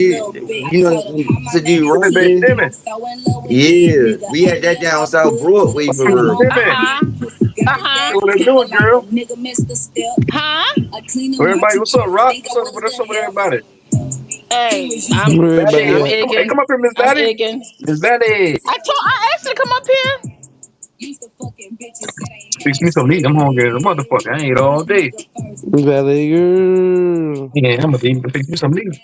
You know to do right Timmy, then? Timmy. Yeah, we had that down South Broadway for Timmy, real. Timmy. Uh-huh. What they doing, girl? Huh? Everybody, what's up, Rock? What's up with everybody? Hey, Where shit, everybody I'm at? Hey, egging. come up here, Miss I'm Betty. egging. Miss Betty. I asked her to come up here. Fix me some meat. I'm hungry as a motherfucker. I ain't all day. Valley girl. Yeah, I'm gonna eat fix me some meat.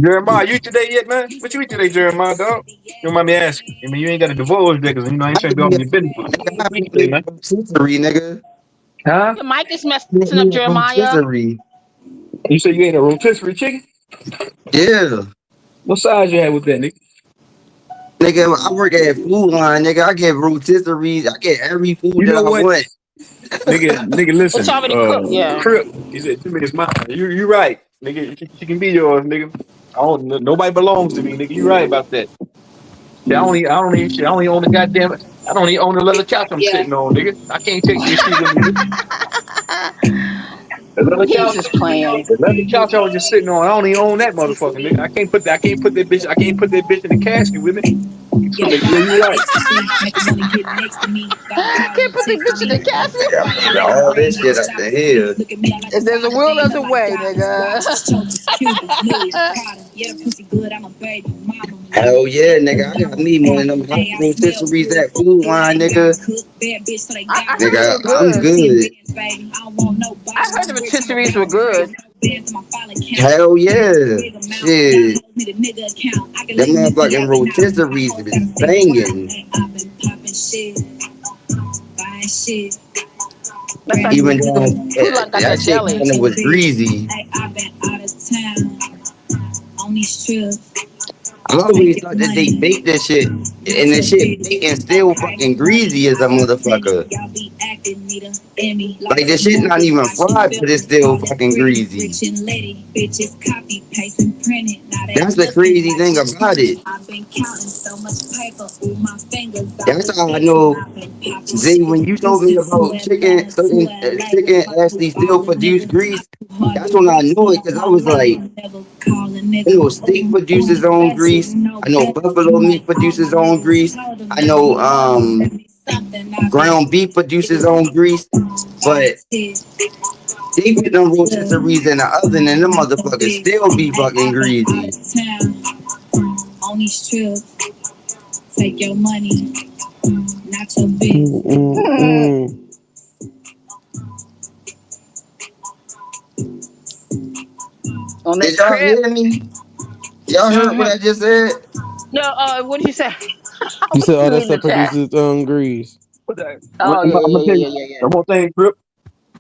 Jeremiah, you eat today yet, man? What you eat today, Jeremiah, dog? You don't mind me asking. I mean, you ain't got to divulge that because, I ain't I trying to could be all be in a your business. nigga, What I you eat be today, a man? rotisserie, nigga. Huh? Your mic is Make messing me up, a Jeremiah. rotisserie. You say you ate a rotisserie chicken? Yeah. What size you had with that, nigga? Nigga, I work at Food Line, nigga. I get rotisseries. I get every food You that know I what? want. Nigga, It's listen. already cooked, yeah. Crip. He said, "Timmy is mine." You right, nigga. She can be yours, nigga. I don't. Nobody belongs to me, nigga. You right about that. Shit, I don't even own the goddamn. I don't even own the leather couch I'm Yeah. sitting on, nigga. I can't take this shit with me, nigga. The leather He's couch, just playing. the leather couch I was just sitting on. I don't even own that motherfucker, nigga. I can't put that bitch. I can't put that bitch in the casket with me. So, nigga, yeah, you right. Can't put the bitch in the I casket. pulled all this shit out the head. If there's a will, there's a way, nigga. Hell yeah, nigga. I got me one of them hot rotisseries at Food Line, nigga. I heard they Nigga, were I'm good. good. I heard the rotisseries were good. Hell yeah. Shit. Them motherfucking rotisseries is banging. That's like Even though Food Line got that that shit deli. kind of was greasy. I always thought that they baked this shit, and the shit bacon still fucking greasy as a motherfucker. Like the shit not even fried, but it's still fucking greasy. That's the crazy thing about it. That's how I know. Zay, when you told me about chicken, certain chicken actually still produce grease, that's when I knew it because I was like, I know steak produces its own grease. I know buffalo meat produces its own grease. I know ground beef produces its own grease. But they put them rotisseries in the oven and them motherfuckers still be fucking greasy. Mm-mm-mm. On Did this y'all crib. hear me? Y'all heard what I just said? No, what did you say? You said What all you that read in the stuff chat? produces grease. What that? Oh I'm yeah, gonna yeah, tell yeah, you yeah, yeah, one more thing, Crip.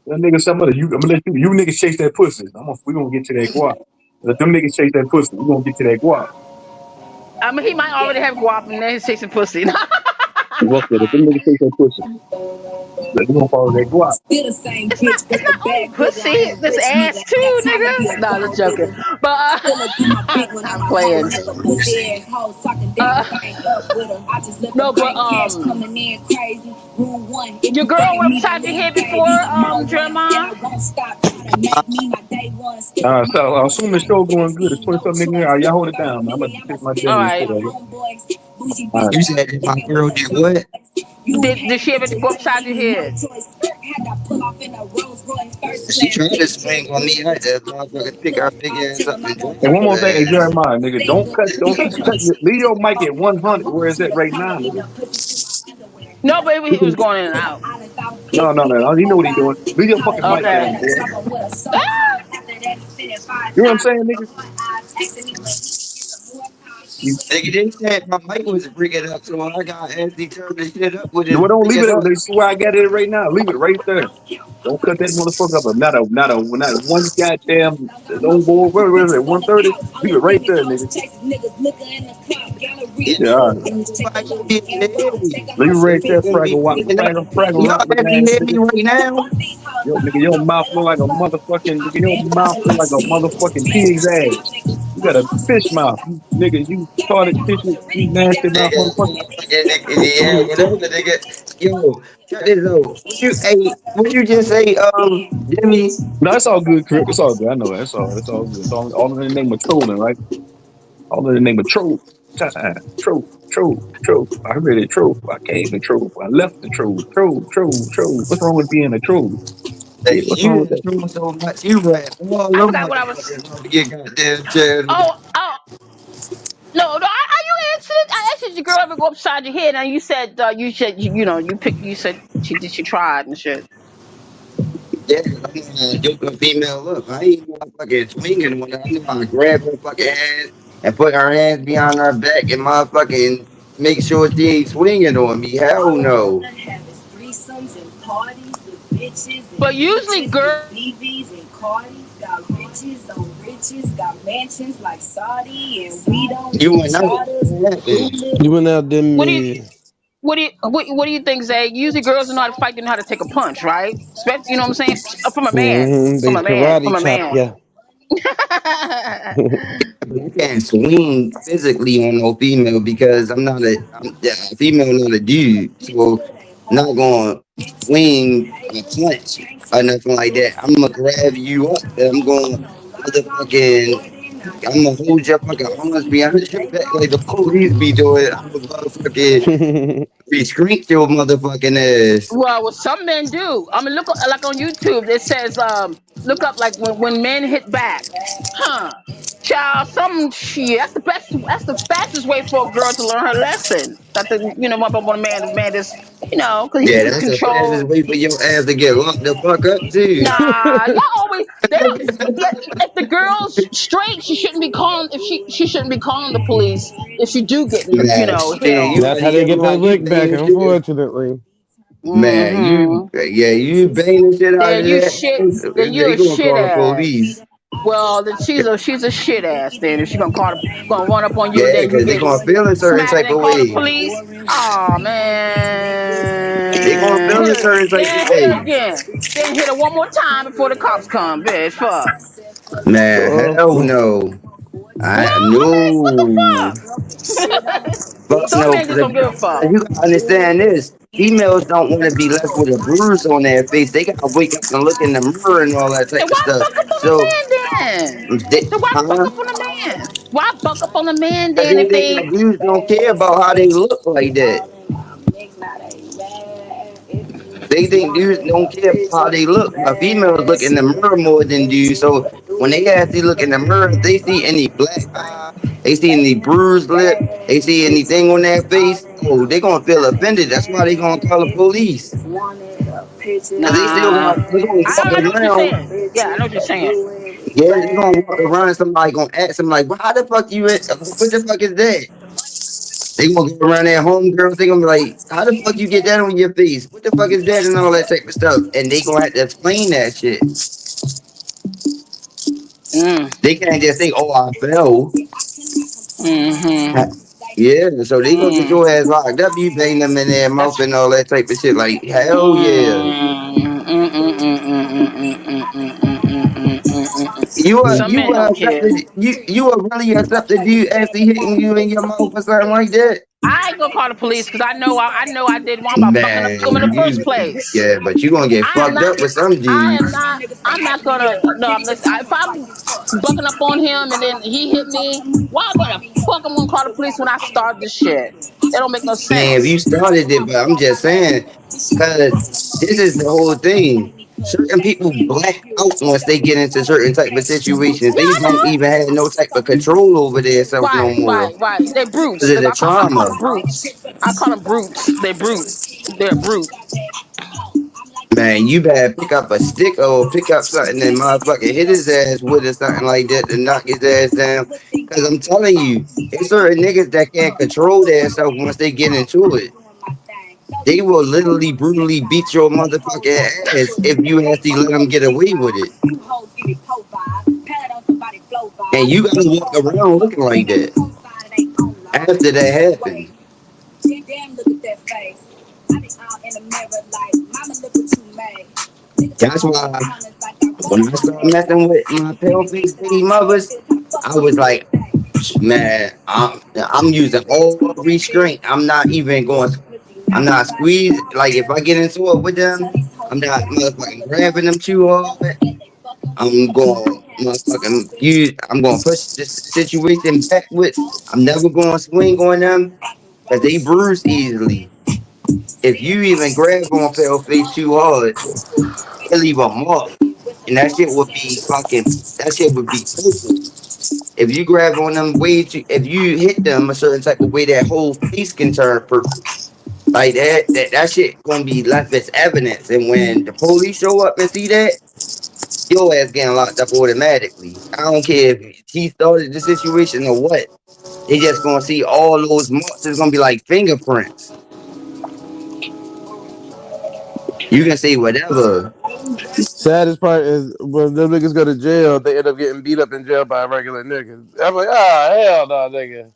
That nigga, some of you. I'm gonna let you niggas chase that pussy. We gonna get to that guap. Let them niggas chase that pussy. We gonna get to that guap. yeah. I mean, he might already have guap and then he's chasing pussy. What's that? Let them niggas chase that pussy. We gonna follow that guap. It's not only pussy, this ass too, nigga. No, just joking. But I'm playing. Uh, no, but your girl went upside your head before, Jeremiah. So I assume the show going good. The 20 something nigga. Y'all hold it down, man. I'm about to take my All damn right. shit over. All right. You said that my girl did what? Did she ever go upside your head? She tried to swing on me. I had to motherfucking pick her big ass up and drop And one more thing, hey her ass. Jeremiah, nigga, leave your mic at 100 where it's at right now, nigga. No, baby, he was going in and out. No. You know what he doing. Leave your fucking mic Okay. down, boy. Ah! You know what I'm saying, nigga? You, Nigga, they said my mic was breaking up, so I got Anthony turn the shit up with you his don't bring leave it it. up. This is where I got it right now. Leave it right there. Don't cut that motherfucker up. Not a one goddamn. Don't go over. Where is it? 130. Leave it right there, nigga. Yeah, Yeah, all right. nobody should be able to hear me. Leave it right there. Shouldn't be breaking up. Fraggle Y'all rock with actually that hear me nigga. right now? Yo, nigga, your mouth look like a motherfucking. Nigga, your mouth look like a motherfucking pig's ass. You got a fish mouth, nigga. You started fishing. You nasty mouth, Nigga, motherfucker. motherfucking nigga, yeah, whatever, nigga. Yo, check this out. What you just say, Jimmy? No, it's all good, Crip. It's all good. I know that. It's all good. It's all in the name of trolling, right? All in the name of troll. Troll, troll, troll. I really troll. I came to troll. I left the troll. Troll, troll, troll. What's wrong with being a troll? Hey, What's wrong with you that? doing so much. You rap all I them forgot what I was. motherfuckers to get goddamn chance. Oh. No, you answered it. I asked you, did your girl ever go upside your head? And you said, you said she tried and shit. Yeah, I'm joking female up. I ain't motherfucking swinging when I know I grab her fucking hands and put her hands behind her back and motherfucking make sure she ain't swinging on me. Hell no. But usually, girls. You went out. You went out them. What do you think, Zay? Usually, girls know how to fight. They know how to take a punch, right? You know what I'm saying? From a man. They karate chop. Yeah. I can't swing physically on no female because a female, not a dude. So I'm not gonna swing a punch or nothing like that. I'm gonna grab you up and I'm gonna hold your fucking arms behind your back like the police be doing. I'm gonna motherfucking restrain your motherfucking ass. Well, what some men do. I mean, look like on YouTube. It says, look up like when men hit back. Child, some shit. That's the fastest way for a girl to learn her lesson. That one up on a man is, because he can That's the control. fastest way for your ass to get locked the fuck up too. Nah, y'all always. They don't. If the girl's straight, she shouldn't be calling. If she shouldn't be calling the police if she do get, hit on. That's how they get their lick back. Unfortunately. Man, you banging shit out of you that. shit. Then you They a gonna shit call the ass. police. Well, then she's a shit ass. Then if she gonna run up on you, Yeah, then you because they get gonna feel a certain smacked type and of call the way. police. Oh man, They gonna feel a certain type then of hit her way. again. Then hit her one more time before the cops come, bitch. Fuck. Man, hell no. What the No. Fuck Some no. men just don't give a fuck. You gotta understand this. Females don't want to be left with a bruise on their face. They gotta wake up and look in the mirror and all that type Then of why stuff. buck up on So, the man then? Then why buck up on the man? Why buck up on the man cause then they if think they? the dudes don't care about how they look like that. They think dudes don't care about how they look. But females look in the mirror more than dudes. So when they actually look in the mirror, if they see any black eye, they see any bruised lip, they see anything on their face, oh, they gonna feel offended. That's why they gonna call the police. Nah, They gonna walk I know what you're around. saying. Yeah, I know what you're saying. Yeah, they gonna walk around. Somebody gonna ask them like, well, "How the fuck you? What the fuck is that?" They gonna go around their homegirls. They gonna be like, "How the fuck you get that on your face? What the fuck is that?" and all that type of stuff. And they gonna have to explain that shit. They can't just say, "Oh, I fell." Yeah, so they gonna get your ass locked up. You bang them in their mouth and all that type of shit. Like, hell yeah. You were really accepted you actually hitting you in your mouth or something like that? I ain't gonna call the police because I know I did one about fucking up to him in the first place. Yeah, but you gonna get fucked up with some dudes. I'm not gonna. No, if I'm bucking up on him and then he hit me, why the fuck I'm gonna call the police when I start this shit? That don't make no sense. Man, if you started it, but I'm just saying, cause this is the whole thing. Certain people black out once they get into certain type of situations. They don't even have no type of control over themselves no more. Right. They're brutes. Because of the trauma. I call them brutes. They're brutes. They're brute. Man, you better pick up a stick or pick up something and motherfucking hit his ass with or something like that to knock his ass down. Because I'm telling you, there's certain niggas that can't control themselves once they get into it. They will literally brutally beat your motherfucking ass if you actually let them get away with it. And you gotta walk around looking like that after that happened. That's why when I started messing with my pale-faced baby mothers, I was like, man, I'm using all restraint. I'm not even going to I'm not squeezing. Like if I get into it with them, I'm not motherfucking grabbing them too hard. I'm going motherfucking use. I'm going to push this situation backwards. I'm never going to swing on them because they bruise easily. If you even grab on Pale Face too hard, they leave a mark, and that shit would be fucking. That shit would be purple. If you grab on them way too, if you hit them a certain type of way, that whole face can turn purple. Like that shit gonna be left as evidence. And when the police show up and see that, your ass getting locked up automatically. I don't care if he started the situation or what. They just gonna see all those marks. It's gonna be like fingerprints. You can say whatever. Saddest part is when them niggas go to jail, they end up getting beat up in jail by regular niggas. I'm like, hell no, nigga.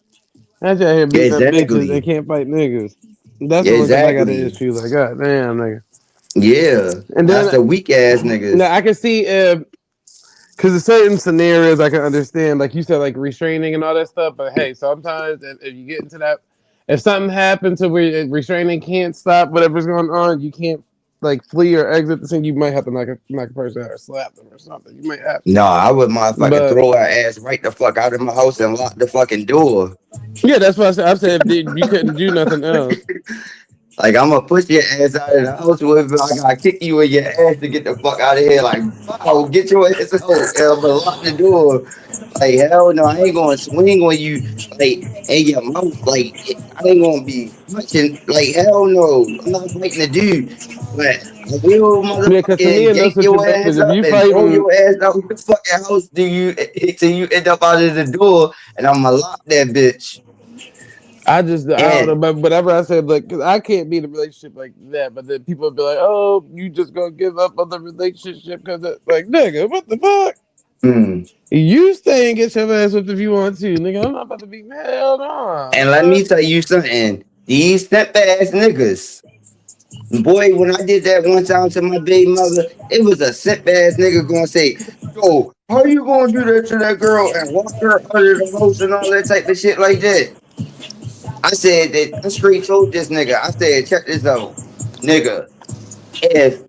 I just here beating up bitches and can't fight niggas. That's the one thing I got an issue. Like, god damn, nigga. Yeah, and then that's the weak ass niggas. Now I can see if, because in certain scenarios I can understand, like you said, like restraining and all that stuff. But hey, sometimes if you get into that, if something happens to where restraining can't stop whatever's going on, you can't like flee or exit the scene. You might have to knock a person out or slap them or something. You might have to. No, I would motherfucking throw her ass right the fuck out of my house and lock the fucking door. Yeah, that's what I said. I'm saying you couldn't do nothing else. Like, I'm gonna push your ass out of the house with I gotta kick you in your ass to get the fuck out of here. Like, wow, get your ass out. I'm gonna lock the door. Like, hell no, I ain't gonna swing on you. Like, in your mouth. Like, I ain't gonna be punching. Like, hell no. I'm not fighting the dude. But I will motherfucking yank your ass up and throw your ass out of the fucking house till you end up out of the door. And I'm gonna lock that bitch. I don't know, but whatever I said, like, cause I can't be in a relationship like that. But then people will be like, "Oh, you just gonna give up on the relationship because, like, nigga, what the fuck? You stay and get your ass whipped if you want to, nigga. I'm not about to be hell no." And let me tell you something. These step ass niggas, boy, when I did that one time to my baby mother, it was a simp ass nigga gonna say, "Yo, how you gonna do that to that girl and walk her under the house and all that type of shit like that?" I said that I straight told this nigga, I said, check this out, nigga. If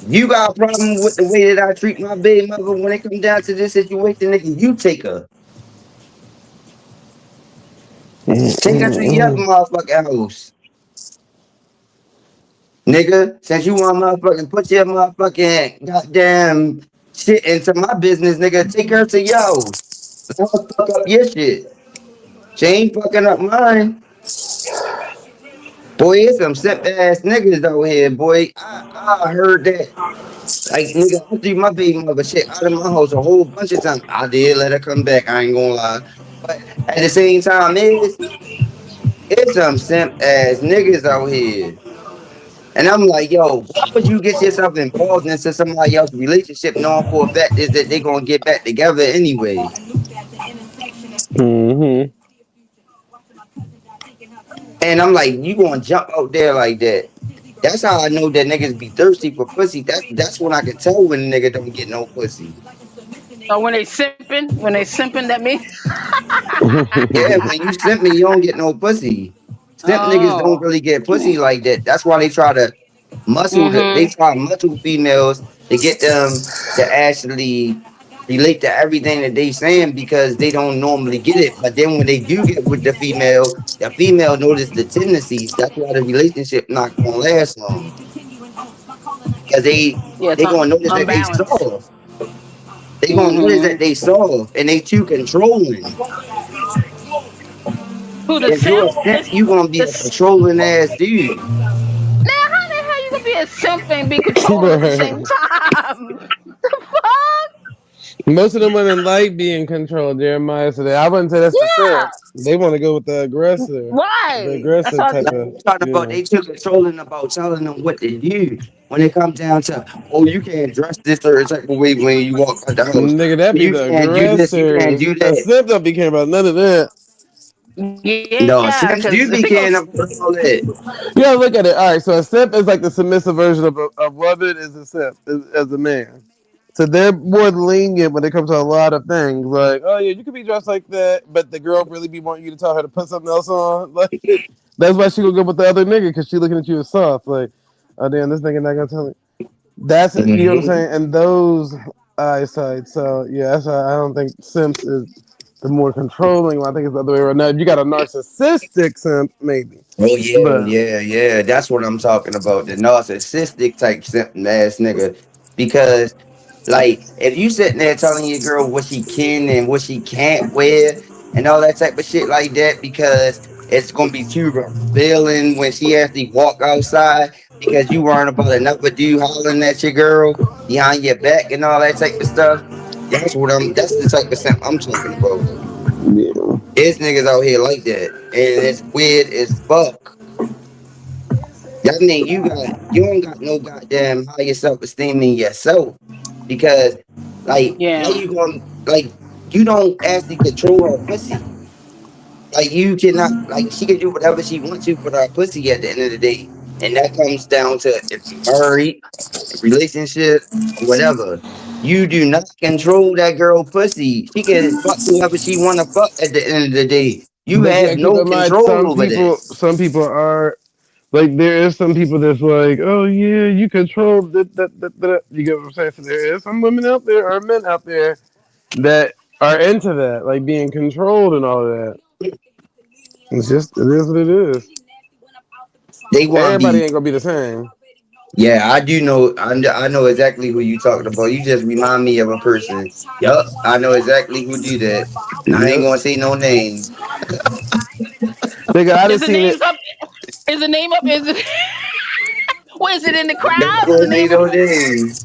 you got a problem with the way that I treat my baby mother when it comes down to this situation, nigga, you take her. Take her to your motherfucking house. Nigga, since you want motherfucking put your motherfucking goddamn shit into my business, nigga, take her to your house. Don't fuck up your shit. She ain't fucking up mine. Boy, it's some simp ass niggas out here, boy. I heard that. Like, nigga, I threw my baby mother shit out of my house a whole bunch of times. I did let her come back, I ain't gonna lie. But at the same time, it's some simp ass niggas out here. And I'm like, yo, why would you get yourself involved into somebody else's relationship knowing for a fact is that they gonna get back together anyway? And I'm like, you gonna jump out there like that? That's how I know that niggas be thirsty for pussy. That's when I can tell when a nigga don't get no pussy. So when they simping, that means yeah, when you simping, you don't get no pussy. Simp niggas don't really get pussy like that. That's why they try to muscle. They try to muscle females to get them to actually relate to everything that they saying because they don't normally get it. But then when they do get with the female notice the tendencies. That's why the relationship not gonna last long. Because they gonna notice that they soft. They gonna notice that they soft and they too controlling. If you're a simp, you gonna be a controlling ass dude. Now, how the hell you gonna be a simp and be controlling at the same time? The fuck? Most of them women like being controlled, Jeremiah. So I wouldn't say that's the simp. They want to go with the aggressor. Right. The aggressive type of. Talking about they too controlling about telling them what to do. When it comes down to, oh, you can't dress this certain type of way when you walk out the house. Nigga, that be the aggressor. You can't do that. Simp don't be caring about none of that. Yeah, no, simps do be caring about all that. Yeah, look at it. All right, so a simp is like the submissive version of a woman is a simp as a man. So they're more lenient when it comes to a lot of things. Like, oh yeah, you could be dressed like that, but the girl really be wanting you to tell her to put something else on. Like, that's why she gonna go with the other nigga because she looking at you as soft. Like, oh damn, this nigga not gonna tell me. That's you know what I'm Mhm. saying. And those eyesight. So yeah, that's why I don't think simps is the more controlling one. I think it's the other way around. Now, if you got a narcissistic simp, maybe. Oh yeah, But yeah, yeah. That's what I'm talking about. The narcissistic type simp ass nigga. Because like if you sitting there telling your girl what she can and what she can't wear and all that type of shit like that because it's gonna be too revealing when she actually walk outside because you worrying about another dude hollering at your girl behind your back and all that type of stuff. That's the type of simp I'm talking about. yeah, There's niggas out here like that. And it's weird as fuck. That mean you don't got no goddamn higher self esteem in yourself because like how Yeah. you going like you don't actually control her pussy. Like you cannot like she can do whatever she wants to with her pussy at the end of the day. And that comes down to if you married, relationship, or whatever. You do not control that girl pussy. She can fuck whoever she wanna fuck at the end of the day. You but you have gotta keep no in mind control over that. some people are like there is some people that's like, oh yeah, you control that. You get what I'm saying? So there is some women out there or men out there that are into that, like being controlled and all of that. It's just it is what it is. They wanna Everybody be ain't gonna be the same. yeah, I do know. I know exactly who you talking about. You just remind me of a person. Yup, I know exactly who do that. And I ain't Yep. gonna say no name. Nigga, I Is just the seen it. names up? Is the name up? Is it? What is it in the Not crowd? Is gonna the say name of? no name.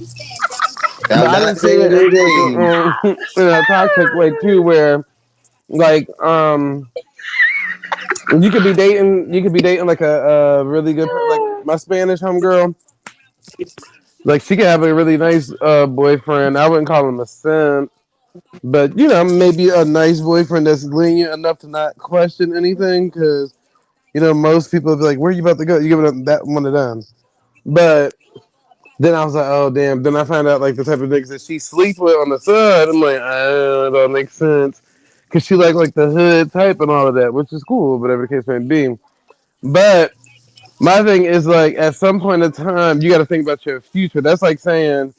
No, I'm I not didn't see saying it no like name. in a toxic way too, where like you could be dating like a really good like my Spanish homegirl. Like she could have a really nice boyfriend. I wouldn't call him a simp, but you know maybe a nice boyfriend that's lenient enough to not question anything because you know most people be like, "Where you about to go?" You give it that one of them. But then I was like, "Oh damn!" Then I found out like the type of niggas that she sleep with on the side. I'm like, "Oh, that makes sense." Cause she like the hood type and all of that, which is cool, whatever the case may be. But my thing is like at some point in time you got to think about your future. That's like saying,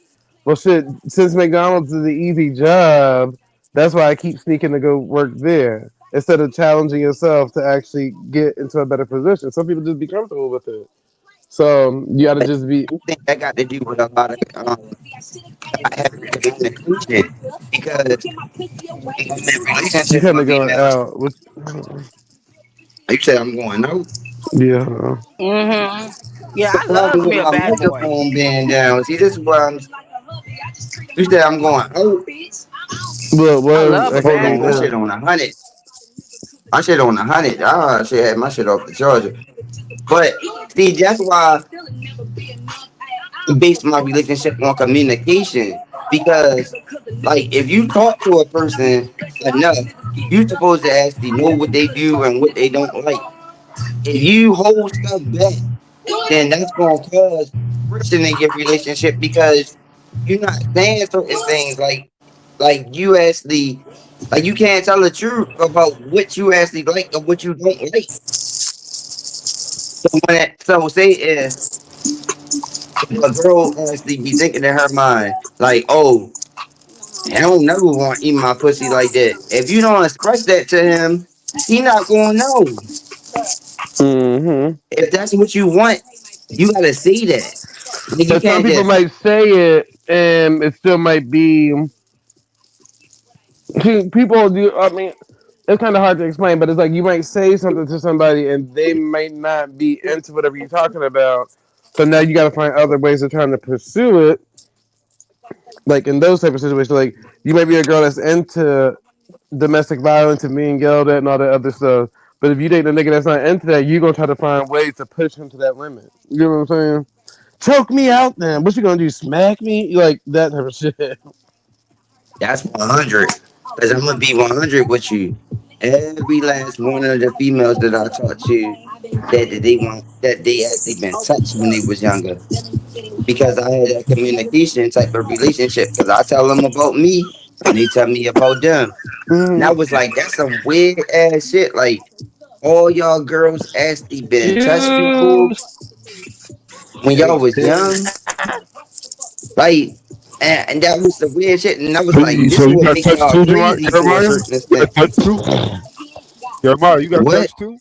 well, shit. Since McDonald's is the easy job, that's why I keep sneaking to go work there instead of challenging yourself to actually get into a better position. Some people just be comfortable with it. So you got to But just be. I think that got to do with a lot of not having communication because I'm in You relationships kind with of going females. out. Which, You say I'm going out. yeah. Yeah, The I love problem with me a my bad boy. microphone being down. See, this is why you said I'm going out. But I what? love I a can't Hold hear you bad on, my boy. shit now. on 100. My shit on 100. Ah, shit had my shit off the charger. But see, that's why I base my relationship on communication because, like, if you talk to a person enough, you're supposed to actually know what they do and what they don't like. If you hold stuff back, then that's gonna cause friction in your relationship because you're not saying certain things like you actually like you can't tell the truth about what you actually like or what you don't like. So say if a girl actually be thinking in her mind like, oh, I don't never want to eat my pussy like that. If you don't express that to him, he not gonna know. Mm-hmm. If that's what you want, you gotta say that. Like you But some can't people just might say it, and it still might be. See, people do. I mean, it's kind of hard to explain, but it's like you might say something to somebody, and they might not be into whatever you're talking about. So now you got to find other ways of trying to pursue it. Like in those type of situations, like you might be a girl that's into domestic violence and being yelled at and all that other stuff. But if you date a nigga that's not into that, you gonna try to find ways to push him to that limit. You know what I'm saying? Choke me out, then. What you gonna do? Smack me? Like that type of shit. that's 100. Because I'm gonna be 100 with you. Every last one of the females that I talk to, that they actually been touched when they was younger. Because I had a communication type of relationship. Because I tell them about me and they tell me about them. And I Mhm. was like, that's some weird ass shit. Like all y'all girls actually been touched You before when y'all was young. Like and that was the weird shit. And I was like, this So you would got make touched y'all too, crazy to a Jeremiah? certain You got extent. touched too? Jeremiah, you got What? touched too?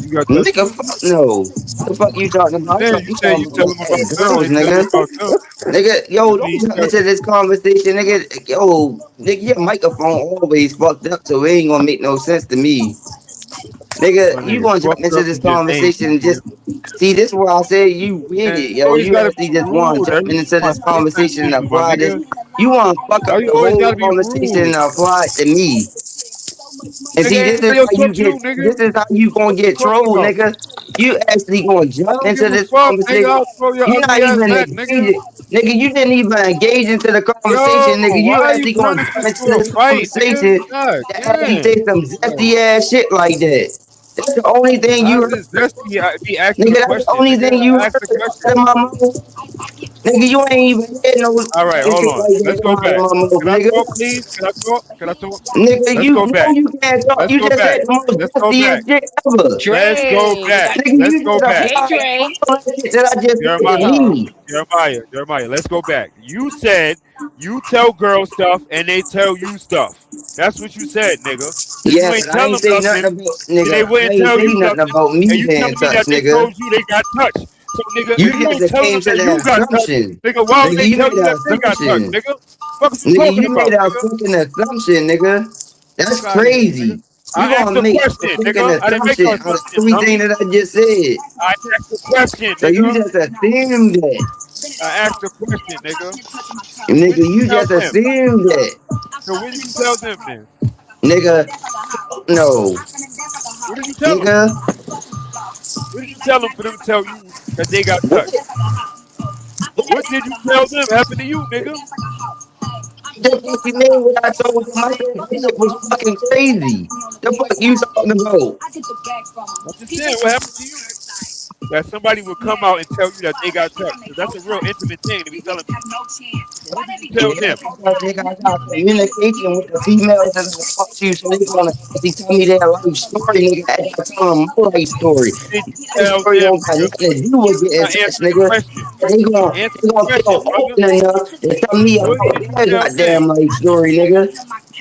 You got touched Nigga, too? fuck no. The fuck you talking about? Yeah, I'm you said talking you tell about them about them. girls, They tell you nigga. about them. Nigga, I yo, don't mean, jump into this conversation, nigga. Yo, nigga, your microphone always fucked up, so it ain't gonna make no sense to me. my Nigga, you nigga, gonna jump fucked into up this and just ain't, conversation and nigga. just see this is why I say you with Man, it, you yo. always You gotta actually be just wanna rude jump every into time I this say something conversation to and you, my apply this. nigga. You wanna fuck Why up you the always whole gotta be conversation rude? and apply it to me. And see, Nigga, this is anybody else how you touch get. you, nigga? This is how you What gonna you get talking trolled, about? nigga. You actually gonna I jump don't into give a this fuck, nigga. conversation. I'll throw your You're not ugly ass even back, nigga. engaging, nigga. You didn't even engage into the Yo, conversation, nigga. why You are you actually gonna turning jump this into into a this fight, nigga? conversation God to actually damn. say some Like, zesty ass shit like that. That's the only thing you how's heard, this zesty? Be asking a nigga. That's the question, only nigga. thing you I heard asked a question. out of my mouth, nigga. You ain't even heard no All right, shit hold like on. that Let's come go out of back. my mouth, Can I nigga. talk, please? Can I talk? Can I talk? Nigga, Let's you go know back. you can't talk. Let's You go just back. said the most Let's go back. dustiest shit ever. Let's go Dre, back. Nigga, Let's you go just back. hey applied Dre. all that shit that I just said to Jeremiah, Oh, me. Jeremiah, let's go back. You said you tell girls stuff and they tell you stuff. That's what you said, nigga. If you Yeah, ain't but I tell ain't them say nothing nothing, about then they nigga. I wouldn't ain't tell say you nothing nothing. about me And you being telling me that touched, they nigga. told you they got touched. So, nigga, You if you just ain't telling came them to that the you got touched, assumption. nigga, why would Nigga, they you tell made you an that they got touched, assumption. nigga? What you Nigga, talking you made about, a nigga? fucking assumption, nigga. That's Fuck out of here, nigga. crazy. You I asked gonna a make a question, fucking nigga. I didn't make assumption an out of assumption, everything dummy. that I just said. I asked a question, So you nigga. just assumed that. I asked a question, nigga. When Nigga, did you you tell just them? assumed that. So when did you tell them then? Nigga, no. What did you tell them? Nigga, What did you tell them for them to tell you that they got what? touched? What did you tell them happened to you, nigga? The fuck you mean what I told you? My shit, that shit was fucking crazy. The fuck you talking about? I'm just saying, what happened to you? That somebody would come out and tell you that they got touched. Because that's a real intimate thing to be telling people. So what did you tell Yeah, them? because nigga, I got communication with the females that I talk to, so they gonna actually tell me their life story, nigga. And I tell them my life story. What did you My tell story them, don't got nigga? nothing to do with getting Not touched, answer the nigga. question. Answer They the gonna question, feel brother. open enough to tell me What about did you their tell them? goddamn life story, nigga.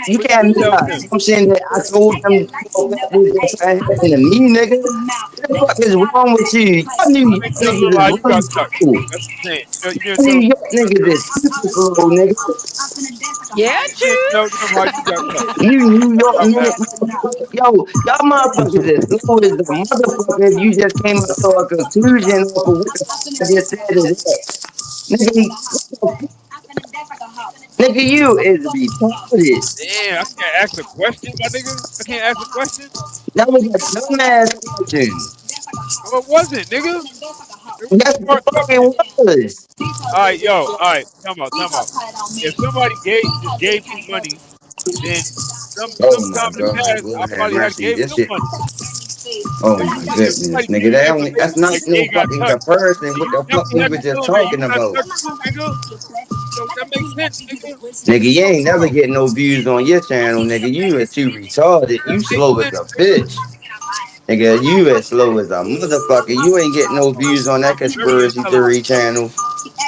You What did you can't make tell an them? assumption that I told them about that something happened to me, nigga. What the fuck is wrong with you? Y'all New You York ain't tell them niggas is how you really got touched. slow. That's what I'm saying. You didn't tell New them York how you got niggas touched. is super slow, nigga. yeah, You didn't true. tell them how you got touched. You New York How about niggas, yo, y'all motherfuckers is slow as the motherfucker if you just came up to a conclusion off of what the fuck I just said is that. Nigga, what the nigga, you is retarded. damn, I can't ask a question, my nigga. I can't ask a question. That was a dumbass question. No, it wasn't, nigga. It was a That's the smart fuck it question. was. All right, yo, all right, time out, time out. If somebody gave me money, then Oh sometime my in the god, past, I Lord have probably had mercy. gave This them shit. money. Oh my If goodness, somebody nigga. gave me That's information not that no they got fucking touched, comparison. then What you the fuck definitely we have was to just tell them that talking you got about? touched too, nigga. So that makes sense, nigga. Nigga, you ain't never Oh, get no views on your channel, nigga. You is too retarded. that You makes slow as sense, a nigga. bitch. Nigga, you as slow as a motherfucker. You ain't get no views on that I'm very conspiracy intelligent, theory brother. channel.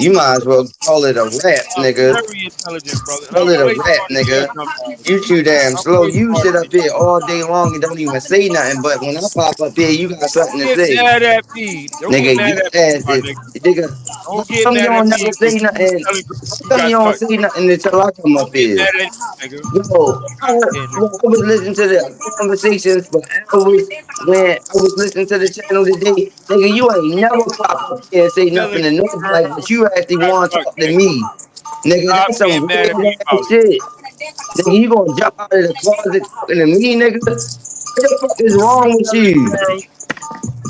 You might as well call it a rap, I'm nigga. very intelligent, brother. And Call I'm it a way rap, smarter than your nigga. dumb ass. You too damn I'm slow. way You smarter sit up than you. here all day long and don't even say nothing. But when I pop up here, you got Don't something to get say. mad at me. Don't get Nigga, mad your at me, ass my is, nigga. nigga. How Don't get come you mad at don't me never because say you was nothing? telling girls How you come got you don't touched. say nothing until I come up Don't get here? mad at me, nigga. Yo, Fuck out of here, nigga. I was listening to the conversations for hours when I was listening to the channel today. Nigga, you ain't never pop up here and say nothing Telling to nobody, girls but you actually you got want to touched, talk to nigga. me. Nigga, Stop that's getting some mad weird at me ass about it. shit. Nigga, you gonna jump out of the closet talking to me, nigga? What the fuck is wrong with Telling you? girls,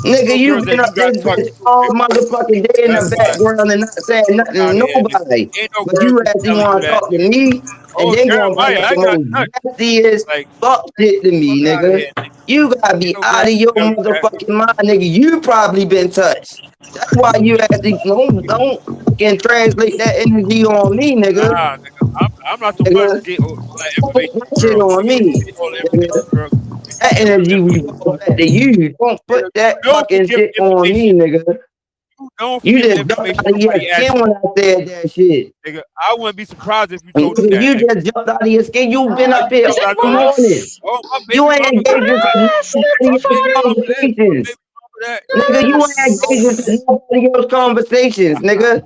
Nigga, told you girls that been you up got this touched bitch too, all nigga. motherfucking day in That's the why. background and not saying Fuck nothing out to of here, nigga. nobody. Ain't no But girls you been actually telling you want to that, talk to nigga. me? and Oh, then gonna bring Jeremiah, up I the got most touched. nastiest Like, fuck shit to me, fuck out of nigga. here, nigga. You gotta be Ain't no out black of your girl back. motherfucking mind, nigga. You probably been touched. That's why you actually don't fucking translate that energy on me, nigga. Nah, nigga. I'm not the one Nigga, get all that don't put information that from shit girls. on me. Get all the information Nigga. from girls. That energy revolves back to you. Don't put that Known to fucking give shit on me, information. nigga. You known for You giving just jumped information out of your nobody asked skin when I said that shit. you. Nigga, I wouldn't be surprised if you And told us nigga, that. you Nigga. just jumped out of your skin. You've been I up here Is that all jumped out of my morning. Moss? Oh, my You baby ain't mama engaged did into that. Yes, nobody My else's baby mama did. My conversations. baby mama that. Nigga, you ain't yes. engaged into nobody else's conversations, nigga.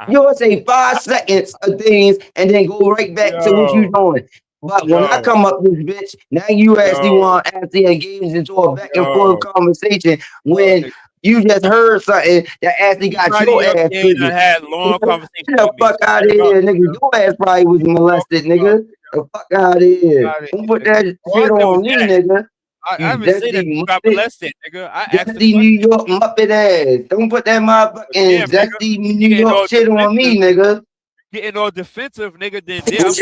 You'll say 5 seconds of things and then go right back to what you Yo, doing. But when I yo, come up this bitch, now you actually yo, want to actually engage into a back and forth yo. conversation when Nigga, you just heard something that actually got somebody your up ass there triggered. that had long Get conversations the with me. fuck out Shut of up. here, nigga. Your ass probably was molested, Talking about. nigga. The fuck out of here. Out of Don't here, put nigga. that All I shit did was on me, ask. nigga. I You haven't said that zesty you got muppet. molested, nigga. I asked a Zesty New question. York muppet ass. Don't put that motherfucking Damn, nigga. zesty You New getting York all shit on me, defensive. nigga. Getting all defensive, nigga. Then there,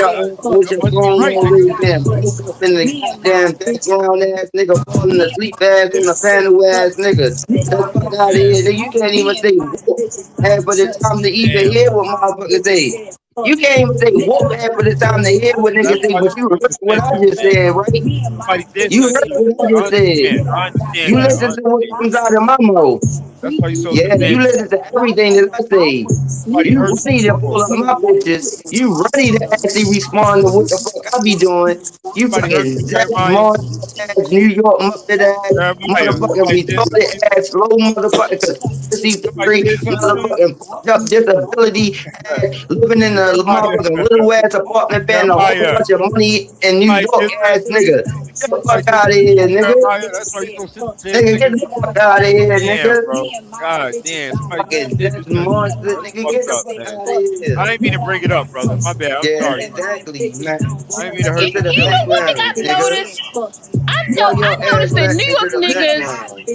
With your must be phone right, nigga. always getting broke up in the goddamn background ass nigga, falling asleep ass on the panel ass nigga. The fuck out of here, nigga. You can't even say whoop half of the time to even Damn. hear what motherfuckers say. You can't even say whoop half of the time to hear what That's niggas say, why but you you heard what I defensive, just man. said, right? Somebody did You something heard to you. what I I just said. understand. I understand You that. listen I to what understand. comes out of my mouth. That's why you so Yeah, you defensive. listen to everything that I say. Somebody You hurt ready you to before. pull up my bitches. You ready to actually respond to what the fuck I be doing. You Somebody hurt fucking you, Zach Jeremiah. Monster ass, New York muppet ass, Jeremiah. motherfucking Somebody did something retarded to you. ass, slow motherfucking conspiracy Somebody theory, did something to you. motherfucking fucked up disability ass, living in a Jeremiah. motherfucking little ass apartment, paying a whole Jeremiah. bunch of money in New Somebody York did something ass to you. nigga. Get the Somebody fuck did out of something here, to you, nigga. Jeremiah. That's why you so sensitive, Nigga, get nigga. the fuck out of here, Damn, nigga. bro. God damn. Somebody Fucking did Zach do something to you, Monster, bro. That's nigga, get fucked the up, fuck man. out of I here. didn't mean to bring it up, brother. My bad. I'm Yeah, sorry, man. exactly, man. I Pull didn't your mean to ass hurt into your the You know feelings, one thing man. background, I've nigga. noticed? Pull I your ass noticed that back New into York the niggas. background.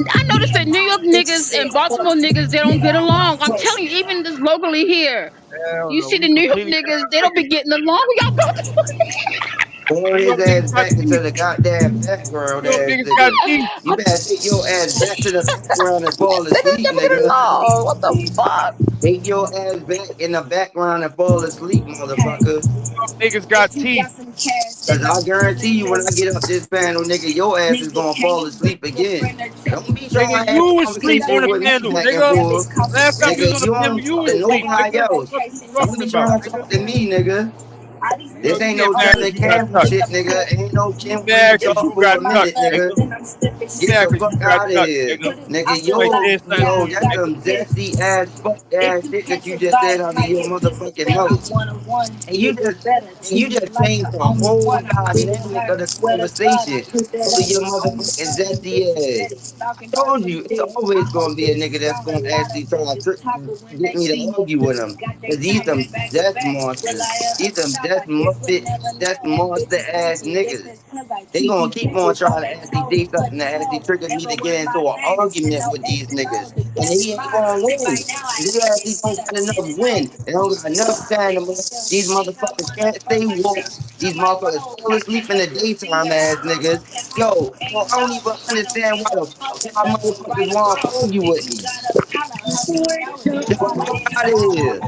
I noticed that New York niggas and Baltimore niggas they don't get along. I'm telling you, even just locally here, Hell you no. see We the New York completely niggas different they don't be niggas. getting along. We got Baltimore. Pull New his York ass niggas got back into teeth. the goddamn background, New York ass niggas got nigga. teeth. You better take your ass back to the background and fall They just asleep, never get nigga. along. What the fuck? Take your ass back in the background and fall asleep, motherfucker. New York niggas got teeth. Cause I guarantee you when I get up this panel, nigga, your ass is gonna fall asleep again. Don't be Nigga, trying to have you was asleep on conversations the with me panel, back and nigga. forth. Last time you was Nigga, on the you panel, don't you talk was to asleep, nobody nigga. else. What you Don't talking be about, trying to nigga? talk to me, nigga. Yo, This you ain't get no mad Turner because you got Campbell touched. shit, nigga. Ain't no You Kim Wee mad because you talk for got a touched, minute, nigga. nigga. You Get mad the because fuck you got out of touched, here. nigga. Nigga, Somebody did something to you, that's nigga. some zesty ass, fuck ass shit that you just said out of your motherfucking mouth. And you just changed the whole dynamic of the conversation over your motherfucking zesty ass. Told you, it's always gonna be a nigga that's gonna actually try to get me to argue with him. Cause these them death monsters. These them death muppet, death monster ass niggas. They gonna keep on trying to actually do something to actually trigger me to get into an argument with these niggas. And he ain't gonna win. They actually don't got enough win. They don't got enough stamina. These motherfuckers can't stay woke. These motherfuckers fall asleep in the daytime ass niggas. Yo, I don't even understand why the fuck y'all motherfuckers want to argue with me. Get the fuck out of here.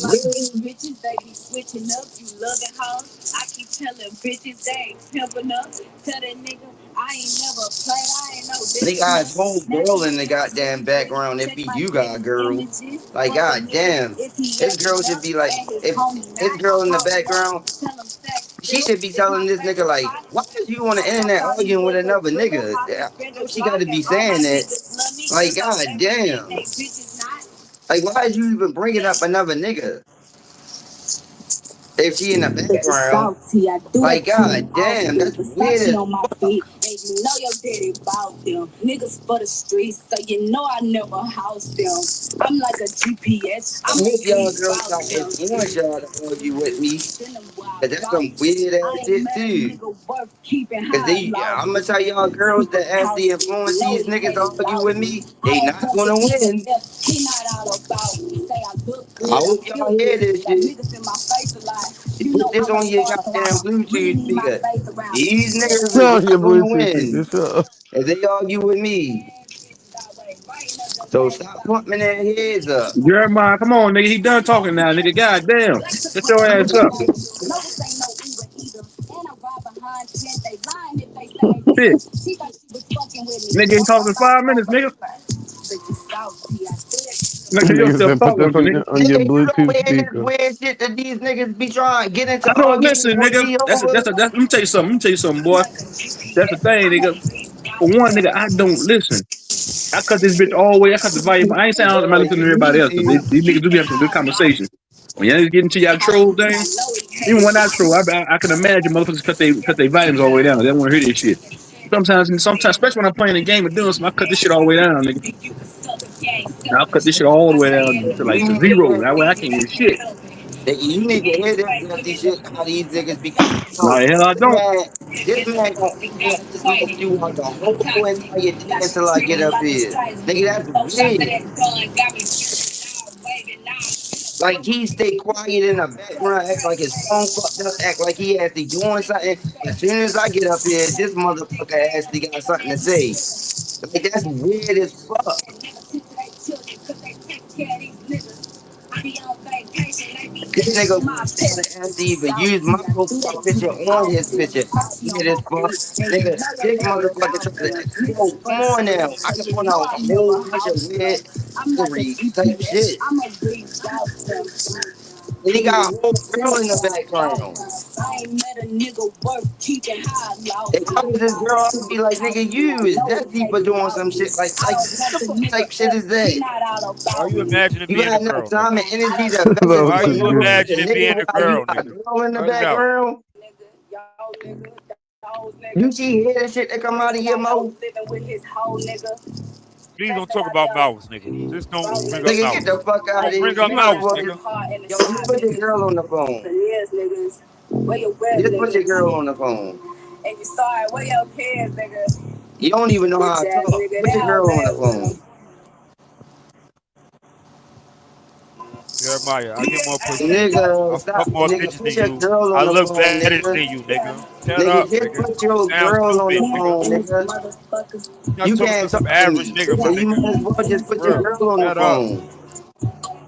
Really? They got his whole girl in the goddamn background. If you got a girl, like goddamn, his girl should be like, if his girl in the background, she should be telling this nigga like, why is you on the internet arguing with another nigga? Yeah, I know she got to be saying that. Like goddamn, like why is you even bringing up another nigga? If she in the background, like god damn, that's weird as fuck. you know your daddy bought them. Niggas for the streets, so you know I never house them. I'm like a GPS. I hope y'all girls stop influence y'all to argue with me. Cause that's some weird ass shit too. Cause I'ma tell y'all girls that actually influence these niggas to argue with me, they not gonna win. I hope y'all hear this shit. You put this on your goddamn Bluetooth speaker. These niggas No, is your not gonna Bluetooth win speaker. Sure. if they argue with me. So stop pumping their heads up. Jeremiah, come on, nigga. He done talking now, nigga. Goddamn. Get your ass up. Shit. Nigga ain't talking 5 minutes, nigga. Nigga, you Nigga still said, put talking this with you, nigga. on your Nigga, you don't Bluetooth hear this speaker. weird shit that these niggas be trying to get into I don't arguments listen, with nigga. me That's over. let me tell you something. Let me tell you something, boy. That's the thing, nigga. For one, nigga, I don't listen. I cut this bitch all the way. I cut the volume. I ain't saying I'm not Boy, listening you to everybody need else because to. these niggas do be having some good conversation. When y'all get into y'all troll thing, even when I troll, I can imagine motherfuckers cut their volumes all the way down. They don't want to hear this shit. Sometimes, especially when I'm playing a game and doing something, I cut this shit all the way down, nigga. I'll cut this shit all the way down to like You to need to zero. hear. That way I can't hear shit. Nigga, you need to hear this dusty shit how these niggas be coming No, out. hell I don't. This man gonna act like I smoked you out the whole entire day until I get up here. Nigga, that's weird. Like he stay quiet in the background, act like his phone fucked up, act like he actually doing something. As soon as I get up here, this motherfucker actually got something to say. Like that's weird as fuck. This nigga wanna actually even use my profile picture on his picture. Weird as fuck. Nigga, this motherfucker trying to yo, come on now. I can point out a whole bunch of weird type shit. And he got a whole girl in the background. If I was this girl, I'd be like, nigga, you is that deeper doing some shit like what the fuck type shit is that? Why you imagining You being got a enough girl, time nigga? and energy to That message was Why with pretty you another good. fucking imagining being nigga a while you girl, got a nigga? girl in the Cut it out. background? You see hear the shit that come out of your mouth? Please don't talk about mouths, nigga. Just don't bring up Nigga, get mouths. the fuck out of Don't here. bring up You might as mouths, well nigga. yo, just put your girl on the phone. Just put your girl on the phone. You don't even know how to talk. Put your girl on the phone. Jeremiah, I get more pussy than you. Nigga, I fuck stop. more Nigga, bitches put than your you. girl I on the look phone, better nigga. than you, nigga. Shut Nigga, up, just nigga. put You your sound girl on stupid, the nigga. phone, nigga. I'm not You talking to can't some talk to average me. nigga, So my you nigga. might as well just put your Bro, girl on the shut up. phone.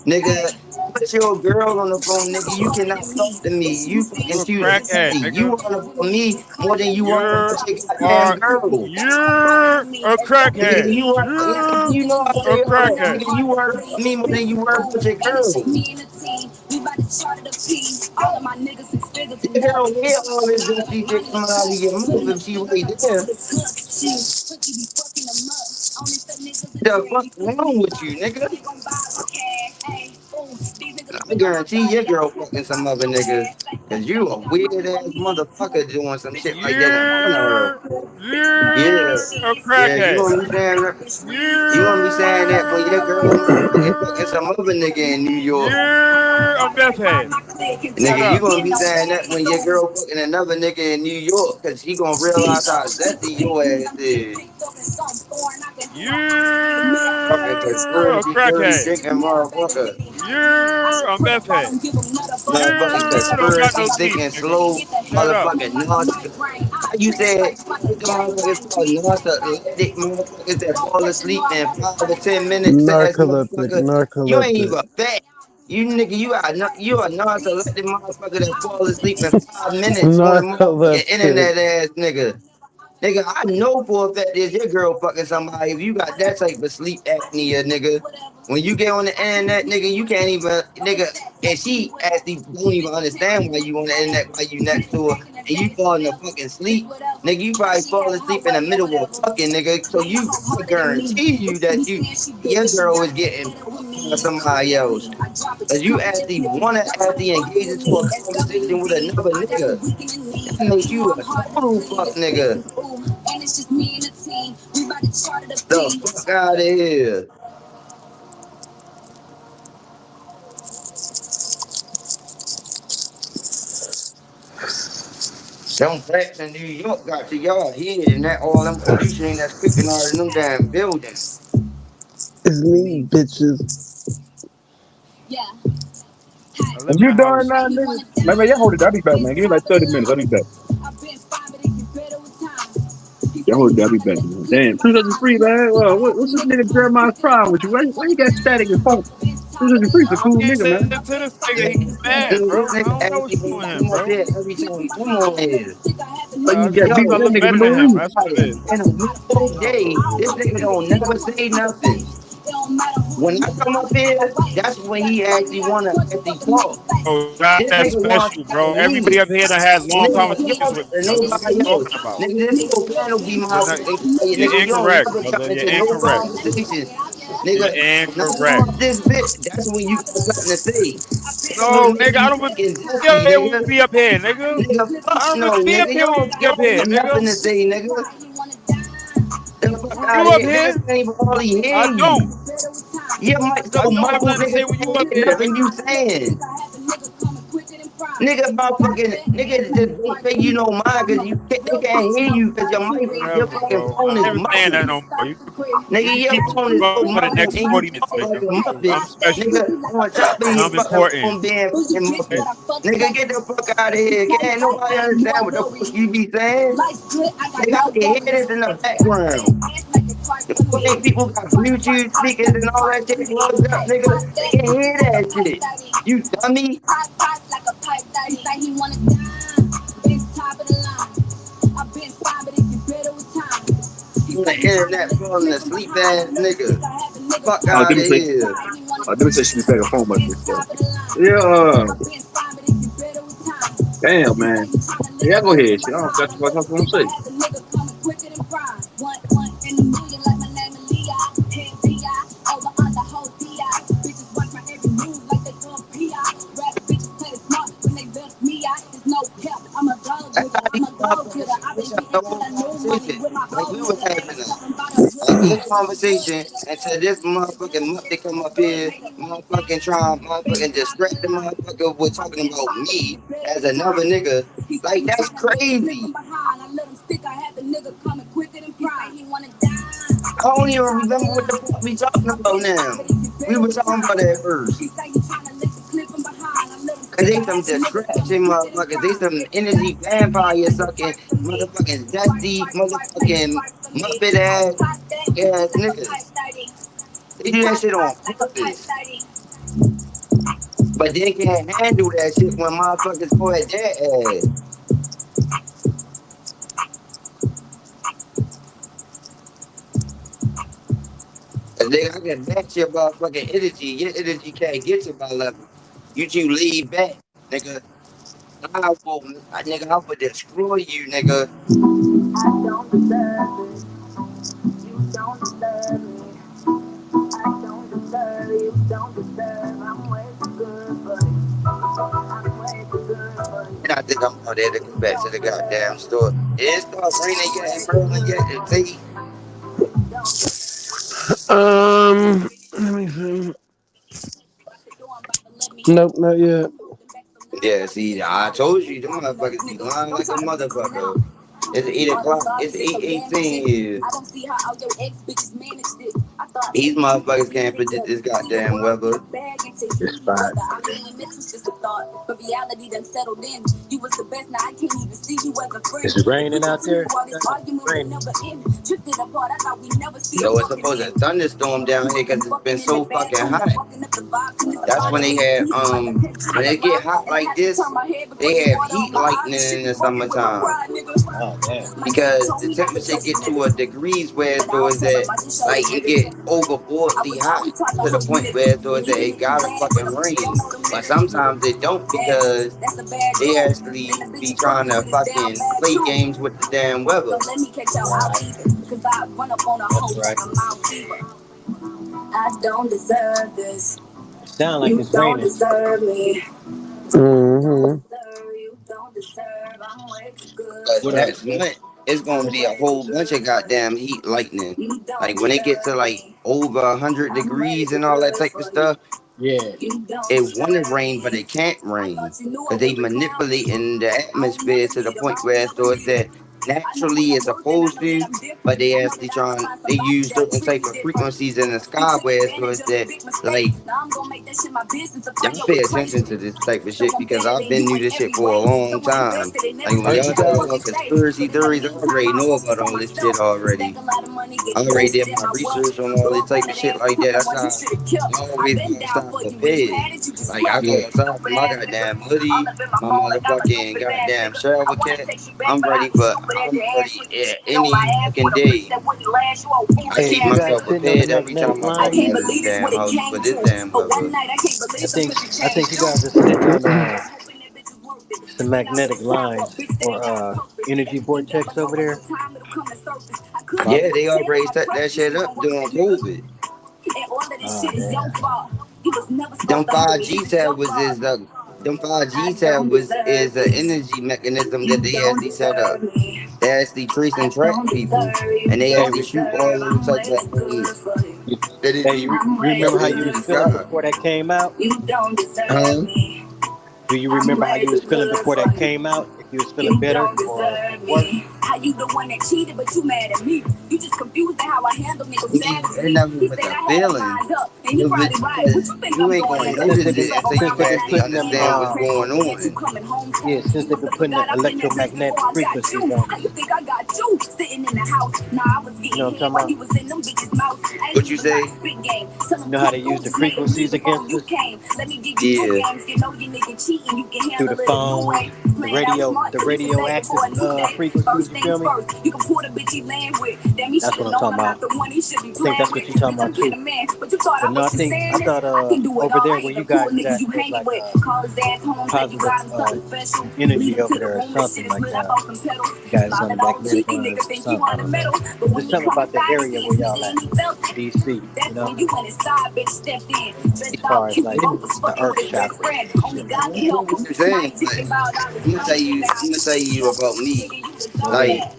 Nigga, put your girl on the phone, nigga. You cannot talk to me. You You fucking a too crackhead, nasty. You nigga. wanna put me more than you wanna You're put your goddamn are girl. you're a Nigga, crackhead. you want You're you know I a say all that. crackhead. Nigga, you worry about me more than you worry about your girl. Your girl hear all this dusty shit coming out of your mouth if she right there. The fuck wrong with you, nigga? I guarantee your girl fucking some other nigga. Cause you a weird ass motherfucker doing some shit like that in front of her. You're Yeah. a Yeah, you crackhead. gonna be saying that. You gonna be saying that when your girl You're motherfucking fucking some other nigga in New York. you're a meth head. Shut Nigga, you up. gonna be saying that when your girl fucking another nigga in New York, cause she gonna realize how zesty your ass is. Fucking You're a conspiracy theory crackhead. drinking motherfucker. You're a meth head. Motherfucking You don't got conspiracy no teeth, thinking nigga. slow Shut up. motherfucking narcissist. How you said what the motherfuckers called narcoleptic motherfuckers that fall asleep in 5 or 10 minutes fast Narcoleptic, motherfucker? You ain't narcoleptic. even fat. You nigga, you a narcoleptic motherfucker that fall asleep in 5 minutes on a motherfucking Narcoleptic. internet ass nigga. Nigga, I know for a fact is your girl fucking somebody if you got that type of sleep apnea, nigga. When you get on the internet, nigga, you can't even, nigga, and she actually don't even understand why you on the internet while you next to her and you falling to fucking sleep. Nigga, you probably fall asleep in the middle of fucking, nigga. So I guarantee you that your girl is getting fucked by somebody else. Cause you actually wanna actually engage into a conversation with another nigga. That makes you a total fuck nigga. The fuck out of here. Them blacks in New York got to y'all head and that all them pollution that's creeping out of them damn buildings. It's me, bitches. I live If in you a done house. now, nigga, man, y'all hold it. I'll be back, man. Give me like 30 minutes. I'll be back. Y'all hold it. I'll be back, man. Damn, 203, man. What's this nigga Jeremiah's problem with you? Why you got static and phone? 203's a I don't cool nigga, man. get to this nigga. He mad, Dude, this bro. I nigga don't know actually what you been doing him, come up bro. here every time we come on here. Why you got It's beef because with I that look nigga for better no than him. reason? That's what it is. In a middle day, this nigga don't never say nothing. When I come up here, that's when he actually wanna actually talk. Oh, not This that nigga want special, to fight bro. me. Everybody up here that has long Nigga, conversations y'all with me, and brother. What are you nobody else. talking about? Nigga, this whole panel be my You're not. fucking quiet. You're Nigga, you don't incorrect, never brother. jump You're into no incorrect. conversation. You're Nigga, when I come incorrect. up this bitch, that's when you got something to say. No, Nigga, nigga, I you don't fucking be dusty, up here when nigga. we be up here, nigga. Nigga, fuck I no, don't be up nigga. You here when don't, we you be up don't here, have nothing nigga. to say, nigga. The fuck When out you of up here. here, Niggas can't even hardly I hear don't. you. Your mic I so don't have muffled, nothing to nigga, say you when you don't up hear here, nothing nigga. you saying. Nigga, motherfucking, nigga, just don't say you know mine because they can't hear you because your Whatever, fucking bro. phone I'm is never saying that muffled. no more. Nigga, You your keep phone is so going for the muffled next and you 40 talk minutes, like nigga. a muppet. I'm special. Nigga, on top of And your I'm fucking important. phone being fucking Okay? muffled. Nigga, get the fuck out of here. Can't nobody understand what the fuck you be saying. Nigga, I can hear this in the background. When they people got Bluetooth speakers and all that shit plugged up, nigga, they can hear that shit. You dummy. On the internet falling asleep ass nigga. Fuck Oh, out let of me say. here. Let me say she be back a phone by this stuff. Yeah. Damn, man. Yeah, go ahead. Shit, I don't got too much else to say. That's how these motherfuckers switch up the whole conversation. Like we was having a good conversation until this motherfucking muppet come up here, motherfucking try motherfucking distract the motherfucker with talking about me as another nigga. Like that's crazy. I don't even remember what the fuck we talking about now. We were talking about that first. Cause they some distraction motherfuckers. They some energy vampire sucking motherfucking dusty motherfucking muppet ass niggas. They do that shit on purpose. But they can't handle that shit when motherfuckers go at their ass. Cause nigga, I can match your motherfucking energy. Your energy can't get to my level. You too laid back, nigga. I will destroy you, nigga. And I think I'm about there to go back to the goddamn store. It start raining yet in Maryland yet. See? Let me see. Nope, not yet. Yeah, see, I told you, them motherfuckers be lying like a motherfucker. It's 8 o'clock. It's 8:18 here. These motherfuckers can't predict this goddamn weather. It's fine. Is it raining out there? Raining. Yo, it's supposed to thunderstorm down here because it's been so fucking hot. That's when they had when it get hot like this, they have heat lightning in the summertime. Oh damn. Because the temperature get to a degrees where so is that like it get overboardly hot to the point where so is that it gotta fucking rain. But sometimes it don't because they actually be trying to fucking play games with the damn weather. Right. That's right. It sound like it's raining. Mm-hmm. But What up? that's one. it's gonna be a whole bunch of goddamn heat lightning. Like when it gets to like over 100 degrees and all that type of stuff, Yeah. it want to rain, but it can't rain because they manipulating the atmosphere to the point where so it's that naturally it's supposed to, but they actually trying they use certain type of frequencies in the sky where so it's that like y'all pay attention to this type of shit because I've been knew this shit for a long time. Like when Aren't y'all you talk guys? about conspiracy theories, I already know about all this shit already. I already did my research on all this type of shit like that. That's how I always go outside prepared. Like I go Yeah. outside with my goddamn hoodie, my motherfucking goddamn shower cap. I'm ready any fucking day. I Hey, keep have you guys myself seen those prepared every magnetic time I walk lines? out of this damn house with this damn weather. I think you guys are sitting on some magnetic lines or energy vortex over there. Yeah, they already set that shit up during COVID. Oh damn. Them 5G towers is the them 5G towers is an energy mechanism that they actually set up. They actually trace and track people, and they Hey, actually shoot all those type of you, hey, energy you remember how towers you in was the feeling sky. before that came out? Huh? Do you remember how you was feeling before that came out? If you was feeling better or worse? It never was a feeling. It was because you ain't gonna Since notice they've it been until since you they've been actually putting them understand what's going on. yeah, since they've been putting the electromagnetic frequencies on us. You know what I'm talking about? What you say? You know how they use the frequencies against us Yeah. through the phones, the radioactive frequencies. You feel me? That's what I'm talking about. I think that's what you're talking about too. But no, I thought over there where you guys is at, there's like positive energy over there or something like that. You guys on the magnetic lines or something. I don't know. There's something about the area where y'all at, DC. You know, as far as like the Earth chakra and shit like I that. know what you're saying, but I'm gonna tell you about me. Go Like, ahead.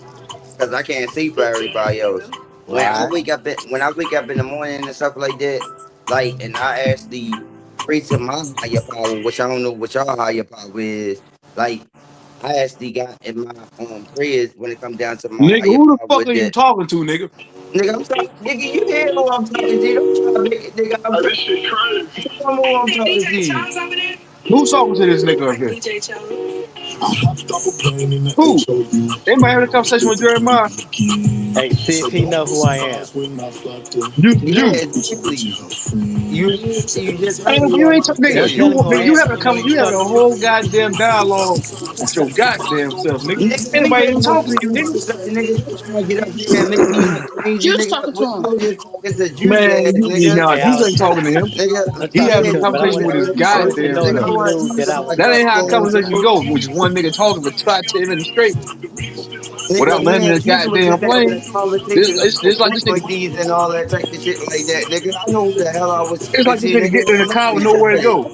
cause I can't see for everybody else. Right. When I wake up in the morning and stuff like that, like, and I actually pray to my higher power, which I don't know what y'all higher power is. Like, I actually got in my prayers when it comes down to my Nigga, higher who the power fuck are you that talking to, nigga? nigga, I'm sorry, nigga, you hear who I'm talking to. Don't try to make it, nigga. Tell me who I'm talking to. Who's talking to this nigga up here? Who? They might have a conversation with Jeremiah. Hey, see if he know who I am. Yeah, You. exactly. You just Man, heard me you on ain't my talking, nigga. Don't period. tell him who I Nigga, am, cause you know you you having a talking to whole me. goddamn dialogue with your goddamn self, nigga. Nigga, Ain't we nobody even just talking to talking you, nigga. about something, nigga. Don't try to get up here and make me look crazy, Juice nigga. talking to We him. was just talking to Juice Man, ass, nigga. nah, Hey, Juice ain't talking to him. Nigga, I'm He talking having to a him, but conversation with his I want you to goddamn know nigga, that I self. he want knew Juice that to I talk was That about ain't how a things. conversation goes, which is one nigga talking for 10 minutes straight Nigga, without me landing and his Juice was goddamn just having plane. a conversation It's about like this nigga. frequencies and all that type of shit like that, nigga. I know who the hell I was It's talking like this to, nigga nigga. getting in the Don't make car with me nowhere to say go.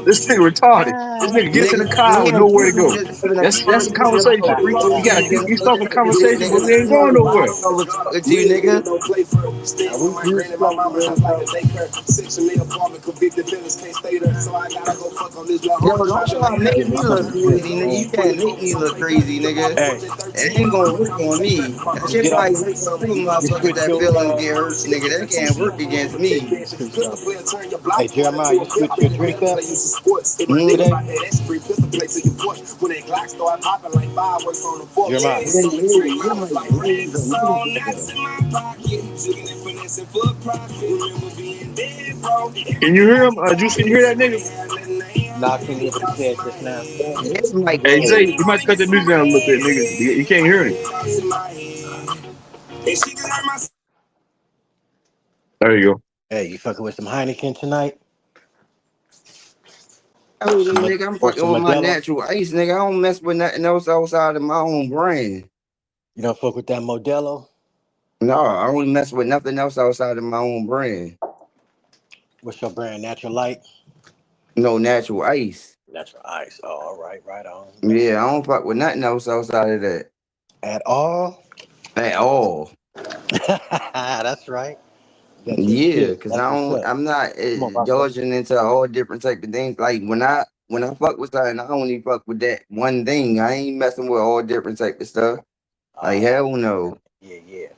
This nigga retarded. This nigga gets in the nigga, car me with and nowhere to Juice was go. just having a That's a conversation conversation. about We gotta frequencies keep and we all that starting a type of shit, conversation, but nigga. we That's ain't the going only person nowhere. I was talking to, nigga. Now we was floating good though. Yo, don't try to We make getting me to look something good crazy, though, nigga. man. You can't make me look crazy, nigga. Hey, It ain't gonna work on me. That you shit get off. probably work on other You motherfuckers switch that your feelings get hurt, nigga. That can't work against me. true story. Hey Jeremiah, you switch your drink up Mm. today, Jeremiah. You might lose a little bit though. Can you hear him? Juice, can you hear that nigga? Now can you hear what he said just now? His mic Hey, low. Zay, you might cut that music down a little bit, nigga. You can't hear him. There you go. Hey, you fucking with some Heineken tonight? Oh, nigga, I'm Or fucking some with my Modelo? natural ice, nigga. I don't mess with nothing else outside of my own brand. You don't fuck with that Modelo? No, I don't mess with nothing else outside of my own brand. What's your brand? Natural Light? No natural ice. Natural Ice. Oh, all right, right on. That's Yeah, I don't fuck with nothing else outside of that. At all? at all. That's right. You got your Yeah, shit. because That's what's up. I'm not Come on, boss lady. indulging into all different type of things. Like when I fuck with something, I only fuck with that one thing. I ain't messing with all different type of stuff. Like hell no. Yeah.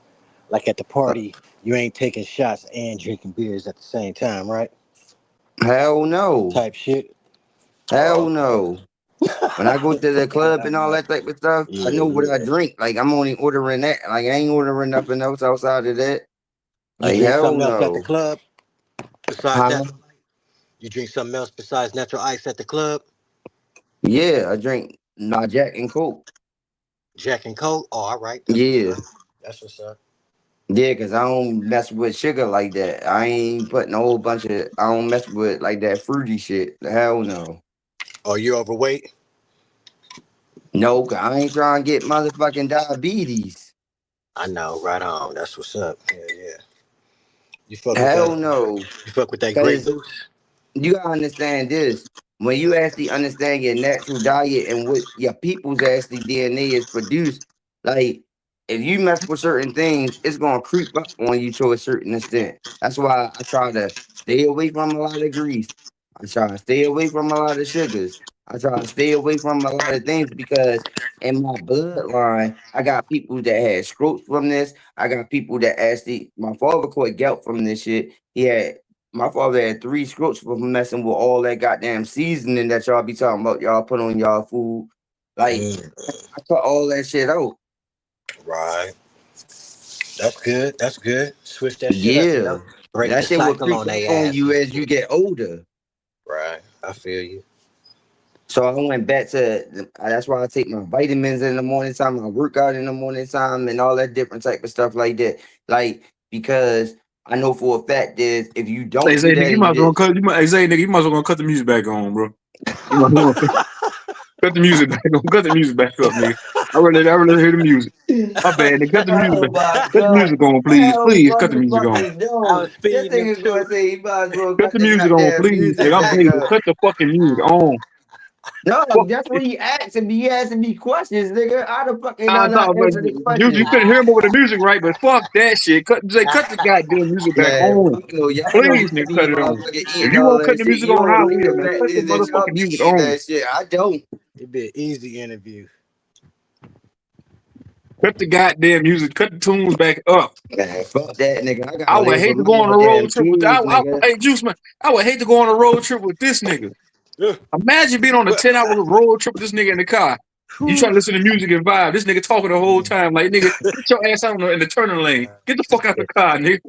Like at the party, you ain't taking shots and drinking beers at the same time, right? Hell no. Type shit. Hell no. When I go to the club and all Yeah, that type of stuff, I know what I drink. Like I'm only ordering that. Like I ain't ordering nothing else outside of that. You Like drink hell something else at the no. club besides Huh? natural? You drink something else besides natural ice at the club? Yeah, I drink my Jack and Coke. Jack and Coke? Oh, all right. That's Yeah. what's up. That's what's up. Yeah, cause I don't mess with sugar like that. I ain't putting a whole bunch of. I don't mess with like that fruity shit. Hell no. Oh, you overweight? No, 'cause I ain't trying to get motherfucking diabetes. I know, right on. That's what's up. Yeah. You fuck with Hell that? no. You fuck with that Grey Cause Goose? you gotta understand this. When you actually understand your natural diet and what your people's actually DNA is produced, like if you mess with certain things, it's gonna creep up on you to a certain extent. That's why I try to stay away from a lot of grease. I try to stay away from a lot of sugars. I try to stay away from a lot of things because in my bloodline, I got people that had strokes from this. I got people that actually, my father caught gout from this shit. My father had 3 strokes from messing with all that goddamn seasoning that y'all be talking about. Y'all put on y'all food. Like, I cut all that shit out. Right. That's good. That's good. Switch that shit up, Yeah. Break That the shit will cycle creep on up their on ass. you as you get older. Right. I feel you. So I went back to, that's why I take my vitamins in the morning time. I work out in the morning time and all that different type of stuff like that. Like, because I know for a fact is if you Hey, don't Zay, do nigga, that you and might you as well just, cut. Hey, Zay, nigga, you might as well cut the music back on, bro. You might as well cut the music back on. Cut the music back up, nigga. I really hear the music. My bad, nigga. Cut the music oh back. my Cut the God. music on, please. Hell Please cut the music on. motherfucking I no. was This feeding him nigga gonna too. say he might as well Cut cut the the music on, goddamn please, nigga. music I'm back begging. up. Cut the fucking music on. No, Fuck. that's what he asking me. He asking me questions, nigga. I the fucking I not thought, but answer the you question. couldn't hear him over the music, right? But fuck that shit. Cut the goddamn music back Man, on. fuck no. Y'all know Please, I nigga, be cut it on. motherfucking If eating you all won't cut that the shit. music You on, don't I like will, the man. fact Cut the is that y'all motherfucking be music eating on. that shit. I don't. It'd be an easy interview. Cut the goddamn music. Cut the tunes back up. Man, fuck that, nigga. I I gotta would live hate with to my go on a road goddamn trip with kids, nigga. hey Juice man, I would hate to go on a road trip with this nigga. Yeah. Imagine being on a 10-hour road trip with this nigga in the car. You try to listen to music and vibe. This nigga talking the whole time. Like, nigga, get your ass out in the turning lane. Get the fuck out the car, nigga.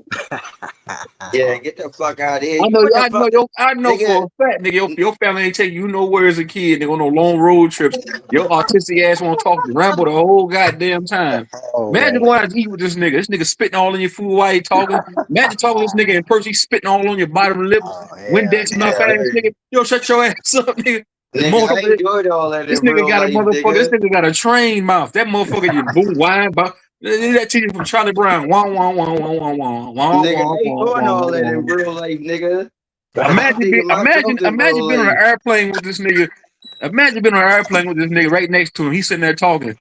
Yeah, get the fuck out of here. I You know, what the fuck, I know nigga? for a fact, nigga, your family ain't take you nowhere as a kid, nigga, on no long road trips. Your autistic ass won't talk to ramble the whole goddamn time. Oh Imagine man. going out to eat with this nigga. This nigga spitting all in your food while he talking. Imagine talking to this nigga in person, he spitting all on your bottom lip. Oh hell Windex mouth yeah. ass nigga. Yo, shut your ass up, nigga. The Nigga, I motherfucker, ain't doing all that this in nigga real got a life, motherfucker. This nigga. nigga got a train mouth. That motherfucker just boom whine about that teacher from Charlie Brown. Wah wah wah wah wah wah wah Nigga, wah I ain't wah doing wah all that wah. in real life, nigga. I Imagine, think of myself in imagine real being on an life. airplane with this nigga. Imagine being on an airplane with this nigga right next to him. He's sitting there talking.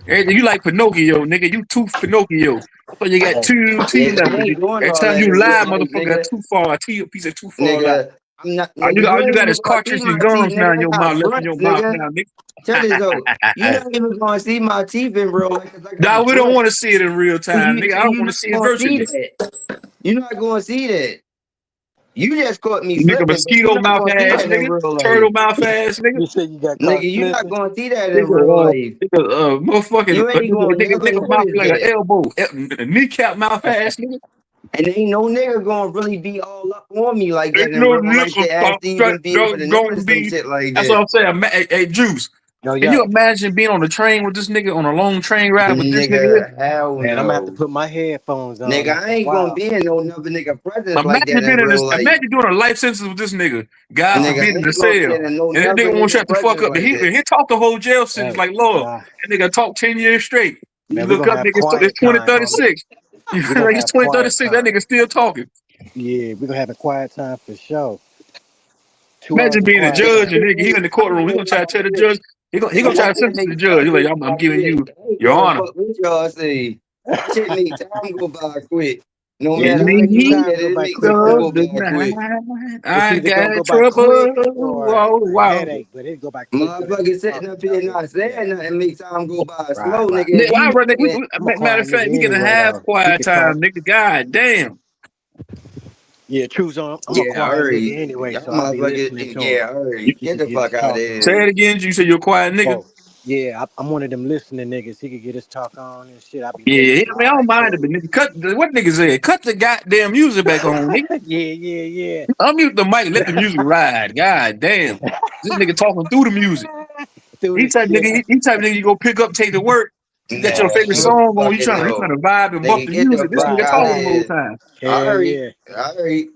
You like Pinocchio, nigga. You too Pinocchio. So you got two T Nigga, I levels. ain't doing Every all time that you in real lie, life, motherfucker got nigga. too far. A piece of too far lie. Nigga, I'm not, nigga, All you you ain't got even is gonna see cartridge and my teeth, gums now nigga. in I your got mouth, left in fronts, your mouth nigga. now, Check this out. You nigga. not even gonna see my teeth in real life because I Nah, got we don't fronts. want to see it in real time, nigga. I don't You want to not see it gonna see virtually. that. You're not gonna see that. You just caught me Nigga, slipping, but you're mosquito not mouth gonna see ass that in nigga, real life. turtle mouth ass nigga. You said you got Nigga, caught you're not slipping? gonna see that in real Nigga, life. motherfucking You ain't gonna never, nigga what mouth is like an that? elbow, kneecap mouth ass nigga. And ain't no nigga gonna really be all up on me like that Ain't in no real life nigga to actually even be able to gonna notice some be. shit like That's what that. I'm saying. Hey, Juice, No, can you yo. imagine being on the train with this nigga on a long train ride with this nigga? Nigga, hell Man, I'm gonna have to no. put my headphones on Nigga, I after a ain't gonna while. be in no another nigga presence like Imagine that being in in this. real life. Imagine doing a life sentence with this nigga. God Nigga, forbid I in the ain't gonna be cell, in no and that another nigga won't nigga shut the fuck presence up. like that. He talked the whole jail sentence Hey, like Lord. nah, That nigga talked 10 years straight. You man, we're look gonna up, have nigga. It's quiet time, homie. 2036. You We're gonna like it's have quiet 2036. That time. nigga still talking. Yeah, we're gonna have a quiet time for sure. 2 hours Imagine of being a quiet judge time. and nigga, he in the courtroom. He gonna try to tell the judge, He gonna try to send it to the judge. He's like, I'm giving you your honor. What y'all say? That shit make time go by quick. No In matter the how you heat look at it, it makes time go of the by quick. night, It's I either gonna got go by quick trouble. or Wow, a wow. headache, but it go by quick. Motherfucker sitting up here not saying nothing, make time go by slow, Right. nigga. Why, bro, I'm a matter of quiet fact, nigga we get a anyway, half though. He quiet can talk. time, nigga. God damn. Yeah, truth's on. I'm a Yeah, quiet hurry. nigga anyway, Y'all so I'll be listening motherfuckers, to yeah, him. hurry. He Get can the get his fuck out of talk here. Say on. it again. You say you're a quiet nigga. Oh, yeah, I'm one of them listening niggas. He could get his talk on and shit. I'll be Yeah, listening. I mean, I don't mind it, but nigga, cut what nigga said. Cut the goddamn music back on, nigga. Yeah. Unmute the mic and let the music ride. God damn. This nigga talking through the music. Through He the type shit. nigga, he type nigga you go pick up, take to work. You got your Nah, favorite no song on, you fucking trying to no. vibe and bump Nigga, the get the music. This fuck nigga out of talking the whole here. time. Hell yeah. Hurry.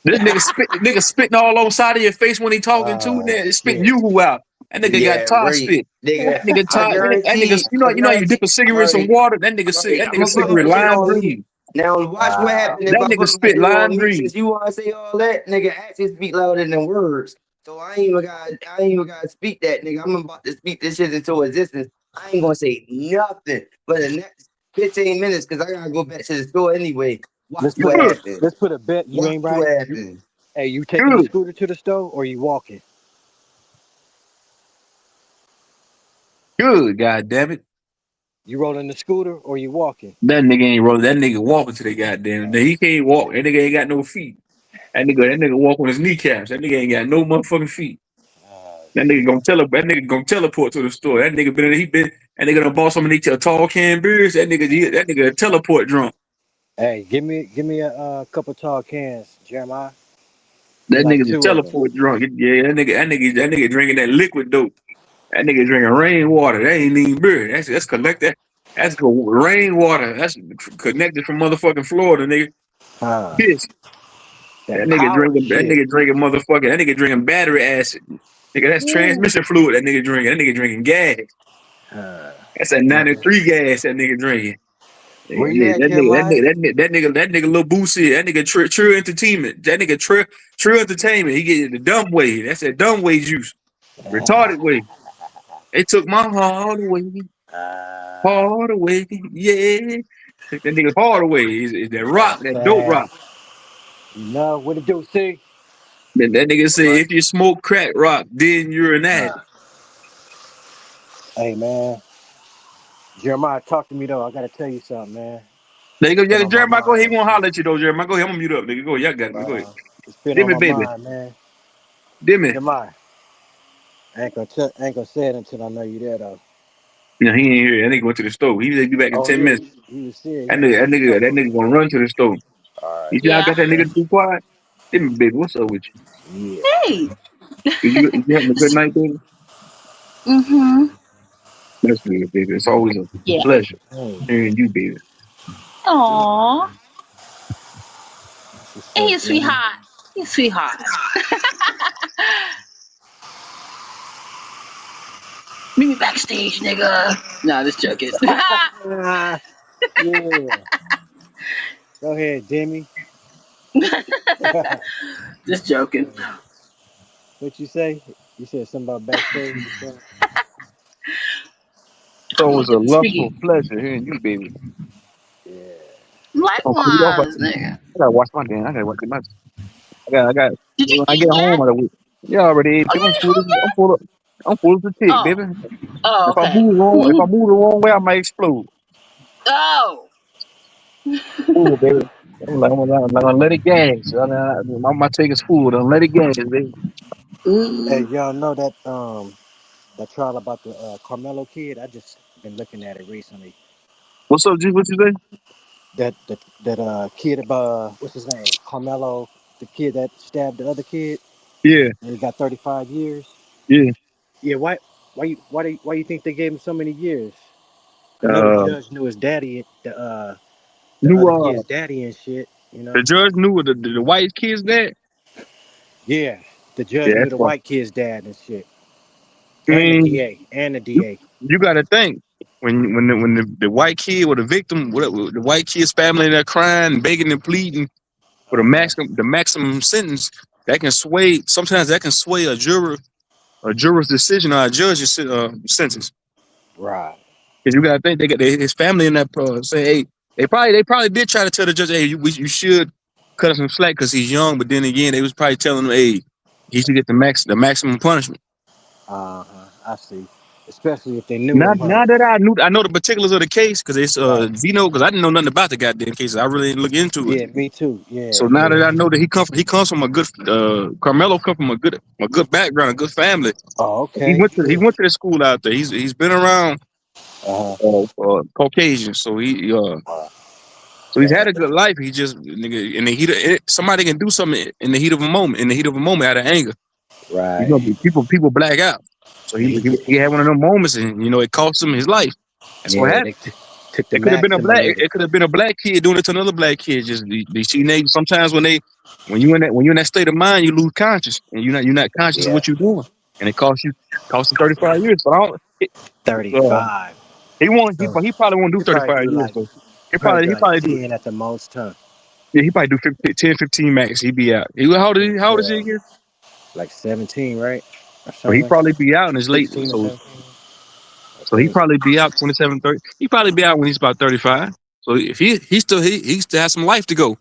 This nigga spitting all on side of your face when he talking too, and then spitting Shit. you out. That nigga Yeah, got Todd right. spit. Nigga, Nigga I Todd, that nigga, guarantee, you know how you dip a cigarette in some water? That nigga I'ma put cigarette my shit lime on you. green. Now watch what happens if That I nigga put my spit shit lime on you. green. Since you wanna say all that, nigga, actions speak louder than words. So I ain't even gotta speak that, nigga. I'm about to speak this shit into existence. I ain't gonna say nothing for the next 15 minutes because I gotta go back to the store anyway. Watch what happens. Let's put a bet. You Watch ain't what right. happens. Hey, you taking the scooter to the store or you walking? Good, god damn it. You rolling the scooter or you walking? That nigga ain't rolling. That nigga walking to the goddamn. He can't walk. That nigga ain't got no feet. That nigga walk on his kneecaps. That nigga ain't got no motherfucking feet. That nigga gonna teleport to the store. That nigga that nigga done bought some of these tall can beers. That nigga a teleport drunk. Hey, give me a couple tall cans, Jeremiah. That Like nigga's a 2 of them. teleport drunk. Yeah, that nigga drinking that liquid dope. That nigga drinking rainwater. That ain't even beer. That's connected. That's rainwater. That's connected from motherfucking Florida, nigga. Piss. That nigga drinking motherfucking. That nigga drinking battery acid. Nigga, that's transmission fluid. That nigga drinking gas. That's that 93 gas. That nigga drinking. Where you at, Jeremiah? That nigga Lil Boosie. That nigga True Entertainment. That nigga True Entertainment. He get it the dumb way. That's that dumb way juice. Retarded way. They took my heart away. Hard away. Yeah. Take that nigga hard away. Is that rock, that dope rock. You know what it do, see? Then that nigga say, if you smoke crack rock, then you're an addict. Hey, man. Jeremiah, talk to me, though. I got to tell you something, man. There you go. Yeah, Jeremiah, go ahead. He won't holler at you, though, Jeremiah. Go ahead. I'm going to mute up, nigga. Go ahead. Y'all got it. Go ahead. It's been Dimmy, on my baby. mind, man. Dimmy. Jeremiah. I ain't gonna say it until I know you there, though. No, he ain't here. That nigga went to the store. He be back in 10 minutes. He was serious. That nigga gonna run to the store. You see, I got that nigga too quiet. Dimmy, baby, what's up with you? Yeah. Hey. You having a good night, baby? Mm-hmm. That's good, baby. It's always a pleasure hearing you, baby. Aww. Hey, you sweetheart. You sweetheart. Meet me backstage, nigga. Nah, just joking. Yeah. Go ahead, Demi. Just joking. What you say? You said something about backstage or something? It's always a lustful pleasure hearing you, baby. Yeah. Likewise, nigga. I gotta wash my damn. I gotta wash my. I got. Did you When I eat get yet? home, you already ate. Oh, you ain't home yet? I'm full of the tick, baby. Oh, If I okay. move the wrong way, I might explode. Oh. Ooh, baby. I'm gonna let it gas. My tank is full. Don't let it gas, baby. Hey, y'all know that trial about the Carmelo kid? I just been looking at it recently. What's up, G? What you say? That kid about what's his name? Carmelo, the kid that stabbed the other kid. Yeah. And he got 35 years. Yeah. Yeah. Why you think they gave him so many years? I know the judge knew his daddy, the other kid's daddy and shit. You know. The judge knew the white kid's dad. Yeah, the judge knew the white kid's dad and shit. I mean, the DA. You got to think when the white kid or the victim, the white kid's family, they're crying, begging, and pleading for the maximum sentence, that can sway. Sometimes that can sway a juror a juror's decision or a judge's sentence. Right. Because you gotta think they got his family in that say, hey, they probably did try to tell the judge, hey, you should cut us some slack because he's young. But then again, they was probably telling him, hey, he should get the maximum punishment. I see. Especially if they knew Now, him. now that I know the particulars of the case because it's Vino, because I didn't know nothing about the goddamn case. I really didn't look into it. Yeah, me too. Yeah. So now that I know that he comes from a good Carmelo comes from a good background, a good family. Oh, okay. He went to the school out there. He's been around Caucasian, so he's had a good life. He just nigga in the heat of somebody can do something in the heat of a moment, out of anger. Right. You know, people black out. So he had one of them moments, and it cost him his life. That's what happened. It could have been a black. It could have been a black kid doing it to another black kid. Just they see sometimes when you're in that state of mind, you lose conscious, and you're not conscious of what you're doing, and it costs him 35 years. But 35. He probably won't do 35 years. So he probably do 10 at the most, huh? Yeah, he probably do 10, 15 max. He'd be out. How old is he again? Like 17, right? So he'd probably be out in his late. So he'd probably be out 27, 30. He'd probably be out when he's about 35. So if he still has some life to go.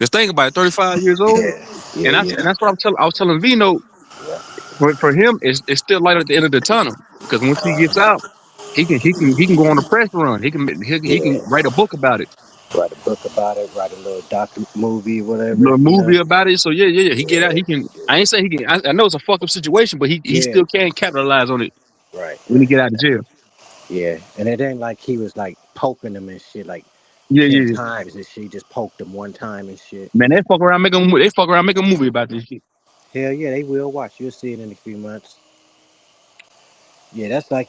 Just think about it, 35 years old. And that's what I was telling Vino. For him, it's still light at the end of the tunnel. Because once he gets out, he can go on a press run. He can write a book about it. Write a book about it, write a little movie, whatever. A movie about it. So yeah. He get out. He can. I ain't saying he can. I know it's a fucked up situation, but he still can capitalize on it. Right. When he get out of jail. Yeah, and it ain't like he was like poking them and shit, like 10 times and shit. He just poked them one time and shit. Man, they fuck around make a movie about this shit. Hell yeah, they will watch. You'll see it in a few months. Yeah, that's like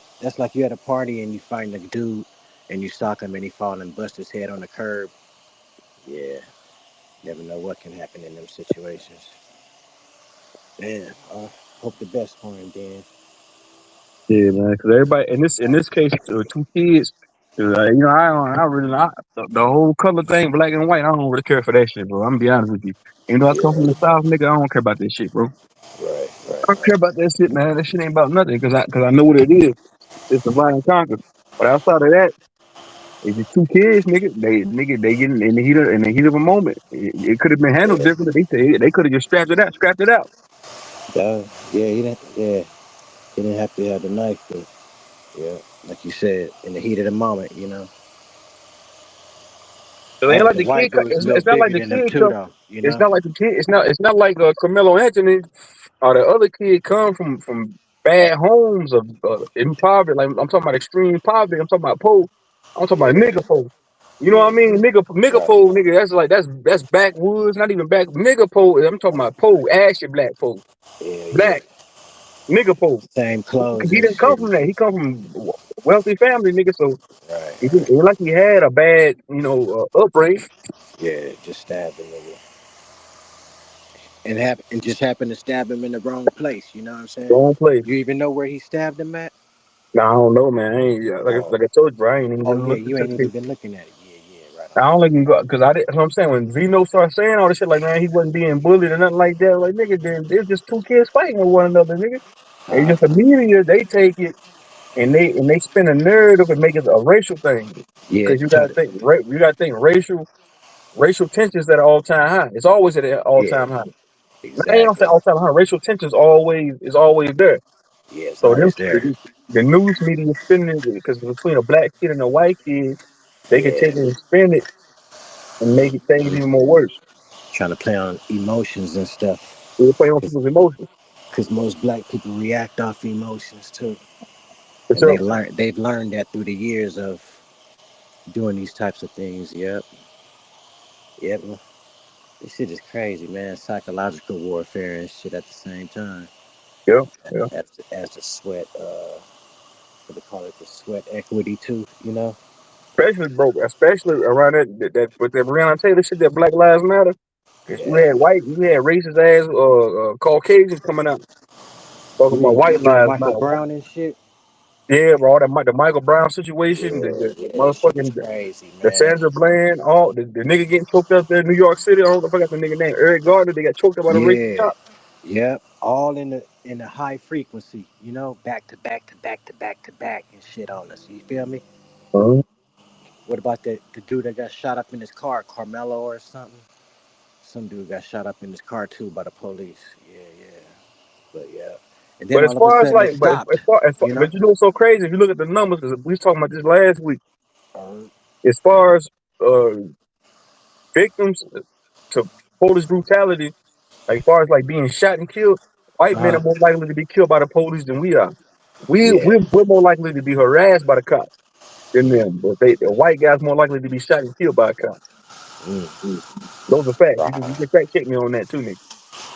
you at a party and you find a dude and you sock him and he fall and bust his head on the curb. Yeah, never know what can happen in them situations. Man, hope the best for him, Dan. Yeah, man. Because everybody in this case, two kids. I really the whole color thing, black and white. I don't really care for that shit, bro. I'm gonna be honest with you. I come from the South, nigga. I don't care about that shit, bro. Right. I don't care about that shit, man. That shit ain't about nothing because I know what it is. It's divide and conquer. But outside of that, it's just two kids, nigga. They getting in the heat of a moment. It could have been handled differently. They could have just scrapped it out. He didn't have to have the knife, but like you said, in the heat of the moment, So it ain't like the kid. It's not like the kid. It's not like the kid. It's not like Carmelo Anthony or the other kid come from bad homes of in poverty. Like I'm talking about extreme poverty. I'm talking about poor. I'm talking about nigga poor. You know what I mean? Nigga poor, nigga. That's backwoods. Not even back. Nigga poor. I'm talking about poor, ashy black poor. Black. Nigga poor. Same clothes. He didn't come from that. He come from wealthy family, nigga. So it ain't like he had a bad, upbringing. Yeah, just stabbed the nigga. And just happened to stab him in the wrong place. You know what I'm saying? Wrong place. You even know where he stabbed him at? No, I don't know, man. I ain't, like I told you, bro, I ain't even you ain't even been looking at it. Yeah, right. I don't let him go because that's what I'm saying. When Vino started saying all this shit, like, man, he wasn't being bullied or nothing like that. Like, nigga, there's just two kids fighting with one another, nigga. And just the media, they take it and they spin a narrative and make it a racial thing. Yeah, because you gotta think racial tensions at an all-time high. It's always at an all-time high. Exactly. I ain't gonna say all-time high. Racial tensions is always there. Yeah, it's so always there. The news media is spinning it because between a black kid and a white kid, they can take it and spin it and make it things even more worse. Trying to play on emotions and stuff. They play on people's emotions. Because most black people react off emotions too. And they've learned that through the years of doing these types of things. Yep. This shit is crazy, man. Psychological warfare and shit at the same time. Yeah. As the sweat, what they call it, the sweat equity too, Especially around that with that Breonna Taylor shit, that Black Lives Matter. Because you had racist ass Caucasians coming out talking about white lives. Michael Brown and shit. Yeah, bro, the Michael Brown situation, the motherfucking crazy, man. The Sandra Bland, all the nigga getting choked up there in New York City. I don't know if I got the nigga name Eric Gardner. They got choked up by the racist cop. Yep, all in in a high frequency, you know, back to back to back to back to back and shit on us. You feel me? Uh-huh. What about the dude that got shot up in his car, Carmelo or something? Some dude got shot up in his car too by the police. Yeah, yeah. But yeah. And then But as all of a far as sudden it like, stopped, you know? but you know what's so crazy? If you look at the numbers, because we was talking about this last week. Uh, As far as victims to police brutality, like as far as like being shot and killed, white men uh, are more likely to be killed by the police than we are. yeah. We're more likely to be harassed by the cops than them. But the white guys more likely to be shot and killed by a cop. Mm, Those are facts. You right. can fact check me on that too, nigga.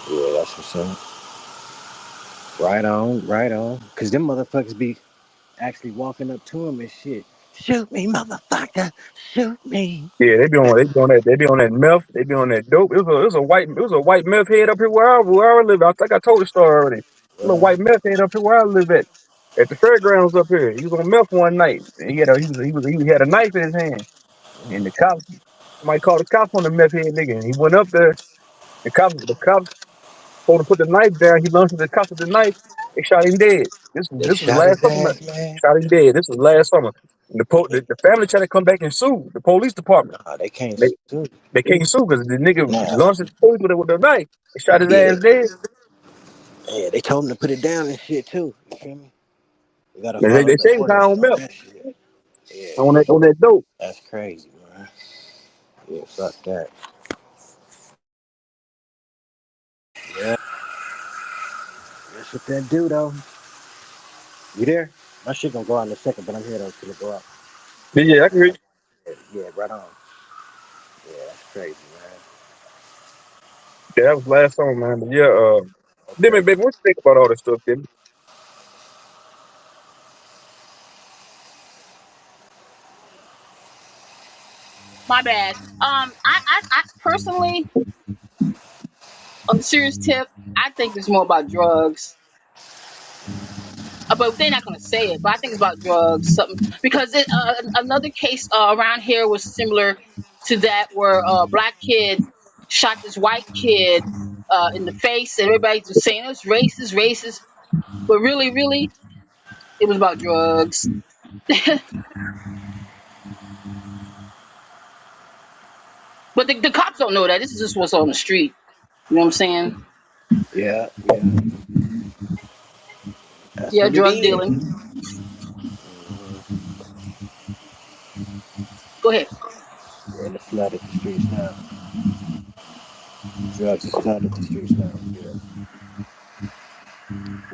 Yeah, that's what's up. Right on, right on. Because them motherfuckers be actually walking up to him and shit. Shoot me, motherfucker. Shoot me. Yeah, they be on that meth, they be on that dope. It was a white meth head up here where I live. I think I told the story already. A little white meth head up here where I live at the fairgrounds up here. He was on meth one night. And he had a knife in his hand, and somebody called the cops on the meth head nigga, and he went up there. The cops told him to put the knife down. He lunged at the cops with the knife. They shot him dead. They This was shot last his summer. ass, man. Shot him dead. This was last summer. And the family tried to come back and sue the police department. Nah, they can't They sue. they can't sue because the nigga Nah. launched his police with the knife. They shot his Yeah. ass dead. Yeah, they told him to put it down and shit too. You feel me? You gotta They follow the say he was high orders on and all milk, that shit. Yeah, on that dope. that's crazy, man. Yeah, fuck that. Yeah, that's what that do though. You there? My shit gonna go out in a second, but I'm here though till it go out. Yeah, I can hear you. Yeah, right on. Yeah, that's crazy, man. Yeah, that was last summer, man. But yeah, Demi, Okay. baby, what you think about all this stuff, Demi? My bad. I personally, on a serious tip, I think it's more about drugs. But they're not gonna say it. But I think it's about drugs, something because another case around here was similar to that, where a black kid shot this white kid in the face, and everybody's just saying it's racist, racist. But really, really, it was about drugs. But the cops don't know that. This is just what's on the street. You know what I'm saying? Yeah, yeah. That's Yeah, what it drug is. dealing. Go ahead. Yeah, and the flooded the streets now. Drugs is flooded the streets now. Yeah.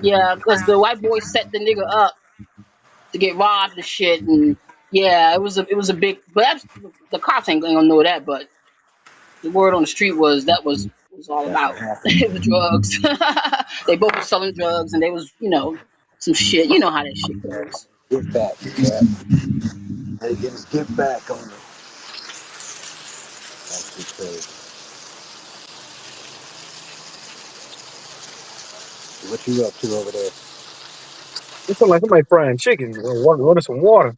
Yeah, because the white boy set the nigga up to get robbed and shit, and yeah, it was a big. But the cops ain't gonna know that. But the word on the street was was all That's about. what happened. It was drugs. They both were selling drugs, and they was some shit. You know how that shit goes. Get back. Yeah. They get his get back on it. That's too crazy. What you up to over there? It sounds like somebody frying chicken. Wanted some water.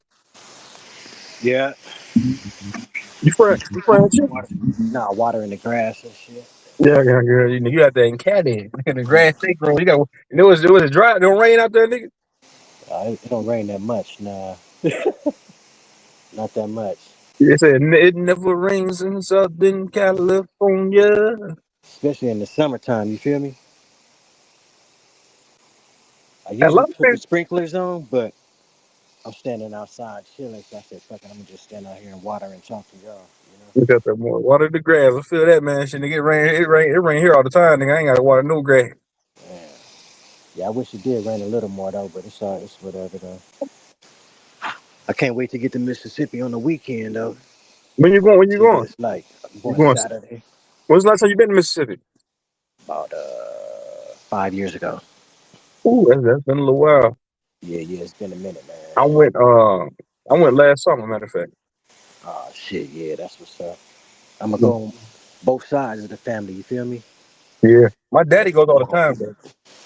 Yeah. You frying chicken? Water. Nah, water in the grass and shit. Yeah, yeah, girl. You got that in Caddy. In the grass stay growing. It was dry. It don't rain out there, nigga. It don't rain that much. Nah, not that much. It said it never rains in Southern California. Especially in the summertime. You feel me? I A usually lot of put the people sprinklers on, but I'm standing outside chilling. So I said, "Fuck it, I'm gonna just stand out here and water and talk to y'all." we got that more water the grass. I feel that, man. Shit, nigga, it rain here all the time, nigga. I ain't gotta water no grass. Yeah. Yeah, I wish it did rain a little more though, but it's all it's whatever though. I can't wait to get to Mississippi on the weekend though. When you going? When you See what going? it's like. I'm You going going? Saturday, When's the last time you been to Mississippi? about 5 years ago. Ooh, that's been a little while. Yeah, yeah, it's been a minute, man. I went I went last summer, matter of fact. Oh shit, yeah, that's what's up. I'm gonna go on both sides of the family. You feel me? Yeah. My daddy That's goes all the time, bro.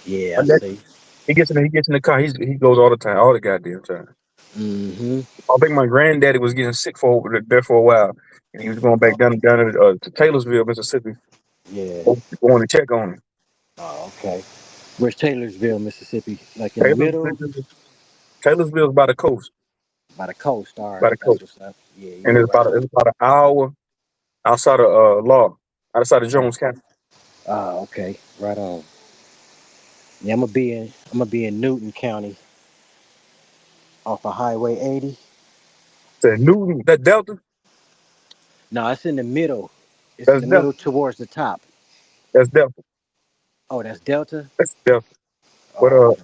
yeah, My I dad see. he gets in the car, he goes all the time, all the goddamn time. Mm-hmm. I think my granddaddy was getting sick there for a while. And he was going back to Taylorsville, Mississippi, Yeah. going to check on him. Oh, okay. Where's Taylorsville, Mississippi? Like in the middle, Taylorsville's by the coast. by the coast. All By right, the that's coast. what's up. Yeah, And yeah, right on. it's about an hour outside of Law, outside of Jones County. Ah, okay, right on. Yeah, I'm gonna be in Newton County off of Highway 80. So Newton, that Delta, No, it's in the middle. It's in that's the Delta. middle towards the top. That's Delta. Oh, that's Delta. That's Delta. But Oh, okay.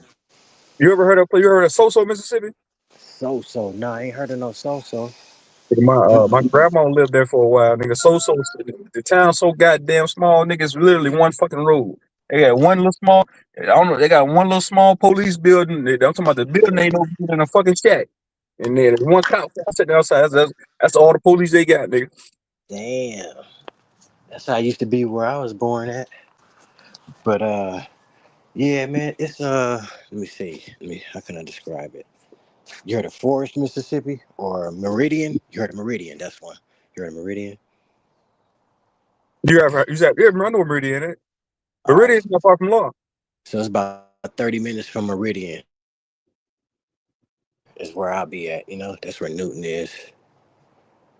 you ever heard of Soso, Mississippi? So. No, I ain't heard of no so. My grandma lived there for a while, nigga. The town so goddamn small, nigga. It's literally one fucking road. They got one little small. I don't know. They got one little small police building. I'm talking about the building ain't no bigger than a fucking shack. And then there's one cop sitting outside. That's all the police they got, nigga. Damn. That's how it used to be where I was born at. But yeah, man, it's let me see. How can I describe it? You heard of Forest, Mississippi, or Meridian? You heard of Meridian? That's one. You heard of Meridian? I know where Meridian is. All right. Meridian's not far from Law. So it's about 30 minutes from Meridian. Is where I'll be at. That's where Newton is.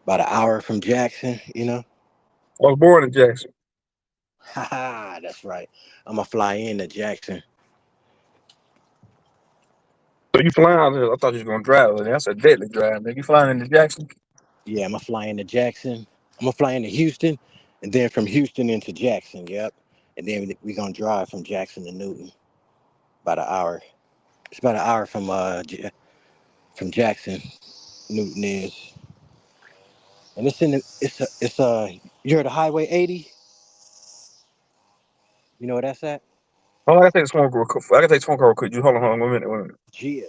About an hour from Jackson. I was born in Jackson. Haha, that's right. I'm gonna fly into Jackson. So you flying out there? I thought you was gonna drive. That's a deadly drive, nigga. You flying into Jackson? Yeah, I'm gonna fly into Jackson. I'm gonna fly into Houston, and then from Houston into Jackson. Yep. And then we gonna drive from Jackson to Newton. About an hour. It's about an hour from Jackson. Newton is, and you heard of Highway 80? You know where that's at? Oh, I gotta take this phone call. I gotta take this phone call real quick. You hold on, 1 minute. Yeah.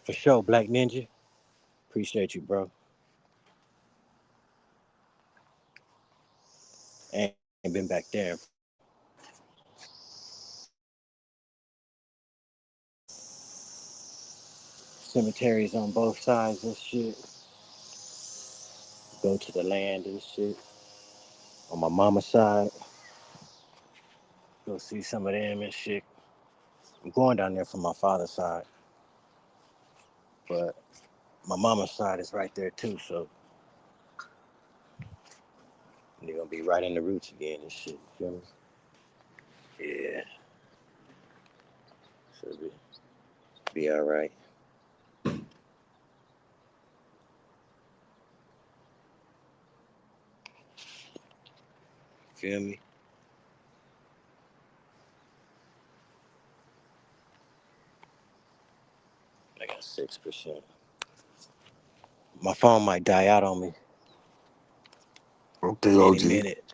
For sure, Black Ninja. Appreciate you, bro. Ain't been back there. Cemeteries on both sides and shit. Go to the land and shit. On my mama's side, go see some of them and shit. I'm going down there from my father's side, but my mama's side is right there too, so they're gonna be right in the roots again and shit. You feel me? Yeah. So be all right. Feel me? I got 6%. My phone might die out on me Okay, any OG. minute,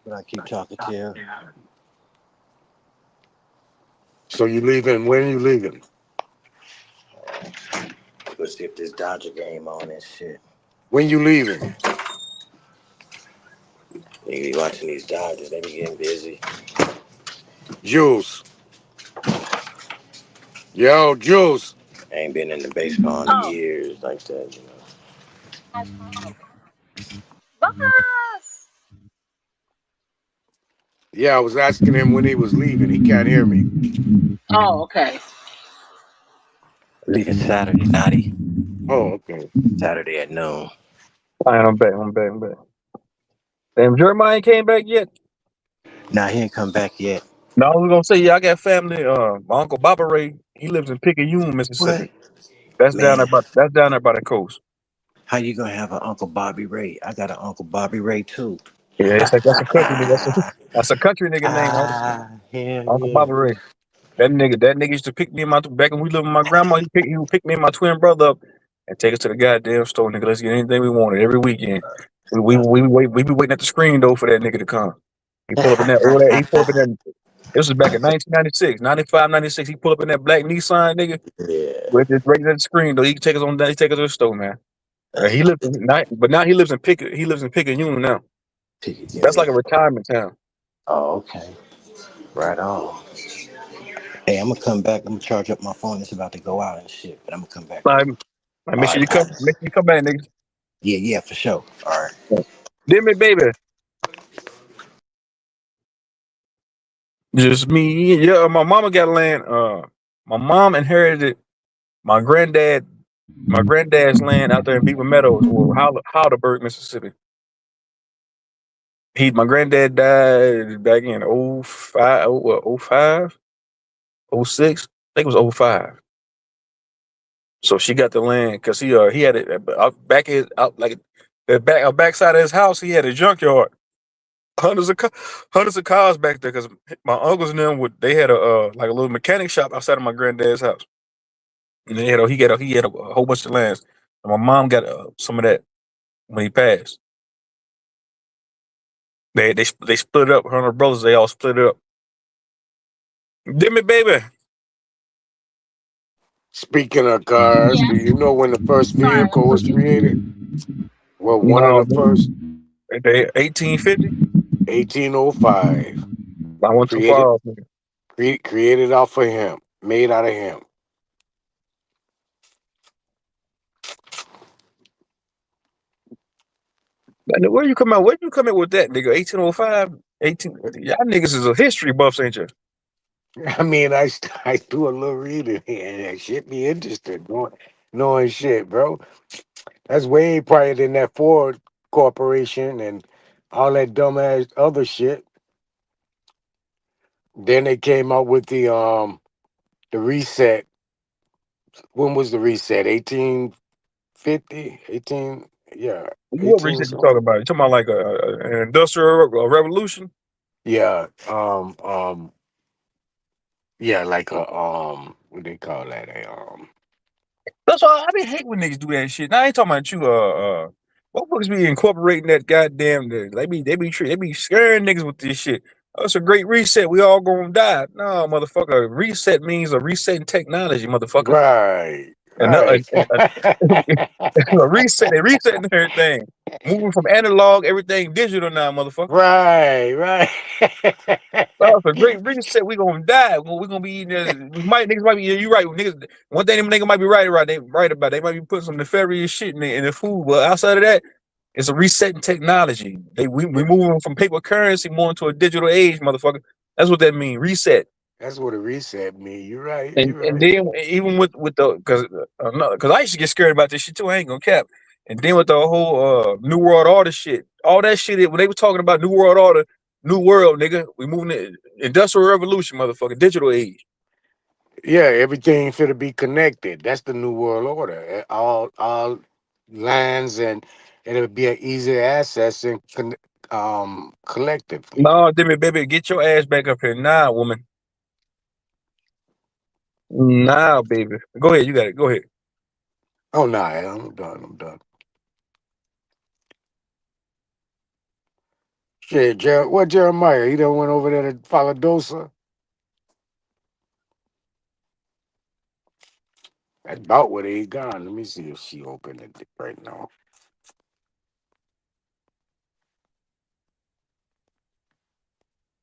but I keep talking to you. So you leaving? When are you leaving? Let's see if this Dodger game on and shit. When you leaving? You be watching these Dodgers, they be getting busy. Juice. Yo, Juice. I ain't been in the baseball in years like that, Yeah, I was asking him when he was leaving. He can't hear me. Oh, okay. Leaving Saturday, Naughty. Oh, okay. Saturday at noon. I'm back. Damn, Jeremiah ain't came back yet. Nah, he ain't come back yet. No, I was gonna say, yeah, I got family. My uncle Baba Ray, he lives in Picayune, Mississippi. What? That's down Man, there by the coast. how you gonna have an Uncle Bobby Ray? I got an Uncle Bobby Ray too. Yeah, it's like that's a country nigga. That's a country nigga name, Hell Uncle yeah. Baba Ray. That nigga used to pick me and back when we lived with my grandma. He would pick me and my twin brother up and take us to the goddamn store, nigga. Let's get anything we wanted every weekend. We be waiting at the screen though for that nigga to come. He pull up in that old. He pull up in that. This was back in 1996, 95, 96. He pull up in that black Nissan, nigga. Yeah. With just right at the screen though. He can take us on. He take us to the store, man. He lives but now he lives in Picayune now. That's like a retirement town. Oh, okay. Right on. Hey, I'm gonna come back. I'm gonna charge up my phone. It's about to go out and shit, but I'm gonna come back. I All make sure right. you come. Make sure you come back, nigga. Yeah, for sure. All right. Then me, baby. Just me. Yeah, my mama got land. My mom inherited my granddad, my granddad's land out there in Beaver Meadows or Heidelberg, Mississippi. My granddad died back in 05, 05, 06. I think it was 05. So she got the land because he had it out back his out like the backside of his house. He had a junkyard, hundreds of hundreds of cars back there. Because my uncles and them they had a like a little mechanic shop outside of my granddad's house, and he had a whole bunch of lands. And my mom got some of that when he passed. They split up. Her and her brothers they all split up. Give me, baby. Speaking of cars, do you know when the first vehicle was created? Well, one of No, the first, they 1850. 1805. I went too Created, far. created off of him, made out of him. Where you come out? Where you come in with that, nigga? 1805, 18. Y'all niggas is a history buffs, ain't you? I mean, I do a little reading here, and that shit be interesting, knowing shit, bro. That's way prior than that Ford Corporation and all that dumbass other shit. Then they came out with the reset. When was the reset? 1850? 18, yeah, What 18 reset you talking something. about? You talking about like an industrial revolution? Yeah, yeah, like a what they call that? That's why I be hate when niggas do that shit. Now I ain't talking about you. What books be incorporating that goddamn? They be scaring niggas with this shit. Oh, it's a great reset. We all gonna die. No, motherfucker. Reset means a resetting technology, motherfucker. Right, And a, right, a reset. They resetting everything. Moving from analog, everything digital now, motherfucker. right. Oh, it's a great reset. We gonna die. We gonna be eating. Niggas might be. Yeah, you right. Niggas. One thing them niggas might be right about. They right about. They might be putting some nefarious shit in the food. But outside of that, it's a resetting technology. We moving from paper currency more into a digital age, motherfucker. That's what that means. Reset. That's what a reset mean. You're right. And You're and right. then even with the because I used to get scared about this shit too. I ain't gonna cap. And then with the whole New World Order shit, all that shit when they were talking about New World Order, New World, nigga, we moving to Industrial Revolution, motherfucker, digital age. Yeah, everything should be connected. That's the new world order. All lands and it'll be an easy access and collectively. No, Demi, baby, get your ass back up here now, woman. Now, baby. Go ahead, you got it. Go ahead. Oh no, I'm done. I'm done. Shit, what Jeremiah? He done went over there to Faladosa. That's about where he gone. Let me see if she opened it right now.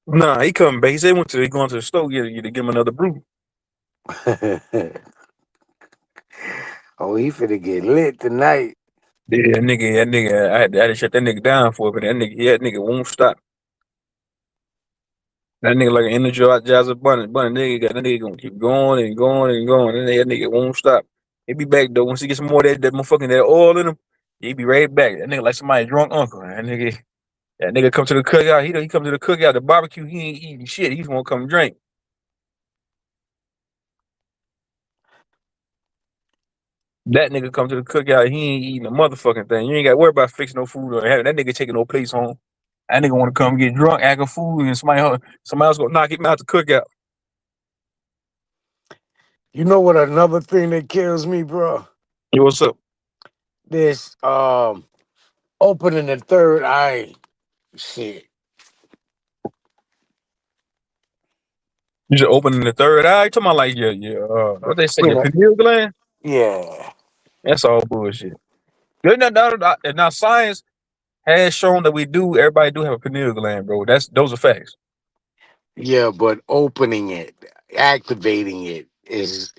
Nah, he coming back. He said he going to the store to give him another brew. Oh, he finna get lit tonight. Yeah, that nigga, I had to shut that nigga down for it, but that nigga won't stop. That nigga like an energizer bunny. That nigga gonna keep going and going and going. And that nigga won't stop. He be back though. Once he get some more of that motherfucking that oil in him, he be right back. That nigga like somebody drunk uncle. That nigga come to the cookout. He come to the cookout, the barbecue. He ain't eating shit. He just want to come drink. That nigga come to the cookout. He ain't eating a motherfucking thing. You ain't got to worry about fixing no food or having that nigga taking no place home. That nigga want to come get drunk, act a fool, and somebody else gonna knock him out the cookout. You know what? Another thing that kills me, bro. Hey, what's up? This opening the third eye shit. You just opening the third eye. Talking about like your what they say, your pineal gland. Yeah. That's all bullshit. Now science has shown that everybody do have a pineal gland, bro. Those are facts. Yeah, but opening it, activating it is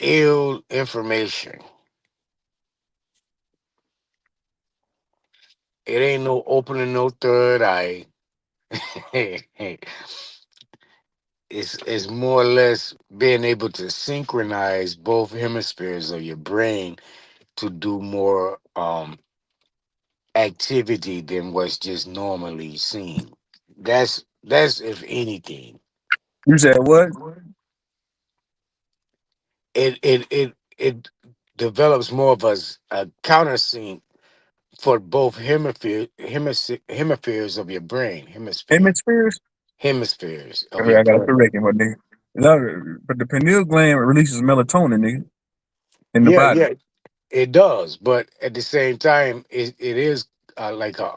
ill information. It ain't no opening no third eye. It's more or less being able to synchronize both hemispheres of your brain to do more activity than what's just normally seen. That's if anything. You said what? It develops more of a countersync for both hemispheres of your brain. Hemispheres? Hemispheres of Okay, your I gotta brain. correct it, my nigga. No, but the pineal gland releases melatonin, nigga, in the Yeah, body. yeah, it does. But at the same time, like a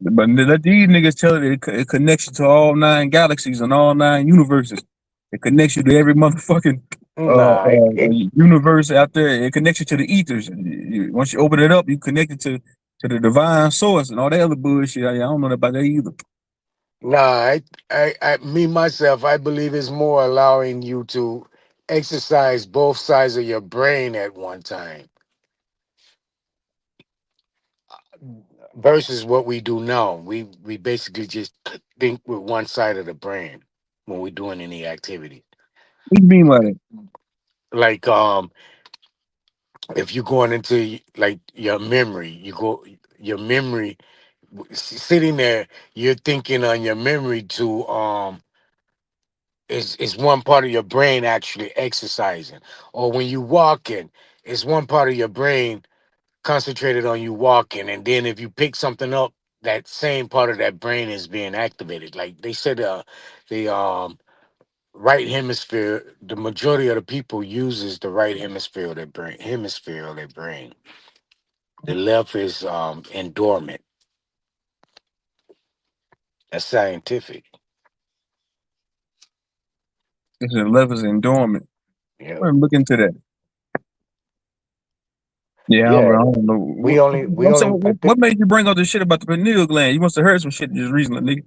But let these niggas tell you it connects you to all 9 galaxies and all 9 universes. It connects you to every motherfucking nah. universe out there. It connects you to the ethers. Once you open it up, you connect it to the divine source and all that other bullshit. I don't know about that either. Nah, me myself, I believe it's more allowing you to exercise both sides of your brain at one time versus what we do now. We basically just think with one side of the brain when we're doing any activity. What do you mean by that? Like if you're going into like your memory, your memory sitting there, you're thinking on your memory to is one part of your brain actually exercising. Or when you walking, it's one part of your brain concentrated on you walking. And then if you pick something up, that same part of that brain is being activated. Like they said the right hemisphere, the majority of the people uses the right hemisphere of their brain. The left is in dormant. That's scientific. This is levels in dormant. Yeah. I'm looking into that. Yeah, I Yeah. don't know. We only I What think made you bring up this shit about the pineal gland? You must have heard some shit just recently, nigga.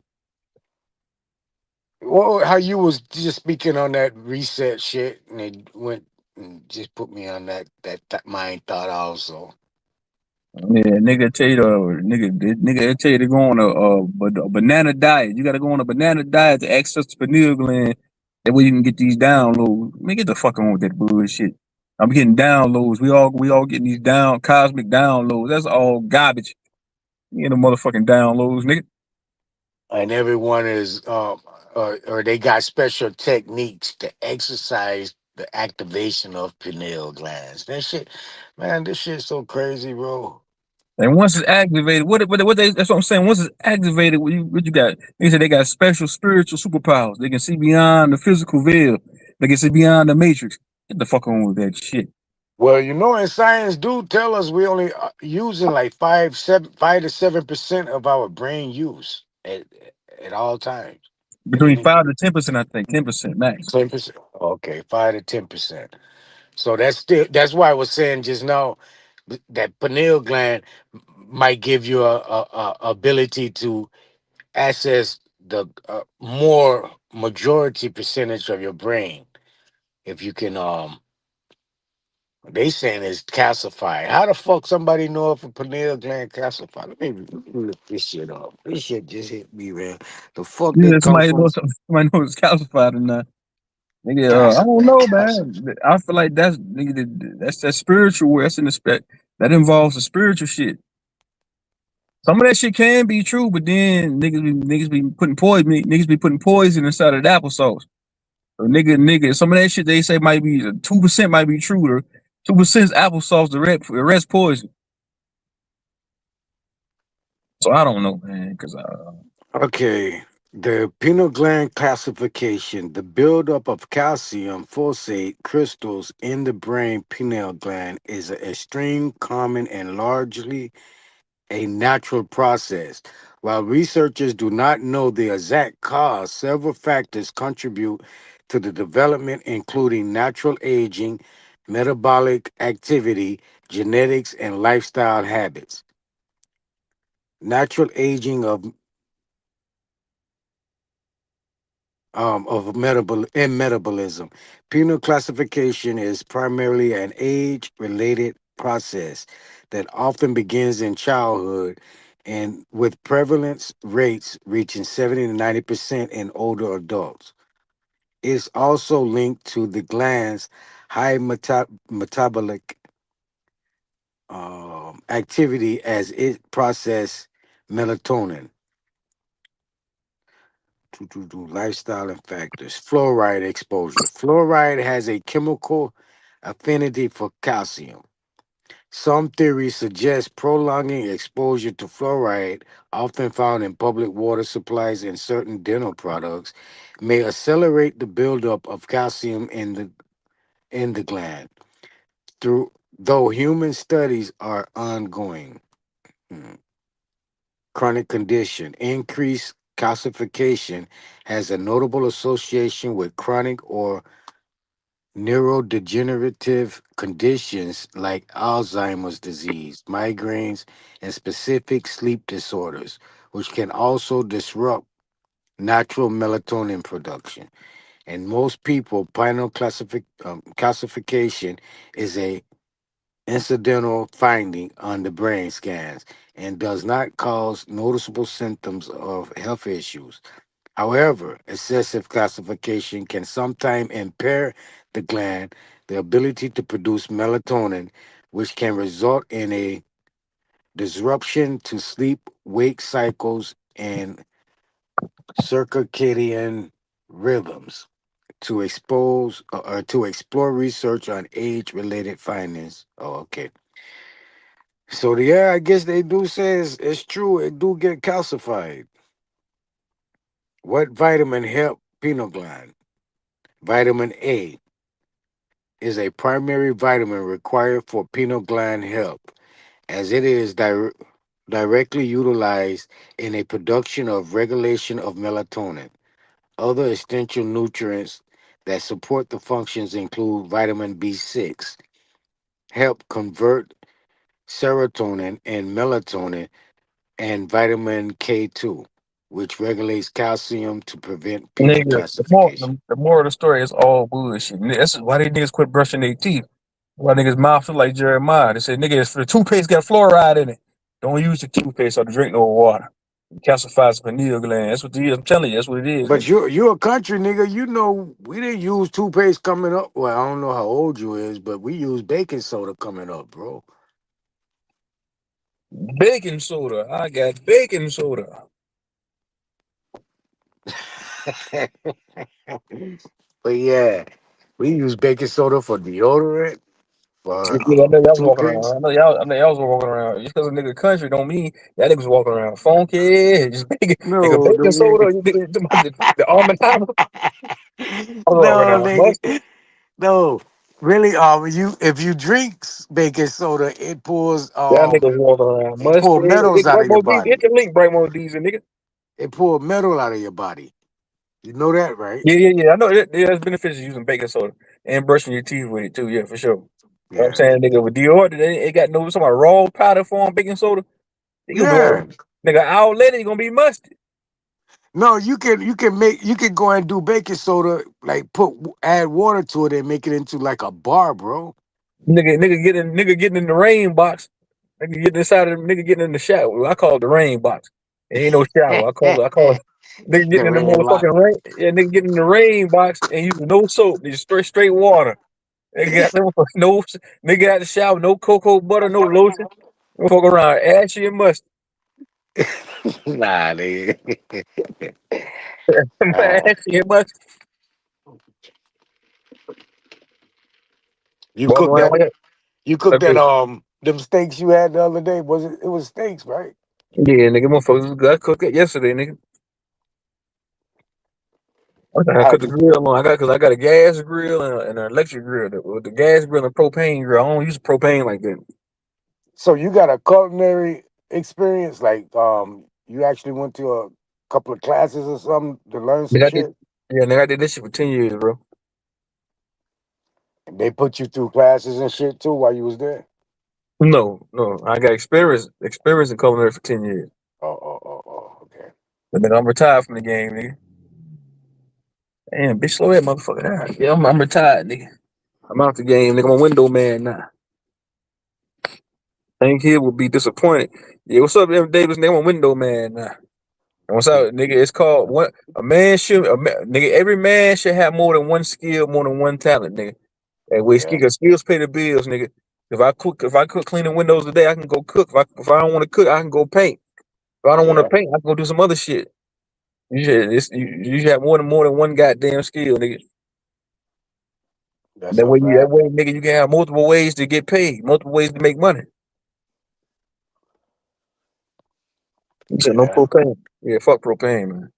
well, how you was just speaking on that reset shit, and it went and just put me on that mind thought also. Yeah, nigga tell you nigga tell you to go on a banana diet. You got to go on a banana diet to access the pineal gland. That way you can get these downloads. Man, get the fuck on with that bullshit. I'm getting downloads. We all getting these cosmic downloads. That's all garbage. You get the motherfucking downloads, nigga. And everyone is or they got special techniques to exercise the activation of pineal glands. That shit, man, this shit's so crazy, bro. And once it's activated, that's what I'm saying. Once it's activated, what you got? They said they got special spiritual superpowers. They can see beyond the physical veil. They can see beyond the matrix. Get the fuck on with that shit. Well, in science do tell us we only using like 5 to 7% of our brain use at all times. At Between any 5 to 10%, I think 10% max. 10%. Okay, 5 to 10%. So that's why I was saying just now that pineal gland might give you a ability to access the more majority percentage of your brain if you can they saying it's calcified. How the fuck somebody know if a pineal gland calcified? Let me look this shit up. This shit just hit me, man. The fuck they Yeah, come from somebody knows it's calcified or not. Nigga, I don't know, calcified. man. I feel like that's nigga, that's that spiritual. That's in the spec that involves the spiritual shit. Some of that shit can be true, but then niggas be putting poison. Niggas be putting poison inside of the applesauce. So nigga, some of that shit they say might be 2% might be true. Or 2% is applesauce. The rest poison. So I don't know, man, because Okay. The pineal gland classification, the buildup of calcium phosphate crystals in the brain pineal gland is an extreme common and largely a natural process. While researchers do not know the exact cause, several factors contribute to the development, including natural aging, metabolic activity, genetics, and lifestyle habits. Natural aging in metabolism. Penal classification is primarily an age-related process that often begins in childhood and with prevalence rates reaching 70 to 90% in older adults. It's also linked to the gland's high metabolic activity as it processes melatonin. Lifestyle and factors. Fluoride exposure. Fluoride has a chemical affinity for calcium. Some theories suggest prolonging exposure to fluoride, often found in public water supplies and certain dental products, may accelerate the buildup of calcium in the gland. Though human studies are ongoing. Hmm. Chronic condition. Increased calcification has a notable association with chronic or neurodegenerative conditions like Alzheimer's disease, migraines, and specific sleep disorders, which can also disrupt natural melatonin production. In most people, calcification is a incidental finding on the brain scans and does not cause noticeable symptoms of health issues. However, excessive calcification can sometimes impair the gland, the ability to produce melatonin, which can result in a disruption to sleep wake cycles and circadian rhythms. To explore research on age related findings. Oh, okay. So yeah, I guess they do say it's true. It do get calcified. What vitamin help pineal gland? Vitamin A is a primary vitamin required for pineal gland health, as it is directly utilized in a production of regulation of melatonin. Other essential nutrients that support the functions include vitamin B6, help convert serotonin and melatonin, and vitamin K2, which regulates calcium to prevent penal Nigga, classification. the more of the story is all bullshit. This is why they niggas quit brushing their teeth. Why niggas mouth feel like Jeremiah. They say nigga, it's for the toothpaste got fluoride in it. Don't use the toothpaste or drink no water. It calcifies the pineal gland. That's what it is. I'm telling you, that's what it is, But nigga. you're a country nigga. You know we didn't use toothpaste coming up. Well, I don't know how old you is, but we use baking soda coming up, bro. Baking soda. I got baking soda. But yeah, we use baking soda for deodorant, for I know y'all was walking toothpaste. around. I know y'all was walking around. Just because a nigga country don't mean that niggas walking around funky. Just baking, nigga No, baking nigga. soda. The almond hammer. I was walking No, around mustard. nigga. No. Really, you if you drink baking soda, Y'all niggas walking around it pull mustard. metals Nigga, out Bright of your Mo D. Hit body. the link, Bright Mo D's, nigga. It pull metal out of your body. You know that, right? Yeah. I know there's benefits of using baking soda and brushing your teeth with it too. Yeah, for sure. You know what I'm Yeah. saying, nigga, with Dior, they got no some raw powder form baking soda. They gonna Yeah. do nigga hour later, you gonna be musty. No, you can go and do baking soda, like add water to it and make it into like a bar, bro. Nigga getting in the rain box. Nigga getting inside of nigga getting in the shower. I call it the rain box. It ain't no shower. I call it nigga The getting in the rain box. motherfucking rain. Yeah, nigga getting in the rain box and using no soap, just straight water. Nigga got no nigga out the shower, no cocoa butter, no lotion. Fuck around, ashy and mustard. Nah, nigga. Ashy and mustard. You Walking cooked around that. like that. You cooked that. Okay. Them steaks you had the other day. It was steaks, right? Yeah, nigga, motherfuckers was good. I cooked it yesterday, nigga. I I, cooked the grill on. Cause I got a gas grill and an electric grill. With the gas grill and propane grill, I don't use propane like that. so you got a culinary experience, like you actually went to a couple of classes or something to learn some Nigga, I did. shit. Yeah, nigga, I did this shit for 10 years, bro. And they put you through classes and shit too while you was there. No, no. I got experience in culinary for 10 years. Okay. And then I'm retired from the game, nigga. Damn, bitch, slow that motherfucker down. Yeah, I'm retired, nigga. I'm out the game, nigga. I'm a window man now. Hank Hill will be disappointed. Yeah, what's up, Evan Davis? Nigga, I'm a window man now. And what's up, nigga? It's called what a man should. Nigga, every man should have more than one skill, more than one talent, nigga. And we Yeah. skills pay the bills, nigga. If I cook cleaning windows today, I can go cook. If I don't want to cook, I can go paint. If I don't want to Yeah. paint, I can go do some other shit. You should have more than one goddamn skill, nigga. That's a That fact. way, nigga, you can have multiple ways to get paid, multiple ways to make money. You said no Yeah. propane. Yeah, fuck propane, man.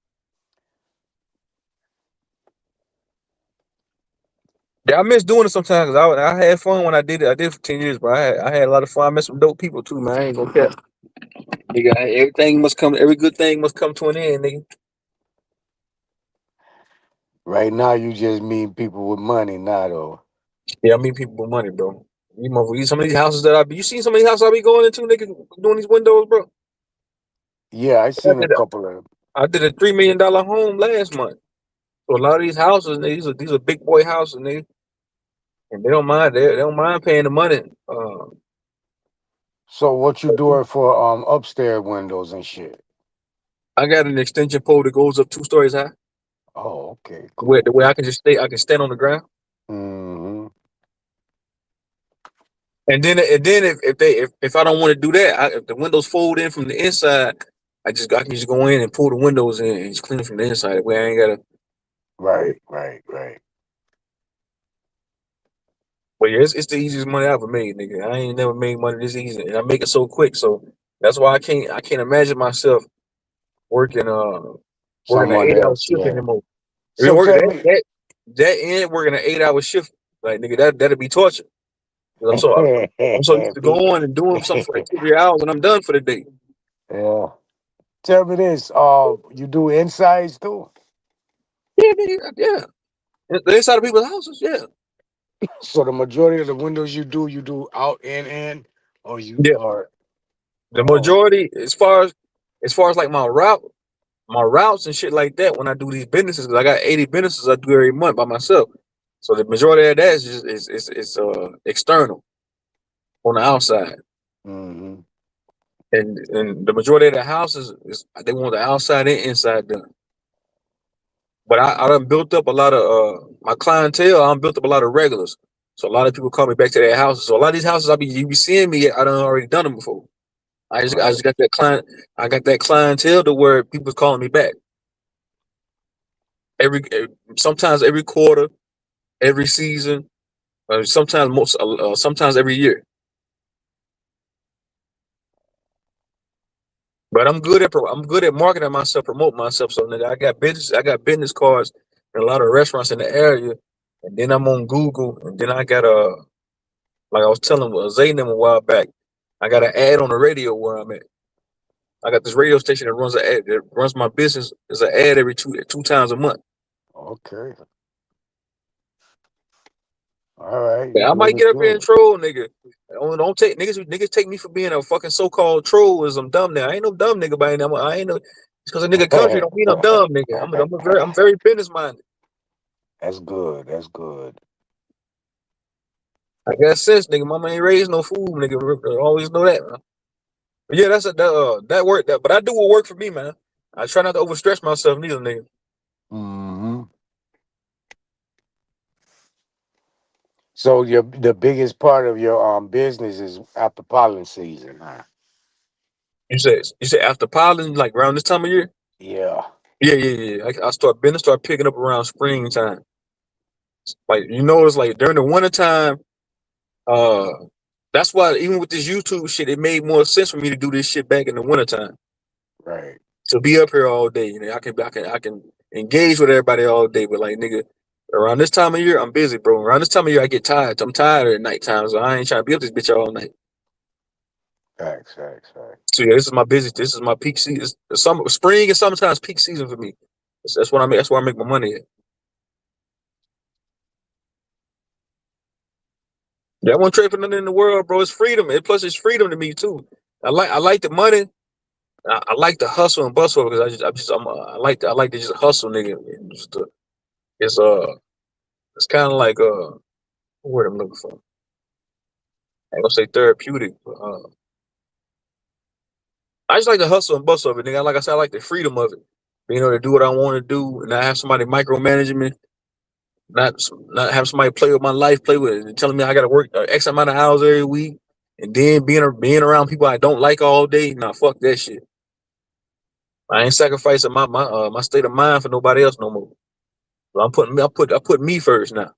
Yeah, I miss doing it sometimes. 'Cause I had fun when I did it. I did it for 10 years, but I had a lot of fun. I met some dope people too, man. I ain't gonna care. Nigga, every good thing must come to an end, nigga. Right now, you just meet people with money, not though. Yeah, I meet people with money, bro. Some of these houses that you seen some of these houses I be going into, nigga, doing these windows, bro. Yeah, I I seen a did a, couple of them. I did a $3 million home last month. So a lot of these houses, these are big boy houses, nigga, and they don't mind. They don't mind paying the money. So what you doing for upstairs windows and shit? I got an extension pole that goes up 2 stories high. Oh, okay, Where the cool. way I can just stay, I can stand on the ground. Mm-hmm. And then if I don't want to do that, if the windows fold in from the inside, I can just go in and pull the windows in and just clean it from the inside. That way I ain't gotta. Right. But yeah, it's the easiest money I ever made, nigga. I ain't never made money this easy, and I make it so quick. So that's why I can't imagine myself working working an Someone 8 hour else, shift yeah. anymore. If you So work tell me. that end working an 8 hour shift, like nigga, that'd be torture. 'Cause I'm so used to going and doing something for like 2 3 hours, and I'm done for the day. Yeah. Tell me this. You do insides too? Yeah, nigga, yeah. The inside of people's houses, yeah. So the majority of the windows you do out and in, or you Yeah. are. The Oh, majority, as far as like my routes and shit like that, when I do these businesses, 'cause I got 80 businesses I do every month by myself. So the majority of that is just is external on the outside. mm-hmm. And the majority of the houses is they want the outside and inside done. But I done built up a lot of my clientele, I done built up a lot of regulars. So a lot of people call me back to their houses. So a lot of these houses you be seeing me, I done already done them before. I Right. just got that clientele to where people's calling me back sometimes every quarter, every season, sometimes every year. But I'm good at marketing myself, promoting myself. So nigga, I got business cards in a lot of restaurants in the area, and then I'm on Google, and then I got like I was telling Zay them a while back, I got an ad on the radio where I'm at. I got this radio station that runs my business as an ad every two times a month. Okay. All right. Yeah, I might Good. get up here and Good. troll, nigga. Don't take niggas take me for being a fucking so-called troll as I'm dumb now. I ain't no dumb nigga by now. I ain't no just because a nigga country don't mean I'm dumb, nigga. I'm very business minded. That's good. That's good. I got sense, nigga. Mama ain't raised no fool, nigga. Always know that, man. But yeah, that work. But I do what work for me, man. I try not to overstretch myself, neither, nigga. Mm-hmm. So the biggest part of your business is after pollen season, huh? You said after pollen, like around this time of year? Yeah. Yeah. I start picking up around springtime. Like it's like during the wintertime, uh that's why even with this YouTube shit, it made more sense for me to do this shit back in the wintertime. Right. To be up here all day. I can engage with everybody all day, but like nigga, around this time of year, I'm busy, bro. Around this time of year I get tired. I'm tired at nighttime, so I ain't trying to be up this bitch all night. Facts. So yeah, this is my peak season. Spring and sometimes peak season for me. That's what I make. That's where I make my money at. Yeah, I won't trade for nothing in the world, bro. It's freedom. And plus it's freedom to me too. I like the money. I like the hustle and bustle because I like to just hustle, nigga. And just it's it's kind of like what word I'm looking for. I ain't gonna say therapeutic, but I just like the hustle and bustle of it, nigga. Like I said, I like the freedom of it. Being able to do what I want to do and not have somebody micromanaging me, not not have somebody play with my life, play with it, and telling me I got to work X amount of hours every week, and then being around people I don't like all day. Nah, fuck that shit. I ain't sacrificing my state of mind for nobody else no more. So I put me first now.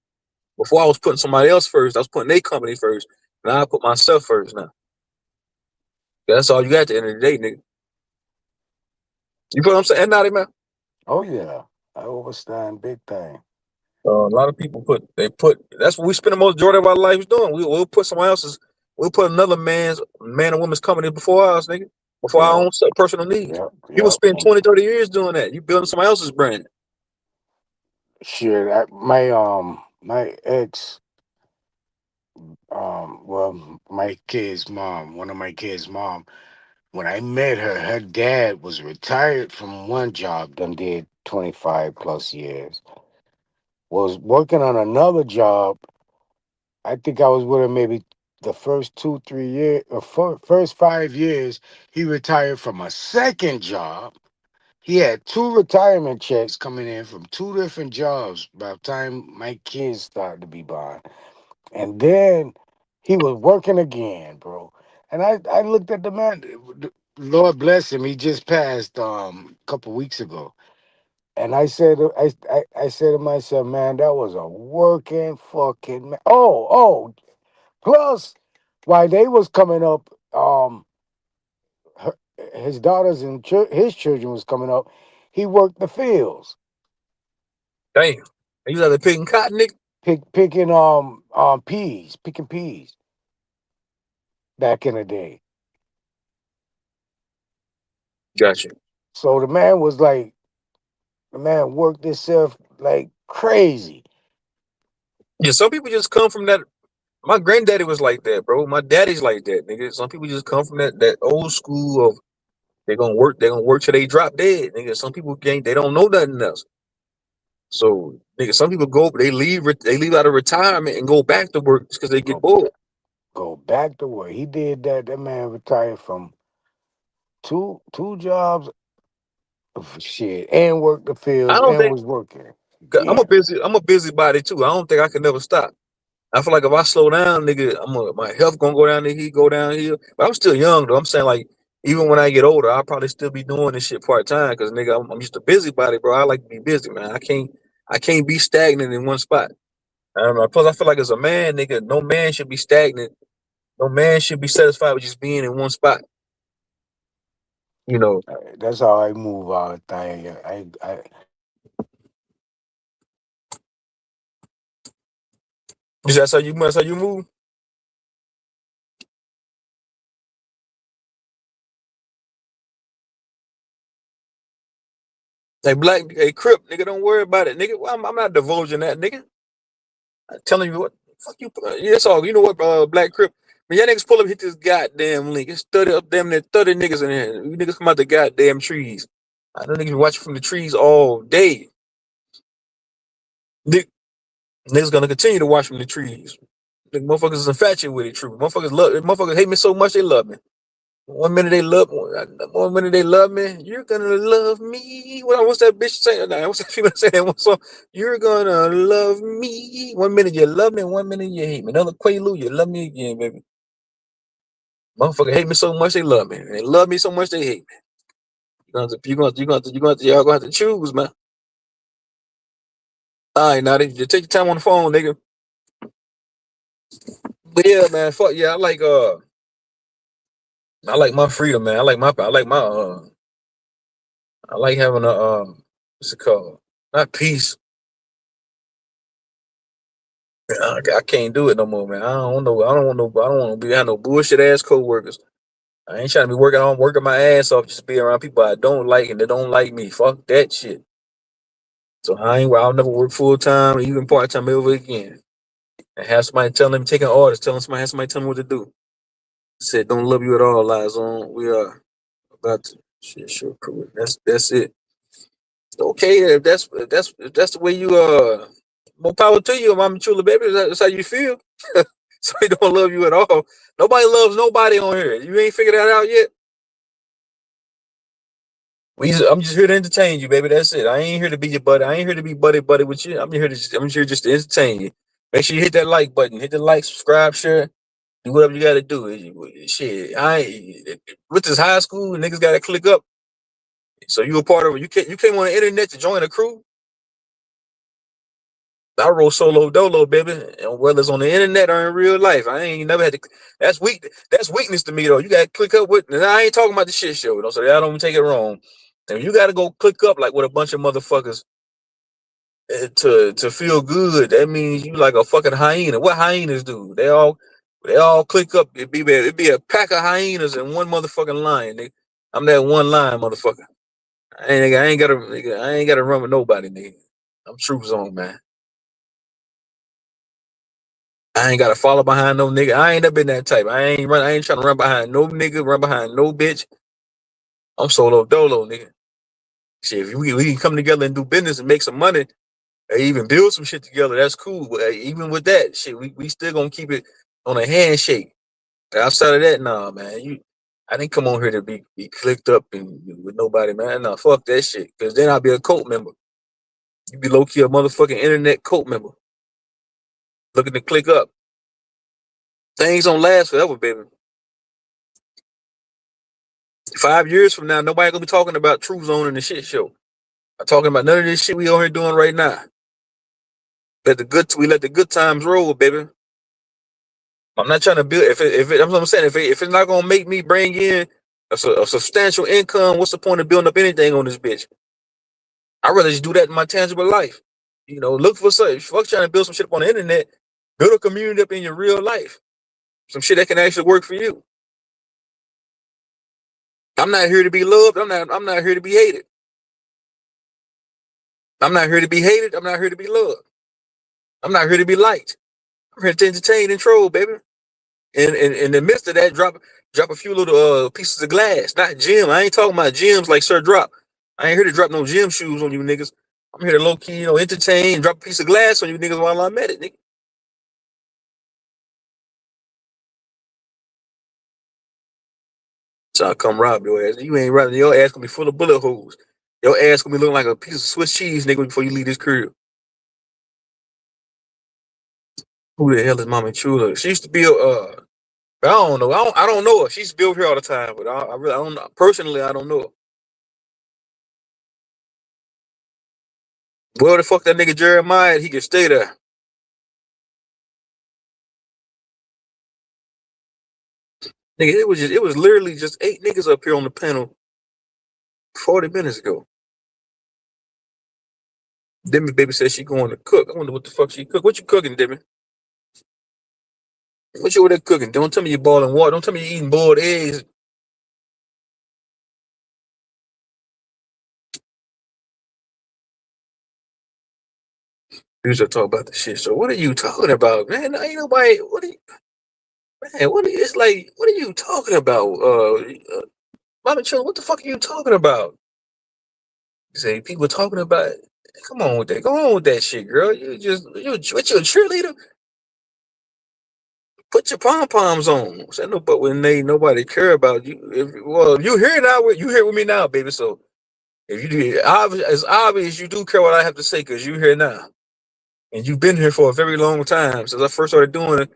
Before I was putting somebody else first, I was putting their company first. Now I put myself first now. That's all you got at the end of the day, nigga. You put what I'm saying, Naughty man? Oh yeah, I understand big time. A lot of people that's what we spend the majority of our lives doing. We'll put someone else's, we'll put another man or woman's company before ours, nigga, before our Yep, own personal needs. yep, People yep. spend 20, 30 years doing that. You building somebody else's brand. Shit, my ex, well, my kid's mom, one of my kids' mom. When I met her, her dad was retired from one job, done did 25 plus years. Was working on another job. I think I was with her maybe the first 2, 3 years, or first 5 years. He retired from a second job. He had two retirement checks coming in from two different jobs by the time my kids started to be born. And then he was working again, bro. And I looked at the man. Lord bless him. He just passed a couple weeks ago. And I said to myself, man, that was a working fucking man. Oh, plus while they was coming up, her, his daughters and his children was coming up. He worked the fields, Damn. You out there picking cotton, nigga? picking peas, picking peas back in the day. Gotcha. So the man worked himself like crazy. Yeah, some people just come from that. My granddaddy was like that, bro. My daddy's like that, nigga. Some people just come from that old school of they're gonna work till they drop dead, nigga. Some people can't, they don't know nothing else. So, nigga, some people they leave out of retirement and go back to work because they get Go bored. go back to work. He did that. That man retired from two jobs, shit, and worked the I fields don't and think was working. I'm Yeah, a busybody too. I don't think I can never stop. I feel like if I slow down, nigga, my health gonna go down the hill, go downhill. But I'm still young though. I'm saying like even when I get older, I'll probably still be doing this shit part time because nigga, I'm just a busybody, bro. I like to be busy, man. I can't be stagnant in one spot. I don't know. Plus, I feel like as a man, nigga, no man should be stagnant. No man should be satisfied with just being in one spot. You know, that's how I move all the time. that's how you move. Hey Crip, nigga, don't worry about it, nigga. Well, I'm not divulging that, nigga. I'm telling you what, fuck you. Yeah, it's all. You know what, Black Crip. When y'all niggas pull up, hit this goddamn link. It's 30 up, damn near 30 niggas in here. You niggas come out the goddamn trees. I know niggas been watching from the trees all day. Niggas gonna continue to watch from the trees. The motherfuckers is infatuated with it. True, motherfuckers hate me so much they love me. One minute they love me. You're gonna love me. What's that bitch saying? Nah, what's that female saying? What's song? You're gonna love me. 1 minute you love me, 1 minute you hate me. Another Quaalude, you love me again, baby. Motherfucker hate me so much they love me. They love me so much they hate me. Y'all gonna have to choose, man. All right, now just take your time on the phone, nigga. But yeah, man, fuck yeah, I like my freedom, man. I like having a what's it called? Not peace. I can't do it no more, man. I don't want to be have no bullshit ass coworkers. I ain't trying to be working my ass off just to be around people I don't like and they don't like me. Fuck that shit. So I'll never work full time, even part time ever again. And have somebody telling them, taking orders, telling somebody, have somebody tell them what to do. Said, don't love you at all, lies on. We are about to shit, sure, cool. That's it. Okay, if that's the way you more power to you, Mama Chula baby. That's how you feel. So they don't love you at all. Nobody loves nobody on here. You ain't figured that out yet. I'm just here to entertain you, baby. That's it. I ain't here to be your buddy. I ain't here to be buddy with you. I'm here just to entertain you. Make sure you hit that like button. Hit the like, subscribe, share, do whatever you got to do. Shit, with this high school, niggas got to click up. So you a part of it. You came on the internet to join a crew. I roll solo dolo, baby, and whether it's on the internet or in real life, I ain't never had to. That's weak. That's weakness to me, though. You got to click up with. And I ain't talking about the shit show, though, so I don't take it wrong. And you got to go click up like with a bunch of motherfuckers to feel good. That means you like a fucking hyena. What hyenas do? They all click up. It'd be a pack of hyenas and one motherfucking lion. Nigga. I'm that one lion, motherfucker. I ain't gotta run with nobody, nigga. I'm Troop Zone, man. I ain't gotta follow behind no nigga. I ain't never been that type. I ain't trying to run behind no nigga, run behind no bitch. I'm solo dolo, nigga. Shit, if we can come together and do business and make some money, or even build some shit together, that's cool. But even with that shit, we still gonna keep it on a handshake. Outside of that, nah, man. I didn't come on here to be clicked up and with nobody, man. Nah, fuck that shit. Cause then I'll be a cult member. You be low key a motherfucking internet cult member. Looking to click up. Things don't last forever, baby. 5 years from now, nobody gonna be talking about Truth Zone and the shit show. I'm talking about none of this shit we on here doing right now. We let the good times roll, baby. I'm not trying to build. I'm what I'm saying. If it's not gonna make me bring in a substantial income, what's the point of building up anything on this bitch? I'd rather just do that in my tangible life. You know, look for something. Fuck trying to build some shit up on the internet. Build a community up in your real life. Some shit that can actually work for you. I'm not here to be loved. I'm not here to be hated. I'm not here to be hated. I'm not here to be loved. I'm not here to be liked. I'm here to entertain and troll, baby. And in the midst of that, drop a few little pieces of glass. Not gem. I ain't talking about gems like Sir Drop. I ain't here to drop no gym shoes on you niggas. I'm here to low key, entertain, drop a piece of glass on you niggas while I'm at it, nigga. So I come rob your ass. You ain't robbing. Your ass gonna be full of bullet holes. Your ass gonna be looking like a piece of Swiss cheese, nigga, before you leave this crib. Who the hell is Mama Chula? She used to be I don't know. I don't know her. She's built here all the time, but I really don't know. Personally, I don't know her. Where the fuck that nigga Jeremiah? He can stay there. Nigga, it was literally just 8 niggas up here on the panel 40 minutes ago. Demi baby said she going to cook. I wonder what the fuck she cook. What you cooking, Demi? What you over there cooking? Don't tell me you're boiling water. Don't tell me you're eating boiled eggs. You should talk about the shit. So what are you talking about, man? Ain't nobody. What are you? Man, it's like, what are you talking about? Mama Chilla, what the fuck are you talking about? You say people talking about it. Come on with that. Go on with that shit, girl. What you a cheerleader? Put your pom poms on. Say no, but when nobody care about you, if you here now, you here with me now, baby. So if you do, it's obvious you do care what I have to say because you here now, and you've been here for a very long time since I first started doing it.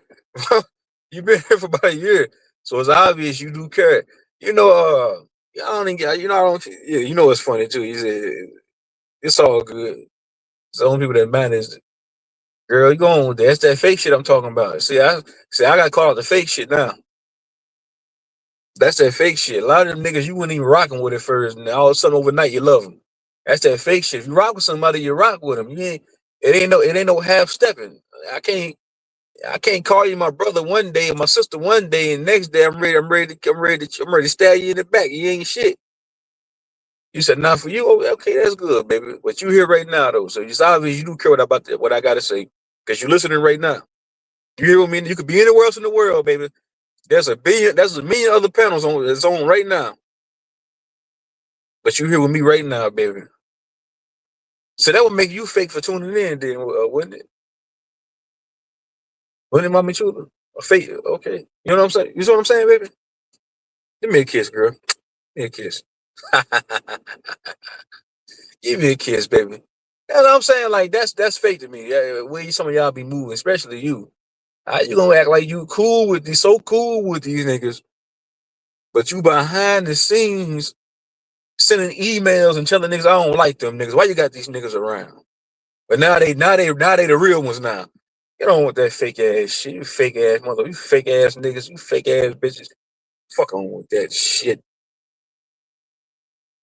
You've been here for about a year, so it's obvious you do care. I don't even, you know it's funny too. He said it's all good. It's the only people that matter is, girl, you going with that? That's that fake shit I'm talking about. See, I got caught out the fake shit now. That's that fake shit. A lot of them niggas you wouldn't even rocking with at first, and all of a sudden overnight you love them. That's that fake shit. If you rock with somebody, you rock with them. It ain't no half stepping. I can't call you my brother one day and my sister one day, and next day I'm ready to stab you in the back. You ain't shit. You said not for you. Oh, okay, that's good, baby. But you here right now though, so it's obvious you do care what I gotta say because you're listening right now. You hear what I mean? You could be anywhere else in the world, baby. There's a million other panels on that's on right now. But you here with me right now, baby. So that would make you fake for tuning in, then, wouldn't it? Wouldn't it, Mama Chula? A fake, okay. You know what I'm saying? You know what I'm saying, baby? Give me a kiss, girl. Give me a kiss. Give me a kiss, baby. You know what I'm saying? Like that's fake to me. Yeah, way some of y'all be moving, especially you. How you gonna act like you cool with these, so cool with these niggas, but you behind the scenes sending emails and telling niggas I don't like them niggas. Why you got these niggas around? But now they the real ones now. You don't want that fake ass shit. You fake ass mother. You fake ass niggas. You fake ass bitches. Fuck on with that shit.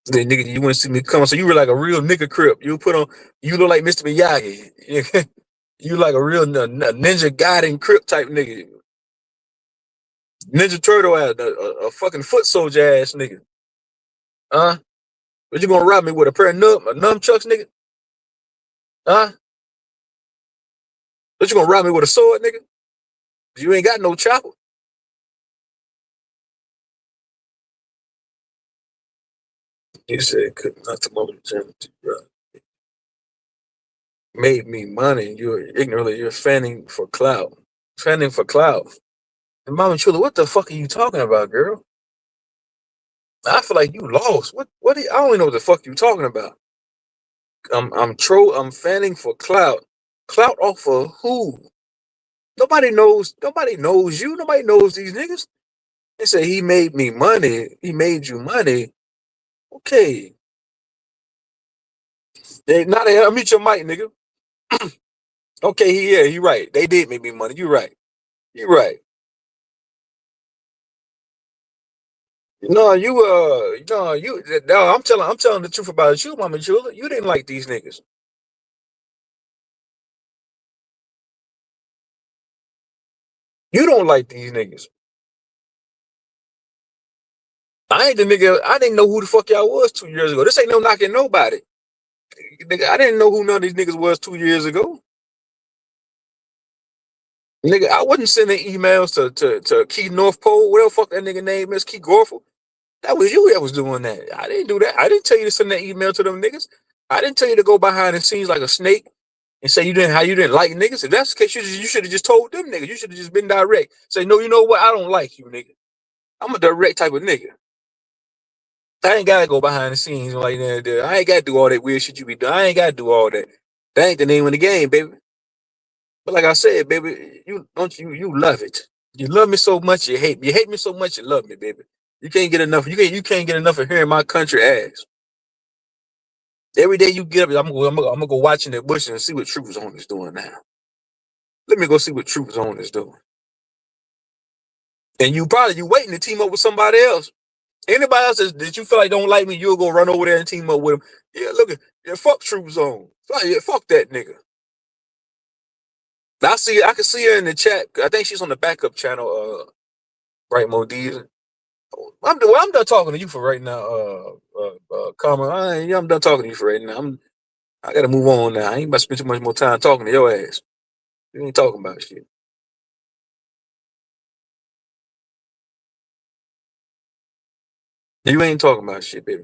Then nigga, you wouldn't see me coming. So you were like a real nigga crip. You look like Mr. Miyagi. You like a real Ninja Gaiden crip type nigga. Ninja Turtle ass, a fucking foot soldier ass nigga. Huh? But you gonna rob me with a pair of nunchucks, nigga? Huh? But you gonna rob me with a sword, nigga? You ain't got no chopper. You said could not to move the gym, bro. Made me money. You're ignorantly. You're fanning for clout. Fanning for clout. And Mama Chula, what the fuck are you talking about, girl? I feel like you lost. What? I don't even know what the fuck you talking about. I'm fanning for clout. Clout off of who? Nobody knows you. Nobody knows these niggas. They say he made me money. He made you money. Okay. I'll mute your mic, nigga. Okay, he right. They did make me money. You right. You right. No, I'm telling the truth about you, Mama Chula. You didn't like these niggas. You don't like these niggas. I ain't the nigga. I didn't know who the fuck y'all was 2 years ago. This ain't no knocking nobody. Nigga, I didn't know who none of these niggas was 2 years ago. Nigga, I wasn't sending emails to Key North Pole, whatever the fuck that nigga name is, Key Gorful. That was you that was doing that. I didn't do that. I didn't tell you to send that email to them niggas. I didn't tell you to go behind the scenes like a snake and say you didn't like niggas. If that's the case, you should have just told them niggas. You should have just been direct. Say, no, you know what? I don't like you, nigga. I'm a direct type of nigga. I ain't gotta go behind the scenes like that. I ain't gotta do all that weird shit you be doing. I ain't gotta do all that. That ain't the name of the game, baby. But like I said, baby, you love it. You love me so much, you hate me. You hate me so much, you love me, baby. You can't get enough. You can't get enough of hearing my country ass. Every day you get up, I'm gonna go watch in the bush and see what Truth Zone is doing now. Let me go see what Truth Zone is doing. And you waiting to team up with somebody else. Anybody else that you feel like don't like me, you'll go run over there and team up with them. Yeah, fuck Truth Zone. Fuck that nigga. I can see her in the chat. I think she's on the backup channel, Bright Modiz. I'm done talking to you for right now, Karma. I'm done talking to you for right now. I gotta move on now. I ain't about to spend too much more time talking to your ass. You ain't talking about shit. You ain't talking about shit, baby.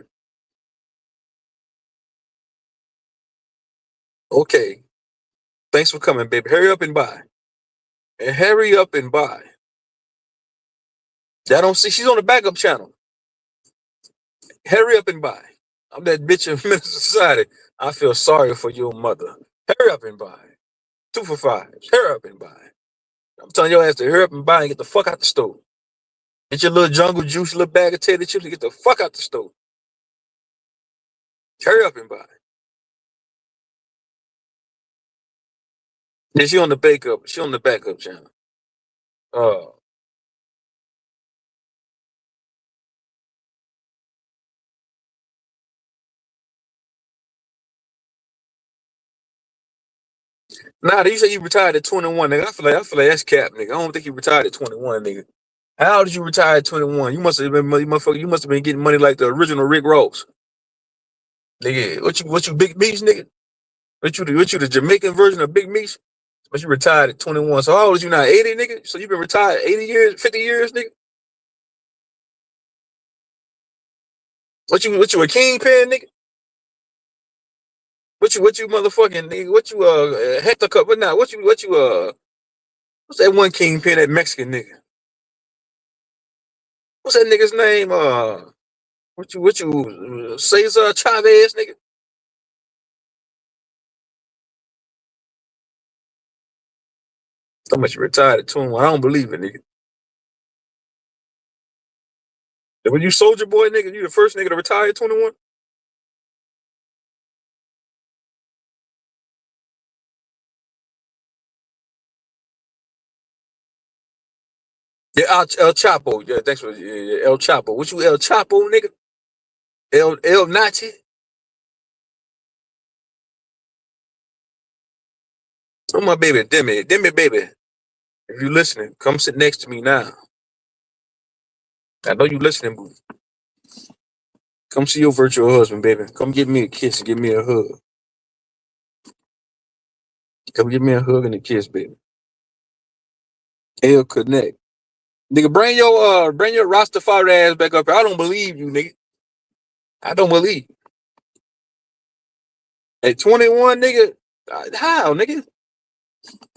Okay. Thanks for coming, baby. Hurry up and buy. And hurry up and buy. I don't see she's on the backup channel. Hurry up and buy. I'm that bitch in Minister Society. I feel sorry for your mother. Hurry up and buy. 2 for $5. Hurry up and buy. I'm telling your ass to hurry up and buy and get the fuck out the store. Get your little jungle juice, little bag of tater chips, and get the fuck out the store. Hurry up and buy. Yeah, she on the backup. She on the backup channel. Nah, you say you retired at 21, nigga. I feel like that's cap, nigga. I don't think you retired at 21, nigga. How did you retire at 21? You must have been motherfucker. You must have been getting money like the original Rick Ross. Nigga, what you Big Meech, nigga? What you the Jamaican version of Big Meech? But you retired at 21. So how old is you now? 80, nigga? So you been retired 80 years, 50 years, nigga? What you a kingpin, nigga? What you motherfucking nigga? What you Hector Cup? But now, what's that one kingpin, that Mexican nigga? What's that nigga's name? What you Cesar Chavez, nigga? How much you retired at 21? I don't believe it, nigga. When you Soldier Boy, nigga, you the first nigga to retire at 21? Yeah, El Chapo. Yeah, thanks for El Chapo. What you El Chapo, nigga? El Nazi? Oh, my baby, Demi, baby. If you listening, come sit next to me now. I know you listening, boo. Come see your virtual husband, baby. Come give me a kiss and give me a hug. Come give me a hug and a kiss, baby. El Connect. Nigga, bring your Rastafari ass back up here. I don't believe you, nigga. I don't believe. At 21, nigga, how, nigga?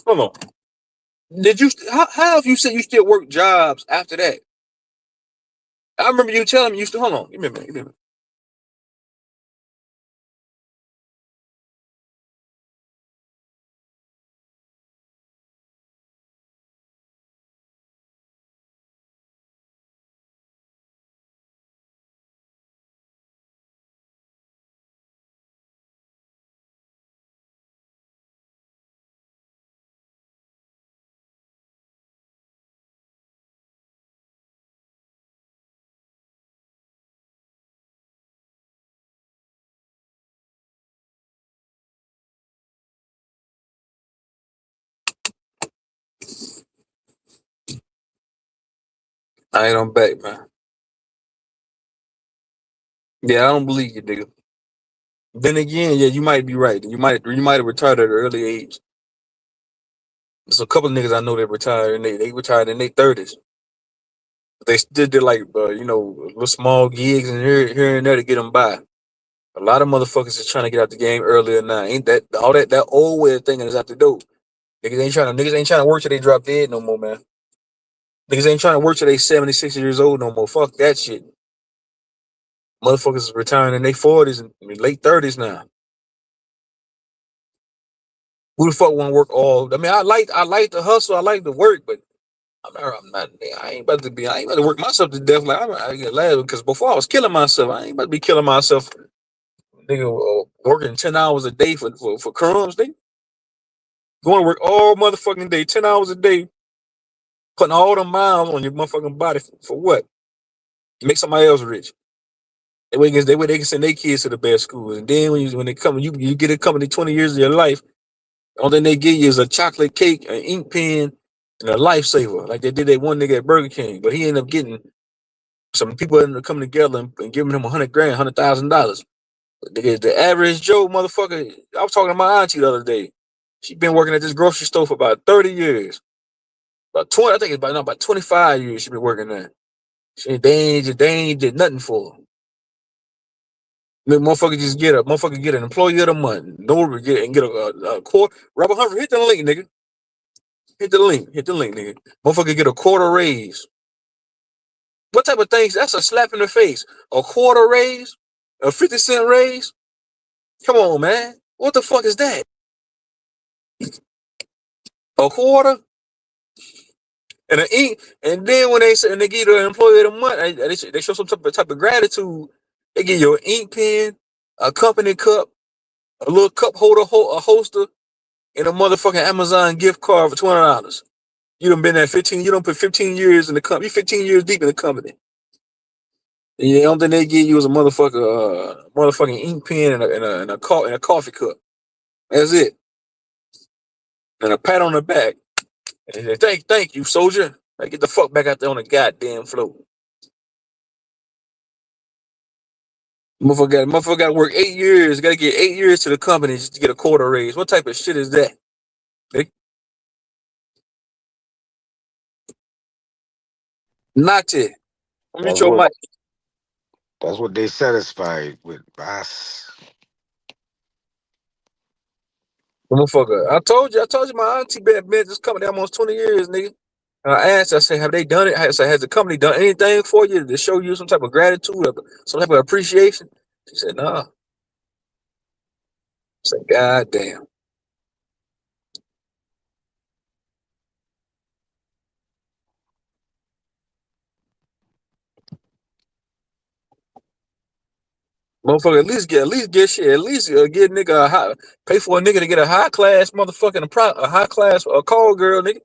Hold on. Did you? How have you said you still work jobs after that? I remember you telling me you still. Hold on. Give me a minute. I ain't on back, man. Yeah, I don't believe you, nigga. Then again, yeah, you might be right. You might have retired at an early age. There's a couple of niggas I know that retired and they retired in their 30s. They still did like little small gigs and here and there to get them by. A lot of motherfuckers is trying to get out the game earlier now. Ain't that all that old way of thinking is out the door? Niggas ain't trying to work till they drop dead no more, man. Niggas ain't trying to work till they 70, 60 years old no more. Fuck that shit. Motherfuckers is retiring in their 40s and late 30s now. Who the fuck want to work all? I mean, I like the hustle. I like the work, but I ain't about to work myself to death. Like I get laughed because before I was killing myself. I ain't about to be killing myself. Nigga, working 10 hours a day for crumbs. They going to work all motherfucking day, 10 hours a day, putting all the miles on your motherfucking body for what? Make somebody else rich. That way they can send their kids to the best schools. And then when they come, you get a company 20 years of your life. The only thing they give you is a chocolate cake, an ink pen, and a lifesaver. Like they did that one nigga at Burger King. But he ended up getting some people ended up coming together and giving him $100,000, $100,000. The average Joe motherfucker. I was talking to my auntie the other day. She been working at this grocery store for about 30 years. About 20, I think it's about 25 years she been working there. They ain't did nothing for her. Motherfucker get an employee of the month. No, get a quarter. Robert Humphrey, hit the link, nigga. Hit the link, nigga. Motherfucker get a quarter raise. What type of things? That's a slap in the face. A quarter raise? A 50-cent raise? Come on, man. What the fuck is that? A quarter? And an ink. And then when they give you an employee of the month, they show some type of gratitude. They give you an ink pen, a company cup, a little cup holder, a holster, and a motherfucking Amazon gift card for $20. You done been there 15. You done put 15 years in the company. You 15 years deep in the company. And the only thing they give you is a motherfucking ink pen and a coffee cup. That's it. And a pat on the back. And say, thank you, soldier. Like, get the fuck back out there on the goddamn floor. Motherfucker got to work 8 years. Got to get 8 years to the company just to get a quarter raise. What type of shit is that? Not it. Mute That's your what mic. that's what they satisfied with. Boss. Motherfucker. I told you my auntie been just coming down almost 20 years, nigga. And I asked, I said, have they done it? I said, has the company done anything for you to show you some type of gratitude or some type of appreciation? She said, nah. I said, God damn. Motherfucker, at least get shit. At least get nigga pay for a nigga to get a high class motherfucking a high class call girl, nigga.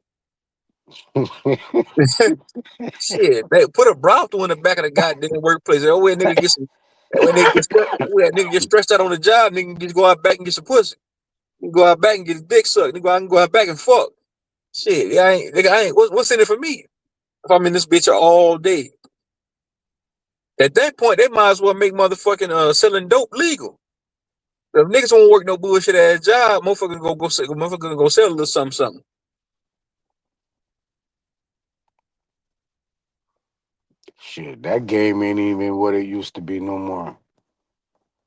Shit, they put a brothel in the back of the goddamn workplace. That way nigga get some. That way nigga get stressed out on the job. Nigga can go out back and get some pussy. He can go out back and get his dick sucked. Nigga, I can go out back and fuck. Shit, I ain't. What's in it for me? If I'm in this bitch all day. At that point, they might as well make motherfucking selling dope legal. If niggas won't work no bullshit ass job, motherfuckers go sell a little something. Shit, that game ain't even what it used to be no more.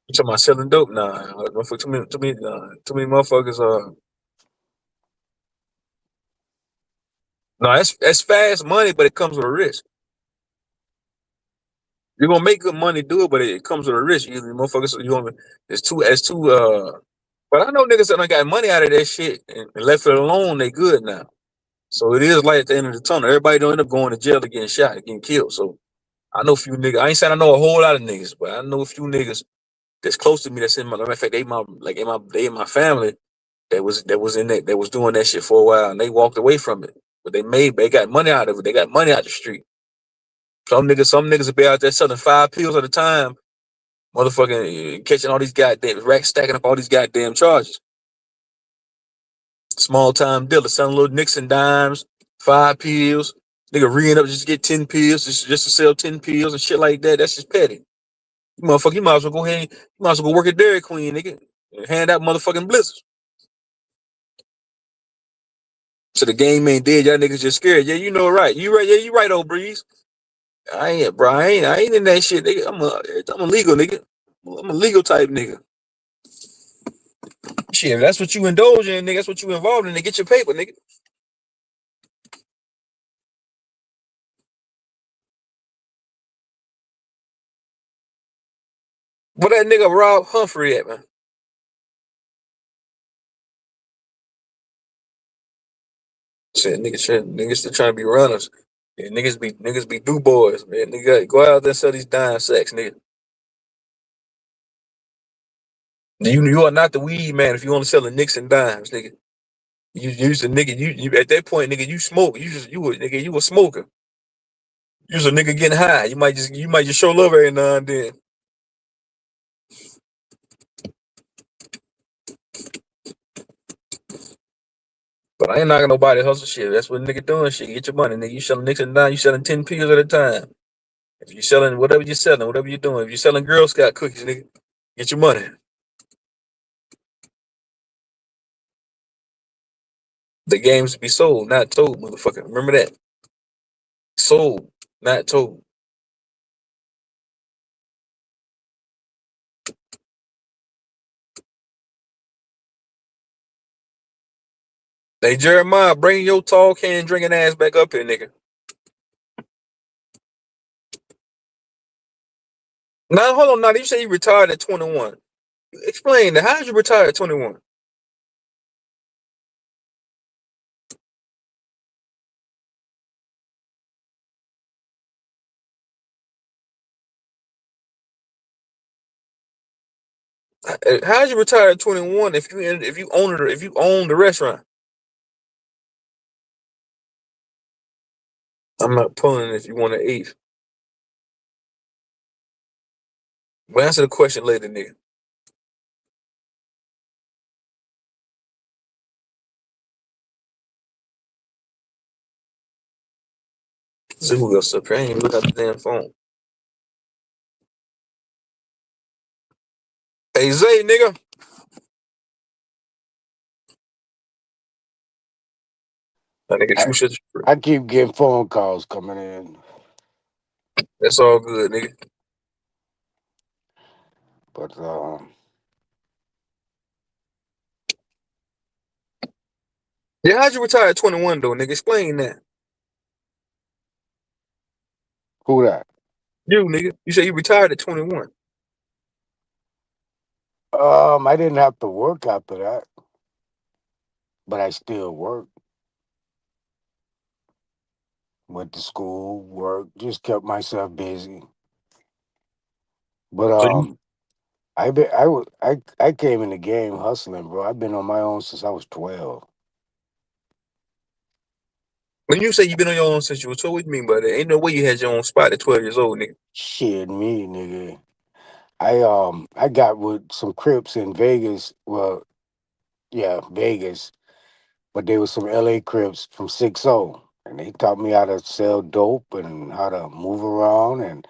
You talking about selling dope? Nah, motherfucker, too many motherfuckers. No, that's fast money, but it comes with a risk. You're gonna make good money, do it, but it comes with a risk. Usually, motherfuckers, it's too. But I know niggas that done got money out of that shit and left it alone. They good now. So it is light at the end of the tunnel. Everybody don't end up going to jail or getting shot or getting killed. So I know a few niggas. I ain't saying I know a whole lot of niggas, but I know a few niggas that's close to me. That's in my. Matter of fact, they in my family. That was doing that shit for a while, and they walked away from it. But they got money out of it. They got money out the street. Some niggas will be out there selling 5 pills at a time, motherfucking catching all these goddamn racks, stacking up all these goddamn charges. Small time dealer selling little nicks and dimes, 5 pills. Nigga reeing up just to get 10 pills, just to sell 10 pills and shit like that. That's just petty. You motherfucker, you might as well go work at Dairy Queen, nigga, and hand out motherfucking blizzards. So the game ain't dead. Y'all niggas just scared. Yeah, you know right. You right. Yeah, you right, old Breeze. I ain't in that shit, nigga. I'm a legal nigga. I'm a legal type nigga. Shit, if that's what you indulge in, nigga. That's what you involved in. To get your paper, nigga. What that nigga Rob Humphrey at, man? Shit, niggas still trying to be runners. Yeah, niggas be do boys, man. Nigga, go out there and sell these dime sacks, nigga. You are not the weed man if you only selling nicks and dimes, nigga. You use a nigga. You at that point, nigga. You smoke. You a smoker. You was a nigga getting high. You might just show love every now and then. But I ain't knocking nobody hustle shit. That's what nigga doing shit. Get your money, nigga. You selling nicks and dimes. You selling 10 pills at a time. If you selling whatever you're doing. If you're selling Girl Scout cookies, nigga, get your money. The games be sold, not told, motherfucker. Remember that. Sold, not told. Hey, Jeremiah, bring your tall can drinking ass back up here, nigga. Now, hold on. Now, you say you retired at 21. Explain that. How did you retire at 21? How did you retire at 21 if you own the restaurant? I'm not pulling if you want an eighth. We'll answer the question later, nigga. See who else up here. I ain't even look at the damn phone. Hey, Zay, nigga. That nigga true shit. I keep getting phone calls coming in. That's all good, nigga. But Yeah, how'd you retire at 21 though, nigga? Explain that. who that? You, nigga. You say you retired at 21. I didn't have to work after that, but I still worked. Went to school, worked, just kept myself busy. But So you, I came in the game hustling, bro. I've been on my own since I was 12. when you say you been on your own since you was 12, what do you mean by that? Ain't no way you had your own spot at 12 years old, nigga. Shit, me, nigga. I got with some Crips in Vegas. Well, yeah, Vegas, but they were some LA Crips from 6-0. And they taught me how to sell dope and how to move around. And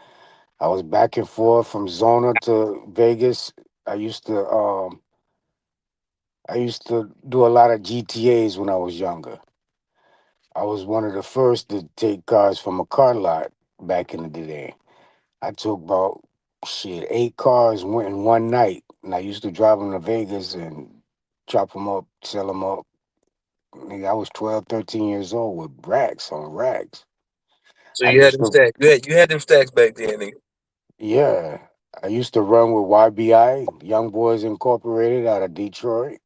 I was back and forth from Zona to Vegas. I used to um I used to do a lot of GTAs when I was younger. I was one of the first to take cars from a car lot back in the day. I took about 8 cars went in one night, and I used to drive them to Vegas and chop them up, sell them up. Nigga, I was 12, 13 years old with racks on racks. So I you had used them to, stacks. You had them stacks back then, nigga. yeah, I used to run with YBI, Young Boys Incorporated, out of Detroit.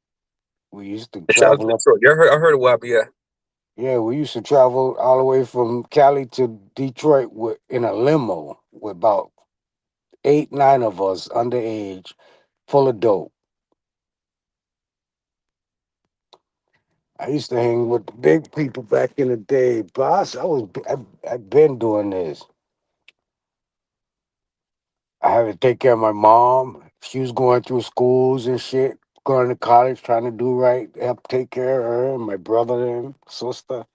We used to Shout out to travel up. Detroit. I heard of YBI. Yeah, we used to travel all the way from Cali to Detroit in a limo with about 8, 9 of us underage, full of dope. I used to hang with the big people back in the day, boss. I've been doing this. I had to take care of my mom. She was going through schools and shit, going to college, trying to do right, help take care of her and my brother and sister.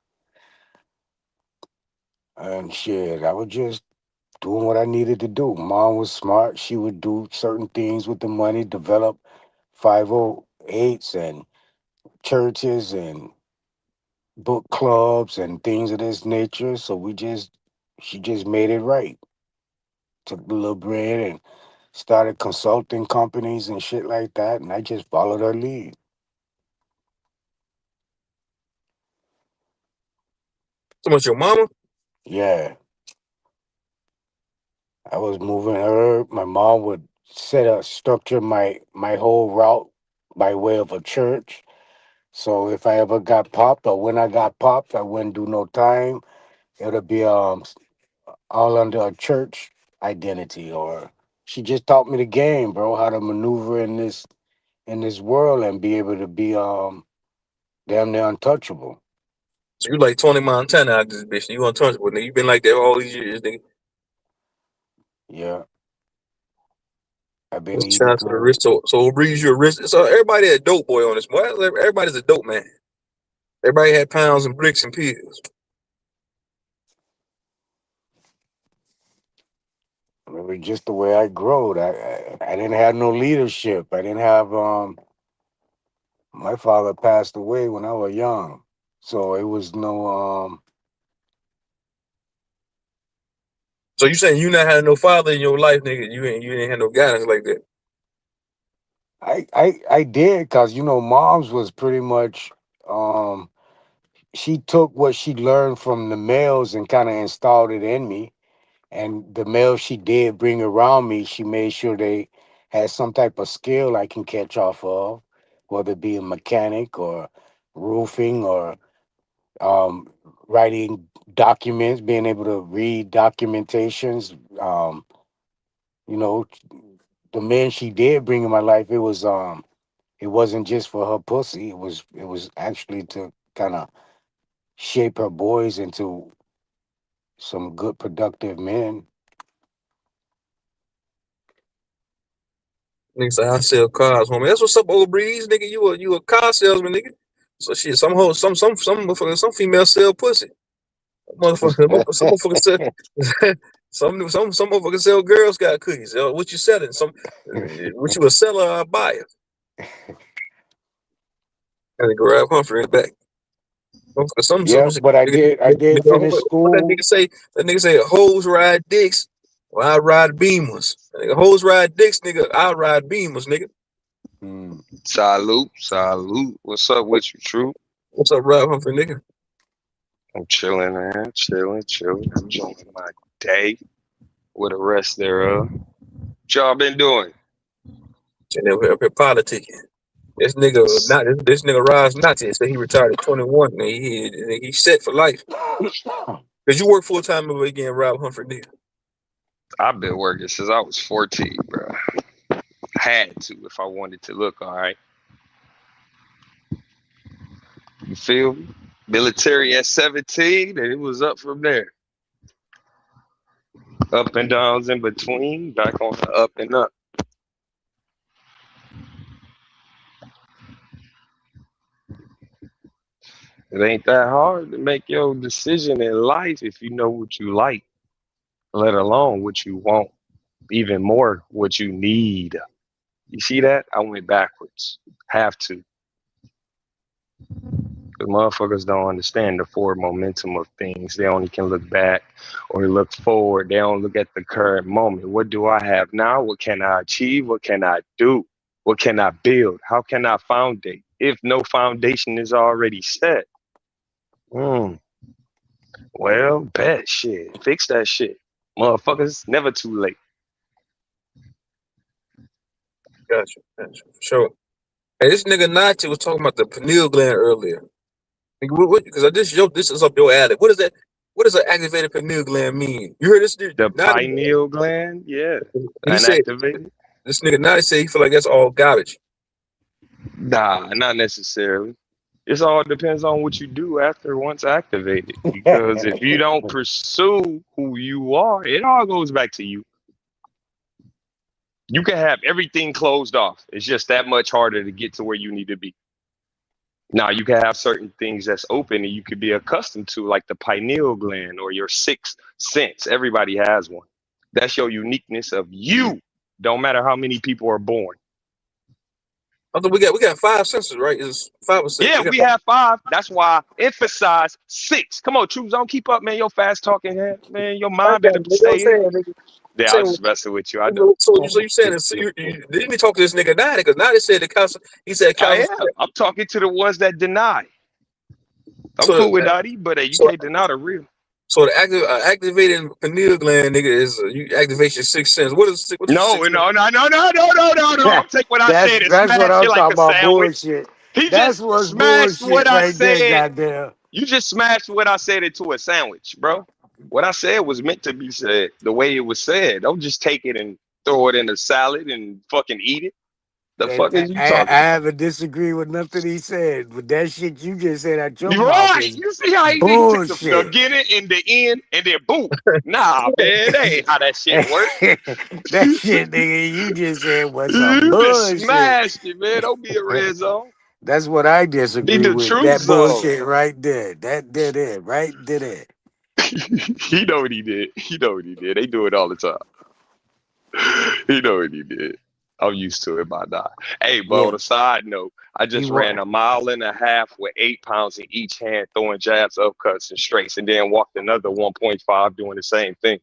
And shit, I was just doing what I needed to do. Mom was smart. She would do certain things with the money, develop 508s and churches and book clubs and things of this nature. So she just made it right. Took a little bread and started consulting companies and shit like that. And I just followed her lead. So much your mama? Yeah, I was moving her. My mom would structure my whole route by way of a church. So if I ever got popped or when I got popped, I wouldn't do no time. It'll be all under a church identity, or she just taught me the game, bro, how to maneuver in this world and be able to be damn near untouchable. So you like Tony Montana out this bitch. You untouchable, nigga. You been like that all these years, nigga. Yeah, I've been Shout eating out to the good. wrist. So Breeze, you a wrist. So everybody a dope boy on this. Boy, everybody's a dope man. Everybody had pounds and bricks and pills. It was just the way I growed. I didn't have no leadership. I didn't have my father passed away when I was young. So it was no So you saying you not had no father in your life, nigga? You ain't had no guidance like that. I did, cause mom's was pretty much um she took what she learned from the males and kind of installed it in me. And the males she did bring around me, she made sure they had some type of skill I can catch off of, whether it be a mechanic or roofing or um, writing documents, being able to read documentations. You know, the men she did bring in my life, it wasn't just for her pussy. It was actually to kind of shape her boys into some good productive men. Nigga say I sell cars, homie. That's what's up, old Breeze, nigga. You a car salesman, nigga. So shit, some hoes, some motherfuckers, some females sell pussy. Some motherfuckers sell some motherfuckers sell Girl Scout cookies. What you selling? What you a seller or a buyer? And they grab Humphrey back. Yeah, but I did Nigga, finish what that school. nigga say? That nigga say hoes ride dicks Well, I ride Beamers. Nigga, hoes ride dicks, nigga. I ride Beamers, nigga. Salute, salute. What's up with you, True? What's up, Rob Humphrey, nigga? I'm chilling, man. Chilling. Enjoying my day with the rest thereof. What y'all been doing? And then we're up here politicking. This nigga Roz Nazi said he retired at 21. And he's set for life. Cause you work full time over again, Rob Humphrey, nigga. I've been working since I was 14, bro. Had to if I wanted to look all right. You feel me? Military at 17, and it was up from there. Up and downs in between, back on the up and up. It ain't that hard to make your decision in life if you know what you like, let alone what you want, even more what you need. You see that? I went backwards. Have to. Because motherfuckers don't understand the forward momentum of things. They only can look back or look forward. They don't look at the current moment. What do I have now? What can I achieve? What can I do? What can I build? How can I foundate if no foundation is already set? Well, bet shit. Fix that shit. Motherfuckers, never too late. Gotcha. Sure. Hey, this nigga Nachi was talking about the pineal gland earlier. Because this is up your alley. What does an activated pineal gland mean? You heard this dude? The pineal gland? Yeah. Inactivated. This nigga Nachi said he feel like that's all garbage. Nah, not necessarily. It all depends on what you do after once activated. Because if you don't pursue who you are, it all goes back to you. You can have everything closed off. It's just that much harder to get to where you need to be. Now, you can have certain things that's open and you could be accustomed to, like the pineal gland or your sixth sense. Everybody has one. That's your uniqueness of you. Don't matter how many people are born. I thought we got 5 senses, right? It's 5 or 6. Yeah, we have 5. That's why I emphasize 6. Come on, Troops, don't keep up, man. Your fast talking head, man. Your mind better stay in. Yeah, I was just messing with you. I know. So you saying didn't we talk to this nigga Nadi? Because Nadi said the council. He said council. I'm talking to the ones that deny. I'm cool with Nadi, but you can't deny the real. So the activating pineal gland, nigga, is you activate your 6th sense. What is No. I'll take what I said and that's smash what I'm it like talking a about. sandwich. Bullshit. He That's just what's smashed bullshit what I right there, said. goddamn. You just smashed what I said into a sandwich, bro. What I said was meant to be said the way it was said. Don't just take it and throw it in a salad and fucking eat it. The fuck is you talking about? I haven't disagreed with nothing he said, but that shit you just said at your mouth right. is You see how he bullshit. took the beginning and the end and then boom. Nah, man, that ain't how that shit works. That shit, nigga, you just said was some You bullshit. just smashed it, man. Don't be a red zone. That's what I disagree Be the with. truth That zone. bullshit right there. That did it. Right did it. He know what he did. They do it all the time. He know what he did. I'm used to it by now. Hey, but on a side note, I just ran 1.5 miles with 8 pounds in each hand, throwing jabs, upcuts, and straights, and then walked another 1.5 doing the same thing.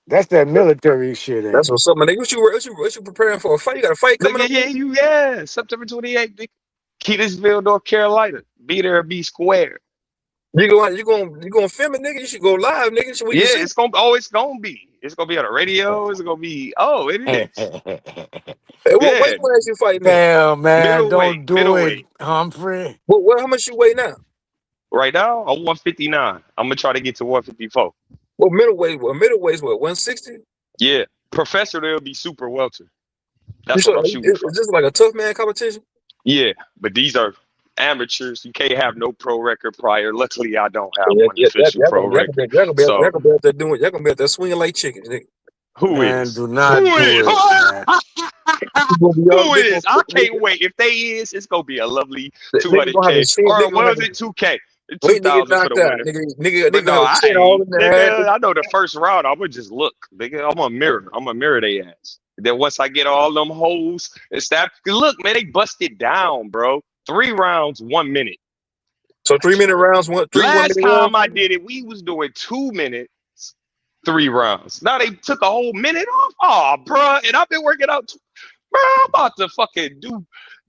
That's that military shit. That's what's up, man. What you preparing for a fight? You got a fight coming up? Yeah, September 28th, Keatonville, North Carolina. Be there, be square. You gonna film it, nigga? You should go live, nigga. It's gonna be. It's gonna be on the radio. It's gonna be. Oh, it is. Hey, what weight class you fighting? Damn, man, don't do it, Humphrey. How much you weigh now? Right now, I'm 159. I'm gonna try to get to 154. Well, middleweight is what, 160? Yeah, professor, they'll be super welter. That's what I'm shooting for. Is this like a tough man competition? Yeah, but these are amateurs. You can't have no pro record prior. Luckily, I don't have one official pro record. Y'all gonna be out there doing. Y'all gonna be out there swinging like chickens, nigga. Who is? Do not do it, Who is? I can't wait. If they is, it's gonna be a lovely 200K. Or what was it? 2K. 2,000 for the winner. Nigga, I know the first round. I would just look. Nigga, I'm gonna mirror their ass. Then once I get all them hoes and stuff, look, man, they busted down, bro. 3 rounds, 1 minute. So 3 minute rounds, 1 minute. Last time I did it, we was doing 2 minutes 3 rounds. Now they took a whole minute off. Oh, bro, and I've been working out. Bro, I'm about to fucking do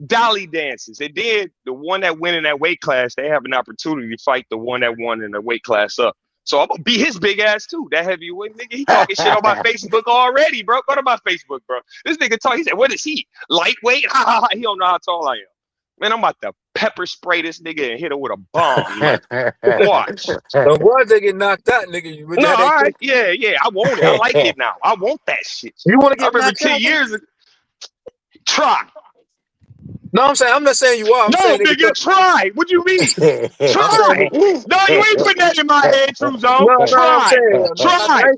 dolly dances. And then the one that went in that weight class, they have an opportunity to fight the one that won in the weight class up. So I'm gonna beat his big ass too. That heavyweight nigga, he talking shit on my Facebook already, bro. Go to my Facebook, bro. This nigga talk. He said, "What is he? Lightweight? Ha ha ha." He don't know how tall I am. Man, I'm about to pepper spray this nigga and hit him with a bomb. Like, watch. The ones that get knocked out, nigga. No, all right. Yeah. I want it. I like it now. I want that shit. You want to I get remember knocked 10 out? years ago. Try. No, I'm not saying you are. I'm No, saying nigga, try. What you mean? Try. No, you ain't putting that in my head, True Zone. No, Try. I'm saying, Try.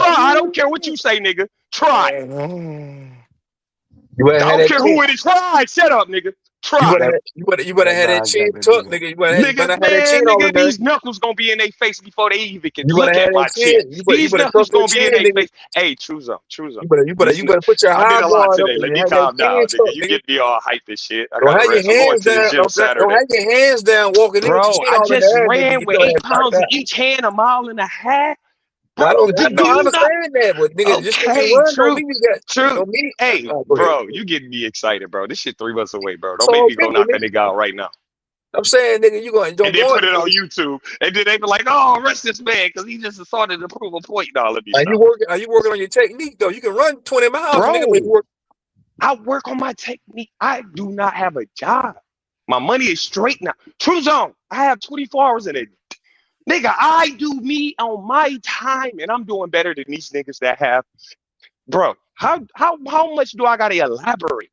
I don't care what you say, nigga. Try. You better I don't care who it is. Try. Shut up, nigga. Try. You better have that chin tucked, nigga. You better have that chin on there. These knuckles gonna be in their face before they even can You look better at have my that chin. chin. These knuckles gonna be in their face. Hey, True Zone. You better put your I high did a lot guard up today. and Let me have calm that down, chin nigga. tucked, You nigga. get me all hyped and shit. I Don't got have to your rest. I'm going hands to the down. gym Saturday. Don't have your hands down walking in. Bro, I just ran you with gonna 8 have pounds knocked in out. each hand, a mile and a half. I Bro, don't. do I you not? understand that, but nigga, just because Okay, you run true. don't mean you got. True. Don't mean. Hey, Go ahead. bro, you getting me excited, bro. This shit 3 months away, bro. Don't So make me go knock nigga, that nigga out right now. I'm saying, nigga, you going And don't then go. put it on YouTube. And then they be like, oh, arrest this man because he just assaulted to prove a point. No, let me Are stop. you working on your technique though? You can run 20 miles, Bro, nigga. But you work. I work on my technique. I do not have a job. My money is straight now. True Zone. I have 24 hours in it. Nigga, I do me on my time, and I'm doing better than these niggas that have. Bro, how much do I gotta elaborate?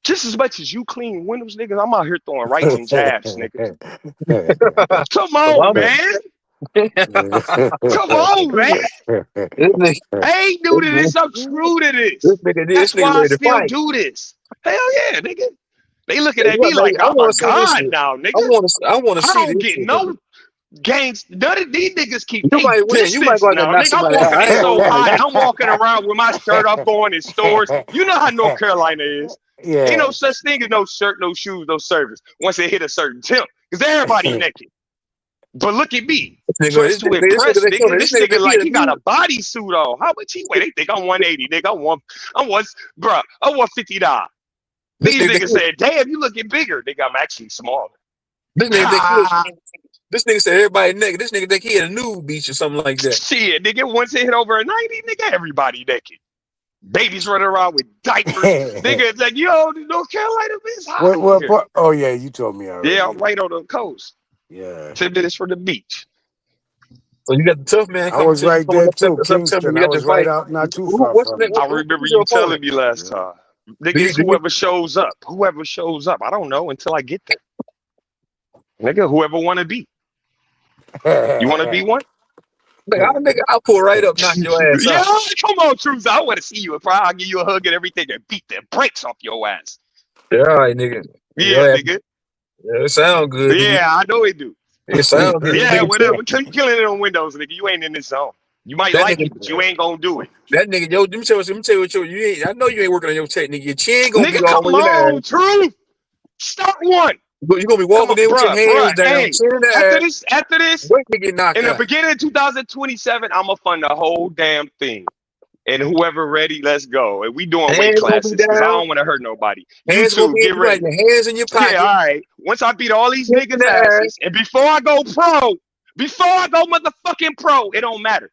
Just as much as you clean windows, niggas, I'm out here throwing rights and jabs, nigga. Come on, man. Come on, man. I ain't new to this. I'm true to this. That's why I still do this. Hell yeah, nigga. They looking at me like I'm a god now, nigga. I want to see. I don't get no games. None of these niggas keep You might win. You might go out there and knock nigga, I'm somebody walking out. in so high. I'm walking around with my shirt off, going in stores. You know how North Carolina is. Ain't no such thing as no shirt, no shoes, no service. Once they hit a certain temp, because everybody naked. But look at me. Dressed to impress, nigga. This nigga like he got a bodysuit on. How much he weigh? They think I'm 180, nigga. I'm 150. These niggas said, damn, you looking bigger. Nigga, I'm actually smaller. This nigga said everybody naked. This nigga think he had a nude beach or something like that. Shit, nigga, once it hit over a 90, nigga, everybody naked. Babies running around with diapers. Nigga, it's like, yo, North Carolina is hot. Oh, yeah, you told me already. Yeah, I'm right on the coast. Yeah. 10 minutes from the beach. So you got the tough man. I was right there too, Kingston. I was right out, not too far from it. I remember you telling me last time. Niggas, whoever shows up. I don't know until I get there. Nigga, whoever want to be. You want to be one? Nigga, I'll pull right up, knock your ass out. Yeah, come on, Truth. I want to see you. I'll give you a hug and everything and beat the brakes off your ass. Yeah, all right, nigga. Yeah, nigga. Yeah, it sound good. Yeah, I know it do. It sound good. Yeah, whatever. Killing it on windows, nigga. You ain't in this zone. You might like it, but you ain't gonna do it. That nigga, yo, let me tell you what you ain't. I know you ain't working on your technique. Your chin gonna nigga, be all come on, Truth. Start one. You gonna be walking in with your hands down. Hey, after this, wait to get knocked in out. the beginning of 2027, I'm gonna fund the whole damn thing. And whoever ready, let's go. And we doing weight classes because I don't want to hurt nobody. Hands YouTube, get ready. Your hands in your pocket. Yeah, all right. Once I beat all these niggas' asses, and before I go motherfucking pro, it don't matter.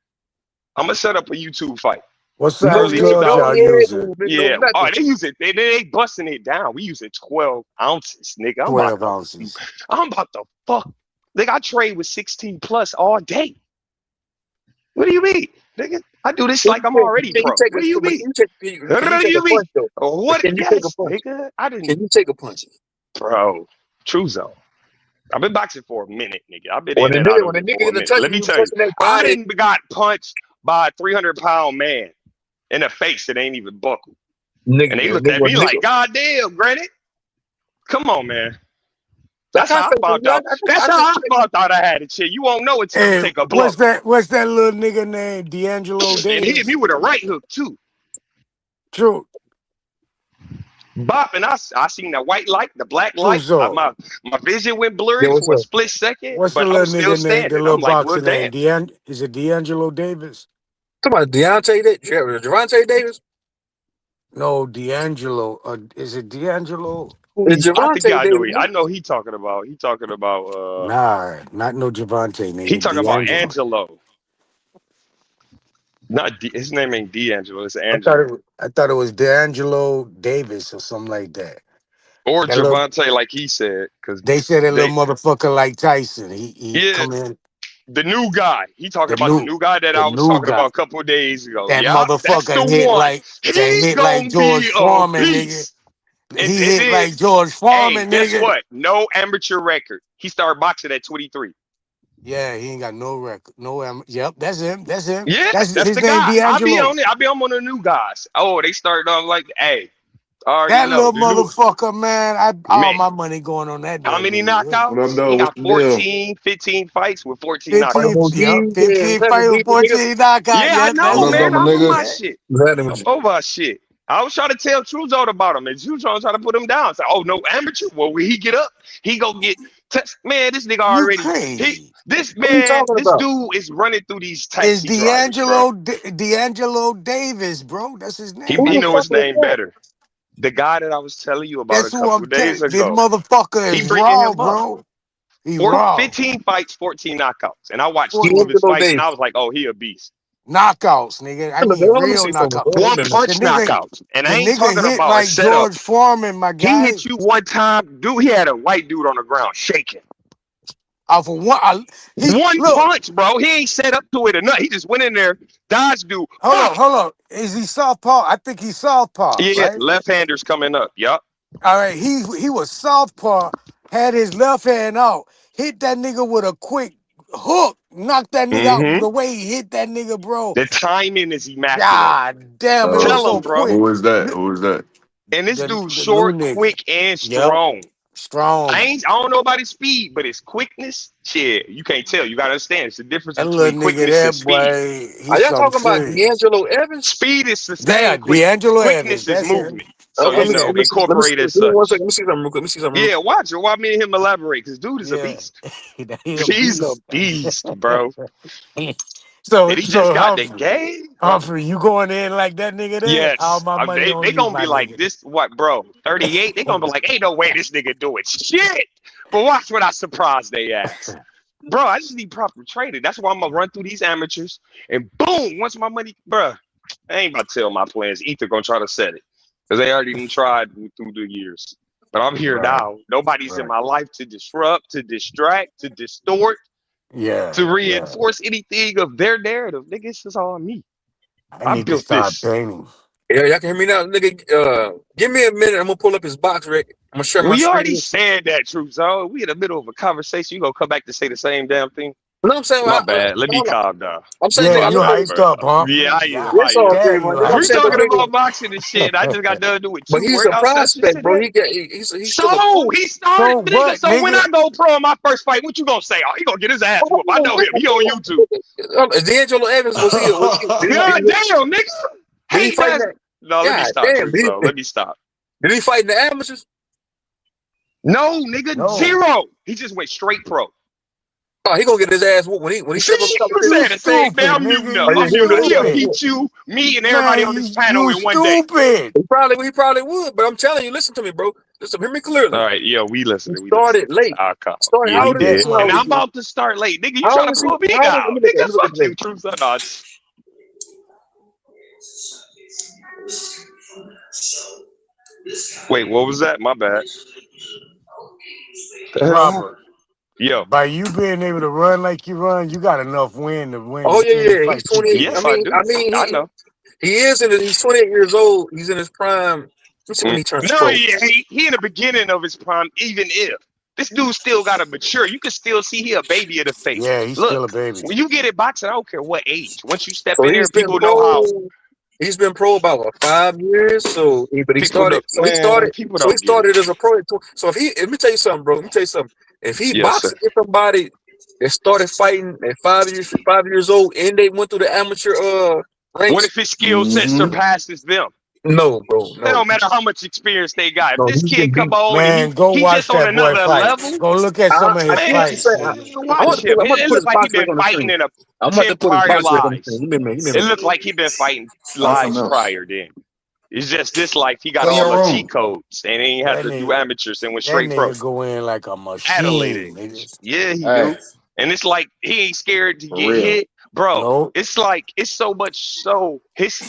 I'm gonna set up a YouTube fight. What size gloves y'all using? Yeah. Oh, they use it. They busting it down. We use it 12 ounces, nigga. 12 ounces. I'm about to fuck. Nigga, I trade with 16 plus all day. What do you mean? Nigga, I do this like I'm already pro. What do you mean? What do you mean? What? Yes, nigga. I didn't. Can you take a punch? Bro, True Zone. I've been boxing for a minute, nigga. I've been when in the and out nigga, when the nigga for a get the touch, Let me tell you, I didn't got punched by a 300-pound man in the face that ain't even buckled. Nigga, and they looked at me like, God damn, Granite. Come on, man. That's how I found out. That's how I found out I had it, shit. You won't know until you take a blow. What's that little nigga named D'Angelo Davis? And he hit me with a right hook, too. True. Bop, and I seen that white light, the black light. Truzo. My vision went blurry Yeah, what's for a up? split second, What's the but I little was still nigga name? The standing. little I'm like, well, boxer name? damn. Is it D'Angelo Davis? Talking about Javante Davis? No, D'Angelo. Is it D'Angelo? It's I think Javante I know. Davis. I know he talking about. He talking about. Nah, not no Javante, He nigga. talking about D'Angelo. Angelo. Not his name ain't D'Angelo. It's I Angelo. thought it was D'Angelo Davis or something like that. Or That little, Javante, like he said, because they said that they little motherfucker like Tyson. He yeah, come in the new guy. He talking the about the new new guy that the I was new talking guy. about a couple of days ago. That Yeah, that's the motherfucker one. He hit like gonna George be a Foreman, nigga. beast. And He hit then, like George hey, Foreman, guess nigga. what? No amateur record. He started boxing at 23. Yeah, he ain't got no record. Yep, that's him. That's him. Yeah, That's that's his the name, guy. I be D'Angelo. on it. I be on one of the new guys. Oh, they started off like, hey, I already That know little the new motherfucker, man. All man. my money going on that How little many nigga. What up, knockouts? He though? What's got the deal? 15 fights with 14 Fight knockouts. 15 fight with 14 knockout. Yeah, I Yep, What know, that's up, it. though, man. my I'm on nigga? my That, shit. I'm over my shit. I was trying to tell Truzo about him, and Truzo trying to put him down. Say, oh, no amateur. Well, when he get up, he go get touched. Man, this nigga you already. crazy. This What are you man, talking this about? dude is running through these It's taxi drivers, bro. D'Angelo Davis, bro. That's his He, Who name. he the know fuck his is name that? better. The guy that I was telling you about a That's who couple I'm of days telling. This ago. motherfucker He is bringing raw, him up. bro. He raw. 15 fights, 14 knockouts. And I watched 2 of his D'Angelo fights, and I Davis. was like, oh, he a beast. Knockouts, nigga. I need Let me real see something, knockouts. bro. Wait a One minute. The punch nigga, knockouts. And the I ain't nigga talking hit about a like setup. George Foreman, my He guy. hit you one time, dude. He had a white dude on the ground shaking. For one, One look. punch, bro. He ain't set up to it or nothing. He just went in there, dodged dude. Hold on. Is he southpaw? I think he's southpaw, Yeah, right? left-handers coming up. Yup. All right. He was southpaw, had his left hand out, hit that nigga with a quick hook, knocked that nigga out Mm-hmm. the way he hit that nigga, bro. The timing is immaculate. God damn, it was Tell him, so bro. quick. Who is that? Who is that? And this The dude's new short, nigga. quick, and Yep. strong. Strong. I don't know about his speed, but his quickness, shit, you can't tell. You gotta understand. It's the difference That between little nigga quickness there, and speed. boy, Are he's y'all something talking about serious. D'Angelo Evans? Speed is Yeah, sustained quickness. D'Angelo Evans. Quickness is That's him. movement. So, Let you me know, see. Let me see. incorporate as Give me 1 second. such. Let me see something real quick. Let me see something real Yeah, quick. watch it. Why me and him elaborate? Because dude is a Yeah. beast. He'll He's beat a up. beast, bro. So And he just got the Humphrey, game. Humphrey, you going in like that nigga there? All Yes. my money They on you, gonna my be like, nigga. this, what, bro? 38? They gonna be like, ain't no way this nigga doing shit. But watch what I surprise they ass. Bro, I just need proper training. That's why I'm gonna run through these amateurs and boom, once my money, bro. I ain't about to tell my plans. Ether gonna try to set it because they already done tried through the years. But I'm here Right. now. Nobody's in Right. my life to disrupt, to distract, to distort, Yeah. to reinforce anything of their narrative. Nigga, it's just all me. I need to built start this. painting. Yeah, y'all can hear me now, nigga. Give me a minute. I'm gonna pull up his box, Rick. I'm gonna share my We already screen. said that, Truth Zone. We in the middle of a conversation. You gonna come back to say the same damn thing? No, I'm saying, My bad. Let me hold on. calm down. I'm saying, Yeah, nigga, you look at My this. hyped up, Humphrey. Yeah, I am. God It's all okay, damn, man. you Nigga, I'm We saying, hyped look talking at up. about this. boxing and shit. I just got done doing But 2 he's a workout sessions prospect, bro. today. He's still a So he started, So nigga. what, So when nigga? I go pro in my first fight, what you gonna say? Oh, he gonna get his ass whooped. I know him. He on YouTube. D'Angelo Evans was here. God damn, nigga. Did he Hate fight in that. that? No, let me God stop, damn. Truth Zone. Let me stop. Did he fight in the amateurs? No, nigga, No. 0. He just went straight pro. Oh, he gonna get his ass whooped when he See, step up. you You saying the same, man. I'm stupid, muting nigga. up. You I'm muting up. He'll stupid. beat you, me, and everybody Man, on this panel you in one day. stupid. He probably would, but I'm telling you, listen to me, bro. Listen, hear me clearly. All right, yeah, we He listening. We listening. started late. I'll call. Started. Yeah, How he old is he? did. How old And is I'm he? about to start late. Nigga, you How trying old to is he? pull me How old is down. Let me look at Nigga, fuck his age. you, Truth Zone. No, wait, what was that? My bad. Robert, Yo. by you being able to run like you run, you got enough win to win Oh any yeah. He's fight you 28. get Yes, in. I do. I He know. he is in. He's 28 years old. He's in his prime. Let's see when he turns No, pro. he in the beginning of his prime, even if. This dude still got to mature. You can still see he a baby of the face. Yeah, he's Look, still a baby. when you get in boxing, I don't care what age. Once you step So in there, people know how. He's been pro about 5 years. But he People started. know, man, people So he don't get it. started as a pro. So let me tell you something, bro. Let me tell you something. If he Yes, boxed sir. with somebody that started fighting at 5 years old, and they went through the amateur ranks. What if his skill set surpasses them? No, bro. It No. don't matter how much experience they got. If No, this he's kid been come beat. on Man, and go he watch just on that boy another fight. level, Go look at some of his I want to man, fights, say, nigga. watch him. I'm about to It put look his like he box link been on the fighting screen. in I'm about to 10 put his prior box link on the lives. screen. Give me a minute. It looked like he been fighting lives prior then. It's just this life, he got Clean all your the room. cheat codes and he ain't had That to do nigga, amateurs and went that straight pro. nigga go in like a Adelaide. machine, nigga. Yeah, he Hey, do. And it's like he ain't scared to for get real. hit. Bro, Nope. it's like it's so much so his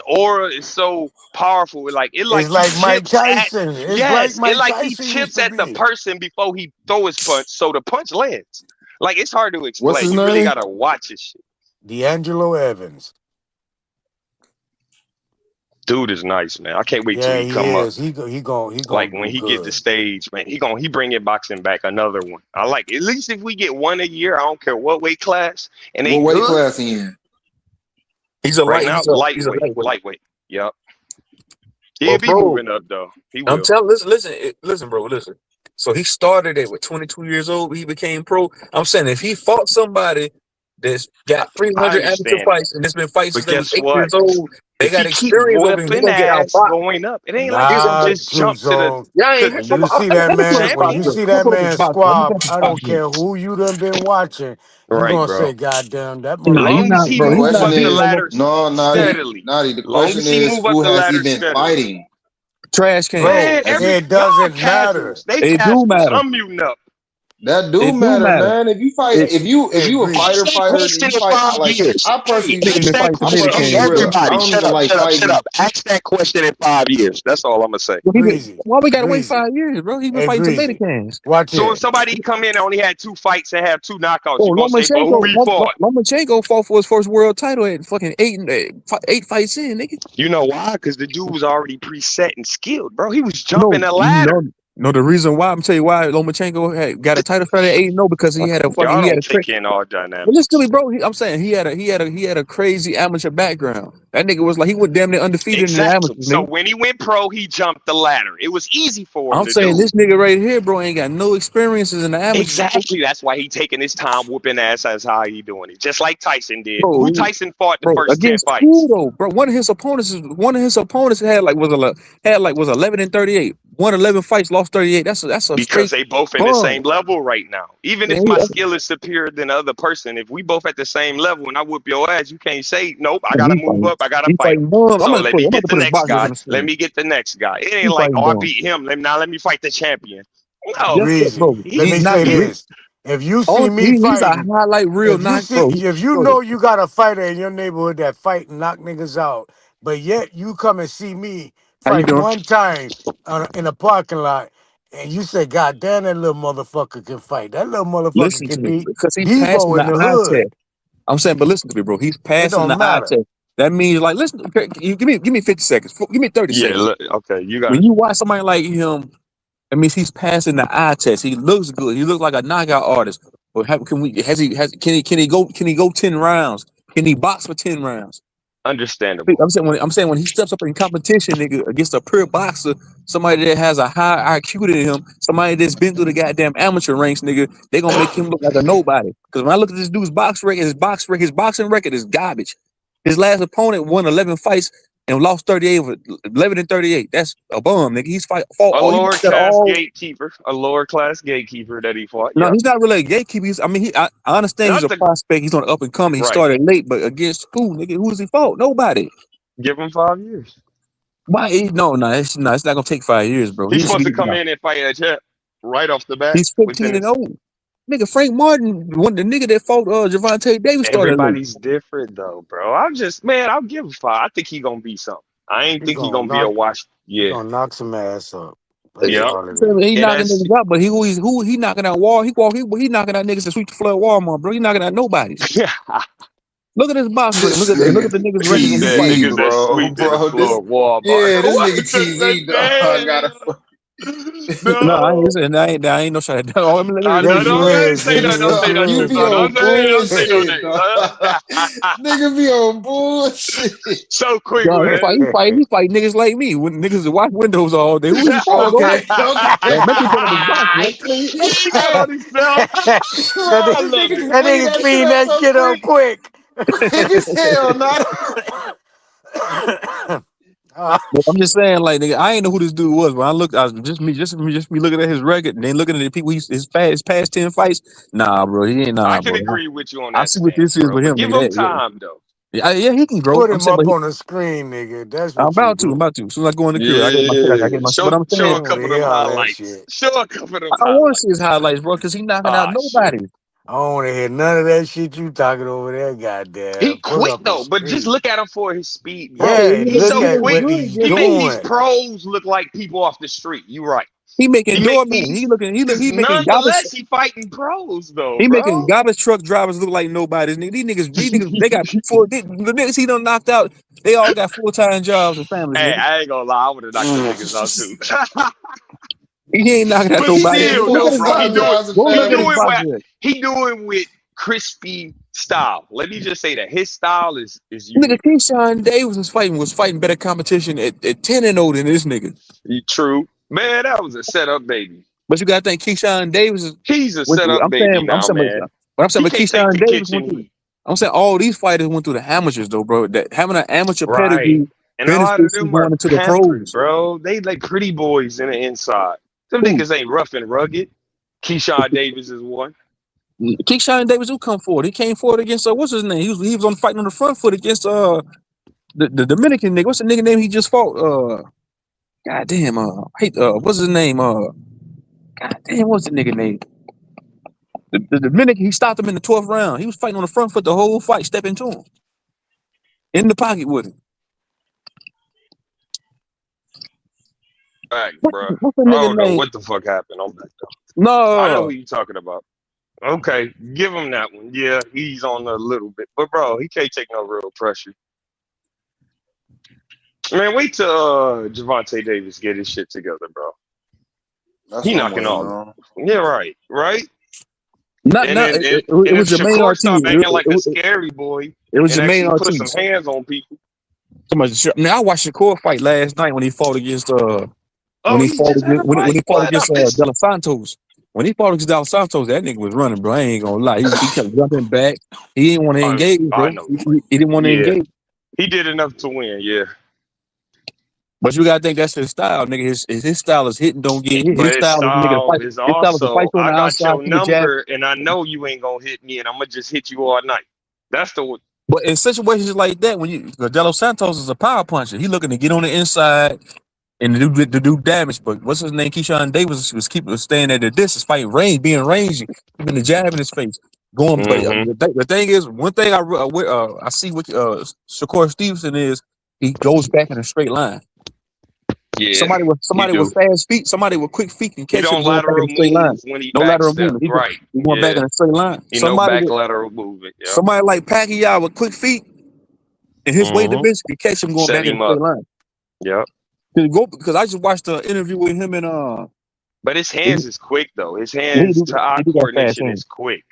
aura is so powerful. Like it like It's he like Mike chips at Tyson. It's like yes, it Mike like he Tyson used chips to at the be. person before he throw his punch, so the punch lands. Like it's hard to What's explain. his You really name? gotta watch his shit. D'Angelo Evans. Dude is nice, man. I can't wait till Yeah, he he come up. is. He gonna Like do when he get the good. stage, man, he bring in boxing back another one. I like at least if we get one a year, I don't care what weight class, and they What weight good. class he in? He's a Right light. now, He's a lightweight. lightweight. Yep. Well, He'll be bro, moving up though. He I'm will. telling. Listen, bro. Listen. So he started it with 22 years old. He became pro. I'm saying if he fought somebody that's got I 300 amateur understand that. fights and it's been fighting But since they was guess 8 what? years old, they If he got keep experience over him. He whipping gonna get out ass boxed. going up, it ain't like he Here's gonna Nah, just True jump Zone. yeah. When you see that Let me put his man, when box you link. see Let me that put up his man box link. Let me put squab, up his I box don't link. care who you done been watching. You right, gonna bro. say, "God damn, that Nah, he's Long as not, motherfucker he The bro. He's move not question up the beating is, no more. ladder no, steadily. Naughty. The Long question as he is, move up who the has he ladder been steadily. fighting? Trash can. bro." Man, Has he? It y'all doesn't matter. casuals. They It do casuals. matter. I'm muting up. That do It do matter, matter. man. If you fight, It, if Hey, you a Breezy. fighter, Ask that then question you in fight. 5 years. I Hey, personally, niggas ask been that fighting for I'm question. gonna Dominican be and real. shit. I Everybody, don't shut even up, like shut up, shut fighting. up. Ask that question in 5 years. That's all I'm gonna say. Well, Breezy. why we gotta wait Breezy. 5 years, bro? He been Hey, fighting Breezy. Dominicans. Watch So if this. somebody come in and only had 2 fights and have 2 knockouts, Oh, you gonna say, but who he fought? Lomachenko fought for his first world title at fucking eight fights in, nigga. You know why? Because the dude was already preset and skilled, bro. He was No, jumping a ladder. no. The reason why I'm telling you why Lomachenko got a title fight at 8-0 because he had a fucking Y'all he had a don't take in all dynamics. But listen to me, bro. I'm saying he had a crazy amateur background. That nigga was like he went damn near undefeated in the Exactly. amateurs, So nigga. when he went pro, he jumped the ladder. It was easy for him I'm to saying do. this nigga right here, bro, ain't got no experiences in the amateurs. Exactly. That's why he taking his time whooping ass. That's how he doing it. Just like Tyson did. Bro, Who Tyson fought the bro, first 10 against fights? who though, bro? One of his opponents was 11-38. Won 11 fights, lost 38. That's a Because straight they both in the bum. same level right now. Even if my skill is superior than the other person, if we both at the same level and I whoop your ass, you can't say, nope, I gotta move up, I gotta fight him. Bums. So let me get the his next box guy. on the screen. Let me get the next guy. It ain't He like, fighting oh, I bums. beat him. Let me fight the champion. No. Breezy. Bro, Let me say this. If you see me he's a fighting, highlight reel knock, bro. if you know you got a fighter in your neighborhood that fight and knock niggas out, but yet you come and see me How you fight doing? one time in a parking lot, and you say, "God damn, that little motherfucker can fight. That little motherfucker Listen to can me, beat because he's passing Debo the in the eye hood." test. I'm saying, but listen to me, bro. He's It passing the don't eye matter. test. That means like, listen, okay, you give me 50 seconds. Give me 30 Yeah, seconds. look, okay, you got When you watch somebody like him, that means he's passing the eye test. He looks good. He looks like a knockout artist. But can he go 10 rounds? Can he box for 10 rounds? understandable. I'm saying when he steps up in competition, nigga, against a pure boxer, somebody that has a high IQ than him, somebody that's been through the goddamn amateur ranks, nigga, they gonna make him look like a nobody. Because when I look at this dude's boxing record is garbage. His last opponent won 11 fights and lost 38 over 11-38. That's a bum, nigga. Fought A all. lower class gatekeeper. A lower class gatekeeper that he fought. No, Yeah. he's not really a gatekeeper. I understand Not he's a the prospect. He's on the up and coming. He right. started late, but against who, nigga? Who has he fought? Nobody. Give him 5 years. Why? No, it's not gonna take 5 years, bro. He's supposed to come in and fight a champ right off the bat. He's 15-0. Nigga, Frank Martin, the nigga that fought Gervonta Davis started. Everybody's different though, bro. I'll give him 5. I think he gonna be something. I ain't think he gonna be a wash. He Yeah. gonna knock some ass up. Yeah. He knocking niggas out, but he knocking out wall. He knocking out niggas that sweep the floor Walmart, bro. He knocking out nobody. Look at his box record. Look at the niggas record when he fights. Niggas that sweep the floor Walmart. Yeah, this nigga TV dog. I gotta. No, I ain't no shot at that. Don't say that. Don't say that. You be on bullshit, nigga be on bullshit. So quick, Yo, man. he fight niggas like me when niggas watch windows all day. Who he fought? Okay. That nigga clean that shit up quick. Quick as hell, not. But I'm just saying, like, nigga, I ain't know who this dude was. When I looked, I was just me looking at his record, and then looking at the people his past 10 fights. Nah, bro, he ain't I nah, can bro. agree with you on I that see what stance, this is bro. with But him, give nigga. him time though. Yeah, he can grow. Put I'm him saying, but up on the screen, nigga. That's I'm what you about to. do. As soon as I go in the queue, I get my shit. I get Yeah, my shit. But I'm I show saying, a want to couple of them hear all that highlights. shit. Show a couple of them I want to see highlights. his highlights, bro, because he knocking out Ah, shit. nobody. I don't want to hear none of that shit you talking over there, He goddamn. Put quick up a though, but just screen. look at him for his speed, Yeah, bro. Yeah, He's look so at quick. what good he's He against make these doing. pros look like people off the street. You right. he making He make doormen. these. He making garbage. Nonetheless, he fighting pros though, He making bro. garbage truck drivers look like nobody's. These niggas, they got the niggas he done knocked out. They all got full-time jobs and families, Hey, nigga. I ain't gonna lie. I would have knocked them niggas out too. He ain't knocking out But nobody. still, Go look though, at his bro, he boxing. doing jobs and Go he look at his families. doing what boxing. he doing with crispy style. Let me just say that his style is Nigga, unique. Keyshawn Davis was fighting better competition at 10-0 than this nigga. True, man. That was a setup, baby. But you gotta think Keyshawn Davis is He's a went through. setup baby now, man. He But can't take Keyshawn the Davis went kitchen through. heat. I'm saying all these fighters went through the amateurs though, bro. That having an amateur Right. pedigree And a lot of benefits you them going are into the pampered, pros. bro. They like pretty boys in the inside. Them Who? niggas ain't rough and rugged. Keyshawn Davis is one. Keyshawn Davis who come forward? He came forward against what's his name? He was on fighting on the front foot against the Dominican nigga. What's the nigga name he just fought? Goddamn, what's his name? Goddamn, what's the nigga name? The Dominican, he stopped him in the 12th round. He was fighting on the front foot the whole fight, stepping to him. In the pocket with him. Back, bro. What's the I nigga don't know name? what the fuck happened. I'm back though. I know No. what you're talking about. Okay, give him that one. Yeah, he's on a little bit. But bro, he can't take no real pressure. Man, wait till Gervonta Davis get his shit together, bro. That's He what I'm knocking waiting all. on. Yeah, right. It And was if Jermaine Shakur stop Ortiz. acting like a scary boy It was and Jermaine actually put some Ortiz. hands on people. I watched Shakur fight last night when he fought against Oh, he just had a when he fight. fought What? I against missed De it. Los Santos. When he fought against De Los Santos, that nigga was running, bro. I ain't gonna lie. He kept jumping back. He didn't want to engage, I bro. know. He didn't want to Yeah, engage. he did enough to win. Yeah, But you gotta think that's his style, nigga. His style is hitting, don't get hit. but His his style is nigga to style fight. is His style is to fight also, you on I the got outside, your keep a jab. number, and I know you ain't gonna hit me, and I'm gonna just hit you all night. That's the But in situations like that, when De Los Santos is a power puncher, he looking to get on the inside and to do damage. But what's his name? Keyshawn Davis was staying at the distance, fighting being rangy, keeping the jab in his face, going. But Mm-hmm. the thing is, one thing I see with Shakur Stevenson is he goes back in a straight line. Yeah, Somebody with fast feet, somebody with quick feet can He catch him don't going back in lateral a straight line. move when he No lateral backstep. movement. Right. He going back Yeah. in a straight line. He no back lateral movement. Yep. Somebody like Pacquiao with quick feet and his weight division can catch him going Set back in him a straight up. line. Yep. Because I just watched the interview with him and But his hands is quick though. His hands to eye he got fast coordination hands. is quick.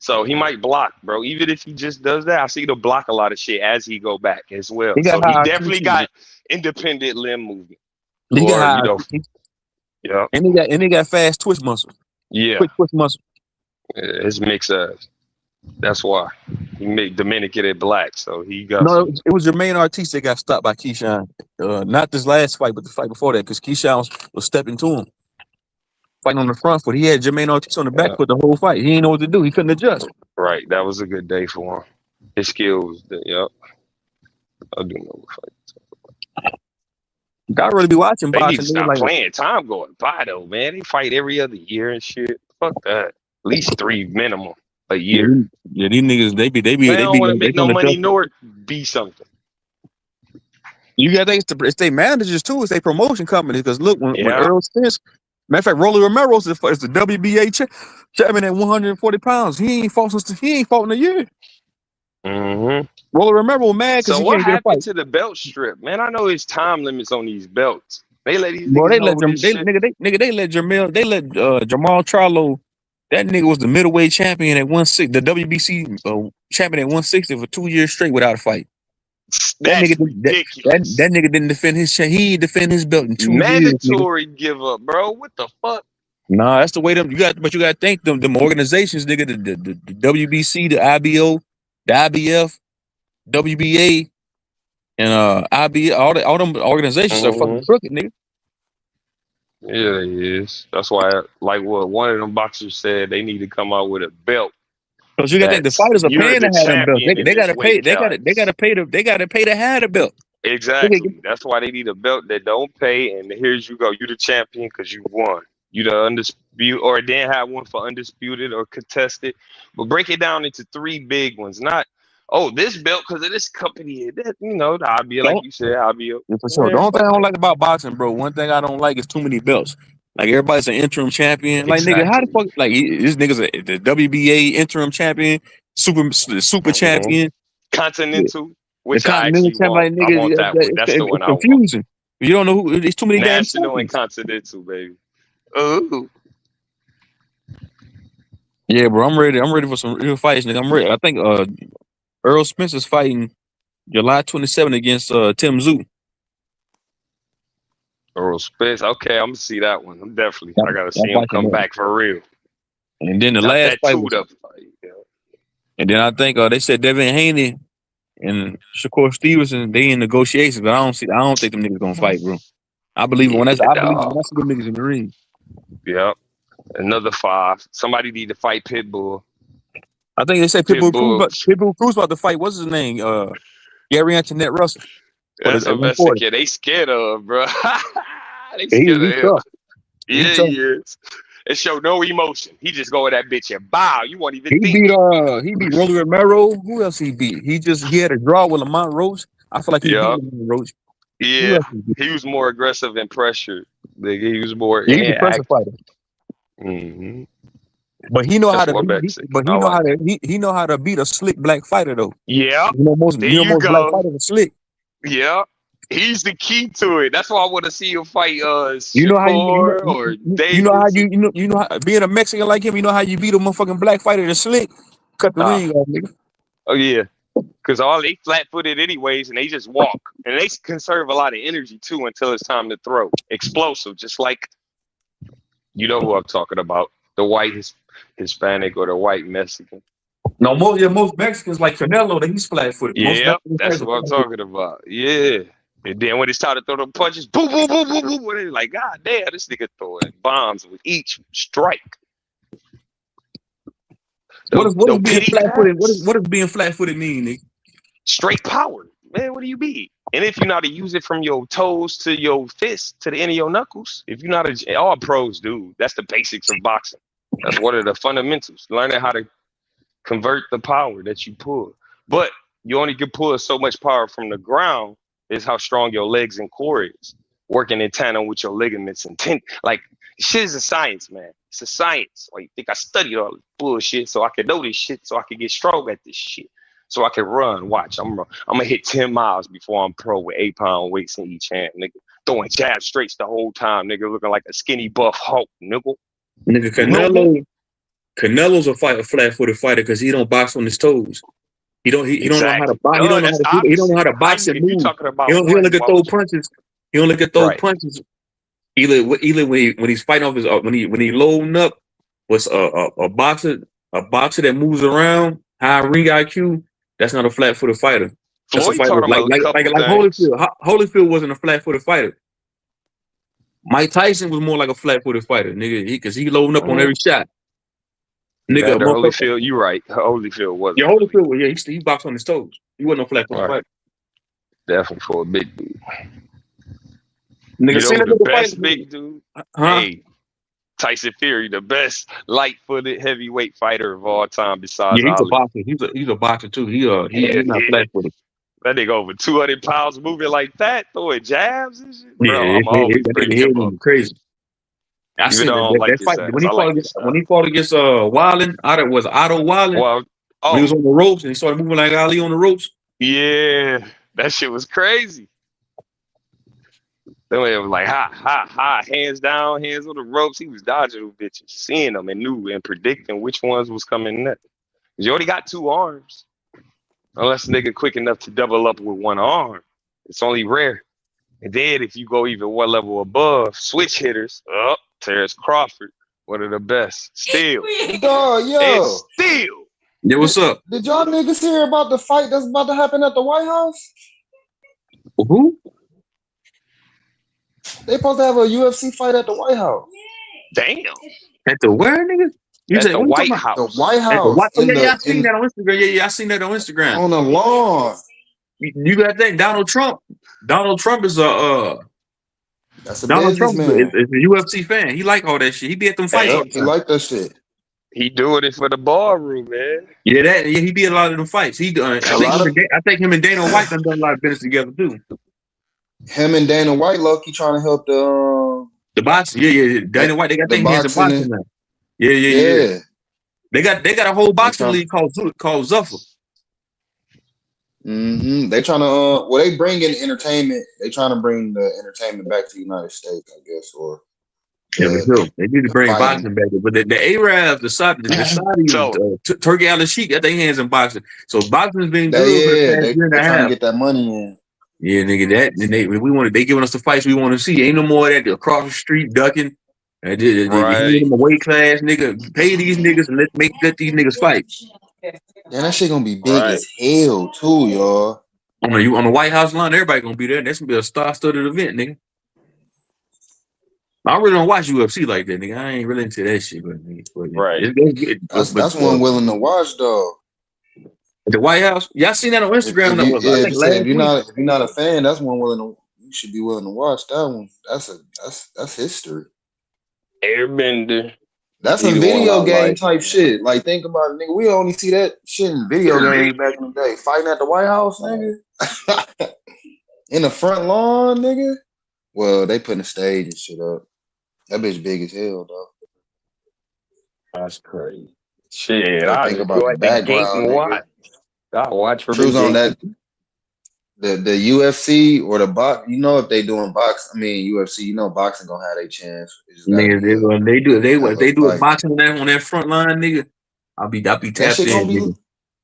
So he might block, bro. Even if he just does that, I see him block a lot of shit as he go back as well. He got So he high definitely IQ, got independent limb movement. He got Or, high you know, IQ. yeah. And he got fast twist muscle. Yeah. Quick twist muscle. Yeah, his mix that's why he made Dominican and black. So he got No, some. it was Jermaine Ortiz that got stopped by Keyshawn. Not this last fight, but the fight before that, because Keyshawn was stepping to him. Fighting on the front foot. He had Jermaine Ortiz on the back foot the whole fight. He didn't know what to do. He couldn't adjust. Right. That was a good day for him. His skills, yep. I do know what fight. I really be watching They need boxing. to stop playing. Time going by though, man. They fight every other year and shit. Fuck that. At least 3 minimum a year. Yeah, these niggas they don't want to make no money nor be something. You got it's their managers too. It's their promotion company. Because look, when Earl Spence, matter of fact, Rolly Romero is the WBA champion at 140 pounds. He ain't fought in a year. Mm-hmm. Rolly Romero mad because so he what can't get a fight. happened to the belt strip, man? I know there's time limits on these belts. They let these Bro, niggas they let Jamal Charlo. That nigga was the middleweight champion at 160, the WBC champion at 160 for 2 years straight without a fight. That nigga didn't defend his he didn't defend his belt in 2 years. Mandatory give up, bro. What the fuck? Nah, that's the way you got to think them organizations, nigga, the WBC, the IBO, the IBF, WBA, And IB, all them organizations are fucking crooked, nigga. Yeah, it is. That's why, like what one of them boxers said, they need to come out with a belt. Because you got to think the fighters are You're paying the to have them belts. champion in They got this to pay. weight class. They got to pay to have the belt. Exactly. That's why they need a belt that don't pay. And here's you go. You the champion because you won. You the undisputed, or then have one for undisputed or contested. But break it down into 3 big ones. Not, oh, this belt because of this company. That, you know, the IBO, like you said, IBO. For sure. The only thing I don't like about boxing, bro, one thing I don't like is too many belts. Like everybody's an interim champion. Like nigga, how the fuck? Like this nigga's the WBA interim champion, super champion, Continental. Which the Continental champion. Like nigga, I want that one. That's the one I want. Confusing. You don't know who. It's too many damn National and Continental, baby. Ooh. Yeah, bro. I'm ready. I'm ready for some real fights, nigga. I'm ready. I think Earl Spencer's fighting July 27 against Tim Tszyu. Earl Spence. Okay, I'm gonna see that one. I'm definitely. I gotta see him come back for real. And then the last fight. And then I think they said Devin Haney and Shakur Stevenson, they in negotiations, but I don't think them niggas gonna fight, bro. I believe when I see them niggas in the ring. Yep. Another 5. Somebody need to fight Pitbull. I think they said Pitbull Cruz about to fight. What's his name? Gary Antoinette Russell. That's a message they scared of, bro. They scared of him. Yeah, he is. It showed no emotion. He just go with that bitch and bow. You won't even think. He beat Rolly Romero. Who else he beat? He had a draw with Lamont Roach. I feel like he beat Lamont Roach. Yeah, he was more aggressive and pressured. He was more. He's a pressure fighter. Mm-hmm. But he know how to. He know how to beat a slick black fighter though. Yeah. Most black fighters are slick. Yeah. He's the key to it. That's why I want to see him fight you know how being a Mexican like him, you know how you beat a motherfucking black fighter that's slick? Cut the ring off, nigga. Oh yeah. Because all they flat-footed anyways, and they just walk. And they conserve a lot of energy too until it's time to throw. Explosive, just like you know who I'm talking about. The white Hispanic or the white Mexican. No, most Mexicans like Canelo, he's flat-footed. Yeah, that's what I'm talking about. Yeah. And then when it's time to throw them punches, boom, boom, boom, boom, boom, they're like, God damn, this nigga throwing bombs with each strike. What does being flat-footed mean, nigga? Straight power. Man, what do you mean? And if you know how to use it from your toes to your fists to the end of your knuckles, if you're not all pros do, that's the basics of boxing. That's one of the fundamentals. Learning how to convert the power that you pull. But you only can pull so much power from the ground is how strong your legs and core is. Working in tandem with your ligaments and like shit is a science, man. It's a science. Like you think I studied all this bullshit so I can know this shit, so I can get strong at this shit. So I can run. Watch, I'm gonna hit 10 miles before I'm pro with 8-pound weights in each hand, nigga. Throwing jab straights the whole time, nigga, looking like a skinny buff Hulk, nigga. Nigga, Canelo's a flat-footed fighter because he don't box on his toes. He don't know how to box. He don't know how to box and move. He don't look at throw punches. He don't look at throw punches. Either when he's fighting off his when he loading up was a boxer that moves around, high ring IQ. That's not a flat-footed fighter. That's a fighter like Holyfield. Holyfield wasn't a flat-footed fighter. Mike Tyson was more like a flat-footed fighter, nigga, because he loading up on every shot. Nigga, Holyfield, you right. Holyfield wasn't. Yeah, Holyfield, he boxed on his toes. He wasn't no flat-footed fighter. Definitely for a big dude. Nigga, you know the best big dude? Hey, Tyson Fury, the best light-footed heavyweight fighter of all time besides he's a boxer. He's a boxer too. He's not flat-footed. That nigga over 200 pounds moving like that, throwing jabs and shit. Bro, I'm always crazy. I seen that fight when he fought against Wilding. Was Otto Wilding? Well, he was on the ropes and he started moving like Ali on the ropes. Yeah, that shit was crazy. Then it was like ha, hands down, hands on the ropes. He was dodging those bitches, seeing them and knew and predicting which ones was coming next. You already got 2 arms. Unless nigga quick enough to double up with 1 arm. It's only rare. And then if you go even 1 level above, switch hitters, Terrence Crawford, one of the best. Still. Yo. Still. Yeah, what's up? Did y'all niggas hear about the fight that's about to happen at the White House? Who? They supposed to have a UFC fight at the White House. Damn. At the where, nigga? You At said the what you talking White about? The House. White At the House what? Oh yeah, I seen that on Instagram. Yeah, I seen that on Instagram. on the lawn. You got that Donald Trump. Donald Trump is That's a Donald Trump businessman. is a UFC fan. He like all that shit. He be at them fights all Yep, the he time. like that shit. He doing it for the ballroom, man. Yeah, he be at a lot of them fights. I think him and Dana White done a lot of business together too. Him and Dana White, lucky trying to help the boxing. Yeah. Dana White, they got their hands in boxing now. Yeah. They got a whole boxing league called Zuffa. Mm-hmm. They trying to they bring in entertainment. They trying to bring the entertainment back to the United States, I guess, or yeah, for sure. They need to bring boxing back, but the Arabs, the Saudis, Turkey Al Sheikh got their hands in boxing. So boxing's been good for the past year and a half. Trying to get that money in. Yeah, nigga, they giving us the fights we want to see. Ain't no more of that across the street ducking. Right. Them a weight class, nigga. Pay these niggas and let these niggas fight. Yeah, that shit gonna be big as hell too, y'all. On the White House line, everybody gonna be there. That's gonna be a star-studded event, nigga. I really don't watch UFC like that, nigga. I ain't really into that shit, but that's one I'm willing to watch though. At the White House, y'all seen that on Instagram? If you're not a fan, that's one you should be willing to watch that one. That's history. Airbender. That's a video game type shit. Like, think about it, nigga. We only see that shit in video games back in the day. Fighting at the White House, nigga. In the front lawn, nigga. Well, they putting a stage and shit up. That bitch big as hell, though. That's crazy. Shit, I think about the background. I'll watch for Truth on that. The UFC or the box, if they doing UFC, boxing gonna have their chance. Nigga, they do a boxing on that front line, nigga. I'll be tapped in. Nigga.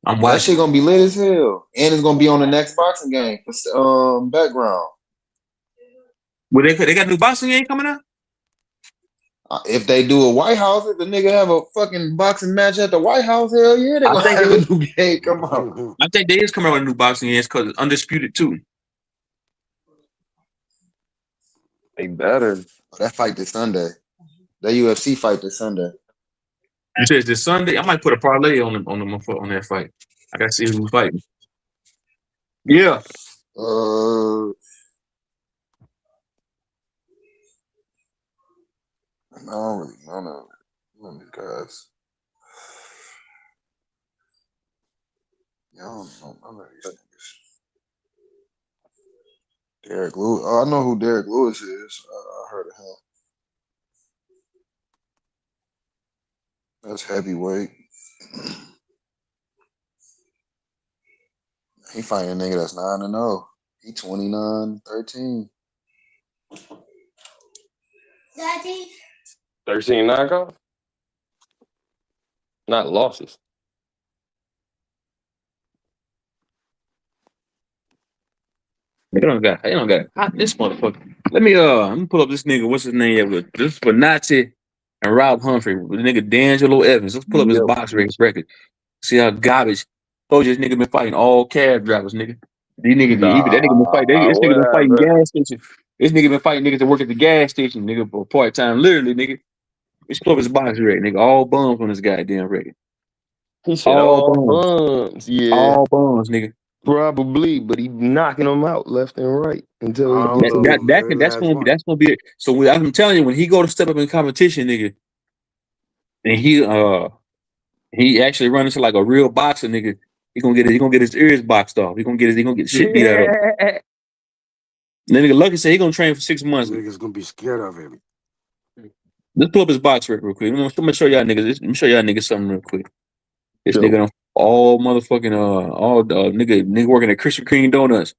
I'm watching. That shit gonna be lit as hell, and it's gonna be on the next boxing game. Background. Well, they got a new boxing game coming out. If they do a White House, if the nigga have a fucking boxing match at the White House, hell yeah, they gonna have a new game come out. I think they is coming out with a new boxing game because it's Undisputed too. They better. That fight this Sunday. That UFC fight this Sunday. You said this Sunday? I might put a parlay on that fight. I gotta see who's fighting. Yeah. I don't really know none of these guys. Yeah, I don't know none of these niggas. Derek Lewis. Oh, I know who Derek Lewis is. I heard of him. That's heavyweight. He fighting a nigga that's 9-0. He 29-13. Daddy. 13 knockoff? Not losses. They don't got this motherfucker. Let me pull up this nigga. What's his name? This is for Nazi and Rob Humphrey. The nigga D'Angelo Evans. Let's pull up his box race record. See how garbage. Told you this nigga been fighting all cab drivers, nigga. These niggas, that nigga been fighting. This nigga been fighting gas station. This nigga been fighting niggas that work at the gas station, nigga, for part time. Literally, nigga. Let's pull up his box record, nigga. All bums on this goddamn record. He said all bums. Yeah. All bums, nigga. Probably, but he knocking them out left and right until that's gonna be it. So I'm telling you, when he go to step up in competition, nigga, and he actually run into like a real boxer, nigga, he gonna get his ears boxed off. He gonna get shit beat out of him. And then nigga Lucky said he gonna train for 6 months. Niggas gonna be scared of him. Let's pull up his box record real quick. I'm gonna show y'all niggas. Let me show y'all niggas something real quick. This nigga all motherfucking nigga working at Krispy Kreme donuts.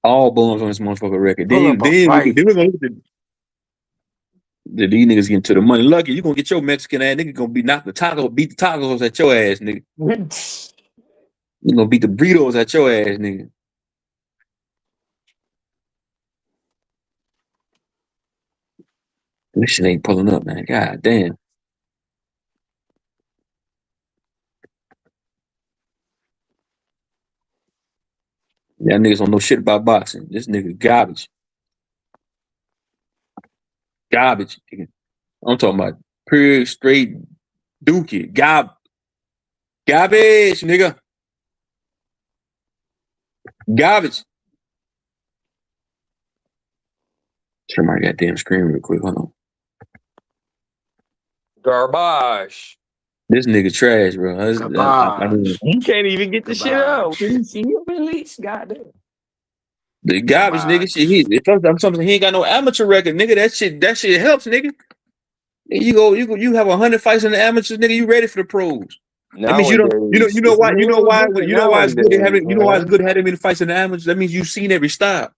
All bums on this motherfucking record. Then we're gonna look at these niggas getting to the money. Lucky, you gonna get your Mexican ass nigga gonna be beat the tacos at your ass, nigga. You gonna beat the burritos at your ass, nigga. This shit ain't pulling up, man. God damn. Y'all niggas don't know shit about boxing. This nigga garbage. Garbage. Nigga. I'm talking about pure straight dookie. Garbage, nigga. Garbage. Turn my goddamn screen real quick. Hold on. Garbage. This nigga trash, bro. I mean, He can't even get the shit out. Can you see him release? Goddamn. the garbage nigga shit. I'm something. He ain't got no amateur record, nigga. That shit helps, nigga. You have 100 fights in the amateurs, nigga. You ready for the pros? That means you don't. You know why it's good to have it. You know why it's good to have many fights in the amateurs. That means you've seen every style.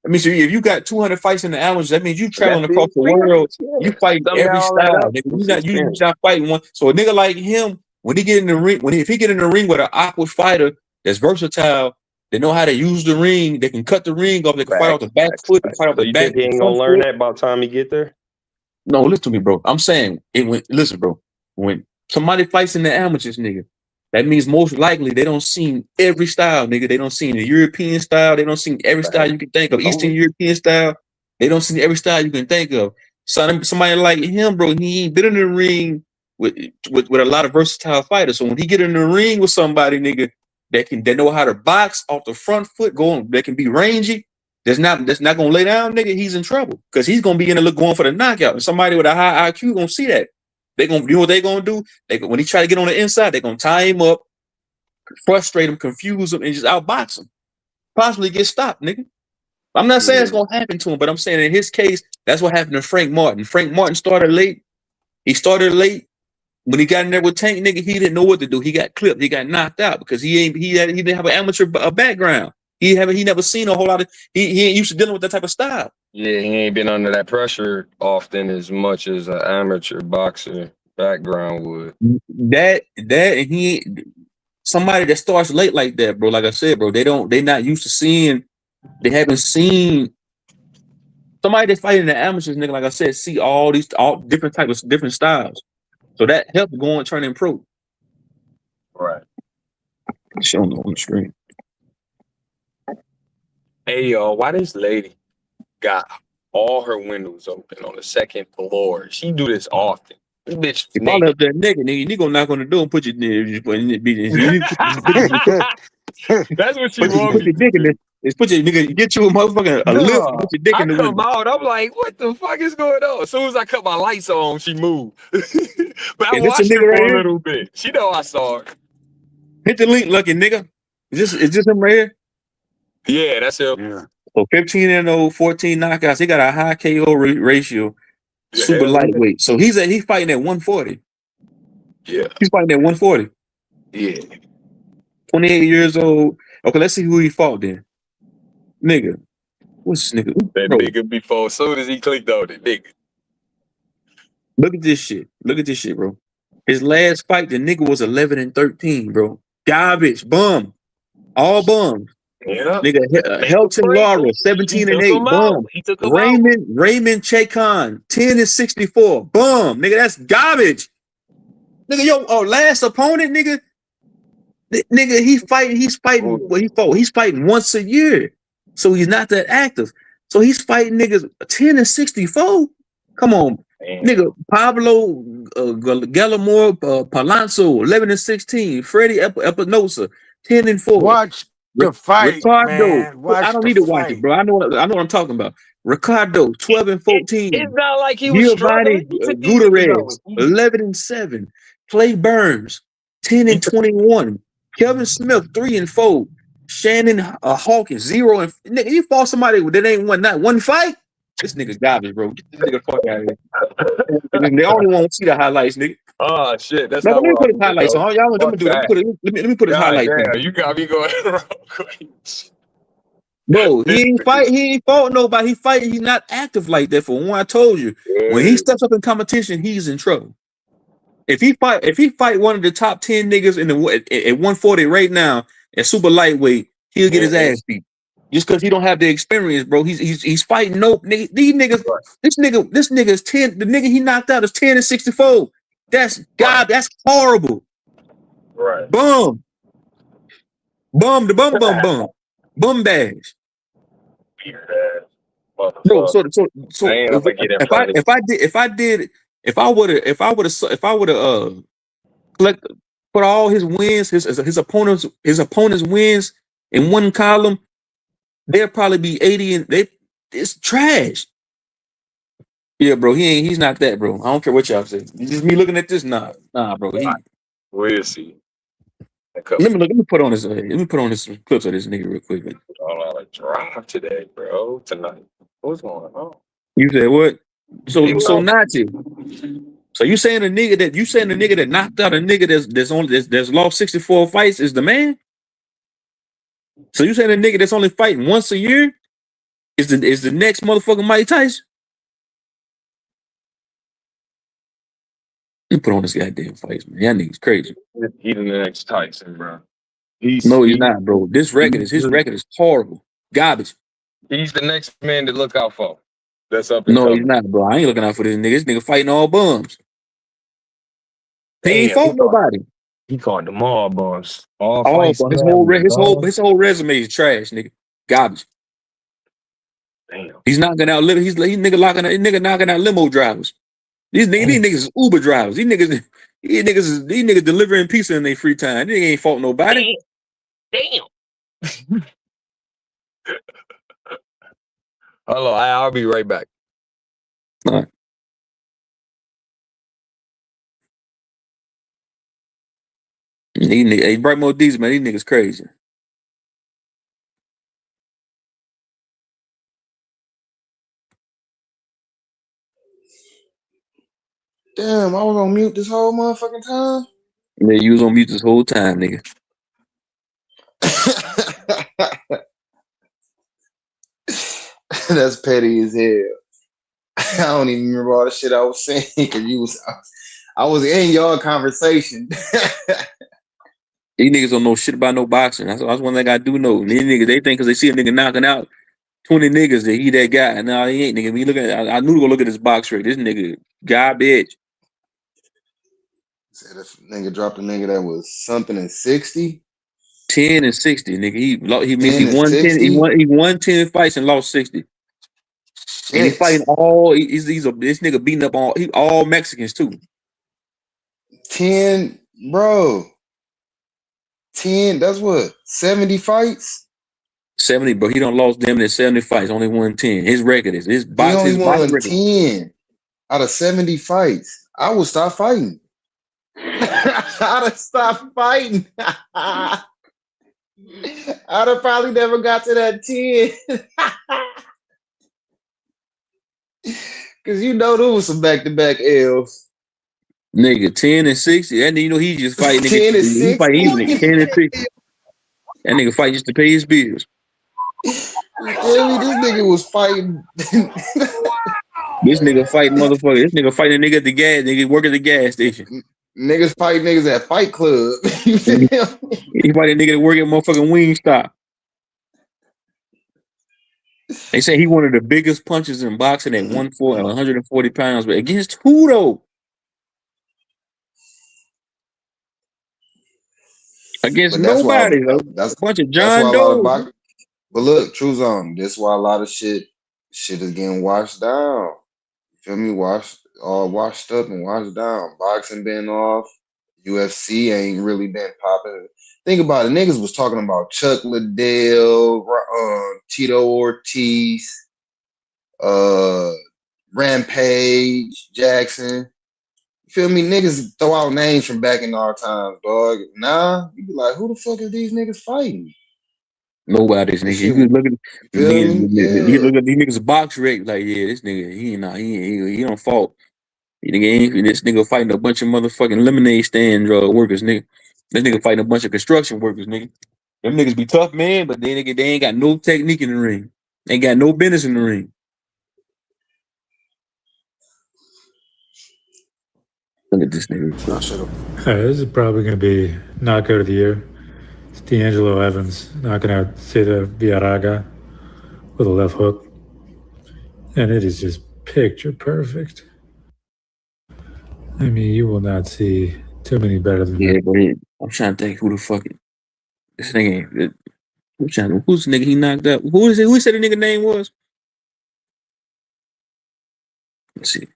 I mean, so if you got 200 fights in the amateurs, that means you traveling across the world. You fight every style. You not fighting one. So a nigga like him, when he get in the ring, if he get in the ring with an awkward fighter that's versatile, they know how to use the ring. They can cut the ring off. They can fight off the back foot. Fight off the back. He ain't gonna learn that by the time he get there. No, listen to me, bro. I'm saying listen, bro. When somebody fights in the amateurs, nigga, that means most likely they don't see every style, nigga. They don't see the European style. They don't see every style you can think of. Eastern European style. They don't see every style you can think of. Somebody like him, bro, he ain't been in the ring with a lot of versatile fighters. So when he get in the ring with somebody, nigga, that know how to box off the front foot, they can be rangy. That's not gonna lay down, nigga. He's in trouble because he's gonna be in the look going for the knockout. And somebody with a high IQ gonna see that. They gonna do what they gonna do. When he try to get on the inside, they gonna tie him up, frustrate him, confuse him, and just outbox him. Possibly get stopped, nigga. I'm not saying it's gonna happen to him, but I'm saying in his case, that's what happened to Frank Martin. Frank Martin started late. He started late. When he got in there with Tank, nigga, he didn't know what to do. He got clipped. He got knocked out because he didn't have an amateur background. He never seen a whole lot of. He ain't used to dealing with that type of style. Yeah, he ain't been under that pressure often as much as an amateur boxer background would. That and he somebody that starts late like that, bro. Like I said, bro, they not used to seeing. They haven't seen somebody that's fighting the amateurs, nigga. Like I said, see all different types of different styles. So that helped go and turn him pro. Right. Showing on the screen. Hey y'all, why this lady got all her windows open on the second floor? She do this often. This bitch if I left that nigga gonna knock on the door and put your that's what she wants. Put your nigga, get you a motherfucking a lift, put your dick in the window. Out, I'm like, what the fuck is going on? As soon as I cut my lights on, she moved. But I watched her for a little bit. She know I saw her. Hit the link, lucky nigga. Is this him right here? Yeah, that's him. Yeah. So 15-0, 14 knockouts. He got a high KO ratio, super lightweight. So he's fighting at 140. Yeah. He's fighting at 140. Yeah. 28 years old. Okay, let's see who he fought then. Nigga. What's this nigga? That nigga before, as soon as he clicked on it, nigga. Look at this shit. Look at this shit, bro. His last fight, the nigga was 11-13, bro. Garbage, bum. All bums. Yeah. Nigga, Helton Lara, 17-8, bum. Raymond Chacon, 10-64, bum. Nigga, that's garbage. Nigga, last opponent, nigga. Nigga, he's fighting what he fought. He's fighting once a year. So he's not that active. So he's fighting niggas 10-64. Come on. Damn. Nigga, Pablo Gallimore Palanzo, 11-16. Freddie Epinosa, 10-4. Watch the fight, Ricardo, man. I don't need to watch it, bro. I know what I'm talking about. Ricardo, 12-14. It's not like he was struggling. Gutierrez, 11-7. Clay Burns, 10-21. Kevin Smith, 3-4. Shannon Hawkins, 0 and nigga, you fought somebody that ain't won not one fight. This nigga's garbage, bro. Get this nigga fuck out of here. They only want to see the highlights, nigga. Oh shit, that's let me put his highlights on. Y'all want to do that? Let me put his highlights. Yeah, you got me going real quick. Bro, he ain't fought nobody. He's not active like that. For one, I told you, when he steps up in competition, he's in trouble. If he fight one of the top 10 niggas at 140 right now at super lightweight, he'll get his ass beat. Just because he don't have the experience, bro. He's fighting these niggas. This nigga is 10. The nigga he knocked out is 10-64. That's God. That's horrible. Right. Bum. The bum. Bum bash. Weird ass Bro, motherfucker. so I ain't gonna get in front of if I would have collect put all his wins, his opponent's wins in one column, there'll probably be 80 and it's trash. Yeah, bro, he's not that, bro. I don't care what y'all say. It's just me looking at this. Nah, bro. We'll see. Let me put on this some clips of this nigga real quick, man. On a drive today, bro. Tonight. What's going on? You said what? So Nazi. So you saying the nigga that knocked out a nigga that's lost 64 fights is the man? So you saying the nigga that's only fighting once a year is the next motherfucking Mike Tyson? You put on this goddamn fights, man. Y'all niggas crazy. He's the next Tyson, bro. He's not, bro. His record is horrible. Garbage. He's the next man to look out for. That's up. No, he's not, bro. I ain't looking out for this nigga. This nigga fighting all bums. He ain't fought nobody. He caught them all bums. All bums. His whole resume is trash, nigga. Garbage. Damn. He's knocking out knocking out limo drivers. These niggas is Uber drivers. These niggas delivering pizza in their free time. They ain't fought nobody. Damn. Hello, I'll be right back. All right. Hey, Bright Mo D's, man, these niggas crazy. Damn, I was on mute this whole motherfucking time. Yeah, you was on mute this whole time, nigga. That's petty as hell. I don't even remember all the shit I was saying because I was in your conversation. These niggas don't know shit about no boxing. That's one thing I do know. These niggas, they think because they see a nigga knocking out 20 niggas that he that guy. No, he ain't, nigga. When you look at, I knew to go look at his box rate. This nigga garbage. Said if nigga dropped a nigga that was something in 60. 10 and 60, nigga. He won 10 fights and lost 60. Shit. And he's fighting this nigga beating up all Mexicans too. 10, bro. 10, that's what? 70 fights? 70, bro. He don't lost damn near 70 fights, only won 10. His record is his box. He only his won box 10 out of 70 fights. I would stop fighting. I'd have stopped fighting. I'd have probably never got to that 10. Cause there was some back-to-back L's. Nigga, 10 and 60. That nigga, he just fighting. 10 and 60. He fight easily. 10 and 60. That nigga fight just to pay his bills. You feel me? This nigga was fighting. This nigga fighting motherfucker. This nigga fighting a nigga at the gas. Nigga work at the gas station. Niggas fight niggas at Fight Club. You feel me? He fight a nigga that work at motherfucking Wingstop. They say he one of the biggest punches in boxing at 140 pounds, but against who though? Against nobody. That's a bunch of John Doe. But look, True Zone. That's why a lot of shit is getting washed down. You feel me? All washed up and washed down. Boxing been off. UFC ain't really been popping. Think about it. Niggas was talking about Chuck Liddell, Tito Ortiz, Rampage, Jackson. You feel me? Niggas throw out names from back in our times, dog. Nah, you be like, who the fuck is these niggas fighting? Nobody's nigga. You look at these niggas box rate like, yeah, this nigga, he don't fault. This nigga fighting a bunch of motherfucking lemonade stand workers, nigga. This nigga fighting a bunch of construction workers, nigga. Them niggas be tough, man, but they ain't got no technique in the ring. They ain't got no business in the ring. Look at this nigga. This is probably going to be knockout of the year. It's D'Angelo Evans knocking out Cesar Villarraga with a left hook. And it is just picture perfect. I mean, you will not see too many better than that. But I'm trying to think who the fuck this nigga. Who's the nigga he knocked out? Who is it? Who said the nigga name was? Let's see.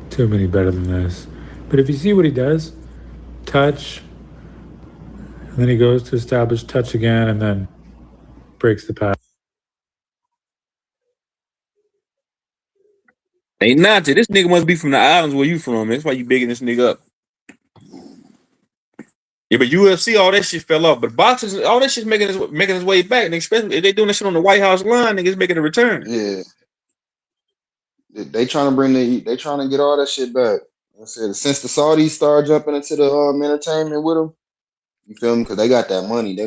Too many better than this. But if you see what he does, touch, and then he goes to establish touch again, and then breaks the pass. Ain't not this nigga must be from the islands where you from. That's why you bigging this nigga up. Yeah, but UFC, all that shit fell off. But boxers, all that shit's making his way back. And especially if they doing that shit on the White House line, niggas making a return. Yeah. They trying to get all that shit back. I said since the Saudis started jumping into the entertainment with them, you feel me? Because they got that money. They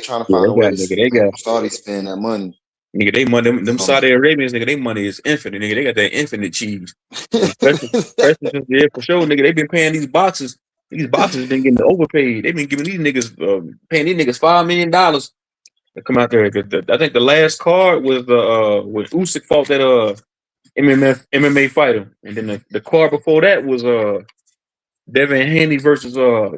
trying to find a way to Saudis spend that money. Nigga, they money, them Saudi Arabians, nigga, they money is infinite, nigga. They got that infinite cheese. Especially, yeah, for sure, nigga. They been paying these boxers. These boxers been getting overpaid. They been giving these niggas, paying these niggas $5 million to come out there. I think the last card was Usyk fought that MMA fighter, and then the card before that was Devin Haney versus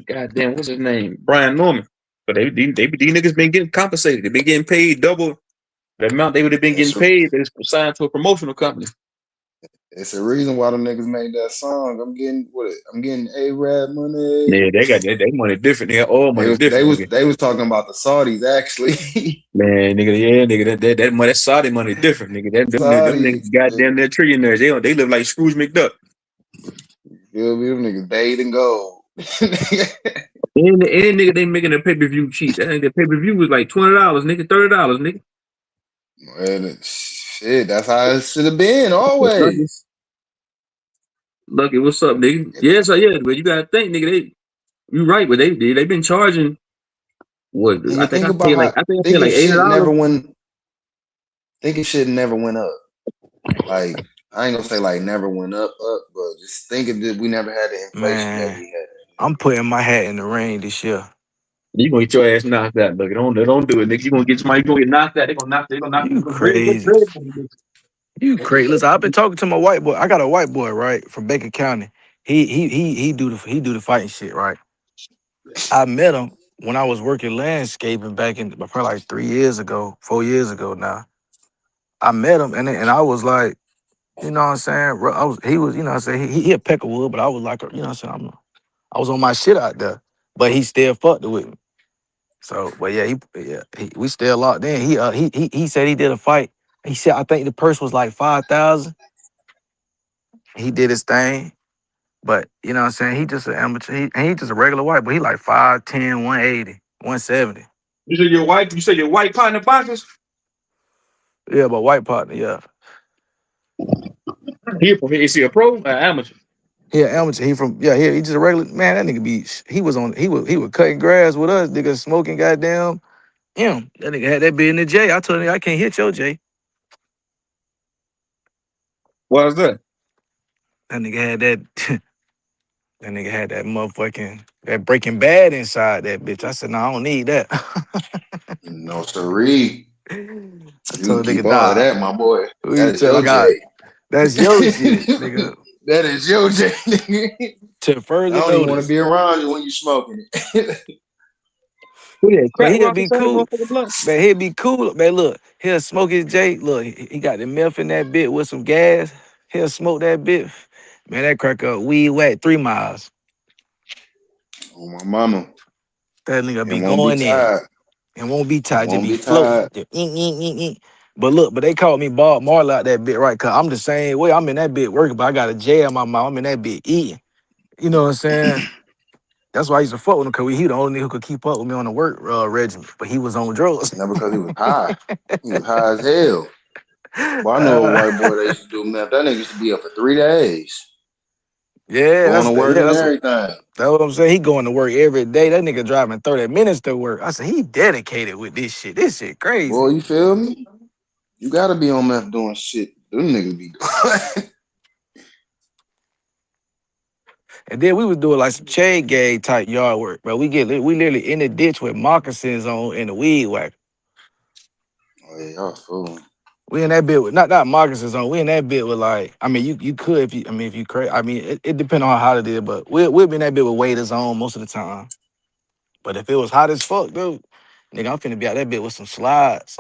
goddamn, what's his name, Brian Norman. But these niggas been getting compensated. They been getting paid double the amount they would have been getting paid. They just signed to a promotional company. It's a reason why them niggas made that song. I'm getting A-Rab money. Yeah, they got their money different. They got all money different. They was talking about the Saudis actually. Man, nigga, yeah, nigga, that money, that Saudi money different, nigga. Them niggas goddamn they're trillionaires. They live like Scrooge McDuck. Feel me? Them niggas bathed in gold. and nigga, they making a pay-per-view cheap. I think the pay-per-view was like $20, nigga, $30, nigga. Man, shit, that's how it should have been always. Lucky, what's up, nigga? Yeah, so yeah, but you gotta think, nigga. You right, but they been charging what? I think I paid like $80. I think it should never went up. Like I ain't gonna say like never went up, but just thinking that we never had the inflation that we had. I'm putting my hat in the ring this year. You gonna get your ass knocked out, look. Don't do it, nigga. You gonna get somebody, you gonna get knocked out. They gonna knock you. Crazy. You crazy. Listen, I've been talking to my white boy. I got a white boy, right, from Baker County. He do the fighting shit, right? I met him when I was working landscaping back in probably like 4 years ago now. I met him and I was like, you know what I'm saying? He was, you know what I'm saying? He a Peckerwood, but I was like, you know what I'm saying? I was on my shit out there, but he still fucked with me. So, but yeah, we still locked in. He said he did a fight. He said I think the purse was like 5,000. He did his thing, but you know what I'm saying? He just an amateur. He just a regular white, but he like 5'10", 180, 170. You said your white partner boxers? Yeah, but white partner, yeah. Is he a pro or amateur? Yeah, amateur. He just a regular man. That nigga he was cutting grass with us, nigga, smoking goddamn. That nigga had that bit in the J. I told him I can't hit your J. Why is that? That nigga had that. That nigga had that motherfucking that Breaking Bad inside that bitch. I said, no, I don't need that. No, sirree. I told keep all of that, my boy. That is your J. That's your shit, nigga. That is your J, nigga. To further I don't even want notice. to be around you when you smoking it. But he'll be cool. Man, he'll be cool. Man, look, he'll smoke his J. Look, he got the meth in that bit with some gas. He'll smoke that bit. Man, that crack up weed whack 3 miles. Oh, my mama. That nigga be going in. And won't be tired. Just be floating. But they called me Bob Marley out that bit, right? Cause I'm the same way. I'm in that bit working, but I got a J in my mouth. I'm in that bit eating. You know what I'm saying? That's why I used to fuck with him, cause he the only nigga who could keep up with me on the work regimen. But he was on drugs. Never because he was high. He was high as hell. Well, I know a white boy that used to do meth. That nigga used to be up for 3 days. Yeah, going to work and everything. That's what I'm saying. He going to work every day. That nigga driving 30 minutes to work. I said, he dedicated with this shit. This shit crazy. Boy, you feel me? You gotta be on meth doing shit. Them niggas be doing. And then we was doing like some chain gang type yard work, bro. We literally in the ditch with moccasins on in the weed whacker. Oh yeah, y'all fooling. We in that bit with not moccasins on. We in that bit with like, I mean, you could if you, I mean, if you crazy. I mean, it depends on how hot it is, but we'll be in that bit with waders on most of the time. But if it was hot as fuck, dude, nigga, I'm finna be out that bit with some slides,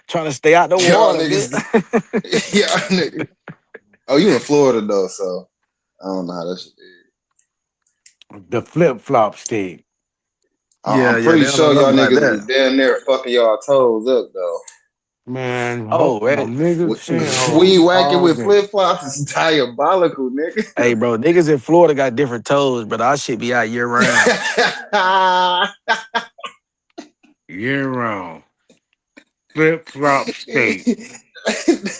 trying to stay out the Y'all water, bit. niggas, yeah, nigga. Oh, you in Florida though, so I don't know how that shit is. The flip flop state. I'm pretty sure y'all niggas be damn near fucking y'all toes up though. Man, Oh, my nigga, Weed whacking with flip flops is diabolical, nigga. Hey, bro, niggas in Florida got different toes, but our shit be out year round. Year round. Flip flop state.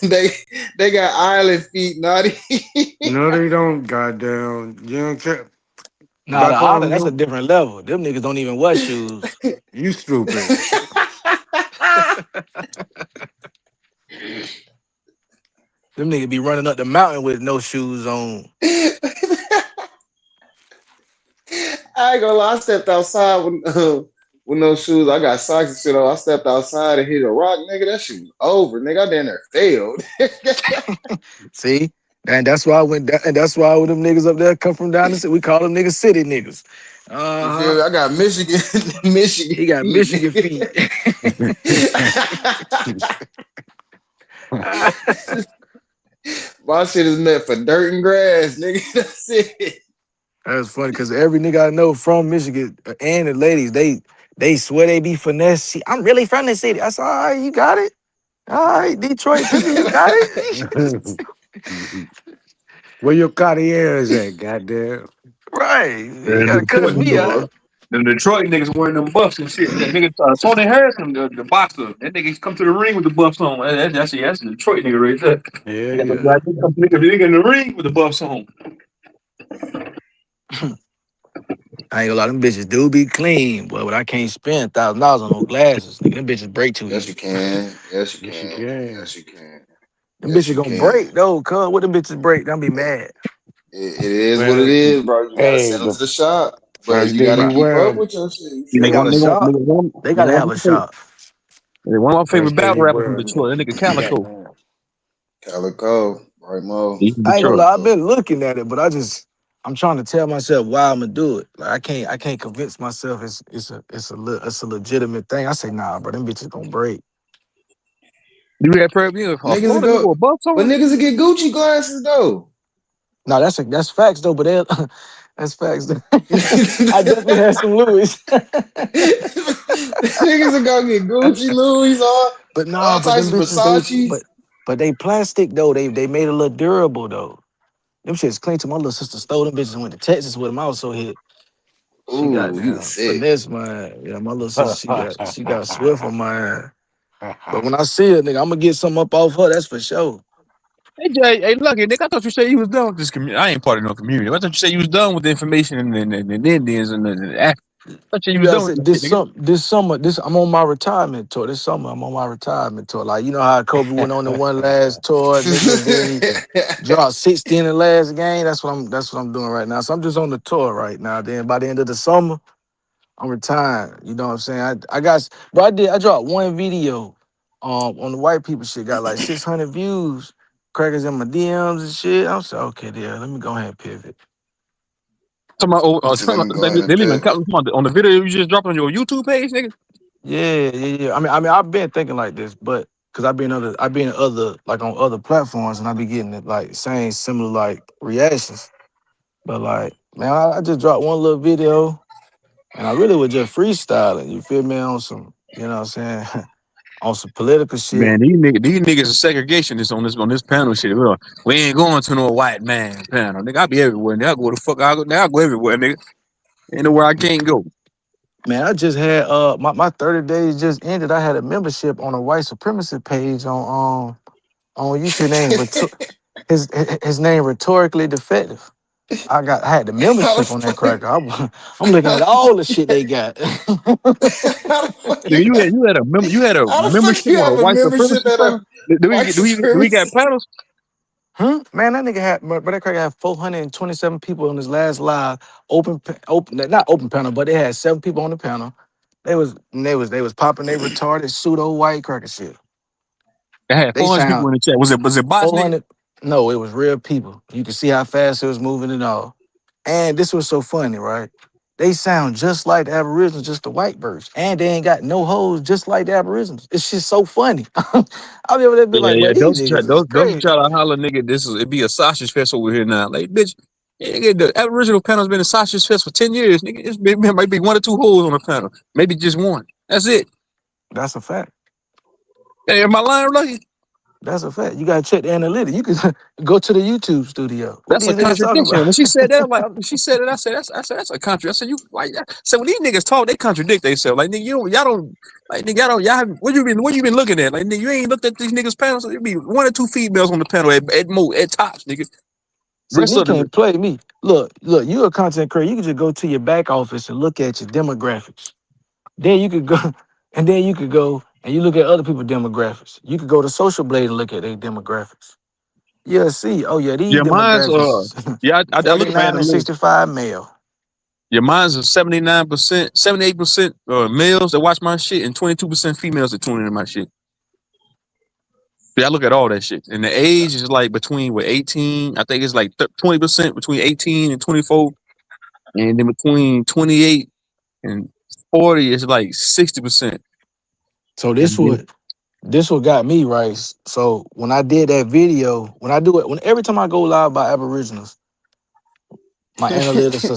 they got island feet, naughty. No, they don't. Goddamn, you know what I'm saying? Nah, the island, that's a different level. Them niggas don't even wear shoes. You stupid. Them niggas be running up the mountain with no shoes on. I ain't gonna lie, I stepped outside with no shoes. I got socks and shit on. I stepped outside and hit a rock, nigga. That shit was over, nigga. I damn near failed. See? And that's why when them niggas up there come from down the city, we call them niggas city niggas. You feel me? I got Michigan. He got Michigan feet. My shit is meant for dirt and grass, nigga. That's it. That's funny because every nigga I know from Michigan and the ladies, they swear they be finesse. I'm really from the city. I said, all right, you got it. All right, Detroit, Pippin, you got it. Where your Cartiers at, goddamn? Right. You gotta cut me out. The Detroit niggas wearing them buffs and shit. That nigga Tony Harrison, the boxer, that nigga come to the ring with the buffs on. That's the Detroit nigga right there. Yeah, Nigga in the ring with the buffs on. I ain't gonna lie, them bitches do be clean, but I can't spend $1,000 on no glasses. Nigga, them bitches break too easy. Yes, you can. Yes, you can. Yes, you can. Them bitches gonna break though, cuz. What them bitches break? Don't be mad. It is what it is, bro. You gotta send them to the shop. But you gotta keep up with your shit. They got a shop. They gotta have a shop. One of my favorite battle rappers from Detroit, that nigga Calico. Calico, right, Mo. I ain't gonna lie, I've been looking at it, but I'm trying to tell myself why I'm gonna do it. Like I can't convince myself it's a legitimate thing. I say nah, bro, them bitches gonna break. You had probably niggas go, but niggas will get Gucci glasses though. No, that's facts though, but that's facts. Though. I definitely had some Louis. Niggas will go get Gucci, Louis, all types of Versace. But they plastic though. They made it look durable though. Them shit's clean. To my little sister stole them bitches and went to Texas with them. I was so hit. She got finesse, man. Yeah, my little sister, she got swift on my ass. But when I see her, nigga, I'm gonna get something up off her. That's for sure. Hey, Jay, hey, Lucky, nigga, I thought you said you was done with this community. I ain't part of no community. I thought you said you was done with the information and Indians and the I thought you was done with this summer, I'm on my retirement tour. This summer, I'm on my retirement tour. Like, you know how Kobe went on the one last tour, nigga, then he dropped 60 in the last game. That's what I'm doing right now. So I'm just on the tour right now. Then by the end of the summer, I'm retired. You know what I'm saying? I dropped one video on the white people shit, got like 600 views, crackers in my DMs and shit. I'm saying, okay, there, let me go ahead and pivot. They leaving on the video you just dropped on your YouTube page, nigga. Yeah. I mean, I've been thinking like this, but because I've been other like on other platforms, and I be getting it like same similar like reactions. But like, man, I just dropped one little video, and I really was just freestyling. You feel me on some, you know what I'm saying, on some political shit. Man, these niggas are segregationists on this panel shit. We ain't going to no white man panel, nigga. I be everywhere. Nigga, I go where the fuck I go. Now I go everywhere, nigga. Ain't nowhere I can't go. Man, I just had my 30 days just ended. I had a membership on a white supremacy page on YouTube named his name Rhetorically Defective. I had the membership on that cracker. I'm looking at all the shit they got. You had a membership on a white supremacy panel? Do we got panels? Man, that nigga had, but that cracker had 427 people on his last live open, not open panel, but they had 7 people on the panel. They was popping they retarded pseudo white cracker shit. It had They 400 people sound in the chat. Was it bots, nigga? 400. No, it was real people. You could see how fast it was moving and all. And this was so funny, right? They sound just like the Aboriginals, just the white version. And they ain't got no hoes just like the Aboriginals. It's just so funny. I'll be able to be Yeah, like, yeah. bro, these niggas is Those crazy. try to holler, nigga. It be a sausage fest over here now. Like, bitch, nigga, the Aboriginal panel's been a sausage fest for 10 years. Nigga, it might be 1 or 2 holes on the panel. Maybe just one. That's it. That's a fact. Hey, am I lying, Lucky? That's a fact. You gotta check the analytics. You can go to the YouTube studio. What That's these a niggas talking contradiction. about? When she said that, like she said it, I said that's a contradiction. I said you like that. So when these niggas talk, they contradict themselves. Like nigga, y'all don't like nigga, what you been looking at? Like nigga, you ain't looked at these niggas panels. So there be 1 or 2 females on the panel at tops, nigga. See, Rest you of them, can't play me. Look, you a content creator. You can just go to your back office and look at your demographics. Then you could go, and then you could go and you look at other people's demographics. You could go to Social Blade and look at their demographics. Yeah, see, oh yeah, these your minds demographics, yeah, I look at my 49 and analytics. 65 male. Your minds are 79%, 78% males that watch my shit, and 22% females that tune into my shit. Yeah, I look at all that shit. And the age is like between 18, I think it's like 20% between 18 and 24. And then between 28 and 40 is like 60%. So this what got me right. So when I did that video, when I do it, every time I go live by Aboriginals, my analytics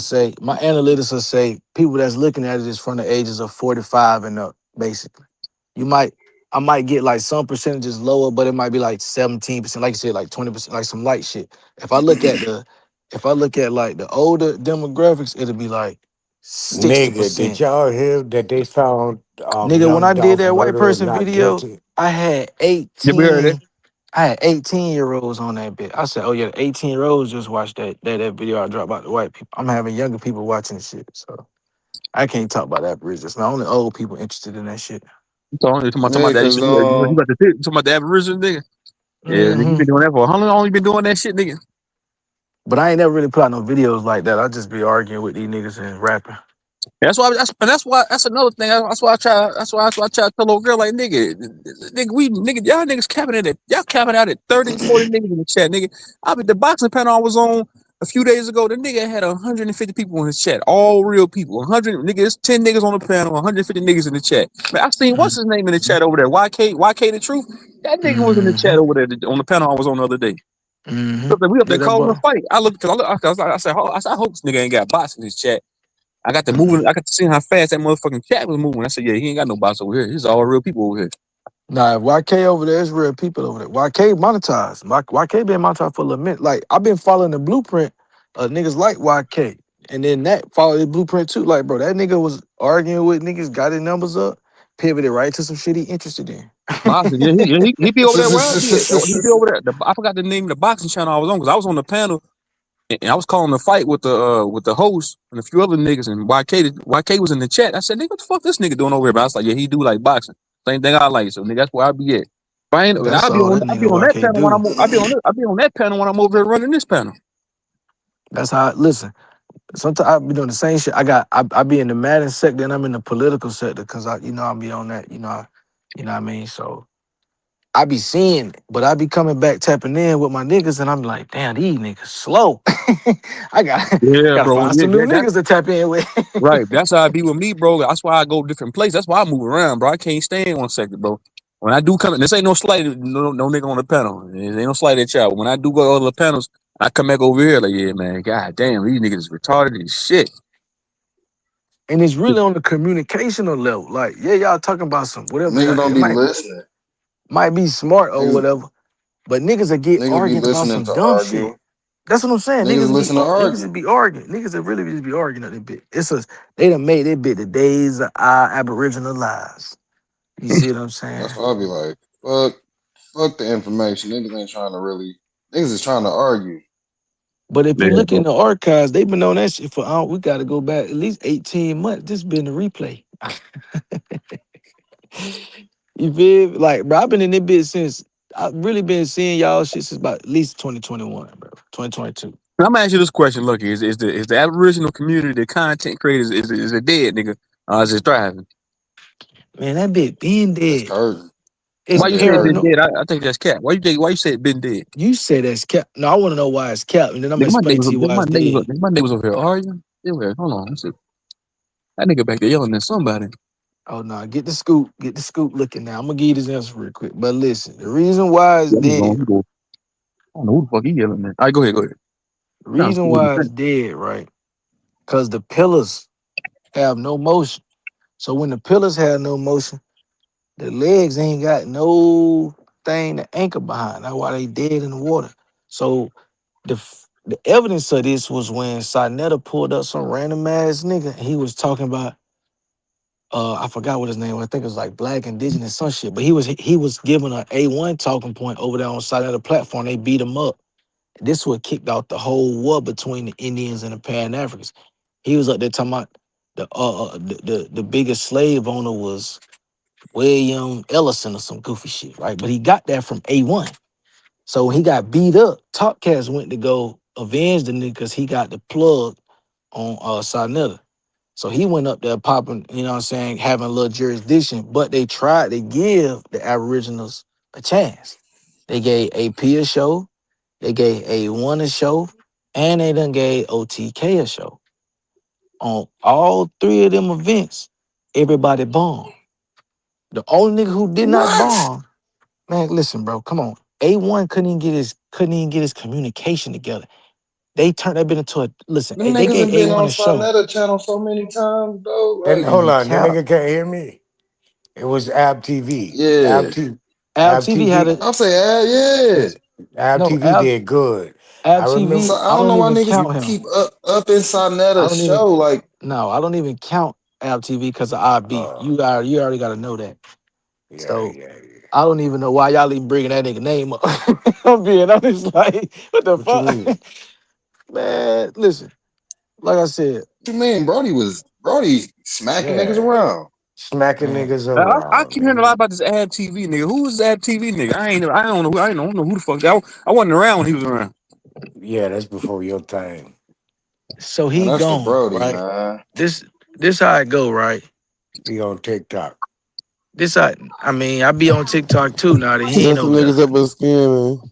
will say people that's looking at it is from the ages of 45 and up, basically. I might get like some percentages lower, but it might be like 17%, like you said, like 20%, like some light shit. If I look at like the older demographics, it'll be like Nigga, did 60%. y'all hear that they found Nigga, when Young I did Dolph that white murderer person not video, guilty? I had You heard it? 18-year-olds on that bit. I said, oh yeah, the 18-year-olds just watched that video I dropped about the white people. I'm having younger people watching the shit, so I can't talk about that bridges. Not only old people interested in that shit. Talking about Yeah, that. cause You talking about the Aboriginal nigga? Yeah, nigga, you been doing that for how long? You been doing that shit, nigga? But I ain't never really put out no videos like that. I just be arguing with these niggas and rapping. That's another thing. That's why I try to tell old girl like nigga, y'all niggas capping out at 30, 40 niggas in the chat, nigga. The boxing panel I was on a few days ago, the nigga had 150 people in his chat, all real people. 100 niggas, 10 niggas on the panel, 150 niggas in the chat. Man, I seen what's his name in the chat over there, YK the Truth. That nigga was in the chat over there on the panel I was on the other day. We up there calling a fight. I said, I hope this nigga ain't got bots in his chat. I got to moving. I got to see how fast that motherfucking chat was moving. I said, yeah, he ain't got no bots over here. He's all real people over here. Nah, YK over there is real people over there. YK monetized. YK been monetized for a minute. Like, I've been following the blueprint of niggas like YK. And then that followed the blueprint too. Like, bro, that nigga was arguing with niggas, got his numbers up, pivoted right to some shit he interested in. Boxing, yeah, he be over there where I be at. He be over there. I forgot the name of the boxing channel I was on because I was on the panel and I was calling the fight with the host and a few other niggas, and YK was in the chat. I said, nigga, what the fuck this nigga doing over here? But I was like, yeah, he do like boxing. Same thing I like. So nigga, that's where I be at. I'll be on that panel when I be on that panel when I'm over here running this panel. That's how. Listen, sometimes I be doing the same shit. I be in the Madden sector and I'm in the political sector because I be on that. You know what I mean. So I be seeing it, but I be coming back tapping in with my niggas, and I'm like, damn, these niggas slow. I gotta find some new niggas to tap in with. Right, that's how I be with me, bro. That's why I go different places. That's why I move around, bro. I can't stay in one sector, bro. When I do come in, this ain't no slight, no nigga on the panel. It ain't no slight at y'all. When I do go to other panels, I come back over here like, yeah, man, god damn, these niggas is retarded as shit. And it's really on the communicational level. Like, yeah, y'all talking about some whatever. Niggas don't be listening. Might be smart or whatever, but niggas will get arguing about some dumb shit. That's what I'm saying. Niggas be arguing. Niggas that really just be arguing at that bit. They done made that bit the days of our Aboriginal lives. You see what I'm saying? That's why I be like, fuck the information. Niggas ain't trying to really. Niggas is trying to argue. But if you look in the archives, they've been on that shit for we got to go back at least 18 months. This been a replay. You feel like, bro? I've been in this bit since. I've really been seeing y'all shit since about at least 2021, bro. 2022. I'm gonna ask you this question, Lucky. Is the Aboriginal community, the content creators, is it dead, nigga? Is it thriving? Man, that bit been dead. It's Why you say it been paranoid. dead? I think that's cap. Why you say it been dead? You say that's cap. No, I want to know why it's cap, and then I'm gonna Nigga, my explain neighbors, to you why it's dead. my neighbors over here arguing. They were here. Hold on. Let's see. That nigga back there yelling at somebody. Oh no, get the scoop. Get the scoop looking now. I'm gonna give you this answer real quick. But listen, the reason why it's Yeah, dead, I don't know who the fuck he yelling at. All right, go ahead. the reason why it's dead, right? Because the pillars have no motion. So when the pillars have no motion, the legs ain't got no thing to anchor behind. That's why they dead in the water. So the evidence of this was when Sarnetta pulled up some random ass nigga. He was talking about I forgot what his name was. I think it was like Black Indigenous some shit. But he was giving a A1 talking point over there on Sarnetta platform. They beat him up. This what kicked out the whole war between the Indians and the Pan Africans. He was up there talking about the biggest slave owner was William Ellison or some goofy shit, right? But he got that from A1. So when he got beat up, Topcats went to go avenge the nigga because he got the plug on Sarnetta. So he went up there popping, you know what I'm saying, having a little jurisdiction, but they tried to give the Aboriginals a chance. They gave AP a show, they gave A1 a show, and they done gave OTK a show. On all three of them events, everybody bombed. The only nigga who did not What? bomb, man, listen, bro, come on. A1 couldn't even get his communication together. They turned that bit into a listen. Them They niggas gave have been A1 on a show. Sarnetta channel so many times, though. And Like, Man, hold you on, the count. nigga can't hear me. It was Ab TV. yeah. Al Ab TV had TV. a I'll say, yeah. listen. Ab No, TV did good. Ab I So remember. TV. I I don't don't know why even niggas count him. keep up in I Sarnetta's don't even. show. Like, No, I don't even count Ab TV because of IB. Oh, You already got to know that. yeah, So yeah. I don't even know why y'all even bringing that nigga name up. I'm being honest. Like what the What you fuck, mean? man? Listen, like I said, what you mean? Brody smacking niggas Yeah, around. smacking man. niggas I around, keep hearing a lot nigga. about this Ab TV nigga. Who is Ab TV nigga? I don't know who the fuck. I wasn't around when he was around. Yeah, that's before your time. So Man, he that's the gone, Brody, right? man. This how it go, right? He on TikTok. This I mean, I be on TikTok too now that he ain't That's the over there. niggas that been scamming.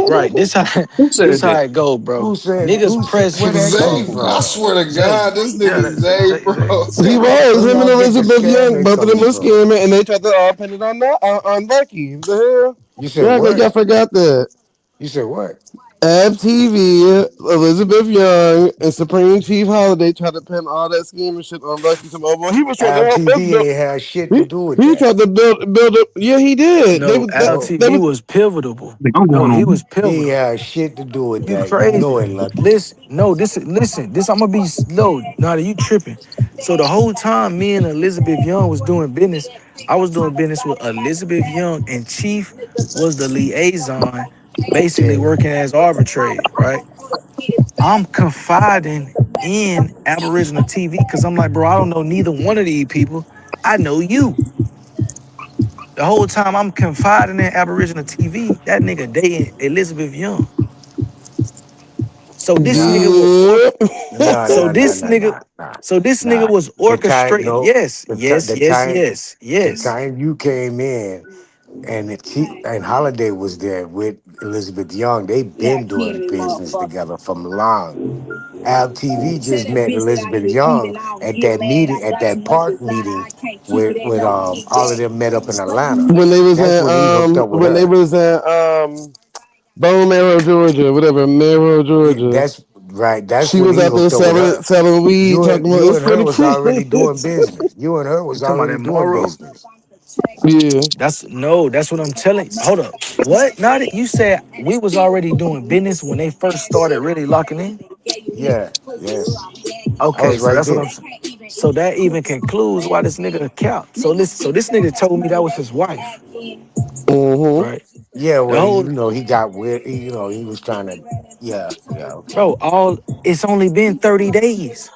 Right. This how Who said this how that? it go, bro. Who said? Niggas Who said? press Where that come Zay, I from? swear to Zay. God, this Yeah, nigga Zay, Zay. bro. He was Where him and y'all get the Elizabeth Young. scamming Both of them coming was from? scamming, and they tried to all pin it on that on Lucky. The hell? You said Yeah, like what? y'all forgot that. You said what? Ab TV, Elizabeth Young, and Supreme Chief Holiday tried to pin all that scheme and shit on Lucky. Well, he was trying to Ab help them TV build. ain't had shit to do with He that. tried to build up. Yeah, he did. No, Al No, They TV was. was pivotal. I'm No, going he on. was he ain't pivotal. had shit to do with You that. You crazy. know it, Lucky. Listen, no, this I'm gonna be slow. Now that you tripping. So the whole time me and Elizabeth Young was doing business, I was doing business with Elizabeth Young and Chief was the liaison, basically Okay. working as arbitrage, right? I'm confiding in Aboriginal TV because I'm like, bro, I don't know neither one of these people. I know you. The whole time I'm confiding in Aboriginal TV, that nigga dating Elizabeth Young. So this Nah, nigga will orc. Yeah. nah, So nah, nah, this nah, nigga. nah, nah, So this nigga nah. was The time, orchestrating. no, Yes, yes, the yes, time, yes, the yes. time you came in, and and Holiday was there with Elizabeth Young. They been doing business together from long. Al TV just met Elizabeth Young at that meeting, at that park meeting, with all of them met up in Atlanta. when they was That's in when he hooked up with when they her. was in Bone Marrow, Georgia, whatever, Marrow, Yeah, Georgia. that's right. That's She when was he out there hooked up with her. selling weed, talking about You it's and for her the was already doing kids. business. You and her You was talking about already that doing Morrow? business. Yeah. That's what I'm telling. Hold up. What? Not it. You said we was already doing business when they first started really locking in. Yeah, yes. I Okay, was so right that's what there. I'm saying. So that even concludes why this nigga capped. So this nigga told me that was his wife, Mm-hmm. right? Yeah, The well, whole he got weird. He was trying to. Yeah, yeah, okay. bro, all it's only been 30 days.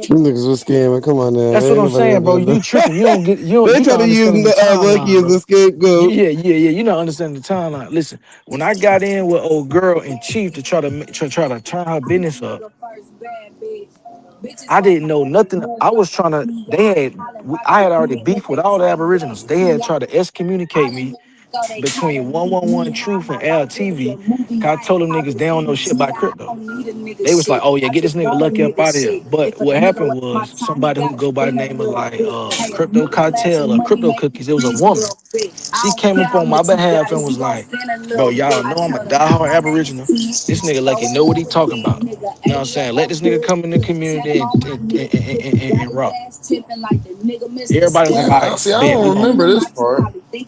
Them niggas was scamming. Come on now. That's what Ain't I'm nobody saying, out bro. there. You tripping. They You try not to use understanding the Lucky timeline, as a bro. scapegoat. Yeah. You're not understanding the timeline. Listen, when I got in with old girl and Chief to try to turn her business up, I didn't know nothing. I was trying to. I had already beef with all the Aboriginals. They had tried to excommunicate me between 111 Truth and LTV. Cause I told them niggas they don't know shit about crypto. They was like, oh yeah, get this nigga Lucky up out of here. But what happened was somebody who go by the name of like Crypto Cartel or Crypto Cookies, it was a woman. She came up on my behalf and was like, bro, y'all know I'm a diehard Aboriginal. This nigga Lucky know what he talking about. You know what I'm saying? Let this nigga come in the community and rock. Everybody was like, all Damn, I right, see. I bet we don't gonna. remember this part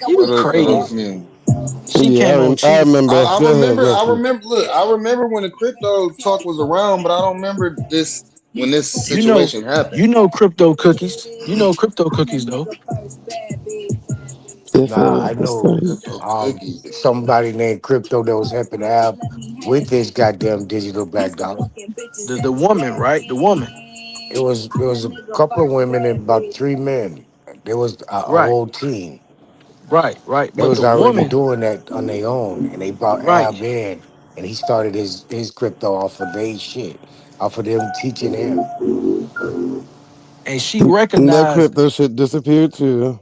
You of the crazy. community. She Yeah, came on. I remember. I Go ahead, remember. Lucky. Look, I remember when the crypto talk was around, but I don't remember this when this situation happened. You know Crypto Cookies. You know Crypto Cookies though. Nah, Different. I That's know crazy. Cookies. somebody named Crypto that was helping out with this goddamn digital black dollar. The woman, right? The woman. It was a couple of women and about 3 men. There was a Right, whole team. right. They But the was already woman, doing that on their own, and they brought right. Ab in, and he started his crypto off of their shit, off of them teaching him. And she And that recognized, crypto shit disappeared too.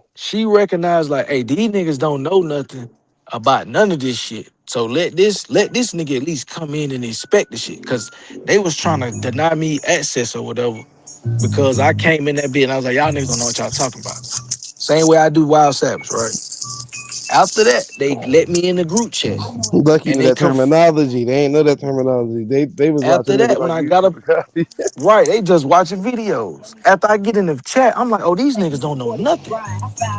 like, hey, these niggas don't know nothing about none of this shit. So let this nigga at least come in and inspect the shit. Cause they was trying to deny me access or whatever. Because I came in that bit and I was like, y'all niggas don't know what y'all talking about. Same way I do Wild Savage, right? After that, they let me in the group chat. Lucky And with they that come terminology. They ain't know that terminology. They was after watching niggas that, when on I got YouTube up, to copy. right, they just watching videos. After I get in the chat, I'm like, oh, these niggas don't know nothing.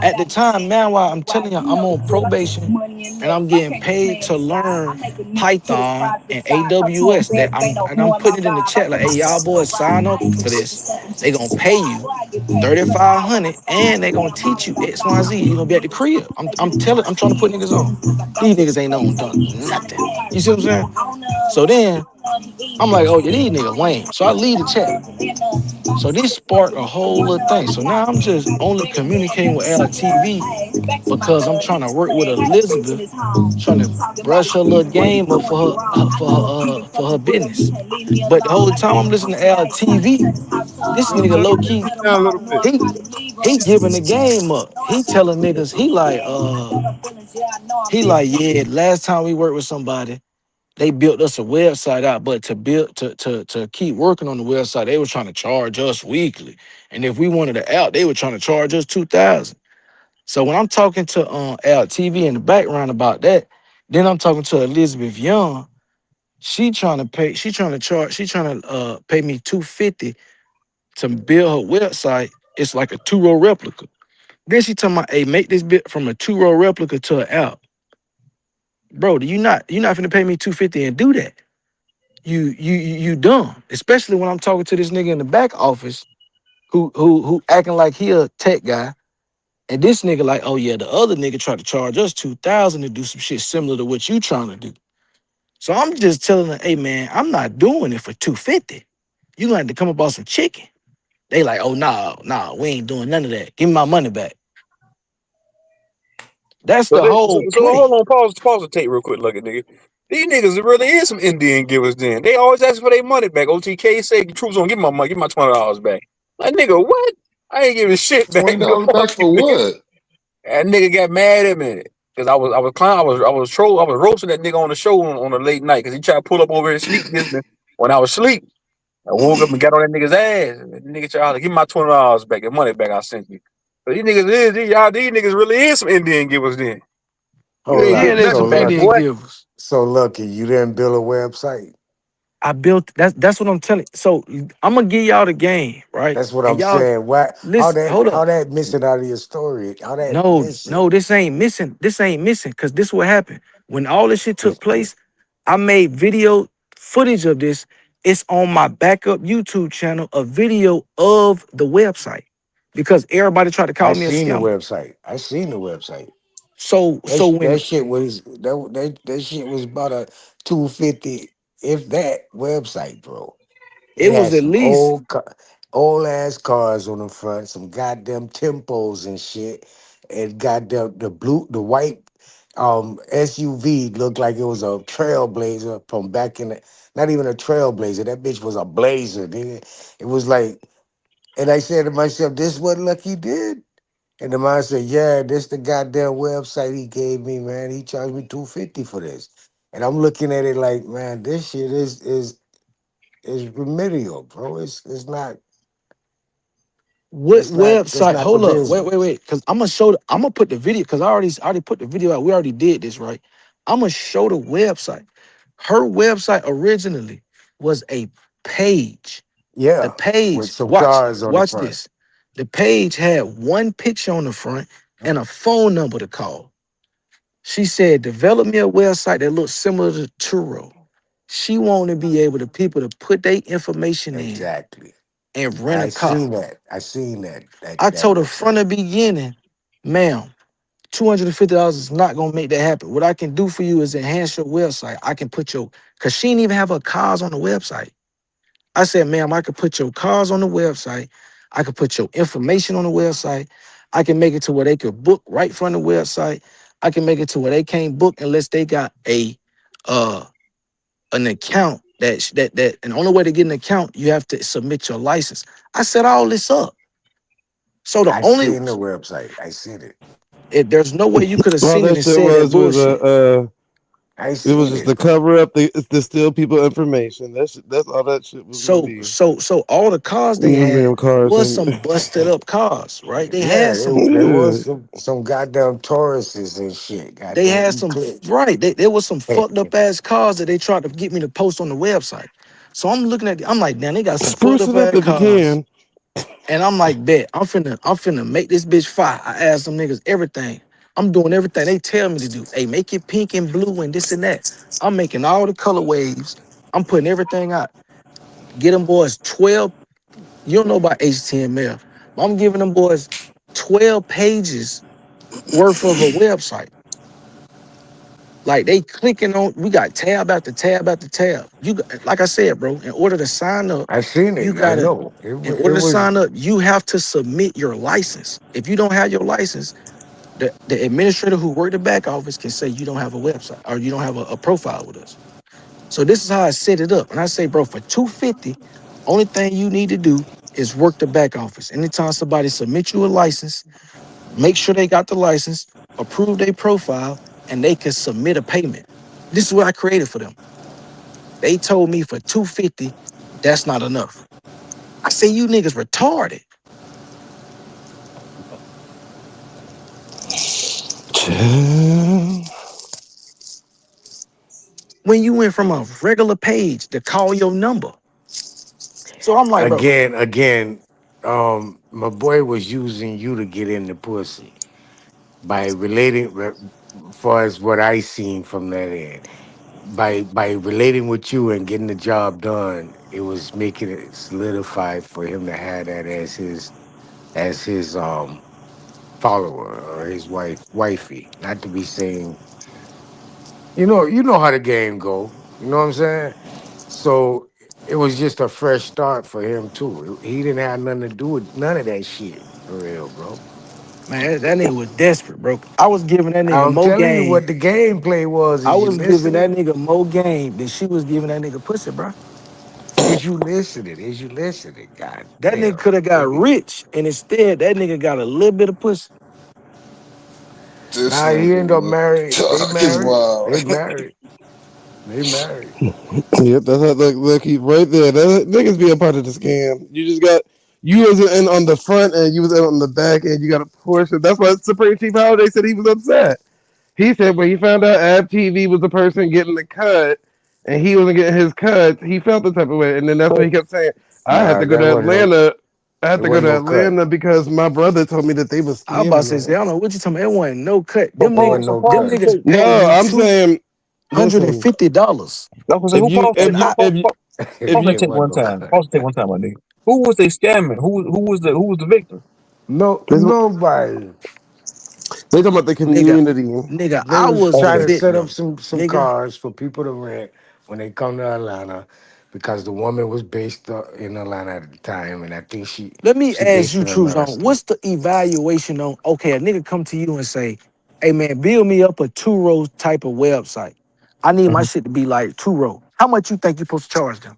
At the time, man, while I'm telling you, I'm on probation and I'm getting paid to learn Python and AWS. I'm putting it in the chat like, hey, y'all boys sign up for this. They gonna pay you 3,500 and they gonna teach you X, Y, Z. You gonna be at the crib. I'm trying to put niggas on. These niggas ain't done nothing. You see what I'm saying? So then I'm like, oh, yeah, these niggas lame. So I leave the chat. So this sparked a whole little thing. So now I'm just only communicating with LTV because I'm trying to work with Elizabeth, trying to brush her little game up for her business. But the whole time I'm listening to LTV, this nigga low key, Down a little bit. he giving the game up. He telling niggas, he like, yeah, last time we worked with somebody, they built us a website out, but to keep working on the website, they were trying to charge us weekly. And if we wanted an app, they were trying to charge us 2,000. So when I'm talking to LTV in the background about that, then I'm talking to Elizabeth Young. She trying to pay me 250 to build her website. It's like a 2-row replica. Then she talking about, hey, make this bit from a 2-row replica to an app. Bro, you not finna pay me 250 and do that. You dumb. Especially when I'm talking to this nigga in the back office who acting like he a tech guy. And this nigga like, oh yeah, the other nigga tried to charge us 2,000 to do some shit similar to what you trying to do. So I'm just telling her, hey man, I'm not doing it for 250. You gonna have to come up on some chicken. They like, oh nah, we ain't doing none of that. Give me my money back. That's So, the whole so play. hold on, pause the tape real quick, look at nigga. These niggas really is some Indian givers then. They always ask for their money back. OTK say the troops gonna give my money, give my $20 back. Like nigga, what? I ain't giving shit back, nigga. $20 back Fuck you, for nigga. what? That nigga got mad at me. Cause I was roasting that nigga on the show on a late night because he tried to pull up over and sleep when I was asleep. I woke up and got on that nigga's ass. And the nigga tried to give me my $20 back, the money back I sent you. But these niggas really is some Indian givers then. You Hold ain't Yeah, up. getting there's So nothing some back, Indian lucky. boy. givers. So lucky. You didn't build a website. I built that's what I'm telling. So I'm gonna give y'all the game, right? That's what And I'm y'all saying. Why? How listen, that? hold up. How that missing out of your story? How that No, missing? this ain't missing. This ain't missing. Cause this what happened. When all this shit took place, I made video footage of this. It's on my backup YouTube channel, a video of the website. Because everybody tried to I call me a seen the scammer. website. I seen the website. So That when shit was that shit was about a 250, if that, website, bro. It it was had at some least old ass cars on the front, some goddamn tempos and shit, and goddamn the white SUV looked like it was a trailblazer from back in the, not even a trailblazer. That bitch was a blazer, nigga. It was like, and I said to myself, this what Lucky did? And the man said, yeah, this the goddamn website he gave me, man. He charged me $250 for this. And I'm looking at it like, man, this shit is remedial, bro. It's not What that's website? not the Hold up. Wait, wait, business. wait. Because I'm gonna show. I'm gonna put the video. Because I already put the video out. We already did this, right? I'm gonna show the website. Her website originally was a page. The Yeah, with page. some Watch. cars on the Watch front. this. The page had one picture on the front and a phone number to call. She said, "Develop me a website that looks similar to Turo." She wanted to be able to people to put their information in Exactly. and rent a I car. seen that. I seen that I that told her from website. the beginning, ma'am, $250 is not gonna make that happen. What I can do for you is enhance your website. I can put your, cause she didn't even have her cars on the website. I said, ma'am, I could put your cars on the website. I could put your information on the website. I can make it to where they could book right from the website. I can make it to where they can't book unless they got uh an account and the only way to get an account, you have to submit your license. I set all this up. So the I only seen the website. I seen it. there's no way you could have All seen it that and shit said that was bullshit. I it was seen just it, to bro. cover up the steal people information. That's all that shit was gonna be. So all the cars they had Damn cars was and some busted up cars, right? They Yeah, had some there yeah. was some goddamn Tauruses and shit. they Goddamn had E some clip. right. There was some fucked up ass cars that they tried to get me to post on the website. So I'm looking at I'm like, damn, they got some fucked Spruce up it up ass if you cars. can. And I'm like, bet, I'm finna make this bitch fire. I asked them niggas everything. I'm doing everything they tell me to do. Hey, make it pink and blue and this and that. I'm making all the color waves. I'm putting everything out. Get them boys 12. You don't know about HTML. But I'm giving them boys 12 pages worth of a website. Like they clicking on, we got tab after tab after tab. You got, like I said, bro, in order to sign up, I seen you it. I gotta, know. in It order to was. sign up, you have to submit your license. If you don't have your license, the administrator who worked the back office can say you don't have a website or you don't have a profile with us. So this is how I set it up. And I say, bro, for 250, only thing you need to do is work the back office. Anytime somebody submit you a license, make sure they got the license, approve their profile, and they can submit a payment. This is what I created for them. They told me for 250, that's not enough. I say, you niggas retarded. When you went from a regular page to call your number. So I'm like, bro, Again, my boy was using you to get in the pussy by far as what I seen from that end. By relating with you and getting the job done, it was making it solidified for him to have that as his follower or his wifey. Not to be saying, you know how the game go. You know what I'm saying? So it was just a fresh start for him too. He didn't have nothing to do with none of that shit for real, bro. man, that nigga was desperate, bro. I was giving that nigga I'm more telling you game. what the gameplay was. I Is you was giving that listening? nigga more game than she was giving that nigga pussy, bro. Is you listening? Is you listening? God That nigga damn, could have got nigga. rich, and instead that nigga got a little bit of pussy. This Nah, he nigga ended up man. married. They Talk is married. wild. They married. They married. Yep, that's how look he right there. That niggas be a part of the scam. You just got you was in on the front and you was in on the back and you got a portion. That's why Supreme Chief Holiday said he was upset. He said when he found out Ab TV was the person getting the cut and he wasn't getting his cut, he felt the type of way. And then that's what he kept saying. I had Nah, to go that to wasn't no. Atlanta. I had It to go wasn't to no cut. Atlanta because my brother told me that they was I was about to scamming say, I him. don't know what you talking about. It wasn't no cut. But Them It Paul, wasn't niggas, so no Paul them cut. should say, niggas paid No, me I'm saying listen. $250. that's what I say, If who you Paul if said, you who if you if Paul said you It take wasn't one no time. cut. Paul said take one time, my nigga. Who was they scamming? Who was the victim? No, this, nobody. they talking about the Nigga, community. nigga, They I was was the trying Okay. to set up victim. some Nigga, cars for people to rent when they come to Atlanta because the woman was based in Atlanta at the time, and I think let me she ask based you, in Atlanta Truzon, still. what's the evaluation on, okay, a nigga come to you and say, hey man, build me up a 2-row type of website. I need my shit to be like 2-row. How much you think you supposed to charge them?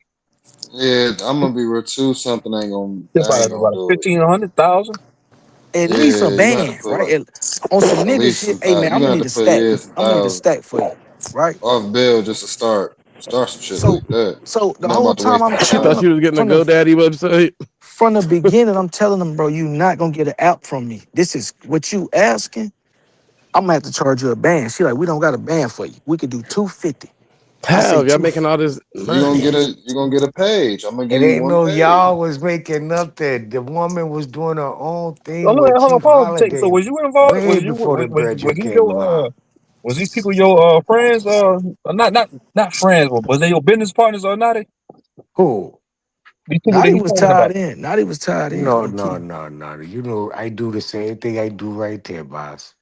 Yeah, I'm gonna be real too. Something ain't gonna About do it. 1,500,000. At least a Yeah, you gonna have to band, put right? like On some at nigga least shit. Hey man, you I'm gonna gonna have need to a put stack. some I'm gonna need a thousand stack for you, right? off bill just to start some shit So like that. so You're the not whole about to time waste I'm that She telling thought time. them she was getting a GoDaddy website. from the beginning, I'm telling them, bro, you not gonna get an app from me. This is what you asking. I'm gonna have to charge you a band. She like, we don't got a band for you. We could do 250. I say How y'all two. making all this money? You're gonna get a page. I'm gonna It give you ain't one no page. y'all was making nothing. The woman was doing her own Oh, thing look, with hold on, Chief pause. So Holiday was you involved? way before the Was brethren he came your around. was these people your friends? Not friends, but was they your business partners or not? Who? These people that Naughty he's was talking tied about. in. Naughty was tied in, No, low no, key. no, no. You know, I do the same thing I do right there, boss.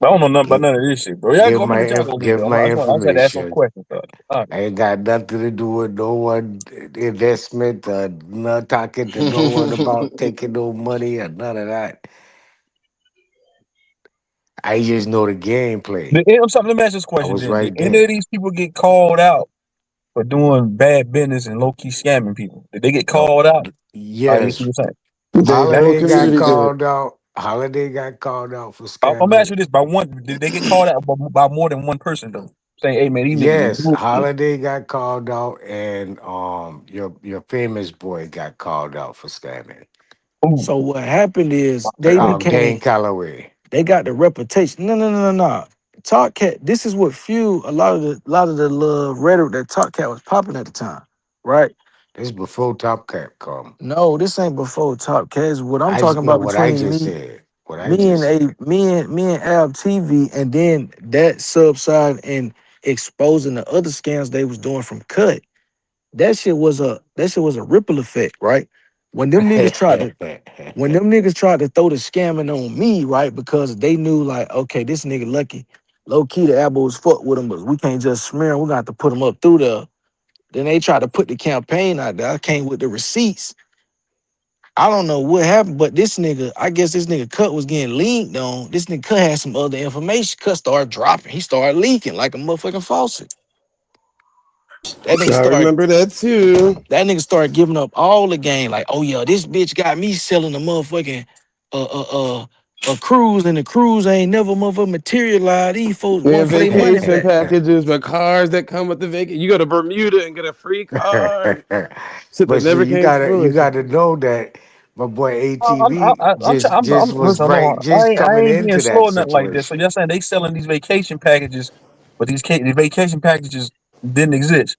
I don't know nothing about Give, none of this shit, bro. Y'all give go. I'm gonna my let y'all go get it. give my I just had to ask some information. questions. All right. I ain't got nothing to do with no one investment, not talking to no one about taking no money or none of that. I just know the gameplay. Let me ask this I question was then. Did right any of there. these people get called out for doing bad business and low key scamming people? Did they get No. called out? I didn't see Yes, what you're saying. The whole Holiday got community did. called out. Holiday got called out for I'm gonna ask scamming. you this: by one, did they get called out by more than one person though? Saying, "Hey man, these niggas is Yes, bullshit." Holiday got called out, and your famous boy got called out for scamming. Ooh. So what happened is they Dane became, Calloway. they got the reputation. No. Talk Cat, this is what fueled a lot of the little rhetoric that Talk Cat was popping at the time, right? This before Top Cat come. No, this ain't before Top Cat. It's what I'm I talking just know about what I between just me, said. What I me and just a said. me and Ab TV, and then that subside and exposing the other scams they was doing from Cut. That shit was a ripple effect, right? When them niggas tried to throw the scamming on me, right? Because they knew like, okay, this nigga lucky. Low key the elbows fuck with him, but we can't just smear him. We're gonna have to put him up through there. Then they tried to put the campaign out there. I came with the receipts. I don't know what happened, but this nigga, I guess this nigga Cut was getting leaned on. This nigga Cut had some other information. Cut started dropping. He started leaking like a motherfucking faucet. That nigga I started remember that too. That nigga started giving up all the game. Like, oh yeah, this bitch got me selling a motherfucking a cruise, and the cruise ain't never motherfucking materialized. These folks We want have for their money vacation back. packages with cars that come with the vacation. You go to Bermuda and get a free car. Shit that But see, never came to you fruition. gotta know that my boy I'm, ATV just was listen, right, just I coming ain't being into that slow or nothing like this. So situation. you're saying they selling these vacation packages, but the vacation packages didn't exist.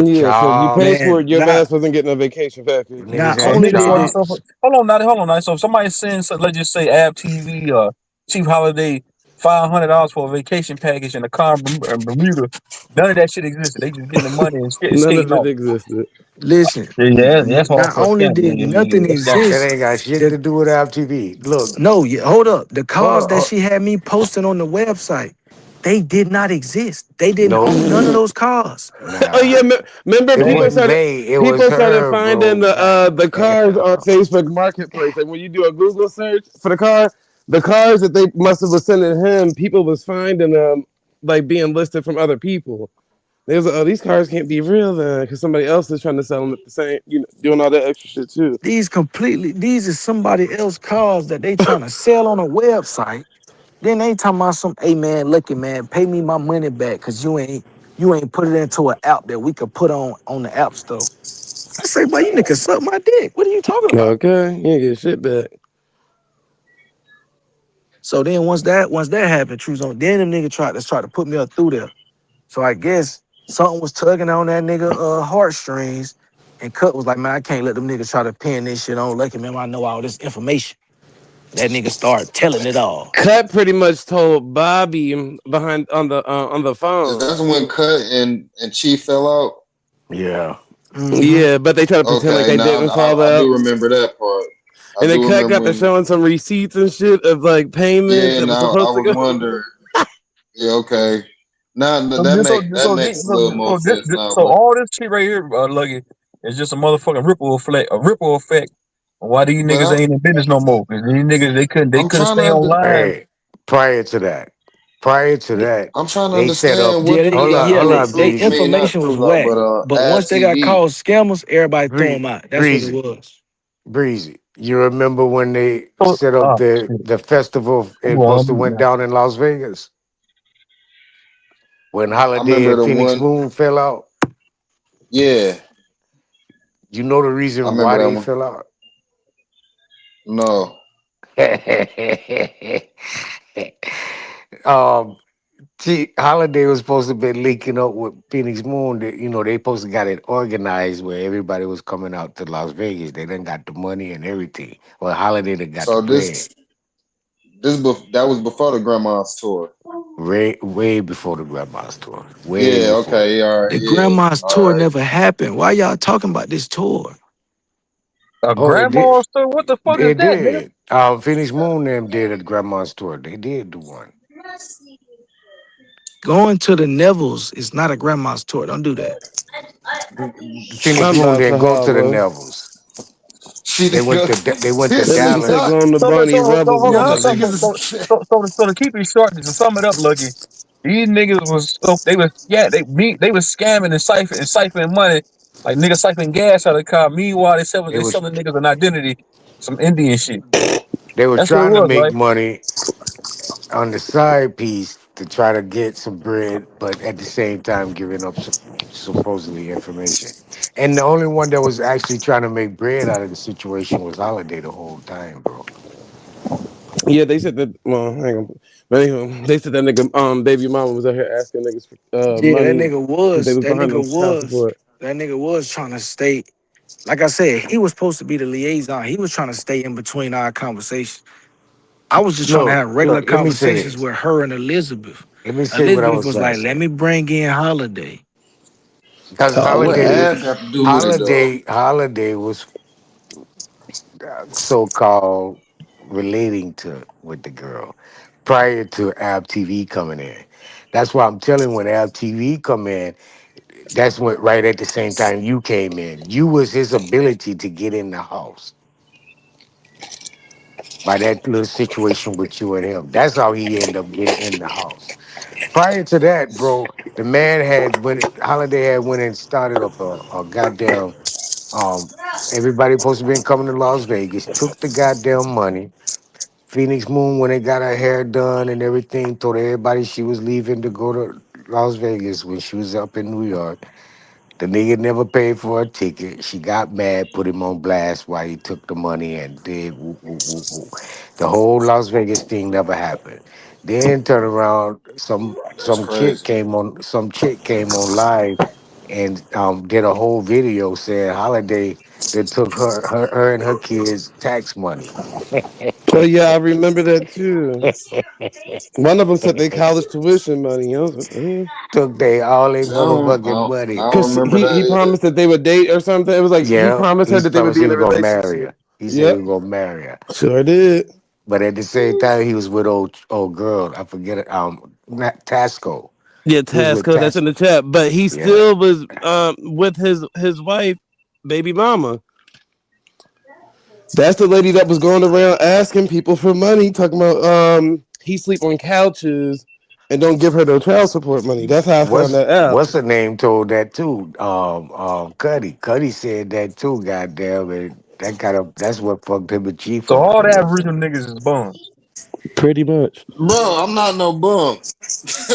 Yeah, so if you pay Charles, for Man, it, your ass wasn't getting a vacation package. niggas not So had only niggas, did it, Charles. hold on, now. So if somebody sends, let's just say, Ab TV or Chief Holiday, $500 for a vacation package in a car in Bermuda, none of that shit existed. They just getting the money and None of skating it off. existed. listen, Yeah, that's not hardcore only scamming. did nothing That's scamming. That exist, ain't got shit the to do with FTV. Look, no, yeah, hold up. The cars that oh, she had me posting on the website, they did not exist. They didn't nope, own none of those cars. Oh yeah, nah. remember It Damn. wasn't they, it was people started her, finding bro. God the cars damn. on Facebook Marketplace. Like when you do a Google search for the cars that they must have was sending him, people was finding them like being listed from other people. They was like, oh, these cars can't be real then, because somebody else is trying to sell them at the same, doing all that extra shit too. These are somebody else cars that they trying to sell on a website. Then they talking about some, hey man, lucky man, pay me my money back because you ain't put it into an app that we could put on the app store. I say, boy, you niggas suck my dick. What are you talking about? Okay, you ain't get shit back. So then once that happened, True Zone, then them niggas tried to put me up through there. So I guess something was tugging on that nigga heartstrings, and Cut was like, man, I can't let them niggas try to pin this shit on Lucky man. I know all this information. That nigga started telling it all. Cut pretty much told Bobby behind on the Is phone. that when Cut and Chief fell out? Yeah. Mm-hmm. Yeah, but they try to pretend like Okay, they now didn't fall I out. do remember that part. And I then do Cut remember got to when. showing some receipts and shit of like payments Yeah, that was now I supposed to was go. wondering. Yeah, okay. Now So, that makes a little more sense now. so all this shit right here, Lucky, is just a motherfucking ripple effect. Why these But niggas ain't in business no more? 'Cause these niggas they I'm couldn't trying stay to. online. Hey, prior to that. Prior to that, I'm trying to they set up. understand what Yeah, the they, nigga yeah, Hold they, on, they Truth, I Breezy. mean not information was Truth Law, whack. but But Ab once they got TV. called scammers, everybody threw them Bree, out. That's what it Breezy. was. Breezy. You remember when they So, set up the shit. the festival I'm and going supposed to on mute went now. down in Las Vegas when I Holiday remember and the Phoenix one. Moon fell out? Yeah, You know the I reason remember why that they one. fell out? No. um, Holiday was supposed to be linking up with Phoenix Moon. That they supposed to got it organized where everybody was coming out to Las Vegas. They done got the money and everything. Well, Holiday done got the So plan that was before the grandma's tour. way before the Grandma's tour. Way Yeah, before. okay, all right, The yeah. grandma's All tour right. never happened. Why y'all talking about this tour? A Oh, it did. grandma store? What the fuck is It that, nigga? did. Phoenix Moon them did a Grandma's tour. They did do one. Going to the Neville's is not a grandma's tour. Don't do that. Phoenix I'm Moon about didn't to go to the holler. Neville's. She They did went to they went to That nigga said Dallas. go on the Bunny Rebels Hold on. y'all movie. niggas is So to keep it short, to sum it up, Lucky, these niggas they was scamming and siphoning money, like niggas siphoning gas out of the car. Meanwhile, They they was selling niggas an identity, some Indian shit. they were That's what it trying to was, make right? money on the side piece to try to get some bread, but at the same time giving up supposedly information. And the only one that was actually trying to make bread out of the situation was Holiday the whole time, bro. Yeah, they said that. Well, hang on. But anyway, they said that nigga, baby mama was out here asking niggas for Yeah, that money nigga because they was. was That behind nigga them child was. support. That nigga was trying to stay. Like I said, he was supposed to be the liaison. He was trying to stay in between our conversation. I was just trying to have regular Look, let me say conversations this. with her and Elizabeth. Let me say what I Elizabeth was was trying to like, "Let say. me bring in Holiday." Because what Holiday Av got to do with it though? Holiday was so-called relating to with the girl prior to Ab TV coming in. That's why I'm telling when Ab TV come in, that's when right at the same time you came in. You was his ability to get in the house by that little situation with you and him. That's how he ended up getting in the house. Prior to that, bro, the man had Holiday had went and started up a goddamn um everybody supposed to been coming to Las Vegas, took the goddamn money. Phoenix Moon, when they got her hair done and everything, told everybody she was leaving to go to Las Vegas when she was up in New York. The nigga never paid for a ticket. She got mad, put him on blast while he took the money and did woo, woo, woo, woo. The whole Las Vegas thing never happened. Then turn around, That's crazy. some chick came on live and did a whole video saying Holiday that took her and her kids tax money. Oh yeah, I remember that too. One of them said they college tuition money. I was like, damn. Took they all their See, motherfucking I money. don't Cause remember he that either. promised that they would date or something. It was like he Yeah, promised her he that they would promised be he in a was gonna marry relationship. her. He said he Yep, was gonna marry her. sure did. But at the same time, he was with old girl. I forget it. Not Tasco. Yeah, He was with Tasco, that's in the Tasco. chat. But he Yeah. still was with his wife, baby mama. That's the lady that was going around asking people for money, talking about he sleep on couches and don't give her no child support money. That's how I found that out. What's her name told that too? Cuddy. Cuddy said that too. Goddamn it. That's what fucked him and Chief So up all for the real. Aboriginal niggas is bums. Pretty much. Bro, I'm not no bum.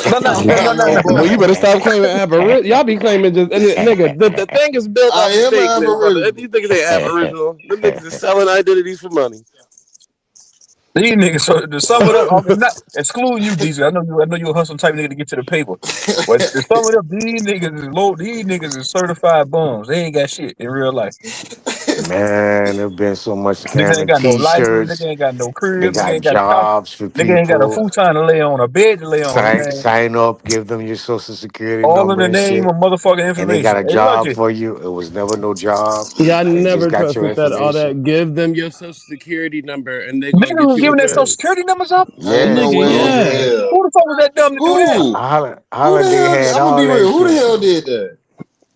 No, no, I'm no, no, not no, no no. Well, you bum. better stop claiming aboriginal. Y'all be claiming just nigga. The thing is built I off of am an fakeness, brother. These aboriginal. niggas ain't aboriginal. Them niggas is selling identities for money. These niggas. So to sum it up, I mean, not excluding you, DJ. I know you a hustle type nigga to get to the paper. But to sum it up, these niggas is low. These niggas is certified bums. They ain't got shit in real life. Man, there's been so much Nigga ain't scamming got no license. T-shirts. Nigga ain't got no They crib. Nigga got ain't got a couch. jobs for Nigga ain't got a people. futon to lay on, a bed to lay on. Man, Sign up, give them your social security all in number the and name shit. of motherfucking And they got information. a Hey, job Lucky. for you. It was never no job. Yeah, I They just never got your trusted that. All information. that. Give them your social security number and they gonna Niggas get was you giving what their social you. security numbers up. Ain't no Nigga, way in Holiday, yes. hell. Who the fuck was that dumb to do that? Who? Who the Holiday hell? had I'm gonna all be that real. Who the shit, hell bro. did that?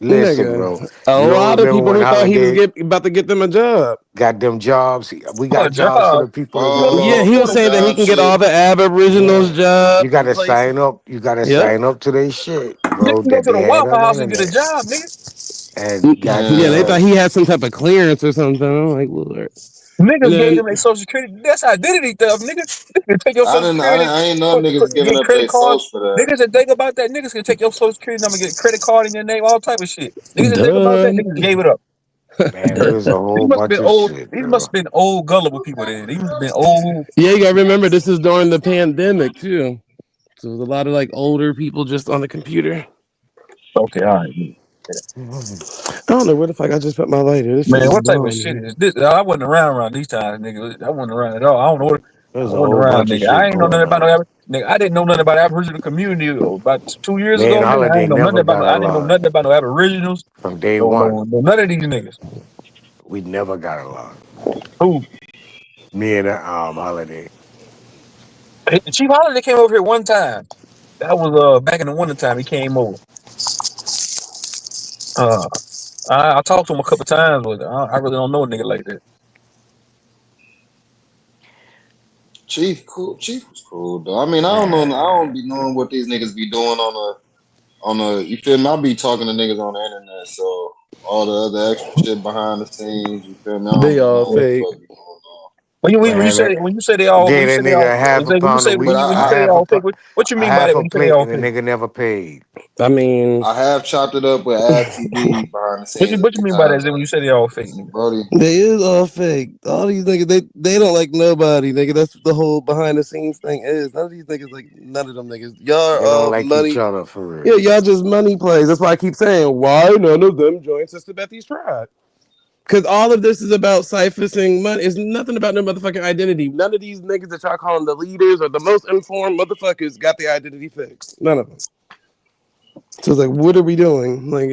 Listen, bro. Nigga, a You don't lot of remember people when who thought he was Holiday about to get them a job. got them jobs? We Oh, got jobs for job. the people that Little, do Yeah, it. he was little, saying that he job can get shit. all the Aboriginals Yeah. You jobs and gotta places. sign up. You gotta Yep. sign up to their shit, nigga bro. can go That to the they had Waffle on the House and get a internet. job, nigga. And Yeah, they thought Man, he had some type of clearance or something. I'm like, Lord. And Niggas gave then them their social security. That's identity theft, nigga. Niggas can take your social security, I ain't know niggas giving get up credit their cards. souls for that. Niggas that think about that, niggas can take your social security number, get credit card in your name, all type of shit. Niggas that think about that, duh. niggas gave it up. man, it was a These whole must have bunch been of old. shit, These must bro. have been old gullible people. Then these must have been old. Yeah, you gotta remember this is during the pandemic too. So there's a lot of like older people just on the computer. Okay, all right, I don't know where the fuck I just put my lighter. This shit man. is What type of shit bomb. is this? I wasn't around these times, nigga. I wasn't around at all. I don't know what. I There's a wasn't whole around, bunch of nigga. I shit ain't know nothing going about on. no nigga. I didn't know nothing about Aboriginal community about 2 years Man, ago, nigga. I Holiday ain't know nothing never about. got I didn't know along nothing about no Aboriginals. from day No, one. no, no, none of these niggas. We never got along. Who? Me and Holiday. Chief Holiday came over here one time. That was back in the winter time. He came over. Uh, I talked to him a couple times, but I really don't know a nigga like that. Chief was cool though. I mean, I don't know. I don't be knowing what these niggas be doing on a. You feel me? I be talking to niggas on the internet, so all the other extra shit behind the scenes. You feel me? I don't They be all knowing what the fake. fuck be going on. When you Man, say that they all gave that nigga a half a pound of when wheat, you say they all fake, what you a mean by half that? a When you say they plate, all and the fake, nigga never paid. I mean, I have chopped it up with Ad TV behind the scenes a what you few mean by times, that? When you say they all fake, nigga? Brody. they is all fake. All these niggas, they don't like nobody, nigga. That's what the whole behind the scenes thing is. None of these niggas like none of them niggas. Y'all are They don't all like each money. other for Yeah, real. y'all just money plays. That's why I keep saying why none of them joined Sister Bethy's tribe. Because all of this is about siphoning money. It's nothing about no motherfucking identity. None of these niggas that y'all calling the leaders or the most informed motherfuckers got the identity fixed. None of them. So it's like, what are we doing? Like,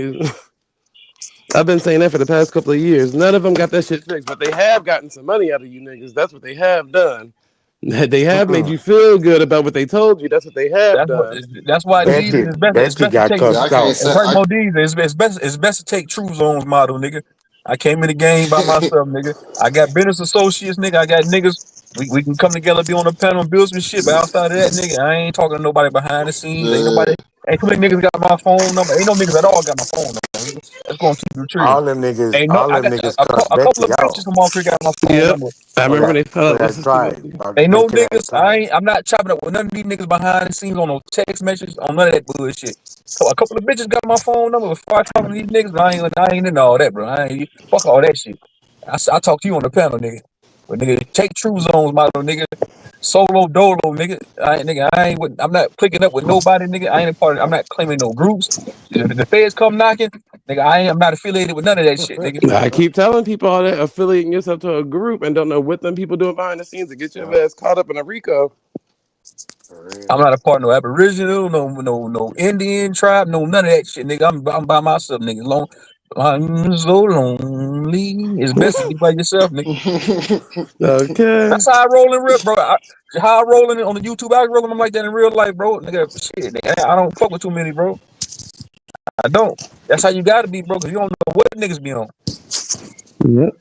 I've been saying that for the past couple of years. None of them got that shit fixed, but they have gotten some money out of you niggas. That's what they have done. They have made you feel good about what they told you. That's what they have done. That's why Jesus is best. It's Betty best to got take Yeah, I cussed can't out. and say. right more Jesus. It's best to take True Zone's model, nigga. I came in the game by myself, nigga. I got business associates, nigga. I got niggas. We can come together, be on the panel, and build some shit. But outside of that, nigga, I ain't talking to nobody behind the scenes. Ain't Yeah. nobody. Ain't too many niggas got my phone number. Ain't no niggas at all got my phone number. Nigga. That's gonna keep you true. All them niggas, Ain't no. all I them got niggas a cussed couple of Betty bitches out from all three got my phone Yep. number. I for remember that they fell for out with that Sister tribe Betty. about Ain't no breaking that niggas. tie. I'm not chopping up with none of these niggas behind the scenes on no text messages, on none of that bullshit. So a couple of bitches got my phone number before I talk to these niggas, but I ain't into all that, bro. I ain't fuck all that shit. I talk to you on the panel, nigga. But nigga, take True Zones, my little nigga. Solo dolo, nigga. I'm not clicking up with nobody, nigga. I ain't a part of, I'm not claiming no groups. If the feds come knocking, nigga, I'm not affiliated with none of that shit, nigga. I keep telling people all that, affiliating yourself to a group and don't know what them people doing behind the scenes to get your ass caught up in a RICO. I'm not a part of no Aboriginal, no Indian tribe, no none of that shit, nigga. I'm by myself, nigga. I'm so lonely. It's best to be by yourself, nigga. Okay. That's how I roll in real, bro. How I roll in on the YouTube algorithm, I'm like that in real life, bro. Nigga, shit, nigga, I don't fuck with too many, bro. I don't. That's how you gotta be, bro, because you don't know what niggas be on. Yep.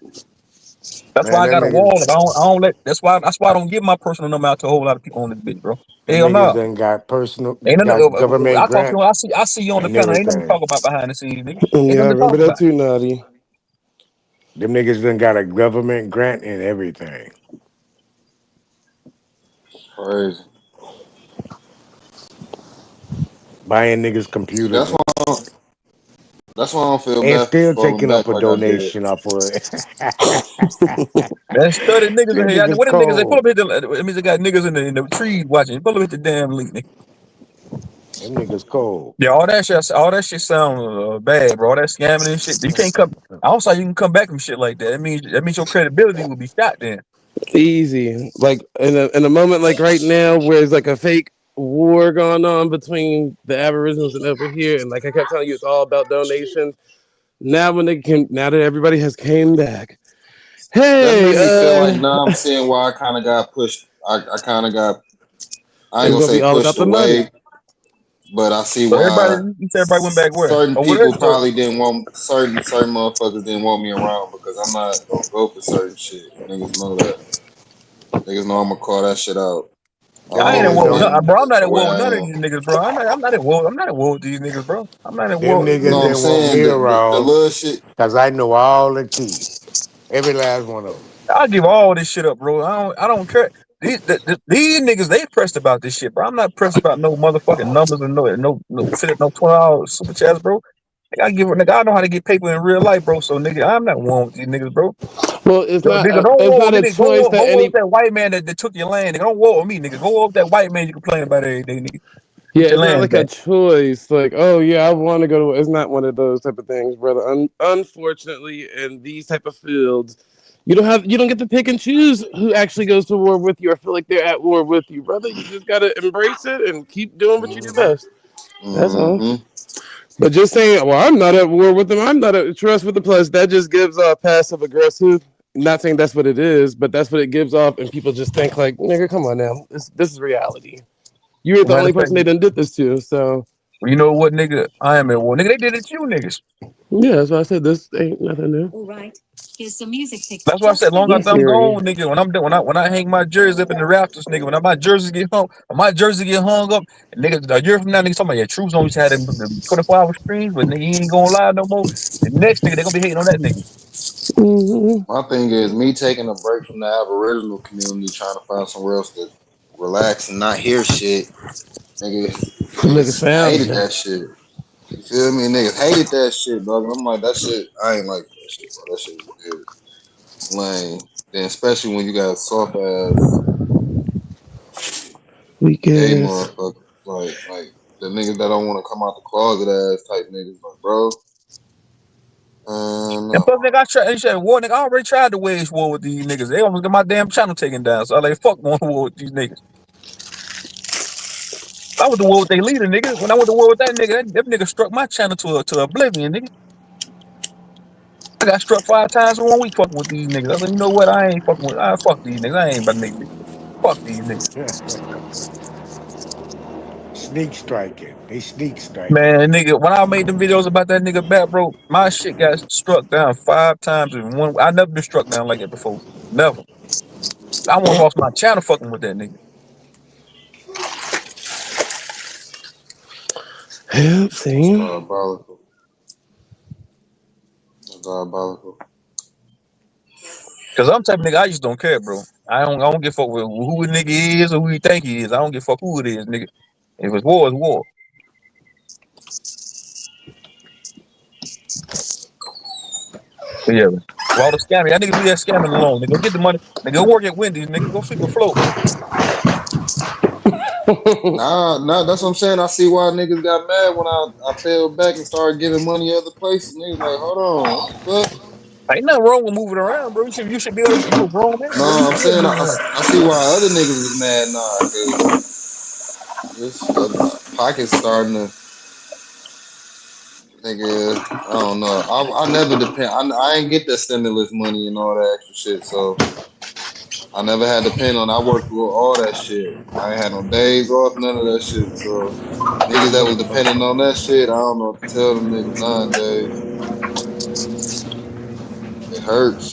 That's why Man, I got a them wall. niggas, I don't let. That's why I don't give my personal number out to a whole lot of people on this bitch, bro. them Hell niggas no. then got personal, Ain't nothing. got government I talk to grant you. I see you on the and panel. Ain't nothing to everything. talk about behind the scenes, nigga. Ain't Yeah, I nothing to remember talk that about. too, Naughty. Them niggas then got a government grant and everything. Crazy. Buying niggas See, computers that's why I don't feel and bad for still falling taking up back a like I did. donation off of it. There's 30 niggas in Them here. niggas What them niggas? They pull cold. up here. It means they got niggas in the trees watching. Pull up at the damn leak, nigga. Them niggas cold. Yeah, all that shit sound bad, bro. All that scamming and shit. You can't come. I don't say you can come back from shit like that. That means your credibility will be shot then. Easy. Like in a moment like right now where it's like a fake war going on between the Aboriginals and over here, and like I kept telling you, it's all about donations. Now that everybody has came back. That Hey, made me feel like now I'm seeing why I kind of got pushed. I kind of got. I ain't it's gonna gonna be say all about pushed the money. away, But I see So why you said everybody went back where? certain Oh, where? people probably didn't want certain motherfuckers didn't want me around because I'm not gonna go for certain shit. Niggas know that. Niggas know I'm gonna call that shit out. I I ain't at always war with been none, bro. I'm not the at way war with I none of am. these niggas, bro. I'm not at war. I'm not at war with these niggas, bro. I'm not at Them war. niggas No, I'm didn't want saying me the around little shit. because I know all the tea. Every last one of them. I give all this shit up, bro. I don't care. These niggas, they pressed about this shit, bro. I'm not pressed about no motherfucking numbers and no fit no $20 super chats, bro. Nigga, I know how to get paper in real life, bro. So nigga, I'm not one with these niggas, bro. Well, it's So, not nigga, a, don't it's war not with a nigga. choice that Go with any. that white man that took your land. Nigga, don't war with me, nigga. Go with that white man you complain about every day, nigga. Yeah, Get your it's not land like a back. choice. Like, oh yeah, I want to go to. It's not one of those type of things, brother. Unfortunately, in these type of fields, you don't get to pick and choose who actually goes to war with you or feel like they're at war with you, brother. You just gotta embrace it and keep doing what you do best. That's all. Mm-hmm. But just saying, well, I'm not at war with them. I'm not at trust with the plus. That just gives off passive aggressive. Not saying that's what it is, but that's what it gives off, and people just think like, nigga, come on now, this is reality. You ain't the Matter only of fact, person they done did this to, so you know what, nigga? I am at war, nigga. They did it to you, niggas. yeah, that's why I said this ain't nothing new. All right. Here's some music tips That's why I just said, for long you. after I'm Siri. gone, nigga. When I'm done, when I hang my jersey up in the rafters, nigga. When my jersey get hung up, and nigga, a year from now, niggas talking about, yeah, Truth's always had them 24-hour screens, but nigga, he ain't gonna lie no more. The next nigga, they gonna be hating on that nigga. Mm-hmm. My thing is me taking a break from the Aboriginal community, trying to find somewhere else to relax and not hear shit. Niggas Niggas found hated you. that shit. You feel me? Niggas hated that shit, dog. I'm like, that shit, I ain't like that shit, bro. That shit was weird. Lame. Then especially when you got soft ass Weak gay ass. motherfuckers. Like the niggas that don't want to come out the closet ass type niggas, like, bro. And No. plus, nigga, I already tried to wage war with these niggas. They almost got my damn channel taken down. So I like, fuck going to war with these niggas. I went to war with their leader, nigga. When I went to war with that nigga, that nigga struck my channel to oblivion, nigga. I got struck 5 times in 1 week fucking with these niggas. I was like, you know what? I ain't fucking with. Fuck these niggas. I ain't about to make this. Fuck these niggas. Sneak striking. They sneak striking. Man, nigga, when I made them videos about that nigga back, bro, my shit got struck down 5 times in 1. I never been struck down like that before. Never. I almost lost my channel fucking with that nigga. Yeah, It's see? diabolical. It's diabolical. Cause I'm type of nigga, I just don't care, bro. I don't give a fuck with who the nigga is or who he think he is. I don't give a fuck who it is, nigga. If it's war, it's war. But yeah, for all the scamming, y'all niggas leave that scamming alone. Nigga, go get the money. Nigga, go work at Wendy's. Nigga, go sweep the floor. Nah, that's what I'm saying. I see why niggas got mad when I fell back and started giving money other places. Niggas like, hold on, what the fuck? Ain't nothing wrong with moving around, bro. You should be able to. You a grown man, bro. You No, I'm should be able to saying move around. I see why other niggas was mad now, cause this pocket's starting to, nigga. I don't know. I never depend. I ain't get that stimulus money and all that extra shit, so I never had to depend on. I worked with all that shit. I ain't had no days off, none of that shit. So niggas that was depending on that shit, I don't know what to tell them niggas nowadays. It hurts.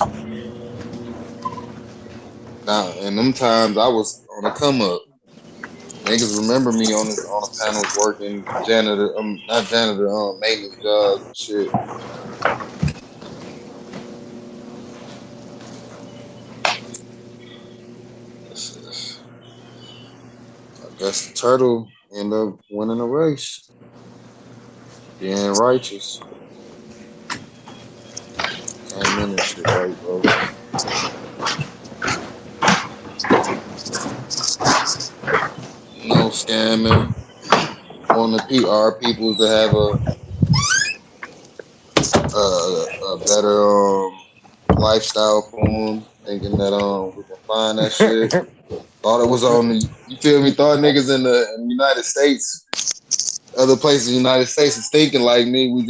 Now, in them times, I was on a come up. Niggas remember me on the panels working janitor, not janitor, maintenance jobs and shit. I guess the turtle ended up winning the race, being righteous. Came in and shit right, bro. No scamming. On the PR people to have a better lifestyle for them, thinking that we can find that shit. Thought it was on the, you feel me? Thought niggas in the United States, other places in the United States is thinking like me. We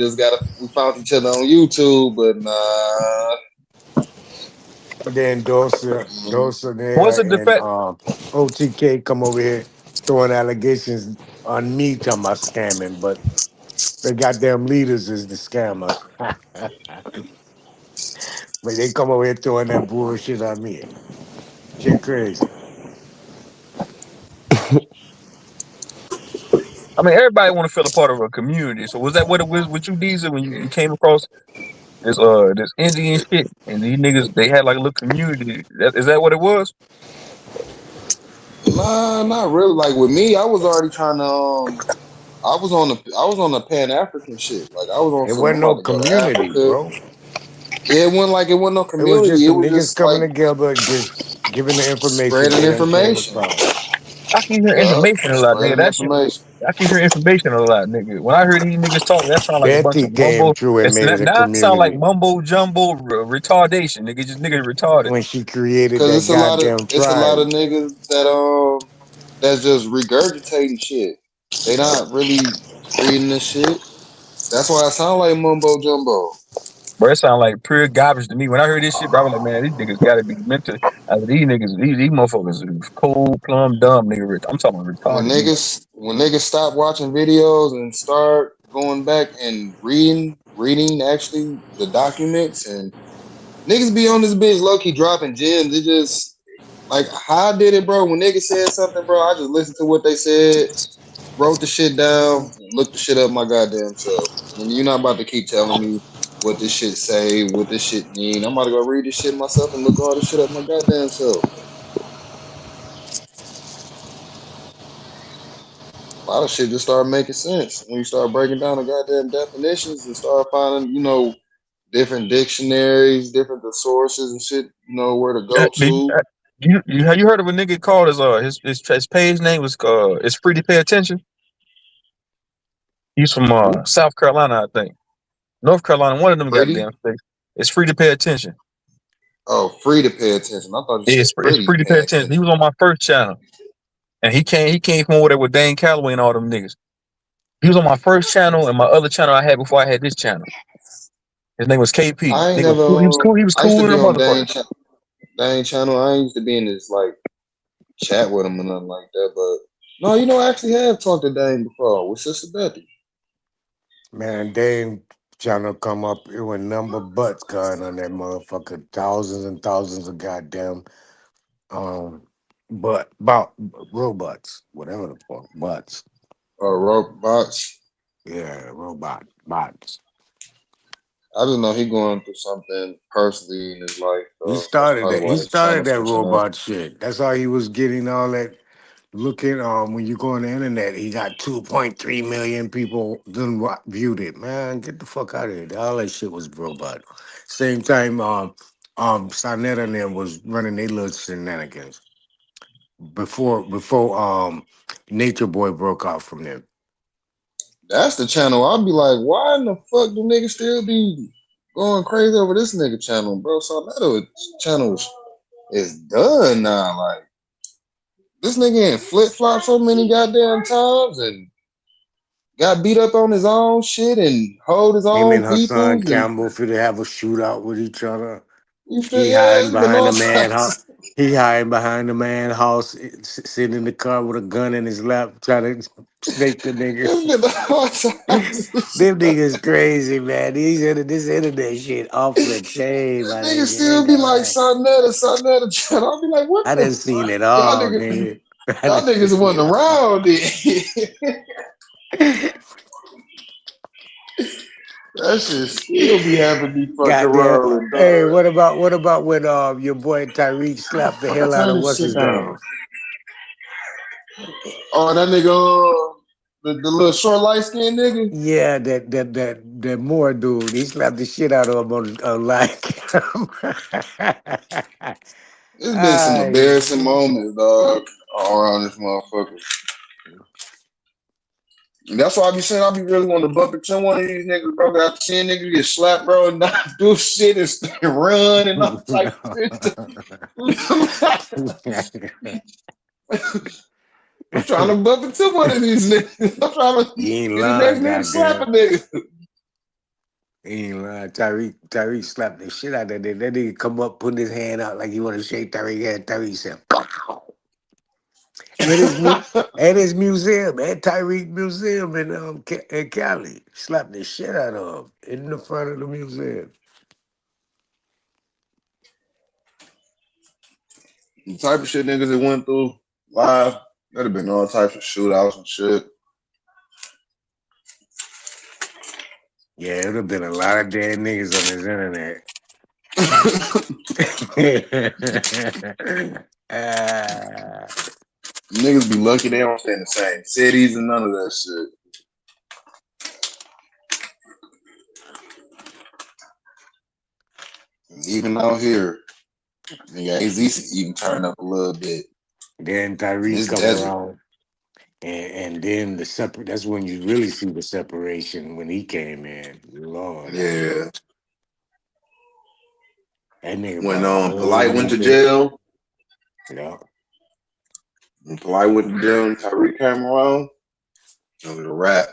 found each other on YouTube, but nah. Then Dosa What's there the and defense? OTK come over here. throwing allegations on me talking about scamming, but the goddamn leaders is the scammers. But they come over here throwing that bullshit on me. Shit crazy. I mean, everybody want to feel a part of a community. So was that what it was with you, Diesel, when you came across this Indian shit and these niggas they had like a little community? Is that what it was? Nah, not really. Like with me, I was already trying to. I was on the Pan African shit. Like I was on It some. wasn't I'm no about to go to community, Africa. bro. Yeah, it wasn't no It was just community. It some was niggas just coming like together, just giving the information spreading they done came information. across. I keep hearing Yup, information a lot, nigga. spreading That shit. information. I keep hearing information a lot, nigga. When I hear these niggas talk, that sound like a bunch Betty of came mumbo. through and It's made not, it a now it sound like community mumbo jumbo retardation, nigga. Just nigga retarded. when she created Cause that goddamn it's a lot tribe. of niggas that's just regurgitating shit. They not really reading this shit. That's why it sound like mumbo jumbo. Bro, it sound like pure garbage to me. When I heard this shit, bro, I was like, man, these niggas gotta be mental. These niggas, these motherfuckers is cold, plumb, dumb, nigga. I'm talking retarded, nigga. When niggas stop watching videos and start going back and reading actually the documents, and niggas be on this bitch low key dropping gems. It just like how I did it, bro. When niggas said something, bro, I just listened to what they said, wrote the shit down, looked the shit up my goddamn self. And you're not about to keep telling me what this shit say, what this shit mean. I'm about to go read this shit myself and look all this shit up my goddamn self. A lot of shit just start making sense when you start breaking down the goddamn definitions and start finding, different dictionaries, different the sources and shit, where to go to. Have you heard of a nigga called his page name was it's free to pay attention? He's from South Carolina, I think. North Carolina, one of them Pretty? goddamn states. It's free to pay attention. Oh, free to pay attention. I thought you Yeah, said it's pretty free to pay pay attention. He attention. was on my first channel. And he came from over there with Dane Calloway and all them niggas. He was on my first channel and my other channel I had before I had this channel. His name was KP. I ain't Nigga was never. cool. He was cool. He was I used cool to in be a on motherfucker. Dane channel. I ain't used to be in this like chat with him or nothing like that. But no, I actually have talked to Dane before with Sister Betty. Man, they ain't trying to come up here with number butts going on that motherfucker. Thousands and thousands of goddamn about robots, whatever the fuck, butts. Robots. Yeah, bots. I just know he going through something personally in his life. He So that's started probably that. He why his started channel that switching up. robot shit. That's how he was getting all that. Looking when you go on the internet, he got 2.3 million people done viewed it. Man, get the fuck out of here. All that shit was robot. Same time, Sonetta and them was running their little shenanigans before Nature Boy broke out from them. That's the channel. I'll be like, why in the fuck do niggas still be going crazy over this nigga channel, bro? So that channel is done now. Like this nigga ain't flip flop so many goddamn times and got beat up on his own shit and hold his Him own and Hassan peoples and Campbell for to have a shootout with each other. you feel He yeah, hiding it's been behind all the man house. types. He hiding behind the man house, sitting in the car with a gun in his lap, trying to snake the nigga. It's been all types. Them niggas crazy, man. This internet shit off the chain, my Niggas nigga. I still ain't be gonna like lie. Sonetta channel. I'll be like, what I the done seen fuck? it Y'all all, niggas, nigga. I y'all done niggas seen wasn't it all. around it. That shit still be having me fucking Goddamn. rolling, Hey, dog. what about when your boy Tyreek slapped the Fuck, I hell out turn of this what's shit his name? down. Oh, that nigga, the little short light skinned nigga. Yeah, that Moore dude. He slapped the shit out of him on live camera. There's been some Ay, embarrassing moments, dog, all around this motherfucker. And that's why I be saying I be really wanting to bump into one of these niggas, bro. I've seen niggas get slapped, bro, and not do shit and run and all type of shit. I'm trying to bump into one of these niggas. I'm trying to He ain't get the next lying, nigga to slap a goddamn. nigga. He ain't lying. Tyreek slapped the shit out of that. That nigga come up, put his hand out like he want to shake Tyreek hand. Tyreek said, "Pow!" at his museum, at Tyreek Museum in Cali. Slapped the shit out of him in the front of the museum. The type of shit niggas that went through live, there'd have been all types of shootouts and shit. Yeah, it'd have been a lot of dead niggas on his internet. Niggas be lucky they don't stay in the same cities and none of that shit. Even out here, nigga, AZ even turn up a little bit. Then Tyreek come around, and then that's when you really see the separation when he came in. Lord, yeah. That nigga when Polite went to jail. Yeah. When Polite went to jail and Tyreek came around, it was a wrap.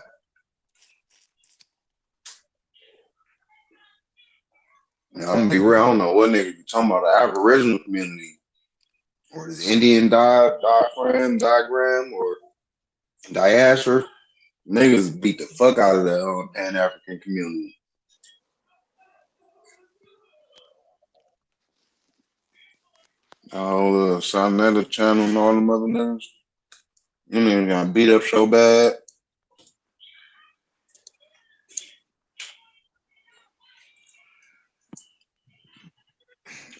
Now, I'm gonna be real. I don't know what nigga you talking about, the Aboriginal community, or this Indian diagram, or diaspora. Niggas beat the fuck out of the Pan-African community. All the Sonetta channel and all them other niggas. You niggas got beat up so bad.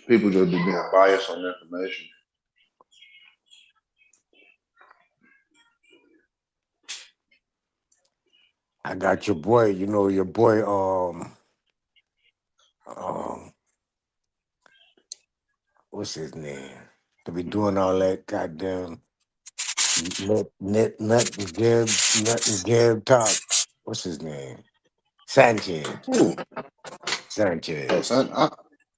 People just be being biased on information. I got your boy, your boy, what's his name? To be doing all that goddamn nothing Gab talk. What's his name? Sanchez. Ooh. Sanchez.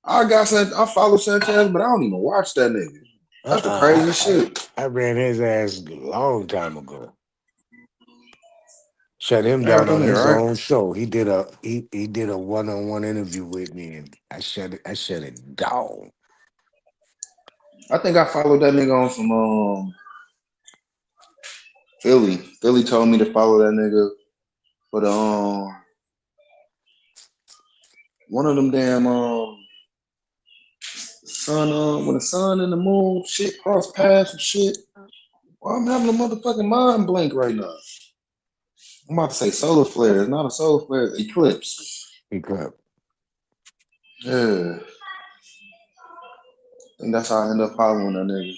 I follow Sanchez, but I don't even watch that nigga. That's the crazy shit. I ran his ass a long time ago. Shut him down on his own show. He did a one-on-one interview with me, and I shut it down. I think I followed that nigga on some Philly. Philly told me to follow that nigga for the one of them damn sun when the sun and the moon shit cross paths and shit. Well, I'm having a motherfucking mind blank right now. I'm about to say solar flare. It's not a solar flare. It's eclipse. Eclipse. Yeah. And that's how I ended up following that nigga.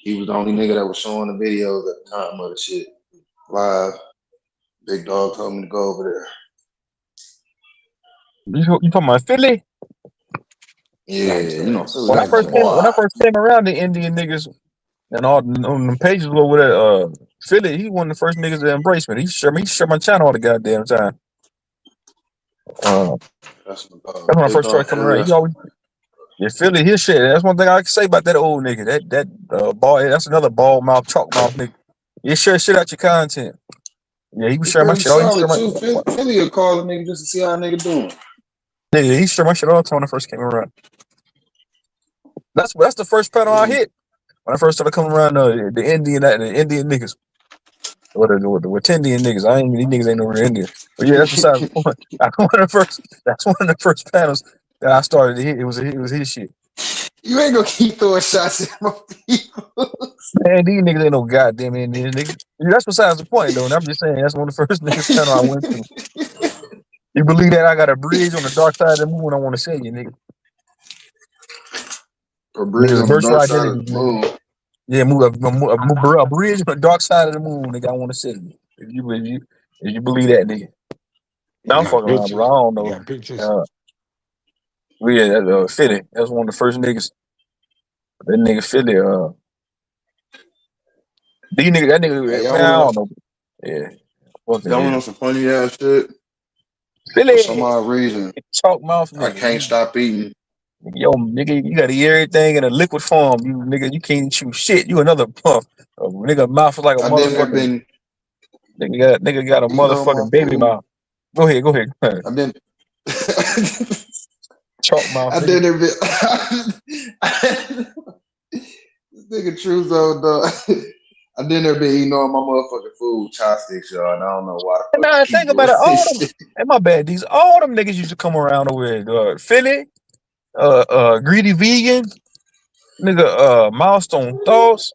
He was the only nigga that was showing the videos at the time of the shit live. Big Dog told me to go over there. You talking about Philly? Yeah, When I first came around, the Indian niggas and all on the pages over there, Philly, he one of the first niggas to embrace me. He shared my channel all the goddamn time. That's when I first started coming around. He always, Philly, his shit. That's one thing I can say about that old nigga. That ball. That's another ball mouth, chalk mouth nigga. You share shit out your content. Yeah, he was sharing my shit. Philly will call a nigga just to see how a nigga doing. Yeah, he shared my shit all the time when I first came around. That's the first panel I hit when I first started coming around. The Indian niggas, or the Indian niggas. These niggas ain't no real Indian. But yeah, that's besides the point. That's one of the first panels that I started to hit. It was his shit. You ain't gonna keep throwing shots at my people. Man, these niggas ain't no goddamn Indian niggas. That's besides the point though. And I'm just saying that's one of the first niggas panel I went to. You believe that I got a bridge on the dark side of the moon? I want to say you, nigga. A bridge on the dark side of the moon. Yeah, a bridge on the dark side of the moon, nigga. I want to say you. If you believe that, nigga. Now I'm fucking around, bro. I don't know. Yeah, pictures. Philly. That was one of the first niggas. That nigga Philly. That nigga. Hey, man, I don't know. Yeah. Y'all know some funny ass shit. Philly. For some odd reason, chalk mouth. Nigga. I can't stop eating. Yo, nigga, you gotta eat everything in a liquid form. You nigga, you can't chew shit. You another puff. Nigga mouth is like a motherfucking. Nigga got a motherfucking baby mouth. Go ahead. I've been chalk mouth. I did it. This nigga Truzo, dog. I didn't been eating all my motherfucking food, chopsticks, y'all, and I don't know why the And fuck now you keep think doing about it. All this them, shit. and my bad. All them niggas used to come around over here. Philly, Greedy Vegan, nigga, Milestone Thoughts,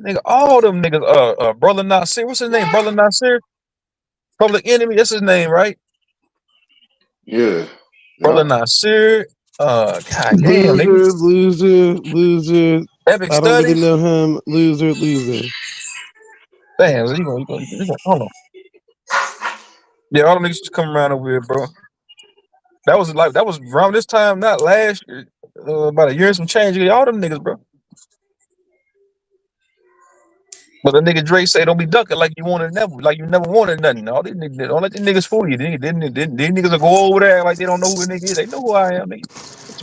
nigga. All them niggas. Brother Nasir. What's his name? Brother Nasir. Public Enemy. That's his name, right? Yeah. Brother Nasir. God damn, nigga. Loser. Epic I don't really Studies. know him. Loser. Damn, you gonna hold on. Yeah, all them niggas used to come around over here, bro. That was around this time, not last year. About a year and some change. All them niggas, bro. But the nigga Dre say don't be ducking like you never wanted nothing. All these niggas, don't let these niggas fool you. These niggas will go over there like they don't know who the nigga is. They know who I am. Nigga.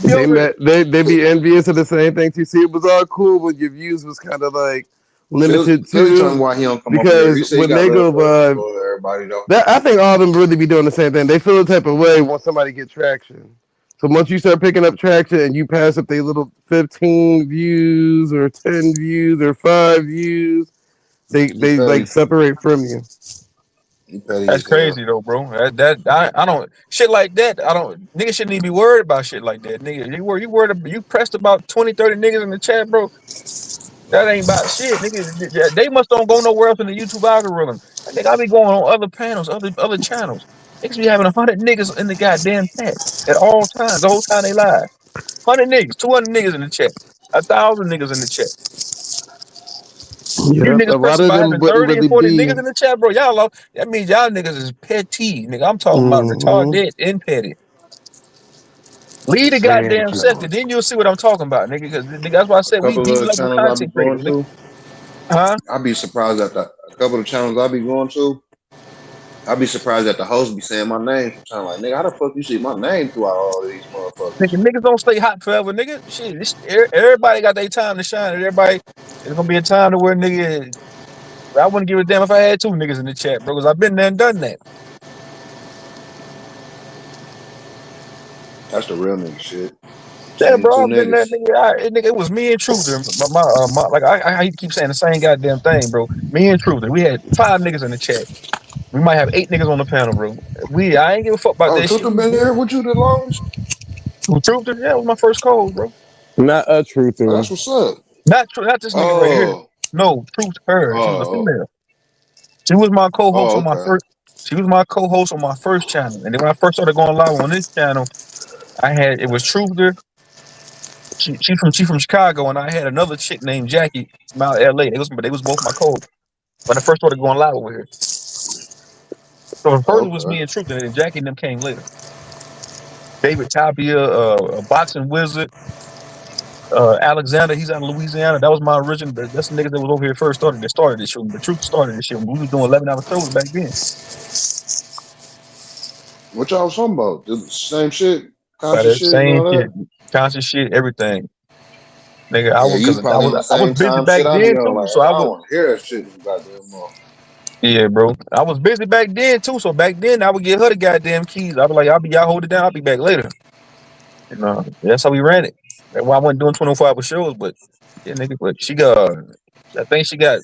Be over They be envious of the same things. You see, it was all cool, but your views was kind of like limited Philly told me too. why he don't come over here. He Because said he when got they love go for everybody though. I think all of them really be doing the same thing. They feel the type of way once somebody get traction. So once you start picking up traction and you pass up their little 15 views or 10 views or 5 views, they like separate from you. That's crazy though, bro. I don't shit like that. I don't niggas shouldn't even be worried about shit like that. Nigga, you pressed about 20, 30 niggas in the chat, bro. That ain't about shit, nigga. They must don't go nowhere else in the YouTube algorithm. Nigga, I be going on other panels, other channels. Niggas be having 100 niggas in the goddamn chat at all times, the whole time they live. 100 niggas, 200 niggas in the chat, 1,000 niggas in the chat. You Yeah, niggas a press lot of about them having wouldn't 30 and really 40 be. niggas in the chat, bro. Y'all low. That means y'all niggas is petty, nigga. I'm talking about retarded and petty. Leave the goddamn sector, then you'll see what I'm talking about, nigga. Because that's why I A said we couple deep of level channels I be content going creators, nigga. to. Huh? I'd be surprised at a couple of channels I be going to. I'd be surprised that the host be saying my name sometimes. Like, nigga, how the fuck you see my name throughout all of these motherfuckers? Niggas don't stay hot forever, nigga. Shit, everybody got their time to shine. And everybody, there's gonna be a time to where nigga, I wouldn't give a damn if I had 2 niggas in the chat, bro. Because I've been there and done that. That's the real nigga shit. Yeah, Send me 2 bro, I've been there, niggas. nigga. It was me and Truther. Like I keep saying the same goddamn thing, bro. Me and Truther, we had 5 niggas in the chat. We might have 8 niggas on the panel, bro. I ain't give a fuck about Oh, that shit. Truth been here with you the longest? Truther, yeah, it was my first call, bro. Not a Oh, truther. that's what's up. Not this nigga right here. Oh. No, Truth, her. She was a Oh. female. She was my co-host Oh, on my okay. first. She was my co-host on my first channel, and then when I first started going live on this channel, it was Truther. She from Chicago, and I had another chick named Jackie from out LA. They was both my co-hosts when I first started going live over here. So the first was me Okay. and Truther, and then Jackie and them came later. David Tapia, a boxing wizard. Alexander, he's out of Louisiana. That was my original. That's the nigga that was over here first started this shit. The Truth started this shit. We was doing 11-hour shows back then. What y'all was talking about? The same shit? By Conscious that shit and same all that? shit, conscious shit, everything. Nigga, Yeah, you probably on the I was same busy time back shit I be then on. too. Like, So I I don't would, want to hear that shit no goddamn more. yeah, bro. I was busy back then too. So back then I would get her the goddamn keys. I'd be like, y'all hold it down. I'll be back later. And that's how we ran it. That's why I wasn't doing 24-hour shows. But yeah, nigga, but I think she got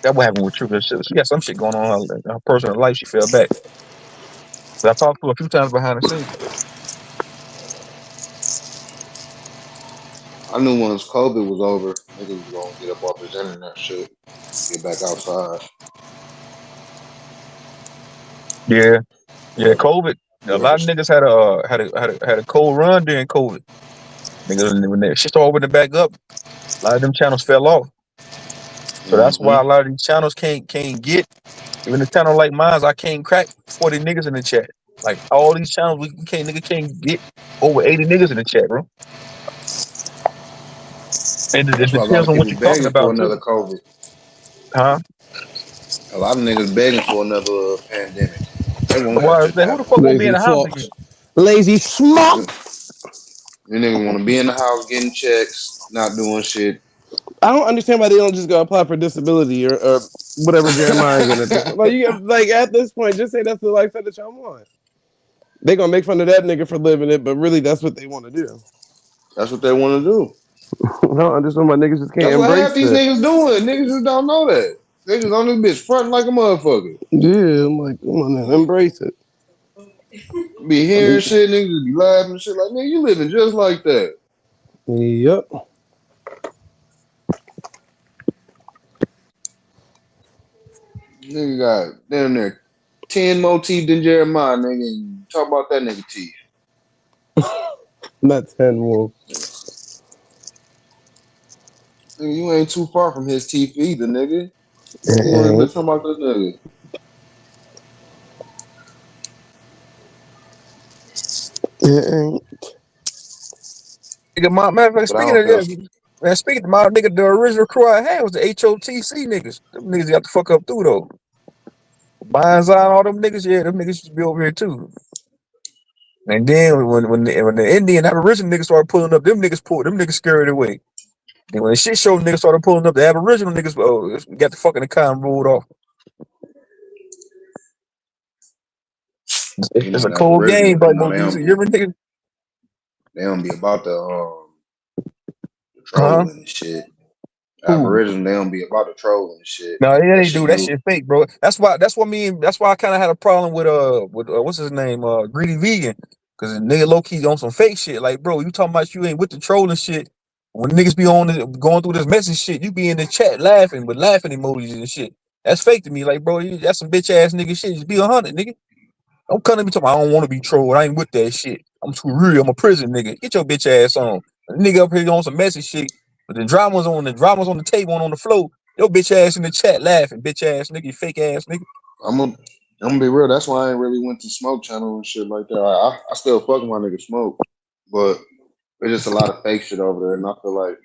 that. What happened with Truth? She got some shit going on in her personal life. She fell back. But I talked to her a few times behind the scenes. I knew once COVID was over, niggas was gonna get up off this internet shit, get back outside. Yeah, But COVID. A lot of niggas had a cold run during COVID. Niggas when that shit started opening back up, a lot of them channels fell off. So that's why a lot of these channels can't get even a channel like mine. I can't crack 40 niggas in the chat. Like all these channels, we can't get over 80 niggas in the chat, bro. And it that's why a lot depends of on what people you're talking begging for about another too, COVID. huh? A lot of niggas begging for another pandemic. They want that Why is shit to that? Who the happen fuck for gonna be real. in the house again? Lazy schmuck. You niggas want to be in the house getting checks, not doing shit. I don't understand why they don't just go apply for disability or whatever Jeremiah's gonna do. Like at this point, just say that's the lifestyle that y'all want. They gonna make fun of that nigga for living it, but really that's what they want to do. That's what they want to do. I don't understand why niggas just can't That's what half embrace these that. niggas doing. Niggas just don't know that. They just on this bitch fronting like a motherfucker. Yeah, I'm like, come on now, embrace it. Be I hearing mean, shit, niggas be laughing and shit like, nigga, you living just like that. yep. Nigga got damn near 10 more teeth than Jeremiah, nigga. And talk about that nigga teeth. Not 10 wolf. Nigga, you ain't too far from his teeth either, nigga. You want to Uh-uh. be talking about this nigga. Uh-uh. Nigga, matter of fact, But I speaking don't of feel. that, man, speaking of my nigga, the original crew I had was the HOTC niggas. Them niggas got the fuck up through though. Binds on all them niggas, yeah, them niggas used to be over here too. And then when the Indian Aboriginal niggas started pulling up, them niggas scared away. Then when the shit show niggas started pulling up, the Aboriginal niggas got the fucking car and rolled off. You It's know, a the cold game, Aboriginals, but you know, you ever niggas, they don't be about the huh? trolling and shit. Who? Aboriginals, they don't be about the trolling and shit. No, yeah, That they shit do. That you shit fake, bro. That's why I kind of had a problem with what's his name, Greedy Vegan, because the nigga low key on some fake shit. Like, bro, you talking about you ain't with the trolling shit. When niggas be on going through this message shit, you be in the chat laughing with laughing emojis and shit. That's fake to me. Like, bro, that's some bitch ass nigga shit. Just be 100, nigga. Don't come to me talking, I don't want to be trolled. I ain't with that shit. I'm too real. I'm a prison nigga. Get your bitch ass on. A nigga up here on some messy shit. But the drama's on the table and on the floor. Your bitch ass in the chat laughing. Bitch ass nigga, you fake ass nigga. I'm gonna be real. That's why I ain't really went to Smoke Channel and shit like that. I still fuck with my nigga Smoke, but there's just a lot of fake shit over there, and I feel like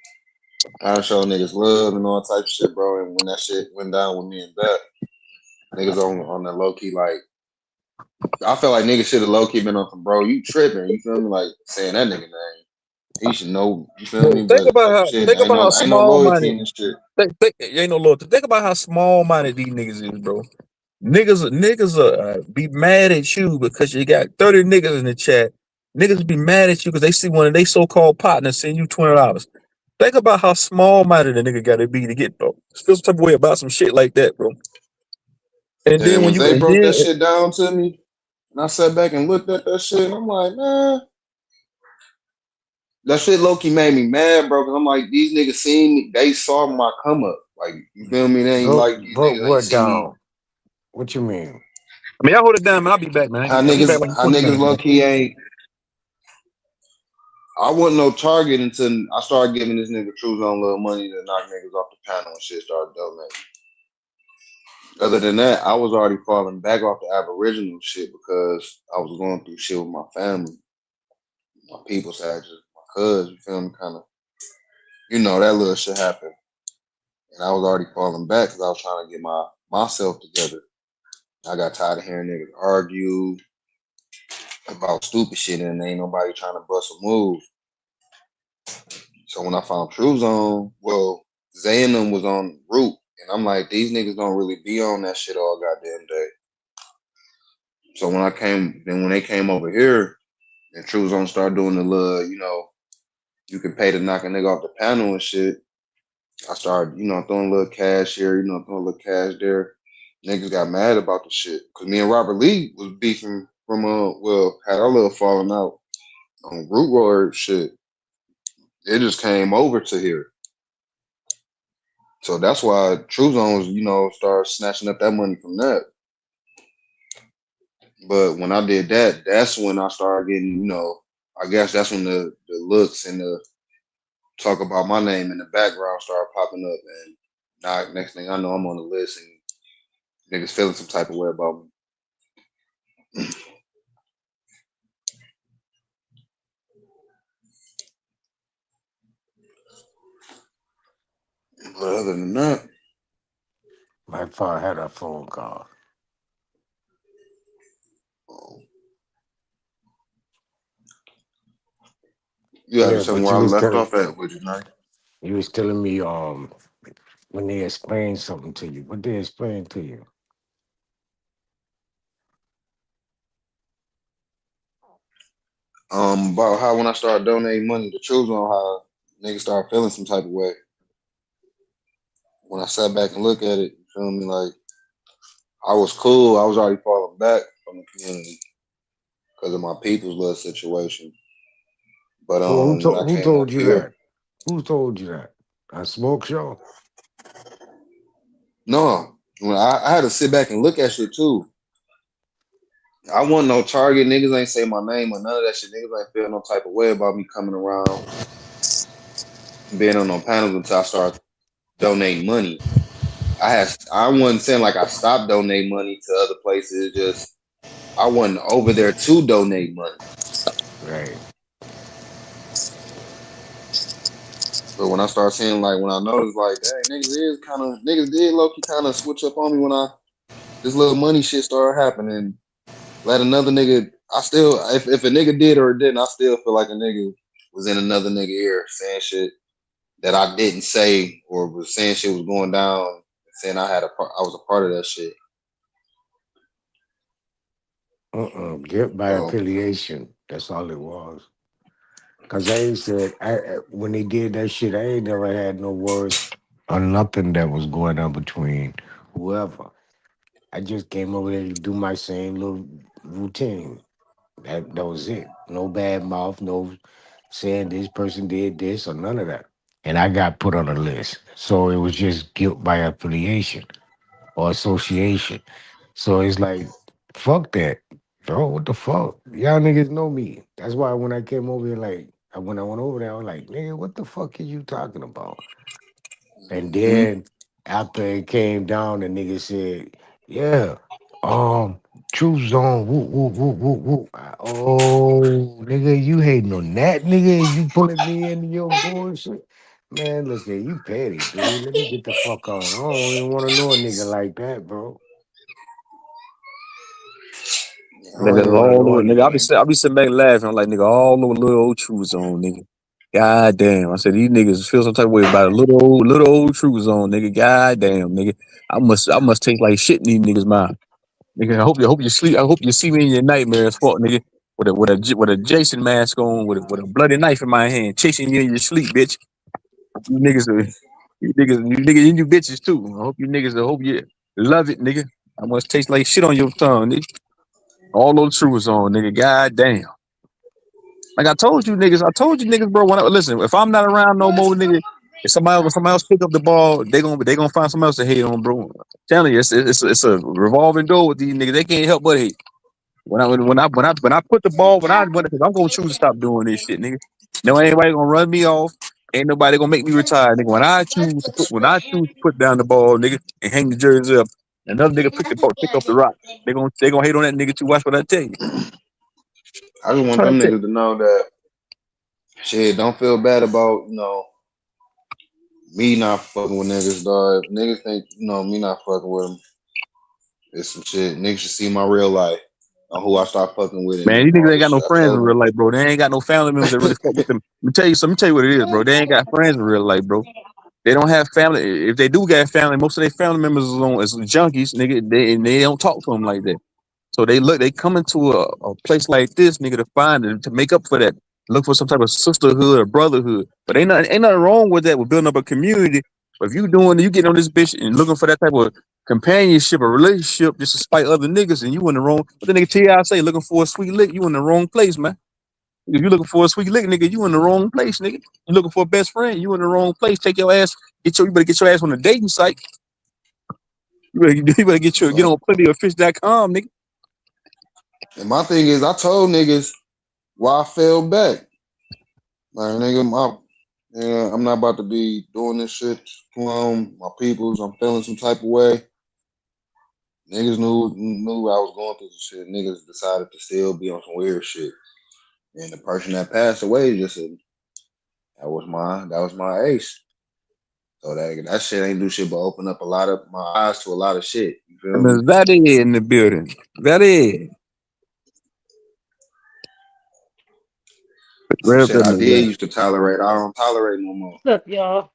I done show niggas love and all type of shit, bro. And when that shit went down with me and that, niggas on the low key, like I feel like niggas should have low key been on some, bro, you tripping, you feel me? Like saying that nigga name, he should know, you feel Bro, me? But like shit, ain't no small loyalty in minded. this shit. Ain't no loyalty. Think about how small minded these niggas is, bro. Niggas be mad at you because you got 30 niggas in the chat. Niggas be mad at you because they see one of they so-called partners send you $20. Think about how small minded a nigga gotta be to get, bro. Feel some type of way about some shit like that, bro. And then And when when you they and broke that then shit down to me, and I sat back and looked at that shit, and I'm like, man, that shit low key made me mad, bro. Cause I'm like, these niggas seen me, they saw my come up. Like, you feel me? They ain't like these Broke niggas ain't what see me. down? What you mean? I mean, y'all hold it down, man. I'll be back, man. How I'll be back niggas, like how 20 niggas minutes, low man. key ain't. I wasn't no target until I started giving this nigga True Zone little money to knock niggas off the panel and shit started donating. Other than that, I was already falling back off the Aboriginal shit because I was going through shit with my family. My people side, just my cousins, you feel me? Kind of, you know, that little shit happened. And I was already falling back because I was trying to get myself together. I got tired of hearing niggas argue about stupid shit and ain't nobody trying to bust a move. So when I found True Zone, well, Zay and them was on route. And I'm like, these niggas don't really be on that shit all goddamn day. So when they came over here and True Zone started doing the little, you know, you can pay to knock a nigga off the panel and shit, I started, you know, throwing a little cash here, you know, throwing a little cash there. Niggas got mad about the shit. Cause me and Robert Lee was beefing from had our little falling out on Root Roar shit. It just came over to here. So that's why True Zones, you know, started snatching up that money from that. But when I did that, that's when I started getting, you know, I guess that's when the looks and the talk about my name in the background started popping up. And now next thing I know, I'm on the list and niggas feeling some type of way about me. But other than that, My father had a phone call. you had to Yeah, tell me but where I left off at, would you, Nike? you was telling me when they explained something to you. What they explained to you? About how when I started donating money to True Zone, how niggas start feeling some type of way. When I sat back and look at it, you feel me? Like I was cool. I was already falling back from the community because of my people's little situation. But Well, when I who came up told you here, that? Who told you that? A smoke show? no, when I had to sit back and look at shit too. I wasn't no target. Niggas ain't say my name or none of that shit. Niggas ain't feel no type of way about me coming around, being on no panels until I started donating money. I wasn't saying like I stopped donating money to other places. It's just I wasn't over there to donate money. Right. But when I started seeing when I noticed dang, niggas did low key kind of switch up on me when this little money shit started happening. Let another nigga, if a nigga did or didn't, I still feel like a nigga was in another nigga ear saying shit that I didn't say, or was saying shit was going down, saying I was a part of that shit. Guilt by So affiliation. That's all it was. Cause I ain't said when they did that shit, I ain't never had no words or nothing that was going on between whoever. I just came over there to do my same little routine. That was it. No bad mouth, no saying this person did this or none of that. And I got put on a list. So it was just guilt by affiliation or association. So it's like, fuck that. Bro, what the fuck? Y'all niggas know me. That's why when I came over here, when I went over there, I was like, nigga, what the fuck is you talking about? And then after it came down, the nigga said, yeah, Truth Zone, woo, woo, woo, woo, woo. Oh, nigga, you hating on that, nigga? You pulling me into your bullshit? Man, look at you petty, dude. Let me get the fuck on. I don't even want to know a nigga like that, bro. I don't Nigga, even want to all know a over, nigga. nigga like I that. be sitting back laughing. I'm like, nigga, all over little old True Zone, nigga. God damn. I said these niggas feel some type of way about a little old True Zone, nigga. God damn, nigga. I must taste like shit in these niggas' mouth. Nigga, I hope you sleep. I hope you see me in your nightmares, fuck, nigga. With a Jason mask on, with a bloody knife in my hand, chasing you in your sleep, bitch. You niggas, you bitches too. I hope you love it, nigga. I must taste like shit on your tongue, nigga. All those truths on, nigga. God damn. Like I told you niggas, bro. Listen, if I'm not around no more, nigga, if somebody else pick up the ball, they gonna find somebody else to hate on, bro. I'm telling you, it's a revolving door with these niggas. They can't help but hate. When I put the ball because I'm gonna choose to stop doing this shit, nigga. No anybody gonna run me off. Ain't nobody gonna make me retire, nigga. When I choose to put down the ball, nigga, and hang the jersey up, another nigga pick up the rock. They gonna hate on that nigga too. Watch what I tell you. I just want Try to them tell you. niggas to know that shit. Don't feel bad about me not fucking with niggas, dog. If niggas think me not fucking with them, it's some shit. Niggas should see my real life on who I start fucking with and Man, these all niggas ain't this got no shit. I friends in told real life, bro. They ain't got no family members that really fuck with them. Let me tell you what it is, bro. They ain't got friends in real life, bro. They don't have family. If they do got family, most of their family members is junkies, nigga. They don't talk to them like that. So they come into a place like this, nigga, to find it, to make up for that. Look for some type of sisterhood or brotherhood. But ain't nothing wrong with that, with building up a community. But if you get on this bitch and looking for that type of companionship or relationship just to spite other niggas, and you in the wrong. What the nigga T.I. say, looking for a sweet lick, you in the wrong place, man. If you looking for a sweet lick, nigga, you in the wrong place, nigga. You looking for a best friend, you in the wrong place. Take your ass, you better get your ass on the dating site. You better get on plentyoffish.com, nigga. And my thing is, I told niggas why I fell back. Like, nigga, I'm not about to be doing this shit. My peoples, I'm feeling some type of way. Niggas knew I was going through some shit. Niggas decided to still be on some weird shit. And the person that passed away just said, that was my ace. So that shit ain't do shit but open up my eyes to a lot of shit. You feel And me? there's Valley in the building. Valley. Some Right up shit there, I did nigga. used to tolerate. I don't tolerate no more. What's up, y'all?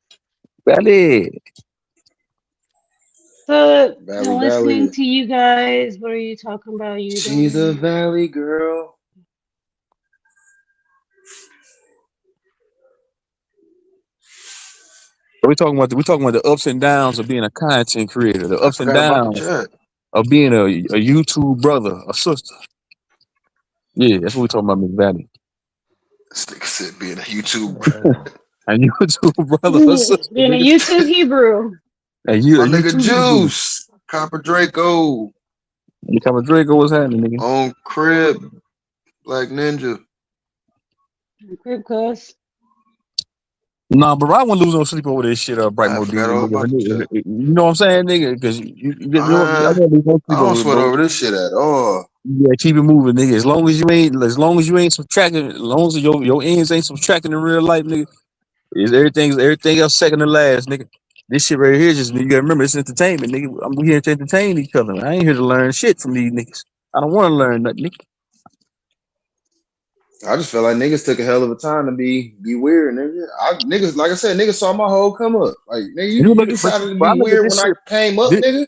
Valley. So, Valley been listening Valley. to you guys. What are you talking about? You She's a doing? valley girl. We're talking about the ups and downs of being a content creator, the I ups and forgot about the downs chat. of being a YouTube brother, a sister. Yeah, that's what we're talking about, Miss Valley. This nigga said being a YouTube. A YouTube brother, a sister. Being a Nigga. YouTube Hebrew. A you, My a nigga YouTube Juice, Copper Draco, You coming, Draco? What's happening, nigga? on Crib, Black Ninja. Crib cuss. Nah, but I wouldn't lose no sleep over this shit. Bright I Mode, forgot all about the nigga. chat. You know what I'm saying, nigga? Because I won't lose no I sleep don't over it, sweat bro. over this shit at all. Yeah, keep it moving, nigga. As long as you ain't subtracting, as long as your ends ain't subtracting in real life, nigga, is everything else second to last, nigga. This shit right here just, you gotta remember, it's entertainment, nigga. I'm here to entertain each other. I ain't here to learn shit from these niggas. I don't want to learn nothing, nigga. I just feel like niggas took a hell of a time to be weird, nigga. Niggas, like I said, niggas saw my whole come up. Like, nigga, you decided to Bro, I be look at weird this when I shit. came up, nigga.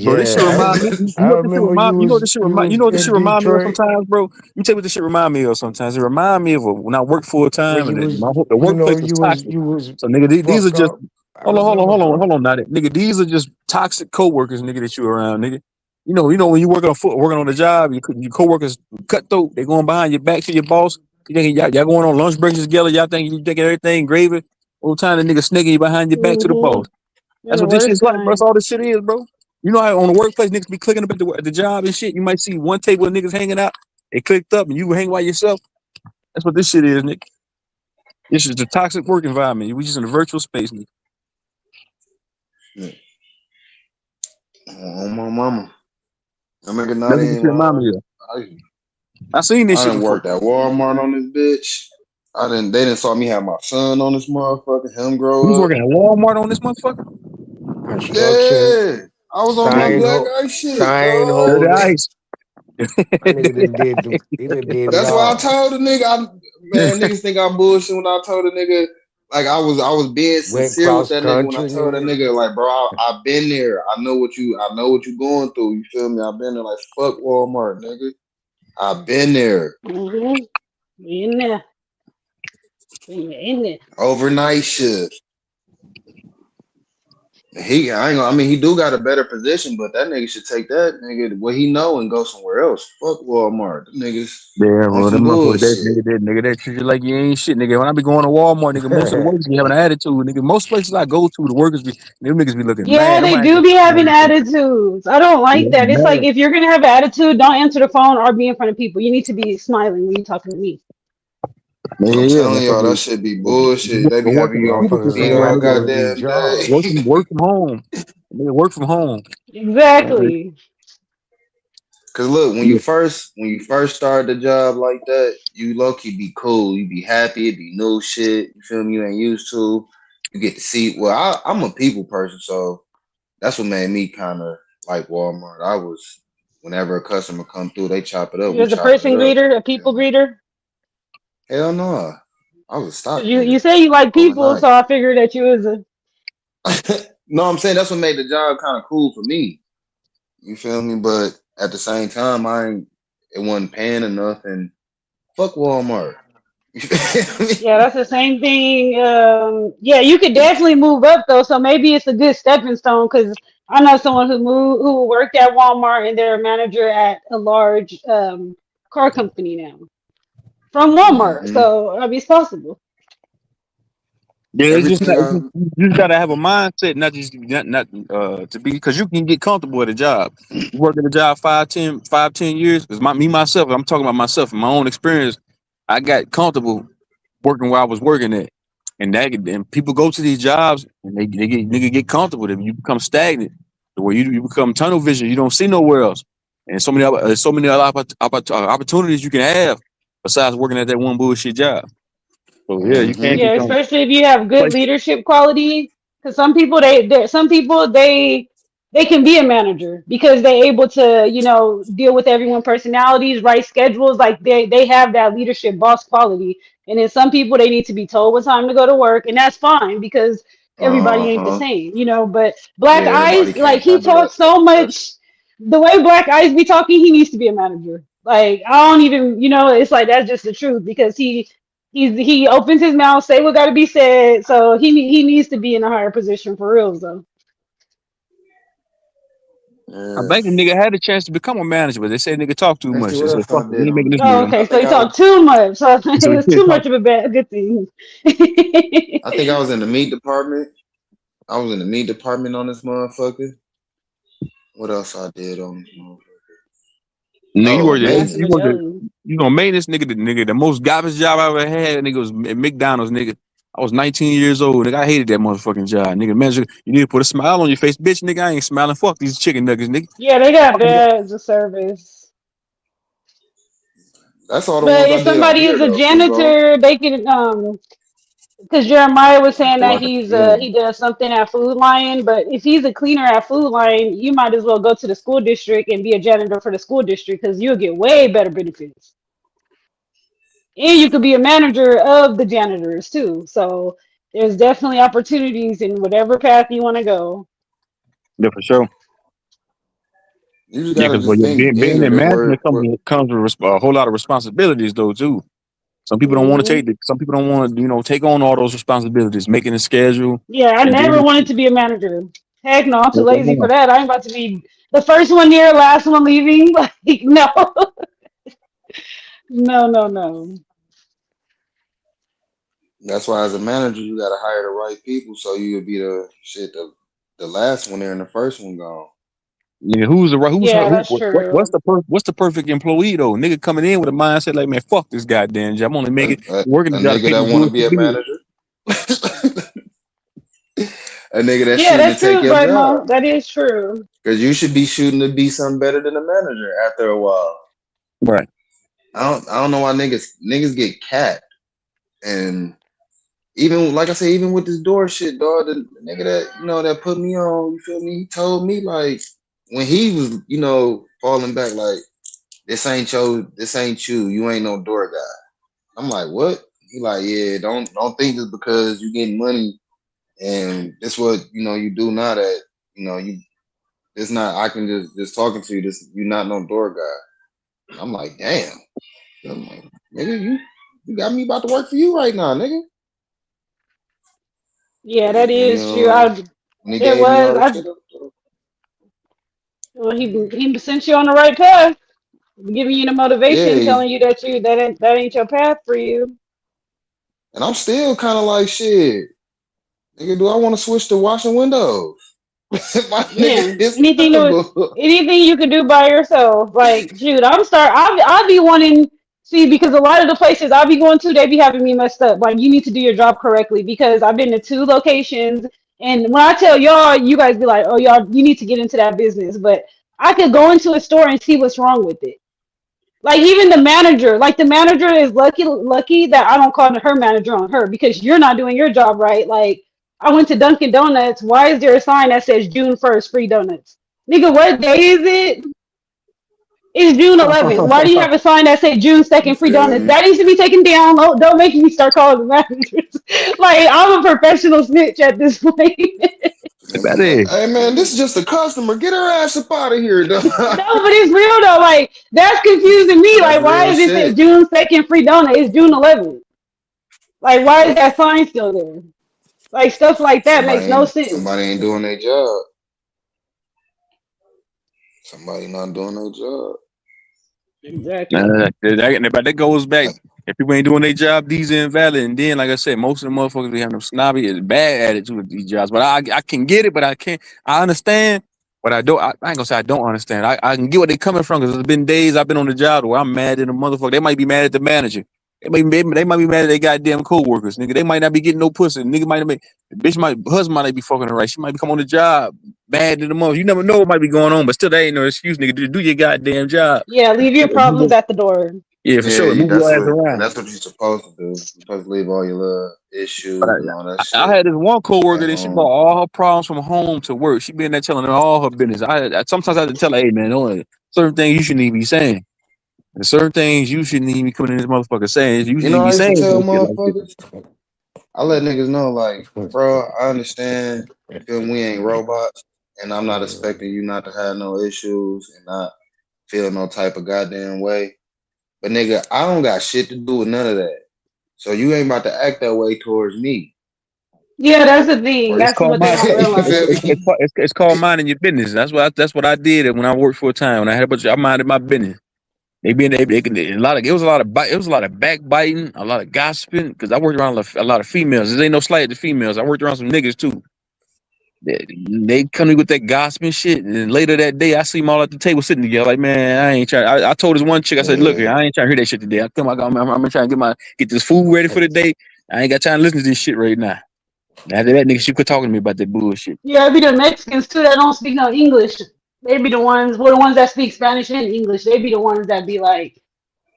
Bro, this shit remind me. You I know what this shit remember remind. You know what this shit you remind. was You know what this in shit remind me of Detroit sometimes, bro. You tell me what this shit remind me of sometimes. It remind me of when I worked full when time you and was, the you know, workplace was toxic. you was So nigga, these are fucked just up. I remember, bro. hold on, not it, nigga. These are just toxic coworkers, nigga, that you around, nigga. You know when you working on the job, your coworkers cutthroat. They going behind your back to your boss. You thinking y'all going on lunch breaks together. Y'all thinking everything gravy. All the time the nigga sneaking you behind your back to the boss. In That's the what this worst shit's like, bro. That's kind. all this shit is, bro. You know how on the workplace niggas be clicking up at the job and shit. You might see one table of niggas hanging out. They clicked up and you hang by yourself. That's what this shit is, nigga. This is the toxic work environment. We just in a virtual space, nigga. Oh, my mama. I'm nigga not That's what this even shit remind me lying. of. I seen this I shit done before. worked at Walmart on this bitch. They didn't saw me have my son on this motherfucker, him You grow was up. working at Walmart on this motherfucker? Construction, Yeah. I was on my black ice shit, sign dog. Dirty holder. ice. My nigga done did it That's why I all. told the nigga, man, niggas think I'm bullshit when I told the nigga, like I was being Went sincere with cross that nigga when I country, told that nigga. nigga, like, bro, I've been there. I know what you going through. You feel me? I've been there. Like, fuck Walmart, nigga. I've been there. Mm-hmm. In there. In there. Overnight shift. He do got a better position, but that nigga should take that nigga what he know and go somewhere else. Fuck Walmart. Them niggas Yeah, on bro, some them motherfuckers, bullshit. they treat you like you ain't shit, nigga. When I be going to Walmart, nigga, most of the workers be having an attitude, nigga. Most places I go to, the workers them niggas be looking Yeah, mad. I'm they like, do be having attitudes. I don't like that. It's like mad. if you're gonna have attitude, don't answer the phone or be in front of people. You need to be smiling when you're talking to me. I'm Yeah, telling y'all, that shit be bullshit. They be having you on Motherfuckers meeting say I all gotta do goddamn day. jobs. work from home. Nigga, work from home. Exactly. Cause look, when you first start the job like that, you low key be cool. You be happy. It be new shit. You feel me? You ain't used to. You get to see. Well, I'm a people person, so that's what made me kind of like Walmart. Whenever a customer come through, they chop it up. We You're the chopping person it up. greeter, a people greeter. Hell no, I was a stock You nigga say you like people, overnight. so I figured that you was a. No, I'm saying that's what made the job kind of cool for me. You feel me? But at the same time, it wasn't paying enough, and fuck Walmart. Yeah, that's the same thing. Yeah, you could definitely move up though, so maybe it's a good stepping stone. Because I know someone who worked at Walmart and they're a manager at a large car company now from Walmart. So I mean, it's possible. Yeah, it's just Everything not. You just gotta have a mindset, not to be, because you can get comfortable at a job. You work at a job 5, 10 years. Because myself, I'm talking about myself, in my own experience. I got comfortable working where I was working at, and people go to these jobs and they get comfortable. Then you become stagnant, where you become tunnel vision. You don't see nowhere else, and so many other opportunities you can have besides working at that one bullshit job. So yeah, you can't Yeah, get comfortable. especially if you have good leadership quality. Because some people they can be a manager because they're able to deal with everyone personalities, write schedules. Like they have that leadership boss quality. And then some people they need to be told what time to go to work, and that's fine because everybody ain't the same, But Black Yeah, everybody Eyes, like can't he handle that. talks so much. The way Black Eyes be talking, he needs to be a manager. Like I don't even, it's like that's just the truth because he opens his mouth, say what got to be said. So he needs to be in a higher position for real, though. I think the nigga had a chance to become a manager, but they said nigga talk too Let's see much. They what said, else I fuck it, we did ain't on making this this Oh, nigga. month. okay. So he talked too much. So it So he was can't too talk. much of a good thing. I think I was in the meat department. I was in the meat department on this motherfucker. What else I did on this motherfucker? Nigga, Oh, Master maintenance. you gonna make this nigga the most garbage job I ever had. Nigga was at McDonald's. Nigga, I was 19 years old. Nigga, I hated that motherfucking job. Nigga, manager, you need to put a smile on your face, bitch. Nigga, I ain't smiling. Fuck these chicken nuggets, nigga. Yeah, they got bad service. That's all the But ones if I did on somebody here is a though, P-Ball. janitor, they can because Jeremiah was saying that Like, yeah. he does something at Food Lion, but if he's a cleaner at Food Lion, you might as well go to the school district and be a janitor for the school district because you'll get way better benefits. And you could be a manager of the janitors too. So there's definitely opportunities in whatever path you want to go. Yeah, for sure. You just Yeah, gotta because just think being in ignorant management where comes with a whole lot of responsibilities, though, too. Some people don't want to Hmm. take it. Some people don't want to, take on all those responsibilities, making a schedule, Yeah, I and never then wanted to be a manager. Heck no, I'm too yeah, come lazy for on. that. I'm about to be the first one here, last one leaving. Like, no, no. that's why as a manager you gotta hire the right people so you'll be the last one there and the first one gone. Nigga, who's the right? Yeah, Who? that's true. What's the perfect employee though? Nigga coming in with a mindset like, man, fuck this goddamn job. I'm only A, making a, working a the job to nigga pay that these wanna bills be for a bills. manager. A nigga that's Yeah, shooting to that's take true, your job. Brightmo. That is true. Cause you should be shooting to be something better than a manager after a while. Right. I don't know why niggas get capped. And even like I say, even with this door shit, dog, the nigga that that put me on, you feel me? He told me like when he was, falling back, like this ain't you. You ain't no door guy. I'm like, what? He like, yeah, don't think it's because you getting money and that's what you do now that you it's not I can just talking to you, this you not no door guy. I'm like, damn. I'm like, nigga, you got me about to work for you right now, nigga. Yeah, When that is true. he It gave me was. all the shit up. Well, he sent you on the right path, giving you the motivation, Yeah, telling you that ain't your path for you. and I'm still kind of like, shit, nigga, do I want to switch to washing windows? My Yeah, nigga, it's terrible. anything you can do by yourself. Like, shoot, I'll be wanting see because a lot of the places I'll be going to, they be having me messed up. Like, you need to do your job correctly because I've been to 2 locations, and when I tell y'all, you guys be like, oh, y'all, you need to get into that business. But I could go into a store and see what's wrong with it. Like even the manager is lucky that I don't call her manager on her because you're not doing your job right. Like I went to Dunkin' Donuts. Why is there a sign that says June 1st free donuts? Nigga, what day is it? It's June 11th. Why do you have a sign that says June 2nd free Feel donuts? me? That needs to be taken down. Don't make me start calling the managers. Like I'm a professional snitch at this point. Hey man, this is just a customer. Get her ass up out of here, dog. No, but it's real though. Like that's confusing me. That's Like why real is it say shit. June 2nd free donut? It's June 11th. Like, why is that sign still there? Like, stuff like that makes no sense. Somebody ain't doing their job. Somebody not doing their job. Exactly. But that goes back. If people ain't doing their job, these are invalid. And then, like I said, most of the motherfuckers be having them snobby and bad attitude with these jobs. But I can get it, but I can't. I understand, but I don't. I ain't gonna say I don't understand. I can get where they coming from because there's been days I've been on the job where I'm mad at a motherfucker. They might be mad at the manager. They might be mad at their goddamn co-workers, nigga. They might not be getting no pussy. Nigga might not be, husband might not be fucking her right. She might be come on the job mad at the mother. You never know what might be going on, but still, that ain't no excuse, nigga. Do your goddamn job. Yeah, leave your problems at the door. Yeah, for sure. Move your ass around. That's what you're supposed to do. You're supposed to leave all your little issues But and all that shit I had this one coworker at that she brought home. all her problems from home to work. She been there telling her all her business. I sometimes I had to tell her, hey man, certain things you shouldn't even be saying. And certain things you shouldn't even be coming in this motherfucker saying. You You shouldn't know, even I be used to saying tell no shit like this. motherfuckers. I let niggas know, like, bro, I understand. You feel me? We ain't robots, and I'm not expecting you not to have no issues and not feel no type of goddamn way. But nigga, I don't got shit to do with none of that. So you ain't about to act that way towards me. Yeah, that's the thing. It's That's called what they don't realize. it's called minding your business. That's what I did when I worked for a time. When I had a bunch, I minded my business. They a lot of it was a lot of backbiting, a lot of gossiping because I worked around a lot of females. There ain't no slight to females. I worked around some niggas too. They come in with that gossiping shit, and then later that day I see them all at the table sitting together. Like, man, I ain't trying. I told this one chick, I said, look here, I ain't trying to hear that shit today. I'm trying to get this food ready for the day. I ain't got time to listen to this shit right now. After that, nigga, she quit talking to me about that bullshit. Yeah, it be the Mexicans too that don't speak no English. They be the ones that speak Spanish and English. They be the ones that be like,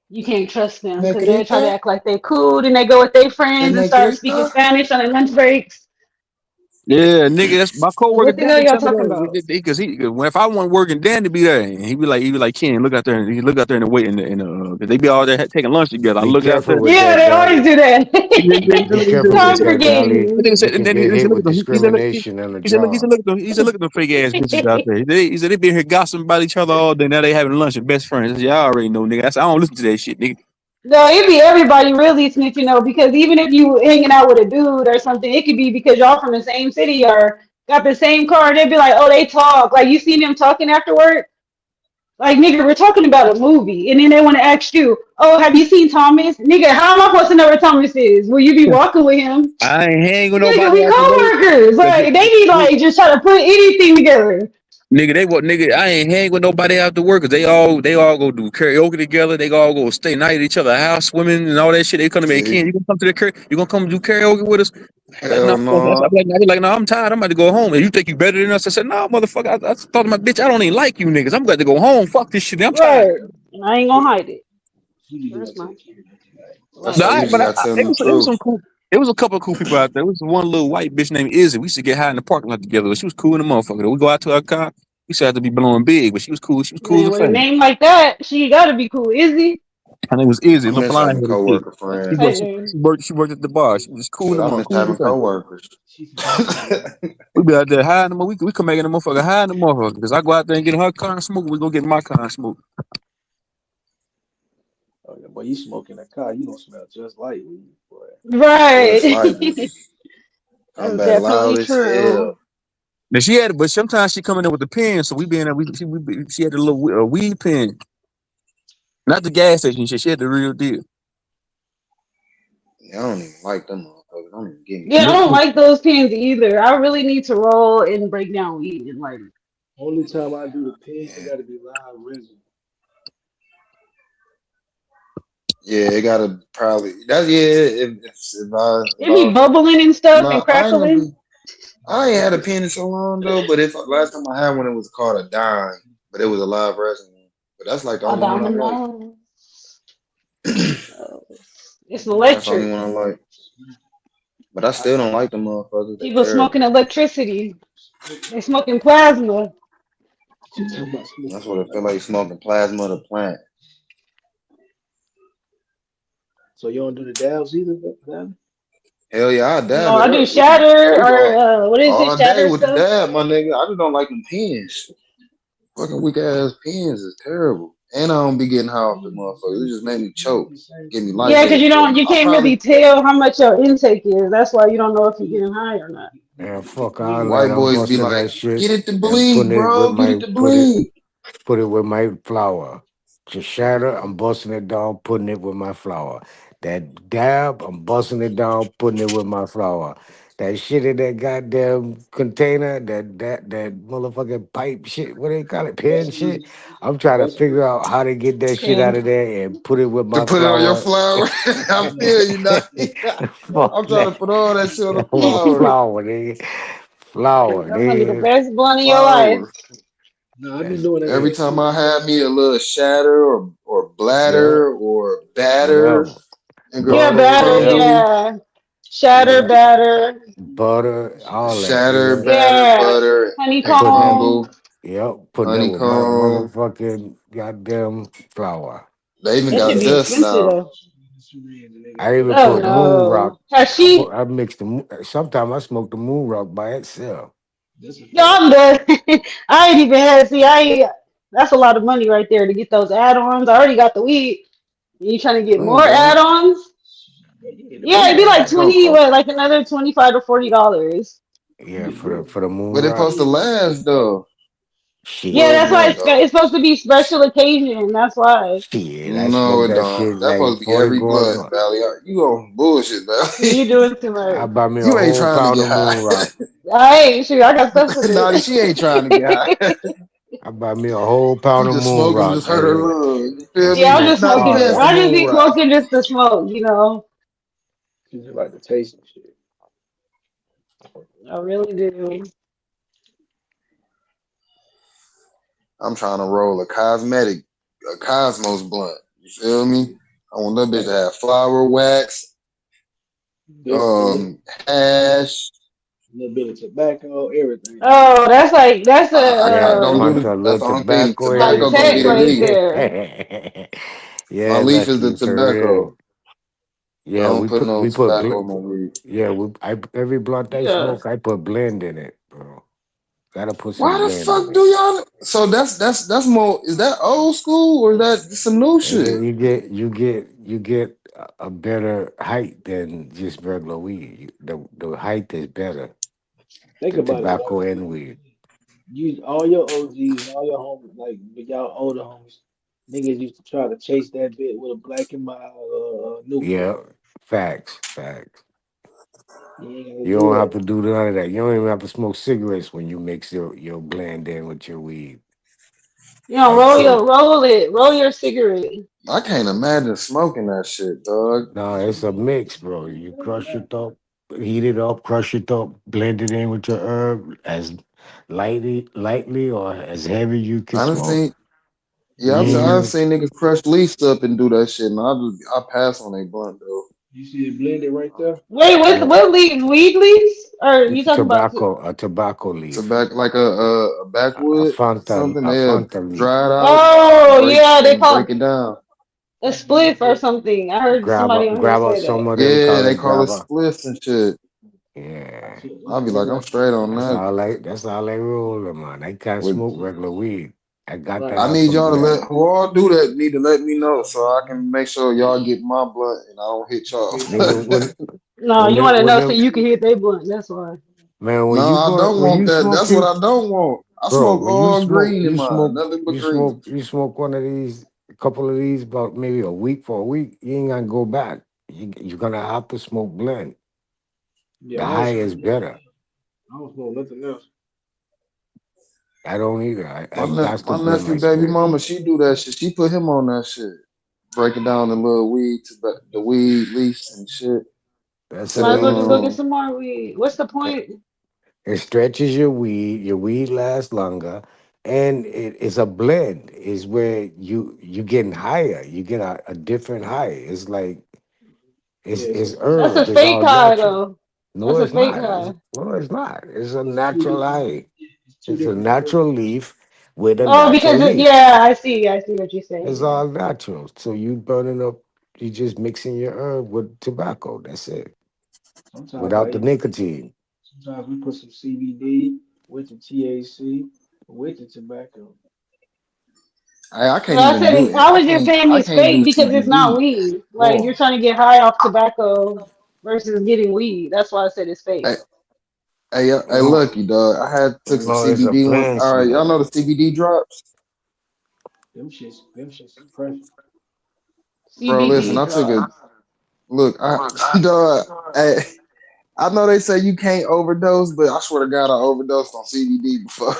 you can't trust them because they try to act like they cool, and they go with their friends and start speaking Spanish on their lunch breaks. Yeah, nigga, that's my coworker. What the hell y'all talking about? Because if I wasn't working, Dan to be there, and he be like, Ken, look out there, and he look out there and wait, and they be all there taking lunch together. I Be look out there. careful with Yeah, that, they always Dolly. do that. Be careful with that, Dolly. Congregating. You can get hit with discrimination on the He said, job. look at them fake ass bitches out there. He said they been here gossiping about each other all day. Now they having lunch and best friends. I said, y'all already know, nigga. I said, I don't listen to that shit, nigga. No, it be everybody really snitching though, because even if you hanging out with a dude or something, it could be because y'all from the same city or got the same car. They'd be like, oh, they talk. Like you seen them talking after work. Like, nigga, we're talking about a movie. And then they want to ask you, oh, have you seen Thomas? Nigga, how am I supposed to know where Thomas is? Will you be walking with him? I ain't hanging with Nigga, nobody. we co-workers. Like, they be like just trying to put anything together. Nigga, I ain't hang with nobody after work because they all go do karaoke together. They all go stay night at each other's house, swimming and all that shit. They come to me, Ken, you gonna come to you gonna come do karaoke with us? Hell no. I be like, no, I'm tired. I'm about to go home. And you think you better than us? I said, no, motherfucker. I thought to my bitch, I don't even like you niggas. I'm glad to go home. Fuck this shit. I'm tired. And I ain't gonna hide it. That's mine. It was some cool. It was a couple of cool people out there. There was one little white bitch named Izzy. We used to get high in the parking lot together. She was cool in the motherfucker. We go out to her car. We used to have to be blowing big, but she was cool. She was cool. Man, with a name like that, she gotta be cool. Izzy? Her name was Izzy. I miss having coworker friends. She worked at the bar. She was cool. I miss having coworkers. We be out there high in the motherfucker. We come back in the motherfucker high in the motherfucker. Because I go out there and get in her car and smoke. We go get in my car and smoke. Oh yeah, boy, you smoking that car, you don't smell just like weed, boy. Right. I'm back loud as hell. Now but sometimes she coming in with the pen, so we be in there. She had a little weed pen, not the gas station shit. She had the real deal. Yeah, I don't even like them motherfuckers. Don't even get me. Yeah, I don't like those pins either. I really need to roll and break down weed and like. Only time I do the pin, it gotta be loud resin. Yeah, it gotta probably if I It be bubbling and stuff and crackling. I ain't had a pen in so long though, but last time I had one, it was called a dime, but it was a live resin. But that's like the only one I like. It's electric. That's the only one I like. But I still don't like them motherfuckers. People smoking electricity. They smoking plasma. That's what it feel like, smoking plasma of the plant. So you don't do the dabs either, Dan? Hell yeah, I dab. No, I do shatter or what is it? Shatter day with stuff? the dab, my nigga. I just don't like them pins. Fucking weak ass pins is terrible. And I don't be getting high off the motherfuckers. It just made me choke. Give me life. Yeah, because you can't really tell how much your intake is. That's why you don't know if you're getting high or not. Man, fuck all that. White boys be like, that shit get it to bleed, bro. Get it to bleed. Put it with my flour. To shatter, I'm busting it down, putting it with my flour. That dab, I'm busting it down, putting it with my flour. That shit in that goddamn container, that motherfucking pipe shit, what they call it, pen shit. I'm trying to figure out how to get that shit out of there and put it with my put flour. it on your flour. I feel you now. I'm trying to put all that shit on the flour. Flour, nigga. Flour, That's gonna be the best blunt of your life. No, I've been doing that. Every time I have me a little shatter or bladder or batter. Yeah, batter, yeah. Shatter, batter. Butter, all that. Shatter, batter, butter. Honeycomb. Put that with my motherfucking goddamn flour. They even got dust now. I even put moon rock. I mixed sometimes I smoke the moon rock by itself. Yo, I'm done. I ain't even had that's a lot of money right there to get those add-ons. I already got the weed. You trying to get more add-ons? Yeah, it'd be like 20, what, like another $25 to $40. Yeah, for the moon But it's rock. supposed to last though. Yeah, Shit, that's why No, it it's don't. it's supposed to be special occasion. That's why. shit. I No, smoked it that don't. shit That's like supposed to be 40 every going blunt, on. Valley. You gonna bullshit, You Valley. doing too I much. bought me a You ain't whole trying to pound get of moon high. rock. I ain't sure. I got stuff to Naughty, do. she ain't trying to get high. I bought me a whole She pound of just moon smoking, rock just hurt her and lungs. You feel and Yeah, me? I'm just smoked Naughty, smoking. hard pass the on I it. just moon be rock. smoking just to smoke, She just like the taste and shit. I really do. I'm trying to roll a Cosmos blunt. You feel me? I want that bitch to have flower wax, hash. A little bit of tobacco, everything. Oh, that's Yeah, Don't do want the. a That's little the only thing. tobacco and high Tobacco gonna tech be the right leaf. there. My yeah, leaf is the lucky for real. tobacco. I Yeah, don't put no we put tobacco in my weed. yeah, every blunt I Yeah. smoke, I put blend in it, bro. Gotta put some Why the blend in fuck it. do y'all? So that's more. Is that old school or is that some new And shit? then you get a better height than just regular weed. The height is better. Think The about it, tobacco bro. and weed. You all your OGs and all your homies, like y'all older homies, niggas used to try to chase that bit with a black and mild Newport. Yeah, facts. You ain't gotta You do don't have that. to do none of that. You don't even have to smoke cigarettes when you mix your blend in with your weed. Like so, Roll your cigarette. I can't imagine smoking that shit, dog. no, it's a mix, bro. You crush it up, heat it up, crush it up, blend it in with your herb as lightly or as heavy you can I done smoke. seen, yeah, You I ain't done even seen niggas crush leaves up and do that shit, and I pass on a blunt though. You see it blended right there. Wait, yeah, what leaves? Weed leaves? Or you talking about? a tobacco leaf, Tobacco, like a backwood, something a they Fanta leaf. dry it out, Oh break yeah, they and call break it down. it a spliff or something. I heard somebody on here Grab say up. that. Some of them Yeah, call they it call it grabber. spliffs and shit. Yeah, I'll be like, I'm straight on that. that's all they rolling, man. I can't With smoke regular weed. I got to I have need some y'all to blend. who all do that need to let me know so I can make sure y'all get my blunt and I don't hit y'all. Nigga, No, you want to know so you can hit their blunt. That's why. man, No, I don't when want you that. That's what smoking, I don't want. I bro, smoke when you all smoke, green in mine, nothing but green. you smoke one of these, a couple of these, about maybe a week for a week, you ain't gonna go back. You're gonna have to smoke blend. Yeah, The I don't high smoke is nothing. better. I don't smoke nothing else. I don't either. I got to My blend nephew, my baby shit. mama, she do that shit. She put him on that shit, breaking down the little weed to the weed leaves and shit That's to a Might as well just go legal. get some more weed. What's the point? It stretches your weed. Your weed lasts longer, and it's a blend. Is where you getting higher. You get a different high. It's like Yeah, it's That's a herb. It's fake all high natural. though. No, That's a it's fake not. high. No, it's not. It's a it's two natural different. high. It's two It's a different flavors. natural leaf with a Oh, natural because leaf. yeah, I see. I see what you're It's saying. all natural. So you burning up. You just mixing your herb with tobacco. That's it. Sometimes I Without the even put nicotine. sometimes we put some CBD with the THC with the tobacco. I So can't I even said, do how is your I family's can't do fake? Because it's not CBD. weed. Like you're Raw. trying to get high off tobacco versus getting weed. That's why I said it's fake. Hey, hey, No, lucky dog. I had took some no, it's a CBD one. plant All right, y'all smell. know the CBD drops, Them shits is pressure. bro. Listen, CBD I took drug. a look. Dog. Hey, I know they say you can't overdose, but I swear to God, I overdosed on CBD before.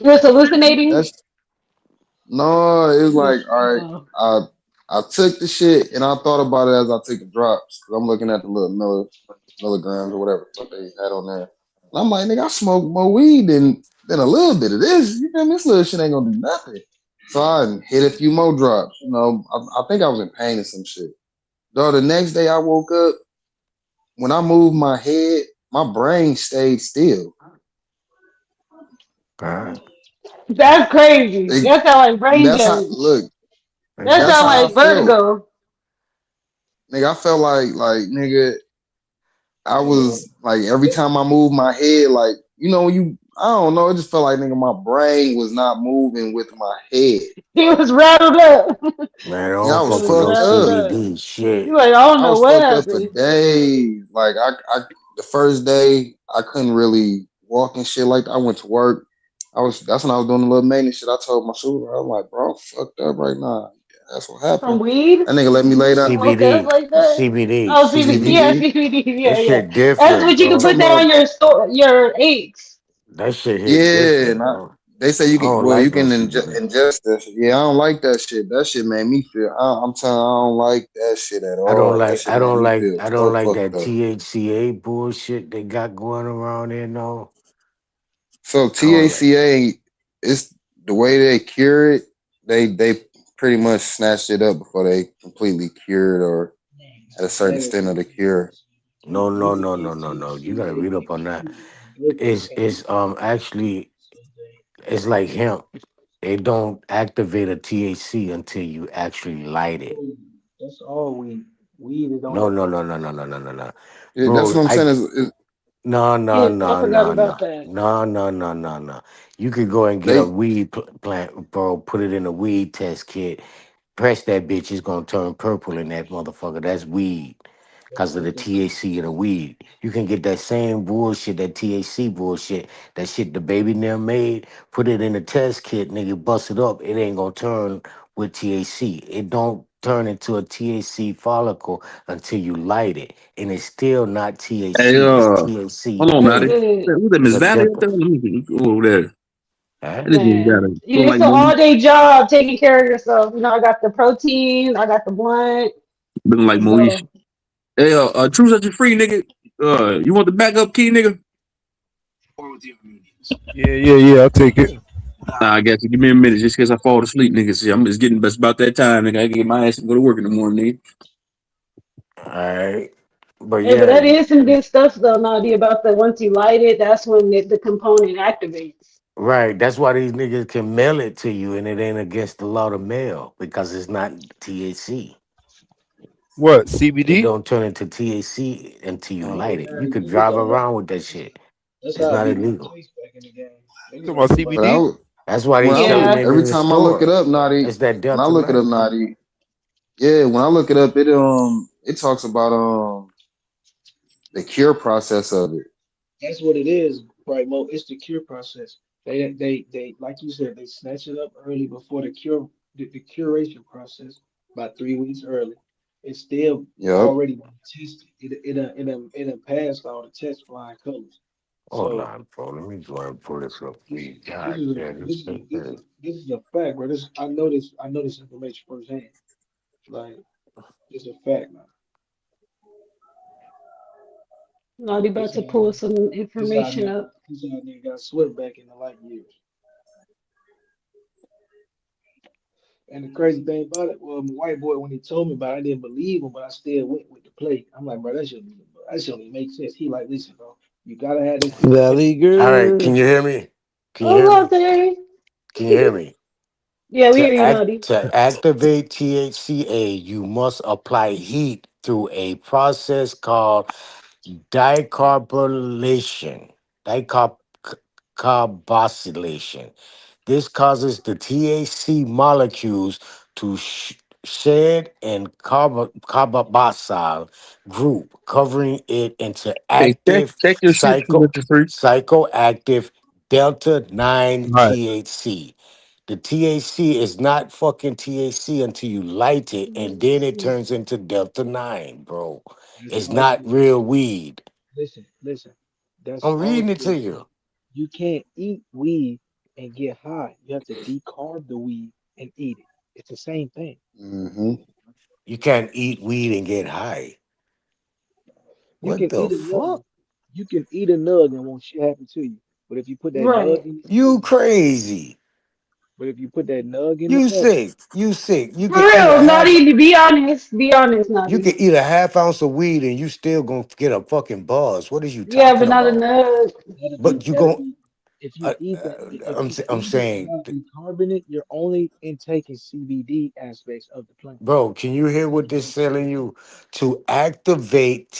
You're hallucinating? That's no. It was like, all right, Oh. I took the shit and I thought about it as I took the drops because I'm looking at the little milligrams or whatever what they had on there. And I'm like, nigga, I smoke more weed than a little bit of this. You feel me? This little shit ain't gonna do nothing. So I hit a few more drops. You know, I think I was in pain or some shit. Though the next day I woke up, when I moved my head, my brain stayed still. That's crazy. It- That sounds like brain that's how damage. look. That That's sounds how I like felt. vertigo. Nigga, I felt like nigga, I Yeah, was like every time I moved my head, like you know when you I don't know. It just felt like nigga, my brain was not moving with my head. He was rattled up. Man, Yeah, I don't was He fuck with was no fucked up. rattled up. CBD You shit. like, I don't I know was what fucked up for happened. days. Like the first day I couldn't really walk and shit like that. I went to work. That's when I was doing the little maintenance shit. I told my supervisor, I'm like, bro, I'm fucked up right now. Yeah, that's what From happened. weed? That nigga let me lay down. Smoke us CBD, like that? CBD, Oh, CBD. CBD. Yeah, CBD. CBD. That Yeah, yeah. shit That's different, what you I'm can bro. put talking that about on your aches. That shit hit yeah, different, and bro. they say you I can. don't Well, you like no can CBD. ingest that shit. Yeah, I don't like that shit. That shit made me feel. I'm telling. You, I don't like that shit at I don't all. That like shit I made don't me like feel I don't so like fucked that up. THCA bullshit they got going around there, no. So I don't like THCA is the way they cure it. They pretty much snatched it up before they completely cured or at a certain extent of the cure. no. You gotta read up on that. It's actually it's like hemp. They don't activate a THC until you actually light it. That's all weed. Weed is don't No, have no, no. no, no, no, no, no, no, no. Yeah, that's Bro, what I'm I saying. Is no, no, Yeah, I no, forgot no, about no, that. no, no, no, no, no. You could go and get a they? weed plant, bro. Put it in a weed test kit. Press that bitch. It's gonna turn purple in that motherfucker. That's weed, cause of the THC in the weed. You can get that same bullshit, that THC bullshit, that shit the baby never made. Put it in a test kit, nigga. Bust it up. It ain't gonna turn with THC. It don't turn into a THC follicle until you light it, and it's still not Hey, THC. It's THC hold on, That's Maddie. inhibitor. good. Who's that, It's Miss a Valley up there? difference. Let me go over there. Huh? This nigga got Man, a feel it's like an Monique. all day job taking care of yourself. You know, I got the protein, I got the blunt. Looking like Let's Moesha. go. Hey, True Such a Free, nigga. You want the backup key, nigga? Yeah. I'll take it. Nah, I guess give me a minute just in case I fall asleep, nigga. See, I'm just getting it's about that time, nigga. I can get my ass and go to work in the morning, nigga. All right, but Hey, but yeah, that is some good stuff though, Naughty, about the once you light it, that's when the component activates. right. That's why these niggas can mail it to you, and it ain't against the law to mail because it's not THC. What It CBD? don't turn into THC until you light it. You could We drive talking about around with that shit. that's It's how I not beat my illegal. case back in the game. You Niggas talking don't about know about But that. CBD? That's why they when I selling look Yeah. it every in the time I look it store. up, Naughty. It's that When I Delta look it up, 9. Naughty. Yeah, when I look it up, it talks about the cure process of it. That's what it is, right, Mo? It's the cure process. They like you said, they snatch it up early before the curation process, about 3 weeks early. It's still Yep. already been tested. It passed all the test flying colors. Hold So on, bro. Let me go and pull this up for this you. this God is damn, this this is thing this is here. this is a fact, bro. I know this information firsthand. Like it's a fact now. Naughty This about to how pull some information up. this how nigga got swept back in the light years. And the crazy thing about it, well, my white boy when he told me about it, I didn't believe him, but I still went with the play. I'm like, bro, that shouldn't even make sense. He like, listen, bro, you gotta have this information. Valley All right, girl. can you hear me? Can you hear What's up, me? Terry? Can you hear me? Yeah, we hear you, Naughty. To activate THCA, you must apply heat through a process called dicarbonylation. Dicarboxylation. This causes the THC molecules to shed and carboxyl group, covering it into Hey, active check your shit, True Such a Free. psychoactive delta 9 All right. THC. The THC is not fucking THC until you light it, and then it turns into delta 9, bro. That's It's all it not is. real weed. Listen. That's I'm all reading it it to is. you. You can't eat weed and get high. You have to decarb the weed and eat it. It's the same thing. Mm-hmm. You can't eat weed and get high. You What can the eat a fuck? nug. You can eat a nug and won't shit happen to you. But if you put that nug Right. in You crazy. but if you put that nug in the You oven, sick. You sick. You For can eat real, a half Naughty, to be honest. Be honest, you Naughty. can eat a half ounce of weed and you still gonna get a fucking buzz. What is you Yeah, but talking not about? enough. But you that'll going be if you eat that if you I'm eat it saying, without decarbonate, you're only intaking CBD aspects of the plant. bro, can you hear what they're telling you? To activate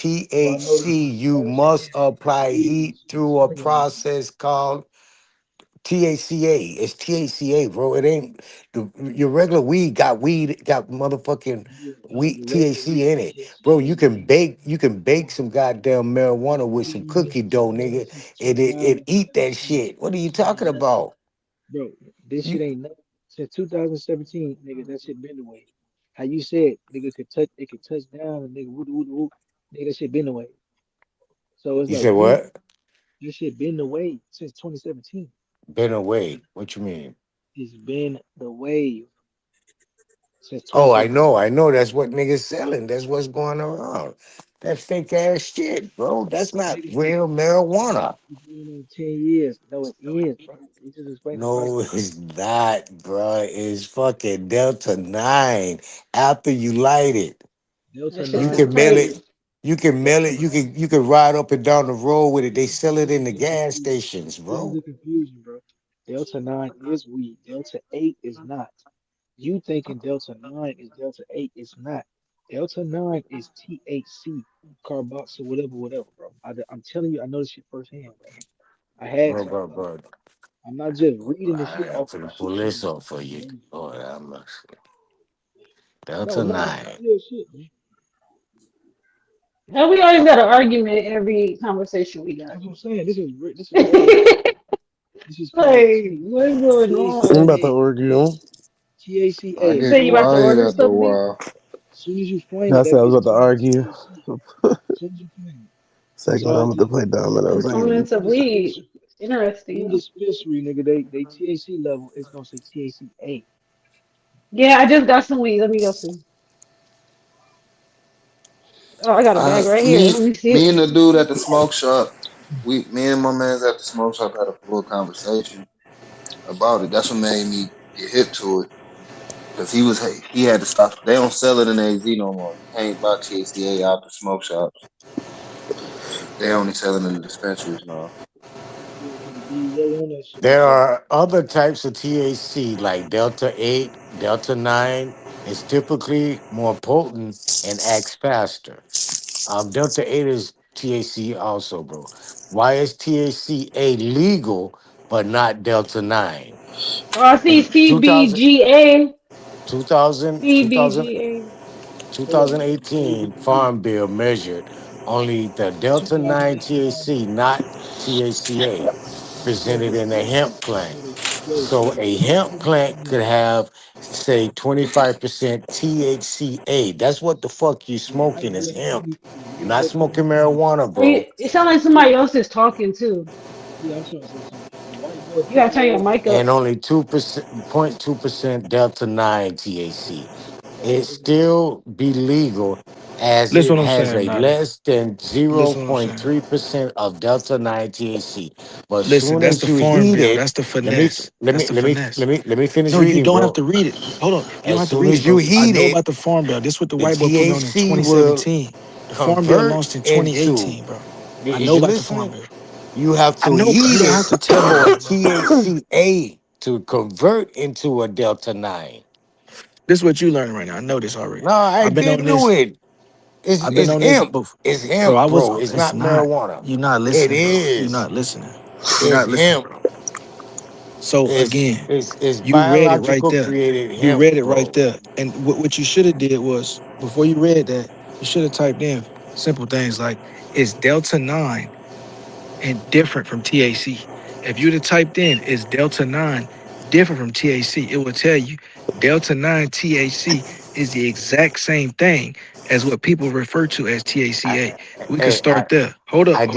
So I noticed THC, you must apply weed heat was through a swinging on me. process called THCA. It's THCA, bro. It ain't your regular weed got motherfucking weed The regular THC weed in got it, bro. You can bake some goddamn marijuana with some been cookie dough, nigga, since and it eat that 2017. shit. What are you talking about? Bro, this You shit ain't nothing. Since 2017, nigga, that shit been the way. How you said, nigga, could touch down and nigga, woo woo woo, nigga, that shit been the way. So it's you like said you, what? this shit been the way since 2017. Been away. What you mean? It's been the wave since Oh, I 2017. know, I know. That's what niggas selling. That's what's going around. That fake ass shit, bro. That's not Nigga, real marijuana. it's been on 10 years. No, it is, bro. You just explain the No, process. it's not, bro. It's fucking Delta 9 after you light it. Delta That shit You 9 sound can is mail crazy. it. You can mail Delta it. 9. You can ride up and down the road with it. They This, sell it this in is the the gas confusion. stations, This is bro. the confusion, bro. Delta 9 is weed. Delta 8 is not. You thinking Delta 9 is Delta 8. It's not. Delta 9 is THC, carboxyl, whatever, whatever, bro. I'm telling you, I know this shit firsthand, bro. I had Bro, to. bro, bro. I'm not just reading this shit I'm off of finna shit pull from this up for you. the Oh, I'm no, Delta nah, 9. real shit, man. Now we always got an argument every conversation we got. That's what I'm saying. This is real. This is called Like, what's going I'm about to on? THCA. argue. I You THCA. get say you about to quiet order after a something? while. As soon as you flame I it, said that I was bitch about to turn argue. into THC. As soon as you flame it. Second, I'm So about to play dominoes. I ain't Components in of the weed. dispensary, in the Interesting. dispensary, nigga, they THC level is gonna say THCA. Yeah, I just got some weed. Let me go see. Oh, I got a bag right here. Me, Let me see me and it. the dude at the smoke shop, me and my man's at the smoke shop had a full conversation about it. That's what made me get hip to it. Cause he had to stop. They don't sell it in AZ no more. You can't buy THCA out the smoke shops. They only sell it in the dispensaries now. Yeah, 'cause the DEA on that shit, There bro. are other types of THC like Delta 8, Delta 9. It's typically more potent and acts faster. Delta 8 is THC also, bro. Why is THCA legal but not Delta 9? Oh, I see In 2000, CBGA. 2000, 2000, CBGA. Hold on, let me 2018 get the beat. Farm Bill measured only the Delta 9 2018 THC, not THCA, Yo, presented but in a hemp plant. so So the a hemp plant could have, say, 25% THCA. That's what the fuck you white smoking is boy hemp. told me, the You're white not boy told smoking me something. marijuana, Are you, bro. it sounds like somebody else is talking too. Yeah, I'm trying to say something. The white boy You told gotta me turn your that. mic And up. only 2%, 0.2% Delta 9 THC. It Okay. still be legal as Listen it what I'm has saying, a Nolly. less than Listen what I'm saying. 0.3% of Delta 9 THC. But Listen, soon that's as the you farm heat bill. it, That's the let me finesse. let That's me the let me finesse. let me let me finish No, you reading, don't have bro. to read it. Hold on. You don't As have to soon read it, as you bro. I heat know it, about the farm bill. This what the the white boy put me on in THC will 2017. The farm bill convert launched in into. 2018, bro. I Is know you about the farm listening? bill. You have I to know, bro. You heat don't it have to tell me for nothing, bro. THCA to convert into a Delta 9. This is what you learning right now. I know this already. No, I I've been on been knew this. it. It's I've been it's on this hemp. before. It's Bro, hemp, I was bro. It's it's not not. marijuana. You're not It listening, bro. You're is. not listening. You're It's not listening, hemp. bro. So again, It's you read it right biological there. created You hemp, read it right bro. there. And what you should have did was before you read that, you should have typed in simple things like is Delta 9 and different from THC. If you'd have typed in is Delta 9 different from THC, it will tell you Delta 9 THC is the exact same thing as what people refer to as I, THCA. We could hey, start there. Hold up, I did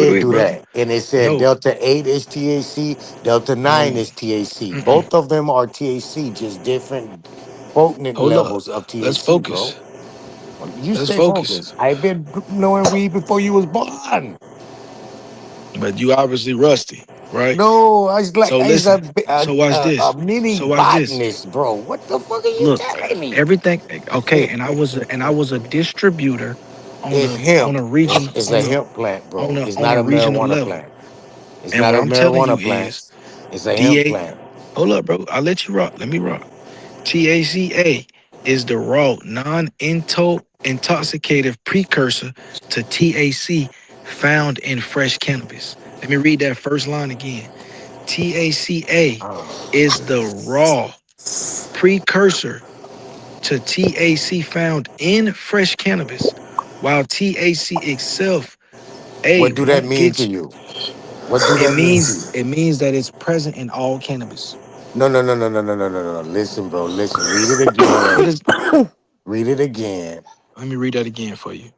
wait, do brother. that, and it said No, Delta 8 is THC, Delta 9 no. is THC. Mm-mm. Both of them are THC, just different potent Hold up. levels of Let's THC, bro. focus. You Let's stay focus. focused. I've been knowing weed before you was born. But you obviously rusty, right? No, I was like So I was listen. So watch a this. mini So watch this. botanist, bro. What the fuck are you Look, telling me? everything okay, and I was a distributor It's on hemp. a region It's a hemp plant, bro. It's on not a a regional marijuana level. plant. It's And not what a I'm telling you marijuana plant. is It's a hemp DA, plant. hold up, bro. I'll let you rock. Let me rock. TACA is the raw, non-intoxicative precursor to TAC found in fresh cannabis. Let me read that first line again. THCA Oh, is the goodness. raw precursor to THC found in fresh cannabis, while THC itself, What do that won't mean to get you. you? What do It that mean to means you? it means that it's present in all cannabis. No, no, no, no, no, no, no, no, no. Listen, bro. Listen. Read it What again. is? Read it again. Let me read that again for you.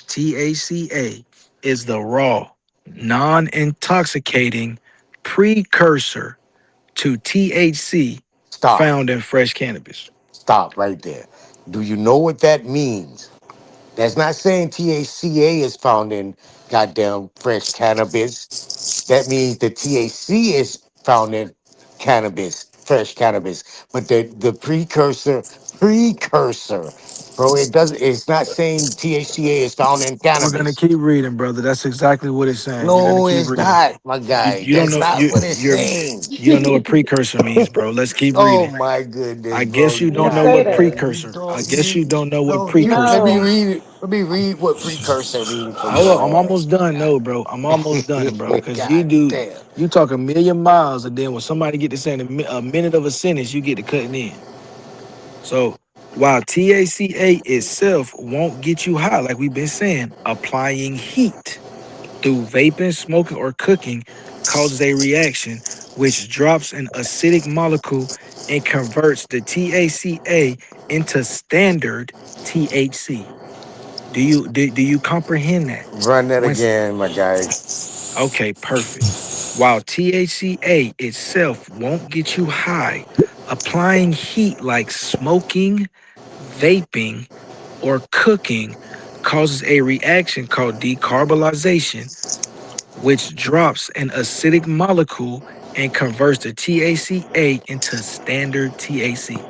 THCA is the raw, non-intoxicating precursor to THC Stop. found in fresh cannabis. Stop right there. Do you know what that means? That's not saying THCA is found in goddamn fresh cannabis. That means the THC is found in cannabis, fresh cannabis. But the precursor, bro, it doesn't, it's not saying THCA is found in We're gonna cannabis. keep reading, brother. That's exactly what it's saying. You gotta No, keep it's reading. not, my guy. You don't That's know not what it's you're saying. you don't know what precursor means, bro. Let's keep Oh reading. my goodness, I bro. guess you It didn't don't know say what that. You precursor. I don't guess you you don't know what no you precursor let me No. means. read it. Let me read what precursor means for Hold your on, I'm almost ass. done. No, bro, I'm almost done, bro. Cause you God do damn. you talk a million miles, and then when somebody get to saying a minute of a sentence, you get to cutting in. So while THCA itself won't get you high, like we've been saying, applying heat through vaping, smoking, or cooking causes a reaction which drops an acidic molecule and converts the THCA into standard THC. Do you comprehend that? Run that Once again, my guy. Okay, perfect. While THCA itself won't get you high, applying heat like smoking, vaping, or cooking causes a reaction called decarbolization, which drops an acidic molecule and converts the THCA into standard THC.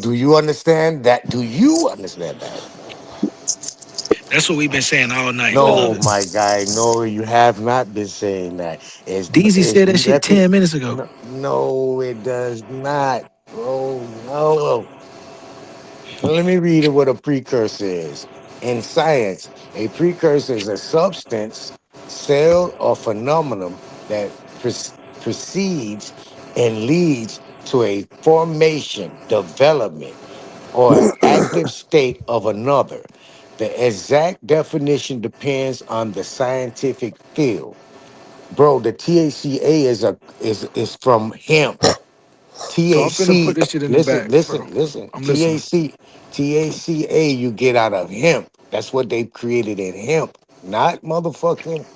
Do you understand that? Do you understand that? That's what we've been saying all night, No, beloved. my guy. No, you have not been saying that. DZ It's said that shit nothing. 10 minutes ago. No, no, it does not, bro. No. So let me read it what a precursor is. In science, a precursor is a substance, cell, or phenomenon that precedes and leads to a formation, development, or active state of another. The exact definition depends on the scientific field. Bro, the THCA is from hemp. So I'm finna put THC, this shit in the listen, back, listen, bro. listen. I'm listening. THCA you get out of hemp. That's what they created in hemp, not motherfucking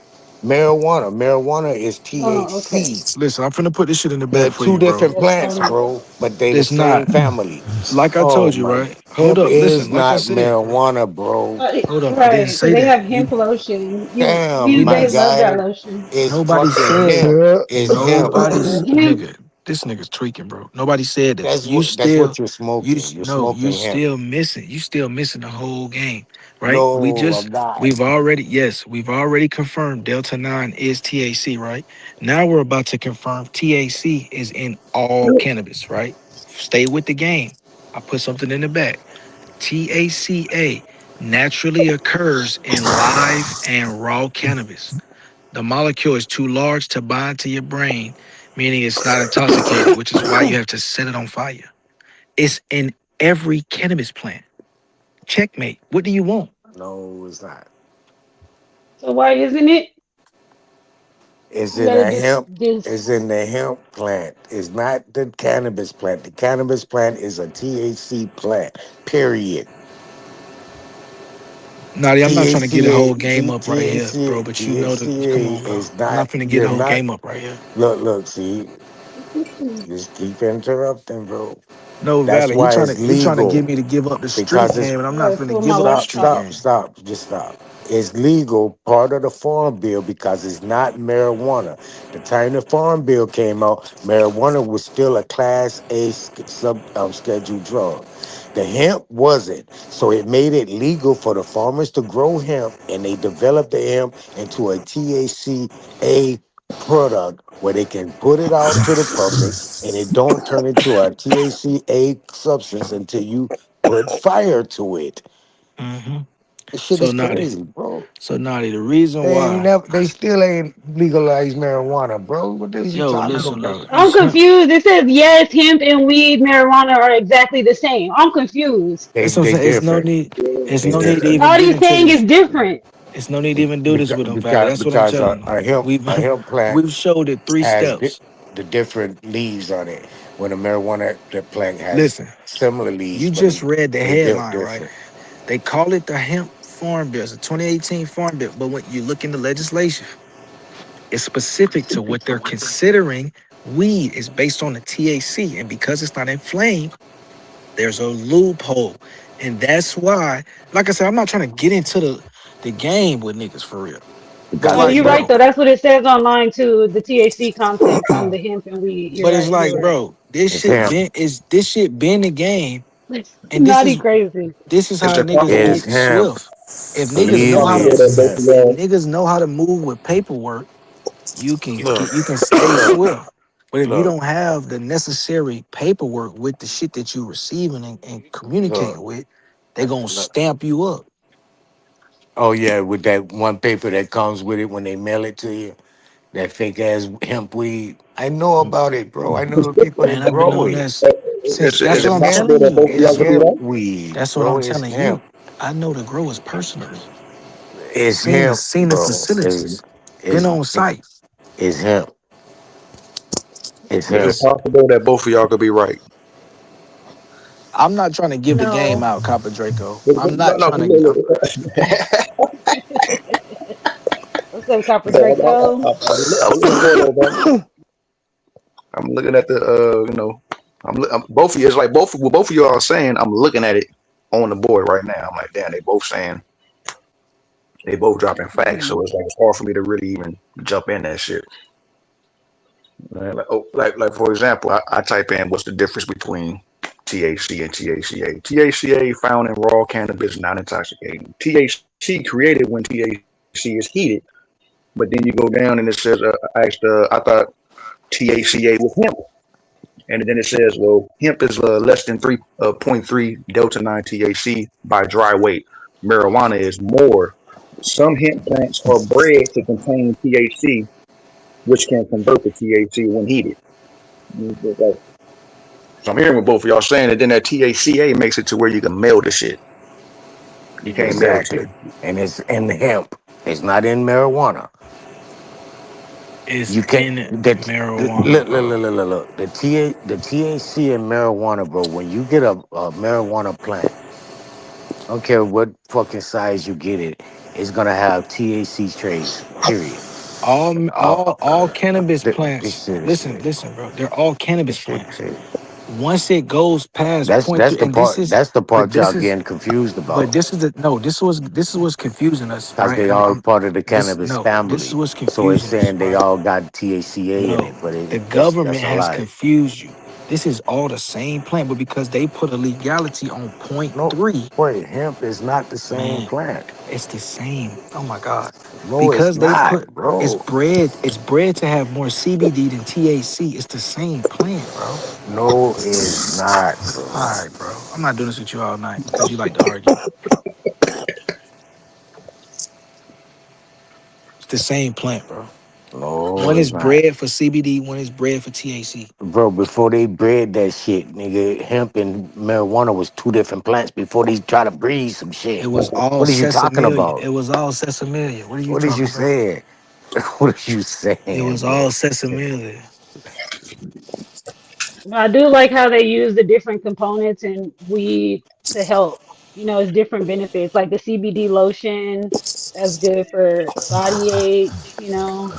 marijuana. Marijuana is Oh, okay. THC. Listen, I'm finna put this shit in the They're back for two you, bro. different That's plants, funny. bro, but they the It's not. same family. Like I Oh told you, my, right? Hold hemp up. Listen, is like I not said, bro. marijuana, bro. Hold up. I didn't Right, because say they that. have hemp lotion. Damn, We my They didn't. love that guy, lotion. it's Nobody fucking said. hemp. It's hemp. Hemp. Nigga. This nigga's tweaking, bro. Nobody said that. That's what you're smoking. You're No. You smoking hemp. still missing. You still missing the whole game, right? No, I'm not. We've already confirmed Delta 9 is THC, right? Now we're about to confirm THC is in all cannabis, right? Stay with the game. I put something in the back. THCA naturally occurs in live and raw cannabis. The molecule is too large to bind to your brain, meaning it's not intoxicating, which is why you have to set it on fire. It's in every cannabis plant. Checkmate. What do you want? No, it's not. So why isn't it? It's You in gotta a hemp. just It's in the hemp plant. It's not the cannabis plant. The cannabis plant is a THC plant. Period. Nadia, I'm not trying to get the whole THCA, game up right here, bro. But you know the come THCA on, bro. is I'm not. not finna get the You're whole not. game up right here. Look. See, just keep interrupting, bro. No, That's Valley. He why trying it's to he trying to get legal. me to give up the street Because it's game, and I'm not yeah, finna for my give up the stop, street laptop. stop, game. stop, just stop. It's legal, part of the farm bill because it's not marijuana. The time the farm bill came out, marijuana was still a class A scheduled drug. The hemp wasn't. So it made it legal for the farmers to grow hemp and they developed the hemp into a THCA product where they can put it out to the public and it don't turn into a THCA substance until you put fire to it. hmm This shit So is Naughty, crazy, bro. so Naughty, the reason They ain't why, never. They still ain't legalized marijuana, bro. What the is you yo, talking listen, about? bro, I'm this hemp. confused. It says yes, hemp and weed, marijuana are exactly the same. I'm confused. That's what I'm They saying. different. It's They no need to different. even All get he's into saying is this. different. It's no need to even do this with them, Fatty. That's what I'm Because telling you. We've a hemp plant we've showed it three has steps. the different leaves on it. When a marijuana the plant has Listen, similar leaves, you but just read the they built headline, right? different. They call it the hemp farm bill. It's a 2018 farm bill. But when you look into legislation, it's specific to what they're considering weed is based on the THC. And because it's not inflamed, there's a loophole. And that's why, like I said, I'm not trying to get into the game with niggas for real. But No, like, you're right bro, though. That's what it says online too. The THC content from the hemp and weed. You're but it's right. like, You're right. bro, this It's shit hemp. been the game. And Naughty crazy. this is Is how it niggas possible? It's get hemp. swift. If Is niggas it know how Clearly, to possible it's that both hemp. of if y'all niggas know how to move with paperwork, look, you can stay look, swift. But if you Look, don't have the necessary paperwork with the shit that you're receiving and communicating look, with, they gonna look. stamp you up. Oh yeah, with that one paper that comes with it when they mail it to you, that fake ass hemp weed. I know about it, bro. I know the people Man, that I've been grow on it. that since is that's it what It's I'm hemp. possible telling that you. both of It's y'all could be It's hemp right? weed, that's what bro. I'm It's telling you. hemp. I know the growers personally. It's hemp, Seen the bro. facilities. Been It's on site. it's hemp. It's Is hemp. it It's possible that both of y'all could be right? I'm not trying to give the game No. out, Copper Draco. I'm No, not no, trying to. What's up, Copper no, Draco? I'm looking for it, though, man. I'm looking at the, both of you. It's like what both of you are saying. I'm looking at it on the board right now. I'm like, damn, they both saying they both dropping facts. So Hmm. it's like it's hard for me to really even jump in that shit. Right? Like, like for example, I type in what's the difference between THC and THCA. THCA found in raw cannabis, not intoxicating. THC created when THC is heated, but then you go down and it says, I thought THCA was hemp. And then it says, well, hemp is less than 3.3 delta 9 THC by dry weight. Marijuana is more. Some hemp plants are bred to contain THC, which can convert to THC when heated. So I'm hearing what both of y'all saying, and then that THCA makes it to where you can mail the shit. You can't mail Exactly. THC. And it's in hemp. It's not in marijuana. It's You can't in look, marijuana, look, look, bro. look, look, look. The THC in marijuana, bro. When you get a marijuana plant, I don't care what fucking size you get it, it's gonna have THC trace. Period. All cannabis This plants. shit is Listen, crazy. listen, bro. They're all This cannabis shit plants. crazy. Once it goes past point That's three, the and this part. is, That's the but part y'all getting confused but about. this is the no. This is what's confusing us, Cause right? they And all part of the this cannabis no. This is family. what's So it's confusing us, saying they right? all got THCA in No, it, but the that's government a has lie. confused you. This is all the same plant, but because they put a legality on point No, three, wait, hemp is not the same man, plant. it's the same. Oh my God. No, it's Because they not, put bro. it's bred to have more CBD than THC. It's the same plant, bro. No, it's not, All bro. right, bro. I'm not doing this with you all night because you like to argue. It's the same plant, bro. No, One it's is not. bred for CBD, one is bred for THC. Bro, before they bred that shit, nigga, hemp and marijuana was two different plants before they try to breed some It shit. was all What is you talking sesamilia. about? It was all sesamilia. What are you What is you talking about? saying? What are you It saying, was all bro? sesamilia. But I do like how they use the different components in weed to help. You know, it's different benefits, like the CBD lotion that's good for body aches. You know,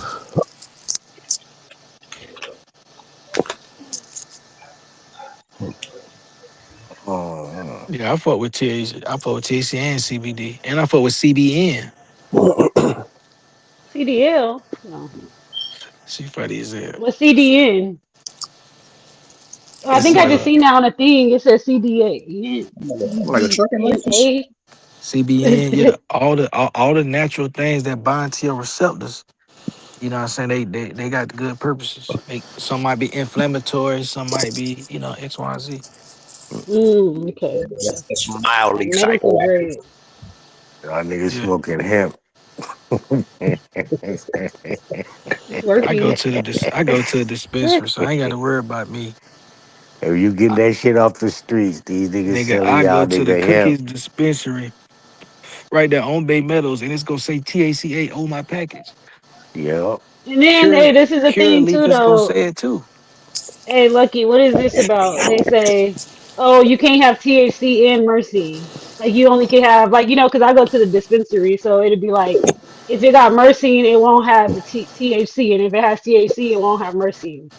Oh, Yeah, I fuck with THC. I fuck with THC and CBD, and I fuck with CBN. CDL. No, She funny as hell. what's CDN? Oh, I It's think I just a seen that on a thing. It says CDA, I'm like a trucking license. CDNA. CBN. Yeah, all the natural things that bind to your receptors. You know what I'm saying? They got good purposes. Some might be inflammatory, some might be, X, Y, and Z. Okay, That's like mildly medical psychoactive. grade. Y'all niggas Yeah. smoking hemp. It's I go working. to the dispensary, so I ain't got to worry about me. If you get I, that shit off the streets, these niggas nigga, selling I go y'all to the nigga hemp. cookies dispensary right there on Bay Meadows, and it's gonna say THCA on my package. Yep. And then, Cure hey, this is the Cure thing Leaf too, is gonna though. say it too. Hey, Lucky, what is this about? They say, oh, you can't have THC and Mercy. Like, you only can have, like, because I go to the dispensary, so it'd be like, if it got Mercy, it won't have the THC, and if it has THC, it won't have Mercy.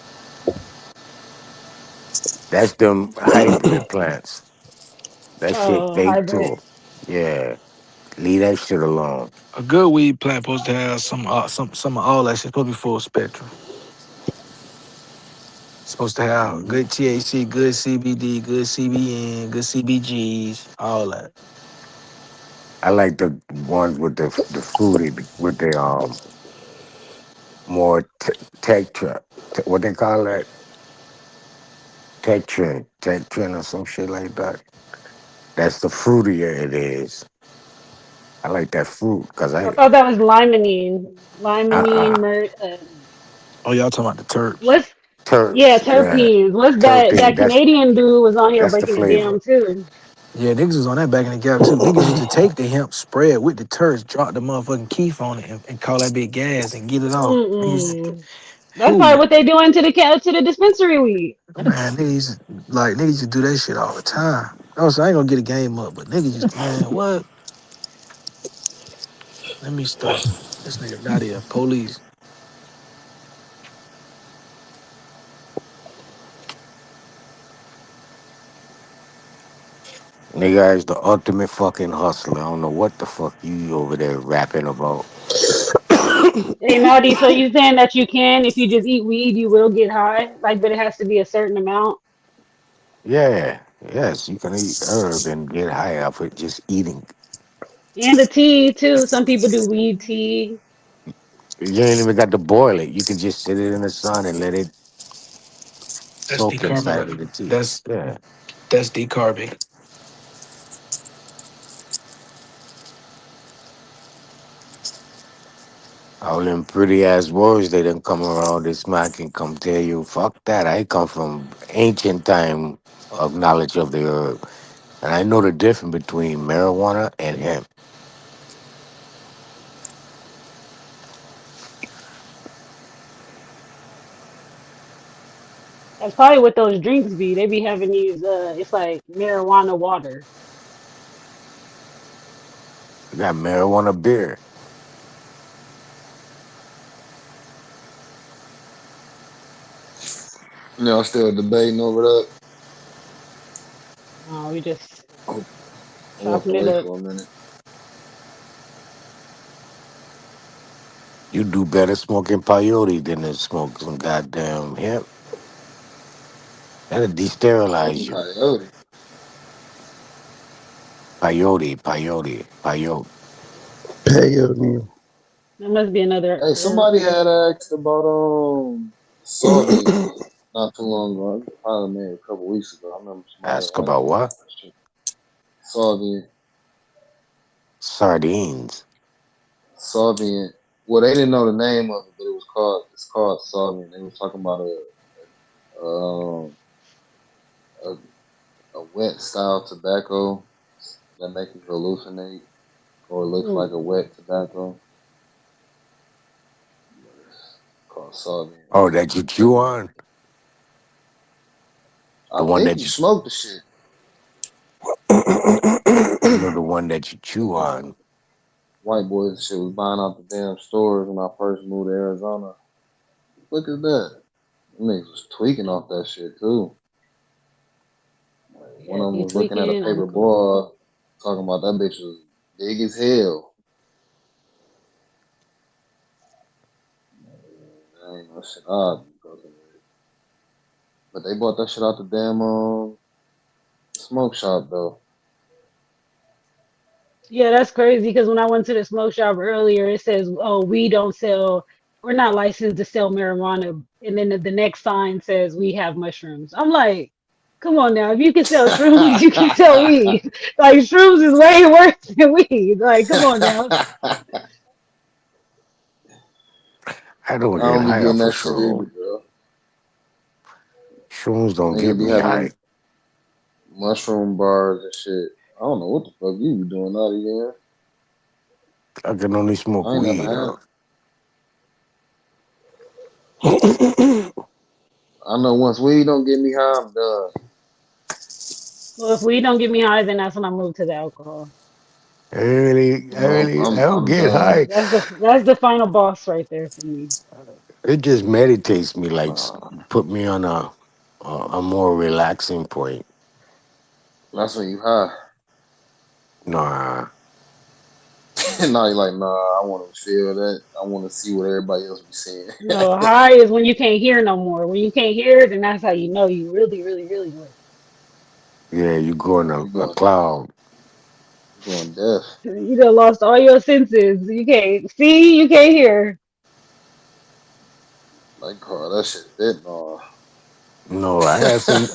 That's them hybrid plants. That shit Oh, fake hybrid. too. Yeah. Leave that shit alone. A good weed plant supposed to have some of all that shit. Supposed to be full spectrum. Supposed to have Mhm. good THC, good CBD, good CBN, good CBGs, all that. I like the ones with the fruity with the more texture. What they call that? Tech trend or some shit like that. That's the fruitier it is. I like that fruit because I I thought that was limonene. Limonene, uh Oh, y'all talking about the terps? what's, yeah, terps, yeah, terpenes. What's that? terpene. That Canadian dude was on here That's the breaking it flavor. down, too. Yeah, niggas was on that back in the gap too. Niggas used to take the hemp, spray it with the terps, drop the motherfucking keef on it, and call that big gas and get it off. Mm-mm. That's probably Who what they doing to the to the dispensary weed. man, niggas used to do that shit all the time. Also, I ain't gonna get a game up, but niggas used to, man, what? Let me stop. This nigga Nadia, police. Nigga is the ultimate fucking hustler. I don't know what the fuck you over there rapping about. Hey, Naughty, so you saying that you can, if you just eat weed, you will get high? Like, but it has to be a certain amount? Yeah, yes, you can eat herb and get high off it just eating. And the tea, too. Some people do weed tea. You ain't even got to boil it. You can just sit it in the sun and let it That's soak inside of decarbonated. the tea. That's Yeah. that's decarbing. All them pretty ass words they done come around this man can come tell you, fuck that. I come from ancient time of knowledge of the herb. And I know the difference between marijuana and hemp. That's probably what those drinks be. They be having these, it's like marijuana water. We got marijuana beer. Y'all still debating over that? We just I walked chopping it away up. for a minute. You do better smoking peyote than to smoke some goddamn hemp. That'll desterilize Smoking you. coyote. Peyote. Peyote. That must be another Hey, herb somebody then. had asked about Solving not too long ago. Probably maybe a couple weeks ago. I remember somebody Ask had asked about me that what? question. Solving, Sardines. Solving. Well, they didn't know the name of it, but it's called Solving. They was talking about um a, a wet style tobacco that make you hallucinate or looks like a wet tobacco. It's called Solving. Oh, that you Check chew it out. on? I The one think that you you smoke the shit. I know the one that you chew on. White boys and shit was buying out the damn stores when I first moved to Arizona. Look at that. Them niggas was tweaking off that shit too. One Yeah, of them be was looking at a tweaking, paper Uncle. ball, talking about that bitch was big as hell. I ain't no shit odd. But they bought that shit out the damn smoke shop though. Yeah, that's crazy because when I went to the smoke shop earlier, it says, "Oh, we don't sell. We're not licensed to sell marijuana." And then the next sign says, "We have mushrooms." I'm like, Come on now. If you can sell shrooms, you can sell weed. Like shrooms is way worse than weed. Like, come on now. I don't I get don't be high getting off of that shit either, shrooms. bro. Shrooms don't get Nigga be me high. having mushroom bars and shit. I don't know what the fuck you be doing out here. I can only smoke I ain't never weed. had. I know once weed don't get me high, I'm done. Well, if weed don't get me high, then that's when I move to the alcohol. You know, I don't I'm get done. high. That's the final boss right there for me. It just meditates me, like Nah, put me on a more relaxing point. that's when you high. Nah, Now you're like, nah, I want to feel that. I want to see what everybody else be seeing. No, high is when you can't hear no more. When you can't hear, then that's how you know you really, really, really lit. yeah, you going you a going, cloud. you going deaf. You done lost all your senses. You can't see, you can't hear. Like, oh, that shit bit on. No, I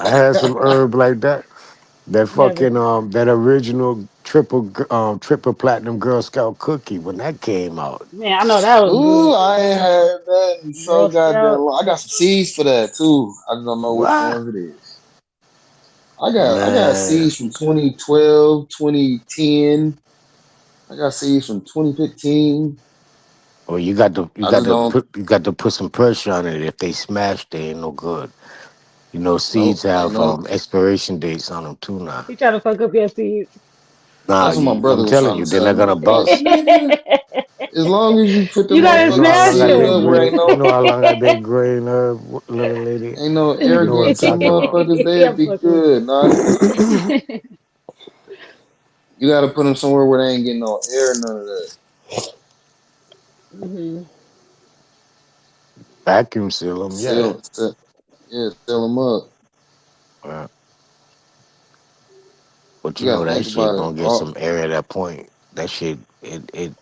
had some herb like that. That Never. fucking that original triple platinum Girl Scout cookie when that came out. Man, I know that was Ooh, good. I ain't had that in so Girl goddamn Scout. long. I got some seeds for that too. I just don't know which What? ones it is. I got Man. seeds from 2012, 2010. I got seeds from 2015. Well, I just don't. you got to put some pressure on it. If they smash, they ain't no good. You know, seeds Nope, ain't have no. expiration dates on them too now. He trying to fuck up your seeds. Nah, That's what my I'm brother was telling trying you, to they're tell not me. gonna But bust. nigga, as long as you put the You gotta You know motherfucking how long smash I've seed been up them. where ain't growing. You no know how long I've been growing herb, little lady. ain't no You air know what I'm against them talking about. motherfuckers, they'll I'm be fucking with good, Naughty. you. You gotta put them somewhere where they ain't getting no air, none of that. hmm Vacuum seal them, yeah. Seal them up. Uh, but You you know gotta that think shit about it. gonna get some air at that point. That shit,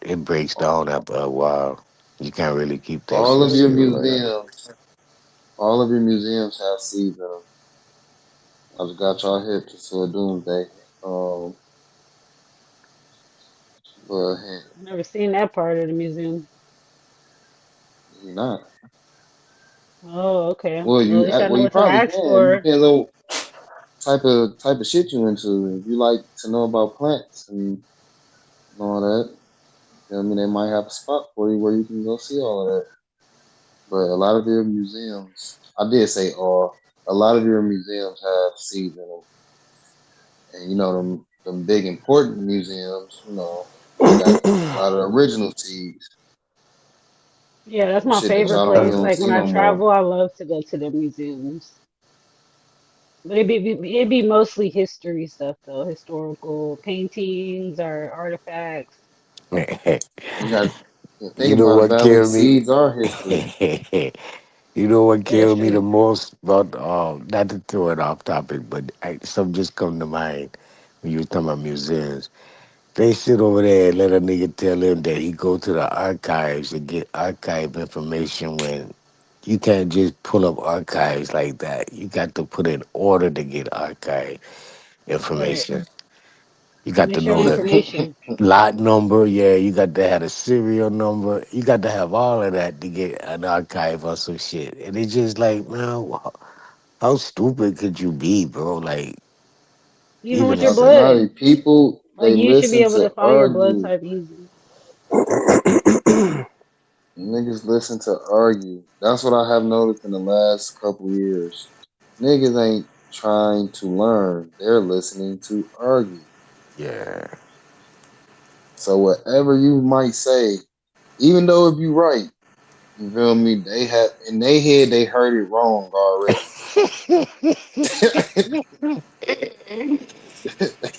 it breaks down after a while. You can't really keep that All shit of your sealed like that. museums, all of your museums have seeds in them. I just got y'all hip to a doomsday. Um, but hey, I've never seen that part of the museum. you not. Oh, okay. Well, Well, at least I know you what to probably ask can. for. Depends on type of shit you into. If you like to know about plants and all that, I mean, they might have a spot for you where you can go see all of that. But a lot of your museums, I did say all. A lot of your museums have seeds in them, and you know them big important museums. You know, they got a lot of original seeds, Yeah, that's my shit that favorite y'all don't place. really don't Like when see I no more. travel, I love to go to the museums. But it'd be mostly history stuff though, historical paintings or artifacts. You got to You think know about it, what Valley. killed me? Seeds are history. You know what That's killed me the true. most about not to throw it off topic, but some just come to mind when you was talking about museums. They sit over there and let a nigga tell him that he go to the archives and get archive information when you can't just pull up archives like that. You got to put in order to get archive Right. information. You got to It's your know the information. lot number, yeah. You got to have a serial number. You got to have all of that to get an archive or some shit. And it's just like, man, how stupid could you be, bro? Like, Even even with your Not, if not blood. people. Like They you should be listen able to to find your blood argue. type easy. Niggas listen to argue. That's what I have noticed in the last couple years. Niggas ain't trying to learn. They're listening to argue. yeah, So whatever you might say, even though if you right, you feel me? They have in their head they heard it wrong already.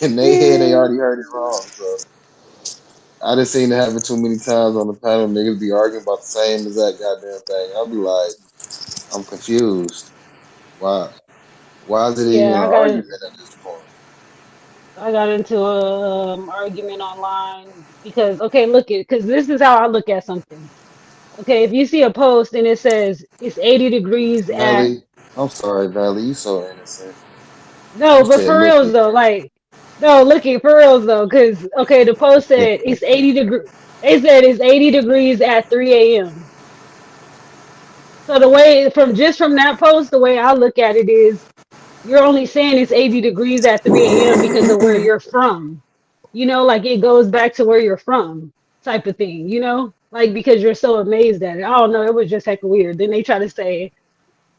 In their head they already heard it wrong. So I just seen it happen too many times on the panel. Niggas be arguing about the same exact goddamn thing. I'll be like, I'm confused. Why? Why is it even Yeah, an I got argument at this point? I got into a argument online because okay, look it because this is how I look at something. Okay, if you see a post and it says it's 80 degrees at Valley, I'm sorry, Valley. You so innocent. No, You but said for look reals it. though, like, no, look it for reals though, because okay, the post said it's 80 degrees. They said it's 80 degrees at 3 a.m. So the way from that post, the way I look at it is, you're only saying it's 80 degrees at 3 a.m. because of where you're from. You know, like it goes back to where you're from, type of thing. You know, like because you're so amazed at it. I don't know. It was just heck weird. Then they try to say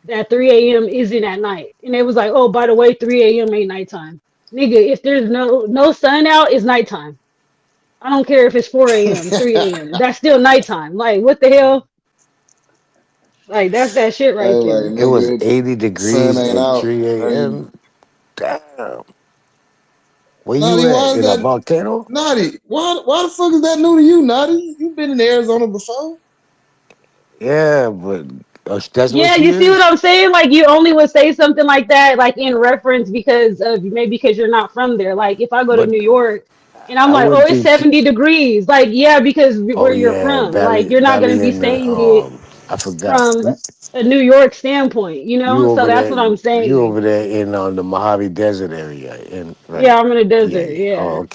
that 3 a.m. isn't at night. And it was like, oh, by the way, 3 a.m. ain't nighttime. Nigga, if there's no sun out, it's nighttime. I don't care if it's 4 a.m., 3 a.m. That's still nighttime. Like, what the hell? Like, that's that shit Hey, right like there. It was nigga, 80 sun degrees ain't at out. 3 Hey, a.m. Damn. Where you Naughty, at? why is In a that volcano? Naughty? Why the fuck is that new to you, Naughty? You been in Arizona before? Yeah, but that's where Yeah, she you see what is. I'm saying? Like, you only would say something like that, like in reference because of maybe because you're not from there. Like, if I go to But New York and I'm I like, oh, went it's through. 70 degrees. Like, yeah, because Oh where you're yeah, from. Like, you're not going to Valley be in the saying it I forgot. from a New York standpoint, you You know? So over that's there? what I'm You saying. over there in the Mojave Desert area? In Yeah, right? I'm in a Yeah, desert. yeah. Oh, Yeah,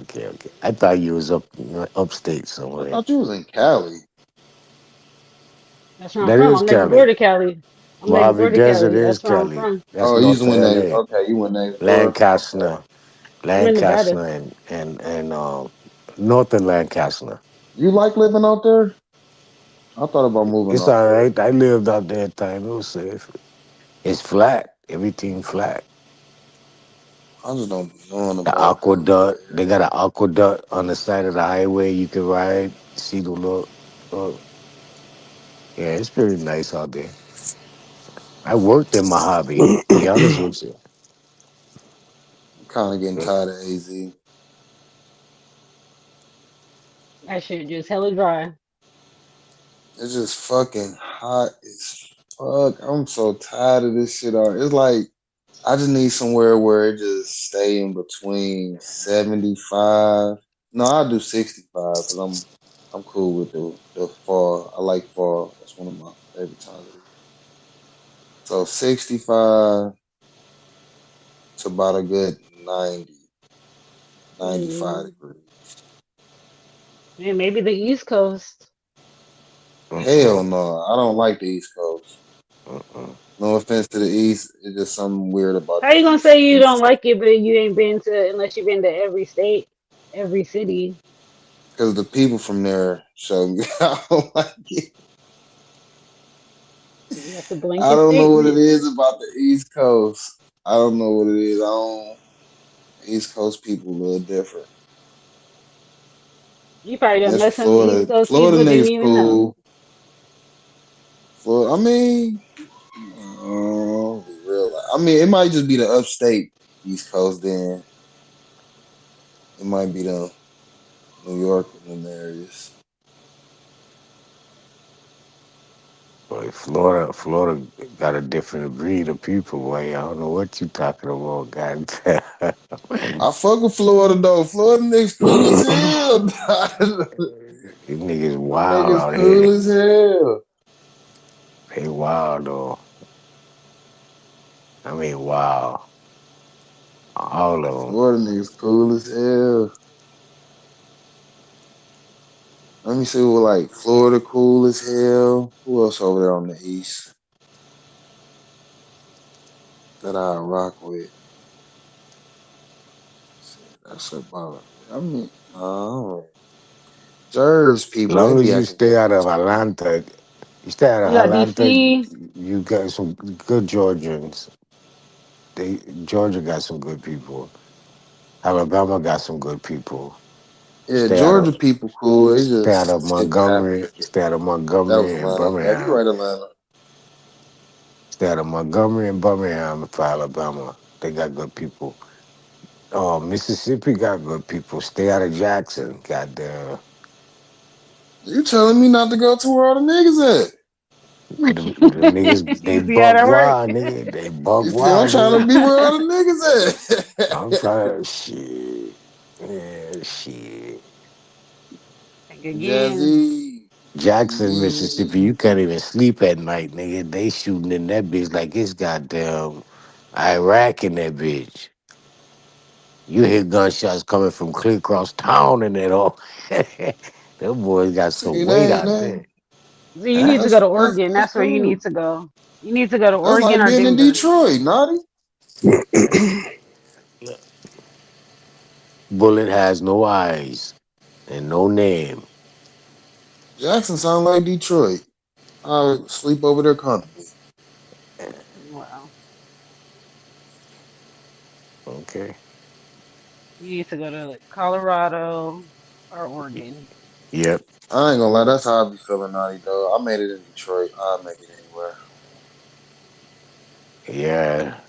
okay. I thought you was upstate I somewhere. thought you was in Cali. that's where I'm That from. is I'm next door Cali. to Cali. I'm next Mojave door to Desert Cali. is That's where I'm Cali. from. That's Oh, you north just of went next. L.A. Okay, you went next door. Okay. Lancaster, I'm in Nevada. Lancaster, and north of Lancaster. You like living out there? I thought about moving It's out all there. right. I lived out there at time. It was safe. It's flat. Everything flat. I just don't be knowing The about coming out aqueduct. They here. got an aqueduct on the side of the highway. You can ride. See the look. Yeah, it's pretty nice out there. I worked in Mojave. Be honest with you. I'm kind of getting Yeah. tired of AZ. That shit just hella dry. It's just fucking hot as fuck. I'm so tired of this shit. It's like I just need somewhere where it just stay in between 75. No, I'll do 65 because I'm cool with the fall. I like fall. That's one of my favorite times of the year. So 65 to about a good 90, 95 Mm, degrees. man, maybe the East Coast. Hell Mm-mm, no, I don't like the East Coast. mm-mm. No offense to the East, it's just something weird about How the you gonna East. say you don't like it, but you ain't been to unless you've been to every state, every city? Because the people from there show me I don't like it. That's a I blanket don't know what it statement. is about the East Coast. I don't know what it is. I don't. East Coast people a little different. You probably done That's met some East Florida. Coast Florida people didn't niggas even know. cool. Florida. I mean, be real. I mean, it might just be the upstate East Coast. Then it might be the New York and them areas. Boy, Florida got a different breed of people. Boy, I don't know what you talking about, goddamn. I fuck with Florida though. Florida niggas cool as hell. These niggas wild Niggas out cool here. as hell. They wild though. I mean, wow. All of them. Florida niggas cool as hell. Let me see what like Florida cool as hell. Who else over there on the east that I rock with? Shit, that's about it. I mean, Jersey As people, they long be as you acting stay out of gangster. Atlanta, you stay out You of got Atlanta, DC. you got some good Georgians. Georgia got some good people. Alabama got some good people. Yeah, Stay out Georgia of people cool. They stay out of just shit be Montgomery. happening. Stay out of That was Montgomery and Atlanta. Yeah, you Birmingham. right, Atlanta. Stay out of Montgomery and Birmingham for Alabama. They got good people. Oh, Mississippi got good people. Stay out of Jackson. Goddamn. You telling me not to go to where all the niggas at? The niggas, they See how buck that work? wild, nigga. They buck You feel I'm wild, trying to nigga. be where all the niggas at. I'm trying to shit. Yeah, shit. Like again. Jazzy. Jackson, Yeah. Mississippi, you can't even sleep at night, nigga. They shooting in that bitch like it's goddamn Iraq in that bitch. You hear gunshots coming from clear across town and that all. Them boys got some See, weight they out they there. So you need Huh? to go to that's Oregon. that's That's where you need cool. to go. You need to go to That's Oregon like or being in Denver. Detroit, naughty. Bullet has no eyes and no name. Jackson sound like Detroit. I sleep over there comfortably. Wow. Okay. You need to go to like Colorado or Oregon. Yep. I ain't gonna lie, that's how I be feeling naughty though. I made it in Detroit. I'll make it anywhere. Yeah.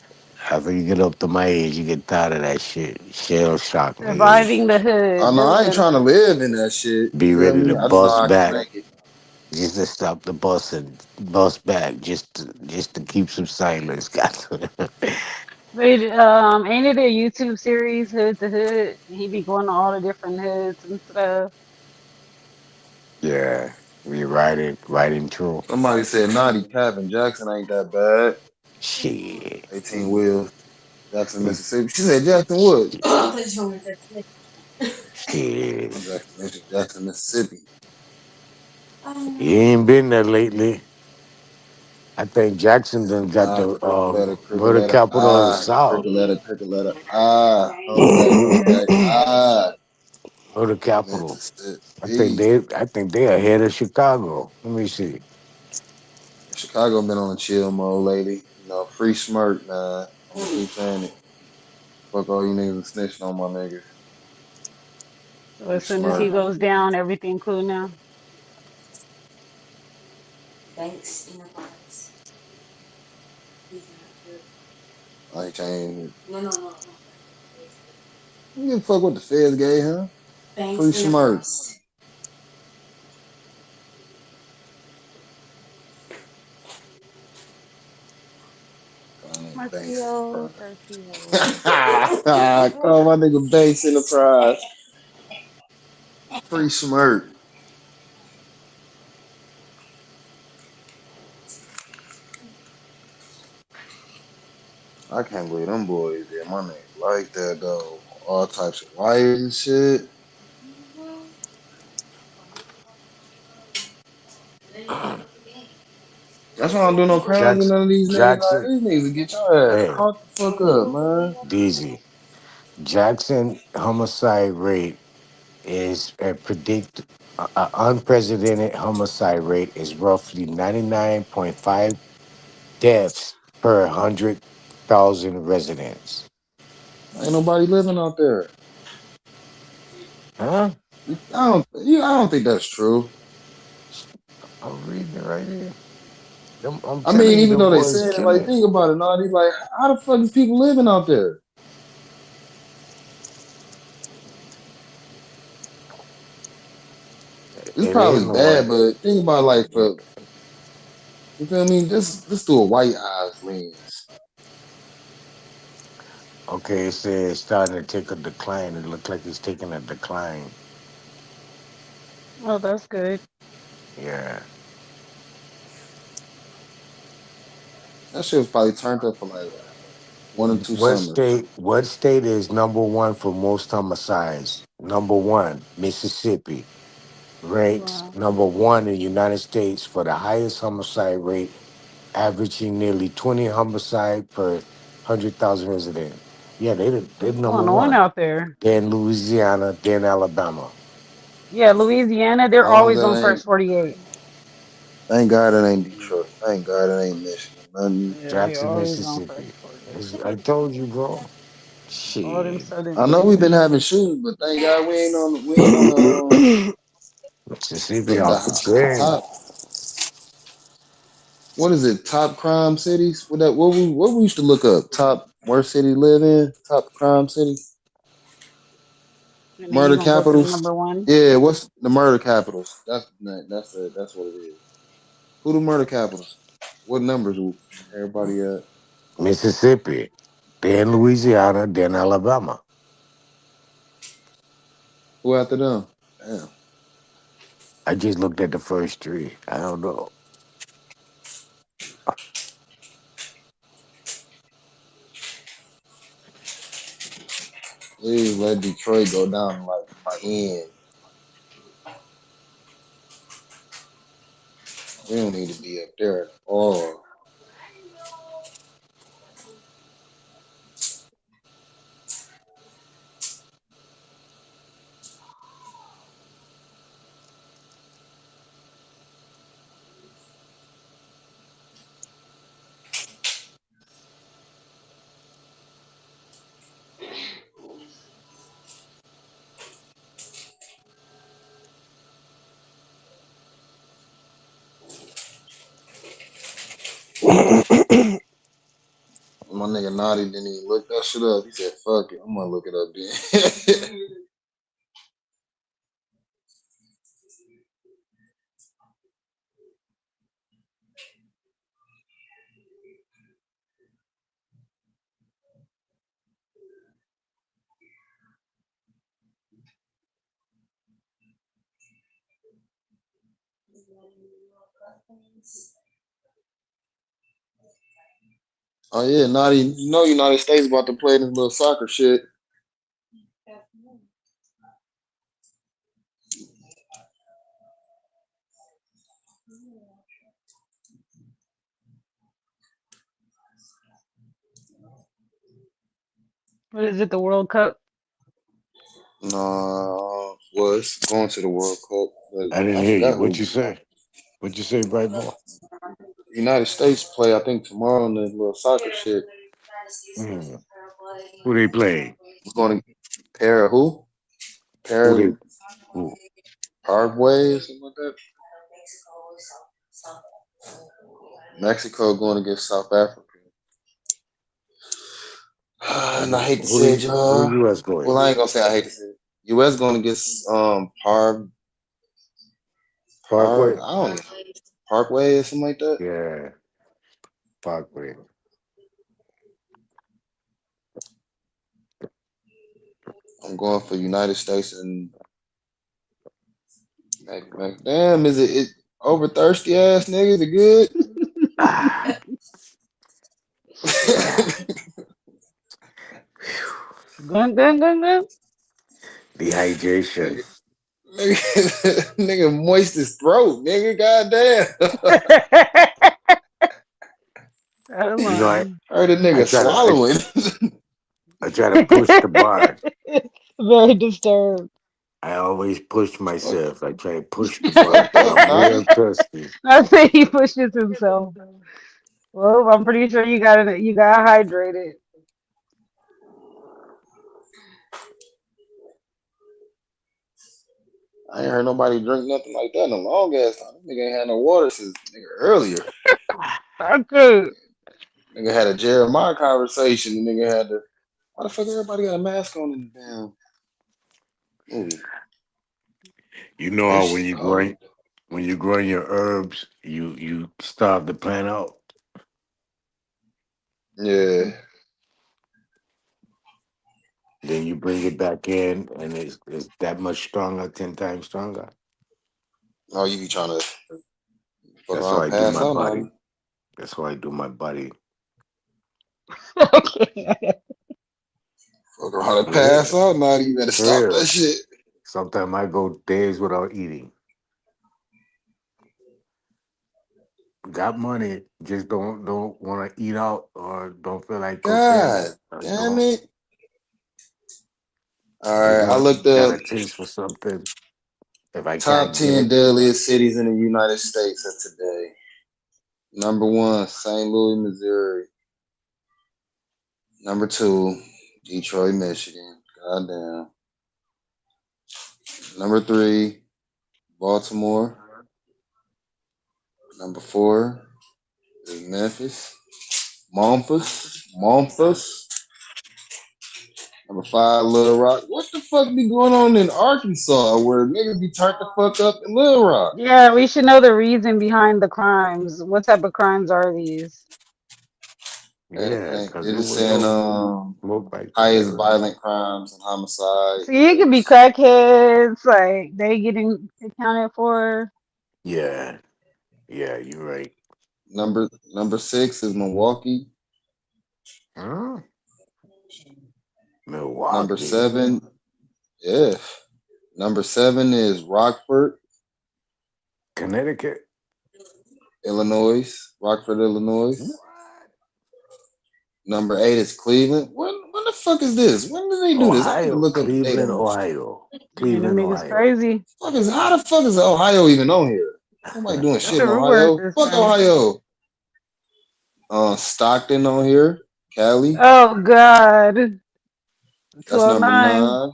After you get up to my age, you get tired of that shit. Shell shock, nigga. Surviving the I hood. know That's I ain't what. trying to live in that shit. You Be feel ready me? to I just know bust I can back make it. just to stop the bus and bust back just to keep some silence. Got Wait, ain't it a YouTube series, Hood to Hood? He be going to all the different hoods and stuff. Yeah. We riding true. Somebody said naughty Captain Jackson ain't that bad. Shit. 18 wheels. Jackson, Mississippi. She said Jackson Wood. Shit. Jackson, Mississippi. You ain't been there lately. I think Jackson done got Ah, the cricket letter, cricket murder letter. capital of the Ah, South. cricket letter, cricket letter. Ah, hold back, hold back. Ah, Murder capital. Mississippi. I think they ahead of Chicago. Let me see. Chicago been on a chill mode lately. You know, free smirk, man. I'm gonna keep saying it. Fuck all you niggas snitching on my niggas. So Free as soon as he smirk. goes down, everything cool now. I ain't changed. You give a fuck what the feds gave him. Free smirks. Banks Marcio, Enterprise. Marcio. Call my nigga Banks Enterprise. Free smirk. I can't believe them boys did my name like that though. All types of wires and shit. That's why I don't do no crimes with Jackson none of these niggas. Like Jackson. these niggas will get your ass Hey, caught the fuck up, man. Deezy. Jackson homicide rate is a unprecedented homicide rate is roughly 99.5 deaths per 100,000 residents. Ain't nobody living out there. Huh? I don't think that's true. I'm reading it right here. I'm I mean, telling you, even them though they boys saying it, like killing. think about it, Naughty. Like, how the fuck is people living out there? It's It ain't probably no one. bad, but think about it, like for you feel me? Just through a white eyes lens. Okay, it says it's starting to take a decline. It looks like it's taking a decline. Oh, that's good. Yeah. That shit was probably turned up for like 1 or 2 What summers. state? What state is number one for most homicides? Number one, Mississippi. Ranks Wow. number one in the United States for the highest homicide rate, averaging nearly 20 homicide per 100,000 residents. Yeah, they're What's number going on one. out there? Then Louisiana, then Alabama. Yeah, Louisiana, they're Long as always on that first ain't 48. thank God it ain't Detroit. Thank God it ain't Michigan. Nothing. Yeah, they Jackson, always on Mississippi. first 48. I told you, bro. All them Shit. southern I know we've been states. having shootings, but thank God we ain't on Mississippi off the the chain. top. What is it? Top crime cities? What we used to look up? Top worst city to live in? Top crime city? And then you're Murder gonna go to the capitals? number one. Yeah, what's the murder capitals? That's it. That's what it is. Who the murder capitals? What numbers everybody at? Mississippi, then Louisiana, then Alabama. Who after them? Damn. I just looked at the first three. I don't know. Please let Detroit go down like my end. We don't need to be up there at all. My nigga Naughty didn't even look that shit up. He said, fuck it, I'm gonna look it up then. Oh yeah, Naughty, you know United States about to play this little soccer shit. What is it? The World Cup? No, was going to the World Cup, but I didn't I hear you. forgot What who. you say? What you say, Bright Boy? United States play, I think tomorrow in the little soccer shit. Who they playing? We're going to pair who? Who Pair they? Who? Paraguay or something like that. Mexico going against South Africa. And I hate to say it, Who the y'all. U.S. going? Well, I ain't gonna say I hate to say it. U.S. going against Parkway? I don't know, Parkway or something like that. Yeah, Parkway. I'm going for United States and damn, is it over thirsty ass niggas? Is it good? Gun, gun, gun, gun. Dehydration. Nigga moist his throat, nigga. Goddamn. You know, Heard a I nigga try swallowing. I try to push the bar. Very disturbed. I always push myself. I try to push the bar. Fucked up, I'm real Naughty. thirsty. I think he pushes himself. Well, I'm pretty sure you got it. You got hydrated. I ain't heard nobody drink nothing like that in a long ass time. Nigga ain't had no water since nigga earlier. Okay. Nigga had a Jeremiah conversation. The nigga had to. Why the fuck everybody got a mask on in the damn movie? You know That how shit cold. when you're growing your herbs, you starve the plant out. Yeah. Then you bring it back in, and it's that much stronger, 10 times stronger. Oh, you be trying to fuck That's how around, I do pass my out, body. Naughty. That's how I do my body. Okay. Fuck around and For pass real. out, Naughty. You better For stop that real. shit. Sometimes I go days without eating. Got money, just don't want to eat out or don't feel like cooking. God damn Don't it. All just right, I looked got up a taste for something. If I top can't get 10 it, deadliest cities in the United States of today. Number 1, St. Louis, Missouri. Number 2, Detroit, Michigan. Goddamn. Number 3, Baltimore. Number 4 is Memphis. Memphis. Number 5, Little Rock. What the fuck be going on in Arkansas where niggas be turned the fuck up in Little Rock? Yeah, we should know the reason behind the crimes. What type of crimes are these? yeah, because It it is was saying no smoke like highest that. violent crimes and homicide. See, it could be crackheads, like they getting accounted for. Yeah, you're right. Number 6 is Milwaukee. Huh? Number Milwaukee. 7, yeah. Number 7 is Rockford, Connecticut. Illinois. Rockford, Illinois. Number 8 is Cleveland. When the fuck is this? When did they do this? I need to Ohio. look up the date Cleveland, on this shit. Ohio. Man, them Cleveland, niggas Ohio. crazy. How the fuck is Ohio even on here? Nobody doing That's shit the in rumors Ohio. this Fuck time. Ohio. Stockton on here. Cali. Oh God. That's number 209. 9.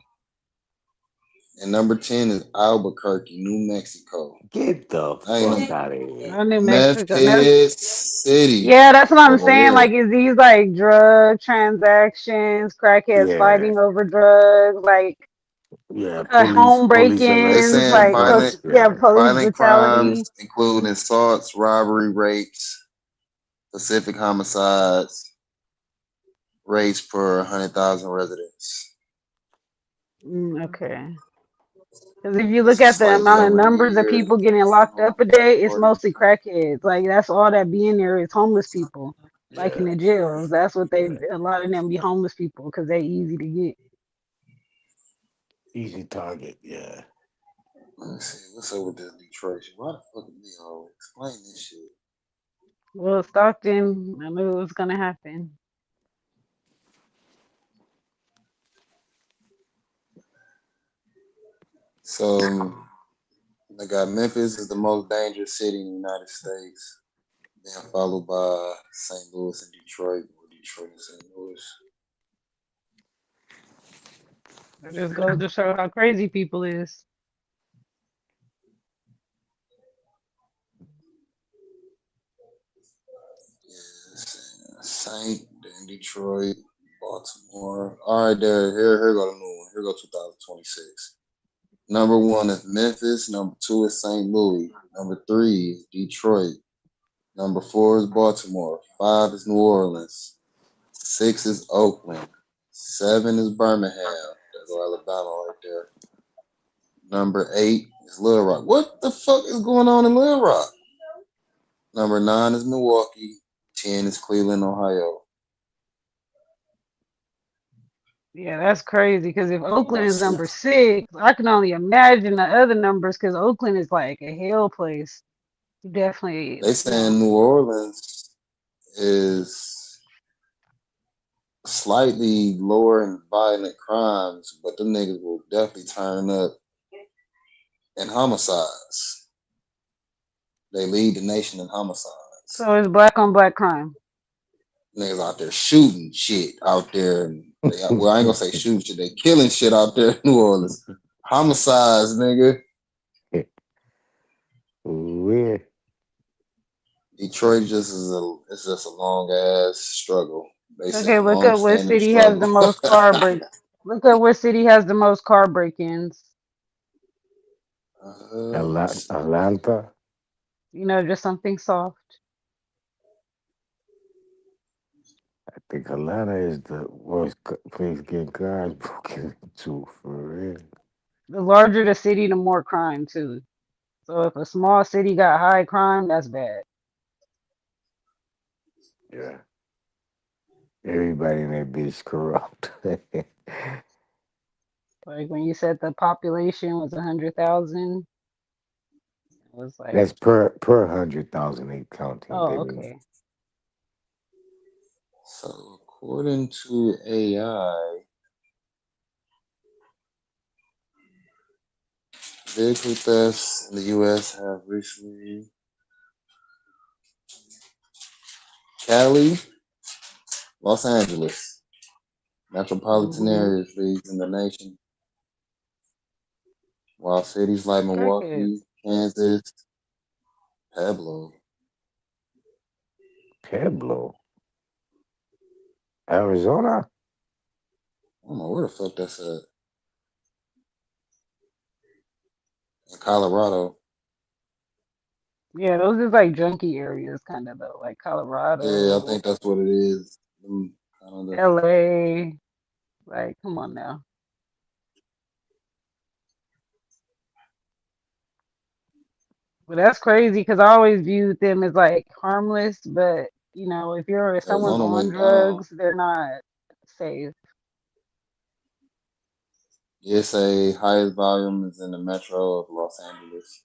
And number 10 is Albuquerque, New Mexico. Get the I ain't fuck know. out of here. Oh, New Mexico. Memphis City. Yeah, that's what I'm Oh saying. yeah. Like, is these like drug transactions, crackheads Yeah. fighting over drugs, like Yeah. home Police They break-ins, arrests saying and like guns. yeah, Yeah. police violent brutality. crimes, including assaults, robbery, rapes, Pacific homicides, rates per 100,000 residents. Okay. Because if you look It's at just the like amount of every numbers of year. people getting locked up a day, it's mostly crackheads. Like that's all that be in there is homeless people. Like in Yeah. the jails, that's what a lot of them be homeless people because they easy to get. Easy target. Yeah. Let me see. What's up with this Detroit shit? Why the fuck is me all explain this shit? Well, Stockton, I knew it was gonna happen. So they got Memphis is the most dangerous city in the United States. Then followed by St. Louis and Detroit, or Detroit and St. Louis. It just goes to show how crazy people is. Saint, then Detroit, Baltimore. All right, here go the new one. Here go 2026. Number 1 is Memphis. Number 2 is St. Louis. Number 3 is Detroit. Number 4 is Baltimore. 5 is New Orleans. 6 is Oakland. 7 is Birmingham. There go Alabama right there. Number 8 is Little Rock. What the fuck is going on in Little Rock? Number 9 is Milwaukee. 10 is Cleveland, Ohio. Yeah, that's crazy. Because if Oakland is number 6, I can only imagine the other numbers. Because Oakland is like a hell place. Definitely. They saying New Orleans is slightly lower in violent crimes, but them niggas will definitely turn up in homicides. They lead the nation in homicides. So it's black on black crime. Niggas out there shooting shit out there. And well, I ain't gonna say shooting shit. They killing shit out there in New Orleans. Homicides, nigga. Weird. Detroit it's just a long ass struggle. They say Okay, look up what long-standing city has the struggle. most car break. Look up what city has the most car break-ins. Atlanta. You know, just something soft. I think Atlanta is the worst place getting cars broken into for real. The larger the city, the more crime too. So if a small city got high crime, that's bad. Yeah. Everybody in that bitch corrupt. Like when you said the population was 100,000, it was like, That's per 100,000 they counting. oh, Baby. okay. So according to AI, vehicle thefts in the U.S. have recently Cali, Los Angeles, metropolitan areas leads in the nation, while cities like Milwaukee, Kansas, Pueblo, Arizona. I don't know where the fuck that's at. In Colorado. Yeah, those is like junkie areas, kind of though, like Colorado. Yeah, I think that's what it is. LA. Like, come on now. But that's crazy because I always viewed them as like harmless, but you know, if someone's Arizona on went down. drugs, they're not safe. It's a highest volume is in the metro of Los Angeles.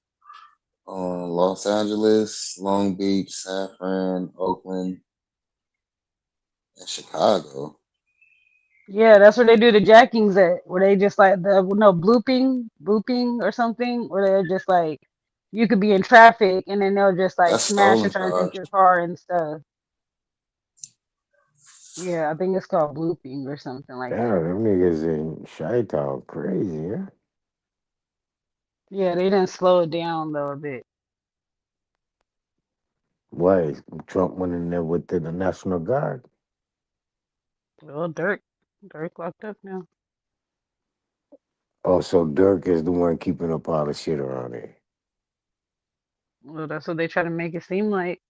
Los Angeles, Long Beach, San Fran, Oakland, and Chicago. Yeah, that's where they do the jackings at, where they just like blooping or something, where they're just like you could be in traffic and then they'll just like That's smash and stolen try to take cars. your car and stuff. Yeah, I think it's called blooping or something like Damn, that. them niggas in Chi-Town crazy, yeah. Yeah, they didn't slow it down though a bit. Why? Trump went in there with the National Guard? Well, Dirk locked up now. Oh, so Dirk is the one keeping up all the shit around here. Well, that's what they try to make it seem like.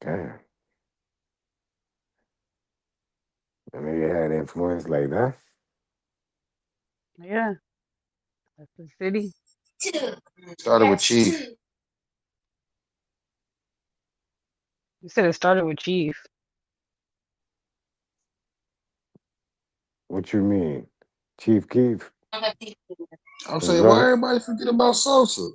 Damn. I mean, you had influence like that. Yeah, that's the city. Started with Chief. You said it started with Chief. What you mean? Chief Keef I'm was saying, why running. everybody forget about Sosa?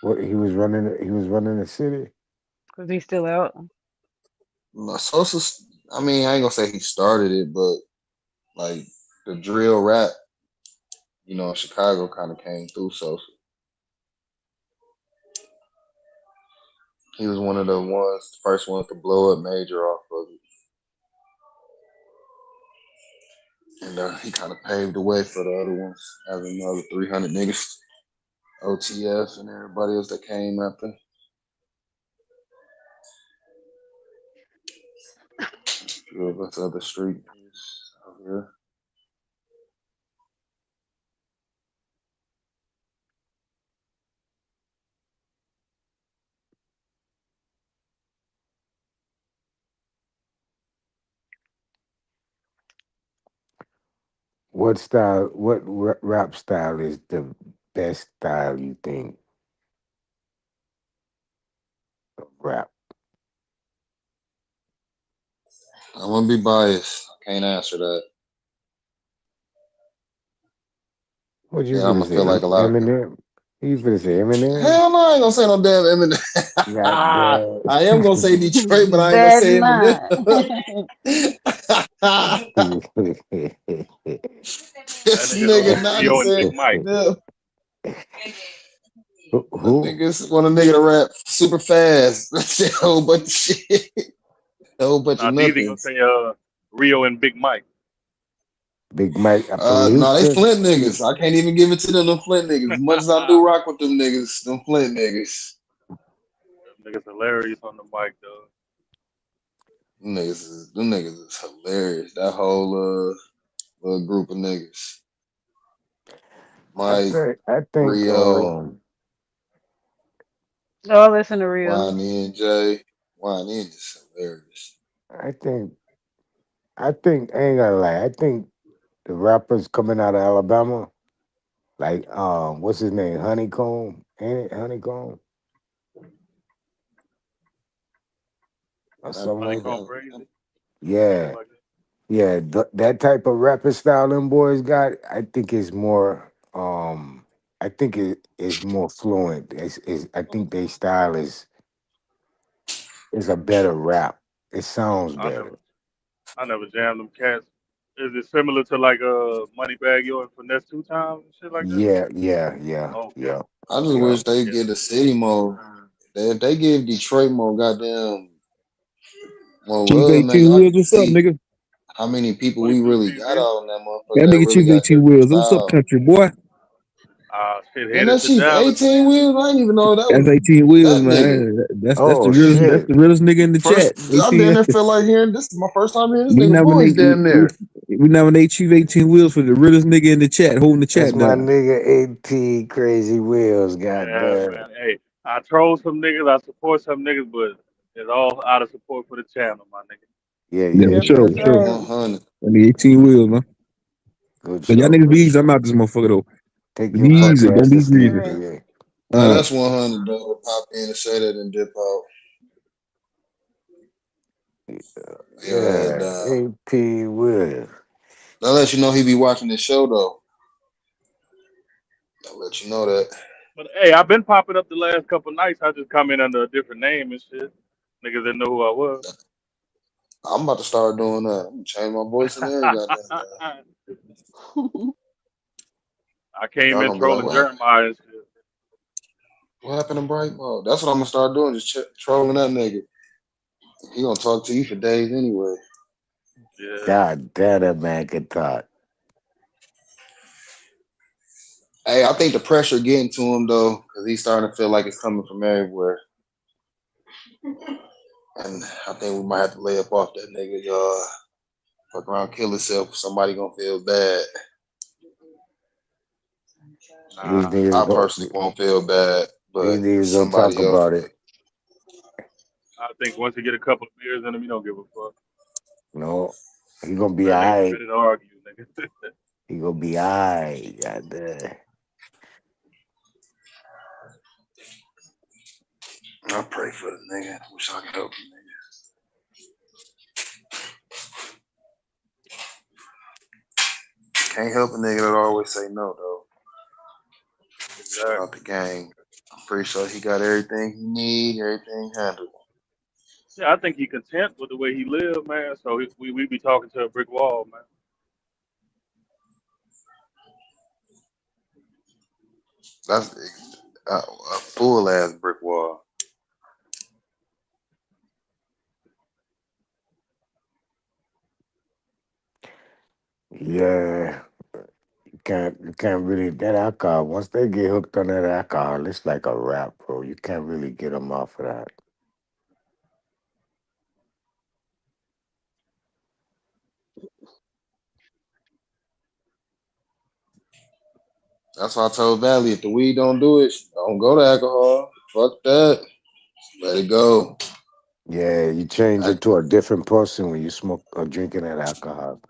What he was running? He was running the city. Cause he's still out. No, Sosa, I mean, I ain't gonna say he started it, but like the drill rap, Chicago kind of came through Sosa. He was one of the first ones to blow up major off of it. And he kind of paved the way for the other ones, having another 300 niggas, OTF, and everybody else that came after. A few of us other street niggas out here. What style? What rap style is the best style you think of rap? I'm gonna be biased. I can't answer that. What you Yeah, I'm gonna gonna say? feel like a lot of people. Eminem? You finna say Eminem? Hell no, I ain't gonna say no damn Eminem. God damn. I am gonna say Detroit, but I ain't gonna Bad say not. This That nigga nigga not Rio and said Big Mike. no. I Who? think it's one of the nigga to rap super fast. That's a whole bunch of shit. A whole bunch of Nah, these gonna nothings. say Rio and Big Mike. Big Mike from No, they Houston? Flint niggas. I can't even give it to them Flint niggas. As much as I do rock with them niggas, them Flint niggas. Them niggas hilarious on the mic, though. Them niggas is hilarious. That whole little group of niggas. Mike, I think Rio, Oh, listen to Rio. Wani and Jay. Wani is just hilarious. I think I ain't gonna lie, I think the rappers coming out of Alabama, like what's his name? Honeycomb? Ain't it Honeycomb? Or something like Honeycomb that. Brazy. Yeah. Yeah, that type of rapping style them boys got, I think is more I think it is more fluent. I think their style is a better rap. It sounds better. I never jammed them cats. Is it similar to like Moneybagg Yo and Finesse Two Times and shit like that? Yeah. I just wish they get the city more. If they give Detroit more goddamn more Chief love, man, 18 y'all Wheels, can what's up, see nigga? how many people we really got out in that motherfucker That that nigga really Chief got 18 different Wheels. What's up, style. country boy? Shit, And headed that to Chief Dallas. 18 Wheels, I didn't even know that That's was 18 Wheels, that nigga. man. That's Oh the shit. realest nigga in the chat. I damn near feel like hearing this is my first time hearing this We nigga voice nominate damn near. we nominate Chief 18 Wheels for the realest nigga in the chat, holding the That's chat my down. nigga 18 Crazy Wheels, Yeah, goddamn. man. Hey, I troll some niggas, I support some niggas, but it's all out of support for the channel, my nigga. Yeah, Yep, sure. that's right. 100. I need 18 Wheels, man. Good So y'all show, niggas be good easy. I'm show. out this motherfucker though. Take Be your punk easy. Don't ass to be sleep, greedy. nigga. That's 100 though. Pop in and say that and dip out. Yeah, AP Williams. They'll let you know he be watching this show though. I'll let you know that. But hey, I've been popping up the last couple nights. I just come in under a different name and shit. Niggas didn't know who I was. I'm about to start doing that. I'm gonna change my voice and everything. I came Y'all in gonna be like, trolling Jeremiah and shit. what happened to Bright Ball? That's what I'm gonna start doing, just trolling that nigga. He gonna talk to you for days anyway. Yeah. God damn, that man can talk. Hey, I think the pressure getting to him though, because he's starting to feel like it's coming from everywhere. And I think we might have to lay up off that nigga, y'all. Fuck around, kill himself. Somebody gonna feel bad. These niggas I go, personally won't feel bad, these but niggas gonna talk somebody else. about it. I think once you get a couple of beers in him, you don't give a fuck. No, he gonna be That nigga alright. ready to argue, nigga. He gonna be alright. Goddamn. I pray for the nigga. Wish I could help him, nigga. Can't help a nigga that always say no, though. Shout out the gang. I'm pretty sure he got everything he need, everything handled. Yeah, I think he content with the way he live, man. So we be talking to a brick wall, man. That's a full ass brick wall. Yeah. You can't really that alcohol. Once they get hooked on that alcohol, it's like a wrap, bro. You can't really get them off of that. That's why I told Valley, if the weed don't do it, don't go to alcohol. Fuck that. Let it go. Yeah, you change into a different person when you smoke or drinking that alcohol.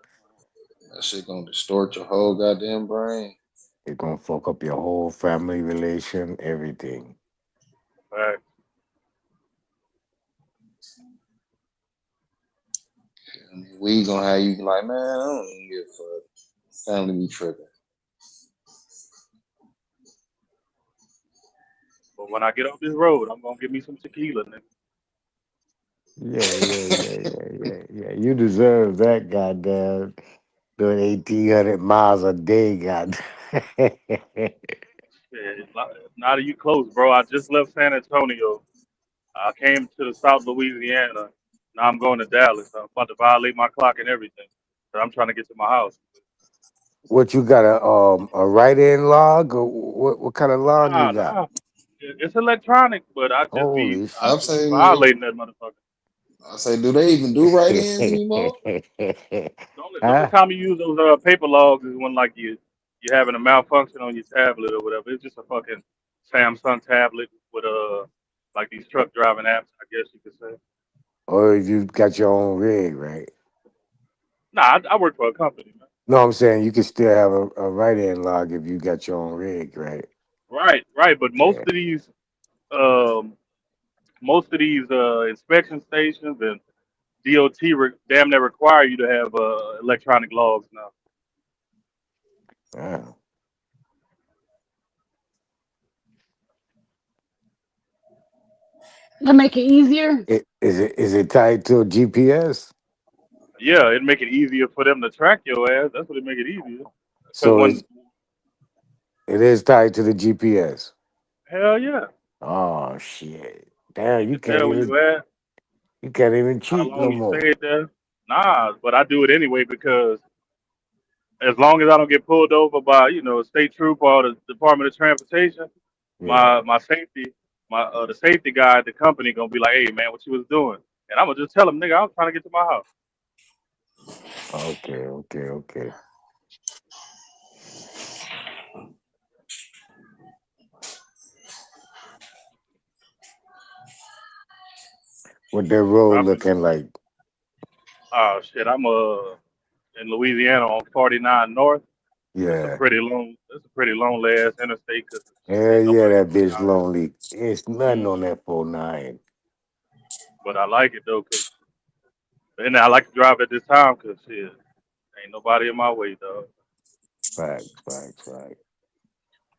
That shit gonna distort your whole goddamn brain. It's gonna fuck up your whole family relation, everything. Right. Weed gonna have you like, man, I don't even give a fuck. Family be tripping. But when I get off this road, I'm gonna give me some tequila, nigga. Yeah. You deserve that, goddamn. Doing 1,800 miles a day, god. Shit, now that you close, bro. I just left San Antonio. I came to the South Louisiana. Now I'm going to Dallas. I'm about to violate my clock and everything. But I'm trying to get to my house. What you got a write-in log or what kind of log you got? Nah. It's electronic, but I Holy I'm just be saying, violating that motherfucker. I say, do they even do write-ins anymore? The only Huh? time you use those paper logs is when like you having a malfunction on your tablet or whatever. It's just a fucking Samsung tablet with like these truck driving apps, I guess you could say. Or you got your own rig, right? Nah, I work for a company, man. No, I'm saying you can still have a write-in log if you got your own rig, right? Right. But Yeah. um, most of these inspection stations and DOT damn near require you to have electronic logs now. Wow. That make it easier. Is it tied to a GPS? Yeah, it make it easier for them to track your ass. That's what it make it easier. Because So when it is tied to the GPS. hell yeah, Oh shit! Damn, you can tell where you can't even how cheat long no you more. stayed there. Nah, but I do it anyway because as long as I don't get pulled over by a state trooper or the Department of Transportation, Yeah. my safety the safety guy at the company gonna be like, hey man, what you was doing? And I'm gonna just tell him, nigga, I was trying to get to my house. Okay. What that road I'm looking like? oh shit, I'm in Louisiana on 49 North. It's a Yeah. pretty long. It's a pretty lonely ass interstate because Hell ain't yeah, nobody that going bitch down there. lonely. It's nothing on that 49. But I like it though because And I like to drive at this time because shit, ain't nobody in my way, dog. Facts.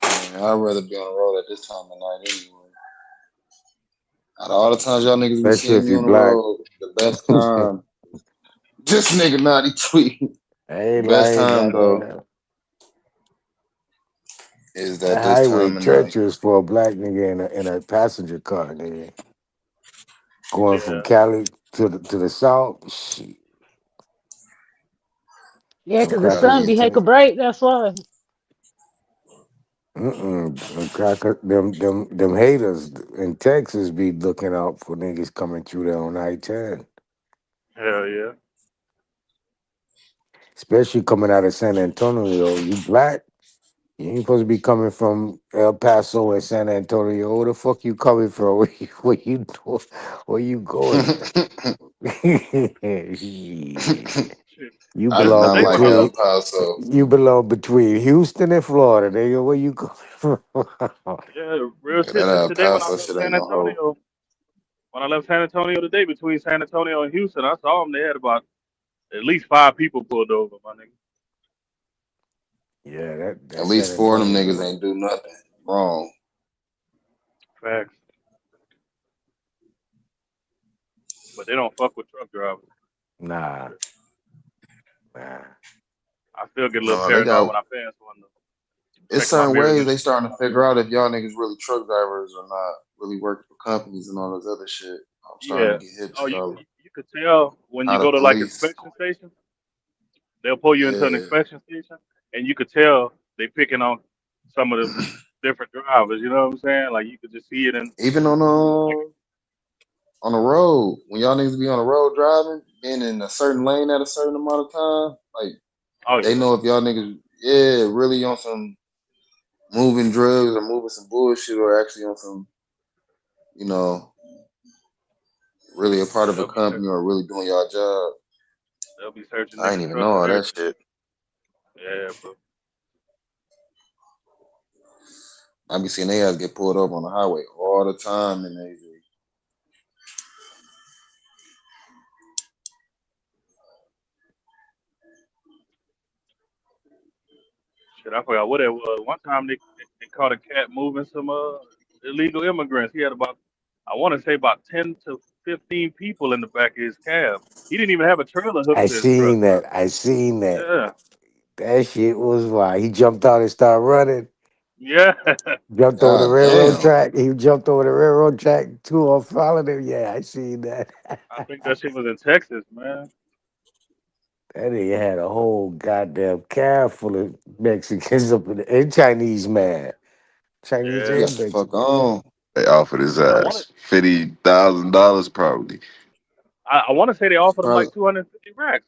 Man, I'd rather be on the road at this time of night anyway. Out of all the times y'all niggas be Especially seeing if me you on the black. road, the best time. This nigga naughty tweet. I ain't Best lying, time though goddamn. is That that this highway time of night. treacherous for a black nigga in a passenger car, nigga. Going from Yeah, Cali to the south, shit. Yeah, Them because the Gotta crackers sun be. be will heck take. of bright. That's why. Them cracker, them haters in Texas be looking out for niggas coming through there on I-10, hell yeah. especially coming out of San Antonio. You black, you ain't supposed to be coming from El Paso and San Antonio. Where the fuck you coming from? Where you going? Shit. Shit. You I do Listen, not belong they like probably El between Paso. you belong between Houston and Florida, nigga. Where you coming from? yeah, real Yeah, shit. that El Today when I Paso left shit San ain't no hope. Antonio, today between San Antonio and Houston, I saw them. They had about at least 5 people pulled over, my nigga. Yeah, At that San least four of them Antonio. niggas ain't do nothing wrong. Facts. But they don't fuck with truck drivers. Nah. I still get a little No, they paranoid got. when I pass one, though. It's Checking my certain mirrors ways and they shit. starting to figure out if y'all niggas really truck drivers or not. Really working for companies and all this other shit. I'm starting Yeah. to get hip Oh, to y'all. you could tell when Not you a go to like police. inspection stations. They'll pull you into an Yeah. inspection station, and you could tell they picking on some of the different drivers. You know what I'm saying? Like you could just see it in. Even on the road, when y'all niggas be on the road driving, being in a certain lane at a certain amount of time, like Oh they yeah. know if y'all niggas, yeah, really on some moving drugs or moving some bullshit or actually on some, you know, really a part Yeah, of a company or really doing y'all job. they'll be searching I ain't niggas' even trucks know and all that everything. shit. Yeah, bro. I be seeing they ass get pulled up on the highway all the time in AZ. Shit, I forgot what it was. One time they caught a cat moving some illegal immigrants. He had about, I want to say about 10 to 15 people in the back of his cab. He didn't even have a trailer hooked I to his truck, seen bro. that. I seen that. Yeah. That shit was wild. He jumped out and started running. Yeah. Jumped over the God railroad damn. track. He jumped over the railroad track. Two on followed him. Yeah, I seen that. I think that shit was in Texas, man. That nigga had a whole goddamn cab full of Mexicans up in and Chinese, man. Chinese Yeah. He got and the fuck Mexican. on. They offered his I want to. ass $50,000 probably. I want to say they offered him Probably, like 250 racks.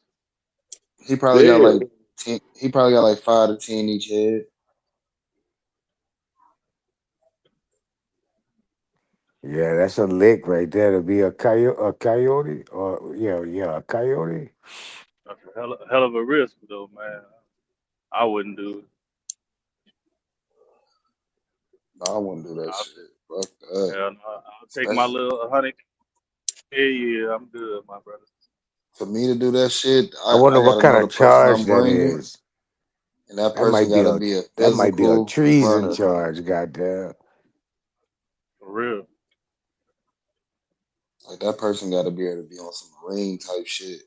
he probably got Yeah. like 10, he probably got like 5 to 10 each head. Yeah, that's a lick right there to be a coyote, or a coyote. That's a hell of a risk, though, man. I wouldn't do it. No, I wouldn't do that I, shit. Fuck that. hell no. I'll take my Especially little 100. Yeah, I'm good, my brother. for me to do that shit, I I wonder what gotta kind know of the person charge I'm that bringing, is. and that That person might be gotta a be a that might be a physical treason runner. charge. Goddamn. For real. Like that person gotta be able to be on some marine type shit.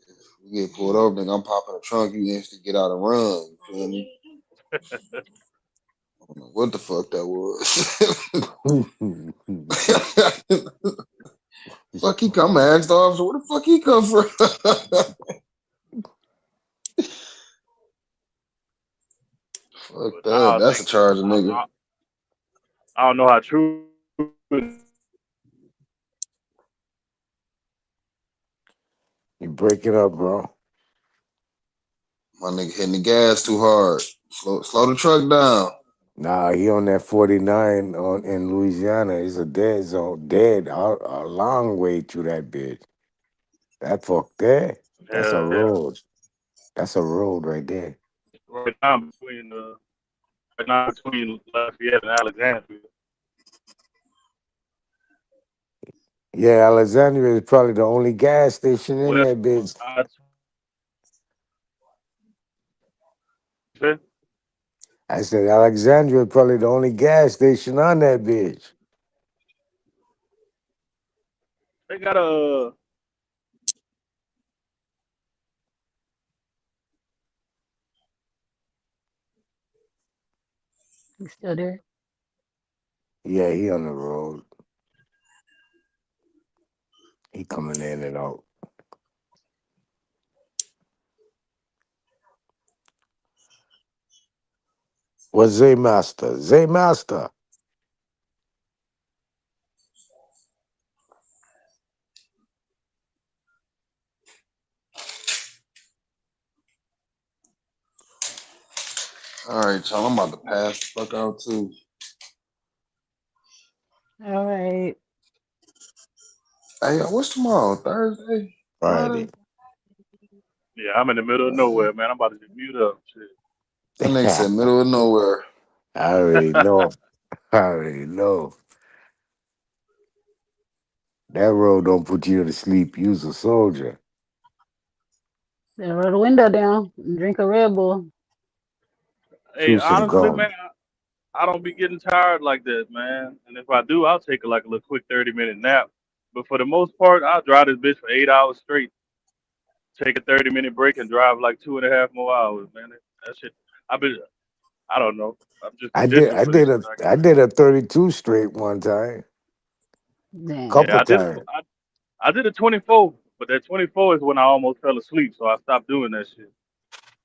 If we get pulled over, then I'm popping the trunk, you instantly get out and run. You feel me? I don't know what the fuck that was. Fuck he come, I asked the officer, where the fuck he come from? Fuck But that. I That's a think charge, I, nigga. I, I don't know how true. You break it up, bro. My nigga hitting the gas too hard. Slow the truck down. Nah, he on that 49 in Louisiana. It's a dead zone, dead a long way through that bitch. That fuck there. That's a Yeah, road. That's a road right there. right now between Lafayette and Alexandria. Yeah, Alexandria is probably the only gas station in Well, that bitch. I I said Alexandria is probably the only gas station on that bitch. they got a You still there? Yeah, he on the road. He coming in and out. What's Zay Master? Zay Master. All right, y'all. I'm about to pass the fuck out too. All right. Hey, what's tomorrow? Thursday? Friday. Friday? yeah. I'm in the middle of nowhere, man. I'm about to just mute up. Shit. That nigga said middle of nowhere. I already know. I already know. That road don't put you to sleep. You's a soldier. Then roll the window down and drink a Red Bull. Hey, Truce and honestly, gum. man, I don't be getting tired like that, man. And if I do, I'll take like a little quick 30-minute nap. But for the most part, I'll drive this bitch for 8 hours straight. Take a 30-minute break and drive like 2.5 more hours, man. That shit. I've been. I don't know. I'm just I did conditioned I for this did shit, a I I guess. did a 32 straight one time. Yeah, Couple Damn. times. I did a 24, but that 24 is when I almost fell asleep, so I stopped doing that shit.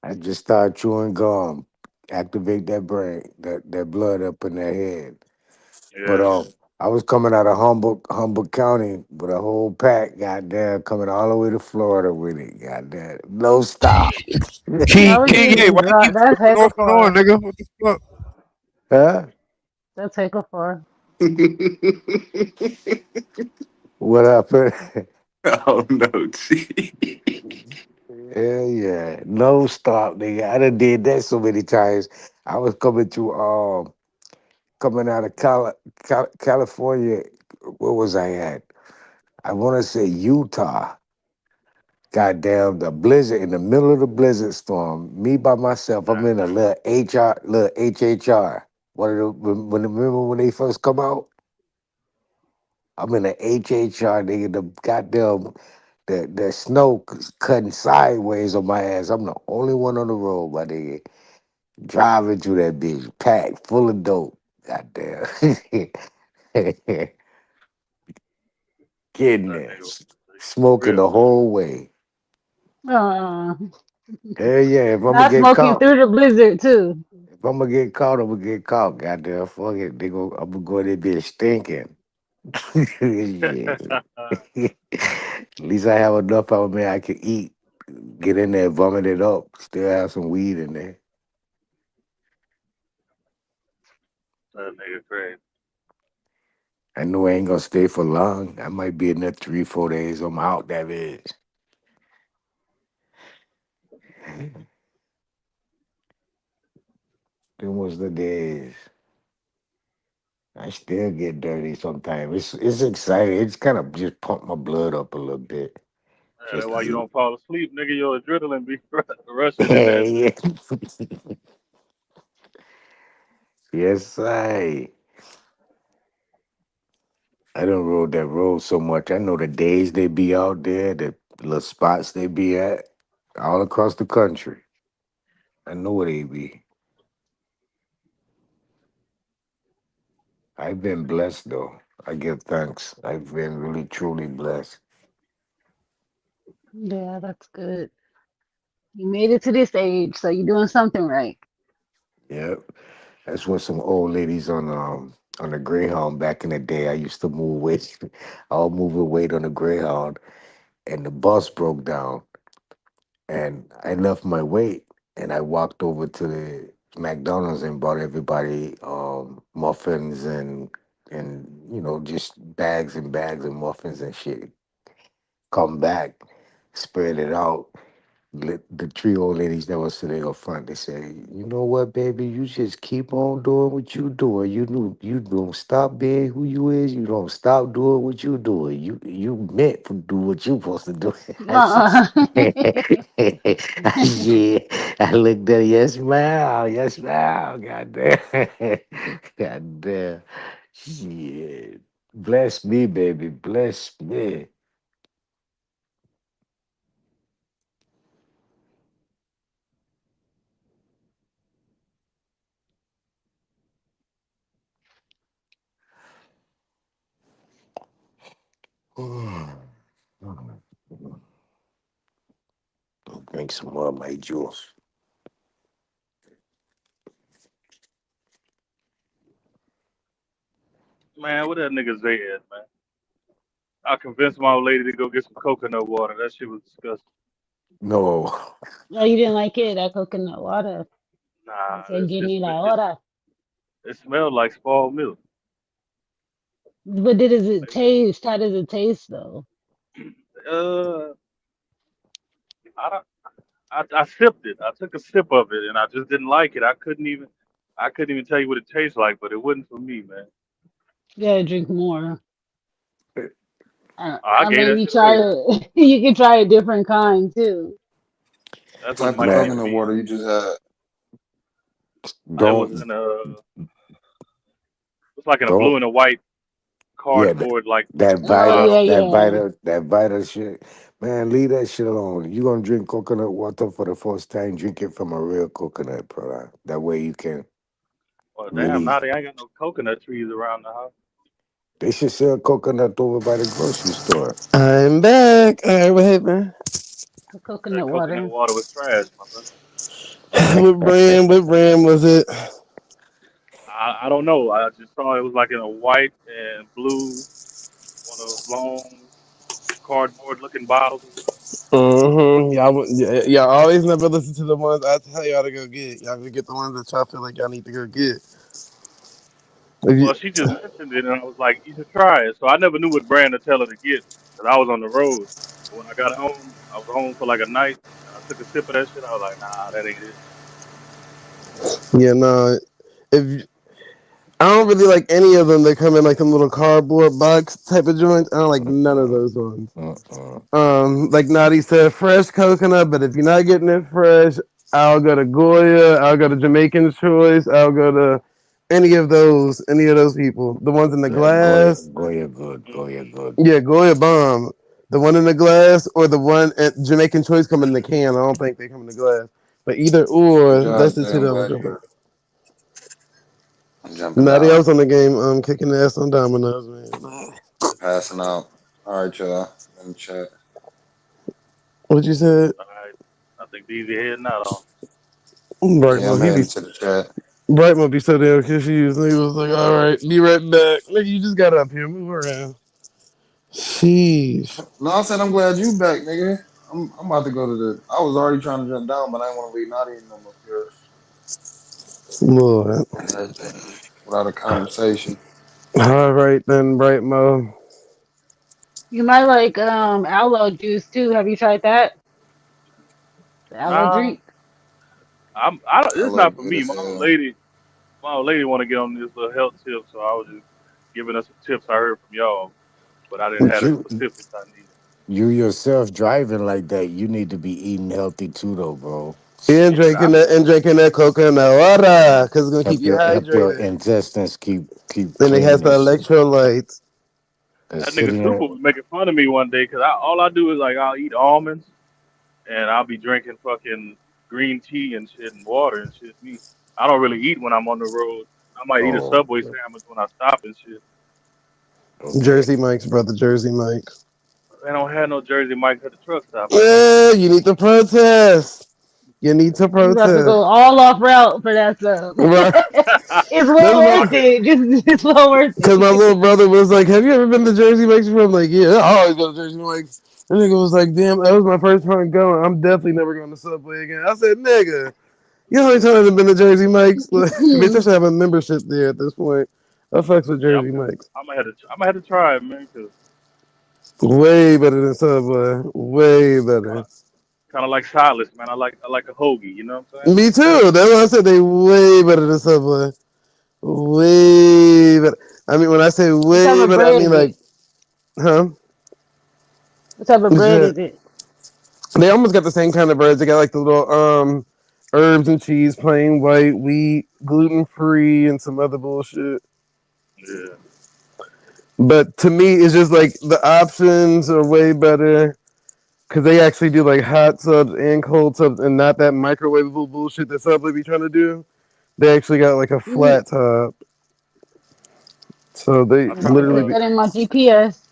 I just started chewing gum. Activate that brain, that blood up in that head. But Yeah. I was coming out of Humboldt County with a whole pack, goddamn, coming all the way to Florida with it, goddamn. No stop. King, That would King, yeah, be why you keep that's flipping heck off of and on, far. nigga? What the fuck? Huh? That's heck of far. What happened? Oh no, G. Hell yeah. No stop, nigga. I done did that so many times. I was coming out of California. Where was I at? I want to say Utah. Goddamn, the blizzard in the middle of the blizzard storm. Me by myself. I'm in a little HHR. One of the remember when they first come out? I'm in a HHR. Nigga, the goddamn the snow cutting sideways on my ass. I'm the only one on the road, my nigga. Driving through that bitch, packed full of dope. Goddamn. Getting That there. nigga for Smoking real. the whole way. Uh, Hell yeah, if I'm gonna not get smoking caught. through the blizzard too. If I'm gonna get caught, I'm gonna get caught. Goddamn, fuck it. I'm gonna go in there bitch stinking. Shit. At least I have enough of it, man. I can eat. Get in there, vomit it up. Still have some weed in there. That nigga crazy. I know I ain't gonna stay for long. I might be in there 3, 4 days. I'm out that bitch. Them was the days. I still get dirty sometimes. It's exciting. It's kind of just pump my blood up a little bit. Yeah, that's Just a why you little. don't fall asleep, nigga. Your adrenaline be rushing in that Yeah. bitch. Yes, I don't rode that road so much. I know the days they be out there, the little spots they be at, all across the country. I know where they be. I've been blessed though. I give thanks. I've been really truly blessed. Yeah, that's good. You made it to this age, so you're doing something right. Yep. That's what some old ladies on the Greyhound back in the day. I used to move weight. I was moving weight on the Greyhound, and the bus broke down, and I left my weight, and I walked over to the McDonald's and bought everybody muffins and just bags and bags of muffins and shit. Come back, spread it out. The three old ladies that were sitting up front, they say, "You know what, baby? You just keep on doing what you doing. You don't stop being who you is. You don't stop doing what you doing. You meant to do what you supposed to do." I said, Uh-uh. yeah. I looked at it. Yes, ma'am. Yes, ma'am. God damn. God damn. Shit. Bless me, baby. Bless me. Drink some more of my juice. Man, what that nigga Zay at, man? I convinced my old lady to go get some coconut water. That shit was disgusting. No. No, you didn't like it, that coconut water. I Nah, said, give me la hora. it smelled like spoiled milk. But does it taste? How does it taste though? Uh, I don't. I sipped it. I took a sip of it, and I just didn't like it. I couldn't even tell you what it tastes like, but it wasn't for me, man. You gotta drink more. I Or gave that maybe shit try away. it. You can try a different kind too. What That's what type of my kid Man, coconut be. water you just had? It was don't in it's like in a blue don't and a white yeah, cardboard like that Oh Vita, yeah, bottle. yeah. that Vita shit. Man, leave that shit alone. You gonna drink coconut water for the first time, drink it from a real coconut product. That way you can Well, damn, really now they ain't got no coconut trees around the house. they should sell coconut over by the grocery store. I'm back. All right, what happened? The That coconut coconut water. water was trash, my brother. What brand? What brand was it? I don't know. I just saw it was like in a white and blue, one of those long cardboard looking bottles or something. Y'all always never listen to the ones I tell y'all to go get. Y'all go get the ones that y'all feel like y'all need to go get. If you, Well, she just mentioned it, and I was like, "You should try it." So I never knew what brand to tell her to get because I was on the road. But when I got home, I was home for like a night, and I took a sip of that shit. I was like, "Nah, that ain't it." yeah, no. If I don't really like any of them that come in like them little cardboard box type of joints. I don't like none of those ones. Like Naughty said, fresh coconut, but if you're not getting it fresh, I'll go to Goya, I'll go to Jamaican Choice, I'll go to any of those people. The ones in the Yeah, Goya, glass. Goya good, Goya Mm-hmm. good. Yeah, Goya bomb. The one in the glass or the one at Jamaican Choice come in the can. I don't think they come in the glass. But either Good or, job, that's the Zay. two I'm that I'm glad drinking. I'm jumping Naughty, I out. was on the game, kicking ass on dominoes, man. Passing out. All right, y'all. Let me chat. What you said? All right, I think DZ heading out on. Yeah, I'm Brightmo, he be heading to the chat. Brightmo be so damn confused. He was like, "All right, be right back." Nigga, you just got up here, move around. Sheesh, No, I said I'm glad you back, nigga. I'm about to go to the. I was already trying to jump down, but I didn't want to leave Naughty in them up here Lord. without a conversation. All right then, Brightmo. You might like aloe juice too. Have you tried that? The aloe Nah, drink? I don't. I It's look not for good me. as hell. My old lady want to get on this little health tip, so I was just giving her some tips I heard from y'all, but I didn't But have the specifics I needed. you yourself driving like that, you need to be eating healthy too, though, bro. And Yeah, drinking that coconut water, cause it's gonna keep you Help your hydrated. intestines keep Then it has clean the and shit. electrolytes. Cause that nigga sitting Super there, was making fun of me one day because all I do is like I'll eat almonds and I'll be drinking fucking green tea and shit and water and shit. Me, I don't really eat when I'm on the road. I might eat a oh, Subway sandwich when I stop and shit. okay. Jersey Mike's brother, Jersey Mike. They don't have no Jersey Mike's at the truck stop right now. Yeah, you need to protest. You need to You about to protest. go all off route for that stuff. Right. It's That's well my, worth it. Just it's well worth cause my little it. brother was like, "Have you ever been to Jersey Mike's?" I'm like, "Yeah, I always go to Jersey Mike's." The nigga was like, "Damn, that was my first time going. I'm definitely never going to Subway again." I said, "Nigga, you know how many times I've been to Jersey Mike's? Like, bitch, I should have a membership there at this point." I fucks with Yeah, Jersey Mike's. I'm gonna have to try it, man. Cause Way better than Subway. Way my better. Kind of like Silas, man. I like a hoagie. You know what I'm saying? Me too. That's why I said they way better than Subway. Way better. I mean, when I say What type way of better, I bread mean is like, it? huh? What type of bread is it? They almost got the same kind of breads. They got like the little herbs and cheese, plain white, wheat, gluten free, and some other bullshit. Yeah. But to me, it's just like the options are way better because they actually do like hot subs and cold subs and not that microwavable bullshit that Subway be trying to do. They actually got like a Mhm. flat top. So they I try. I'm gonna literally put be, that in my GPS.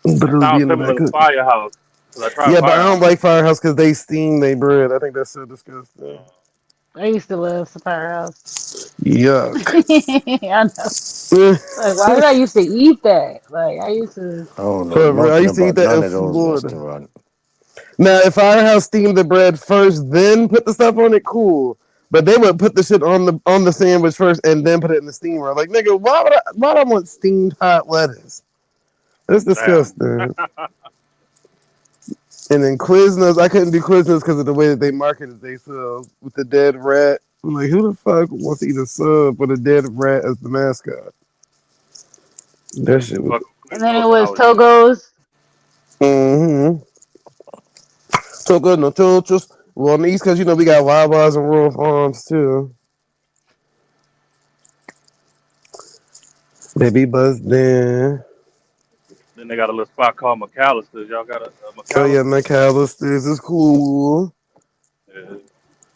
That literally be sounds in the similar back to cooking. Firehouse. Cause I tried Yeah, but I don't Firehouse. like Firehouse because they steam they bread. I think that's so disgusting. I used to love Firehouse. Yuck. I know. Like, why did I used to eat that? Like, I used to. I don't know For real, I nothing used to eat about that none in of those Florida. restaurants. Now, if Firehouse steamed the bread first, then put the stuff on it, cool. But they would put the shit on the sandwich first and then put it in the steamer. Like, nigga, why would I want steamed hot lettuce? That's Damn. disgusting. And then Quiznos, I couldn't do Quiznos because of the way that they marketed themselves with the dead rat. I'm like, who the fuck wants to eat a sub with a dead rat as the mascot? I That used to shit was. fuck with And then it Quiznos when I was was young. Togo's. Mm-hmm. So good, no chochos. Well, on the East Coast, we got Wawa's and Rural Farms too. Baby Buzz there. Then they got a little spot called McAllister's. Y'all got a Oh yeah, McAllister's? McAllister's is cool. Yeah.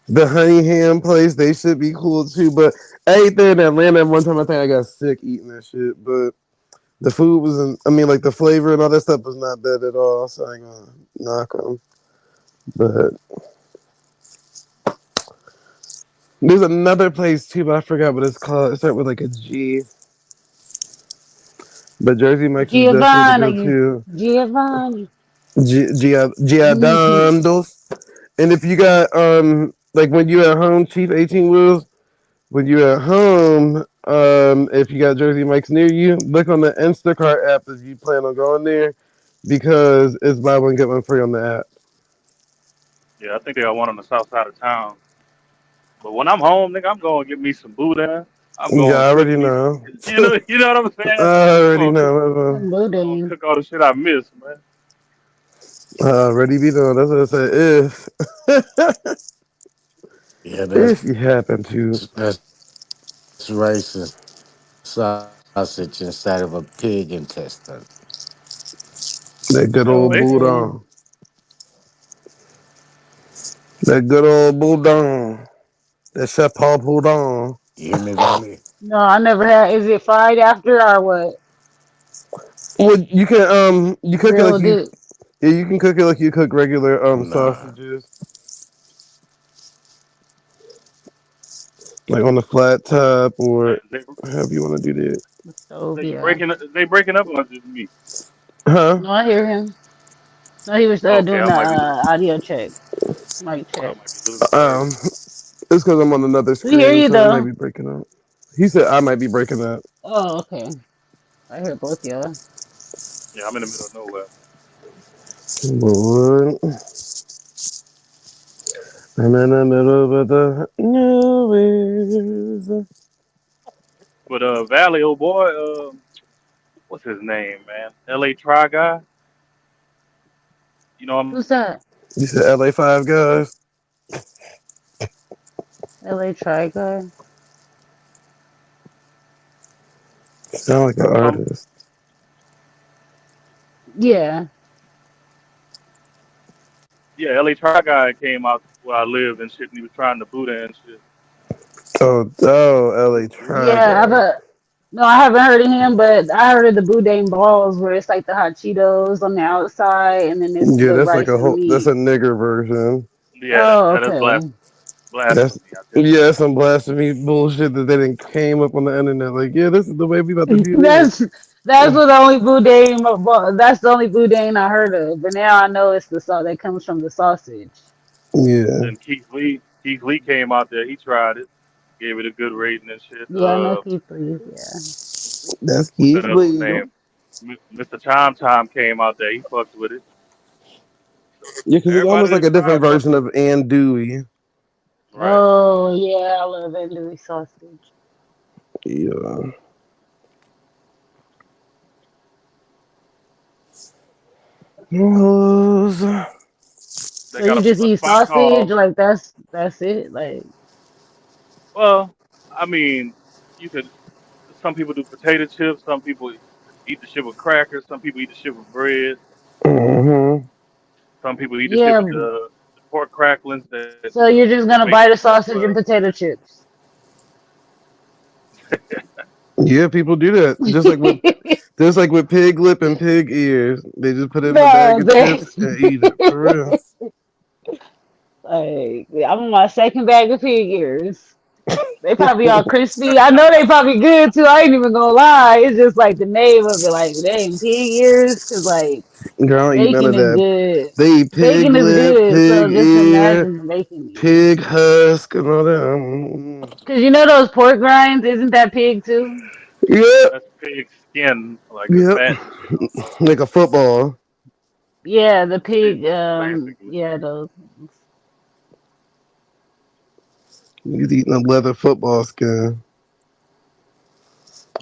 The Honey Ham place, they should be cool too. But I ate there in Atlanta one time. I think I got sick eating that shit. But the food wasn't. I mean, like the flavor and all that stuff was not bad at all. So I ain't gonna knock them. But there's another place too, but I forgot what it's called. It starts with like a G. But Jersey Mike's is definitely the Giovanni. go-to. Giovanni. Mhm. Giadandos. And if you got like when you at home, Chief 18 Wheels, when you at home, if you got Jersey Mike's near you, look on the Instacart app if you plan on going there because it's buy one get one free on the app. Yeah, I think they got one on the south side of town. But when I'm home, nigga, I'm going to get me some boudin. I'm Yeah, going I to cook already me. know. You know what I'm I saying? I'm already going to cook. know. Some I'm gonna boudin. cook all the shit I miss, man. I already be doing. That's what I said. Yeah, If you happen to, that's rice and sausage inside of a pig intestine. that good old Basically, Okay. boudin. That good old boudin. That Chef Paul boudin. You hear me, Valley? No, I never had. Is it fried after or what? Well, you can you cook it like Grilled you it. yeah, you can cook it like you cook regular Nah. sausages, like on the flat top or they however you want to do that. The stove, they yeah. breaking up on just me. Huh? No, I hear him. No, he was Okay, doing I the might be audio check, mic I check. might be losing service. It's because I'm on another We hear screen, you so it might be though. breaking up. He said I might be breaking up. Oh, okay. I hear both y'all. Yeah, I'm in the middle of nowhere. Lord, I'm in the middle of the nowhere. But Valley, old boy, what's his name, man? L.A. Try Guy. You know him? Who's that? You said LA Five Guys. LA Try Guy? Sound like an You know him? artist. Yeah. Yeah, L.A. Try Guy came out where I lived and shit, and he was trying to Buddha and shit. LA Try Yeah, Guy. no, I haven't heard of him, but I heard of the boudin balls where it's like the hot Cheetos on the outside and then it's Yeah, the that's like rice a and whole. That's a meat. nigger version. Yeah, Oh, that's okay. That's blasphemy. I tell you. yeah, some blasphemy bullshit that they didn't came up on the internet. Like, yeah, this is the way we about to do this. That's that's what the only boudin. That's the only boudin I heard of. But now I know it's the sauce that comes from the sausage. Yeah, Then Keith Lee came out there. He tried it, gave it a good rating and shit. Yeah, I know Keith Lee. Yeah. that's What's Keith that other Lee. name? Mr. Time came out there. He fucked with it. Yeah, because it's almost Everybody like a different describes version something. of andouille. Right. Oh yeah, I love andouille sausage. Yeah. Those. They So got you just a eat spot sausage, called. like that's it, like. Well, I mean, you could. Some people do potato chips. Some people eat the shit with crackers. Some people eat the shit with bread. Mm-hmm. Some people eat the shit Yeah, with the pork cracklings that so you're just they gonna make buy the as sausage and well. potato chips. Yeah, people do that. Just like with pig lip and pig ears. They just put it in a bag No, of chips that's and eat it. For real. like I'm on my second bag of pig ears. They probably all crispy. I know they probably good too. I ain't even gonna lie. It's just like the name of it, like dang pig ears, because like Girl, I don't eat none bacon of is that. good. They eat pig Bacon is lip, good. pig So just ear, imagine bacon ears. pig husk, and all that. Mm. Cause you know those pork rinds, isn't that pig too? Yep, That's pig skin, like the yep. fat and stuff. Like a football. Yeah, the pig. Basically. Yeah, those. He's eating a leather football skin.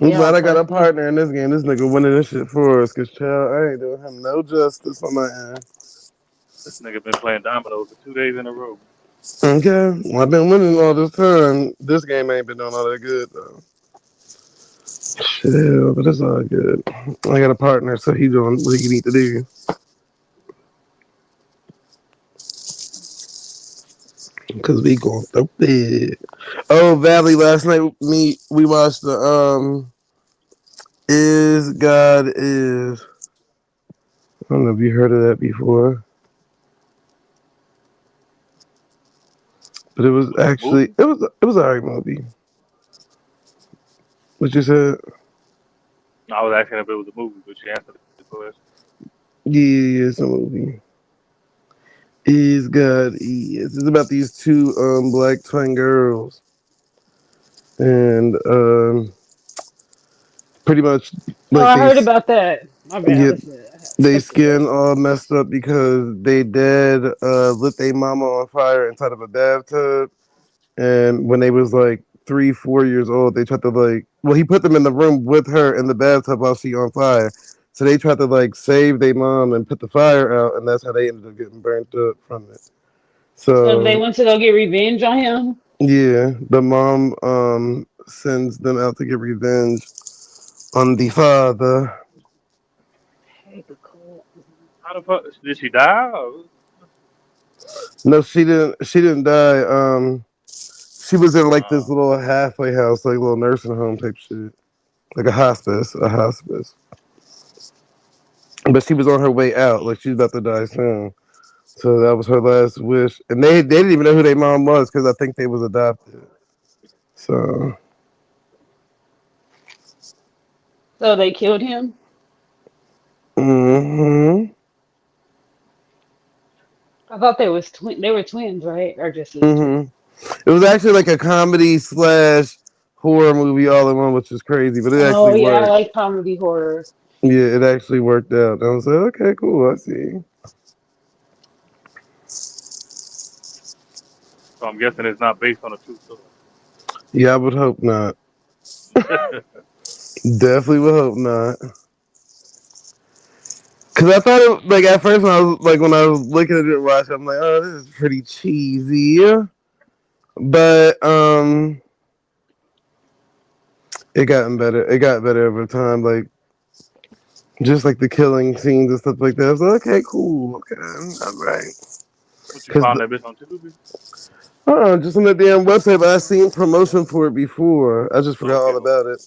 I'm They all glad I got a puffy. partner in this game. This nigga winning this shit for us, cause child, I ain't doing him no justice on my end. This nigga been playing dominoes for 2 days in a row. Okay, well, I've been winning all this time. This game ain't been doing all that good though. Shit, but it's all good. I got a partner, so he doing what he need to do. Cause we going through it. Oh, Valley, last night we watched the Is God Is. I don't know if you heard of that before. But it was Was it a actually movie? it was an alright movie. What you said? I was asking if it was a movie, but you answered the question. Yeah, it's a movie. Is God Is. It's about these two black twin girls. And pretty much Oh, like I heard about that. My bad. get I they stepped away. skin all messed up because they dad lit their mama on fire inside of a bathtub. And when they was like 3, 4 years old, they tried to he put them in the room with her in the bathtub while she on fire. So they tried to save their mom and put the fire out, and that's how they ended up getting burnt up from it. So they So went to go get revenge on him. yeah, the mom sends them out to get revenge on the father. How the fuck did she die? Or- No, she didn't. She didn't die. She was in this Uh, little halfway house, like little nursing home type shit, like a hospice, But she was on her way out, like she's about to die soon. So that was her last wish, and they didn't even know who their mom was because I think they was adopted. So So they killed him. hmm I thought they was twin. They were twins, right? Or just sisters. hmm it was actually like a comedy slash horror movie all in one, which is crazy, but it Oh actually yeah, I worked. like comedy horror. Yeah, it actually worked out. And I was like, okay, cool, I see. so I'm guessing it's not based on a true story. Yeah, I would hope not. Definitely would hope not. Cause I thought it at first when I was looking at it watching, I'm like, oh, this is pretty cheesy. But it gotten better. It got better over time. Just like the killing scenes and stuff like that. I was like, okay, cool, okay, all right. What you Cause found that bitch on Tubi? just on the damn website, but I seen promotion for it before. I just forgot Okay, all okay. about it.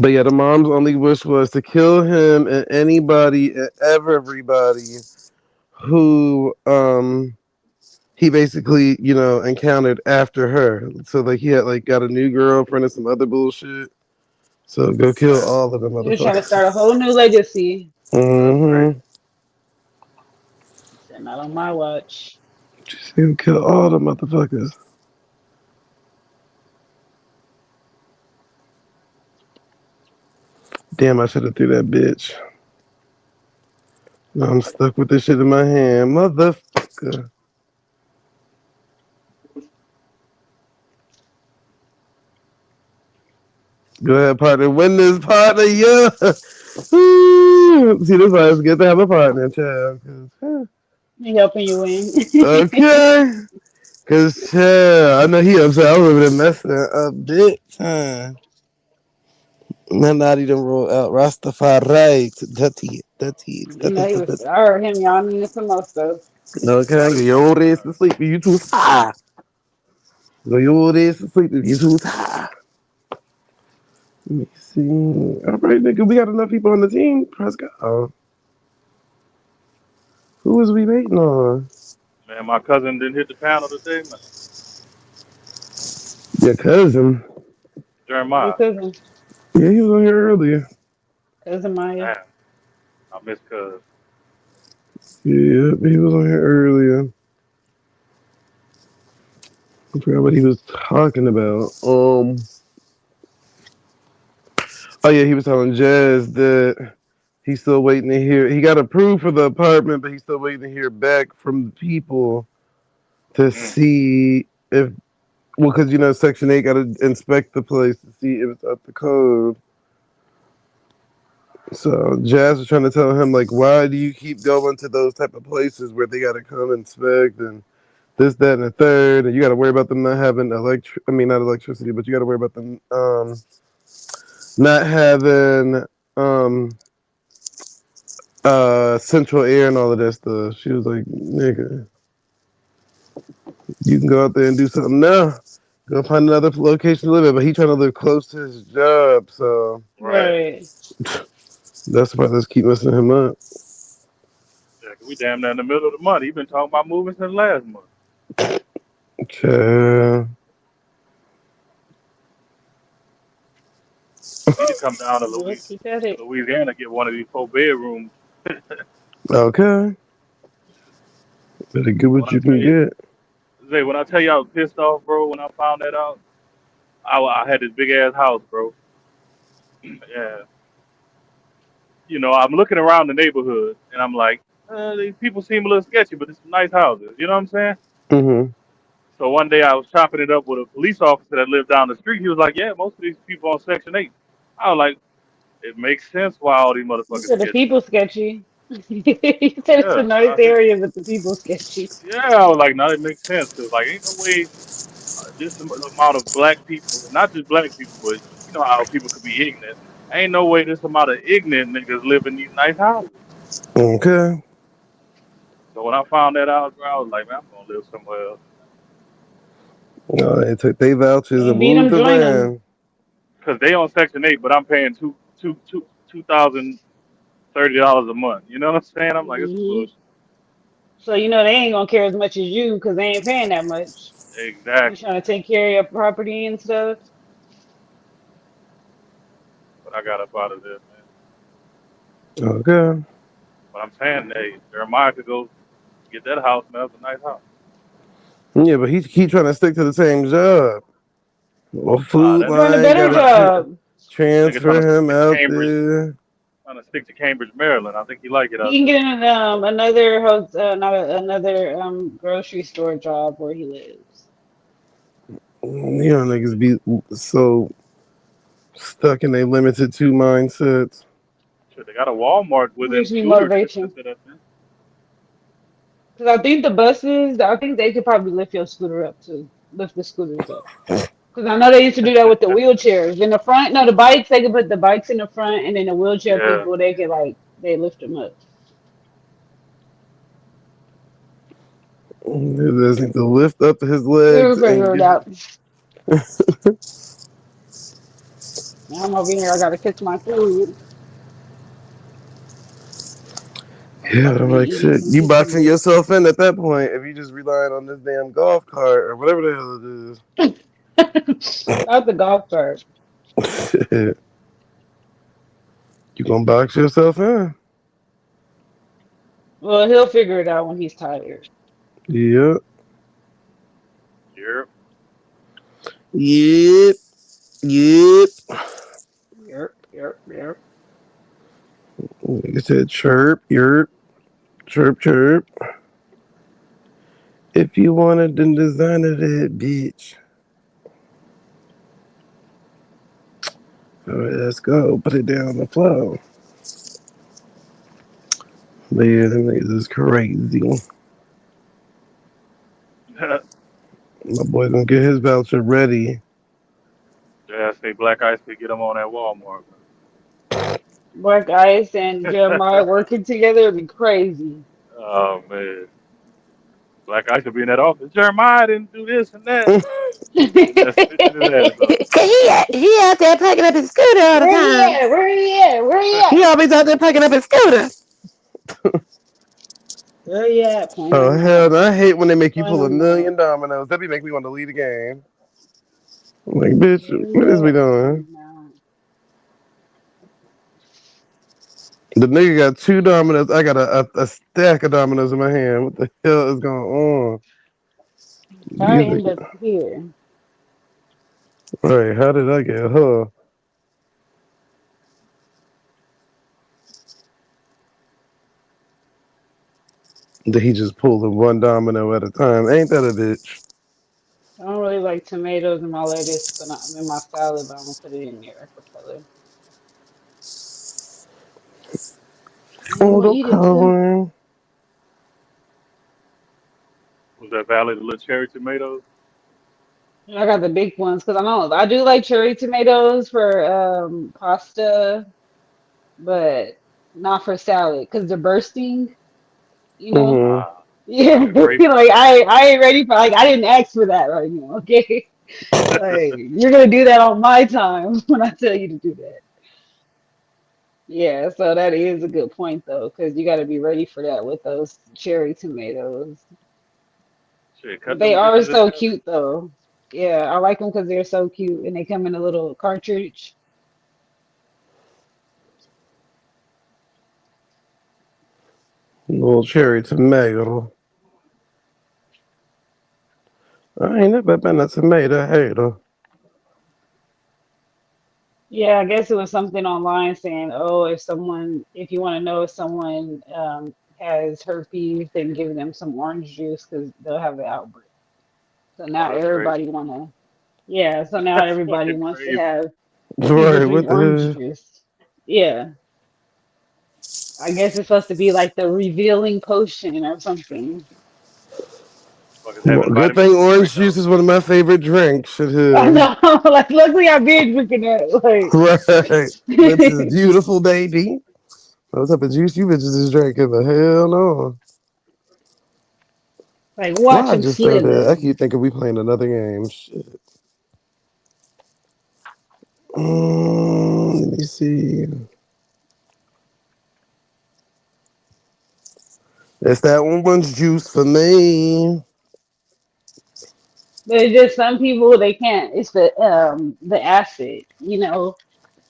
But yeah, the mom's only wish was to kill him and anybody and everybody who he basically, encountered after her. So he had got a new girlfriend and some other bullshit. So go kill all of them He was trying to motherfuckers. start a whole new legacy. That's crazy. Mm-hmm. Said not on my watch. Just go kill all the motherfuckers. Damn, I should have threw that bitch. I'm stuck with this shit in my hand, motherfucker. Go ahead, partner. Win this, partner. Yeah. Woo. See, this why it's good to have a partner, child. He helping you win. Okay. Cause child, I know he upset. I was over there messing up big time. My naughty done roll out Rastafari. Dirty. You know, he was. I heard him yawning and some more stuff. Okay, go your old ass to sleep. You too high. Go your old ass to sleep. You too high. Let me see. All right, nigga, we got enough people on the team. Press go. Who was we waiting on? Man, my cousin didn't hit the panel today, man. Your cousin. Your Jeremiah. cousin, Yeah, he was on here earlier. cousin Maya. Damn, I miss Cuz. Yeah, he was on here earlier. I forgot what he was talking about. Oh yeah, he was telling Jazz that he's still waiting to hear. He got approved for the apartment, but he's still waiting to hear back from the people to see if, well, because you know Section 8 got to inspect the place to see if it's up to code. So Jazz was trying to tell him like, why do you keep going to those type of places where they got to come inspect and this, that, and the third, and you got to worry about them not having not electricity, but you got to worry about them not having central air and all of that stuff. She was like, nigga, you can go out there and do something now. Go find another location to live at, but he trying to live close to his job, so Right. that's why let's keep messing him up. Yeah, we damn near in the middle of the month. He been talking about moving since last month. Okay. Need to come down to Look, he said it. Louisiana, get one of these 4 bedrooms. Okay. Better get When what I you tell can you, get. Zay, when I tell you I was pissed off, bro, when I found that out, I had this big ass house, bro. Yeah. You know, I'm looking around the neighborhood and I'm like, these people seem a little sketchy, but it's some nice houses. You know what I'm saying? Mm-hmm. So one day I was chopping it up with a police officer that lived down the street. He was like, yeah, most of these people on Section 8. I was like, it makes sense why all these He motherfuckers said the sketchy. people sketchy. He said it's a Yeah. nice I said, area, but the people sketchy. yeah, I was like, no, it makes sense. Because, like, ain't no way this amount of black people, not just black people, but you know how people could be ignorant. Ain't no way this amount of ignorant niggas live in these nice houses. Okay. So when I found that out, bro, I was like, man, I'm going to live somewhere else. They took their vouchers and Can't beat moved them, join them. around. Because they on Section 8, but I'm paying $2,030 a month. You know what I'm saying? I'm like, it's some Hmm. bullshit. So you know they ain't gonna care as much as you because they ain't paying that much. You Exactly. trying to take care of your property and stuff. But I got up out of there, man. Okay. But I'm saying, hey, Jeremiah could go get that house, man. That's a nice house. Yeah, but he keep trying to stick to the same job. Well, Nah, food that Find a line better gotta job. nigga trying to transfer him stick to out Cambridge, there. Maryland. I think he like it out He can there. get in another not another grocery store job where he lives. You know, niggas be so stuck in a limited two mindsets. Shit, they got a Walmart within Gives me scooter distance motivation. of that thing. Because I think the buses, I think they could probably lift your scooter up too. Lift the scooters up. Because I know they used to do that with the wheelchairs. In the front, no, the bikes, they could put the bikes in the front, and then the wheelchair Yeah. people, they could like, they lift them up. He just need to lift up his We'll legs and figure it get. out. Now I'm over here, I gotta cook my food. I'm Yeah, about to I'm be like eating shit. some You chicken boxing wings. yourself in at that point if you just relying on this damn golf cart or whatever the hell Not the golf cart. it is. You gonna box yourself in? Well, he'll figure it out when he's tired. Yep. Yeah. Yep. Yep. Yep, yep, yep. Like I said, chirp, yerp. Chirp, chirp. If you wanted the designer that bitch. All right, let's go. Put it down on the floor. But yeah, them niggas is crazy. My boy gonna get his voucher ready. Yeah, I say Black Ice could get them on at Walmart. Black Ice and Jeremiah working together would be crazy. Oh man, Black Ice could be in that office. Jeremiah didn't do this and that. Just stitching his ass up. He out there packing up his scooter all the Where he time. at? Where he at? Where he at? He always out there packing up his scooter. Where he at? Playing Oh them hell out. no! I hate when they make you Playing pull a them out. million dominoes. That be make me want to leave the game. I'm like, bitch, Where what he is we at? doing? Playing them out. The nigga got 2 dominoes. I got a stack of dominoes in my hand. What the hell is going on? How I These end up niggas. here? Right, how did I get her? Did he just pull the 1 domino at a time? Ain't that a bitch? I don't really like tomatoes in my lettuce, but I'm in my salad, but I'm gonna put it in there for color. I'm Oh, gonna the eat it too. corn. Was that Valley the little cherry tomatoes? I got the big ones because I know I do like cherry tomatoes for pasta, but not for salad because they're bursting, you know? Mm-hmm. Ah, Yeah, like grape. like I ain't ready for like I didn't ask for that right now, okay? Like you're gonna do that on my time when I tell you to do that. Yeah, so that is a good point though, because you got to be ready for that with those cherry tomatoes. Shit, cut But they them are bitches in so half. cute though. Yeah, I like them because they're so cute and they come in a little cartridge. Little cherry tomato. I ain't never been a tomato hater. Yeah, I guess it was something online saying, oh, if you want to know if someone has herpes, then give them some orange juice because they'll have the outbreak. So Oh, now that's crazy. everybody wanna, yeah, so now That's everybody fucking wants to crazy. have people Right, drink what orange the juice. Yeah, I guess it's supposed to be like the revealing potion or something. Fuckers hell? having Good vitamin thing C orange juice breakouts. is one of my favorite drinks. Shit I here. know, like luckily I've been drinking that. Right. Lips is Like, beautiful, baby. What type of juice you bitches is drinking? The hell no. like watch Why I them just throw that? I slither. keep thinking we playing another game. Shit. Let me see. It's that orange juice for me. But it's just some people they can't. It's the acid, you know,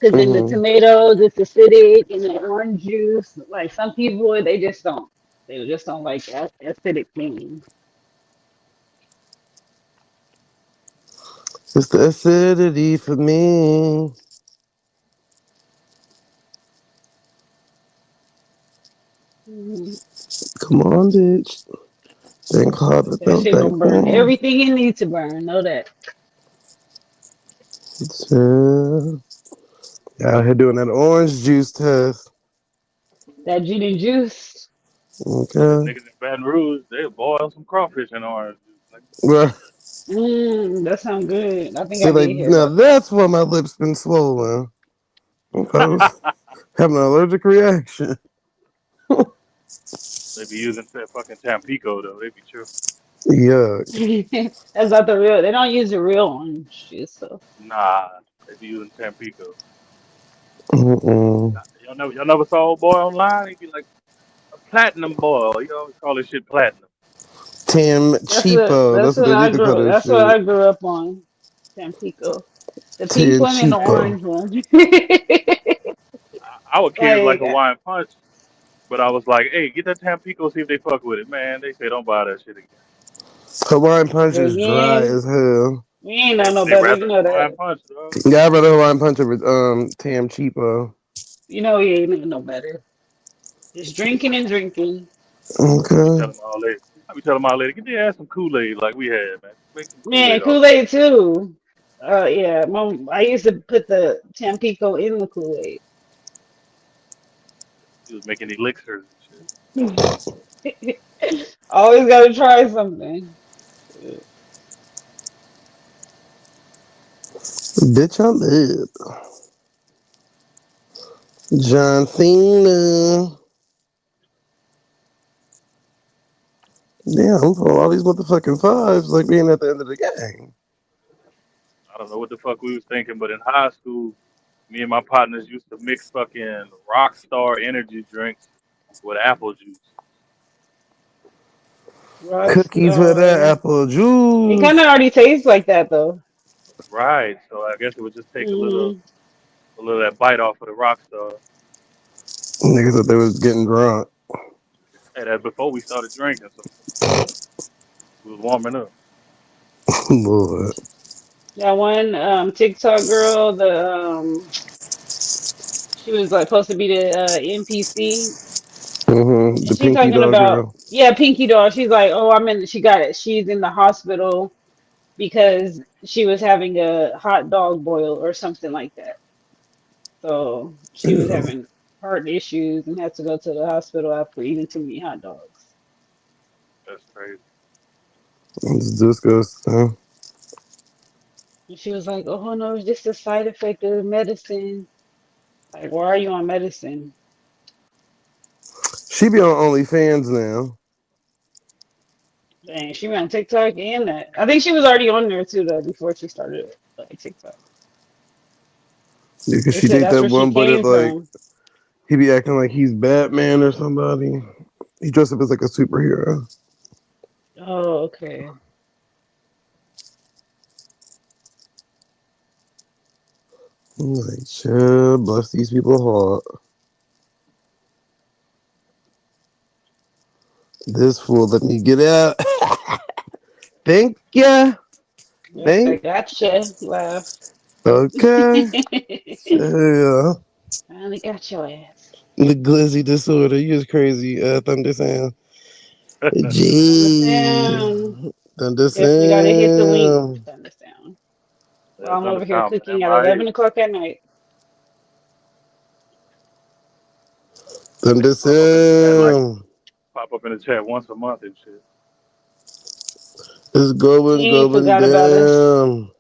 because in the Mm-hmm. tomatoes it's acidic, and the orange juice. Like some people they just don't. They just don't like acidic things. It's the acidity for me. Mhm. Come on, bitch. Think harder, That don't shit think gonna burn more. everything it needs to burn. Know that. Out here doing that orange juice test. That gin and juice. Them Okay. niggas in Baton Rouge, they boil some crawfish in orange juice. Well, That sounds good. I think I they're like, did hear now about that. that's why my lips been swollen. I was having an allergic reaction. They be using that fucking Tampico though. They be true. Yuck. That's not the real. They don't use the real orange juice, so. Nah, they be using Tampico. Mm-mm. Y'all never saw old boy online? He be like a platinum boy. You always call this shit platinum. Tim Cheapo. That's what they need to call that That's what shit. I grew up on. Tampico. The pink Tim one and the Cheapo. orange one. I would carry like Like Hawaiian Punch, but I was like, hey, get that Tampico, see if they fuck with it. Man, they say don't buy that shit again. Hawaiian Punch is dry again, as hell. we ain't know no They better. You rather know Hawaiian that. Punch, bro. Yeah, I'd rather Hawaiian Punch over Tam Cheapo. You know we ain't know no better. Just drinking and drinking. I be Okay. telling my lady, get their ass some Kool-Aid like we had, man. Make some Man, Kool-Aid off. Kool-Aid too. Yeah, Mom, I used to put the Tampico in the Kool-Aid. He was making elixirs and shit. Always gotta try something. Bitch, I live. John Cena. Damn, I'm for all these motherfucking fives like being at the end of the game. I don't know what the fuck we was thinking, but in high school, me and my partners used to mix fucking Rockstar energy drinks with apple juice. Cookies with that Rockstar. apple It kind juice. of already tastes like that though. Right. So I guess it would just take Hmm a little of that bite off of the Rockstar. Niggas thought they was getting drunk. Hey, that before we started drinking, so we was warming up. Lord. That one TikTok girl, she was like supposed to be the NPC, and The she pinky talking dog about girl. yeah, Pinky Doll. She's like, oh, she got it. She's in the hospital because she was having a hot dog boil or something like that. So she was Yeah, having heart issues and had to go to the hospital after eating too many hot dogs. That's crazy. it's disgusting. And she was like, oh no, it's just a side effect of medicine. Like, why are you on medicine? She be on OnlyFans now. Dang, she went on TikTok and that. I think she was already on there too though before she started like TikTok. Yeah, cause They she said date that's that where she one boy that came like from. he be acting like he's Batman or somebody. He dressed up as like a superhero. Oh, okay. I'm like, chill, bless these people heart. This fool let me get out. Thank ya. Yep, Thank. that gotcha laugh. Okay. Yeah. Finally got your ass. The glizzy disorder. You is crazy, Thunder Sam. Thunder Gee. Sound. Thunder Definitely gotta hit the link. Sam. Thunder Sound. Well, That's I'm over here understandable, cooking at MIA. 11 o'clock at night. Thunder Pop up in the chat like Sam. pop up in the chat once a month and shit. It's He going, ain't going forgot about us. down.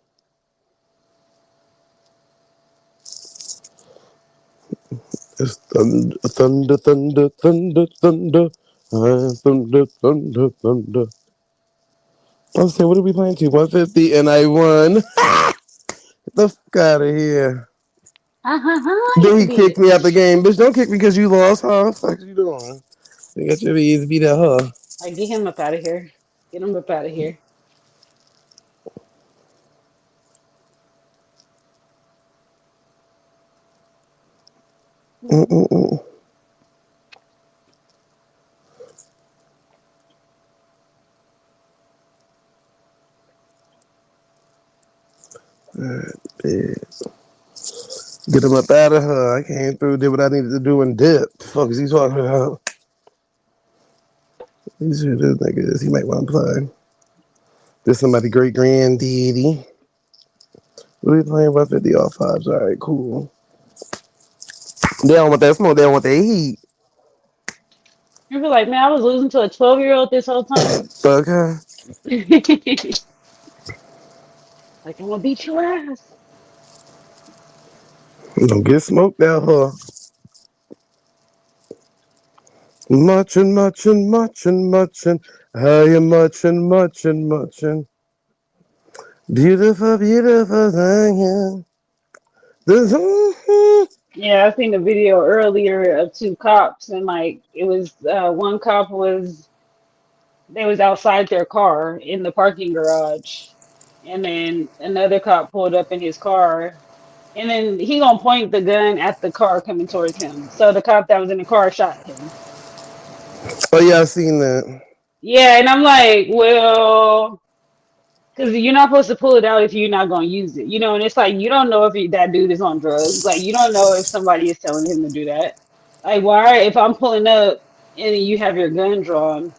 It's thunder, thunder, thunder, thunder, thunder. Thunder, thunder, thunder. I'm saying, what are we playing to? 150, and I won. Get the fuck out of here. You Then he kicked me out the bitch. game. Bitch, don't kick me because you lost, huh? Fuck you doing? You got your easy beat at her. I get him up out of here. Get him up out of here. Mm-mm-mm. Alright, bitch. Get him up out of her. I came through, did what I needed to do, and dip. The fuck is he talking about? He's sure this nigga is. He might want to play. This somebody great granddaddy. What are we playing? 150 all fives. All right, cool. They don't want that smoke. They don't want that heat. You be like, man, I was losing to a 12-year-old this whole time. Okay. Like, I'm gonna beat your ass. Don't get smoked out her. Muchin', muchin', muchin', muchin'. How you muchin', muchin', muchin'. Beautiful, beautiful thing. Yeah, I seen the video earlier of two cops, and like it was one cop was they was outside their car in the parking garage, and then another cop pulled up in his car, and then he gonna point the gun at the car coming towards him. So the cop that was in the car shot him. Oh yeah, I seen that. Yeah, and I'm like, well, because you're not supposed to pull it out if you're not gonna use it, you know. And it's like you don't know if that dude is on drugs. Like you don't know if somebody is telling him to do that. Like, why if I'm pulling up and you have your gun drawn.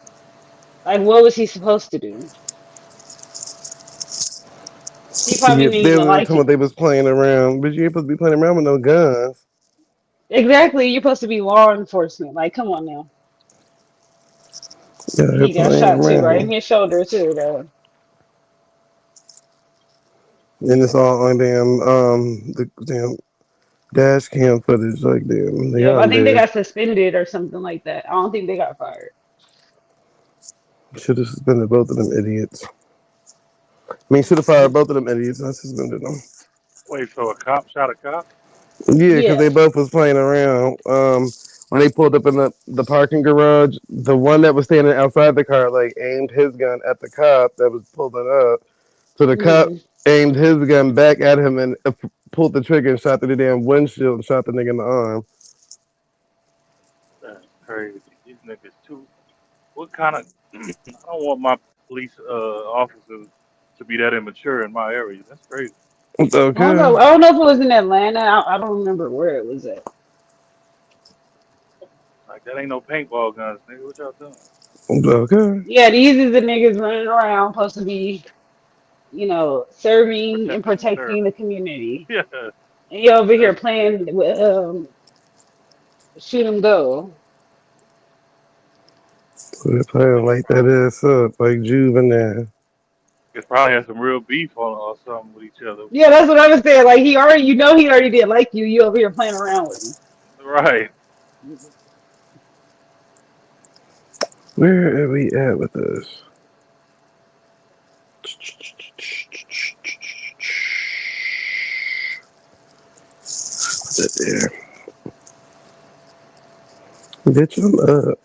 Like, what was he supposed to do? He probably Yeah, didn't they even were like talking about it. they was playing around, but you ain't supposed to be playing around with no guns. Exactly, you're supposed to be law enforcement. Like, come on now. Yeah, they're He got playing shot too, right in around. his shoulder too, though. And it's all on the damn dash cam footage. Like, damn, they Yeah, but I on think they there. got suspended or something like that. I don't think they got fired. Should have suspended both of them idiots. I mean, should have fired both of them idiots. I suspended them. Wait, so a cop shot a cop? Yeah, because Yeah. they both was playing around. When they pulled up in the parking garage, the one that was standing outside the car like aimed his gun at the cop that was pulling up. So the cop Hmm. aimed his gun back at him and pulled the trigger and shot through the damn windshield and shot the nigga in the arm. That's crazy. These niggas too. What kind of? I don't want my police officers to be that immature in my area. That's crazy. It's I don't okay. know. I don't know if it was in Atlanta. I don't remember where it was at. Like that ain't no paintball guns, nigga. What y'all doing? It's okay. Yeah, these are the niggas running around supposed to be, serving and Protecting the protecting the service. community. Yeah, And you over here that's crazy. playing with shoot 'em go. So they're playing Niggas like that probably ass up, like Juvenile. niggas probably had some real beef on or something with each other. Yeah, that's what I was saying. Like he already did like you. You over here playing around with him. Right. Where are we at with this? Put that there. Bitch, I'm up.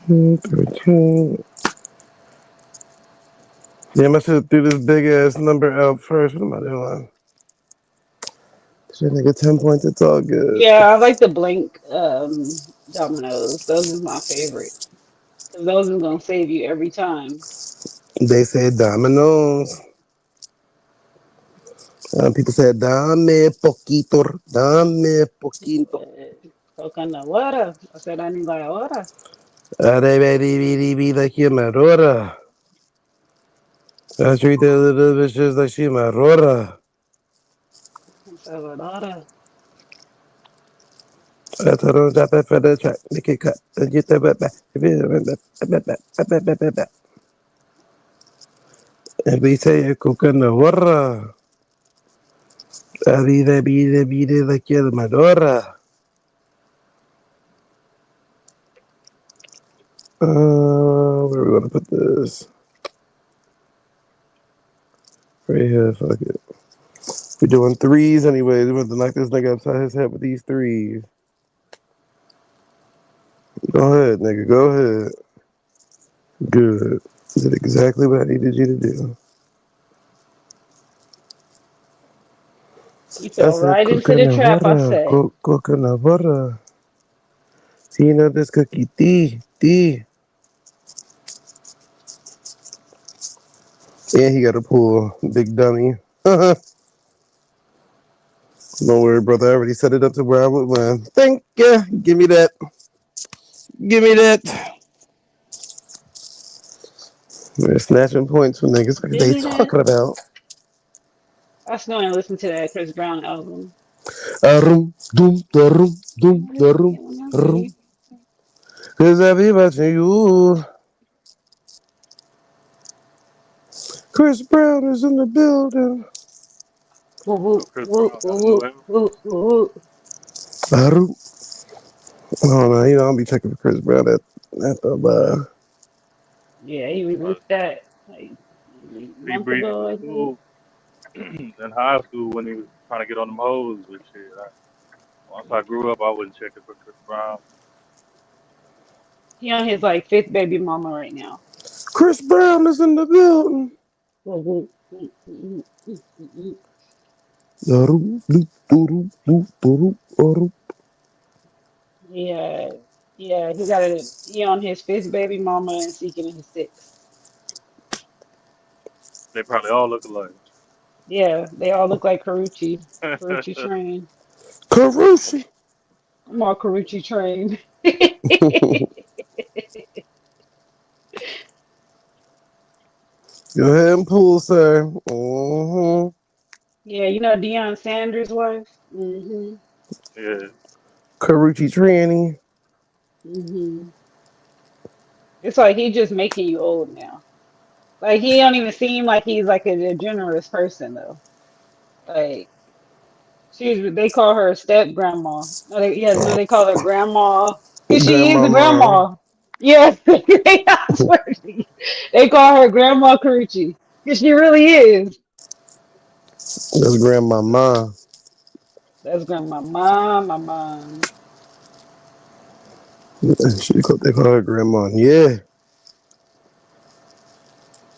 13. Damn, I should have threw this big ass number out first. What am I doing? Shit, nigga, 10 points. It's all good. Yeah, I like the blank dominoes. Those is my favorite. Because those is gonna save you every time. They said dominoes. People said dame poquito, dame poquito. Coconut water. I said I need like water. Be like you, Marora. I treat the little bitches like she Marora. I said water. I told her drop it for the track, make it cut, and get the back. And we say coconut water. Be like you, Marora. Where are we gonna put this? Right here, fuck it. We're doing threes anyways. We're about to knock this nigga upside his head with these threes. Go ahead, nigga. Go ahead. Good. Did exactly what I needed you to do. You I fell said right into the coconut trap, I water. said. Coconut water. See, you know this cookie. Tea. And he got a pool. Big dummy. Don't worry, brother. I already set it up to where I would win. Thank you. Give me that. Give me that. They're snatching points from niggas. What are Give they me that. talking about? I still ain't listen to that Chris Brown album. Rum, doom, da rum, doom, da rum, rum. Cause I be watching you. Chris Brown is in the building. Woo, woo, Chris woo, Brown got a new woo, album. woo, woo. Rum. Oh no, you know I'll be checking for Chris Brown at the Yeah, he Uh, released that like a T month Breezy ago, was I think. cool in high school when he was trying to get on them hoes and shit. Once I grew up, I wasn't checking for Chris Brown. He on his like fifth baby mama right now. Chris Brown is in the building. Woo, woo, woo, woo, woo, woo, woo. Yeah, yeah, he on his fifth baby mama and seeking his sixth. They probably all look alike. Yeah, they all look like Karuchi. Karuchi train. Karushi. I'm all Karuchi trained. Go ahead and pull, sir. Mm-hmm. Yeah, you know Deion Sanders' wife? Yeah. Karuchi tranny. hmm It's like he just making you old now. Like he don't even seem like he's like a generous person though. Like they call her step grandma. No, they call her grandma because she is a Grandmama. grandma. Yes, I swear to you. They call her Grandma Carucci because she really is. That's grandmama. That's grandma, my mom. They call her grandma. Yeah.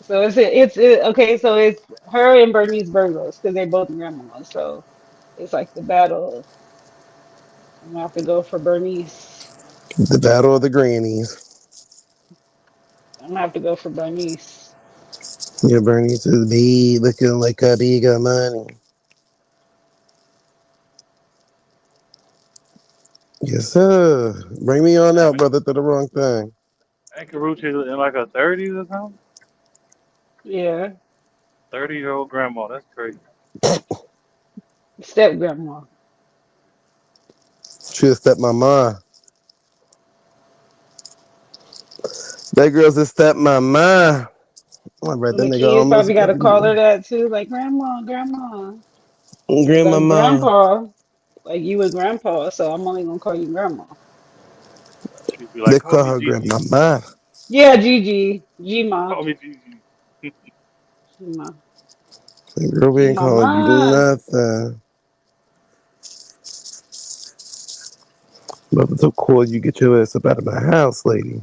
So okay. So it's her and Bernice Burgos because they're both grandmas. So it's like the battle. I'm gonna have to go for Bernice. The battle of the grannies. I'm gonna have to go for Bernice. Yeah, Bernice is big, looking like a big money. Yes, sir. Bring me on Damn out, it. brother, to the wrong thing. Ain't Karuchi in like her 30s or something? Yeah, 30-year-old grandma. That's crazy. step grandma. Should have stepped my mind. That girl's a step my mind. My brother, And that the nigga kids almost probably got to killed call her me. that too, like grandma, grandma. Like I'm Grandmama. grandpa, like you with grandpa, so I'm only gonna call you grandma. She'd be They like, call call me her Gigi. grandmama. Yeah, Gigi, Gma, Call me Gigi. Gma, Girl, we ain't calling you Gmama. nothing. Brother, so cool you get your ass up out of my house, lady.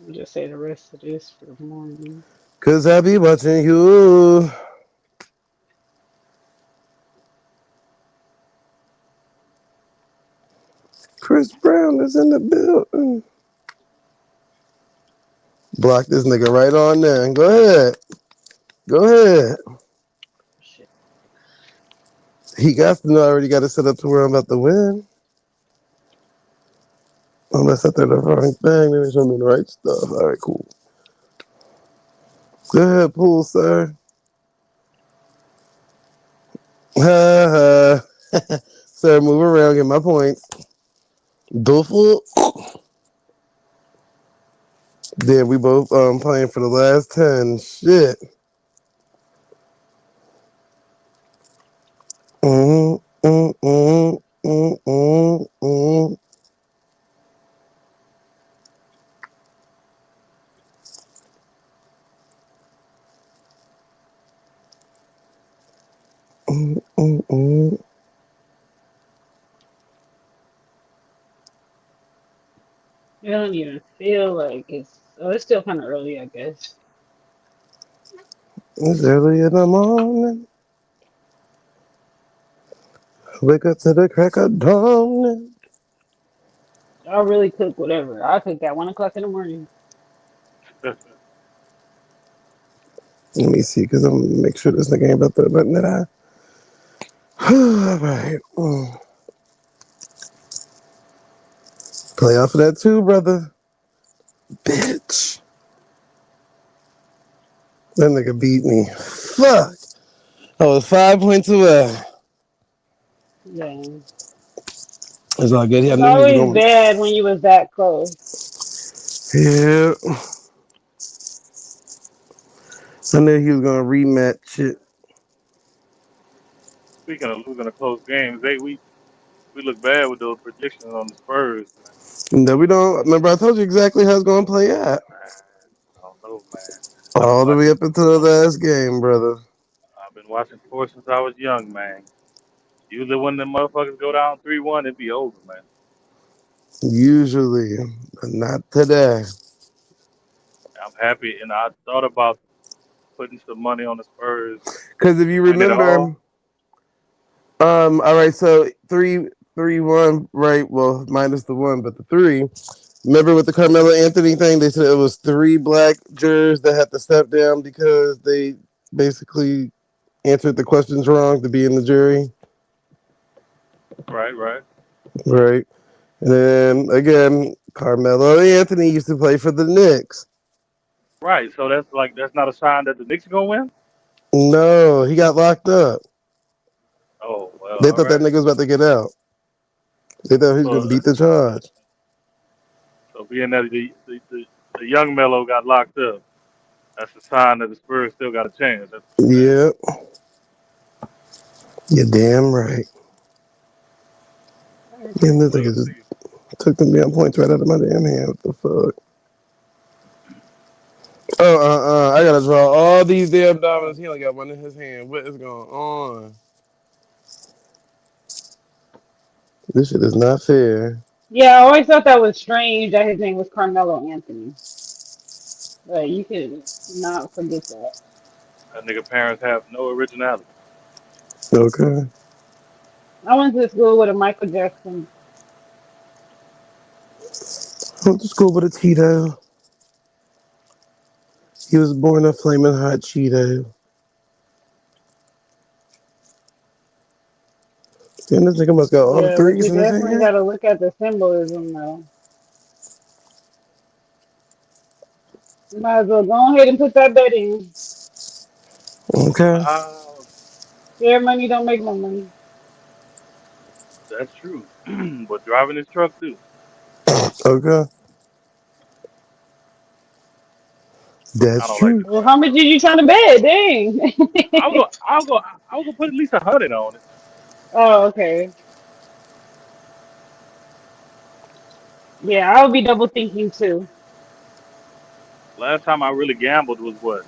I'll just say the rest of this for the morning. Cause I be watching you. Chris Brown is in the building. Block this nigga right on there. Go ahead. Go ahead. Shit. He got to know I already got it set up to where I'm about to win. Unless I did the wrong thing, maybe show me the right stuff. All right, cool. Go ahead, pool, sir. Sir, move around, get my points. Duffel. Then we both playing for the last 10. Shit. Mm, mm, mm, mm, mm, mm. Mm, mm, mm. I don't even feel like it's still kind of early, I guess. It's early in the morning. Wake up to the crack of dawn. I'll really cook whatever. I'll cook at 1 o'clock in the morning. Let me see, because I'm going to make sure this nigga ain't about to nothing that I. All right. Play off of that too, brother. Bitch. That nigga beat me. Fuck. I was 5 points away. Yeah. It's all good. I It's knew he was always going bad when you was that close. to. Yeah. I knew he was going to rematch it. Speaking of losing a close games, we look bad with those predictions on the Spurs, man. No, we don't. Remember, I told you exactly how it's going to play out. I don't know, man. I've been All the way watching. up until the last game, brother. I've been watching sports since I was young, man. Usually when the motherfuckers go down 3-1, it be over, man. Usually, but not today. I'm happy, and I thought about putting some money on the Spurs Because if to you win it remember, all. all right, so 3-1, right? Well, minus the one, but the three. Remember with the Carmelo Anthony thing, they said it was 3 black jurors that had to step down because they basically answered the questions wrong to be in the jury. Right, right. Right. And then again, Carmelo Anthony used to play for the Knicks. Right. So that's not a sign that the Knicks are gonna win. No, he got locked up. Oh well, They all thought that right. nigga was about to get out. They thought he was gonna So beat the charge. so being that the young Melo got locked up, that's a sign that the Spurs still got a chance. That's what you're saying. Yep. You're damn right. And this We'll nigga just see. took the damn points right out of my damn hand. What the fuck? Oh, I gotta draw all these damn diamonds. He only got one in his hand. What is going on? This shit is not fair. Yeah, I always thought that was strange that his name was Carmelo Anthony. But you could not forget that. That nigga parents have no originality. Okay. I went to school with a Michael Jackson. I went to school with a Tito. He was born a flaming hot Cheeto. And this nigga must got all the Yeah, but threes you in his definitely hand. got to look at the symbolism though. You might as well go ahead and put that bet in. Okay. Share money don't make no money. That's true. But driving his truck too. Okay. I That's don't like to true. Well, drive how much truck. did you trying to bet? Dang. I'll go put at least 100 on it. Oh, okay. Yeah, I would be double thinking too. Last time I really gambled was what?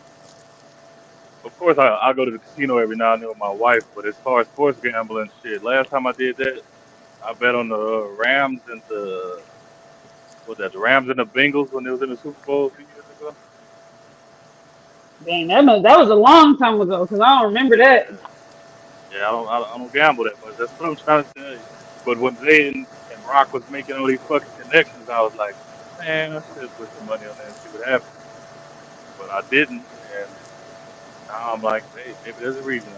Of course, I go to the casino every now and then with my wife, but as far as sports gambling shit, last time I did that, I bet on the Rams and the Rams and the Bengals when they was in the Super Bowl a few years ago. Dang, that was a long time ago because I don't remember that. Yeah, yeah, I don't gamble that much. That's what I'm trying to tell you. But when Zay and Rock was making all these fucking connections, I was like, man, I should just put some money on that and see what happens. But I didn't, and now I'm like, hey, maybe there's a reason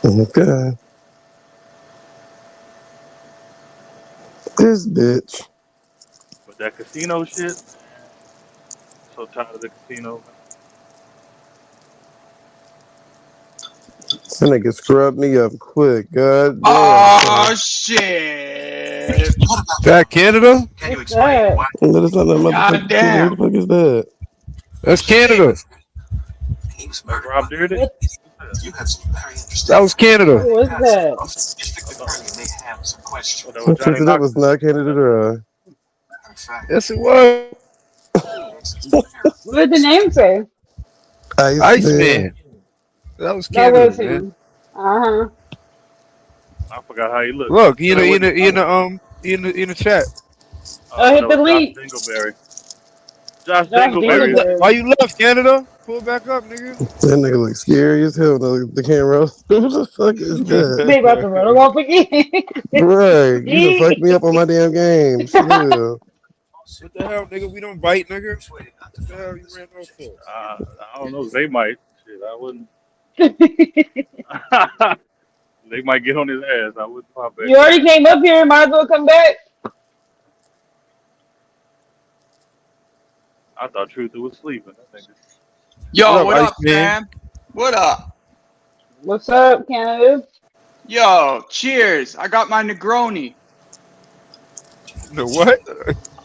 I didn't. Okay. This bitch. But that casino shit, man, so tired of the casino. That nigga scrubbed me up quick. God damn. Oh shit! That Canada? What's that? That is not that motherfucking Canada. Who the fuck is that? That's Canada. That's Rob Dyrdek? That was Canada. Who was that? Oh, that I was Johnny texted that was Knoxville. not Canada Dry. Yes, it was. What did the name say? Iceman. That was That Canada, was man. him. Uh-huh. I forgot how he looked. Look, in the chat. Oh, hit that the was link. Josh Dingleberry. Josh Josh Dingleberry. Dingleberry. Why you left, Canada? Pull back up, nigga. That nigga look scary as hell. The camera. Who the fuck is that? They about to run him off again. Right. You done fucked me up on my damn game. Still. What the hell, nigga? We don't bite, nigga. What the hell you ran off for? I don't know. They might. Shit, I wouldn't. They might get on his ass. I wouldn't pop back. You already came up here. Might as well come back. I thought Truth was sleeping. I think it's... Yo, what up, fam? What up? What's up, Canada? Yo, cheers! I got my Negroni. The what?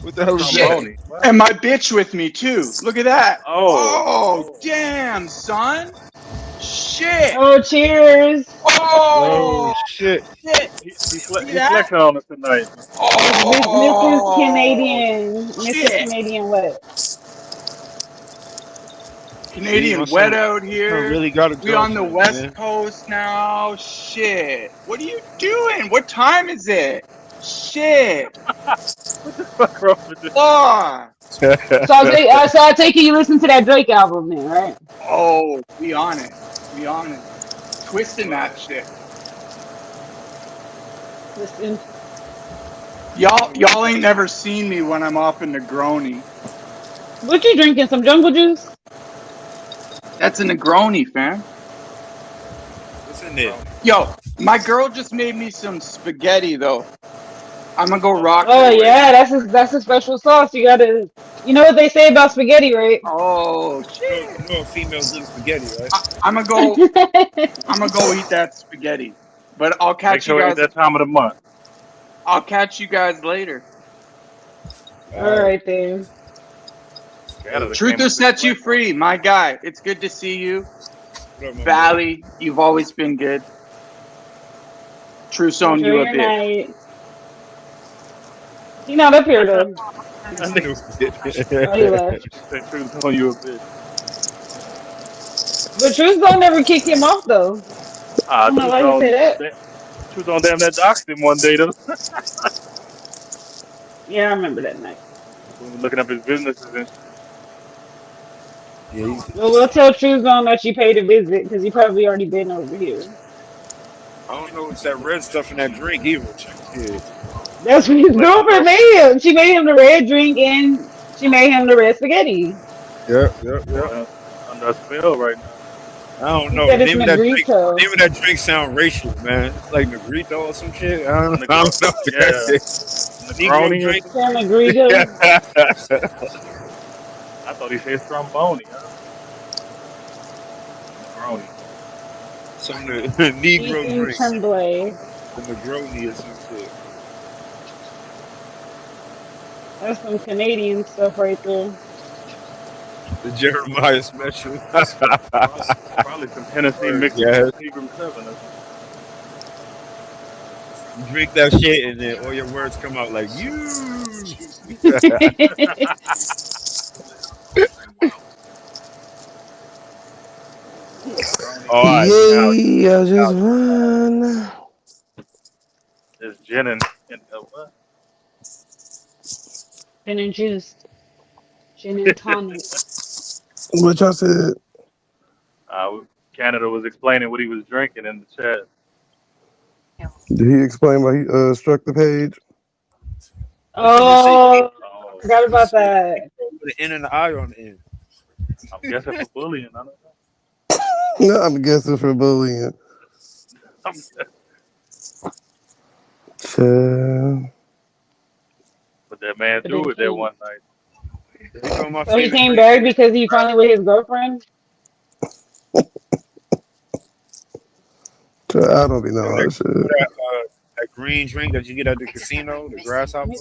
What the hell is Shit. And my bitch with me too. Look at that. Oh. Oh, damn, son. Shit. Oh, cheers. Oh, shit. He's flexing on us tonight. Mrs. Canadian. Shit. Mrs. Canadian what? Canadian See, wet son, out here. really got a We on the girlfriend, West man. Coast now. Shit. What are you doing? What time is it? Shit. What the fuck wrong with this? Fuck. So I take it you listen to that Drake album then, right? Oh, we on it. We on it. Twisting that shit. Listen. Y'all ain't never seen me when I'm off in Negroni. What you drinking? Some jungle juice? That's a Negroni, fam. What's in there. Yo, my girl just made me some spaghetti though. I'm gonna go rock Oh her with. yeah, that's a special sauce. You gotta, you know what they say about spaghetti, right? Oh You shit! know a female's good spaghetti, right? I'm gonna go. I'm gonna go eat that spaghetti. But I'll Make catch you sure it ain't guys. that time of the month. I'll catch you guys later. All right then. Canada came Truther up big sets you black on. free, my guy. It's good to see you. What up, my boy? Valley, you've always been good. True Zone, Enjoy you a your bitch. night. He not up here though. That nigga Oh, he left. said True Zone, you a bitch. But Truth Zone never kicked him off though. I don't know True why he Zone, said that. True Zone, damn that doxed him one day though. Yeah, I remember that night. We were looking up his businesses and shit. Yeah, Well, we'll tell Truth Zone that you paid a visit because he probably already been over here. I don't know what's that red stuff in that drink either. Shit. That's what his Like girlfriend made him. She made him the red drink and she made him the red spaghetti. Yep. Under a spell right now. I don't He know. said The it's Negrito. name of that drink sound racial, man. It's like Negrito or some shit. I don't know. Yeah. Negro Negroni or drink. something? Negrito. I thought he said Stromboni. Negroni. Some Negro Ethan drink. Tremblay. The Negroni or some shit. That's some Canadian stuff right there. The Jeremiah special. Probably some Tennessee mixed with Yeah. some Seagram 7 or something. You drink that shit and then all your words come out like you. All right. Yay, I just run. It's gin and what? Gin and juice. Gin and tonic. What y'all said? Canada was explaining what he was drinking in the chat. Did he explain why he struck the page? Oh, I forgot about that. With an N and an I on the end. I'm guessing for bullying. I don't know. No, I'm guessing for bullying. But that man threw it there one night. So he came back because he finally with his girlfriend? I don't be knowing that shit. That green drink that you get at the casino, the grasshopper.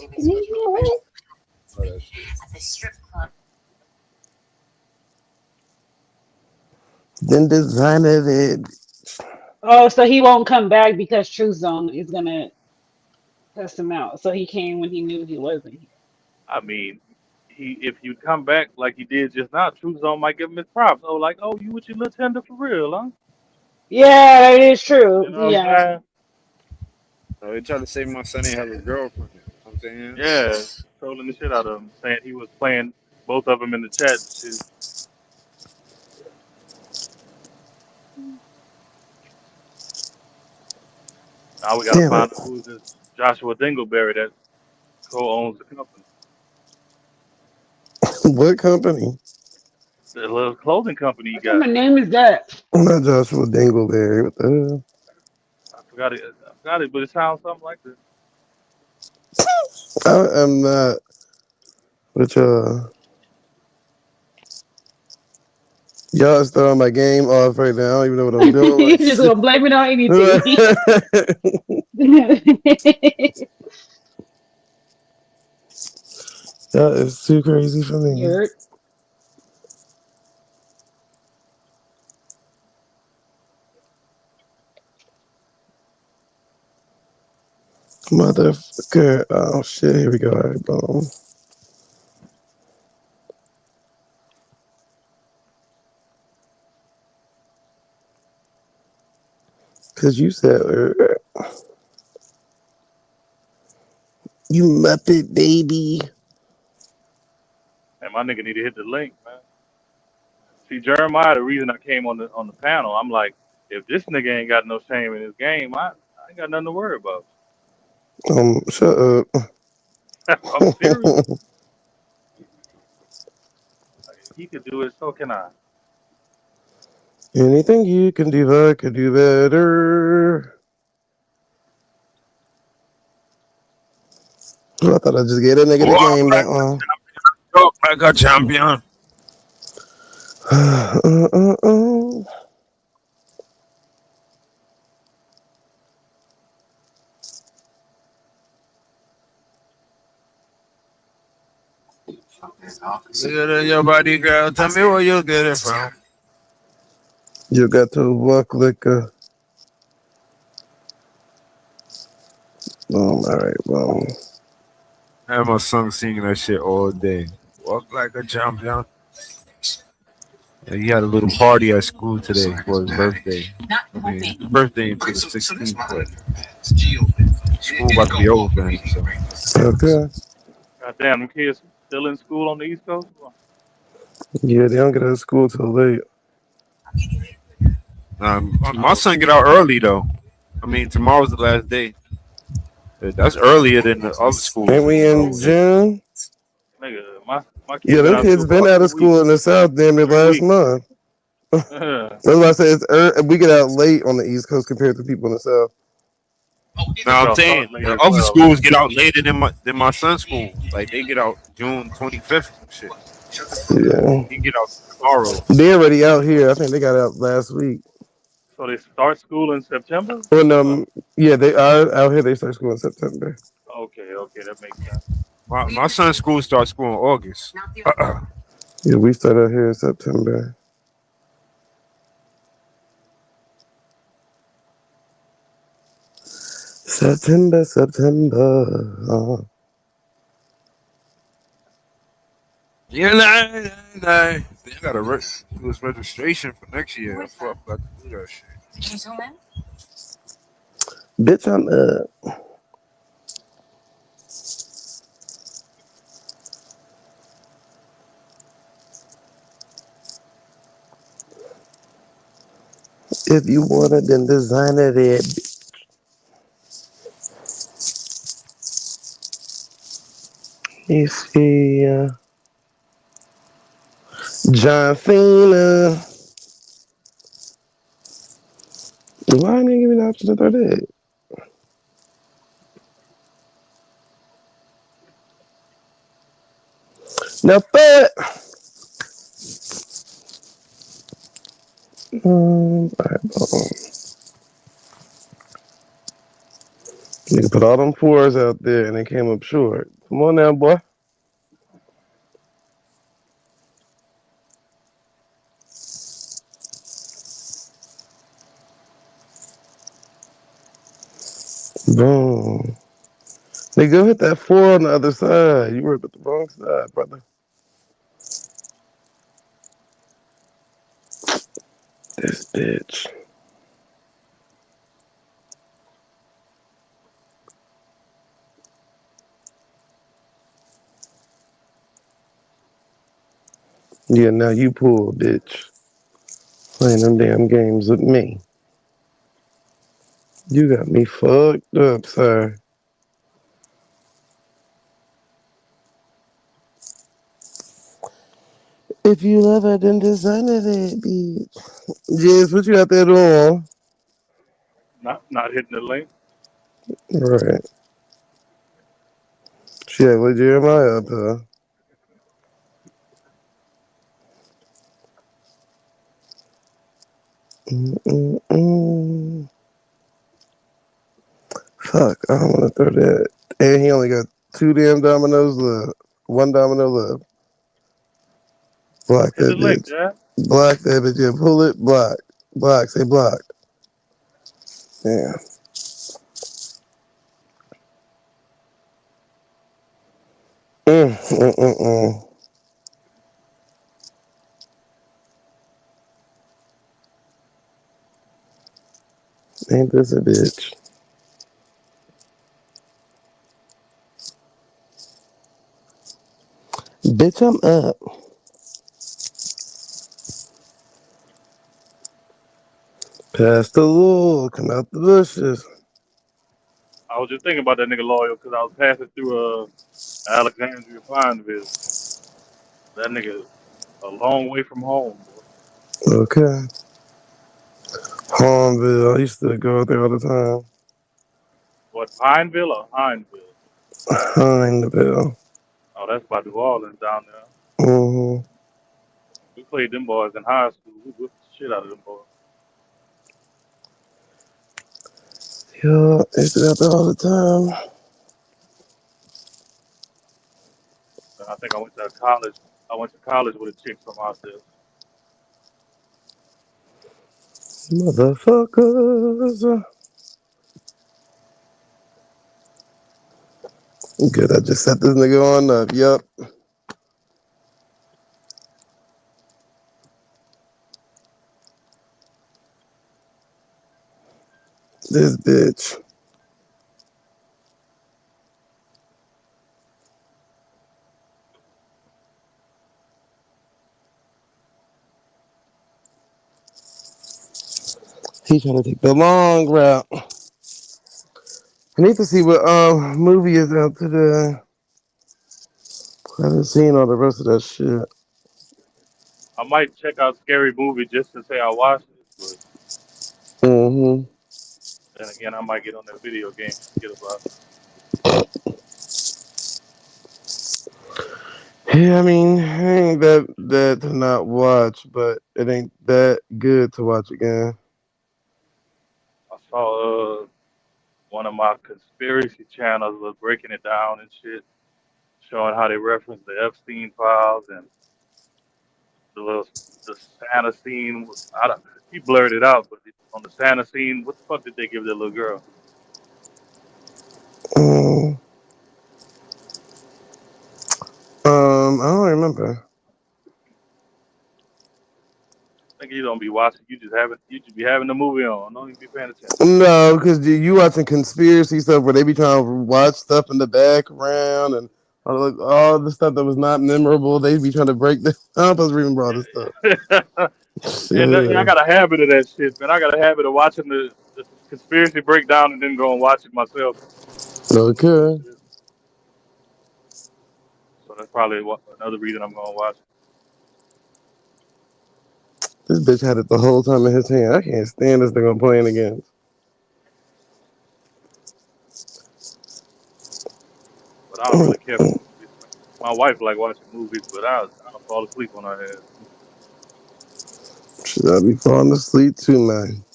Then designer it. Oh, so he won't come back because Truth Zone is gonna test him out. So he came when he knew he wasn't here. I mean, if you come back like he did just now, True Zone might give him his props. Oh, like, oh, you with your little tender for real, huh? Yeah, that is true. You know what Yeah. I'm saying? So they try to say my son ain't have a girlfriend. You know what I'm saying? Yeah, trolling the shit out of him, saying he was playing both of them in the chat. Shit. Now we gotta Damn find it. who's this Joshua Dingleberry that co-owns the company. What company? The little clothing company he What kind got. of name is that? I'm not Joshua Dingleberry. What the hell? I forgot it, but it sounds something like this. I am not. But y'all is throwing my game off right now. I don't even know what I'm doing. You just gonna blame it on anything. That is too crazy for me. You're Motherfucker. Oh shit, here we go. All right, boom. Cause you said you Muppet baby. And my nigga need to hit the link, man. See, Jeremiah, the reason I came on the panel, I'm like, if this nigga ain't got no shame in his game, I ain't got nothing to worry about. Shut up. I'm serious. Like, if he could do it, so can I. Anything you can do, I could do better. I thought I'd just get a nigga the Walk game like that one. talk like a champion. Look at your body, girl. Tell me where you get it from. You got to walk like a. All right, well. I have my son singing that shit all day. Walk like a champion. And he had a little party at school today for his birthday. I mean, his birthday until the 16th, but school about to be over for him. So. Okay. Goddamn, them kids still in school on the East Coast? Yeah, they don't get out of school till late. My son get out early though. I mean, tomorrow's the last day. That's earlier than the other schools. Ain't we in June? Nigga, my kids Yeah, been them out of kids school for been about out 2 of school weeks. in the South damn near 3 last weeks. month. That's why I say we get out late on the East Coast compared to people in the South. Now I'm saying the other schools get out later than my son's school. Like they get out June 25th and shit. Yeah. He get out tomorrow. They're already out here. I think they got out last week. So they start school in September? When yeah, they are out here. They start school in September. Okay, that makes sense. My son's school starts school in August. Yeah, we start out here in September. September. Yeah, nah. They gotta do this registration for next year. I forgot to do that shit. Bitch, I'm up. If you want it, then design it, bitch. You see, John Cena. Why didn't you give me the option to throw that? Now, but nigga put all them fours out there and they came up short. Come on now, boy. Boom. They go hit that four on the other side. You were at the wrong side, brother. This bitch. Yeah, now you pull, bitch. Playing them damn games with me. You got me fucked up, sir. If you love it, then design it, bitch. Jess, what you out there doing? Not hitting the link. Right. Shit, with Jeremiah up there. Fuck, I don't want to throw that. And he only got 2 damn dominoes left. 1 domino left. Block Hit that the link, bitch. Jack. Block that bitch. Yeah, pull it. Block. Block. Say block. Damn. Mm. Ain't this a bitch? Bitch, I'm up. Pass the Lord. Come out the bushes. I was just thinking about that nigga Loyal because I was passing through Alexandria Pineville. That nigga a long way from home, boy. Okay. Palmville. I used to go out there all the time. What, Pineville or Hineville? Pineville. Oh, that's by New Orleans down there. Mm-hmm. We played them boys in high school. We whipped the shit out of them boys. Yeah, I used to go out there all the time. And I think I went to college. I went to college with a chick from out there. Motherfuckers. Good, I just set this nigga on up. Yup. This bitch. He trying to take the long route. I need to see what movie is out today. I haven't seen all the rest of that shit. I might check out Scary Movie just to say I watched it, but Mm-hmm. then again, I might get on that video game and forget about it. Yeah, I mean, it ain't that to not watch, but it ain't that good to watch again. I saw one of my conspiracy channels was breaking it down and shit, showing how they reference the Epstein files and the little the Santa scene. I don't, he blurred it out, but on the Santa scene, what the fuck did they give that little girl? I don't remember. I think you don't be watching. You just be having the movie on. Don't even be paying attention. No, because you watching conspiracy stuff where they be trying to watch stuff in the background and all the stuff that was not memorable. They be trying to break the. I'm supposed to remember all this stuff. And I Yeah. got a habit of that shit, man. I got a habit of watching the conspiracy breakdown and then go and watch it myself. Okay. So that's probably another reason I'm gonna watch it. This bitch had it the whole time in his hand. I can't stand this thing I'm playing against. But I don't really care for movies. My wife like watching movies, but I'll fall asleep on her ass. Should I be falling asleep too, man?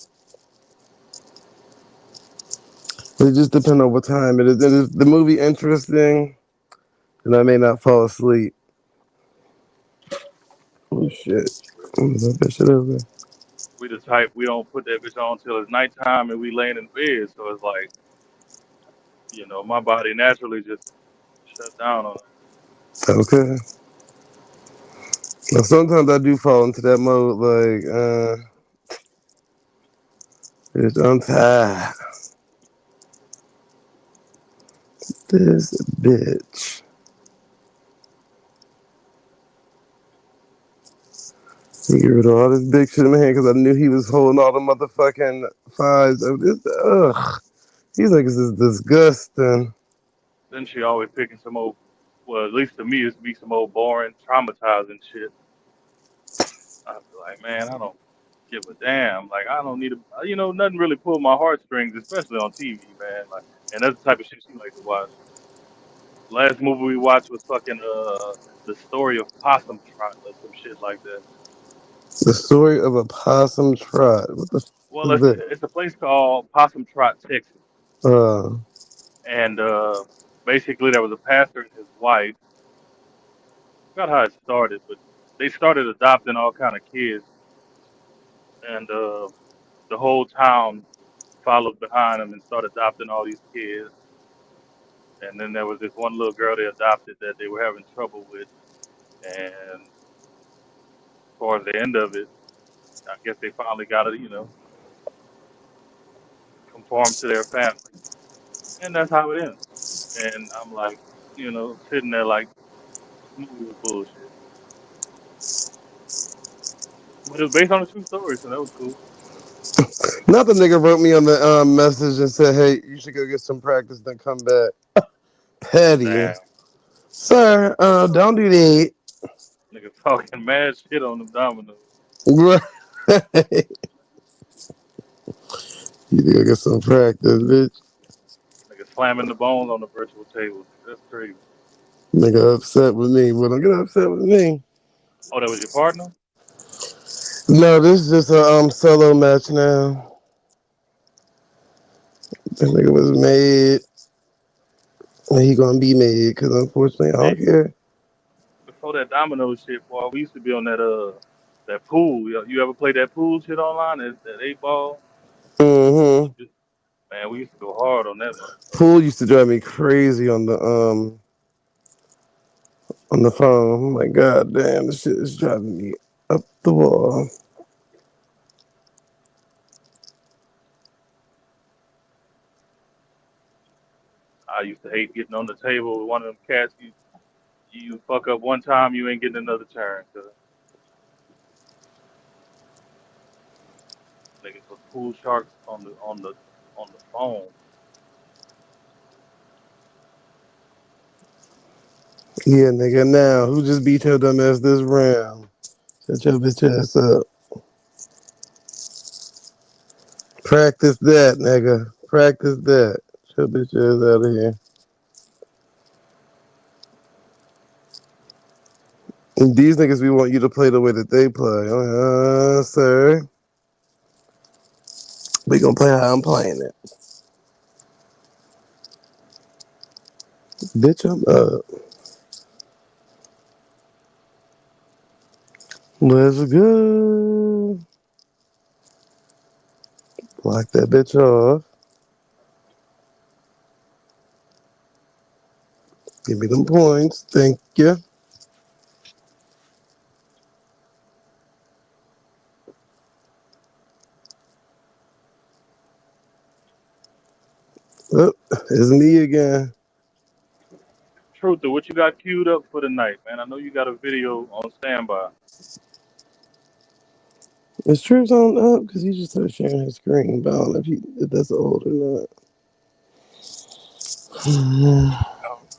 It just depends on what time it is. If the movie interesting, then I may not fall asleep. Oh shit! Move that shit over. We the type we don't put that bitch on till it's nighttime and we laying in bed. So it's like, my body naturally just shut down on it. Okay. Now sometimes I do fall into that mode, like, bitch, I'm tired. This bitch. Get rid of all this big shit in my hand because I knew he was holding all the motherfucking fives. Ugh. These niggas is disgusting. Then she always picking some old, well, at least to me, it's be some old boring, traumatizing shit. I feel like, man, I don't give a damn. Like, I don't need nothing really pull my heartstrings, especially on TV, man. Like, and that's the type of shit she like to watch. Last movie we watched was fucking the story of Possum Trot or some shit like that. The story of a possum trot. What the Well, fuck is that? it's a place called Possum Trot, Texas, Uh, and basically there was a pastor and his wife. Forgot how it started, but they started adopting all kind of kids, and the whole town followed behind them and started adopting all these kids. And then there was this one little girl they adopted that they were having trouble with, and towards the end of it, I guess they finally got to, conform to their family, and that's how it ends. And I'm like, sitting there like this movie was bullshit, but it was based on a true story, so that was cool. not the nigga wrote me on the message and said, "Hey, you should go get some practice, then come back." Petty, Damn, sir. Don't do that. nigga talking mad shit on them dominoes. Right. You think I get some practice, bitch? Nigga slamming the bones on the virtual table. That's crazy. Nigga upset with me. Well, don't get upset with me. Oh, that was your partner? No, this is just a solo match now. That nigga was made. And he gonna be made because unfortunately I Hey, don't care. before that domino shit, boy, we used to be on that pool. You ever play that pool shit online? That 8 ball? Mm-hmm. Man, we used to go hard on that motherfucker. Pool used to drive me crazy on the phone. I'm like, God damn, this shit is driving me up the wall. I used to hate getting on the table with one of them cats. You fuck up one time, you ain't getting another turn. Cause niggas was pool sharks on the phone. Yeah, nigga, now who just beat your dumb ass this round? Shut your bitch ass up. Practice that, nigga. Practice that. Shut your bitch ass out of here. And these niggas, we want you to play the way that they play. Sir. We gonna play how I'm playing it. Bitch, I'm up. Let's go. Block that bitch off. Give me them points. Thank you. Oh, it's me again. Truther, what you got queued up for tonight, man? I know you got a video on standby. Is Truth on up? Because he just started sharing his screen. But I don't know if that's old or not.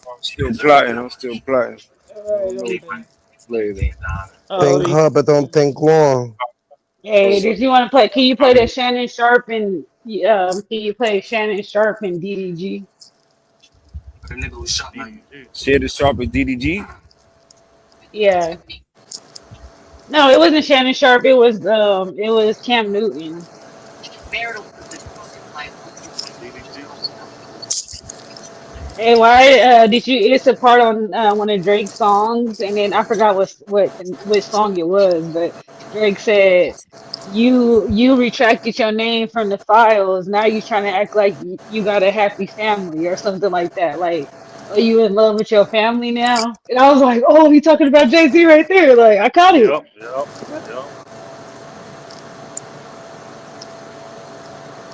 I'm still plotting. I'm still plotting. I don't know if I'm play that. Think hard, but don't think long. Hey, did you want to play? Can you play the Shannon Sharp and can you play Shannon Sharp and DDG? DDG. Shit is sharp as DDG. Yeah. No, it wasn't Shannon Sharp. It was Cam Newton. DDG. Hey, why did you? It's a part on one of Drake's songs, and then I forgot what song it was, but Drake said you retracted your name from the files. Now you trying to act like you got a happy family or something like that. Like, are you in love with your family now? And I was like, oh, he talking about Jay-Z right there. Like, I caught it. Yep, yep, yep.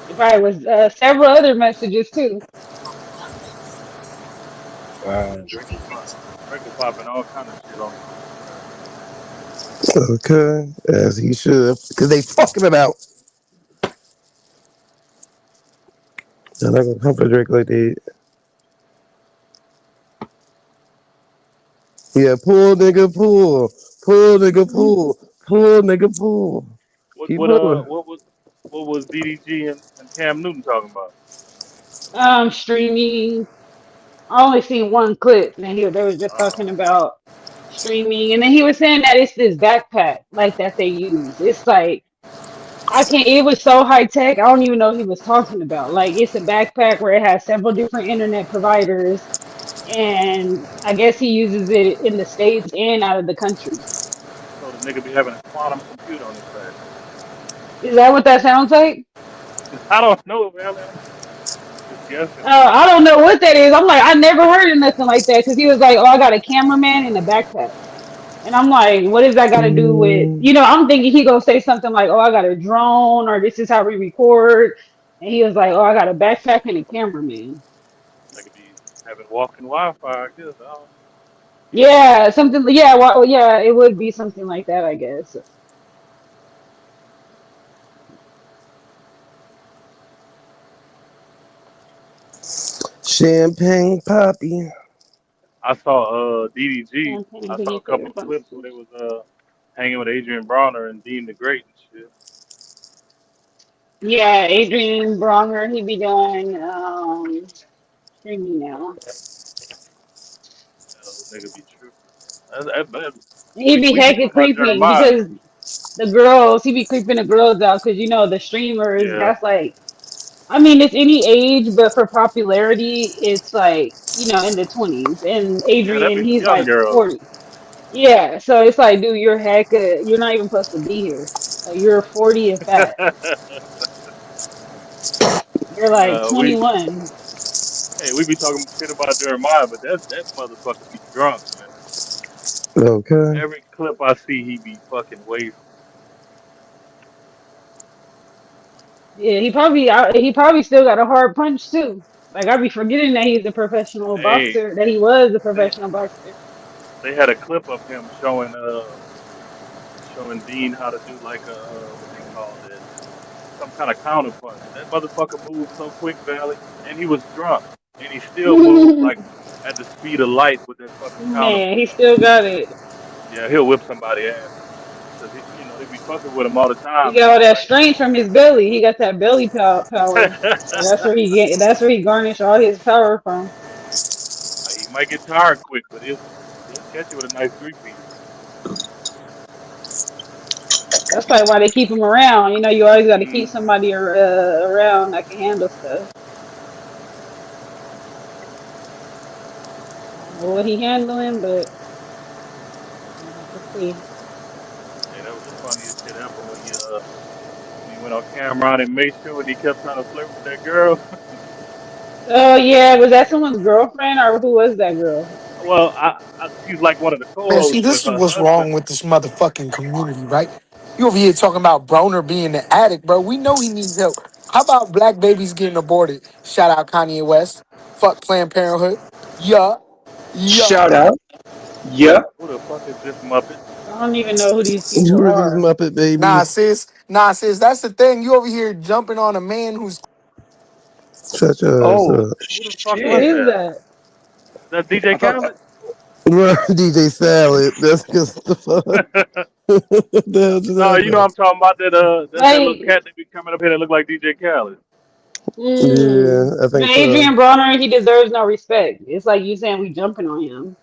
It probably was several other messages too. Drake was popping all kind of shit on the song, man. Okay, as he should, because they fucking it out. They're not gonna come for Drake like that. Yeah, pull, nigga, pull. Pull, nigga, pull. Pull, nigga, pull. What Keep what pulling. what was DDG and Cam Newton talking about? Streaming. I only seen one clip, and they was just talking about streaming, and then he was saying that it's this backpack like that they use. It's like I can't. It was so high tech. I don't even know what he was talking about. Like it's a backpack where it has several different internet providers, and I guess he uses it in the states and out of the country. So the nigga be having a quantum computer on his back. Is that what that sounds like? I don't know, man. I'm just guessing. I don't know what that is. I'm like, I never heard of nothing like that because he was like, "Oh, I got a cameraman and a backpack." And I'm like, what does that got to do with, I'm thinking he gonna say something like, oh, I got a drone or this is how we record. And he was like, oh, I got a backpack and a cameraman. Nigga be having walking Wi-Fi, I guess. I don't know. Yeah, something. Yeah, well, yeah, it would be something like that, I guess. Champagne Poppy. I saw DDG. Champagne, I can saw you a put couple your of phone? clips where they was hanging with Adrian Bronner and Dean the Great and shit. Yeah, Adrian Broner, he be doing streaming now. Oh, nigga be tripping. That, He be we be hecka talking about creeping Jeremiah. because the girls, he be creeping the girls out because you know the streamers, Yeah. that's like, I mean, it's any age, but for popularity, it's like, you know, in the 20s. And Yeah, that Adrian, be the he's young like girls. 40. Yeah, so it's like, dude, you're hecka, you're not even supposed to be here. Like, you're 40 and fat. You're like We 21. hey, we be talking shit about Jeremiah, but that motherfucker be drunk, man. Okay. Every clip I see, he be fucking wasted. Yeah, he probably still got a hard punch too. Like I be forgetting that he's a professional Hey, boxer, that he was a they professional boxer. they had a clip of him showing Dean how to do like a what they call it, some kind of counter punch. That motherfucker moved so quick, Valley, and he was drunk, and he still moved like at the speed of light with that fucking counter Man, punch. he still got it. Yeah, he'll whip somebody ass because they be fucking with him all the He time. got So all it's that like, strength from his belly. He got that belly power. So that's where he get. That's where he garnish all his power from. he might get tired quick, but he'll catch you with a nice 3-piece. That's probably why they keep him around. You know, you always got to keep Mm. somebody around that can handle stuff. I don't know what he handling, but we'll have to see. Hey, that was the funniest shit ever when he went on camera and made sure and he kept trying to flirt with that girl. Oh yeah, was that someone's girlfriend or who was that girl? Well, she's like one of the Man, see, co-hosts with this is her what's husband. wrong with this motherfucking community, right? You over here talking about Broner being the addict, bro. We know he needs help. How about black babies getting aborted? Shout out Kanye West. Fuck Planned Parenthood. Yeah. Yeah. Shut up. Yep. Who the fuck is this Muppet? I don't even know who these people Who are these are. Muppet Nah, babies? sis. Nah, sis. That's the thing. You over here jumping on a man who's Shut your ass Oh up. Who the fuck Who is shit. is that? that? Is that DJ I thought Khaled? DJ Salad. That's because the fuck. What the hell did No, that you know know? I'm talking about that little Like, cat that be coming up here that look like DJ Khaled. Yeah, I but think so. Adrian Broner, he deserves no respect. It's like you saying we jumping on him.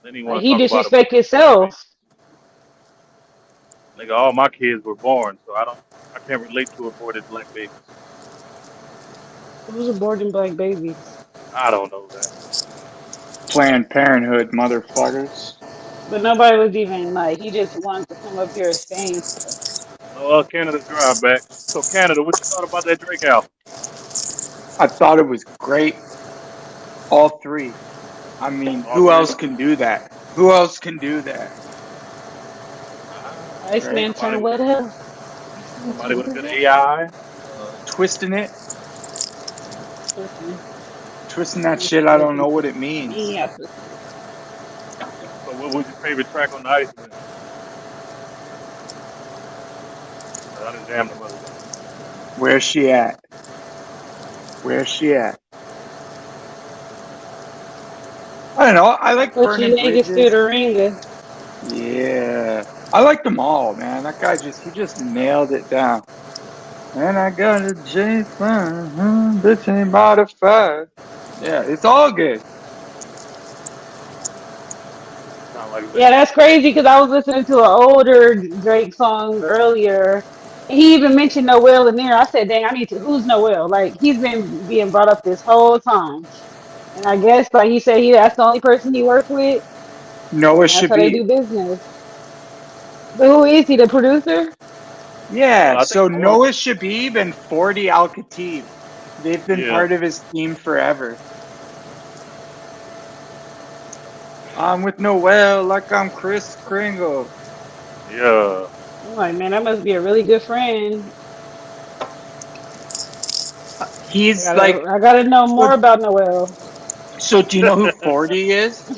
Then he Like want to he talk about disrespect aborted babies. himself. Nigga, all my kids were born, so I can't relate to aborted black babies. Who's aborting black babies? I don't know that. Planned Parenthood, motherfuckers. But nobody was even like he just wanted to come up here saying stuff. Oh, Canada Drive back. So Canada, what you thought about that Drake album? I thought it was great. All three. I mean, All who three? else can do that? Who else can do that? Right? Iceman Somebody turned with what else? Iceman somebody turned with a what good else? AI. Twisting it, Twisting. twisting that Twisting shit. I don't twisting. know what it means. Yeah, twisting. So what was your favorite track on the Iceman? I didn't jam the motherfucker. Where's she at? Where's she at? I don't know. I I like put you Burning niggas through Bridges. the ringer. Yeah. I like them all, man. That guy he just nailed it down. And I got a J5, bitch ain't modified. Yeah, it's all good. Sound like Yeah, Vegas. that's crazy because I was listening to an older Drake song earlier. And he even mentioned Noel in there. I said, dang, I need to, who's Noel? Like, he's been being brought up this whole time. And I guess, like he said, that's the only person he worked with. Noah And that's how they do Shabib. business. But who is he, the producer? Yeah, I think so Noel. Noah Shabib and 40 Al Khatib. They've been Yeah, part of his team forever. I'm with Noel like I'm Chris Kringle. yeah. I'm like, man, that must be a really good friend. He's like, I gotta know more so, about Noel. so do you know who 40 is?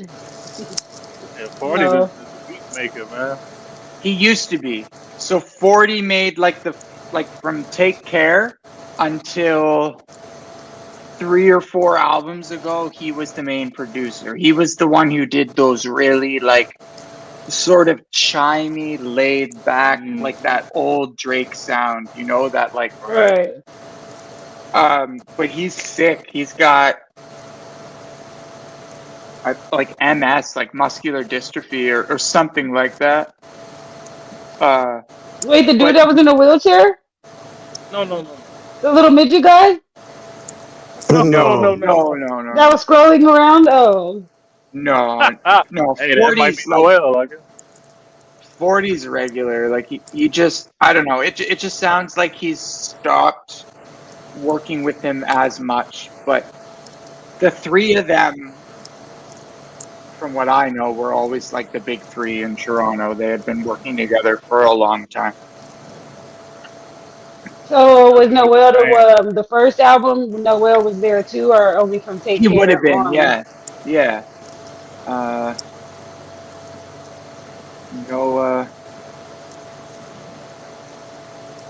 Yeah, 40 No. is the beat maker, man. He used to be. So 40 made like from Take Care until 3 or 4 albums ago, he was the main producer. He was the one who did those really like sort of chimey, laid back, like that old Drake sound, you know, that like Right. But he's sick. He's got like MS, like muscular dystrophy or something like that. Wait, the dude that was in a wheelchair? No. The little midget guy? No. That was scrolling around? Oh. No. Hey, that might be Noel, I guess. 40's regular. Like he just, I don't know. It just sounds like he's stopped working with him as much. But the three of them, from what I know, were always like the big three in Toronto. They had been working together for a long time. So was Noel the first album? Noel was there too, or only from Take He Care? would have been, on? yeah. Noah.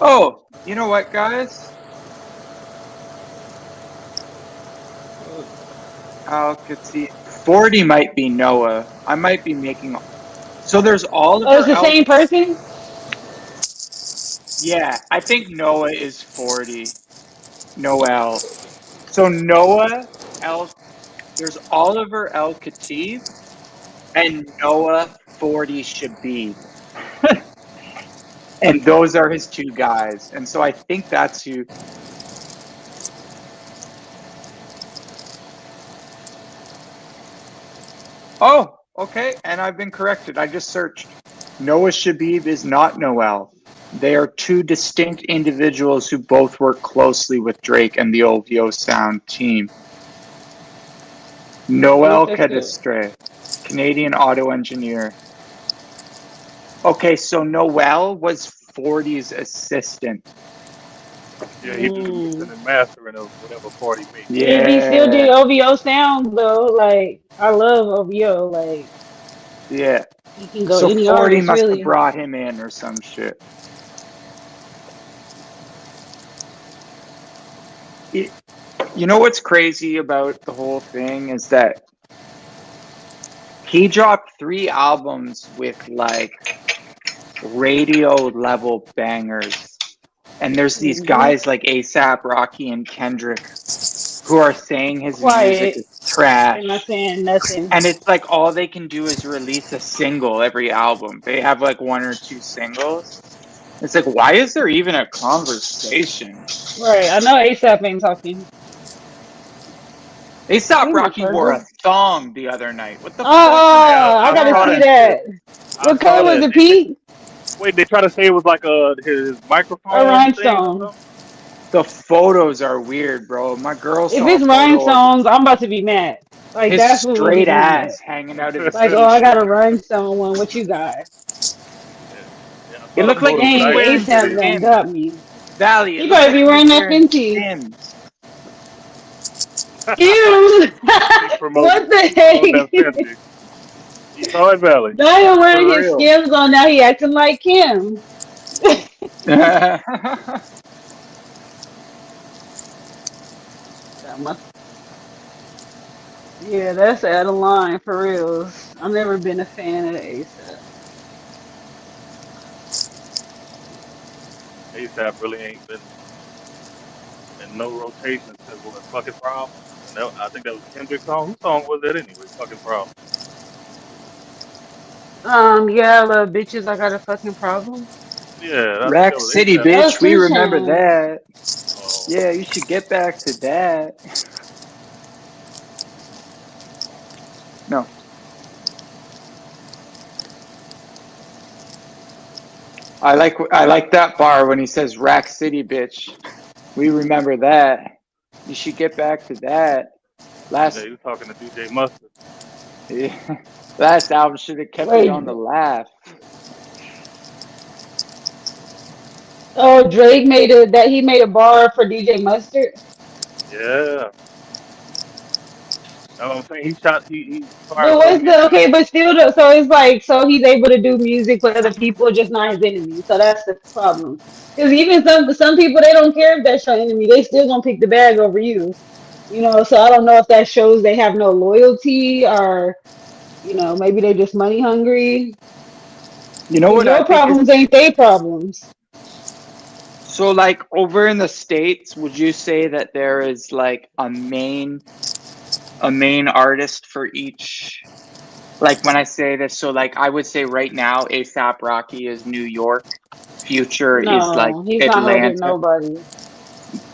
Oh, you know what, guys? I could see 40 might be Noah. I might be making. So there's all. Oh, it's the same person. Yeah, I think Noah is 40. Noel. So Noah there's Oliver El Khatib and Noah 40 Shabib. And those are his two guys. And so I think that's who. Oh, okay. And I've been corrected. I just searched. Noah Shabib is not Noel. They are two distinct individuals who both work closely with Drake and the OVO Sound team. Noel Cadastre, Canadian auto engineer. Okay, so Noel was 40's assistant. Yeah, he did the mixing and mastering of whatever 40 makes. Yeah. He still did OVO Sound though. Like I love OVO. Like yeah, he can go so any 40 artist must really. have brought him in or some shit. You know what's crazy about the whole thing is that he dropped 3 albums with like radio level bangers, and there's these guys like ASAP Rocky and Kendrick who are saying his music is trash. I'm not saying nothing. And it's like all they can do is release a single every album. They have like 1 or 2 singles. It's like, why is there even a conversation? Right, I know ASAP ain't talking. ASAP Rocky wore a thong the other night. What the fuck? I gotta see that. What color was it, Pete? Wait, they try to say it was like his microphone. A rhinestone. The photos are weird, bro. My girl saw If it's rhinestones, I'm about to be mad. Like his that's what straight ass hanging out of his like, oh, I got a rhinestone one. What you got? It looked like dang, ASAP done got me. Valley. He probably be wearing that Fenty. Ew! What the heck? You saw it, Valley. Now you're wearing his Skims on. Now he acting like Kim. Yeah, that's out of line for real. I've never been a fan of ASAP. ASAP really ain't been in no rotation since what, Fucking Problem? I think that was Kendrick's song. Whose song was that anyway? Fucking Problem. Yeah, I love bitches. I got a fucking problem. Yeah. Rack City, ASAP. bitch. We remember Chainz. that. Yeah, you should get back to that. No. I like that bar when he says Rack City, bitch. We remember that. You should get back to that. Yeah, he was talking to DJ Mustard. Yeah. Last album should have kept it on the laugh. Oh, Drake made a bar for DJ Mustard. Yeah. That's what I'm saying. He shot. He But what's the okay? But still, so it's like so he's able to do music for other people, just not his enemy. So that's the problem. Because even some people, they don't care if that's your enemy. They still gonna pick the bag over you. You know. So I don't know if that shows they have no loyalty or, you know, maybe they just money hungry. You know 'Cause what I your think is problems ain't they problems. so like over in the States, would you say that there is like a main artist for each? Like when I say this, so like I would say right now ASAP Rocky is New York, Future is like No, he's not helping Atlanta, nobody.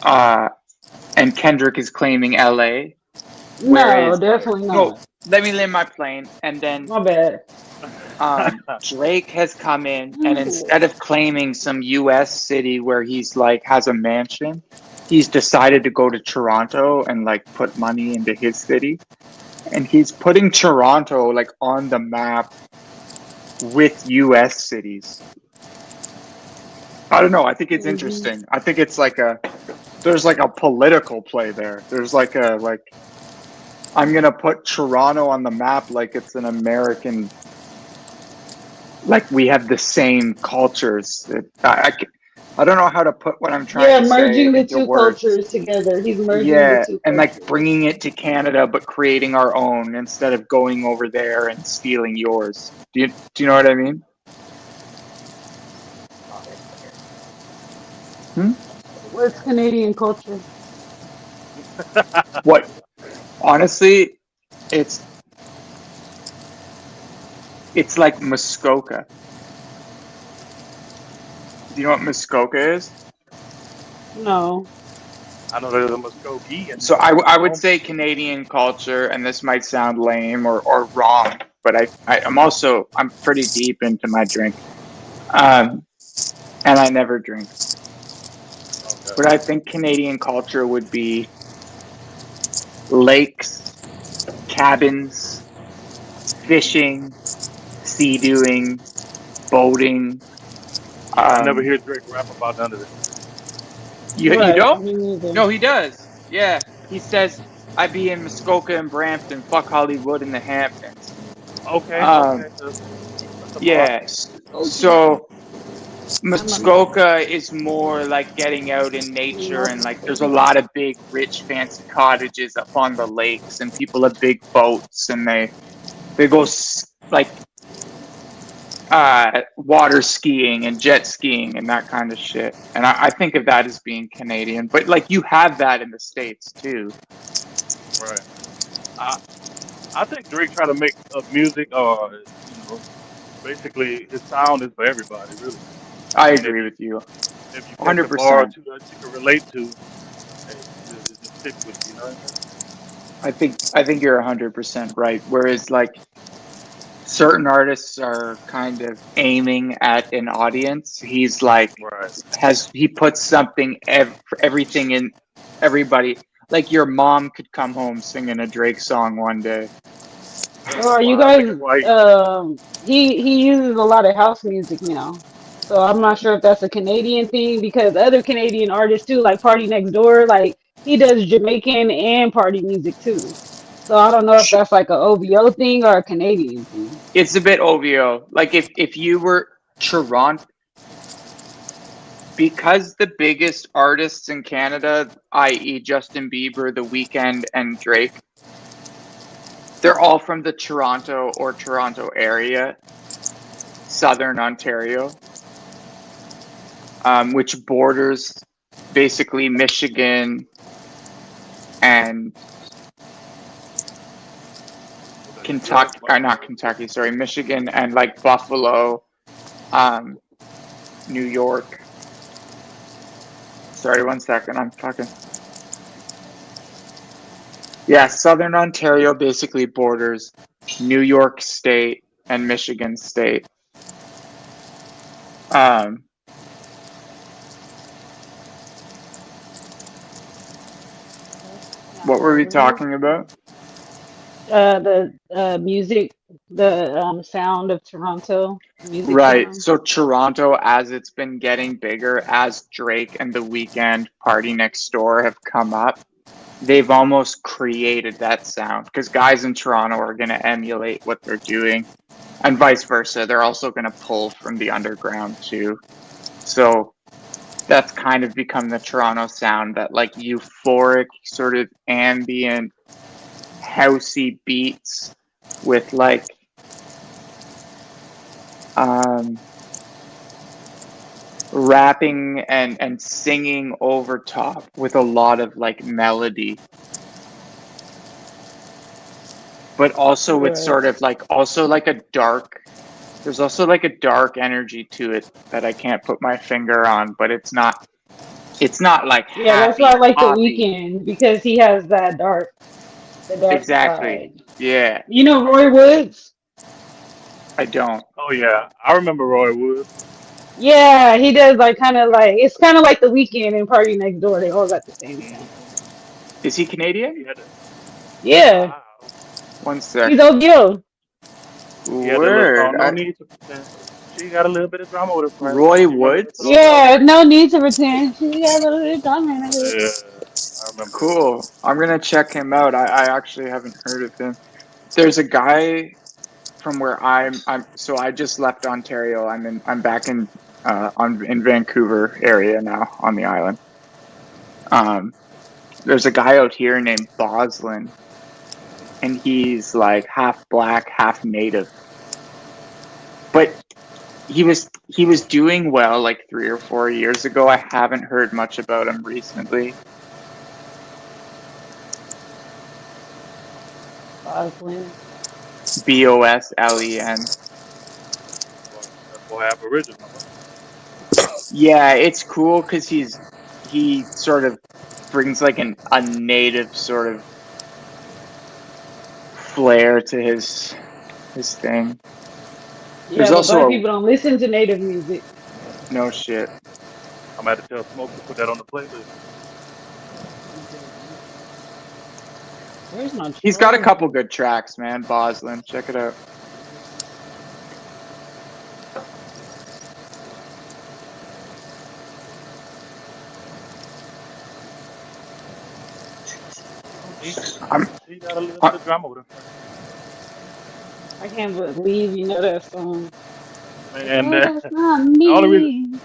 uh, and Kendrick is claiming LA. No, Whereas definitely no, not. let me land my plane, and then My bad. Drake has come in, and instead of claiming some US city where he's like has a mansion, he's decided to go to Toronto and like put money into his city. And he's putting Toronto like on the map with US cities. I don't know, I think it's Mhm. interesting. I think it's like there's like a political play there. There's like I'm gonna put Toronto on the map like it's an American, like we have the same cultures. I don't know how to put what I'm trying Yeah, to say merging the into two words. cultures together. He's merging the Yeah, two and like cultures. bringing it to Canada, but creating our own instead of going over there and stealing yours. Do you know what I mean? Hmm? What's Canadian culture? What? Honestly, it's like Muskoka. Do you know what Muskoka is? No. I know there's a Muskogee in So I would Rome. say Canadian culture, and this might sound lame or wrong, but I'm pretty deep into my drink, and I never drink. Okay. But I think Canadian culture would be lakes, cabins, fishing, sea doing, boating. I never hear Drake rap about none of this. You Right. don't? Me neither. No, he does. Yeah, he says I be in Muskoka and Brampton, fuck Hollywood and the Hamptons. Okay, Um, okay, that's a bar. yeah. So I'm a man. Muskoka is more like getting out in nature, and like there's a lot of big, rich, fancy cottages up on the lakes, and people have big boats, and they go like water skiing and jet skiing and that kind of shit. And I think of that as being Canadian, but like you have that in the States too. Right. I think Drake trying to make music, or basically his sound is for everybody, really. I And agree with you, if you catch a bar or 100%. two that you can relate to, hey, it just sticks with you. You know what I mean? I think you're 100% right. Whereas like certain artists are kind of aiming at an audience. He's like Right. he puts something everything in everybody. Like your mom could come home singing a Drake song one day. Or you Well, I think guys, that's why he uses a lot of house music now. So I'm not sure if that's a Canadian thing because other Canadian artists too, like Party Next Door, like he does Jamaican and party music too. So I don't know if that's like a OVO thing or a Canadian thing. It's a bit OVO. Like if you were Toronto, because the biggest artists in Canada, i.e. Justin Bieber, The Weeknd, and Drake, they're all from the Toronto or Toronto area, Southern Ontario, which borders basically Michigan and Kentucky, or not Kentucky, sorry, Michigan and like Buffalo, New York. Sorry, 1 second, I'm fucking. Yeah, Southern Ontario basically borders New York State and Michigan State. What were we talking about? The music, the sound of Toronto, the music Right. sound. So Toronto, as it's been getting bigger, as Drake and The Weeknd, Party Next Door have come up, they've almost created that sound because guys in Toronto are going to emulate what they're doing, and vice versa. They're also going to pull from the underground too. So that's kind of become the Toronto sound, that like euphoric, sort of ambient, housey beats with like rapping and singing over top with a lot of like melody, but also it's sort of like also like a dark. There's also like a dark energy to it that I can't put my finger on, but it's not. It's not like Yeah, that's happy why I like The poppy. Weeknd because he has that dark, the dark Exactly. side. Yeah. You know Roy Woods? I don't. Oh yeah, I remember Roy Wood. Yeah, he does like kind of like it's kind of like The Weeknd and Party Next Door. They all got the same sound. Is he Canadian? He had, Yeah, One sec. he's OVO. he had that little Word. song, No Need to Pretend. She got a little bit of drama with her friends. Roy You remember that Woods? song, though? Yeah, no need to pretend. She got a little comment. Yeah, I remember that song. Cool. I'm gonna check him out. I actually haven't heard of him. There's a guy from where so I just left Ontario. I'm back in in Vancouver area now on the island. There's a guy out here named Boslin, and he's like half black, half native. But he was doing well like 3 or 4 years ago. I haven't heard much about him recently. Boslin. Boslen. That's why Aboriginal. Yeah, it's cool because he sort of brings like a native sort of flair to his thing. Yeah, There's but also black people don't listen to native music. no shit. I'm gonna have to tell Smoke to put that on the playlist. Where's my? He's got a couple good tracks, man. Boslin, check it out. She got a little bit of drama with her friends. I can't believe you know that song. Man, Oh, that's not the only reason me.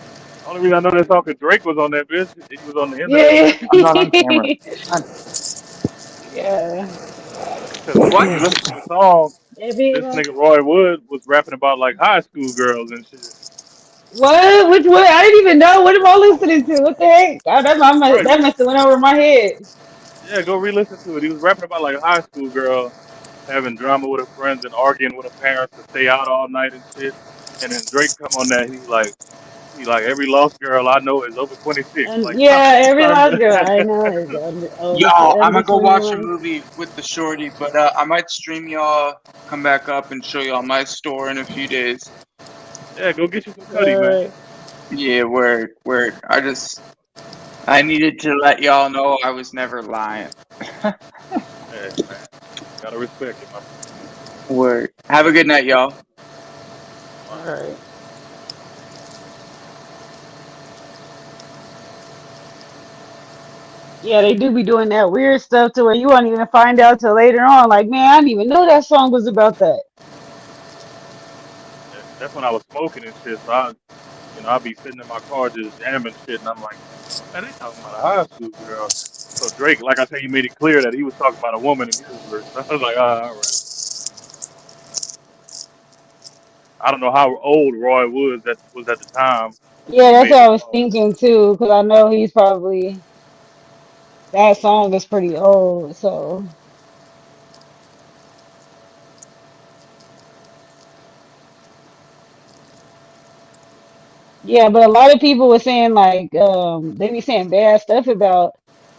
I know that song because Drake was on that bitch. He was on the end of Yeah. that. I'm not on camera. Yeah. Because if you listen to the song, Baby, this nigga Roy Wood was rapping about like high school girls and shit. what? Which one? I didn't even know. What am I listening to? What the heck? God, that Right. must have went over my head. Yeah, go re-listen to it. He was rapping about like a high school girl having drama with her friends and arguing with her parents to stay out all night and shit. And then Drake come on that, he like every lost girl I know is over 26. And Like yeah, every time last girl to I know is Yo, I'm under gonna go watch a 21. movie with the shorty, but I might stream y'all, come back up and show y'all my store in a few days. Yeah, go get you some Cuddy, man. Yeah, word. I needed to let y'all know I was never lying. Yeah, man. Gotta respect it, man. Word. Have a good night, y'all. All right. Yeah, they do be doing that weird stuff to where you won't even find out till later on. Like, man, I didn't even know that song was about that. That's when I was smoking and shit. So I'd be sitting in my car just jamming shit, and I'm like, man, they talking about a high school girl. So Drake, like I said, he made it clear that he was talking about a woman in his verse. I was like, all right. I don't know how old Roy was at the time. Yeah, He that's made what the I was song. thinking too, because I know he's probably that song is pretty old. So yeah, but a lot of people were saying like they be saying bad stuff about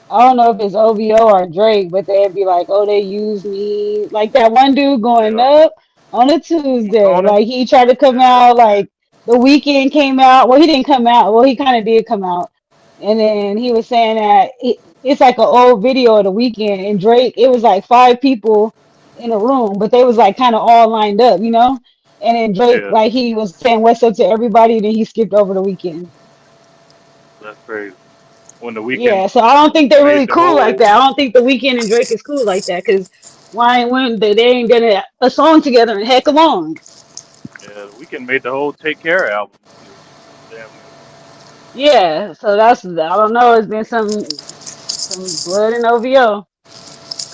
I don't know if it's OVO or Drake, but they'd be like, oh, they used me. Like that one dude going Yeah. up on a Tuesday. Tony? Like he tried to come out, like The Weeknd came out. Well, he didn't come out. Well, he kind of did come out. And then he was saying that it's like an old video of The Weeknd and Drake. It was like 5 people in a room, but they was like kind of all lined up, you know? And then Drake, Yeah, like he was saying what's up to everybody, then he skipped over The Weeknd. that's crazy. When the weekend Yeah, so I don't think they're made really the cool like whole, that. I don't think The Weeknd and Drake is cool like that because why when they ain't done a song together in heck long. yeah, the weekend made the whole Take Care album. Shit. Damn near. Yeah, so that's I don't know. It's been some blood in OVO.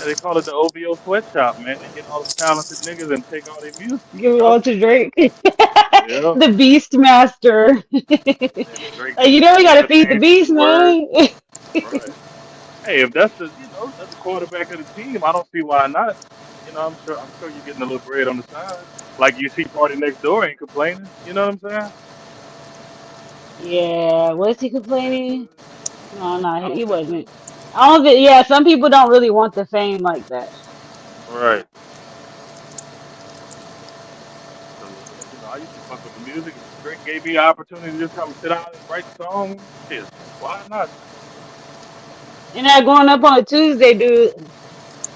They call it the OVO sweatshop, man. They get all the talented niggas and take all their music, Give you it know? all to Drake. Yeah. The Beast Master. And Drake Like, just you know we sing gotta the feed the things to beast, the word. man. Right. Hey, if that's that's the quarterback of the team, I don't see why not. I'm sure you're getting a little bread on the side. Like you see Party Next Door ain't complaining. You know what I'm saying? Yeah, was he complaining? No, I he don't think so. wasn't. I don't think, yeah, some people don't really want the fame like that. Right. 'Cause, I used to fuck with the music. If Drake gave me an opportunity to just come sit down and write songs, shit, why not? And that going up on a Tuesday, dude,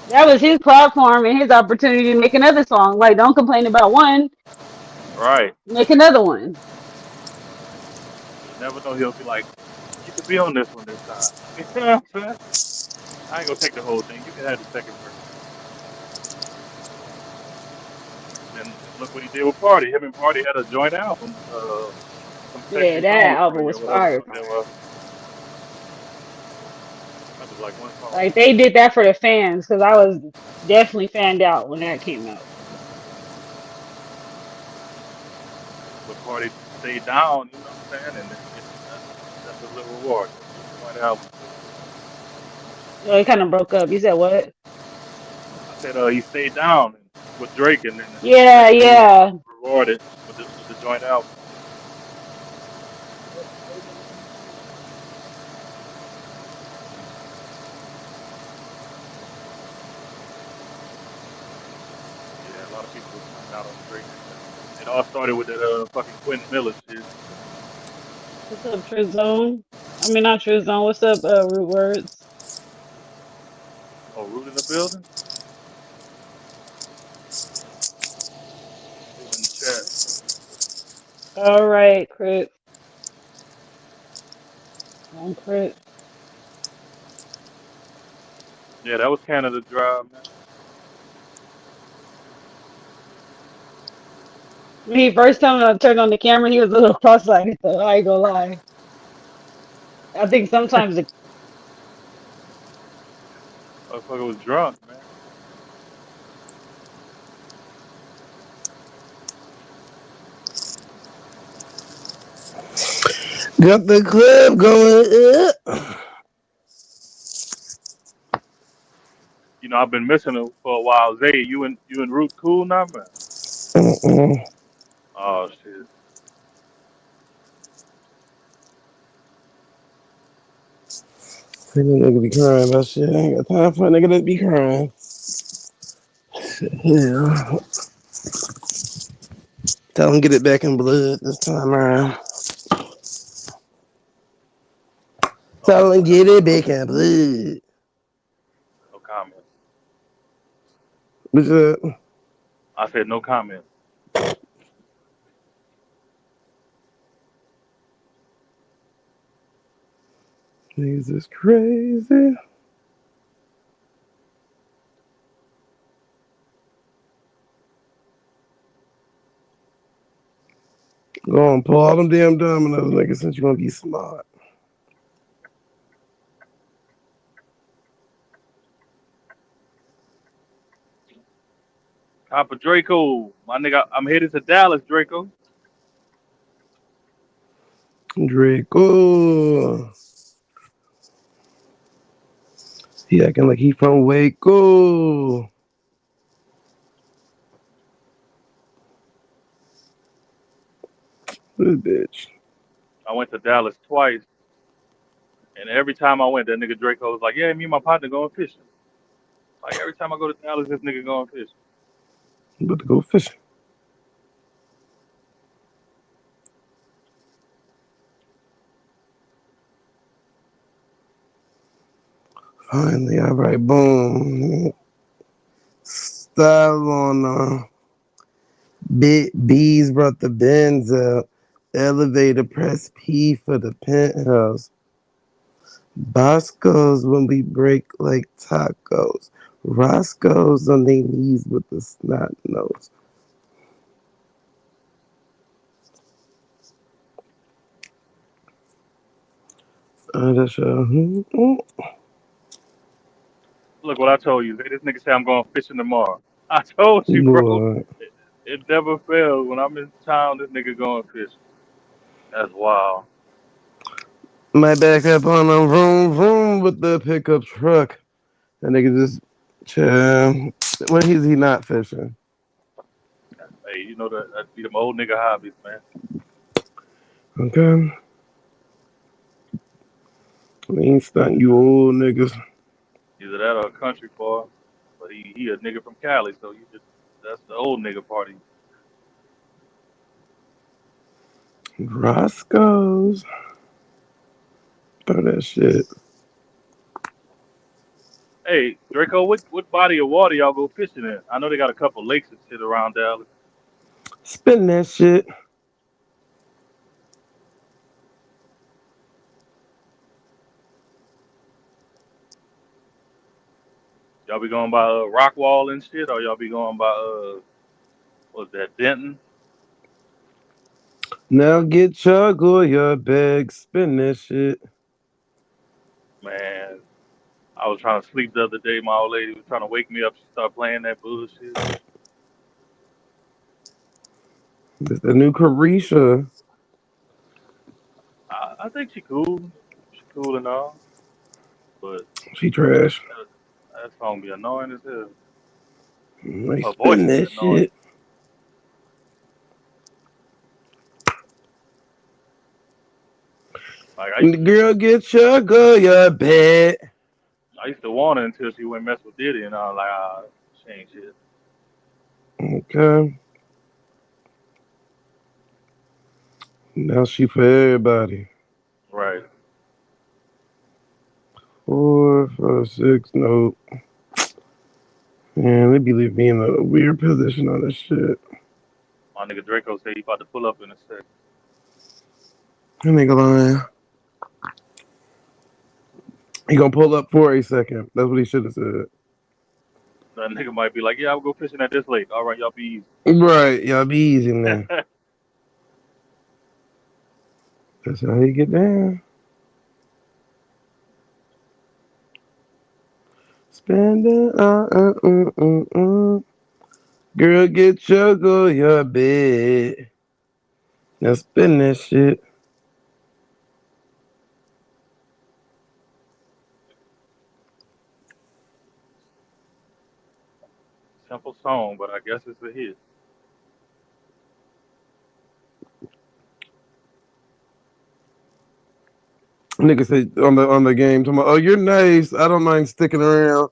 that was his platform and his opportunity to make another song. Like, don't complain about one, Right. make another one. You never know. He'll be like, you could be on this one this time. You know what I'm saying? I ain't gonna take the whole thing. You can have the second verse. And look what he did with Party. Him and Party had a joint album, some Yeah, sexy that songs album party or was whatever the fire, fuck that fire. was. That was like one song. Like, they did that for the fans because I was definitely fanned out when that came out. But Party stayed down, you know what I'm saying? And that's a little reward. That's what joint albums do. Oh, it kind of broke up. You said what? I said he stayed down with Drake, and then Yeah, he was yeah. rewarded with the joint album. Yeah, a lot of people was coming out on Drake. It all started with that fucking Quentin Miller shit. What's up, True Zone? I mean, not True Zone. What's up, Root Words? Oh, Root in the building. Root in the chat. All right, Crit. On Crit. Yeah, that was Canada Drive, man. When he first time I turned on the camera, he was a little cross-eyed. So I ain't gonna lie. I think sometimes the Motherfucker was drunk, man. Got the club going up. I've been missing him for a while. Zay, you and Root cool now, man? Mm-mm. Oh shit. See the nigga be crying about shit. I ain't got time for a nigga that be crying. Yeah. Tell him get it back in blood this time around. Oh, Tell him get it back in blood. no comment. What's up? I said no comment. Niggas is crazy. Go on, pull all them damn dominoes, nigga, since you want to be smart. Papa Draco, my nigga, I'm headed to Dallas, Draco. Draco. He acting like he from Waco. This bitch. I went to Dallas twice, and every time I went, that nigga Draco was like, "Yeah, me and my partner going fishing." Like every time I go to Dallas, this nigga going fishing. I'm about to go fishing. Finally, all right, boom. Style on Big B's brought the Benz up. Elevator, press P for the penthouse. Bosco's when we break like tacos. Roscoe's on their knees with the snot nose. That's Look what I told you. This nigga say I'm going fishing tomorrow. I told you, bro. Boy. It never fails. When I'm in town, this nigga going fishing. That's wild. My back up on a vroom vroom with the pickup truck. That nigga just chill. When is he not fishing? Hey, you know that be them old nigga hobbies, man. Okay. We ain't stunting you old niggas. Either that or a country boy. But he a nigga from Cali, so that's the old nigga party. Roscoe's. Throw that shit. Hey, Draco, what body of water y'all go fishing in? I know they got a couple lakes and shit around Dallas. Spin that shit. Y'all be going by Rockwall and shit, or y'all be going by what's that, Denton? Now get your Goya bag. Spin that shit. Man, I was trying to sleep the other day. My old lady was trying to wake me up. She started playing that bullshit. It's the new Carisha. I think she cool. She cool and all, but She trash. that song be annoying as hell. Like, Her voice spin be that annoying. shit. Like Girl, get your Goya bag. I used to want her until she went mess with Diddy, and I was like, she ain't shit. Okay. Now she for everybody. Right. 4, 5, 6, nope. Man, they be leaving me in a weird position on this shit. My nigga Draco said he about to pull up in a sec. That nigga lying. He gonna pull up for a second. That's what he should have said. That nigga might be like, yeah, I'll go fishing at this lake. All right, y'all be easy. Right, y'all be easy now. That's how you get down. Spend it, Girl, get your Goya bed. Now spin that shit. Simple song, but I guess it's a hit. Nigga said on the game, talking about, oh, you're nice. I don't mind sticking around.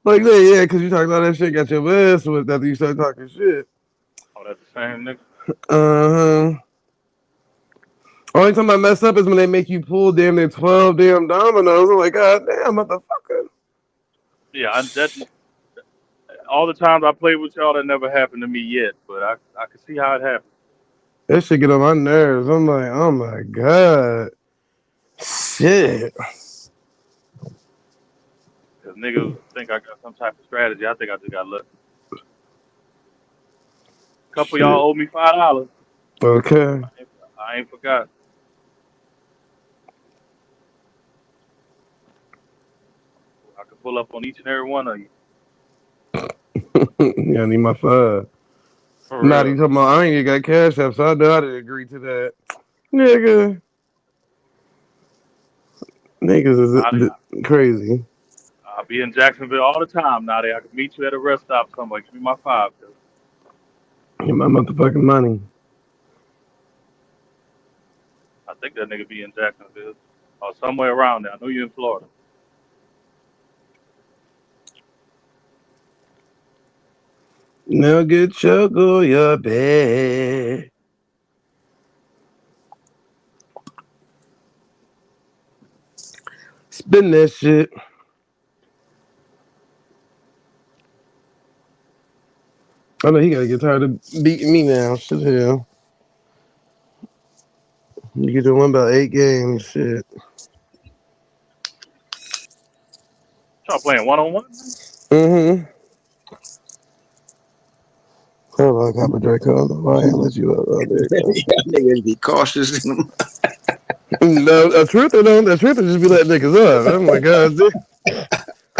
Like, yeah, because you talked all that shit, got your ass with after you started talking shit. Oh, that's the same nigga? Uh-huh. Only time I mess up is when they make you pull damn near 12 damn dominoes. I'm like, God damn, motherfucker. Yeah, all the times I played with y'all, that never happened to me yet, but I can see how it happened. That shit get on my nerves. I'm like, oh my God. Shit. Because niggas think I got some type of strategy. I think I just got lucky. A couple of y'all owe me $5. Okay. I ain't forgot. I could pull up on each and every one of you. Yeah, I need my $5. For Not real. even talking about, I ain't even got cash app, so I know I didn't agree to that. Nigga. Niggas is crazy. I'll be in Jacksonville all the time now. I can meet you at a rest stop somewhere. Give me my $5. Get my motherfucking money. I think that nigga be in Jacksonville or somewhere around there. I know you're in Florida. Now get your Goya bag. Spin that shit. I know he gotta get tired of beating me now. Shit, hell. You get to win about 8 games. Shit. Y'all playing one-on-one? Mm-hmm. Hold on, Copper Draco. Why I let you up? Oh, there you Niggas be cautious. go. No, the truth is just be letting niggas up. Oh my God.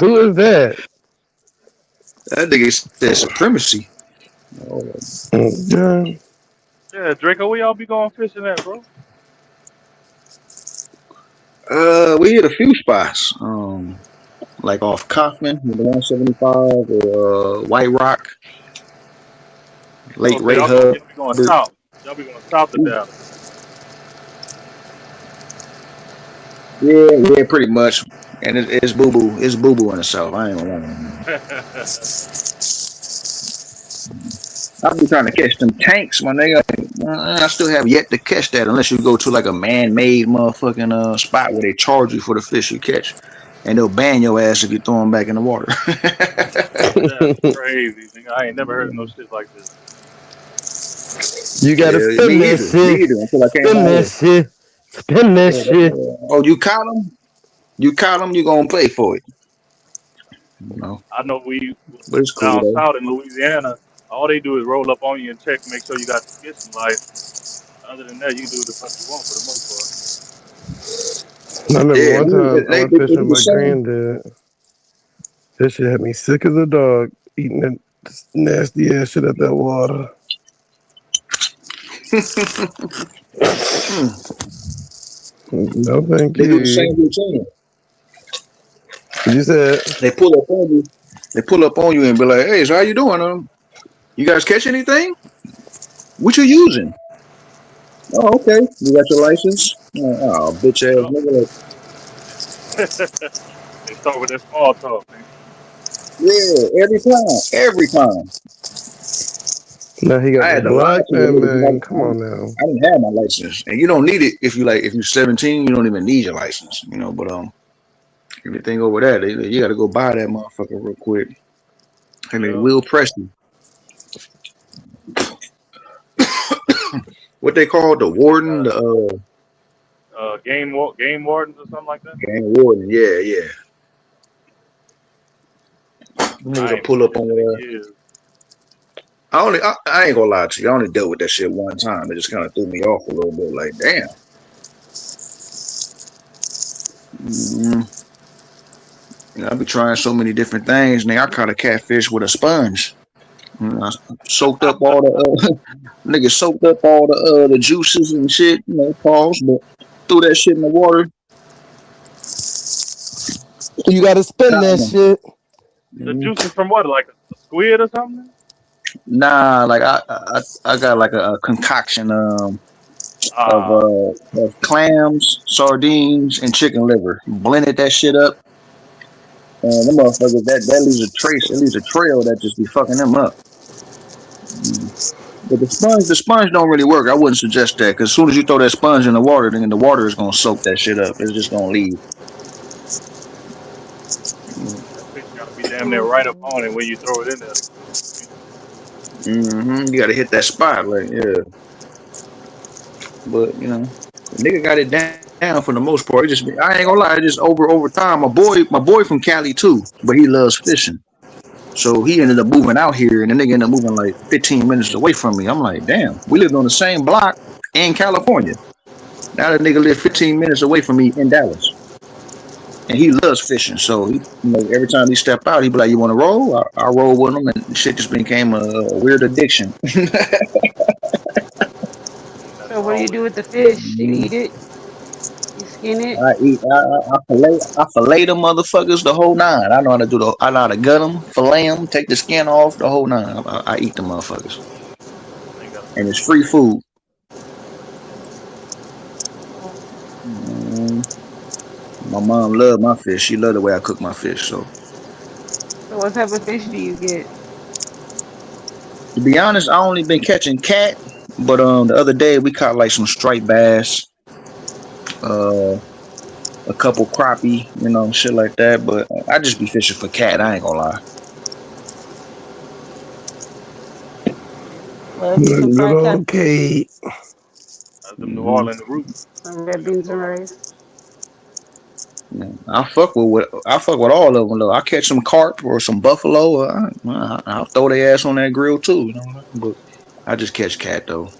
Who is that? That nigga said supremacy. Oh. Okay. Yeah, Draco, where y'all be going fishing at, bro? We hit a few spots. Like off Kaufman, the 175, or White Rock, Lake Oh, so Ray y'all Hub. be going south. Y'all be going south of Dallas. Yeah, pretty much. And it's boo boo. It's boo boo in the south. I ain't gonna lie. I'll be trying to catch them tanks, my nigga. I still have yet to catch that unless you go to like a man-made motherfucking spot where they charge you for the fish you catch, and they'll ban your ass if you throw them back in the water. That's crazy, nigga. I ain't never heard of no shit like this. You gotta Yeah, spin me that either. shit. Me either. Until I came Spin out that here. shit. Spin that shit. Oh, you caught them? You caught them? You gonna pay for it? You know. I know we But it's cool down though. south in Louisiana, all they do is roll up on you and check, make sure you got the fishing license. Other than that, you can do what the fuck you want for the most part. I remember Yeah, one time I they went do fishing with the my same. granddad. That shit had me sick as a dog eating that nasty ass shit out that water. No, thank They do the you. same routine. You said They pull up on you. They pull up on you and be like, "Hey, so how you doing? You guys catch anything? What you using? Oh, okay. You got your license? Oh, bitch ass Yup. nigga. Like, They start with that small talk, man. yeah, every time. now he I got the had to lie Glock. to a That nigga man, because come on now. I didn't have my license, and you don't need it if you're 17. You don't even need your license, But everything over there, you got to go buy that motherfucker real quick, and they Yeah. will press you. What they call the What they warden, got? the Game wardens or something like that. gang warden. Yeah. Them niggas I will ain't been pull up on fishing in your ass. years. I ain't gonna lie to you. I only dealt with that shit one time. It just kind of threw me off a little bit. Like, damn. I be trying so many different things. Nigga, I caught a catfish with a sponge. I soaked up all the nigga soaked up all the juices and shit. Pause. But threw that shit in the water. You gotta spin that Nah, shit. The juices from what? Like a squid or something? nah, like I got like a concoction Ah, of clams, sardines, and chicken liver. Blended that shit up. And them motherfuckers, that leaves a trace. It leaves a trail that just be fucking them up. But the sponge don't really work. I wouldn't suggest that because as soon as you throw that sponge in the water, then the water is gonna soak that shit up. It's just gonna leave. that fish gotta be damn near right up on it when you throw it in there to get it to eat. You gotta hit that spot, like yeah. But the nigga got it down for the most part. I ain't gonna lie, it just over time. My boy from Cali too, but he loves fishing. So he ended up moving out here, and the nigga ended up moving like 15 minutes away from me. I'm like, damn, we lived on the same block in California. Now the nigga live 15 minutes away from me in Dallas, and he loves fishing. So every time he step out, he be like, "You want to roll?" I roll with him, and shit just became a weird addiction. So what do you do with the fish? You eat it? You skin it? I fillet them motherfuckers the whole nine. I know how to gut them, fillet them, take the skin off the whole nine. I eat the motherfuckers, Ain't got a and it's fish free like that. food. My mom loved my fish. She loved the way I cook my fish. So So what type of fish do you get? to be honest, I only been catching cat, but the other day we caught like some striped bass, a couple crappie, shit like that. But I just be fishing for cat. I ain't gonna lie. Love me some Good fried old catfish, Kate. That's them New Orleans roots. some red They got beans and sauce. rice. I fuck with all of them though. I catch some carp or some buffalo. I'll throw their ass on that grill too. But I just catch cat though.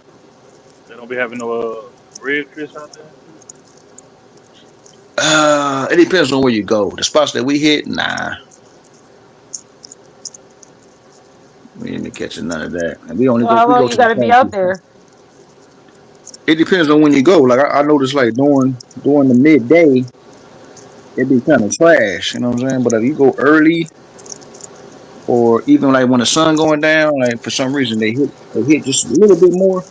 They don't be having no redfish out there and shit. It depends on where you go. The spots that we hit, nah. catching none of that. And we only Well, go how we long go you to the got to be out park. there? It depends on when you go. Like I noticed, like during the midday, it be kind of trash. You know what I'm saying? But if you go early, or even like when the sun going down, like for some reason they hit just a little bit more.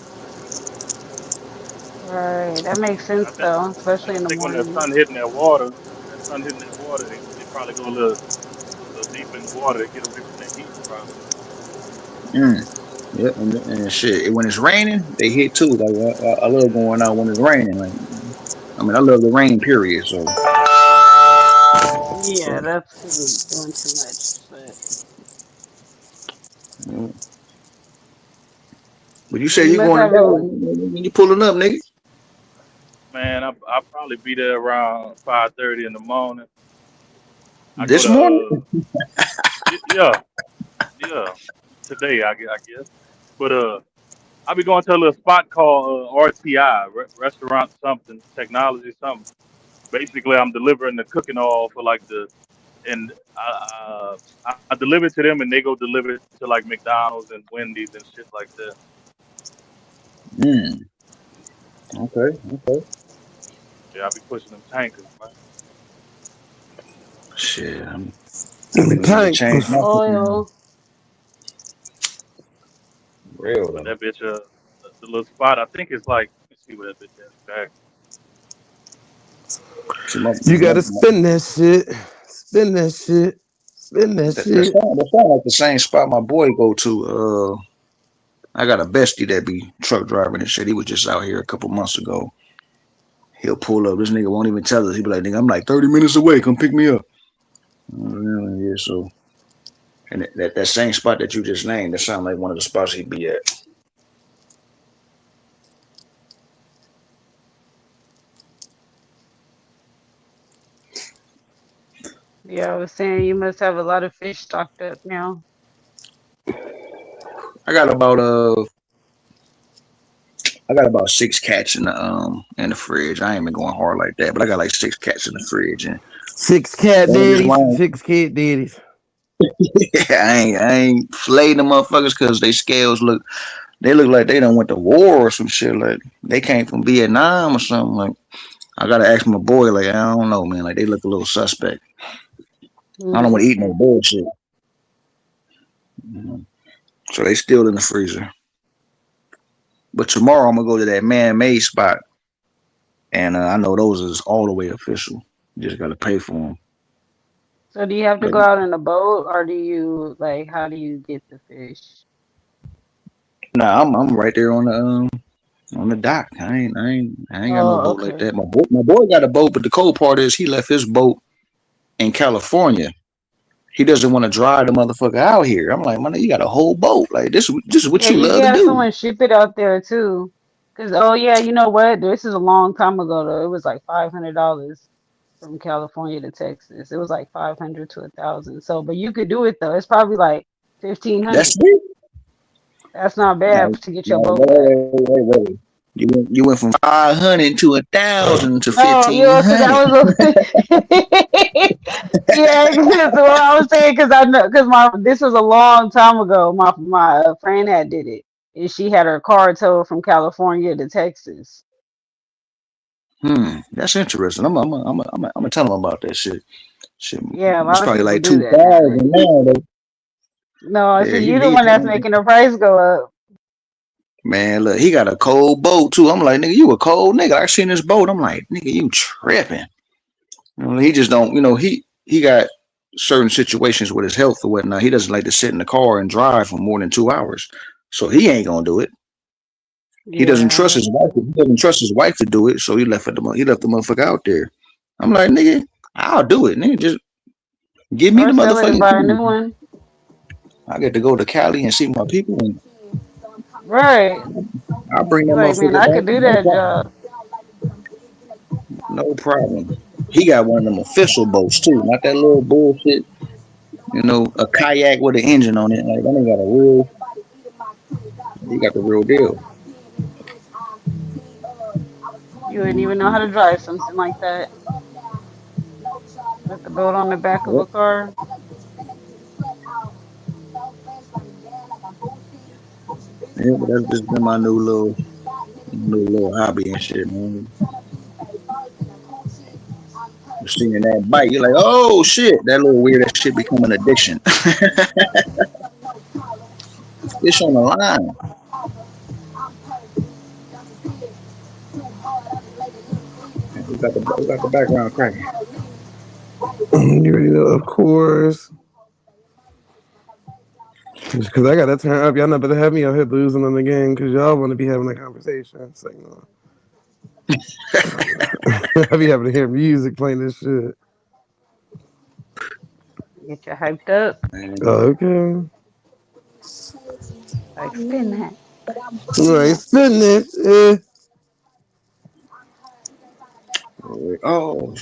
Right, that makes sense though, especially in I the think when morning. that sun hitting that water, they probably go a little deep in the water to get away from that heat, probably. Mm. Yeah, and shit. When it's raining, they hit too. Like I love going out when it's raining. Like I mean, I love the rain. Period. Yeah, So that's because of doing too much. But yeah. But you so said you you must going to have Dallas a. when you pulling up, nigga. Man, I'll probably be there around 5:30 in the morning. I go This to morning. yeah, yeah, today I guess. But I be going to a little spot called RTI, restaurant something, technology something. Basically, I'm delivering the cooking oil for like and I deliver to them, and they go deliver it to like McDonald's and Wendy's and shit like that. Mm. Okay. Okay. Yeah, I be pushing them tankers, man. Shit. I'm gonna need to Pushing change the my cooking. oil. Real But though. that bitch, the little spot, I think it's like, let's see what that bitch is back. See, You gotta spin that shit. Spin that shit. Spin that shit. that sound like the same spot my boy go to. I got a bestie that be truck driving and shit. He was just out here a couple months ago. He'll pull up. This nigga won't even tell us. He be like, "Nigga, I'm like 30 minutes away. Come pick me up." Yeah. So, and that same spot that you just named, that sound like one of the spots he'd be at. Yeah, I was saying you must have a lot of fish stocked up now. I got about six cats in the fridge. I ain't been going hard like that, but I got like six cats in the fridge, and 6 cat don't get me daddies. wrong. 6 kid daddies. I ain't flayed them motherfuckers because they scales look like they done went to war or some shit. Like they came from Vietnam or something. Like I gotta ask my boy. Like I don't know, man. Like they look a little suspect. I don't want to eat no bullshit. So they still in the freezer. But tomorrow I'm gonna go to that man-made spot, and I know those is all the way official. You just gotta pay for them. So do you have to But go out in a boat, or do you like how do you get the fish? nah, I'm right there on the dock. I ain't got no Oh, boat like okay. that. My boy got a boat, but the cold part is he left his boat in California. He doesn't want to drive the motherfucker out here. I'm like, man, you got a whole boat. Like this is what Yeah, you you can love to have do. someone ship it out there too. Cause oh yeah, you know what? This is a long time ago though. It was like $500 from California to Texas. It was like 500 to 1,000. So, but you could do it though. It's probably like 1,500. That's it. That's not bad No, to get your no, boat back. wait. You went from 500 to 1,000 to No, you know, cause 1,500. I was yeah, cause what I was saying, cause I know, cause this was a long time ago. My friend had did it, and she had her car towed from California to Texas. That's interesting. I'm gonna tell him about that shit. Shit, Yeah, a it's lot of probably people like do two that thousand nowadays. now. Though. No, I Yeah, see he you the did. one that's making the price go up. Man, look, he got a cold boat too. I'm like, nigga, you a cold nigga. I seen this boat. I'm like, nigga, you tripping. He just don't. He got certain situations with his health or whatnot. He doesn't like to sit in the car and drive for more than 2 hours. So he ain't gonna do it. He doesn't Yeah, trust his wife. He doesn't trust his wife to do it. So he left the motherfucker out there. I'm like, nigga, I'll do it. Nigga, just give me or the sell it and motherfucking buy a new key. one. I get to go to Cali and see my people, and Right. I'll bring that You're like, man, motherfucker I back. could do that job. No problem. He got one of them official boats too, not that little bullshit. A kayak with an engine on it. Like that nigga got a real. He got the real deal. You wouldn't even know how to drive something like that with the boat on the back of Yep. a car. Yeah, but that's just been my new little hobby and shit, man. Seeing that bite, you're like, oh shit, that little weird that shit become an addiction. Fish on the line. We got the background cracking. You already know, of course. Just because I got to turn up, y'all not better have me out here losing on the game because y'all want to be having a conversation. It's like, no. I be having to hear music playing this shit. Get you hyped up. Okay. Like spin that. Right, spin it. Oh,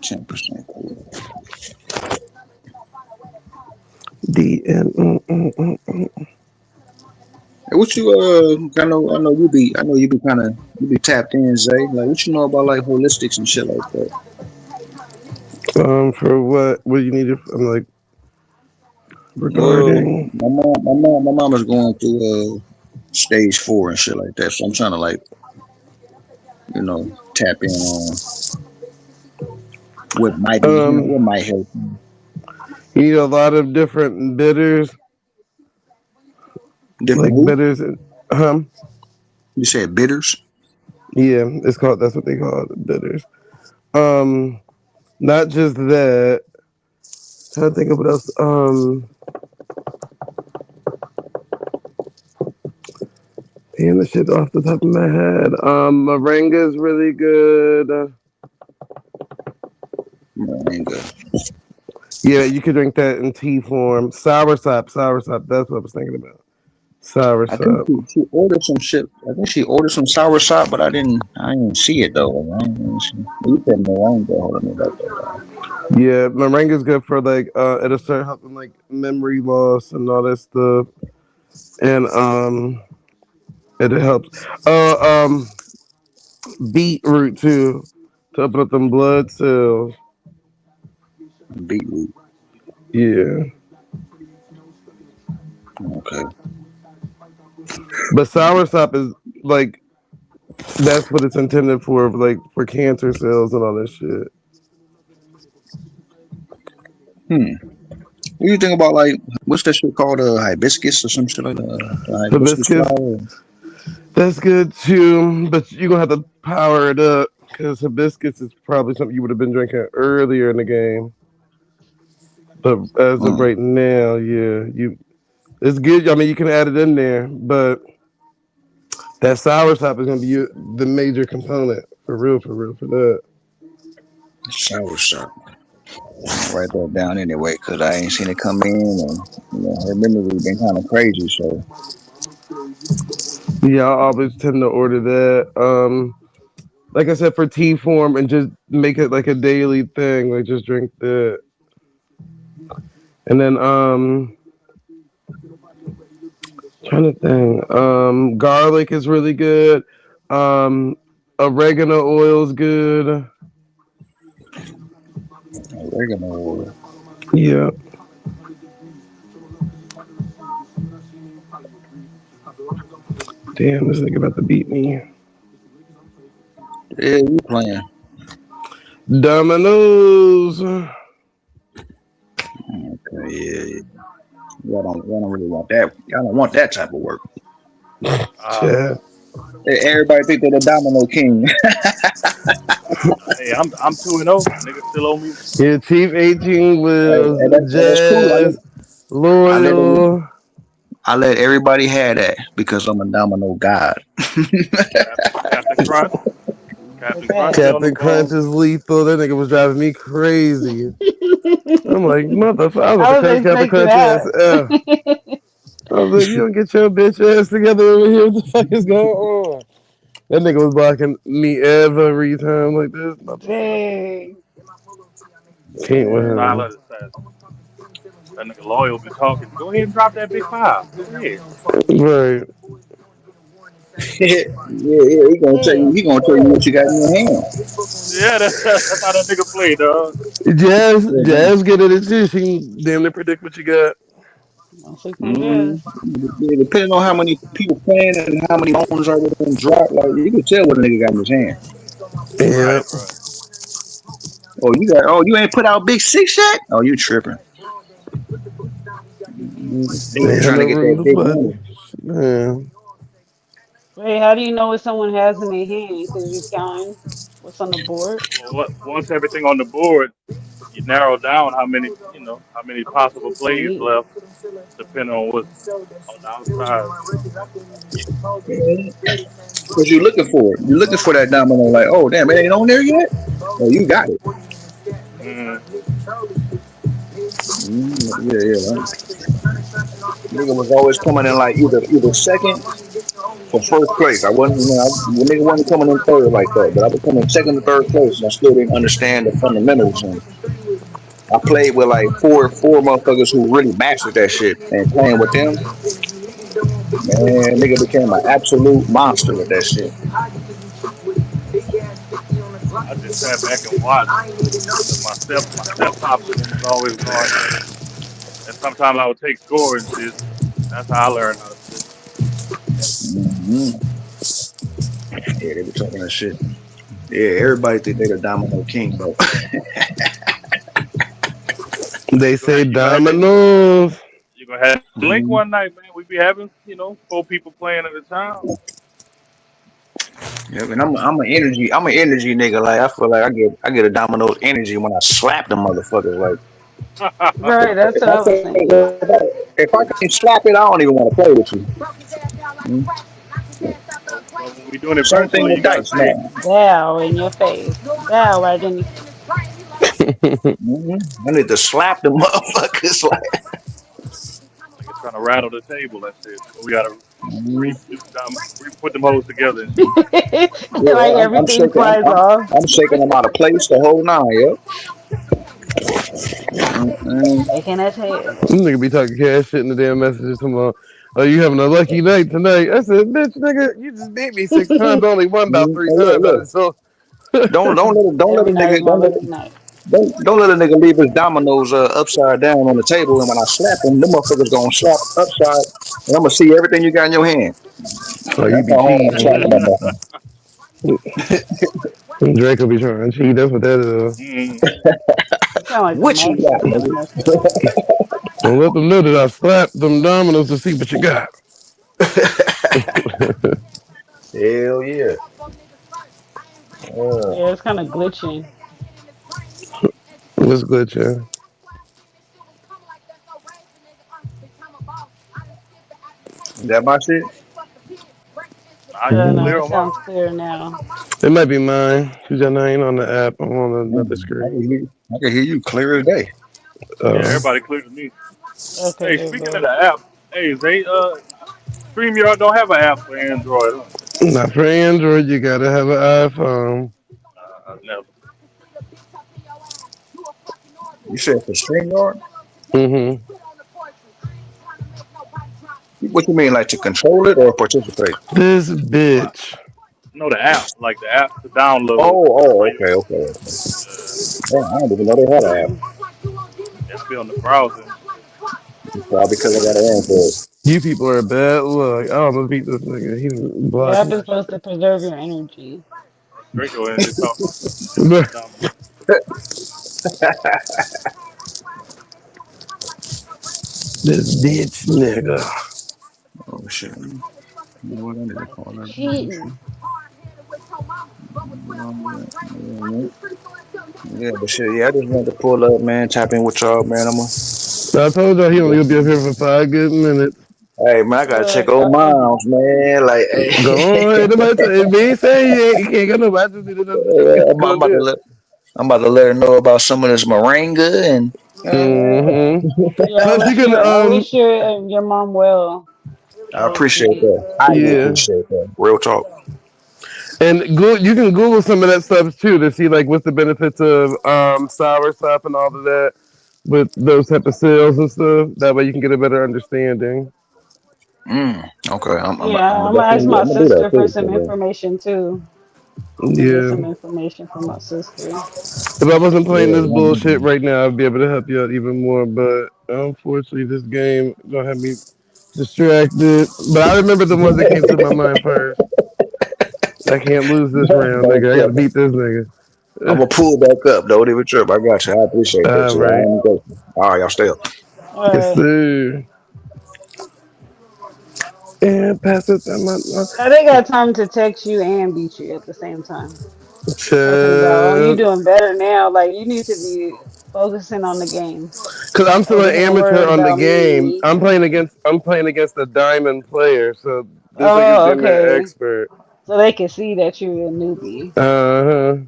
10% cool. What you I know you be tapped in, Zay. Like what you know about like holistics and shit like that? For what you need it? I'm like regarding. My mom is going through stage 4 and shit like that. So I'm trying to like, tap in on what might be what might help. You need a lot of different bitters. Different like bitters, You said bitters? Yeah, that's what they call it, bitters. Not just that. Trying to think of what else. Damn, the shit off the top of my head. Moringa is really good. Moringa. Yeah, you could drink that in tea form. Soursop. That's what I was thinking about. Soursop. I think she ordered some shit. I think she ordered some soursop, but I didn't see it though. You said moringa. Hold on about that. Yeah, moringa is good for like it'll start helping like memory loss and all that stuff. And it helps. Beetroot too, to open up them blood cells. Beetroot. Yeah. Okay. But soursop is like that's what it's intended for, like for cancer cells and all that shit. What do you think about like what's that shit called? Hibiscus or some shit like that? Hibiscus. That's good too, but you're gonna have to power it up because hibiscus is probably something you would have been drinking earlier in the game. But as of right now, yeah, it's good. I mean, you can add it in there, but that soursop is gonna be the major component for real for that. Soursop. I'll write that down anyway because I ain't seen it come in, and her memory been kind of crazy. So yeah, I always tend to order that. Like I said, for tea form, and just make it like a daily thing. Like just drink that, and then trying to think. Garlic is really good. Oregano oil is good. Oregano oil. Yeah. Damn, this nigga about to beat me. Yeah, you playing. Dominoes. Okay, yeah. Y'all don't really want that. Y'all don't want that type of work. Yeah. Everybody think they're the Domino King. Hey, I'm 2-0. Nigga still owe me. Yeah, Chief 18 Wheels, that's cool. Loyal. I let everybody have that because I'm a domino god. Captain Crunch. Captain Crunch is lethal. That nigga was driving me crazy. I'm like, motherfucker. I was Captain Crunch ass. I was like, you don't get your bitch ass together over here. What the fuck is going on? That nigga was blocking me every time like this. Dang. Can't with him. That nigga Loyal be talking. Go ahead and drop that big 5. Go ahead. Right. Yeah, he gonna tell you what you got in your hand. Yeah, that's how that nigga play, dog. Jazz get it too. She can damn near predict what you got. Mm, yeah, depending on how many people playing and how many owners are going to drop, like you can tell what a nigga got in his hand. Yeah. Right, right. You ain't put out Big Six yet? Oh, you tripping. Niggas They be have trying no to get that room to big play. money. Man. Wait, how do you know what someone has in their hand? Because you're counting what's on the board. Well, once everything on the board, you narrow down how many, how many possible plays See, left, depending on what's on the outside. Because you're looking for it. You're looking for that domino, like, oh, damn, it ain't on there yet? Oh, you got it. Mm, Yeah. Nigga was always coming in like either second or first place. I wasn't, the nigga wasn't coming in third like that, but I was coming second to third place, and I still didn't understand the fundamentals. And I played with like four motherfuckers who really mastered that shit, and playing with them, man, nigga became an absolute monster with that shit. I just sat back and watched because my step pops and them was always guarding me, and sometimes I would take score and shit. That's how I learned how to play. Hmm. Yeah, they were talking that shit. Yeah, everybody think they the domino king, though. They You gonna say have, you gonna have to dominoes. you gonna have to link Mhm. one night, man. We be having 4 people playing at a time. Yeah, and I'm an energy nigga. Like I feel like I get a domino's energy when I slap them motherfuckers. Like right? That's what I was thinking. if I can't slap it, I don't even want to play with you. Mhm. But when we doing it Same thing virtually, with you gotta dice, say, man. Bow in your face. Bow right in your face. I need to slap the motherfuckers. Like, like you're trying to rattle the table. That's it. So we gotta mhm. put them hoes together and shit. Yeah, Like I'm everything shaking. flies off. I'm shaking them out of place the whole nine. Yep. Mm-mm. Shaking a This table. nigga be talking cash shit in the damn messages tomorrow. Oh, you having a lucky night tonight? I said, bitch, nigga, you just beat me 6 times. I only won about Mhm. 3 Hey, look, times out of look. it. So Don't let Every a night is nigga my lucky night. don't let a nigga leave his dominoes upside down on the table, and when I slap him, them motherfuckers gonna slap upside, and I'm gonna see everything you got in your hand. oh, you That's be how hard I'm slapping cheating. that motherfucker. Draco be trying to cheat. That's what that is. Mm. You sound like the What you got, master nigga? doing that shit. Don't let them know that I slapped them dominoes to see what you got. Hell yeah. Yeah, it's kind of glitching. What's good, yeah? Is that my shit? Nah, you No, clear it on mine. sounds clear now. It might be mine. Cause I ain't on the app. I'm on another I can screen. hear you. I can hear you clear as day. Yeah, Uh, everybody clear to me. Okay, Hey, good, speaking of bro. the app, hey, they StreamYard don't have an app for Android, huh? not for Android. You gotta have an iPhone. Never. You said for StreamYard? Mm-hmm. What you mean, like to control it or participate? This bitch. No, the app, like the app to download. Okay. Yeah, I didn't even know they had an app. Mm. Yeah, I be on the browser and shit. It's probably because I got an Android. You people are bad luck. I almost beat this nigga. He The blocked app my is supposed to preserve your energy. Draco in here talking shit. domino. This bitch nigga. Oh shit. You know what? I need to call that Cheating. bullshit. Yeah, but shit, yeah, I just wanted to pull up, man, tap in with y'all, man. I told y'all he only gonna be up here for 5 good minutes. Hey, man, I gotta check old Copy. moms, man. Like, Go hey, ahead. Nobody me ain't saying you can't go nobody. I just need to know what you I'm gonna about to do. let I'm about to let her know about some of this moringa and Mm-hmm. Yeah, Plus you can I wish your mom well. I Real appreciate quick. that. Highly yeah. appreciate that. Real talk. And you can Google some of that stuff too to see like what's the benefits of sour stuff and all of that with those type of sales and stuff. That way you can get a better understanding. Okay. I'm Yeah, I'm gonna ask definitely my I'm gonna do that sister for too. some information too. I'm gonna get Yeah. some information from my sister. If I wasn't playing this Yeah, bullshit right now, I'd be able to help you out even more. But Unfortunately, this game gonna have me distracted. But I remember the ones that came to my mind first. I can't lose this round, Don't nigga. I trip. gotta beat this nigga. I'm gonna pull back up. Don't even trip. I got you. I appreciate that. All Too. right. All right, y'all stay up. All Yes, right. sir. And pass it down my Now they got time to text you and beat you at the same time. Talking about, oh, you Chad. doing better now. Like you need to be focusing on the game Cause I'm still over an here amateur worried on the about game. me. I'm playing against the diamond player, so this nigga's Oh, damn near okay. expert. So they can see that you're a newbie. Uh-huh.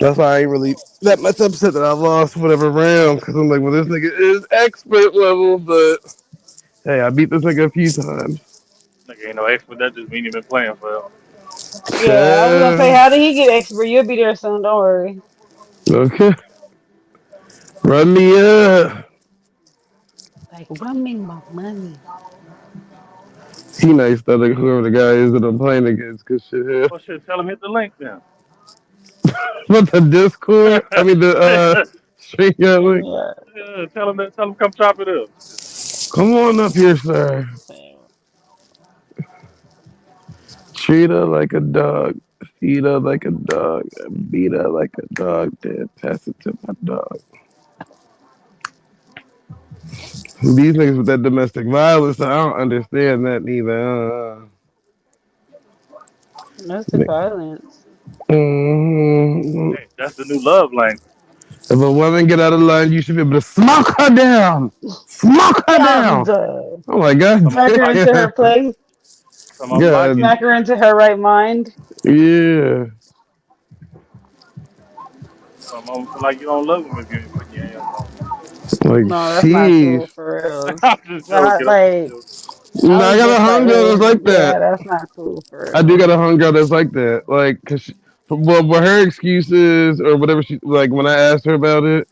That's why I ain't really that much upset that I lost whatever round. Cause I'm like, well, this nigga is expert level, but hey, I beat this nigga a few times. Nigga ain't no expert. That just mean he been playing forever. Yeah, I was gonna say, Yeah. how did he get expert? You'll be there soon. Don't worry. Okay. Run me up. Like, run me my money. He nice though, whoever the guy is that I'm playing against. Good shit here. Well, shit, tell him hit the link then. But the Discord, I mean the stream link. Yeah. Yeah, tell him come chop it up. Shit. Come on up here, sir. Treat her like a dog. Feed her like a dog. Beat her like a dog. Then pass it to my dog. These niggas with that domestic violence, I don't understand that neither. Domestic violence. Mhm. Hey, that's the new love language. If a woman get out of line, you should be able to smoke her down. Smoke her I'm down. done. Oh my god Some of Smack them her like into it. her damn. place. Some of them like it. God. Smack her into her right mind. Yeah. Some of them feel like you don't love them if you ain't putting your hands on Like, No, that's not sheesh. cool for them. real. I'm just But joking. I'm just like, joking. I I was got a just like, hunger that's like that. yeah, that's not cool for I do real. got a homegirl that's like that. Like, cause well, what her excuses or whatever she like when I asked her about it.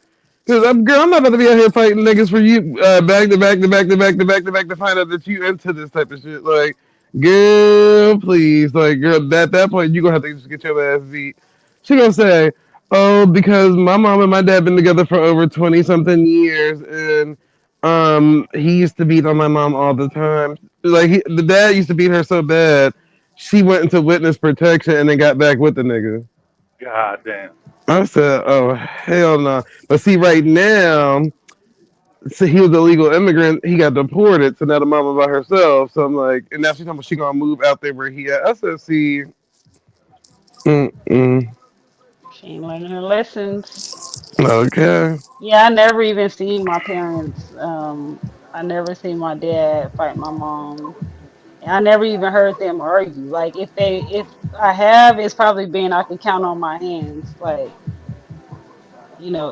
Cause I'm not about to be out here fighting niggas for you back to back to back to back to back to back to find out that you into this type of shit. Like, girl, please, like, girl, at that point you gonna have to just get your ass beat. She gonna say, oh, because my mom and my dad been together for over 20 something years, and he used to beat on my mom all the time. Like, the dad used to beat her so bad, she went into witness protection and then got back with the nigga. God damn. I said, "Oh hell no!" But see, right now, so he was a legal immigrant. He got deported, so now the mama by herself. So I'm like, and now she's talking about she gonna move out there where he at. I said, "See, mm-mm. She ain't learning her lessons. Okay, Yeah, I never even seen my parents. I never seen my dad fight my mom. And I never even heard them argue. Like if I have, it's probably been I can count on my hands. Like,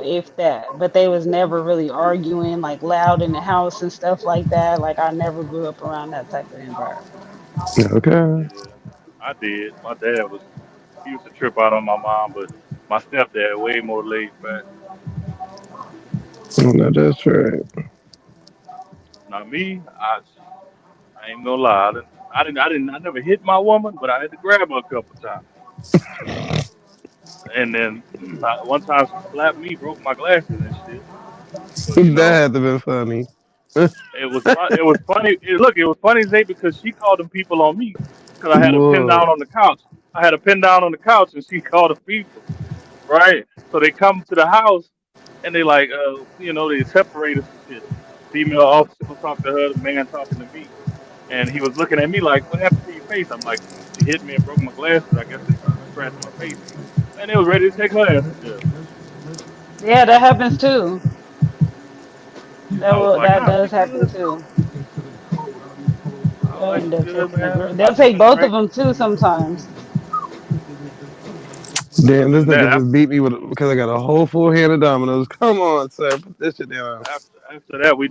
if that. But they was never really arguing like loud in the house and stuff like that. Like I never grew up around that type of environment. okay, Yeah, I did. My dad was, he used to trip out on my mom, but my stepdad way more laid back. oh, no, that's right." Not me. I ain't gonna lie. I never hit my woman, but I had to grab her a couple times. And then one time she slapped me, broke my glasses and shit. But That had to be funny. it was funny. Look, it was funny, Zay, because she called them people on me because I had a pin Whoa. down on the couch. I had a pin down on the couch, and she called the people. Right. So they come to the house, and they like, they separate us and shit. Female officer was talking to her, the man talking to me, and he was looking at me like, "What happened to your face?" I'm like, "She hit me and broke my glasses. I guess they scratched my face." And they was ready to take her ass to jail. Yeah, that happens too. I was like, That "Nah, she does happen good." too. I was They'll like, end "She up good, taking the man." girl. I They'll just take went both of straight. them too sometimes. Damn, Other this than that, nigga just beat me with because I got a whole full hand of dominoes. Come on, sir, put this shit down. after that, we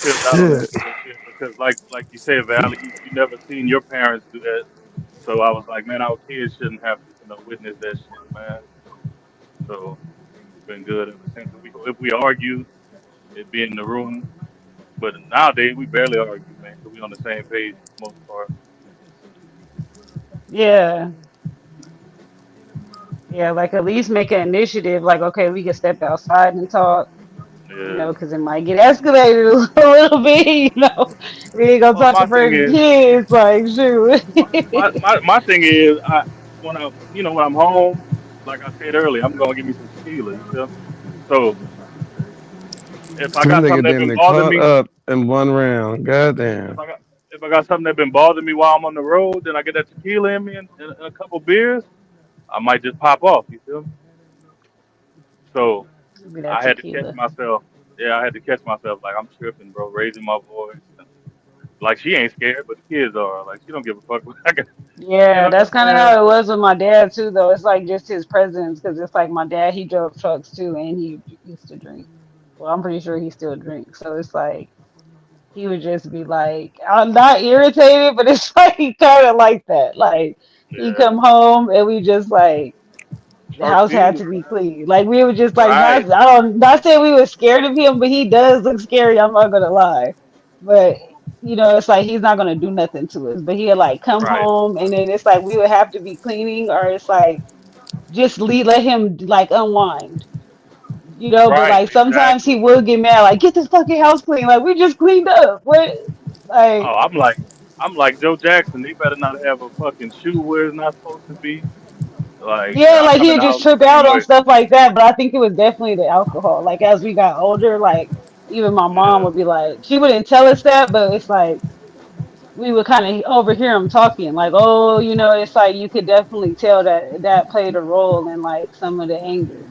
chilled out on that Shit. bullshit because, like you said, Valley, you never seen your parents do that. So I was like, man, our kids shouldn't have to, witness that shit, man. So it's been good ever since. If we argue, it be in the room. But nowadays we barely argue, man, because we on the same page for the most part. Yeah. Yeah, like at least make an initiative, like, okay, we can step outside and talk. Yeah. because it might get escalated a little bit. We ain't gonna Well, talk to first kids, like shoot. my thing is, when I'm home, like I said earlier, I'm gonna give me some tequila. You feel me? So if I This got nigga something that damn been near bothering caught me, up in one round. if Goddamn. I got if I got something that been bothering me while I'm on the road, then I get that tequila in me and a couple beers, I might just pop off. You feel me? So Be that I had to catch tequila. myself. Yeah, I had to catch myself. Like I'm tripping, bro, raising my voice. Like she ain't scared, but the kids are. Like she don't give a fuck. I got, you Yeah, know what that's I'm kind of saying? how it was with my dad too, though. It's like just his presence, because it's like my dad, he drove trucks too, and he used to drink. Well, I'm pretty sure he still drinks. So it's like he would just be like, I'm not irritated, but it's like he kind of like that. Like he Yeah. come home and we just like the Shark house had fever, to be man. clean. Like we were just like Right. not, I don't, not saying we were scared of him, but he does look scary. I'm not gonna lie, but. It's like he's not gonna do nothing to us, but he'll like come Right. home and then it's like we would have to be cleaning, or it's like just let him like unwind, but Right. like sometimes he Exactly. will get mad, like get this fucking house clean, like we just cleaned up. What, Oh, like, I'm like Joe Jackson. They better not have a fucking shoe where it's not supposed to be. Like, yeah, I like come in he'd the just house the trip same out on way. stuff like that. But I think it was definitely the alcohol. Like as we got older, like even my mom Yeah. would be like, she wouldn't tell us that, but it's like we would kind of overhear him talking, like, oh, it's like you could definitely tell that that played a role in like some of the anger.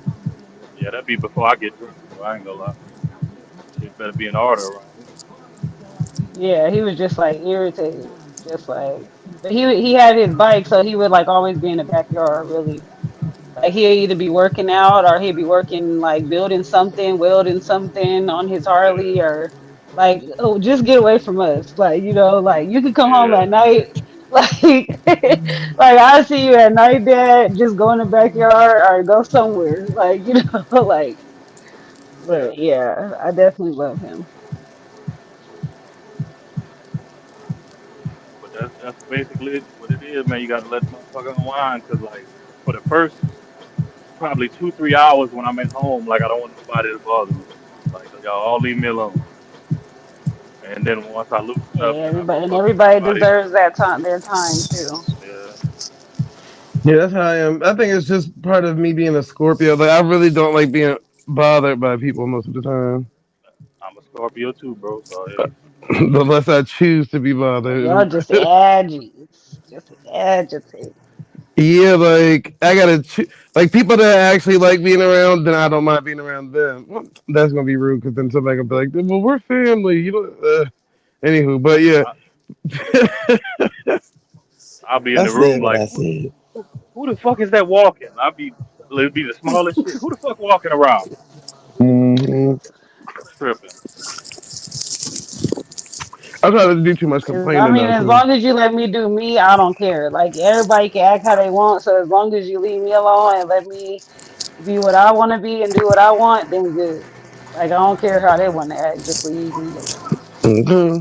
Yeah, that'd be before I get drunk, though. I ain't gonna lie. Shit better be in order around here. Yeah, he was just like irritated, just like. But he had his bike, so he would like always be in the backyard. Really, like he'd either be working out or he'd be working like building something, welding something on his Harley, or like, oh, just get away from us. Like like you can come home Yeah. at night. Like I see you at night, Dad. Just go in the backyard or go somewhere. Like like. Yeah. But yeah, I definitely love him. But that's basically what it is, man. You gotta let the motherfucker unwind, cause like for the first probably 2 3 hours when I'm at home, like I don't want nobody to bother me. Like y'all all leave me alone. And then once I loosen Hey, up, then I'll go everybody, and fuck with everybody somebody. deserves that time, their time too. Yeah. Yeah, that's how I am. I think it's just part of me being a Scorpio. Like I really don't like being bothered by people most of the time. I'm a Scorpio too, bro. So hey, Unless I choose to be So y'all bothered. just just agitate. Yeah, like I gotta like people that actually like being around, then I don't mind being around them. Well, that's gonna be rude because then somebody gonna be like, "Well, we're family," Anywho, but yeah, I, I'll be in I the said room what like, I said. who the fuck is that walking? It'll be the smallest shit. Who the fuck walking around? hmm Tripping. I try to do too much I complaining mean, though, as too. long as you let me do me, I don't care. Like everybody can act how they want, so as long as you leave me alone and let me be what I want to be and do what I want, then good. Like I don't care how they want to act, just leave me alone. hmm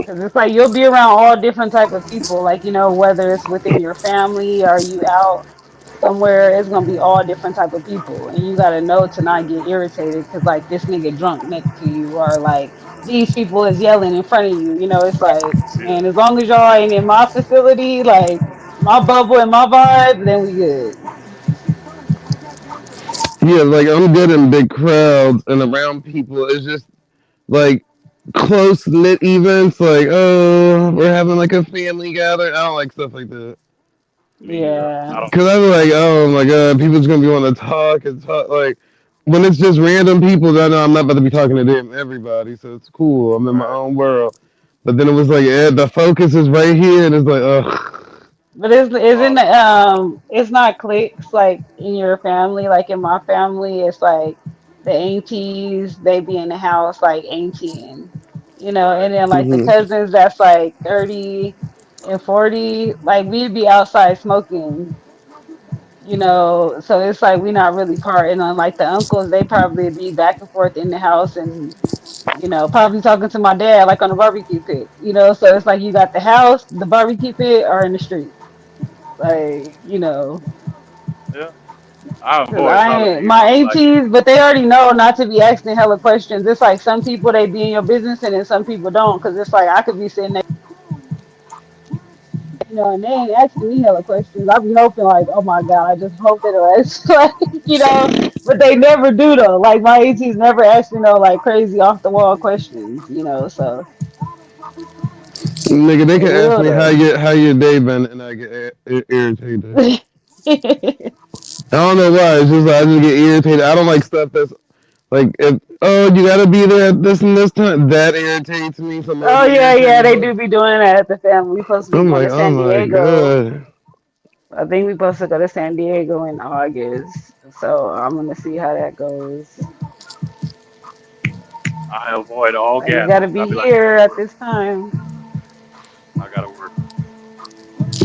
Because it's like you'll be around all different type of people, like whether it's within your family or you out somewhere, it's gonna be all different type of people, and you gotta know to not get irritated because like this nigga drunk next to you, or like these people is yelling in front of you. It's like, Yeah. man, as long as y'all ain't in my facility, like my bubble and my vibe, then we good. Yeah, like I'm good in big crowds and around people. It's just like close knit events. Like, oh, we're having like a family gathering. I don't like stuff like that. Me either. Yeah. I don't. Cause I'm like, oh my god, people's gonna be wanting to talk and talk. Like when it's just random people, I know I'm not about to be talking to them, everybody. So it's cool. I'm in my Right. own world. But then it was like, yeah, the focus is right here, and it's like, ugh. But isn't Oh, it's not cliques like in your family, like in my family, it's like the aunties, they be in the house like auntie, right. and then like the hmm cousins that's like 30 and 40, like we'd be outside smoking, so it's like we not really part. And then like the uncles, they probably be back and forth in the house and probably talking to my dad like on a barbecue pit, so it's like you got the house, the barbecue pit, or in the street. Like, Yeah. I Cause avoid I ain't holidays my though. Like, aunties, but they already know not to be asking hella questions. It's like some people they be in your business and then some people don't. Cause it's like I could be sitting there, and they ain't asking me hella questions. I be hoping like, oh my god, I just hope they don't ask but they never do though. Like my aunties never ask me no like crazy off the wall questions. So Nigga, they they can ask will me though. how your day been, and I get irritated. I don't know why. It's just like, I just get irritated. I don't like stuff that's like, if, oh, you gotta be there at this and this time. That irritates me. Some other Oh people yeah, irritated they more. do be doing that at the family. We supposed to be I'm going like, to oh San my Diego. god. I think we supposed to go to San Diego in August. So I'm gonna see how that goes. I avoid all Like you gotta gatherings. be I'll be like, I'm here at at work. this time. I gotta work.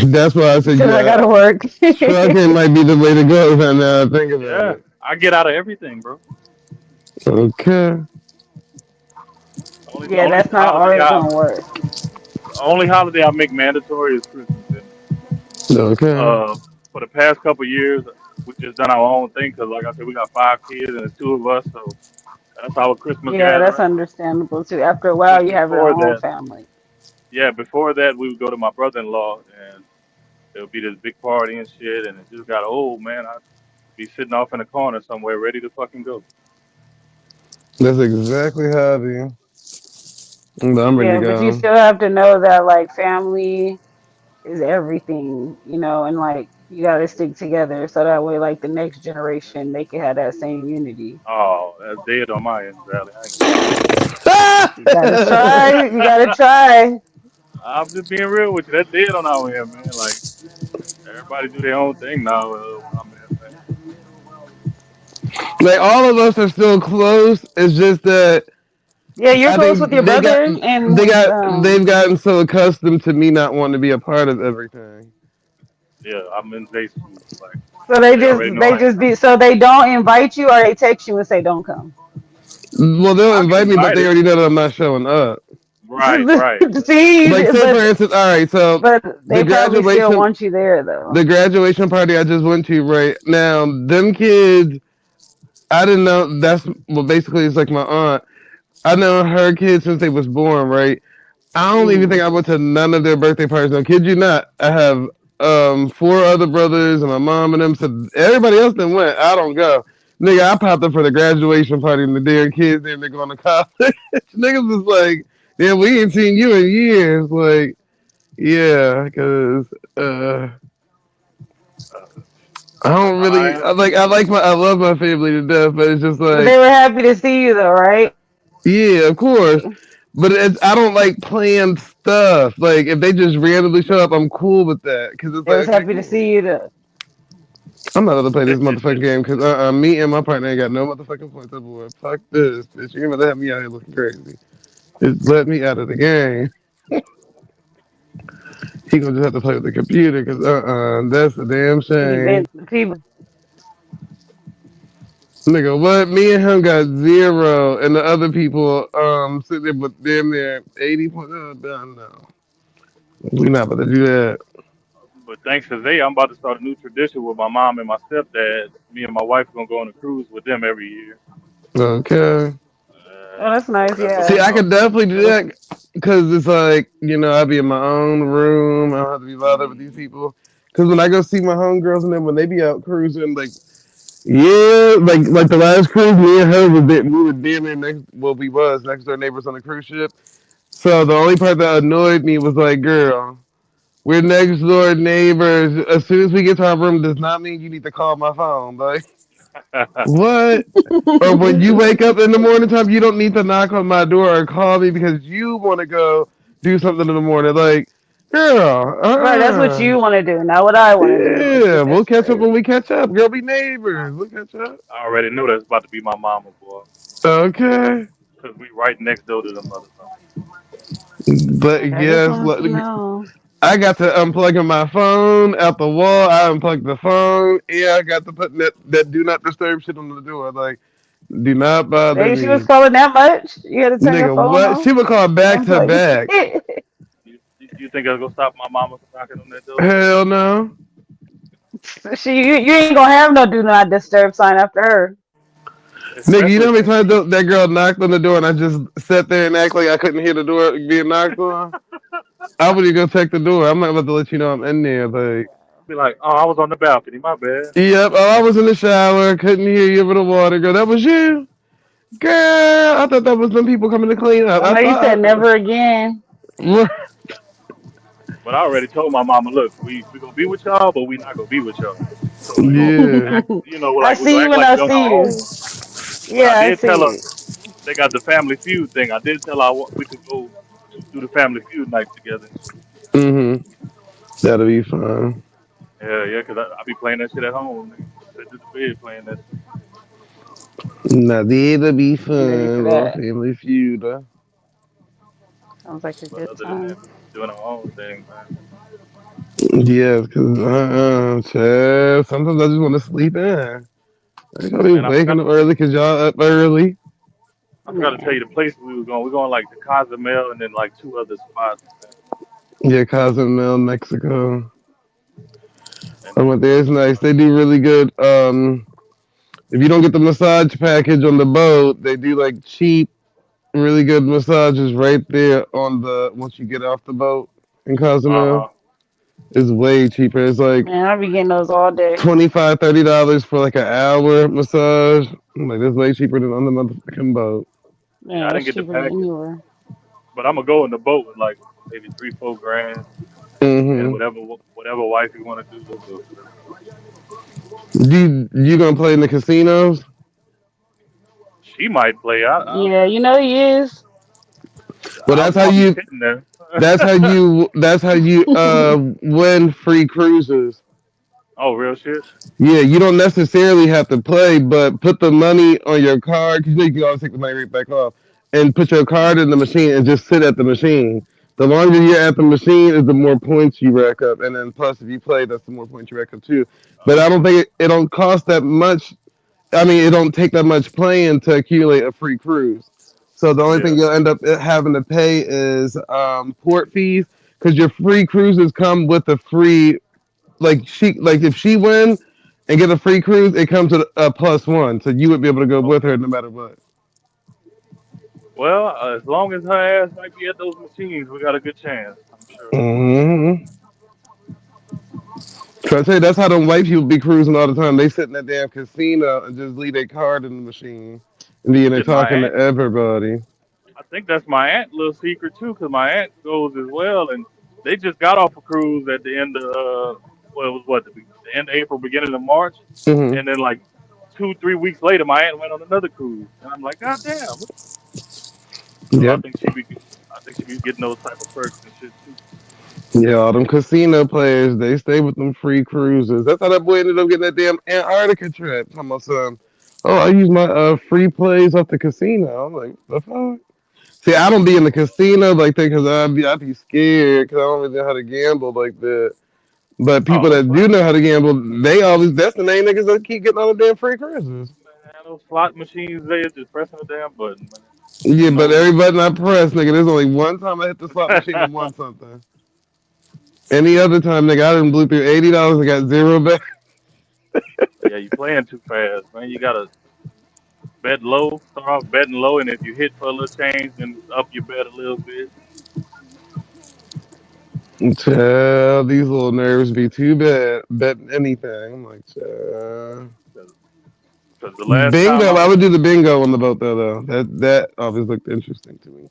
That's why I said, Because I yeah, gotta work. trucking might be the way to go right now. I think about Yeah, it. I get out of everything, bro. Okay. Only Yeah, only that's not holiday always I gonna work. only holiday I make mandatory is Christmas. And Okay. uh, for the past couple years, we just done our own thing because, like I said, we got 5 kids and it's two of us, so that's our Christmas Yeah, that's gathering. understandable too. After a while But you have your before own that, family. yeah, before that, we would go to my brother-in-law and it would be this big party and shit. And it just got old, man. I'd be sitting off in the corner somewhere ready to fucking go. That's exactly how I be. I'm ready to Yeah, but you go. still have to know that like family is everything, and like you gotta stick together so that way like the next generation they can have that same unity. Oh, that's dead on my end, Sally. I ain't gonna lie. You gotta try, you gotta try. I'm just being real with you. That's dead on our end, man. Like everybody do their own thing now. Where I'm at, man. Like, all of us are still close. It's just that Yeah, you're I close with think your brother and they've gotten so accustomed to me not wanting to be a part of everything. Yeah, I'm in Jay's shoes. Like so they they just already know they I ain't just coming. be so they don't invite you or they text you and say don't come. Well, they'll I get invite me, but they invited. already know that I'm not showing up. Right, right. Like, See, say for but instance, all right, so but the they probably still graduation, want you there though. the graduation party I just went to right now, them kids, I didn't know that's well, basically it's like my aunt. I know her kids since they was born, right? I don't even think Mm. I went to none of their birthday parties. No, kid you not. I have four other brothers and my mom and them. So everybody else that went. I don't go. Nigga, I popped up for the graduation party and the damn kids and they're going to college. Niggas was like, yeah, we ain't seen you in years. Like, yeah, because Uh, I don't I really I love my family to death, but it's just But like, they were happy to see you though, right? yeah, of course. But I don't like planned stuff. Like, if they just randomly show up, I'm cool with that. Because it's They like, was okay, happy to cool. see you though. I'm not gonna play this motherfucking game because me and my partner ain't got no motherfucking points. Boy, fuck this, bitch. You ain't gonna have me out here looking crazy. Just let me out of the game. He gonna just have to play with the computer because that's a damn shame. People Nigga, what? Me and him got 0, and the other people sitting there with damn near 80 points. Oh, no, we not about to do that. but thanks to Zay, I'm about to start a new tradition with my mom and my stepdad. Me and my wife gonna go on a cruise with them every year. Okay. Oh, that's nice. So that's gonna be See, Yeah. I could awesome. definitely do that because it's like, I'll be in my own room. I don't have to be bothered with these Mm. people. Because when I go see my homegirls and then when they be out cruising, like, yeah, like the last cruise, me and her we were damn near we was next door neighbors on the cruise ship. So the only part that annoyed me was like, girl, we're next door neighbors. As soon as we get to our room, does not mean you need to call my phone. Like, what? Or when you wake up in the morning time, you don't need to knock on my door or call me because you want to go do something in the morning. Like, girl, Right, that's what you want to do, not what I want to do. yeah, we'll That's catch up when crazy. we catch up. Girl, be neighbors. We'll catch up. I already know that's about to be my mama, boy. Okay. Cause we right next door to them motherfuckers. But I just yes, wanted to know. I got to unplug my phone out the wall. I unplugged the phone. Yeah, I got to put that do not disturb shit on the door. Like, do not bother She was me. calling that much. You had to turn your Nigga, phone what? off She would call and back to unplug back. it. You think I'm gonna stop my mama from knocking on that door? Hell no. You ain't gonna have no do not disturb sign after her. Nigga, you know Especially how many since times she that girl knocked on the door and I just sat there and act like I couldn't hear the door being knocked on? I wouldn't go check the door. I'm not about to let you know I'm in there. Like, be like, "Oh, I was on the balcony. My bad." yep, oh, I was in the shower, couldn't hear you over the water. Girl, that was you? Girl, I thought that was them people coming to clean up. I I know you said thought. never again. But I already told my mama, look, we gonna be with y'all, but we not gonna be with y'all. So we gonna Yeah. act, I like we see gonna you act when like I we on see our you. own. But I Yeah, I did tell see her you. they got the Family Feud thing. I did tell her we could go do the Family Feud night together and shit. Mm-hmm. That'll be fun. Yeah, yeah, 'cause I be playing that shit at home. Nigga. Sitting at the bed playing that shit. Now, that'll be I'm ready for fun. Little that. family feud. Sounds like a But good other than that, time. we just doing our own thing, man. Yes, because, child, sometimes I just want to sleep in. I gotta be Man, waking up early because y'all up early. I forgot to tell you the places we were going. We're going like the Cozumel and then like two other spots, man. Yeah, Cozumel, Mexico. And I then went there. It's nice. They do really good. If you don't get the massage package on the boat, they do like cheap, really good massages right there on the once you get off the boat in Cozumel. uh-huh. It's way cheaper. It's like Man, I'll be getting those all day. $25, $30 for like an hour massage. I'm like, that's way cheaper than on the motherfucking boat. Yeah, Man, I didn't that's get the cheaper than package, anywhere. but I'm gonna go in the boat with like maybe 3, 4 grand, and Mm-hmm. whatever wife you want to do, we'll do. You gonna play in the casinos? She might play. Yeah, you know he is. Well, I'll be sitting there. that's how you win free cruises. Oh, real shit. Yeah, you don't necessarily have to play, but put the money on your card because you can always take the money right back off and put your card in the machine and just sit at the machine. The longer you're at the machine is the more points you rack up, and then plus if you play, that's the more points you rack up too. But I don't think it don't cost that much. I mean, it don't take that much playing to accumulate a free cruise. So the only Yeah. thing you'll end up having to pay is port fees because your free cruises come with a free like if she win and get a free cruise, it comes with a +1, so you would be able to go with Okay. her no matter what. Well, as long as her ass might be at those machines, we got a good chance. I'm sure. Mm-hmm. So I tell you, that's how them white people be cruising all the time. They sit in that damn casino and just leave their card in the machine, and then they're Shit, my talking to aunt. everybody. I think that's my aunt little secret too, 'cause my aunt goes as well, and they just got off a cruise at the end of well, it was what the end of April, beginning of March, Mm-hmm. and then like 2, 3 weeks later, my aunt went on another cruise, and I'm like, God damn! So Yep. I think she be getting those type of perks and shit too. Yeah, all them casino players, they stay with them free cruises. That's how that boy ended up getting that damn Antarctica trip. Talking about some, oh, I use my free plays off the casino. I'm like, the fuck? See, I don't be in the casino like that because I'd be scared because I don't really know how to gamble like that. But Oh, people those that do know how to gamble, they always that's the main niggas that keep getting all the damn free cruises. man, those slot machines, they just pressing a damn button, man. Yeah, Ain't but no. every button I press, nigga, there's only one time I hit the slot machine and won something. Any other time, nigga, I didn't blew through $80 and got zero back. Yeah, you playing too fast, man. You gotta bet low, start off betting low, and if you hit for a little change, then up your bet a little bit. Child, these little nerves be too bad betting anything. I'm like, child. Because the last time Bingo, I I was, would do the bingo on the boat though. That always looked interesting to me.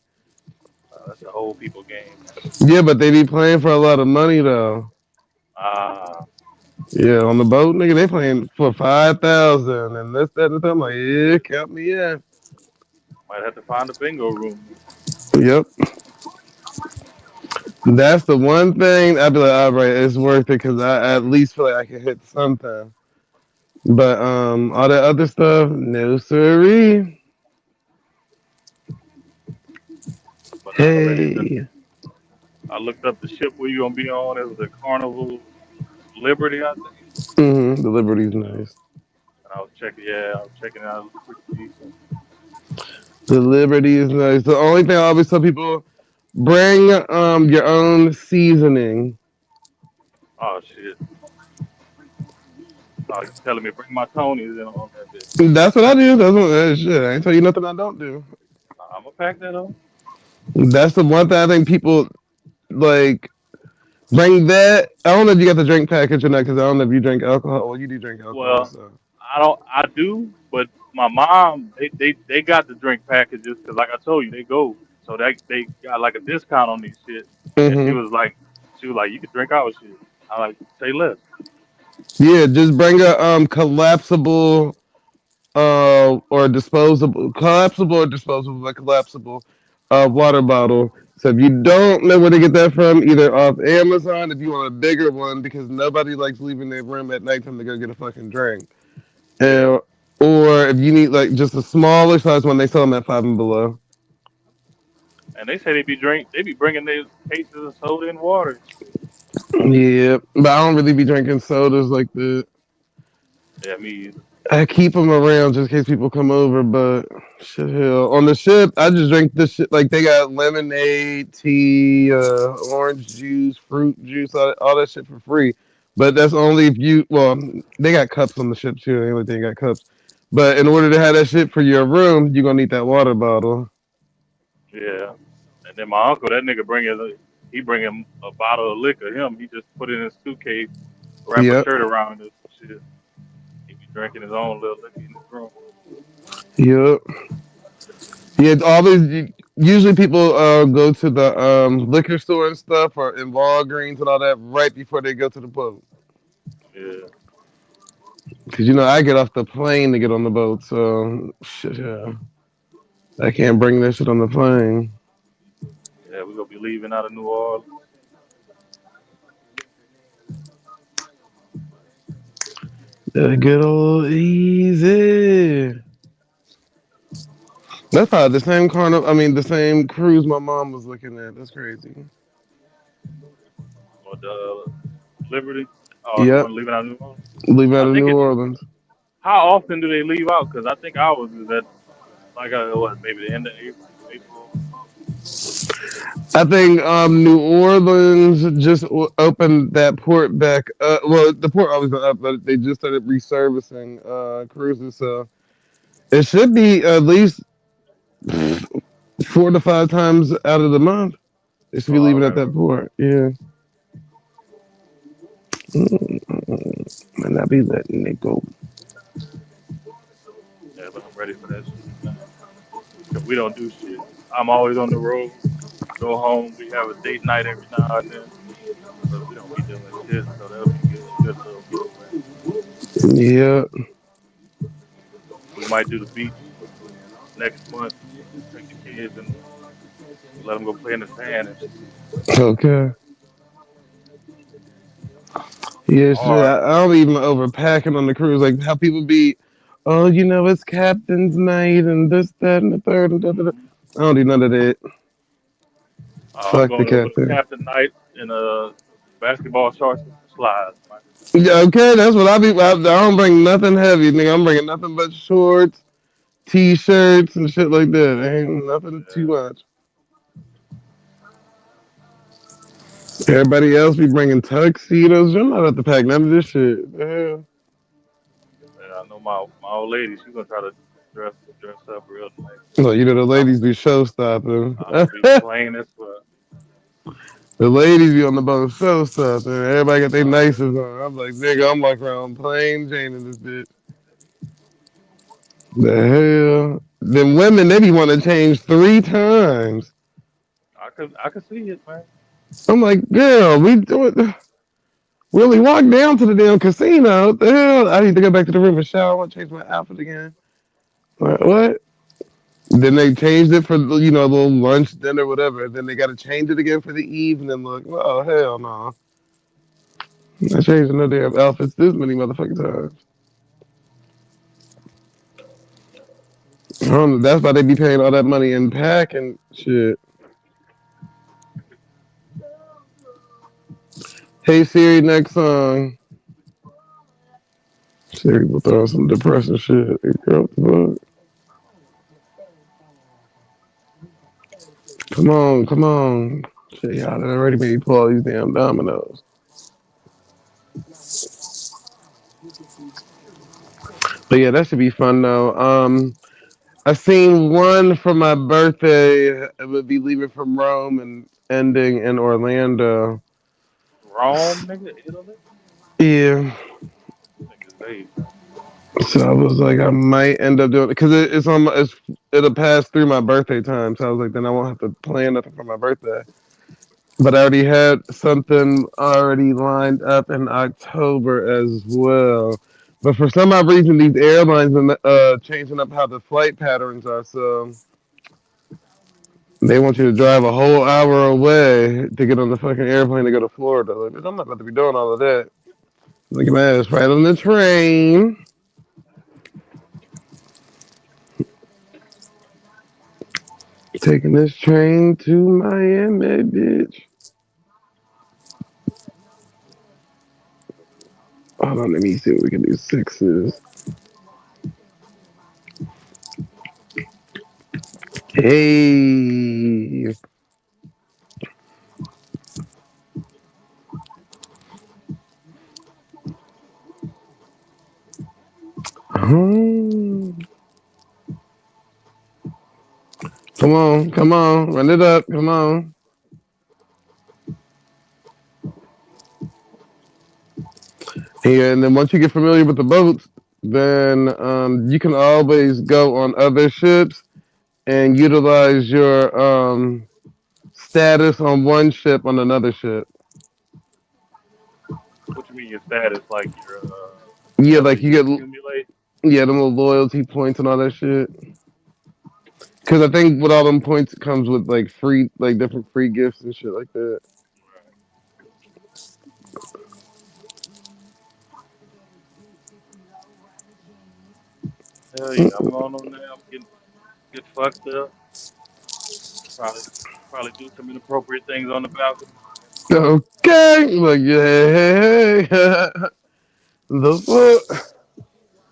that's the whole people game. Yeah, but they be playing for a lot of money though. Ah, Yeah, on the boat, nigga, they playing for 5,000 and this, that, and that. I'm like, yeah, count me in. might have to find a bingo room. Yep, that's the one thing I'd be like, all right, it's worth it because I at least feel like I can hit something. But all that other stuff, no siree. But Hey, I looked up the ship where you gonna be on. It was the Carnival Liberty, I think. the Liberty's nice. And I was checking, yeah, I was checking it out. It was pretty decent. The Liberty is nice. The only thing I always tell people, bring your own seasoning. Oh shit. Oh, you telling me bring my Tonys in on that bit? That's what I do. That's what shit. I ain't tell you nothing I don't do. I'm gonna pack that up. That's the one thing I think people like bring that. I don't know if you got the drink package or not because I don't know if you drink alcohol. Well, you do drink alcohol, Well, so. I don't. I do, but my mom they got the drink packages because like I told you they go so they got like a discount on these shit and Hmm. she was like you could drink our shit. I like say less. Yeah, just bring a collapsible or disposable, like collapsible water bottle. So if you don't know where to get that from, either off Amazon if you want a bigger one because nobody likes leaving their room at nighttime to go get a fucking drink. Yeah, Or if you need like just a smaller size one, they sell them at Five and Below. and they say they be bringing their cases of soda and water and shit. Yeah, but I don't really be drinking sodas like that. Yeah, me either. I keep them around just in case people come over, but shit, hell. On the ship, I just drink this shit. Like, they got lemonade, tea, orange juice, fruit juice, all that shit for free. But that's only if you, well, they got cups on the ship too. Everything got cups. But in order to have that shit for your room, you're going to need that water bottle. Yeah, and then my uncle that nigga he bring him a bottle of liquor. He just put it in his suitcase, wrap a Yep. shirt around it. Shit, he be drinking his own little liquor in his room. Yep. Yeah, always. Usually people go to the liquor store and stuff, or in Walgreens and all that, right before they go to the boat. Yeah. Cause I get off the plane to get on the boat, so shit, yeah, I can't bring that shit on the plane. Yeah, we gonna be leaving out of New Orleans. Good old easy. That's probably the same carnival. I mean, the same cruise my mom was looking at. That's crazy. Or the Liberty. Oh, the Yep, one leaving out of New Orleans. leaving I out of think New it. Orleans. How often do they leave out? Because I think ours is at like what maybe the end of April. I think New Orleans just opened that port back. Well, the port always been up, but they just started reservicing cruises, so it should be at least 4 to 5 times out of the month. They should be Oh, leaving at okay. that port. Yeah. Might not be letting it go. Yeah, but I'm ready for that shit, man. Cause we don't do shit. I'm always on the road. Go home. We have a date night every now and then, but we don't be doing shit. So that'll be good. A good little getaway. Yeah. We might do the beach next month. Take the kids and let them go play in the sand and shit. Okay. Yeah, shit. Or I don't even overpacking on the cruise. Like how people be, oh, it's captain's night and this, that, and the third, and da, da, da. I don't do none of that. I'm Fuck the going to a captain. captain night in basketball shorts and some slides, man. Yeah, okay, that's what I don't bring nothing heavy, nigga. I'm bringing nothing but shorts, t-shirts, and shit like that. Ain't nothing too Yeah, much. Everybody else be bringing tuxedos. I'm not about to pack none of this shit. The hell? and I know my old lady. She's gonna try to dress up real nice. So, the I'm ladies be show stopping. I'm gonna be The plain as fuck. ladies be on the boat show stopping. Everybody got their Uh, nicest on. I'm like, nigga, I'm walking around plain Jane in this bitch. The hell? Then women, they be want to change 3 times. I could see it, man. I'm like, girl, we only walked down to the damn casino. What the hell? I need to go back to the room and shower. I want to change my outfit again. What? Then they changed it for a little lunch, dinner, whatever. Then they got to change it again for the evening look. Oh hell no! I changed no damn outfits this many motherfucking times. That's why they be paying all that money in pack and shit. Hey Siri, next song. Siri will throw some depressing shit. Girl, what the fuck? Come on, come on. Shit, y'all done already made me pull all these damn dominoes. But yeah, that should be fun though. I seen one for my birthday. It would be leaving from Rome and ending in Orlando. Rome, nigga, Italy. Yeah. Niggas, they So I was like, I might end up doing it because it'll pass through my birthday time. So I was like, then I won't have to plan nothing for my birthday. But I already had something already lined up in October as well. But for some odd reason, these airlines are changing up how the flight patterns are. So they want you to drive a whole hour away to get on the fucking airplane to go to Florida. Like, I'm not about to be doing all of that. Look at my ass right on the train. Taking this train to Miami, bitch. Hold on, let me see what we can do. Sixes. Hey. Hmm. Come on, run it up, come on. Yeah, and then once you get familiar with the boats, then you can always go on other ships and utilize your status on one ship on another ship. what you mean your status, like your Yeah, whatever like you you get accumulate? them little loyalty points and all that shit. Because I think with all them points, it comes with like free, like different free gifts and shit like that. Hell yeah, I'm going on there. I'm getting get fucked up. Probably probably do some inappropriate things on the balcony. Okay, like yeah, the fuck.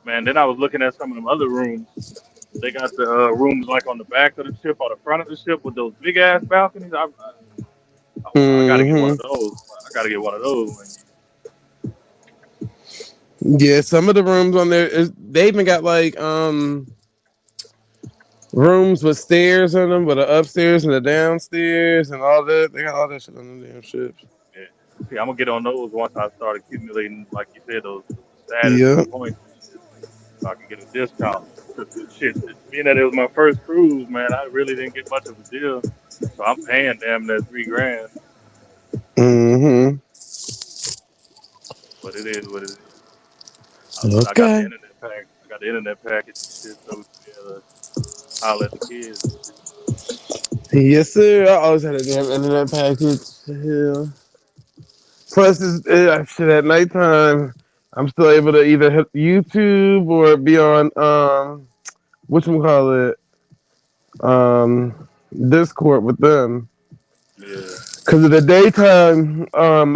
Man, then I was looking at some of them other rooms. They got the rooms like on the back of the ship or the front of the ship with those big ass balconies. I got to get one Hmm. of those. I got to get one of those. Yeah, some of the rooms on there they even got like rooms with stairs in them, with the upstairs and the downstairs and all that. They got all that shit on them damn ships. Yeah. See, I'm gonna get on those once I start accumulating, like you said, those status and Yeah. points and shit, so I can get a discount. Cause shit, being that it was my first cruise, man, I really didn't get much of a deal, so I'm paying damn near $3,000. Hmm. But it is what it is. I got the Okay. internet pack. I got the internet package and shit, so we can be able to holler at the kids and shit. Yes, sir. I always had a damn internet package. Yeah. Plus, shit at nighttime. I'm still able to either hit YouTube or be on whatchamacallit, Discord with them. Yeah. Cause of the daytime,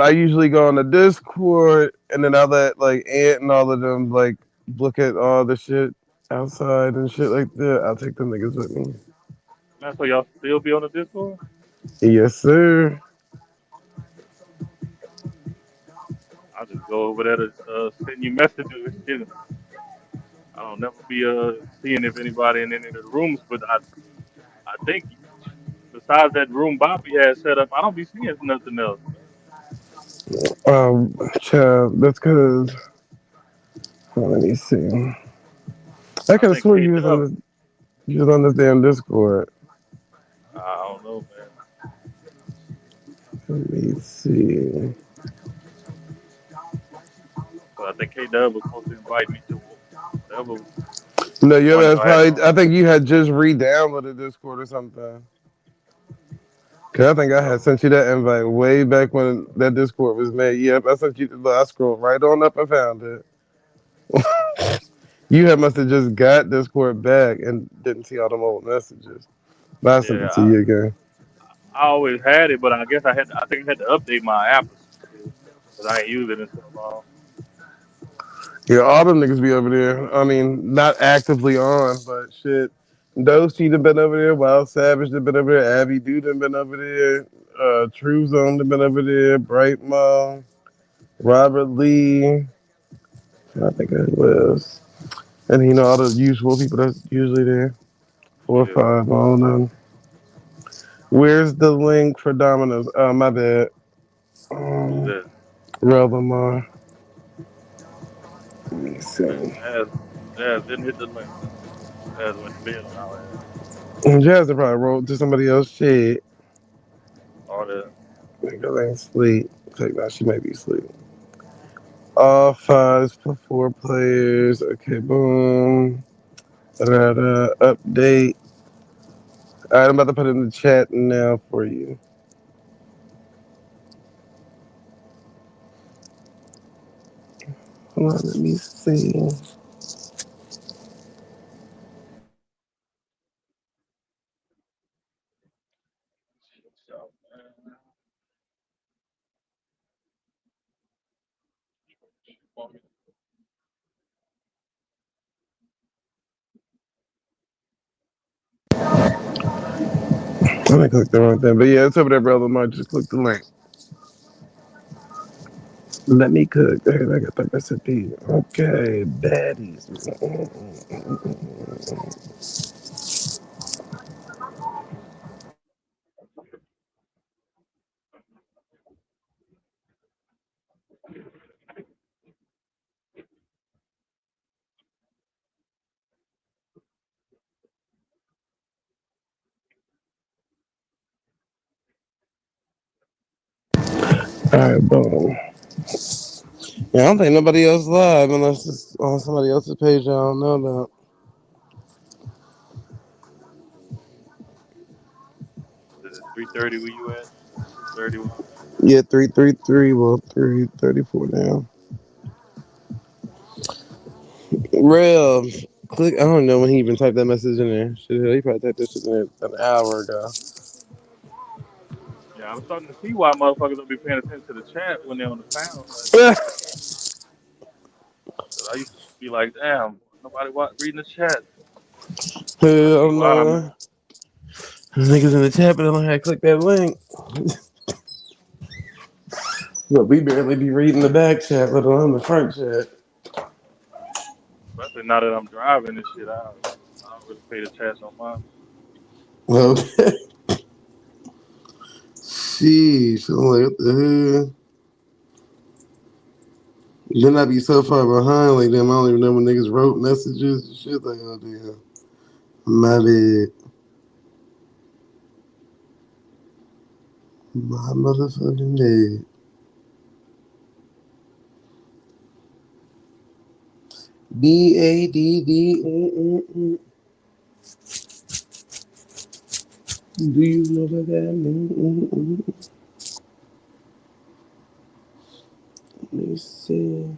I usually go on the Discord and then I let like Ant and all of them like look at all the shit outside and shit like that. I'll take them niggas with me. Man, so y'all still be on the Discord? Yes, sir. I just go over there to send you messages and shit. I don't never be seeing if anybody in any of the rooms, but I think besides that room Bobby has set up, I don't be seeing nothing else. Child, that's cause let me see. I I could have think swore K Dub. you was on this damn Discord. I don't know, man. Let me see. But I think K Dub was supposed to invite me to whatever No, your one ass y'all had probably. going. I think you had just re-downloaded Discord or something. Cause I think I had sent you that invite way back when that Discord was made. Yep, I sent you. Look, I scrolled right on up and found it. You had must have just got Discord back and didn't see all them old messages. But I sent Yeah, it to you again. I always had it, but I guess I think I had to update my app or some shit because I ain't used it in so long. Yeah, all them niggas be over there. I mean, not actively on, but shit. Those two have been over there. Wild Savage have been over there. Abby Dude have been over there. True Zone have been over there. Bright Mom, Robert Lee. I think it was. And you know all the usual people that's usually there. 4 or 5, I don't know. Where's the link for Domino's? Oh, my bad. Who's that? Rel Lamar. Let me Man, see. Jazz didn't hit the link. Jazz went to bed on our ass. Jasmine probably wrote to somebody else shit. All that. Nigga ain't sleep. Take that, she might be asleep. All fives for 4 players. Okay, boom. Da-da-da. Update. All right, I'm about to put it in the chat now for you. Hold on, let me see. I didn't click the wrong thing, but yeah, it's over there, brother. Might just click the link. Let me cook. Hey, I got the recipe. Okay, baddies. All right, boom. Yeah, I don't think nobody else live unless it's on somebody else's page I don't know about. Is it 3:30 where you at? 2:31. Yeah, 333. Well, 334 now. Real. Click. I don't know when he even typed that message in there. Shit, he probably typed that shit in there an hour ago. Yeah, I'm starting to see why motherfuckers don't be paying attention to the chat when they're on the panel. Like, I used to be like, damn, nobody reading the chat. I see Hell why no. now. Niggas in the chat, but I don't have to click that link. Look, we barely be reading the back chat, let alone the front chat. Especially now that I'm driving and shit, I don't really pay the chats no mind. Okay. Sheesh. I'm like, what the hell? Then I be so far behind, like, damn, I don't even know when niggas wrote messages and shit. Like, oh, damn. My bad. My motherfucking bad. BADD. Do you know what that means? Let me see.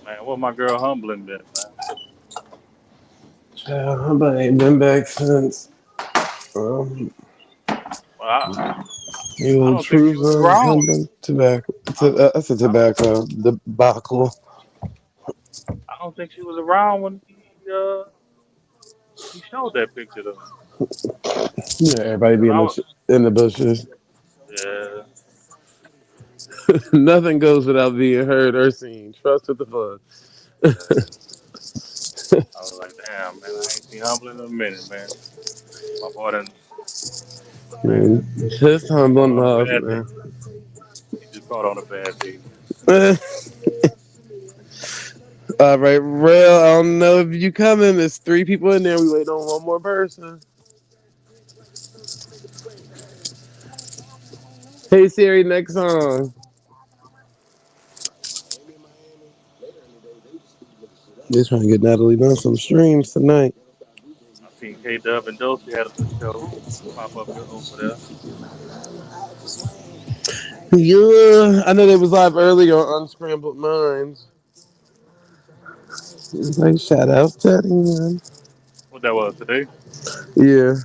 Man, what my girl humbling been, man? Child, I ain't been back since. Well, You I little don't think she truth was on around. humbling tobacco. I, That's a I don't tobacco debacle. I don't think she was around when he showed that picture though. Yeah, everybody be 'Cause in I was, in the bushes. yeah, Nothing goes without being heard or seen. Trust with the fun. yeah. I was like, damn, man, I ain't seen humbling in a minute, man. My boy done, man, Man, just he caught humbling on a off, bad day. man. He just caught on a bad day, man. All right, Rail, I don't know if you coming. There's 3 people in there. We wait on one more person. Hey Siri, next song. Just trying to get Natalie done some streams tonight. I seen K Dub and Dulce had a little show pop up over there. Yeah, I know they was live earlier on Unscrambled Minds. Like shout outs to man. What that was today? Yeah,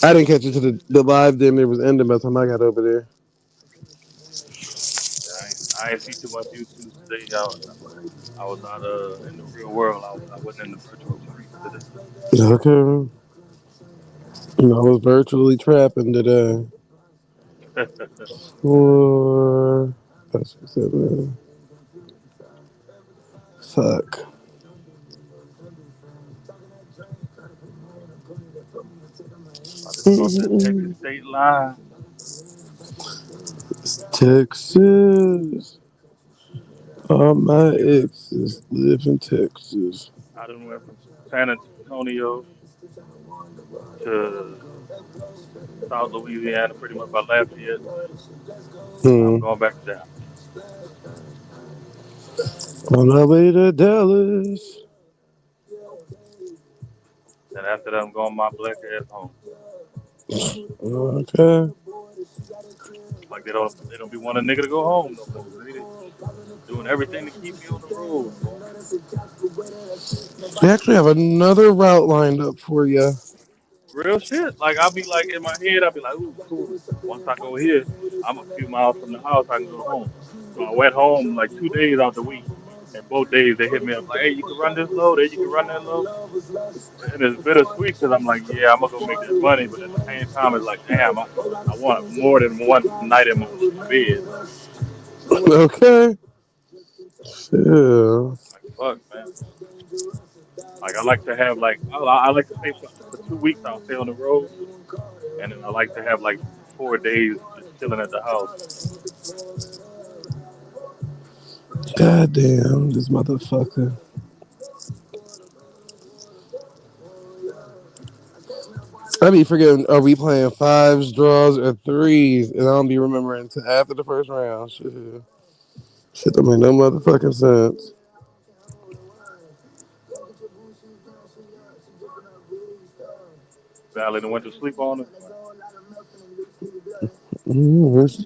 I didn't catch it to the live. Then it was ending by the time I got over there. Yeah, I ain't see too much YouTube today. I was out in the real world. I wasn't in the virtual streets today. Okay. I was virtually trapping today. For that's what I said, man. Fuck. I just crossed that Texas state line. Texas. All my exes live in Texas. I done went from San Antonio to South Louisiana, pretty much by Lafayette. Now I'm Hmm. going back to Dallas. On our way to Dallas. Then after that, I'm going my black ass home. Okay. Like they don't be wanting a nigga to go home no more. They doing everything to keep me on the road, boy. We actually have another route lined up for you. Real shit. Like I'll be like in my head, I'll be like, ooh, cool. Once I go here, I'm a few miles from the house. I can go home. So I went home like 2 days out the week, and both days they hit me up like, hey, you can run this low, there you can run that low, and it's bittersweet because I'm like, yeah, I'm gonna go make that money, but at the same time, it's like, damn, I want more than one night in my bed. Okay. Yeah. Like fuck, man. Like I like to have like I like to say for 2 weeks I'll stay on the road, and then I like to have like 4 days just chilling at the house. God damn, this motherfucker. I be forgetting, are we playing fives, draws, or threes? And I don't be remembering until after the first round. Shit don't make no motherfucking sense. Valley and went to sleep on us.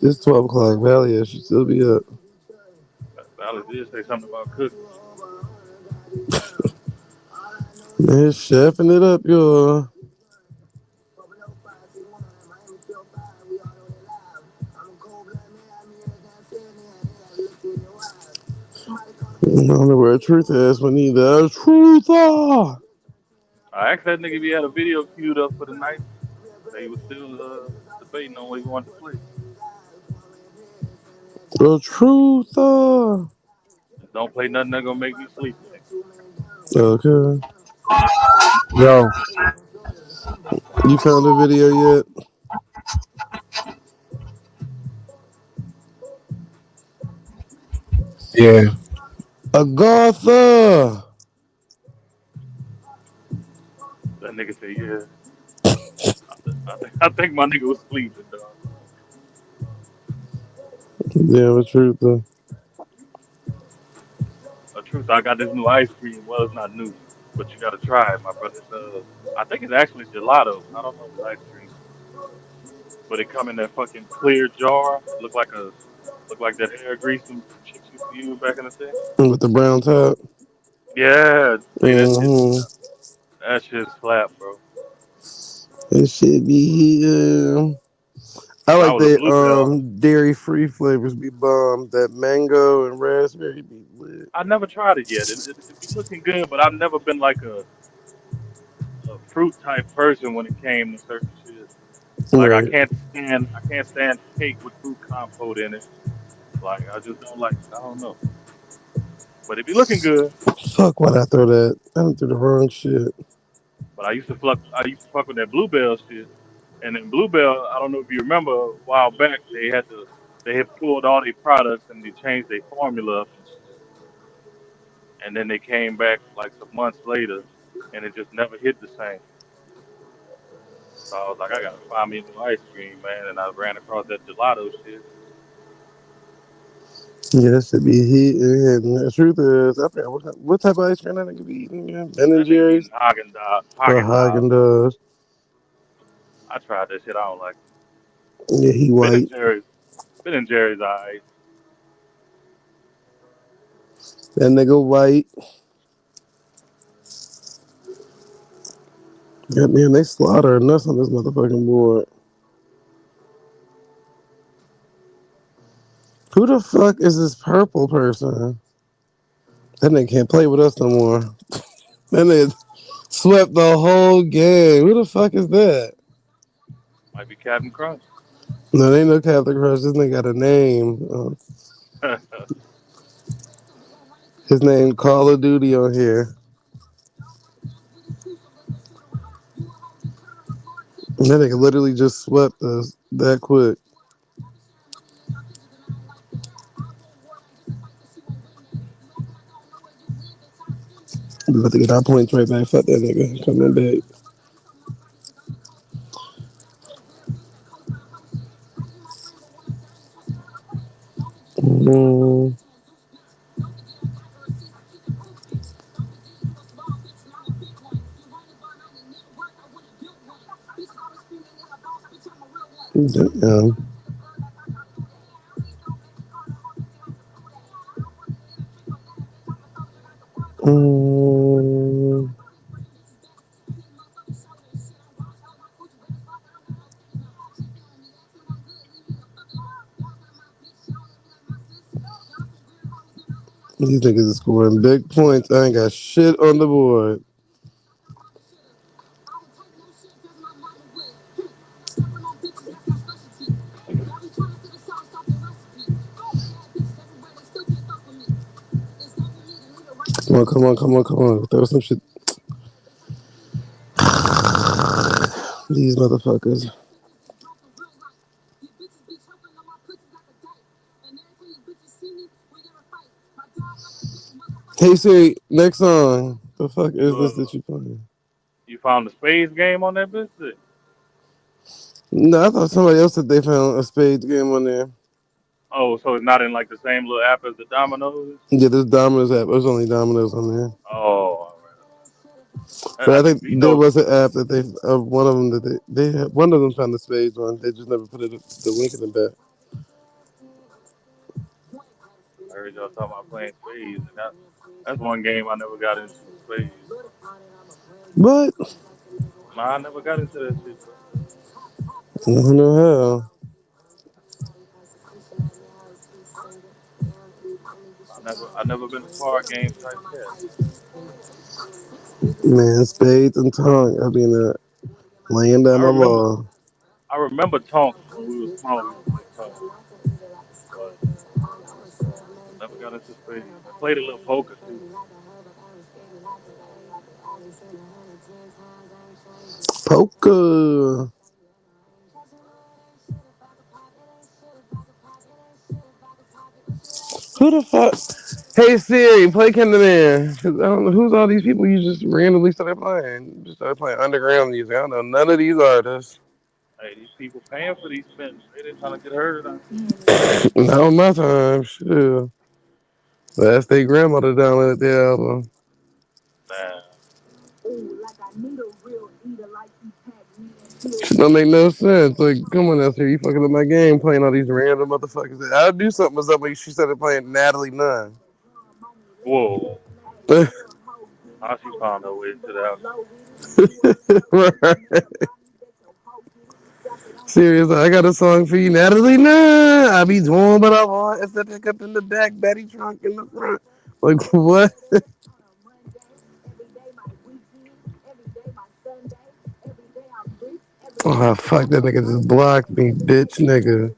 It's 12 o'clock. Valley, I should still be up. Valley did say something about cooking. Man, chefing it up, y'all. I don't know where truth is. We need the truth. I asked that nigga if he had a video queued up for the night. Say he was still debating on what he wanted to play. The truth. Just don't play nothing that gonna make me sleepy, nigga. Okay. Yo, You found the video yet? yeah. Agatha. That nigga said, yeah. I think my nigga was sleeping, dog. Yeah, the truth. The truth, I got this new ice cream. Well, it's not new, but you gotta try it, my brother. It's, I think it's actually gelato. I don't know if it's ice cream, but it come in that fucking clear jar. Look like that hair grease them chicks used to use back in the day. With the brown top. Yeah, hey, Mm-hmm. that shit slap, bro. It should be here. I When I like was a the bluebell, dairy free flavors be bomb. That mango and raspberry be lit. I never tried it yet. It be looking good, but I've never been like a fruit type person when it came to certain shit. Like Right. I can't stand cake with fruit compote in it. Like I just don't like it. I don't know, but it be looking good. Fuck, why'd I throw that? I done threw the wrong shit. But I used to fuck with that bluebell shit. And then bluebell, I don't know if you remember a while back they had pulled all their products and they changed their formula up and shit. And then they came back like some months later, and it just never hit the same. So I was like, I gotta find me a new ice cream, man. And I ran across that gelato shit. Yeah, that should be hitting. The truth is, I forgot what type of ice cream that nigga be eating again? Ben and That nigga be eating Jerry's or Haagen Dazs. Haagen Dazs. I tried that shit. I don't like Yeah, he it. Ben and white. Jerry's. Ben and Jerry's, alright. That nigga white. God damn, they slaughter nuts on this motherfucking board. Who the fuck is this purple person? That nigga can't play with us no more. That nigga swept the whole game. Who the fuck is that? Might be Captain Crunch. No, they ain't no Captain Crush. This nigga got a name. His name Call of Duty on here. And that nigga literally just swept us that quick. We about to get our points right back. Fuck that nigga. Coming back. Mm, damn. Mm, these niggas is scoring big points. I ain't got shit on the board. Come on, come on, come on, come on. Throw some shit. These motherfuckers. Hey Siri, next song. The fuck is this that you playing? You found the spades game on that bitch? No, I thought somebody else said they found a spades game on there. Oh, so it's not in like the same little app as the dominoes? Yeah, this Domino's app. There's only Domino's on there. Oh, all right. But I I think think there Vito. was an app that one of them that they had, one of them found the spades one. They just never put the link in the back. I heard y'all talking about playing spades, and that's one game I never got into. Spades. What? Nah, I never got into that shit, bro. I don't know how. I never been a card game type cat. Man, spades and tongue. I mean, laying down I my remember law. I remember Tonks when we was small. We used to play Tonks, but never got into spades. I played a little poker too. Poker. Who the fuck? Hey Siri, play Candyman. 'Cause I don't know who's all these people you just randomly started playing. You just started playing underground music. I don't know none of these artists. Hey, these people paying for these spins. They trying to get hurt out here. Not on my time. Sure. That's their grandmother downloaded the album. Nah. Shit don't make no sense. Like, come on, out here, you fucking up my game playing all these random motherfuckers. I'll do something with somebody. She started playing Natalie Nunn. Whoa. How she found her way into the house? Right. Seriously, I got a song for you, Natalie Nunn. I be doing what I want. It's the pick up in the back, Betty trunk in the front. Like, what? Oh, fuck, that nigga just blocked me, bitch nigga.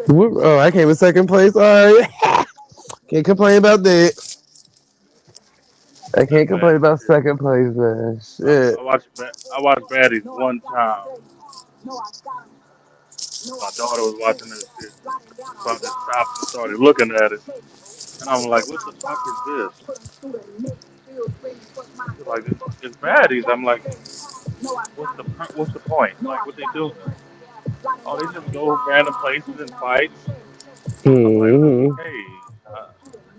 Oh, I came in second place. All right. Can't complain about that. I can't That complain bad about shit. second place, man. I, Shit. I watched I watched Baddies one time. My daughter was watching that shit, so I just stopped and started looking at it, and I'm like, "What the fuck is this?" She's like, "It's Baddies." I'm like, "What's the point? Like, what they doing?" Oh, they just go random places and fight. I'm like, Mm-hmm. okay.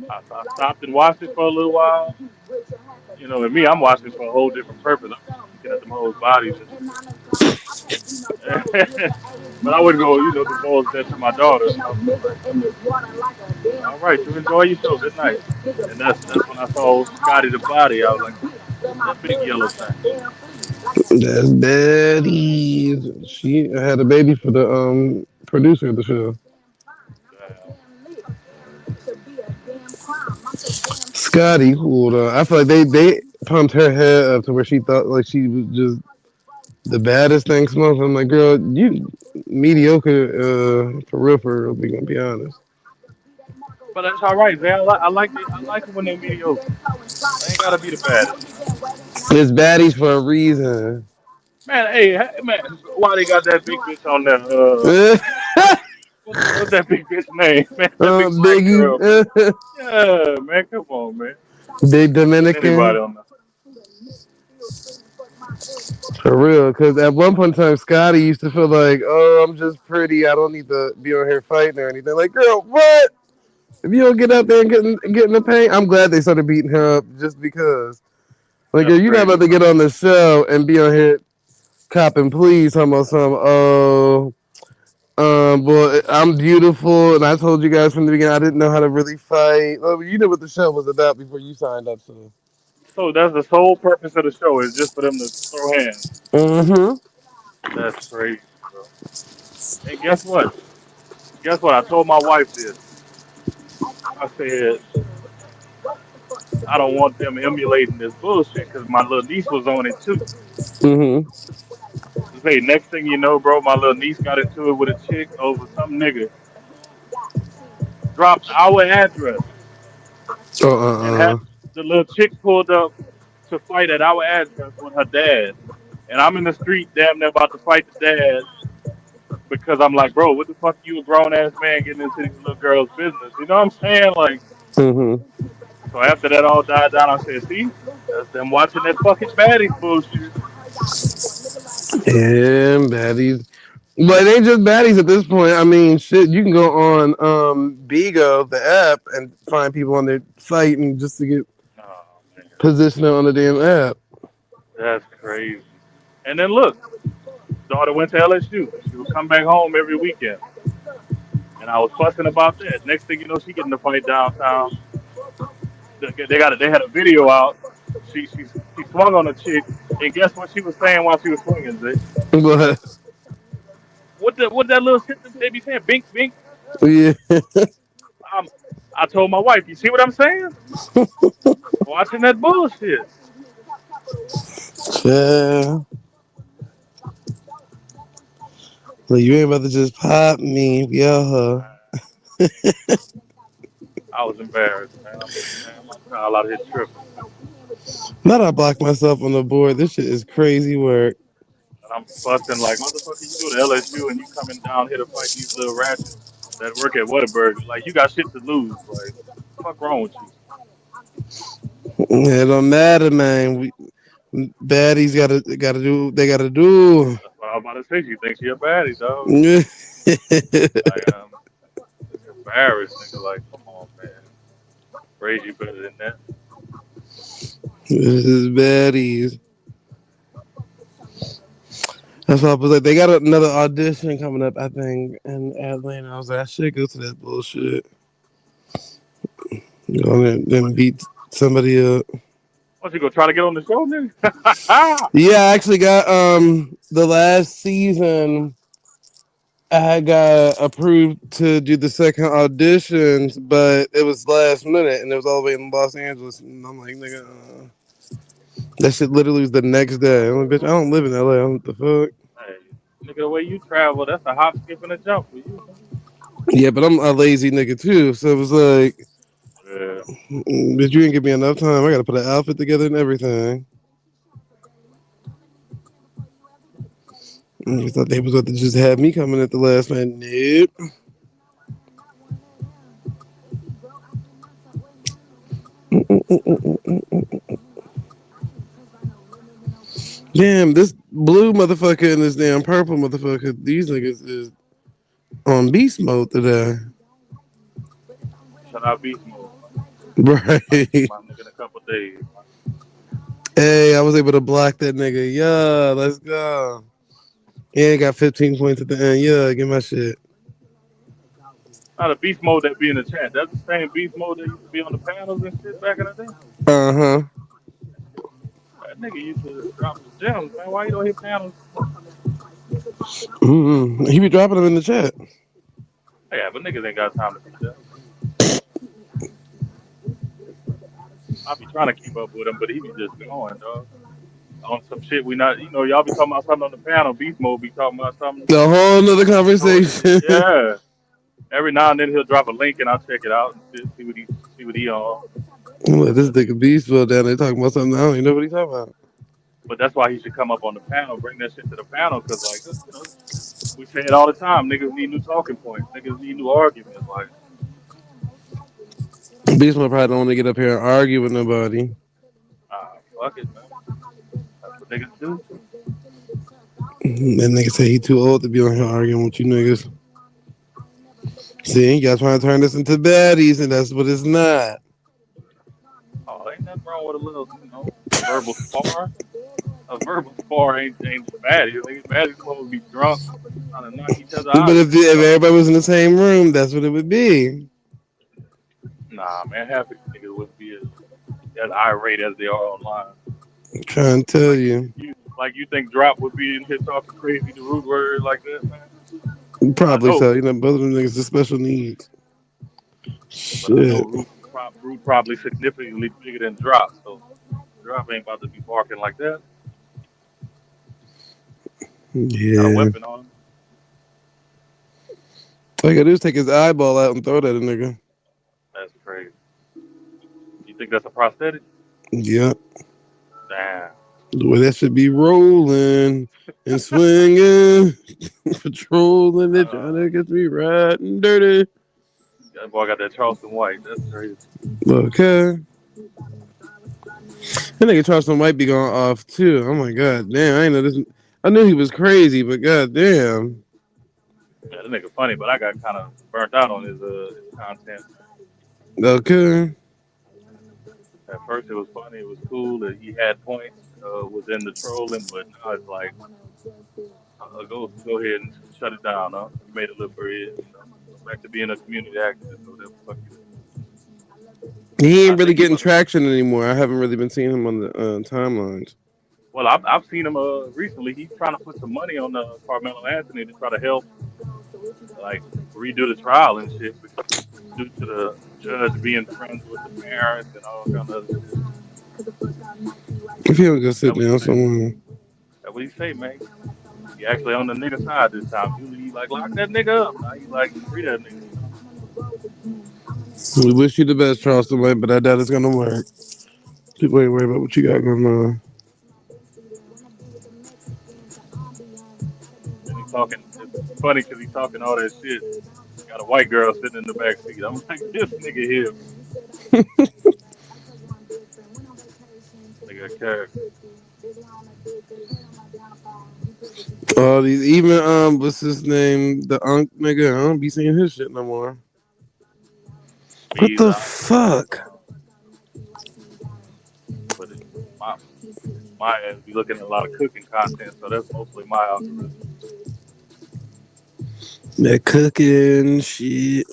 I stopped and watched it for a little while. You know, and me, I'm watching for a whole different purpose. I'm just looking at them hoes' bodies and shit. But I wouldn't go, divulge that to my daughter. So I was just like, all right, you enjoy your show. Good night. And that's when I saw Scotty the Body. I was like, what's that big yellow thing? That's Betty. She had a baby for the producer of the show. Scotty, hold on. I feel like they pumped her head up to where she thought like she was just the baddest thing smoking. I'm like, girl, you mediocre for real, for real. We gonna be honest. But that's all right, man. I like it. I like it when they're mediocre. They ain't gotta be the baddest. It's baddies for a reason. Man, hey, man, why they got that big bitch on there? What's that big bitch name, man? That big black girl, man. Biggie, Yeah, man, come on, man. Big Anybody Dominican. on there? For real, because at one point in time, Scotty used to feel like, oh, I'm just pretty. I don't need to be on here fighting or anything. Like, girl, what? If you don't get out there and get in the paint, I'm glad they started beating her up just because. Like, That's girl, you're not crazy, about to bro. get on the show and be on here copping please, talking about some, oh, boy, I'm beautiful. And I told you guys from the beginning, I didn't know how to really fight. Oh, you knew what the show was about before you signed up, so. So that's the sole purpose of the show is just for them to throw hands. Mm-hmm. That's crazy, bro. And guess what? Guess what? I told my wife this. I said I don't want them emulating this bullshit because my little niece was on it too. Mm-hmm. Say next thing you know, bro, my little niece got into it with a chick over some nigga. Dropped our address and had Uh-uh. the little chick pulled up to fight at our address with her dad. And I'm in the street damn near about to fight the dad because I'm like, bro, what the fuck you a grown ass man getting into these little girls' business? You know what I'm saying? Like, Mm-hmm. so after that all died down, I said, see, that's them watching that fucking baddies bullshit. Yeah, baddies. But it ain't just baddies at this point. I mean, shit, you can go on Bigo, the app, and find people on their site and just to get Oh man, positioned on the damn app. that's crazy. And then look, daughter went to LSU. She would come back home every weekend, and I was fussing about that. Next thing you know, she getting the fight downtown. They had a video out. She swung on a chick, and guess what she was saying while she was swinging? Zay? But What that little shit that they be saying? Bink bink. yeah, Um, I told my wife, you see what I'm saying? Watching that bullshit. yeah. Well, you ain't about to just pop me, yeah. I was embarrassed, man. I'm like, man, my child out here tripping, man. Not I blocked myself on the board. This shit is crazy work. And I'm fussing like, motherfucker, you go to LSU and you coming down here to fight these little ratchets that work at Whataburger. Like, you got shit to lose. Like, fuck wrong with you? It don't matter, man. Baddies gotta do what they gotta do. That's what I was about to say. She thinks she a baddie, dog. This Like, just embarrassed, nigga. Like, come on, man. Raise you better than that. is baddies. That's why I was like, they got another audition coming up, I think, in Atlanta. I was like, I should go to that bullshit. Go there, then beat somebody up. What, you gonna try to get on the show, nigga? Yeah, I actually got the last season. I got approved to do the second auditions, but it was last minute and it was all the way in Los Angeles. And I'm like, nigga, that shit literally was the next day. I'm like, bitch, I don't live in LA. I don't know what the fuck. Hey, nigga, the way you travel, that's a hop, skip, and a jump for you, nigga. Yeah, but I'm a lazy nigga too. So it was like, Yeah. bitch, you didn't give me enough time. I got to put an outfit together and everything. I thought they was going to just have me coming at the last minute. Nope. Damn, this blue motherfucker and this damn purple motherfucker, these niggas is on beast mode today. Shout out Beast Mode. Right. My nigga in a couple days. Hey, I was able to block that nigga. Yeah, let's go. He ain't got 15 points at the end. Yeah, get my shit. Not a Beast Mode that be in the chat. That's the same Beast Mode that used to be on the panels and shit back in the day. Uh-huh. That nigga nigga used to drop some gems, man. Why you don't hit panels? He be dropping them in the chat. Yeah, but niggas ain't got time to do that. I be trying to keep up with him, but he be just going, dog. On some shit we not, y'all be talking about something on the panel. Beast Mode be talking about something. A whole nother conversation. Yeah. Every now and then he'll drop a link and I'll check it out and see what he on. Look, this nigga Beastville down there talking about something I don't even know what he talking about. But that's why he should come up on the panel, bring that shit to the panel, because like we say it all the time. Niggas need new talking points. Niggas need new arguments. Like, Beastville probably don't want to get up here and argue with nobody. fuck it, man. That's what niggas do. That nigga say he too old to be on here arguing with you niggas. See, y'all trying to turn this into baddies, and that's what it's not. Oh, ain't nothing wrong with a little, verbal spar. A verbal spar ain't bad. Baddies supposed to be drunk, trying to knock each other out. But if everybody was in the same room, that's what it would be. Nah, man, half of these niggas wouldn't be as irate as they are online. I'm trying to tell you. You think Drop would be in here talking crazy the root word like that, man? Probably so. Both of them niggas are special needs. Shit. Root probably significantly bigger than Drop, so Drop ain't about to be barking like that. Yeah. Got a weapon on him. All you gotta do is take his eyeball out and throw it at a nigga. That's crazy. You think that's a prosthetic? Yep. Damn. The way that should be rolling and swinging, patrolling it, trying to get me riding dirty. That boy got that Charleston White. That's crazy. Okay. That nigga Charleston White be going off too. Oh my god, damn! I ain't know this. I knew he was crazy, but god damn. Yeah, that nigga funny, but I got kind of burnt out on his content. Okay. At first it was funny, it was cool that he had points within the trolling, but now it's like, go ahead and shut it down, huh? You made a little bread, back to being a community activist, so whatever the fuck you do. He ain't really getting traction anymore. I haven't really been seeing him on the timelines. Well, I've seen him recently. He's trying to put some money on Carmelo Anthony to try to help, like, redo the trial and shit, due to the judge being friends with the parents and all kind of shit. If he don't go sit down somewhere. That's what he say, man. He actually on the nigga side this time. Usually he like, lock that nigga up. Now he like, free that nigga. We wish you the best, Charleston White, but I doubt it's gonna work. People ain't worried about what you got going on. And he's talking, it's funny because he's talking all that shit. Got a white girl sitting in the back seat. I'm like, this nigga here. Nigga a character. Oh, these even what's his name? The Unk nigga. I don't be seeing his shit no more. What the fuck? But my ass be looking at a lot of cooking content, so that's mostly my algorithm. That cooking shit.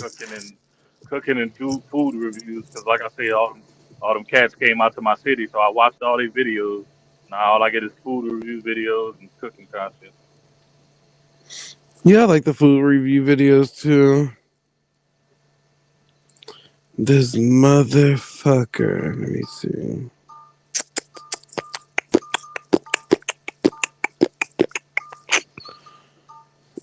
Cooking and food reviews, because like I say, all them cats came out to my city, so I watched all these videos. Now all I get is food review videos and cooking content. Yeah, I like the food review videos too. This motherfucker. Let me see.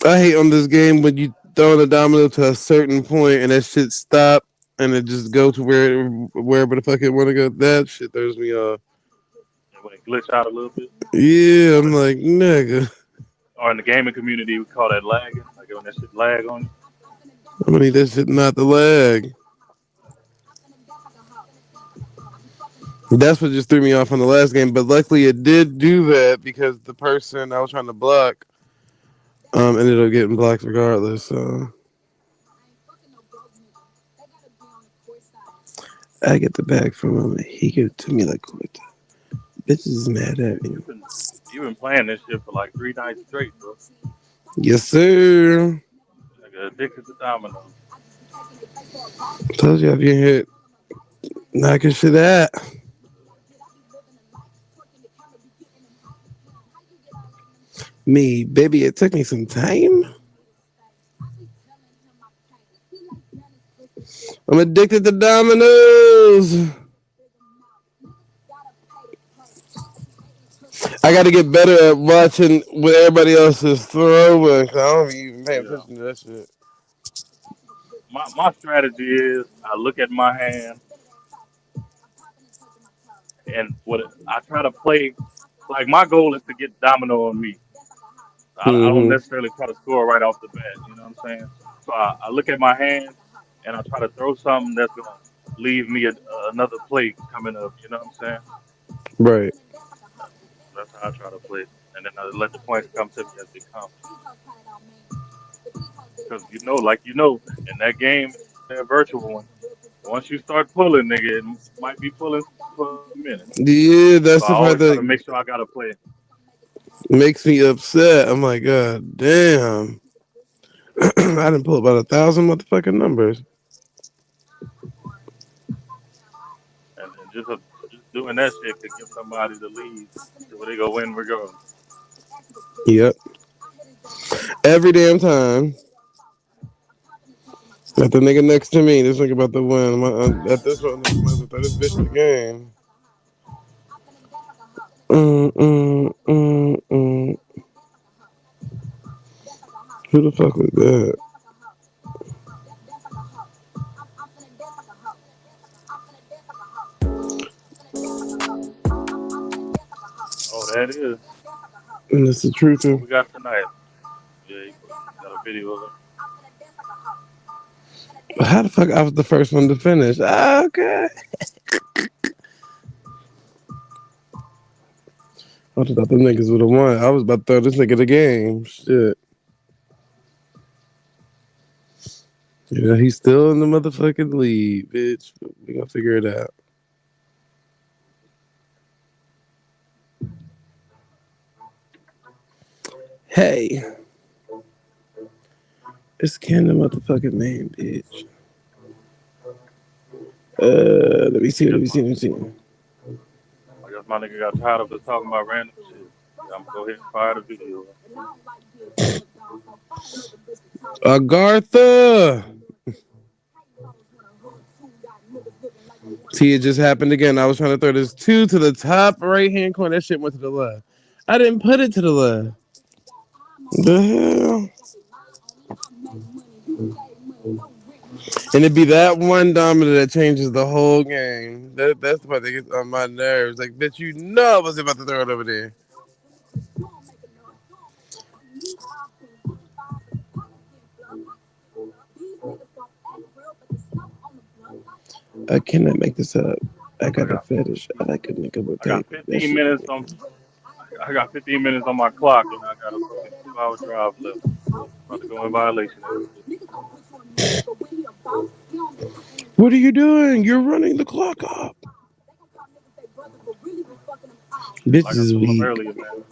I hate on this game when you throw the domino to a certain point and that shit stop and it just go to wherever the fuck it want to go. That shit throws me off. And when it glitch out a little bit. Yeah, I'm like, nigga. Or in the gaming community, we call that lagging. Like when that shit lag on you. I mean, that shit not the lag. That's what just threw me off on the last game. But luckily it did do that because the person I was trying to block ended up getting blocked regardless. So I get the bag from him. He gave it to me like what? Bitches is mad at me. You've been playing this shit for like 3 nights straight, bro. Yes, sir. Like addicted to dominoes. Told you I've been hit knocking shit out. Me, baby, it took me some time. I'm addicted to dominoes. I got to get better at watching what everybody else is throwing. 'Cause I don't even pay Yeah. attention to that shit. My strategy is I look at my hand and what I try to play. Like my goal is to get domino on me. I don't Mm-hmm. necessarily try to score right off the bat. You know what I'm saying? So I look at my hand and I try to throw something that's gonna leave me another play coming up. You know what I'm saying? Right. That's how I try to play, and then I let the points come to me as they come. Because in that game, that virtual one, once you start pulling, nigga, it might be pulling for a minute. Yeah, So that's I the always part try to that make sure I gotta play, makes me upset. I'm like, God damn. I didn't pull about 1,000 motherfucking numbers. and just doing that shit could give somebody the lead to where they go win regardless. Yep. Every damn time. Got the nigga next to me. This nigga about to win. At this point, nigga might as well throw this bitch in the game. Mm. Who the fuck was that? Oh, that is. And it's the truth. What we got tonight? Yeah, you got a video of it. How the fuck I was the first one to finish? Okay. I just thought them niggas would have won. I was about to throw this nigga the game. Shit. Yeah, he's still in the motherfucking lead, bitch. We gonna figure it out. Hey, it's Ken the motherfucking name, bitch. Let me see. I guess my nigga got tired of us talking about random shit. Yeah, I'm gonna go ahead and fire the video. Agartha. See, it just happened again. I was trying to throw this 2 to the top right hand corner. That shit went to the left. I didn't put it to the left. The hell? And it'd be that one domino that changes the whole game. That's the part that gets on my nerves. Like, bitch, you know I was about to throw it over there. I cannot make this up. I got a fetish. I like a nigga with I got paper. That 15 shit. minutes on. I got 15 minutes on my clock, and I got a fucking 2-hour drive left. About to go in violation of this shit. What are you doing? You're running the clock up. Bitch Like I is told him weak. earlier, man.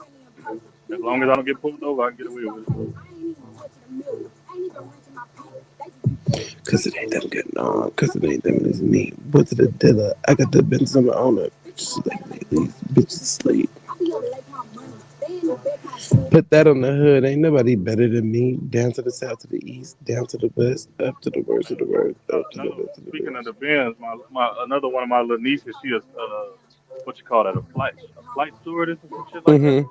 As long as I don't get pulled over, I can get away with it. Cause it ain't them getting on. Cause it ain't them. It's me. What's the dealer? I got the Benz on my own. Bitches like me. These bitches sleep. Put that on the hood. Ain't nobody better than me. Down to the south, to the east, down to the west, up to the worst of the worst, up to the Another west of the speaking of worst. the Benz, my another one of my little nieces, she is what you call that, a flight stewardess or some shit like that.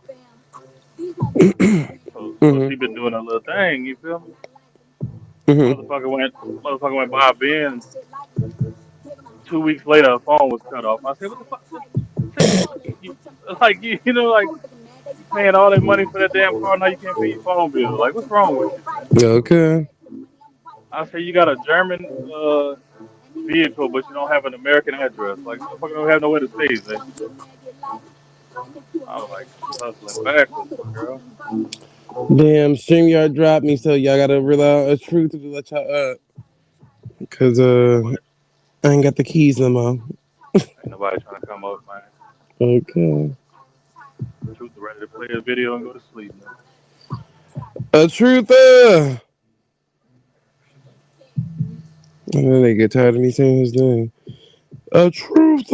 Mm-hmm. So she been doing a little thing. You feel me? Mm-hmm. Motherfucker went by a Benz. 2 weeks later, her phone was cut off. I said, "What the fuck?" I said, like like you paying all that money for that damn car, now you can't pay your phone bill. Like, what's wrong with you, man? Okay. I said, you got a German vehicle, but you don't have an American address. Like, motherfucker don't have nowhere to stay, man. I was like, you hustling backwards, my girl. Damn, StreamYard dropped me, so y'all gotta rely on a truth to let y'all up. Cause I ain't got the keys no more. Ain't nobody trying to come up, man. Okay. Truth ready to play a video and go to sleep, man. A truth. And then they get tired of me saying his name. A truth.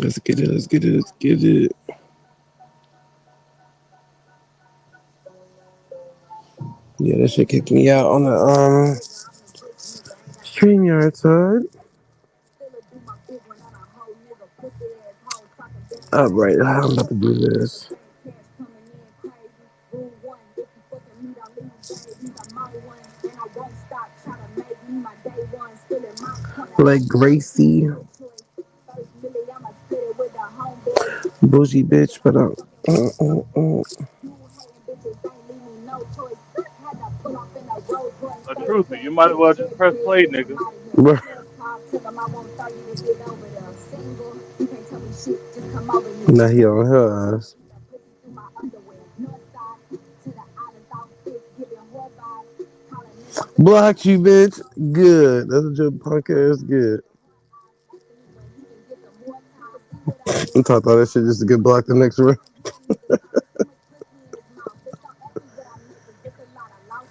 Let's get it. Let's get it. Let's get it. Yeah, that shit kicked me out on the StreamYard side. All right, I'm about to do this. Like Gracie, bougie bitch, but A truther, you might as well just press play, nigga. now he on her ass. Blocked you, bitch. Good. That's what your punk ass good. I'm talking all that shit just to get blocked the next round.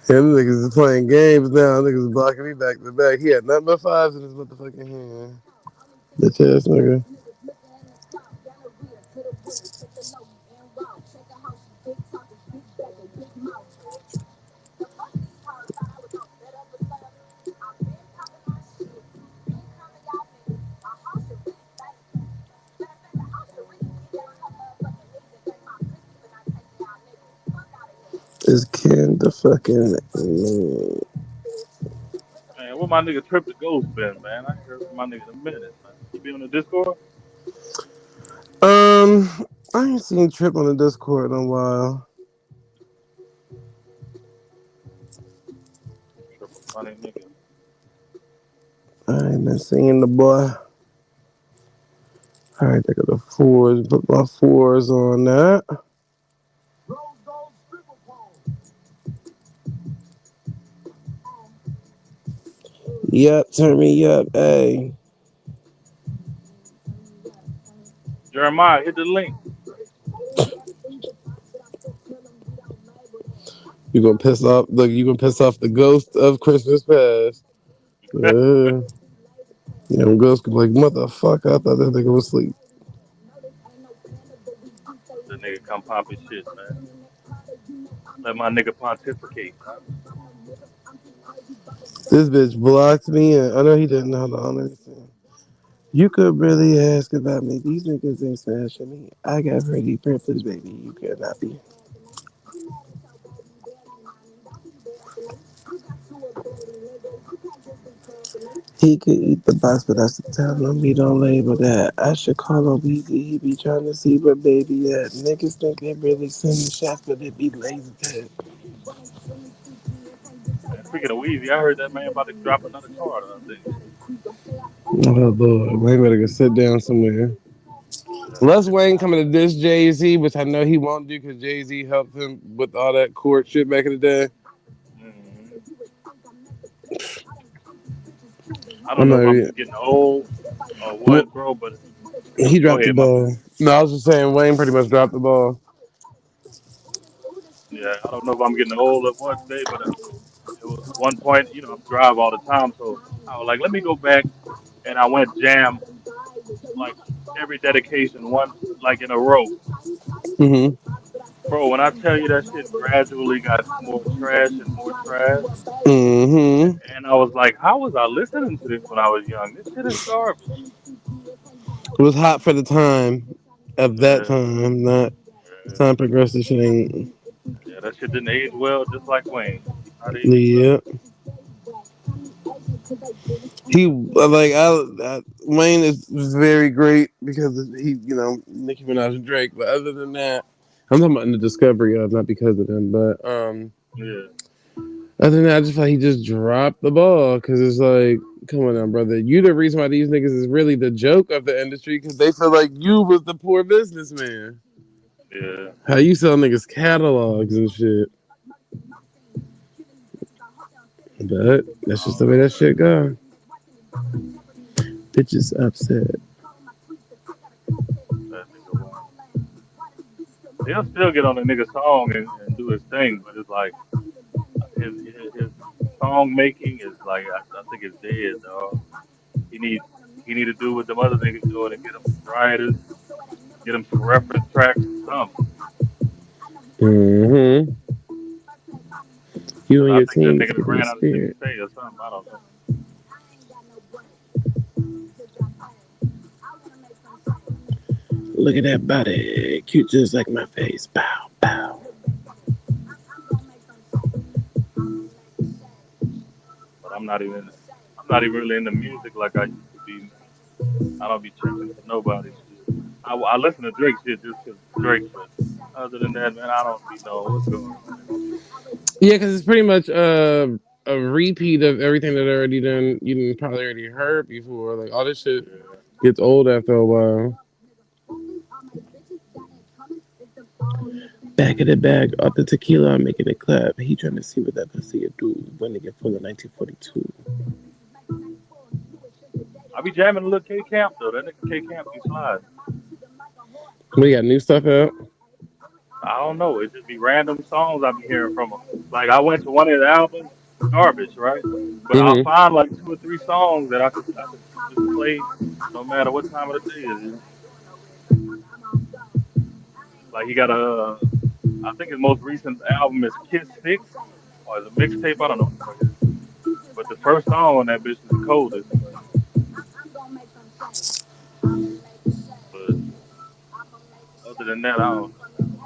Them niggas is playing games now. Niggas is blocking me back to back. He had nothing but fives in his motherfucking hand. Bitch ass nigga. Is Ken the fucking Man, where my nigga Trip the Ghost been, man? I ain't heard from my nigga in a minute, man. He be on the Discord? I ain't seen Trip on the Discord in a while. Trip a funny nigga. I ain't been seeing the boy. Alright, I got the fours. Put my fours on that. Yep, turn me up, hey. Jeremiah, hit the link. You gonna piss off? Look, you gonna piss off the ghost of Christmas past. Yeah, them ghosts could be like, motherfucker, I thought that nigga was asleep. The nigga come pop his shit, man. Let my nigga pontificate, man. This bitch blocked me, and I know he didn't know the honor. You could really ask about me. These niggas ain't smashing me. I got pretty privilege, baby. You could not be. He could eat the box, but I should tell him he don't label that. I should call him Weezy. He be trying to see where baby at. Niggas think they really send the shots, but they be lazy tag. Man, speaking of Weezy, I heard that man about to drop another card, I think. Oh Lord, Wayne better go sit down somewhere. Unless Wayne coming to diss Jay-Z, which I know he won't do because Jay-Z helped him with all that court shit back in the day. Mm-hmm. I don't I'm know not if I'm even, just getting old or well, what, bro, but he go dropped the ahead, my bad. ball. No, I was just saying Wayne pretty much dropped the ball. Yeah, I don't know if I'm getting old or what today, but it was one point, you know, I'm drive all the time, so I was like, let me go back, and I went jam like every dedication one like in a row. Mm-hmm. Bro, when I tell you that shit gradually got more trash and more trash, Mm-hmm. and I was like, how was I listening to this when I was young? This shit is garbage. It was hot for the time of that Yeah, time, not the yeah, time progressive shit ain't. yeah. That shit didn't age well, just like Wayne. Did not age well. Yeah. He Wayne is very great because he, Nicki Minaj and Drake. But other than that, I'm talking about in the discovery of, not because of them. But Yeah, other than that, I just feel like he just dropped the ball because it's like, come on now, brother. You the reason why these niggas is really the joke of the industry because they feel like you was the poor businessman. yeah. How you sell niggas catalogs and shit. But that's just the way that shit go. Bitches upset. That nigga Wayne. He'll still get on a nigga song and do his thing, but it's like his song making is like I think it's dead, dog. He needs he need to do what them other niggas doing and get him some writers, get him some reference tracks or something. You and I your think that team is nigga done getting the ran out of shit to spirit. say or something. I don't know. Look at that body, cute just like my face. Bow, bow. But I'm not even really into music like I used to be. I don't be tripping for nobody's shit. I listen to Drake shit just 'cause Drake, but other than that, man, I don't be knowing what's going on. Yeah, because it's pretty much a repeat of everything that already done. You probably already heard before. Like all this shit gets old after a while. Back of the bag, off the tequila, I'm making it clap. He trying to see what that pussy would do when they get full of 1942. I be jamming a little K Camp though. That nigga K Camp be sliding. We got new stuff out. I don't know. It just be random songs I be hearing from him. Like I went to one of the albums, Garbage, right? But I'll find like 2 or 3 songs that I could just play no matter what time of the day it is. Like he got I think his most recent album is Kiss 6 or is a mixtape. I don't know what the fuck it is. But the first song on that bitch is the coldest. But other than that, I don't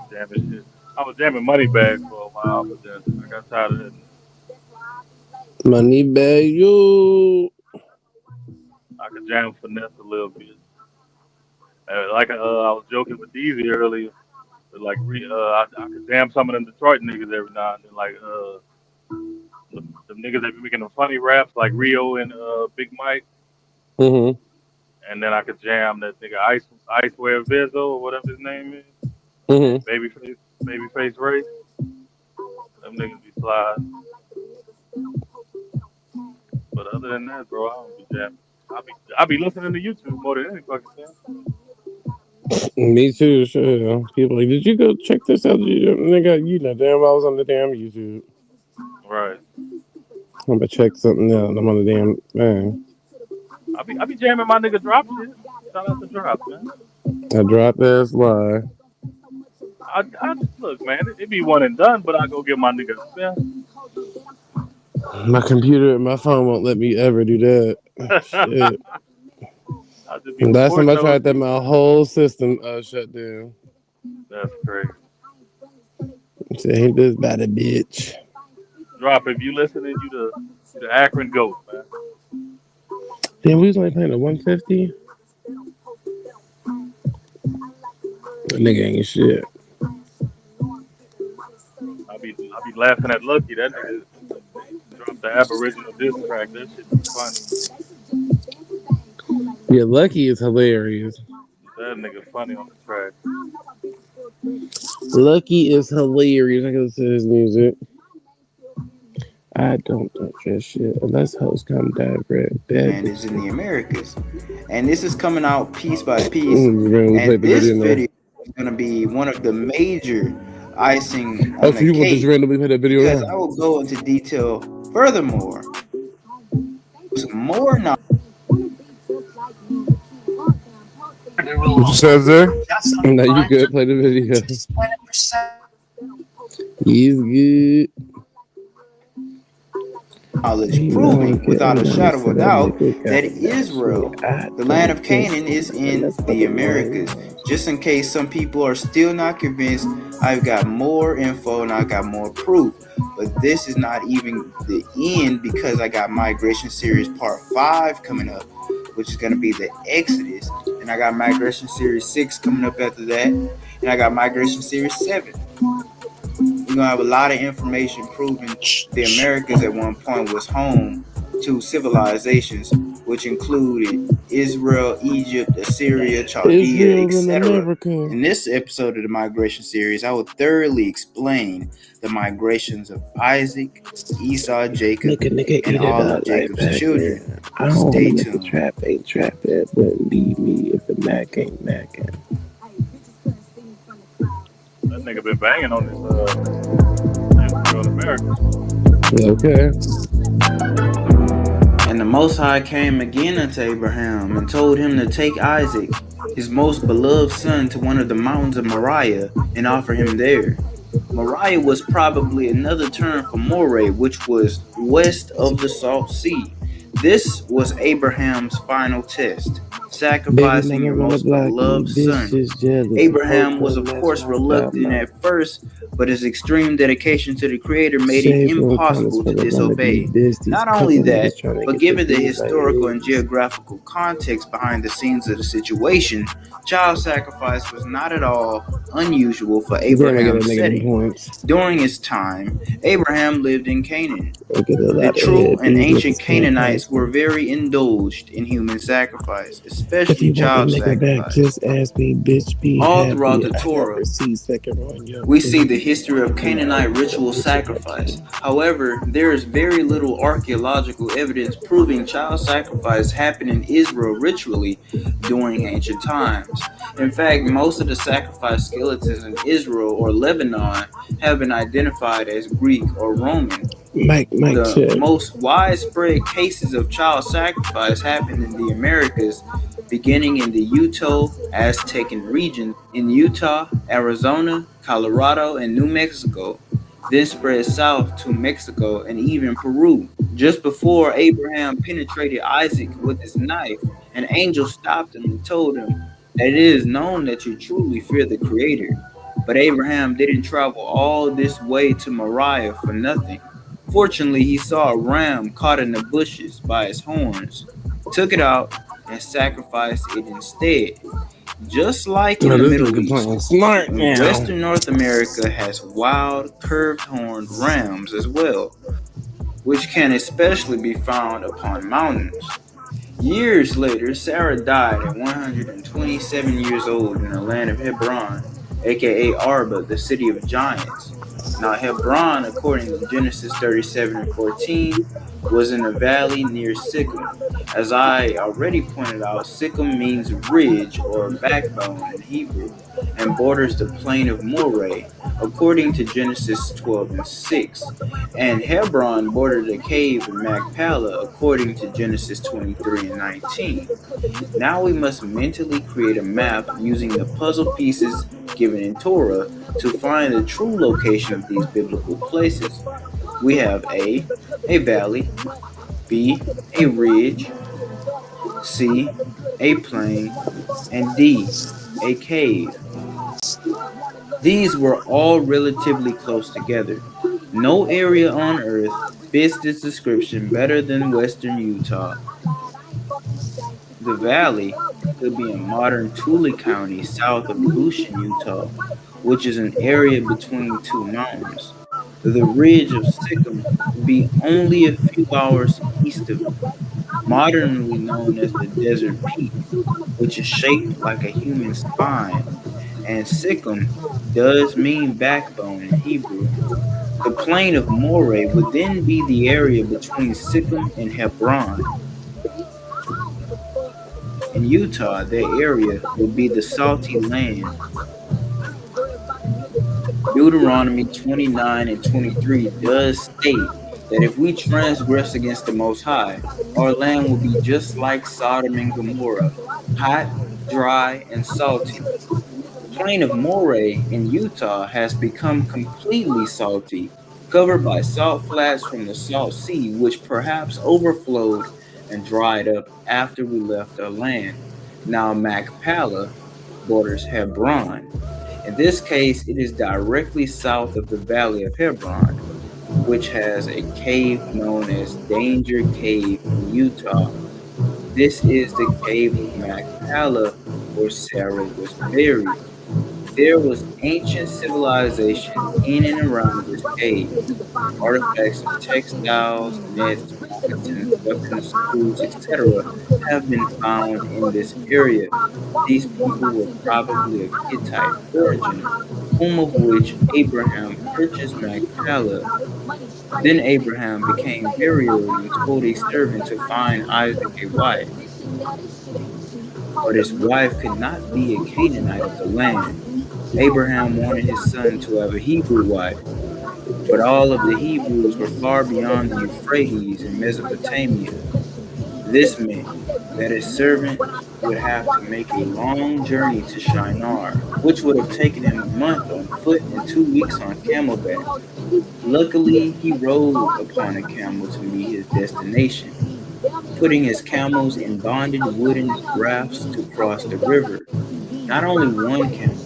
jamming shit. I was jamming Moneybag for a while, but then I got tired of it. Moneybag, yo. I could jam Finesse a little bit. I was joking with Deezy earlier. But like, I could jam some of them Detroit niggas every now and then. Like, the niggas that be making the funny raps, like Rio and Big Mike. And then I could jam that nigga Icewear Vizzo or whatever his name is. Babyface Ray. Them niggas be sliding. But other than that, bro, I don't be jamming. I be listening to YouTube more than any fucking thing. Me too, sure. People like, did you go check this out? Nigga, you know damn well I was on the damn YouTube. Right. I'm gonna check something out. I'm on the damn man. I be jamming my nigga Drop shit. Shout out to Drop, man. I dropped this lie. I just look, man. It be one and done, but I go get my nigga a spin. My computer and my phone won't let me ever do that. Shit. Last time I tried that, my whole system shut down. That's crazy. Say, ain't this bad a bitch? Drop, if you listening, you the Akron goat, man. Damn, we was only playing a 150. Nigga ain't shit. I be laughing at Lucky. That nigga dropped the Aboriginal diss track. That shit be funny. Yeah, Lucky is hilarious. That nigga funny on the track. Lucky is hilarious. I can listen to his music. I don't trust shit unless hoes come direct. And it's in the Americas. And this is coming out piece by piece. And this video is going to be one of the major icing on so the you cake, want just randomly play that video? because I will go into detail furthermore. Some more knowledge. What you said there? No, you good. Play the video. He's good. Knowledge proving without a shadow of a doubt that Israel, the land of Canaan, is in the Americas. Just in case some people are still not convinced, I've got more info and I got more proof. But this is not even the end, because I got Migration Series Part 5 coming up, which is going to be the Exodus. And I got Migration Series 6 coming up after that. And I got Migration Series 7. We're going to have a lot of information proving the Americas at one point was home to civilizations, which included Israel, Egypt, Assyria, Chaldea, etc. In this episode of the Migration Series, I will thoroughly explain the migrations of Isaac, Esau, Jacob, and all of Jacob's children. I don't Stay want to tuned. the trap ain't trap it, but leave me if the Mac ain't Mackin'. That nigga been banging on this Israel America. Okay. And the Most High came again unto Abraham and told him to take Isaac, his most beloved son, to one of the mountains of Moriah and offer him there. Moriah was probably another term for Moreh, which was west of the Salt Sea. This was Abraham's final test, sacrificing your most beloved son. Abraham was, of course, reluctant at first, but his extreme dedication to the Creator made it impossible to disobey. Not only that, but given the historical and geographical context behind the scenes of the situation, child sacrifice was not at all unusual for Abraham's setting. During his time, Abraham lived in Canaan. The true and ancient Canaanites were very indulged in human sacrifice, especially child sacrifice. All throughout the Torah, we see the history of Canaanite ritual sacrifice. However, there is very little archaeological evidence proving child sacrifice happened in Israel ritually during ancient times. In fact, most of the sacrifice skeletons in Israel or Lebanon have been identified as Greek or Roman. The most widespread cases of child sacrifice happened in the Americas, beginning in the Uto-Aztecan region in Utah, Arizona, Colorado, and New Mexico, then spread south to Mexico and even Peru. Just before Abraham penetrated Isaac with his knife, an angel stopped him and told him that it is known that you truly fear the Creator. But Abraham didn't travel all this way to Moriah for nothing. Fortunately, he saw a ram caught in the bushes by its horns, took it out, and sacrificed it instead. Just like in the Middle East, Western North America has wild, curved-horned rams as well, which can especially be found upon mountains. Years later, Sarah died at 127 years old in the land of Hebron, aka Arba, the city of giants. Now Hebron, according to Genesis 37:14, was in a valley near Sikkim. As I already pointed out, Sikkim means ridge or backbone in Hebrew and borders the plain of Moreh, according to Genesis 12:6. And Hebron bordered a cave in Machpelah, according to Genesis 23:19. Now we must mentally create a map using the puzzle pieces given in Torah to find the true location of these biblical places. We have A valley, B, a ridge, C, a plain, and D, a cave. These were all relatively close together. No area on Earth fits this description better than western Utah. The valley could be in modern Tule County south of Goshen, Utah, which is an area between two mountains. The ridge of Sikkim would be only a few hours east of it, modernly known as the Desert Peak, which is shaped like a human spine, and Sikkim does mean backbone in Hebrew. The plain of Moreh would then be the area between Sikkim and Hebron. In Utah, the area would be the salty land. Deuteronomy 29:23 does state that if we transgress against the Most High, our land will be just like Sodom and Gomorrah, hot, dry, and salty. The plain of Moreh in Utah has become completely salty, covered by salt flats from the Salt Sea, which perhaps overflowed and dried up after we left our land. Now Machpelah borders Hebron. In this case, it is directly south of the Valley of Hebron, which has a cave known as Danger Cave in Utah. This is the cave of Machpelah where Sarah was buried. There was ancient civilization in and around this cave. Artifacts of textiles, nets, moccasins, weapons, tools, etc. have been found in this area. These people were probably of Hittite origin, home of which Abraham purchased Machpelah. Then Abraham became very old and told a servant to find Isaac a wife. But his wife could not be a Canaanite of the land. Abraham wanted his son to have a Hebrew wife, but all of the Hebrews were far beyond the Euphrates in Mesopotamia. This meant that his servant would have to make a long journey to Shinar, which would have taken him a month on foot and 2 weeks on camelback. Luckily, he rode upon a camel to meet his destination, putting his camels in bonded wooden rafts to cross the river. Not only one camel,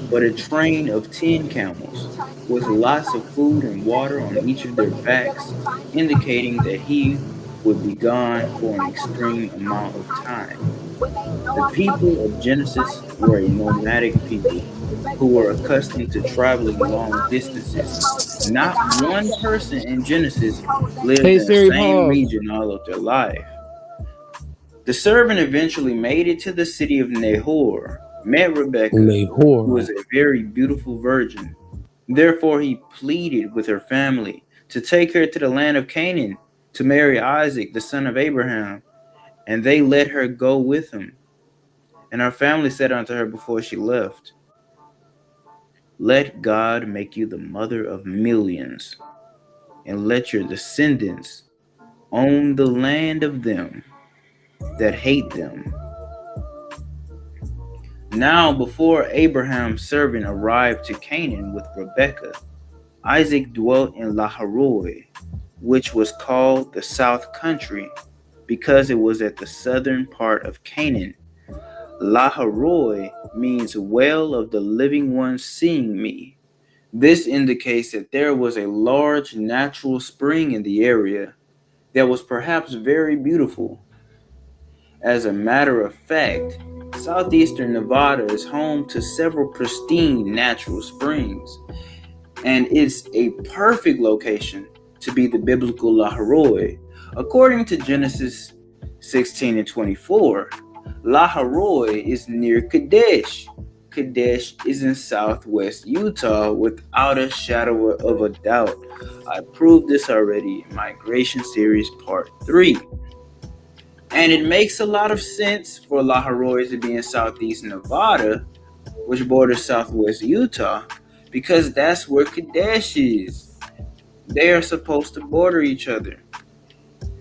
but a train of 10 camels, with lots of food and water on each of their backs, indicating that he would be gone for an extreme amount of time. The people of Genesis were a nomadic people who were accustomed to traveling long distances. Not one person in Genesis lived Hey in the Siri, same pause. region all of their life. The servant eventually made it to the city of Nahor, met Rebekah, who was a very beautiful virgin. Therefore, he pleaded with her family to take her to the land of Canaan to marry Isaac, the son of Abraham, and they let her go with him. And her family said unto her before she left, "Let God make you the mother of millions, and let your descendants own the land of them that hate them." Now, before Abraham's servant arrived to Canaan with Rebekah, Isaac dwelt in Lahairoi, which was called the South Country, because it was at the southern part of Canaan. Lahairoi means well of the living one seeing me. This indicates that there was a large natural spring in the area that was perhaps very beautiful. As a matter of fact, southeastern Nevada is home to several pristine natural springs, and it's a perfect location to be the biblical Lahairoi. According to Genesis 16:24, Lahairoi is near Kadesh. Kadesh is in southwest Utah without a shadow of a doubt. I proved this already in Migration Series Part 3. And it makes a lot of sense for Lahairoi to be in southeast Nevada, which borders southwest Utah, because that's where Kadesh is. They are supposed to border each other.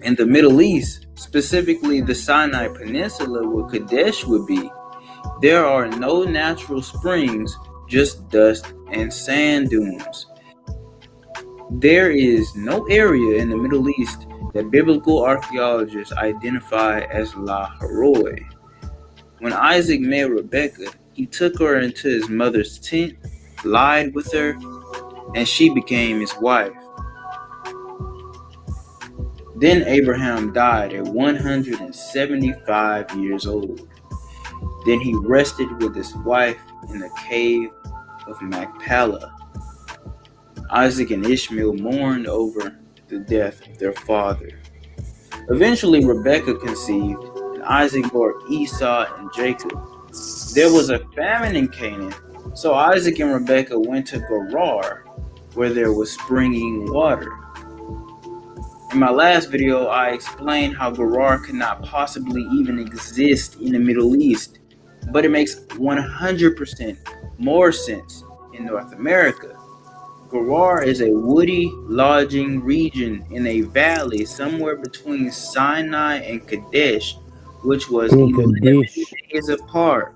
In the Middle East, specifically the Sinai Peninsula where Kadesh would be, there are no natural springs, just dust and sand dunes. There is no area in the Middle East that biblical archaeologists identify as Lahairoi. When Isaac met Rebekah, he took her into his mother's tent, lied with her, and she became his wife. Then Abraham died at 175 years old. Then he rested with his wife in the cave of Machpelah. Isaac and Ishmael mourned over the death of their father. Eventually, Rebekah conceived, and Isaac bore Esau and Jacob. There was a famine in Canaan, so Isaac and Rebekah went to Gerar, where there was springing water. In my last video, I explained how Gerar could not possibly even exist in the Middle East, but it makes 100% more sense in North America. Gerar is a woody lodging region in a valley somewhere between Sinai and Kadesh, which was 11 days apart.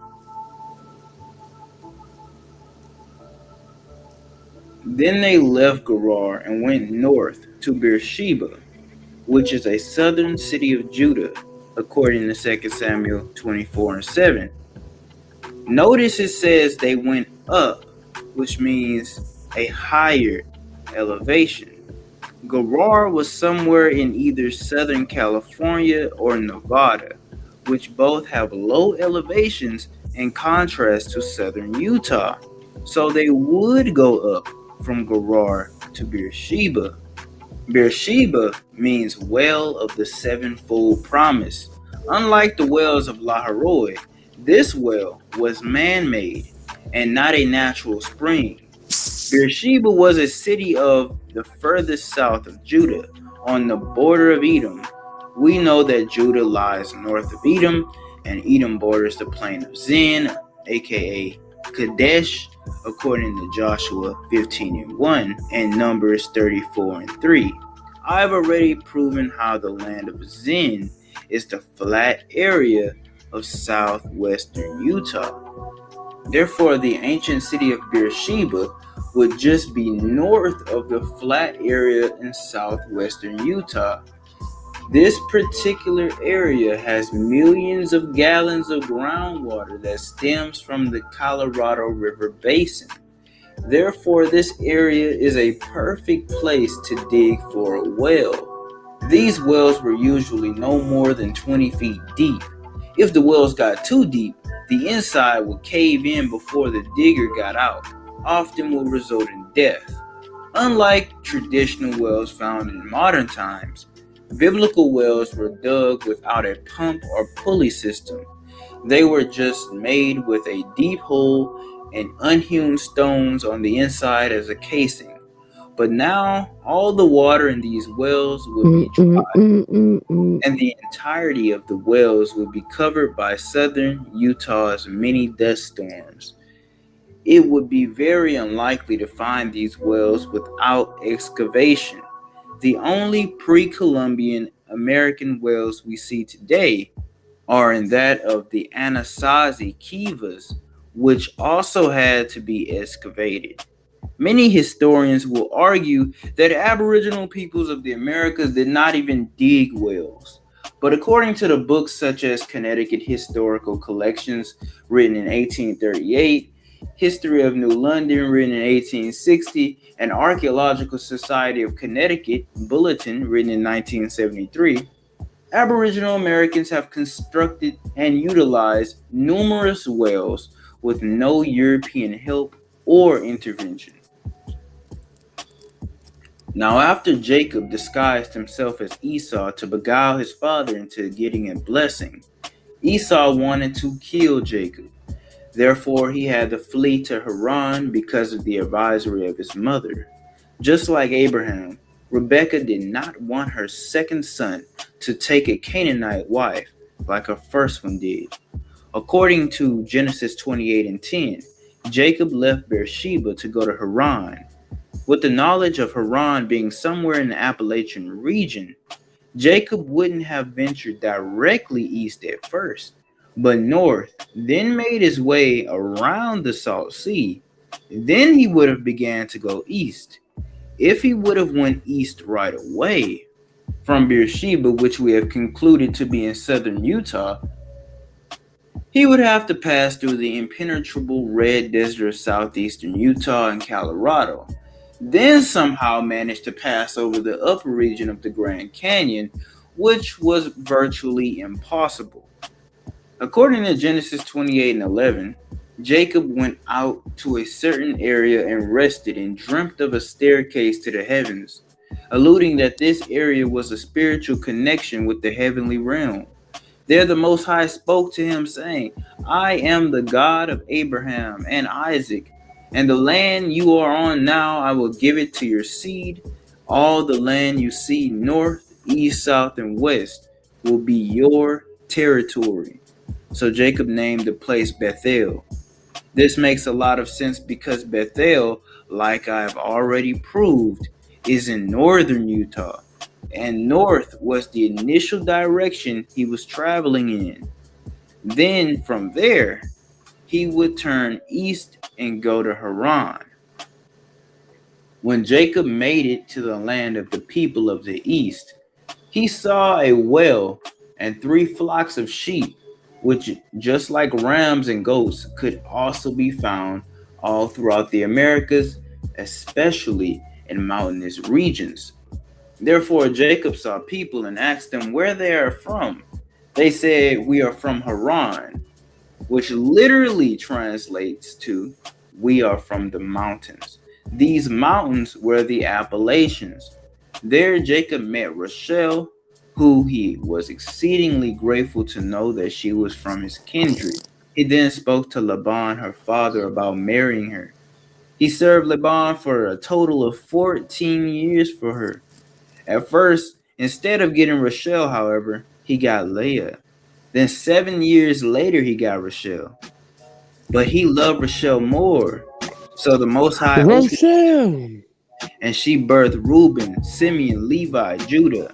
Then they left Gerar and went north to Beersheba, which is a southern city of Judah, according to 2 Samuel 24:7. Notice it says they went up, which means a higher elevation. Gerar was somewhere in either Southern California or Nevada, which both have low elevations in contrast to Southern Utah. So they would go up from Gerar to Beersheba. Beersheba means well of the sevenfold promise. Unlike the wells of Lahairoi, this well was man-made and not a natural spring. Beersheba was a city of the furthest south of Judah, on the border of Edom. We know that Judah lies north of Edom, and Edom borders the plain of Zin, aka Kadesh, according to Joshua 15:1 and Numbers 34:3. I've already proven how the land of Zin is the flat area of southwestern Utah. Therefore, the ancient city of Beersheba would just be north of the flat area in southwestern Utah. This particular area has millions of gallons of groundwater that stems from the Colorado River Basin. Therefore, this area is a perfect place to dig for a well. These wells were usually no more than 20 feet deep. If the wells got too deep, the inside would cave in before the digger got out, often will result in death. Unlike traditional wells found in modern times, biblical wells were dug without a pump or pulley system. They were just made with a deep hole and unhewn stones on the inside as a casing. But now, all the water in these wells would be dry, and the entirety of the wells would be covered by southern Utah's many dust storms. It would be very unlikely to find these wells without excavation. The only pre-Columbian American wells we see today are in that of the Anasazi Kivas, which also had to be excavated. Many historians will argue that Aboriginal peoples of the Americas did not even dig wells. But according to the books such as Connecticut Historical Collections, written in 1838, History of New London, written in 1860, and Archaeological Society of Connecticut Bulletin, written in 1973, Aboriginal Americans have constructed and utilized numerous wells with no European help or intervention. Now, after Jacob disguised himself as Esau to beguile his father into getting a blessing, Esau wanted to kill Jacob. Therefore, he had to flee to Haran because of the advisory of his mother. Just like Abraham, Rebekah did not want her second son to take a Canaanite wife like her first one did. According to Genesis 28:10, Jacob left Beersheba to go to Haran. With the knowledge of Haran being somewhere in the Appalachian region, Jacob wouldn't have ventured directly east at first, but north, then made his way around the Salt Sea. Then he would have began to go east. If he would have went east right away from Beersheba, which we have concluded to be in southern Utah, he would have to pass through the impenetrable red desert of southeastern Utah and Colorado, then somehow managed to pass over the upper region of the Grand Canyon, which was virtually impossible. According to Genesis 28:11, Jacob went out to a certain area and rested and dreamt of a staircase to the heavens, alluding that this area was a spiritual connection with the heavenly realm. There the Most High spoke to him, saying, I am the God of Abraham and Isaac, and the land you are on now, I will give it to your seed. All the land you see north, east, south, and west will be your territory. So Jacob named the place Bethel. This makes a lot of sense because Bethel, like I've already proved, is in northern Utah, and north was the initial direction he was traveling in. Then from there, he would turn east and go to Haran. When Jacob made it to the land of the people of the east, he saw a well and 3 flocks of sheep, which, just like rams and goats, could also be found all throughout the Americas, especially in mountainous regions. Therefore, Jacob saw people and asked them where they are from. They said, we are from Haran, which literally translates to, we are from the mountains. These mountains were the Appalachians. There Jacob met Rachel, who he was exceedingly grateful to know that she was from his kindred. He then spoke to Laban, her father, about marrying her. He served Laban for a total of 14 years for her. At first, instead of getting Rachel, however, he got Leah. Then 7 years later, he got Rachel. But he loved Rachel more. So the Most High Rachel, and she birthed Reuben, Simeon, Levi, Judah.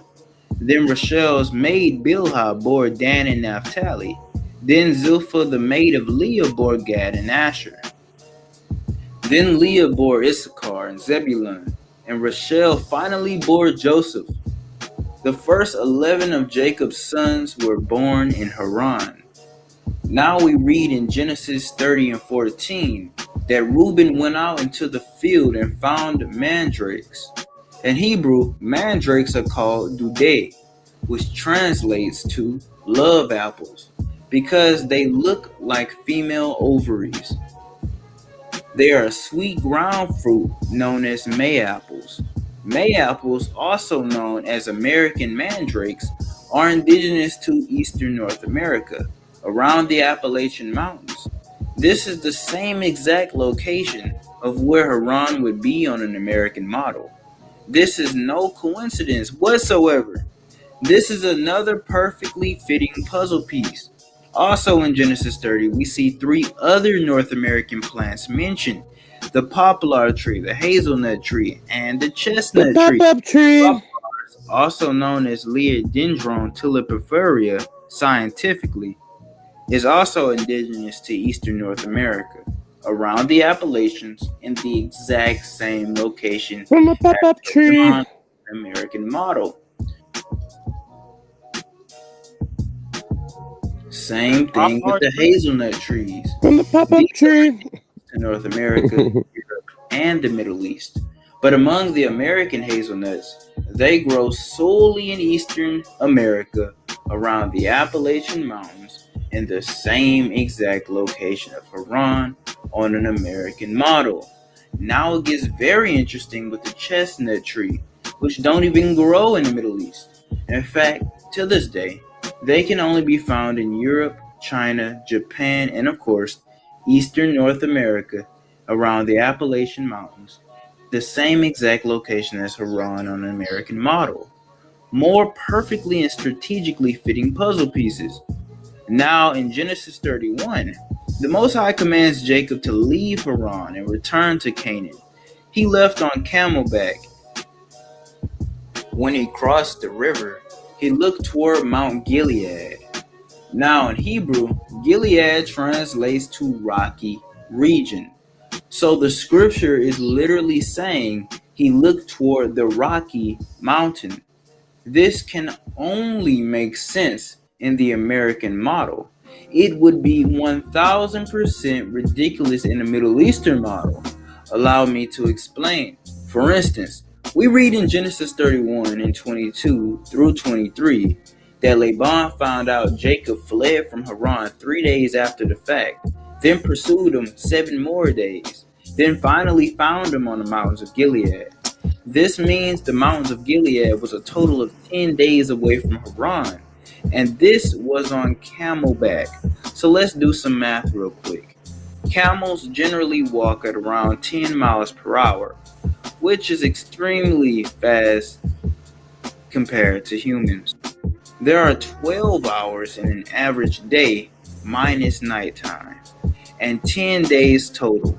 Then Rachel's maid Bilhah bore Dan and Naphtali. Then Zilpah, the maid of Leah, bore Gad and Asher. Then Leah bore Issachar and Zebulun, and Rachel finally bore Joseph. The first 11 of Jacob's sons were born in Haran. Now we read in Genesis 30 and 14 that Reuben went out into the field and found mandrakes. In Hebrew, mandrakes are called dudeh, which translates to love apples, because they look like female ovaries. They are a sweet ground fruit known as May-apples. May-apples, also known as American mandrakes, are indigenous to eastern North America, around the Appalachian Mountains. This is the same exact location of where Haran would be on an American model. This is no coincidence whatsoever. This is another perfectly fitting puzzle piece. Also in Genesis 30, we see 3 other North American plants mentioned: the poplar tree, the hazelnut tree, and the chestnut tree. Pop-up tree. Poplars, also known as Leodendron tulipiferia scientifically, is also indigenous to eastern North America, around the Appalachians, in the exact same location From a pop-up as the tree. American model. Same thing with the hazelnut trees. From the pop-up tree. To North America, Europe, and the Middle East. But among the American hazelnuts, they grow solely in eastern America, around the Appalachian Mountains, in the same exact location of Haran on an American model. Now it gets very interesting with the chestnut tree, which don't even grow in the Middle East. In fact, to this day, they can only be found in Europe, China, Japan, and of course, eastern North America, around the Appalachian Mountains, the same exact location as Haran on an American model. More perfectly and strategically fitting puzzle pieces. Now in Genesis 31, the Most High commands Jacob to leave Haran and return to Canaan. He left on camelback. When he crossed the river, he looked toward Mount Gilead. Now in Hebrew, Gilead translates to rocky region. So the scripture is literally saying he looked toward the rocky mountain. This can only make sense in the American model. It would be 1000% ridiculous in the Middle Eastern model. Allow me to explain. For instance, we read in Genesis 31 and 22 through 23 that Laban found out Jacob fled from Haran 3 days after the fact, then pursued him 7 more days, then finally found him on the mountains of Gilead. This means the mountains of Gilead was a total of 10 days away from Haran, and this was on camelback. So let's do some math real quick. Camels generally walk at around 10 miles per hour, which is extremely fast compared to humans. There are 12 hours in an average day minus nighttime, and 10 days total.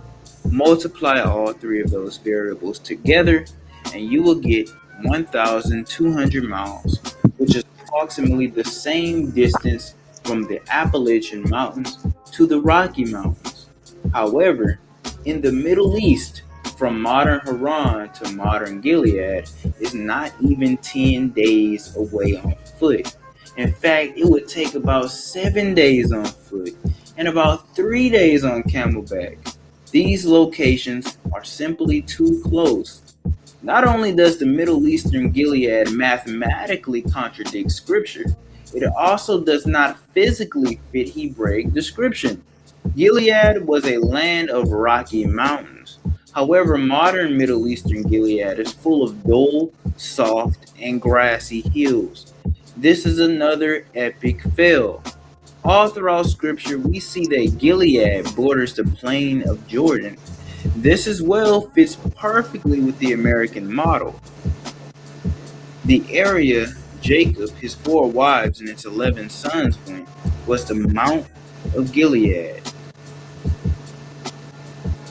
Multiply all 3 of those variables together, and you will get 1,200 miles, which is approximately the same distance from the Appalachian Mountains to the Rocky Mountains. However, in the Middle East, from modern Haran to modern Gilead is not even 10 days away on foot. In fact, it would take about 7 days on foot and about 3 days on camelback. These locations are simply too close. Not only does the Middle Eastern Gilead mathematically contradict scripture, it also does not physically fit Hebraic description. Gilead was a land of rocky mountains. However, modern Middle Eastern Gilead is full of dull, soft, and grassy hills. This is another epic fail. All throughout scripture, we see that Gilead borders the plain of Jordan. This as well fits perfectly with the American model. The area Jacob, his 4 wives, and its 11 sons went was the Mount of Gilead,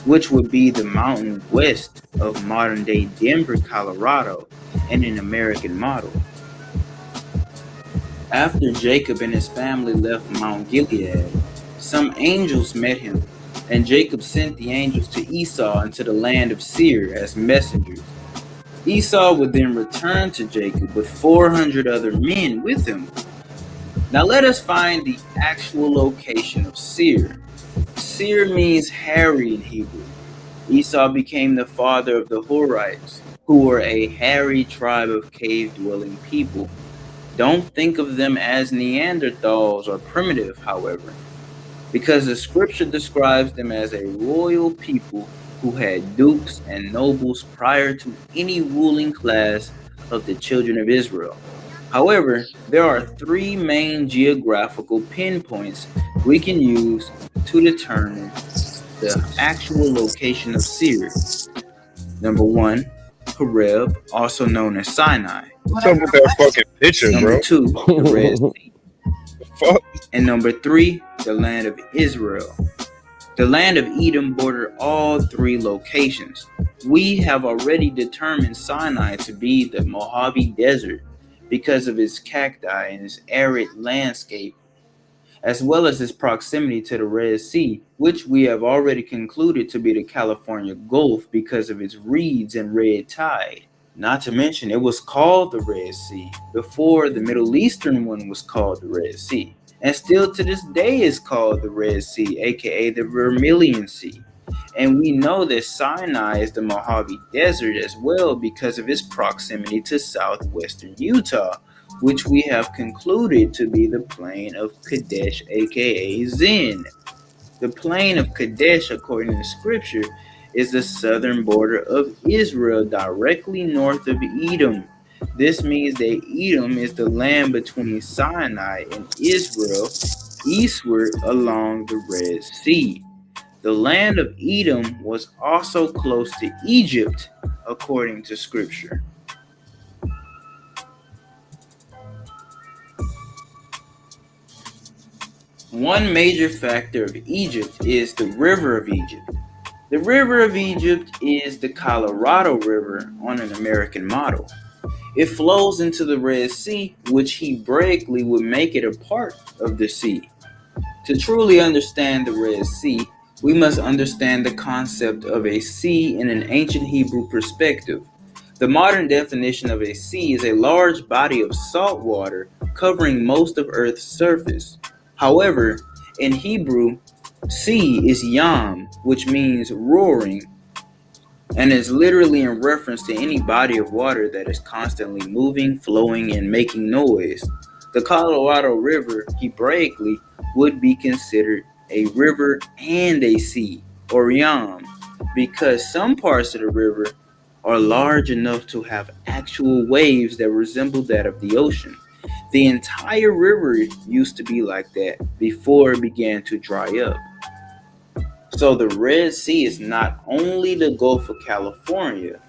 which would be the mountain west of modern-day Denver, Colorado, and an American model. After Jacob and his family left Mount Gilead, some angels met him, and Jacob sent the angels to Esau into the land of Seir as messengers. Esau would then return to Jacob with 400 other men with him. Now let us find the actual location of Seir. Seir means hairy in Hebrew. Esau became the father of the Horites, who were a hairy tribe of cave-dwelling people. Don't think of them as Neanderthals or primitive, however, because the scripture describes them as a royal people who had dukes and nobles prior to any ruling class of the children of Israel. However, there are three main geographical pinpoints we can use to determine the actual location of Seir. Number one, Horeb, also known as Sinai. What's up with that fucking picture, Number bro? two, the Red Sea. Fuck. And number three, the land of Israel. The land of Edom bordered all three locations. We have already determined Sinai to be the Mojave Desert because of its cacti and its arid landscape, as well as its proximity to the Red Sea, which we have already concluded to be the California Gulf because of its reeds and red tide. Not to mention, it was called the Red Sea before the Middle Eastern one was called the Red Sea, and still to this day is called the Red Sea, aka the Vermilion Sea. And we know that Sinai is the Mojave Desert as well because of its proximity to southwestern Utah, which we have concluded to be the plain of Kadesh, aka Zin. The plain of Kadesh, according to scripture, is the southern border of Israel, directly north of Edom. This means that Edom is the land between Sinai and Israel, eastward along the Red Sea. The land of Edom was also close to Egypt, according to scripture. One major factor of Egypt is the River of Egypt. The River of Egypt is the Colorado River on an American model. It flows into the Red Sea, which Hebraically would make it a part of the sea. To truly understand the Red Sea, we must understand the concept of a sea in an ancient Hebrew perspective. The modern definition of a sea is a large body of salt water covering most of Earth's surface. However, in Hebrew, sea is yam, which means roaring, and is literally in reference to any body of water that is constantly moving, flowing, and making noise. The Colorado River, Hebraically, would be considered a river and a sea, or yam, because some parts of the river are large enough to have actual waves that resemble that of the ocean. The entire river used to be like that before it began to dry up. So the Red Sea is not only the Gulf of California,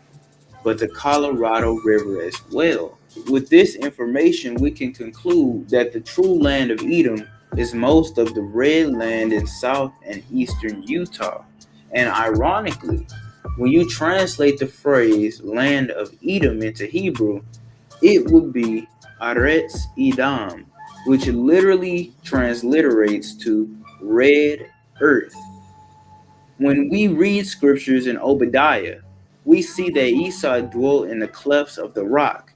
but the Colorado River as well. With this information, we can conclude that the true land of Edom is most of the red land in south and eastern Utah. And ironically, when you translate the phrase land of Edom into Hebrew, it would be Aretz Edom, which literally transliterates to red earth. When we read scriptures in Obadiah, we see that Esau dwelt in the clefts of the rock.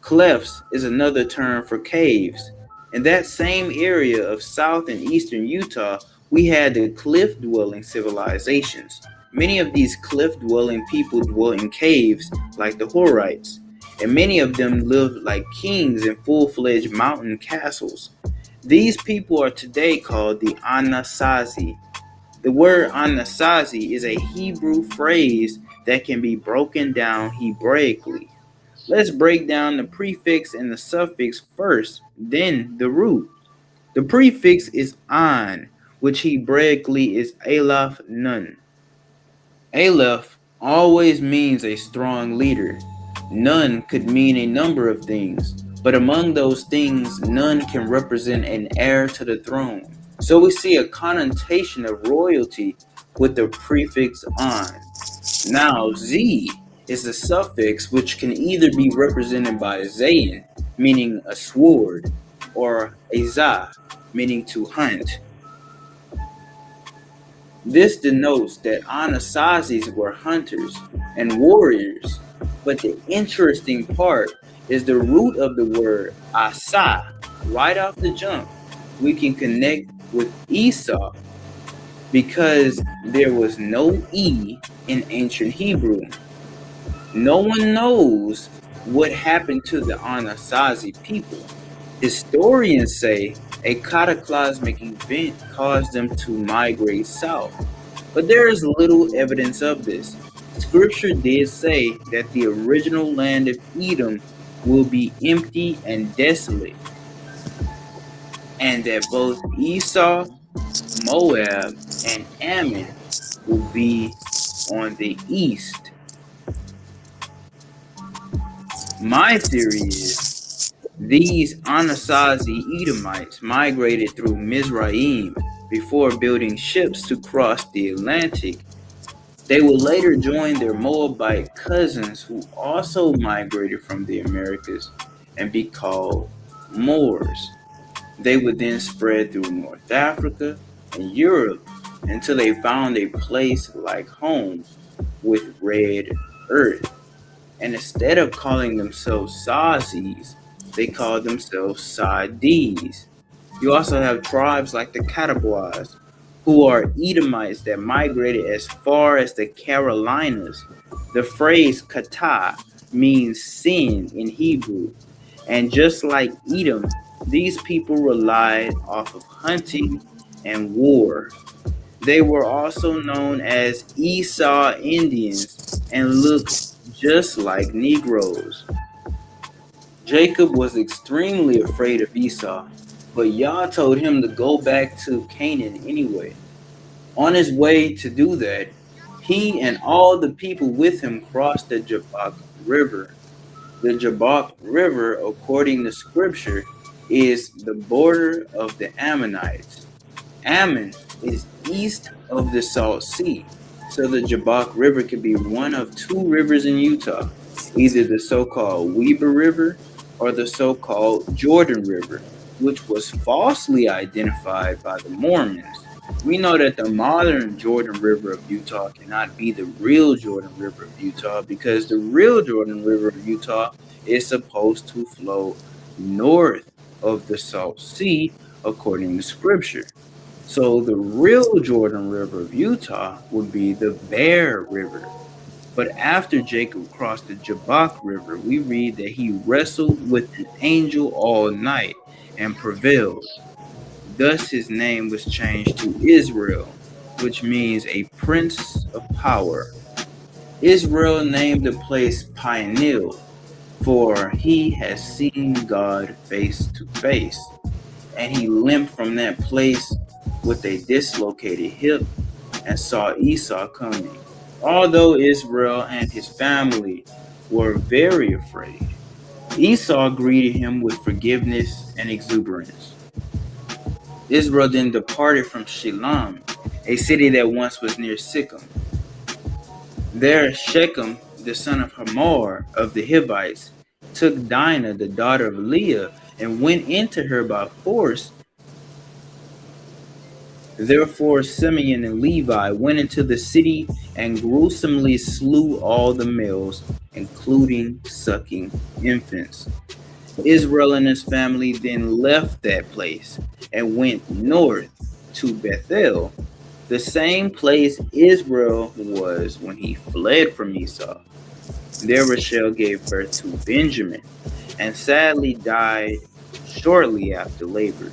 Clefts is another term for caves. In that same area of south and eastern Utah, we had the cliff-dwelling civilizations. Many of these cliff-dwelling people dwelt in caves like the Horites, and many of them lived like kings in full-fledged mountain castles. These people are today called the Anasazi. The word Anasazi is a Hebrew phrase that can be broken down Hebraically. Let's break down the prefix and the suffix first, then the root. The prefix is an, which Hebraically is Aleph Nun. Aleph always means a strong leader. Nun could mean a number of things, but among those things, Nun can represent an heir to the throne. So we see a connotation of royalty with the prefix an. Now, Z is a suffix which can either be represented by Zayin, meaning a sword, or Azah, meaning to hunt. This denotes that Anasazis were hunters and warriors, but the interesting part is the root of the word Asa. Right off the jump, we can connect with Esau because there was no E in ancient Hebrew. No one knows what happened to the Anasazi people. Historians say a cataclysmic event caused them to migrate south, but there is little evidence of this. Scripture did say that the original land of Edom will be empty and desolate, and that both Esau, Moab, and Ammon will be on the east. My theory is these Anasazi Edomites migrated through Mizraim before building ships to cross the Atlantic. They would later join their Moabite cousins who also migrated from the Americas and be called Moors. They would then spread through North Africa and Europe until they found a place like home with red earth. And instead of calling themselves Sazis, they called themselves Sa'dis. You also have tribes like the Catabois, who are Edomites that migrated as far as the Carolinas. The phrase kata means sin in Hebrew. And just like Edom, these people relied off of hunting and war. They were also known as Esau Indians and looked just like Negroes. Jacob was extremely afraid of Esau, but Yah told him to go back to Canaan anyway. On his way to do that, he and all the people with him crossed the Jabbok River. The Jabbok River, according to scripture, is the border of the Ammonites. Ammon is east of the Salt Sea, so the Jabbok River could be one of two rivers in Utah, either the so-called Weber River or the so-called Jordan River, which was falsely identified by the Mormons. We know that the modern Jordan River of Utah cannot be the real Jordan River of Utah because the real Jordan River of Utah is supposed to flow north of the Salt Sea, according to scripture. So the real Jordan River of Utah would be the Bear River. But after Jacob crossed the Jabbok River, we read that he wrestled with an angel all night and prevailed. Thus his name was changed to Israel, which means a prince of power. Israel named the place Peniel, for he has seen God face to face. And he limped from that place with a dislocated hip and saw Esau coming. Although Israel and his family were very afraid, Esau greeted him with forgiveness and exuberance. Israel then departed from Shilom, a city that once was near Shechem. There Shechem, the son of Hamor of the Hivites, took Dinah, the daughter of Leah, and went into her by force. Therefore Simeon and Levi went into the city and gruesomely slew all the males, including sucking infants. Israel and his family then left that place and went north to Bethel, the same place Israel was when he fled from Esau. There Rachel gave birth to Benjamin and sadly died shortly after labor.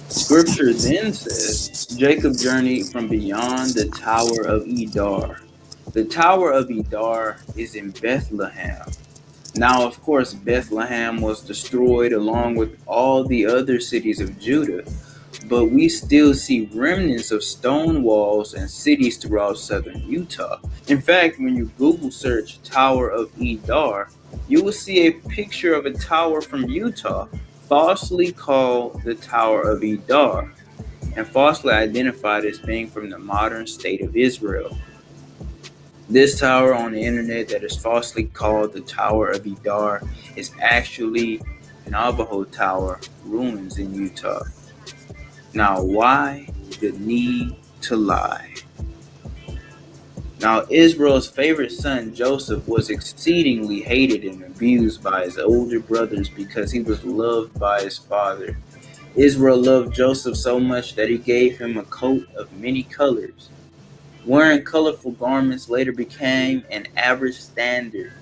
Scripture then says Jacob journeyed from beyond the Tower of Edar. The Tower of Edar is in Bethlehem. Now, of course, Bethlehem was destroyed along with all the other cities of Judah, but we still see remnants of stone walls and cities throughout southern Utah. In fact, when you Google search Tower of Edar, you will see a picture of a tower from Utah, falsely called the Tower of Edar, and falsely identified as being from the modern state of Israel. This tower on the internet that is falsely called the Tower of Idar is actually Navajo Tower ruins in Utah. Now, why the need to lie? Now, Israel's favorite son, Joseph, was exceedingly hated and abused by his older brothers because he was loved by his father. Israel loved Joseph so much that he gave him a coat of many colors. Wearing colorful garments later became an average standard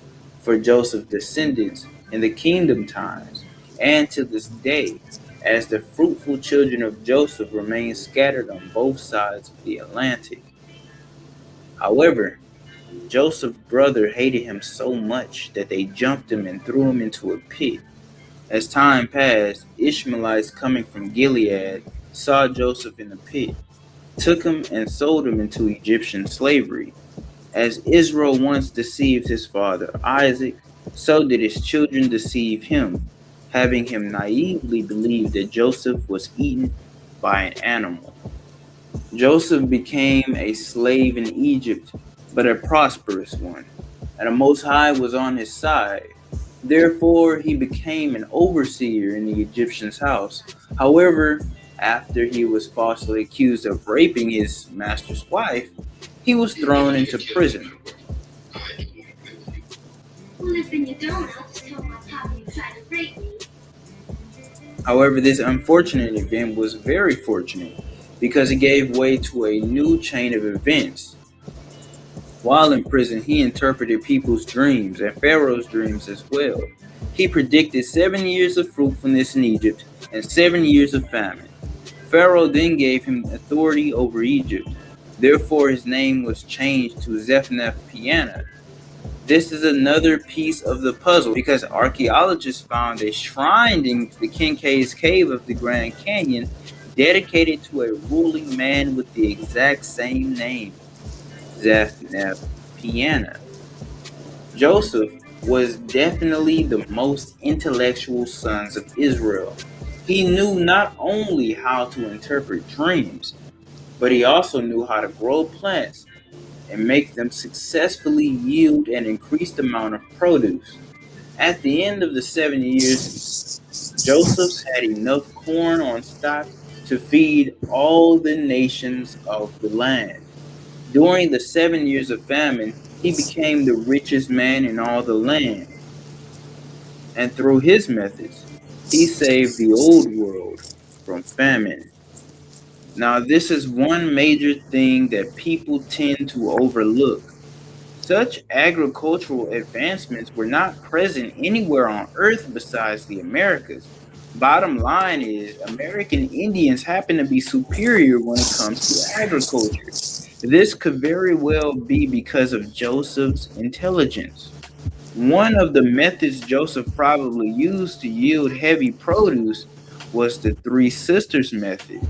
for Joseph's descendants in the kingdom times, and to this day, as the fruitful children of Joseph remain scattered on both sides of the Atlantic. However, Joseph's brother hated him so much that they jumped him and threw him into a pit. As time passed, Ishmaelites coming from Gilead saw Joseph in the pit, took him and sold him into Egyptian slavery. As Israel once deceived his father Isaac, so did his children deceive him, having him naively believe that Joseph was eaten by an animal. Joseph became a slave in Egypt, but a prosperous one, and the Most High was on his side. Therefore, he became an overseer in the Egyptian's house. However, after he was falsely accused of raping his master's wife, he was thrown into prison. However, this unfortunate event was very fortunate because it gave way to a new chain of events. While in prison, he interpreted people's dreams and Pharaoh's dreams as well. He predicted 7 years of fruitfulness in Egypt and 7 years of famine. Pharaoh then gave him authority over Egypt. Therefore, his name was changed to Zephnath-Paneah. This is another piece of the puzzle because archaeologists found a shrine in the Kincaid's Cave of the Grand Canyon dedicated to a ruling man with the exact same name, Zephnath-Paneah. Joseph was definitely the most intellectual sons of Israel. He knew not only how to interpret dreams, but he also knew how to grow plants and make them successfully yield an increased amount of produce. At the end of the 7 years, Joseph had enough corn on stock to feed all the nations of the land. During the 7 years of famine, he became the richest man in all the land. And through his methods, he saved the old world from famine. Now, this is one major thing that people tend to overlook. Such agricultural advancements were not present anywhere on Earth besides the Americas. Bottom line is, American Indians happen to be superior when it comes to agriculture. This could very well be because of Joseph's intelligence. One of the methods Joseph probably used to yield heavy produce was the Three Sisters method.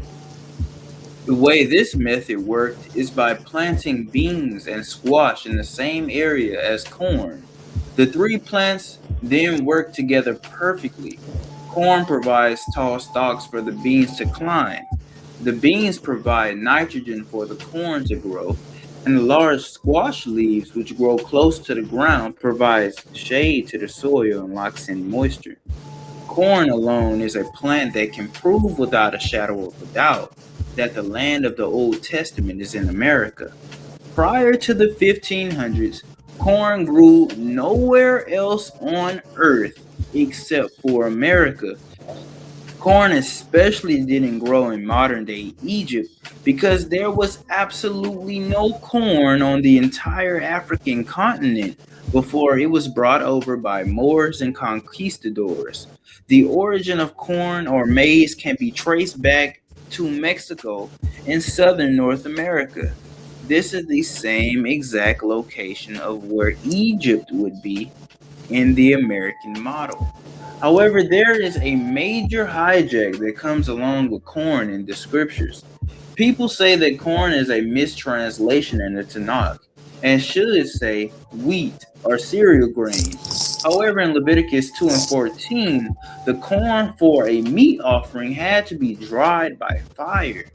The way this method worked is by planting beans and squash in the same area as corn. The three plants then work together perfectly. Corn provides tall stalks for the beans to climb. The beans provide nitrogen for the corn to grow, and the large squash leaves, which grow close to the ground, provides shade to the soil and locks in moisture. Corn alone is a plant that can prove without a shadow of a doubt that the land of the Old Testament is in America. Prior to the 1500s, corn grew nowhere else on earth except for America. Corn especially didn't grow in modern-day Egypt because there was absolutely no corn on the entire African continent before it was brought over by Moors and conquistadors. The origin of corn or maize can be traced back to Mexico in southern North America. This is the same exact location of where Egypt would be in the American model. However, there is a major hijack that comes along with corn in the scriptures. People say that corn is a mistranslation in the Tanakh and should say wheat or cereal grain. However, in Leviticus 2 and 14, the corn for a meat offering had to be dried by fire.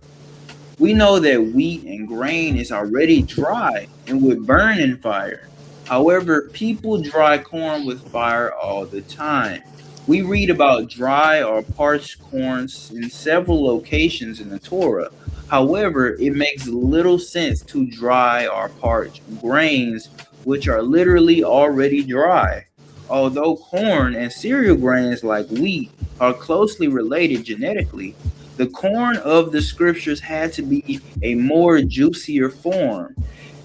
We know that wheat and grain is already dry and would burn in fire. However, people dry corn with fire all the time. We read about dry or parched corn in several locations in the Torah. However, it makes little sense to dry or parch grains which are literally already dry. Although corn and cereal grains like wheat are closely related genetically, the corn of the scriptures had to be a more juicier form.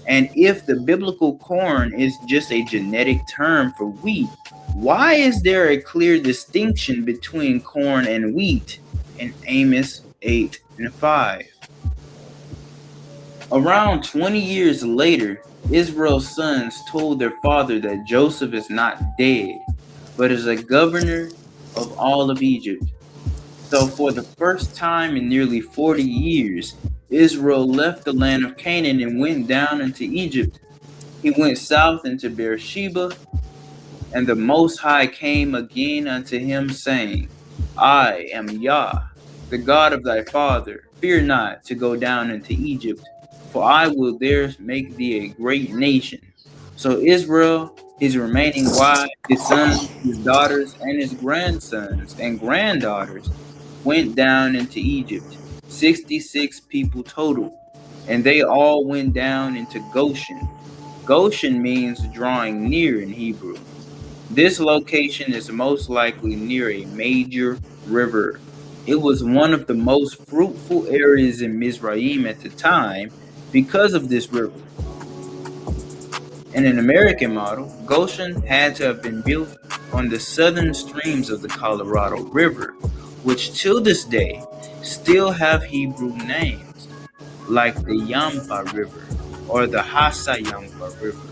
And if the biblical corn is just a genetic term for wheat, why is there a clear distinction between corn and wheat in Amos 8 and 5? Around 20 years later, Israel's sons told their father that Joseph is not dead, but is a governor of all of Egypt. So for the first time in nearly 40 years, Israel left the land of Canaan and went down into Egypt. He went south into Beersheba, and the Most High came again unto him, saying, I am Yah, the God of thy father. Fear not to go down into Egypt, for I will there make thee a great nation. So Israel, his remaining wives, his sons, his daughters, and his grandsons and granddaughters went down into Egypt, 66 people total, and they all went down into Goshen. Goshen means drawing near in Hebrew. This location is most likely near a major river. It was one of the most fruitful areas in Mizraim at the time because of this river. In an American model, Goshen had to have been built on the southern streams of the Colorado River, which till this day still have Hebrew names, like the Yampa River or the Hasayampa River.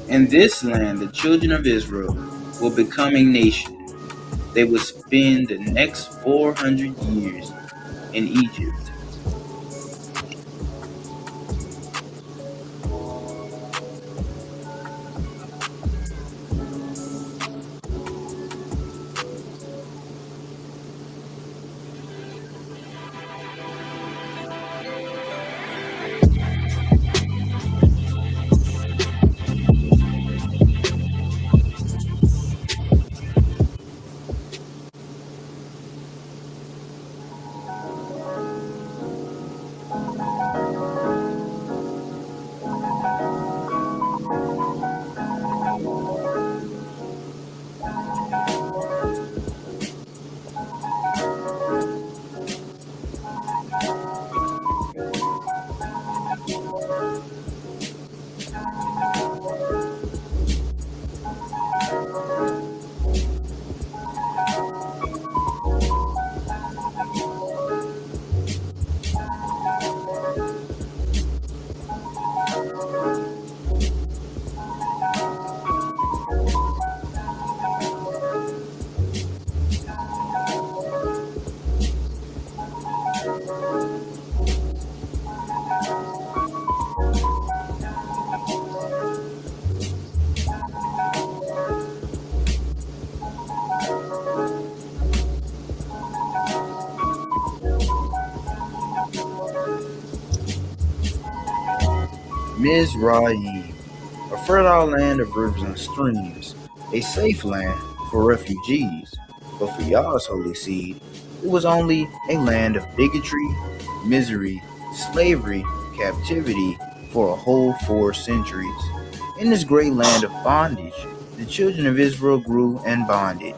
In this land, the children of Israel will become a nation. They will spend the next 400 years in Egypt. Mizraim, a fertile land of rivers and streams, a safe land for refugees, but for Yah's holy seed, it was only a land of bigotry, misery, slavery, captivity for a whole 4 centuries. In this great land of bondage, the children of Israel grew and bonded.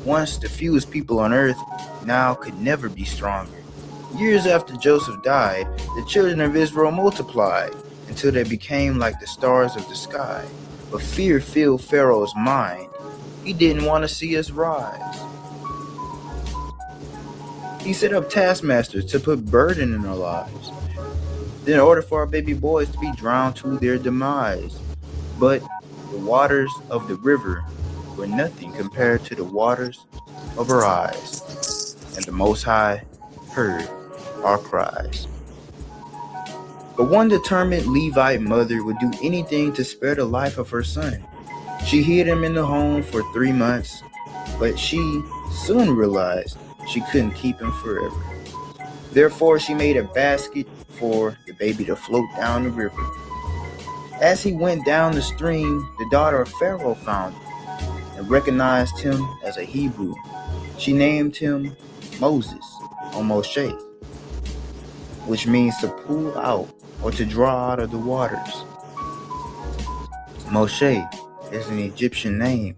Once the fewest people on earth, now could never be stronger. Years after Joseph died, the children of Israel multiplied until they became like the stars of the sky. But fear filled Pharaoh's mind. He didn't want to see us rise. He set up taskmasters to put burden in our lives, in order for our baby boys to be drowned to their demise. But the waters of the river were nothing compared to the waters of our eyes, and the Most High heard our cries. But one determined Levite mother would do anything to spare the life of her son. She hid him in the home for 3 months, but she soon realized she couldn't keep him forever. Therefore, she made a basket for the baby to float down the river. As he went down the stream, the daughter of Pharaoh found him and recognized him as a Hebrew. She named him Moses, or Moshe, which means to pull out or to draw out of the waters. Moshe is an Egyptian name,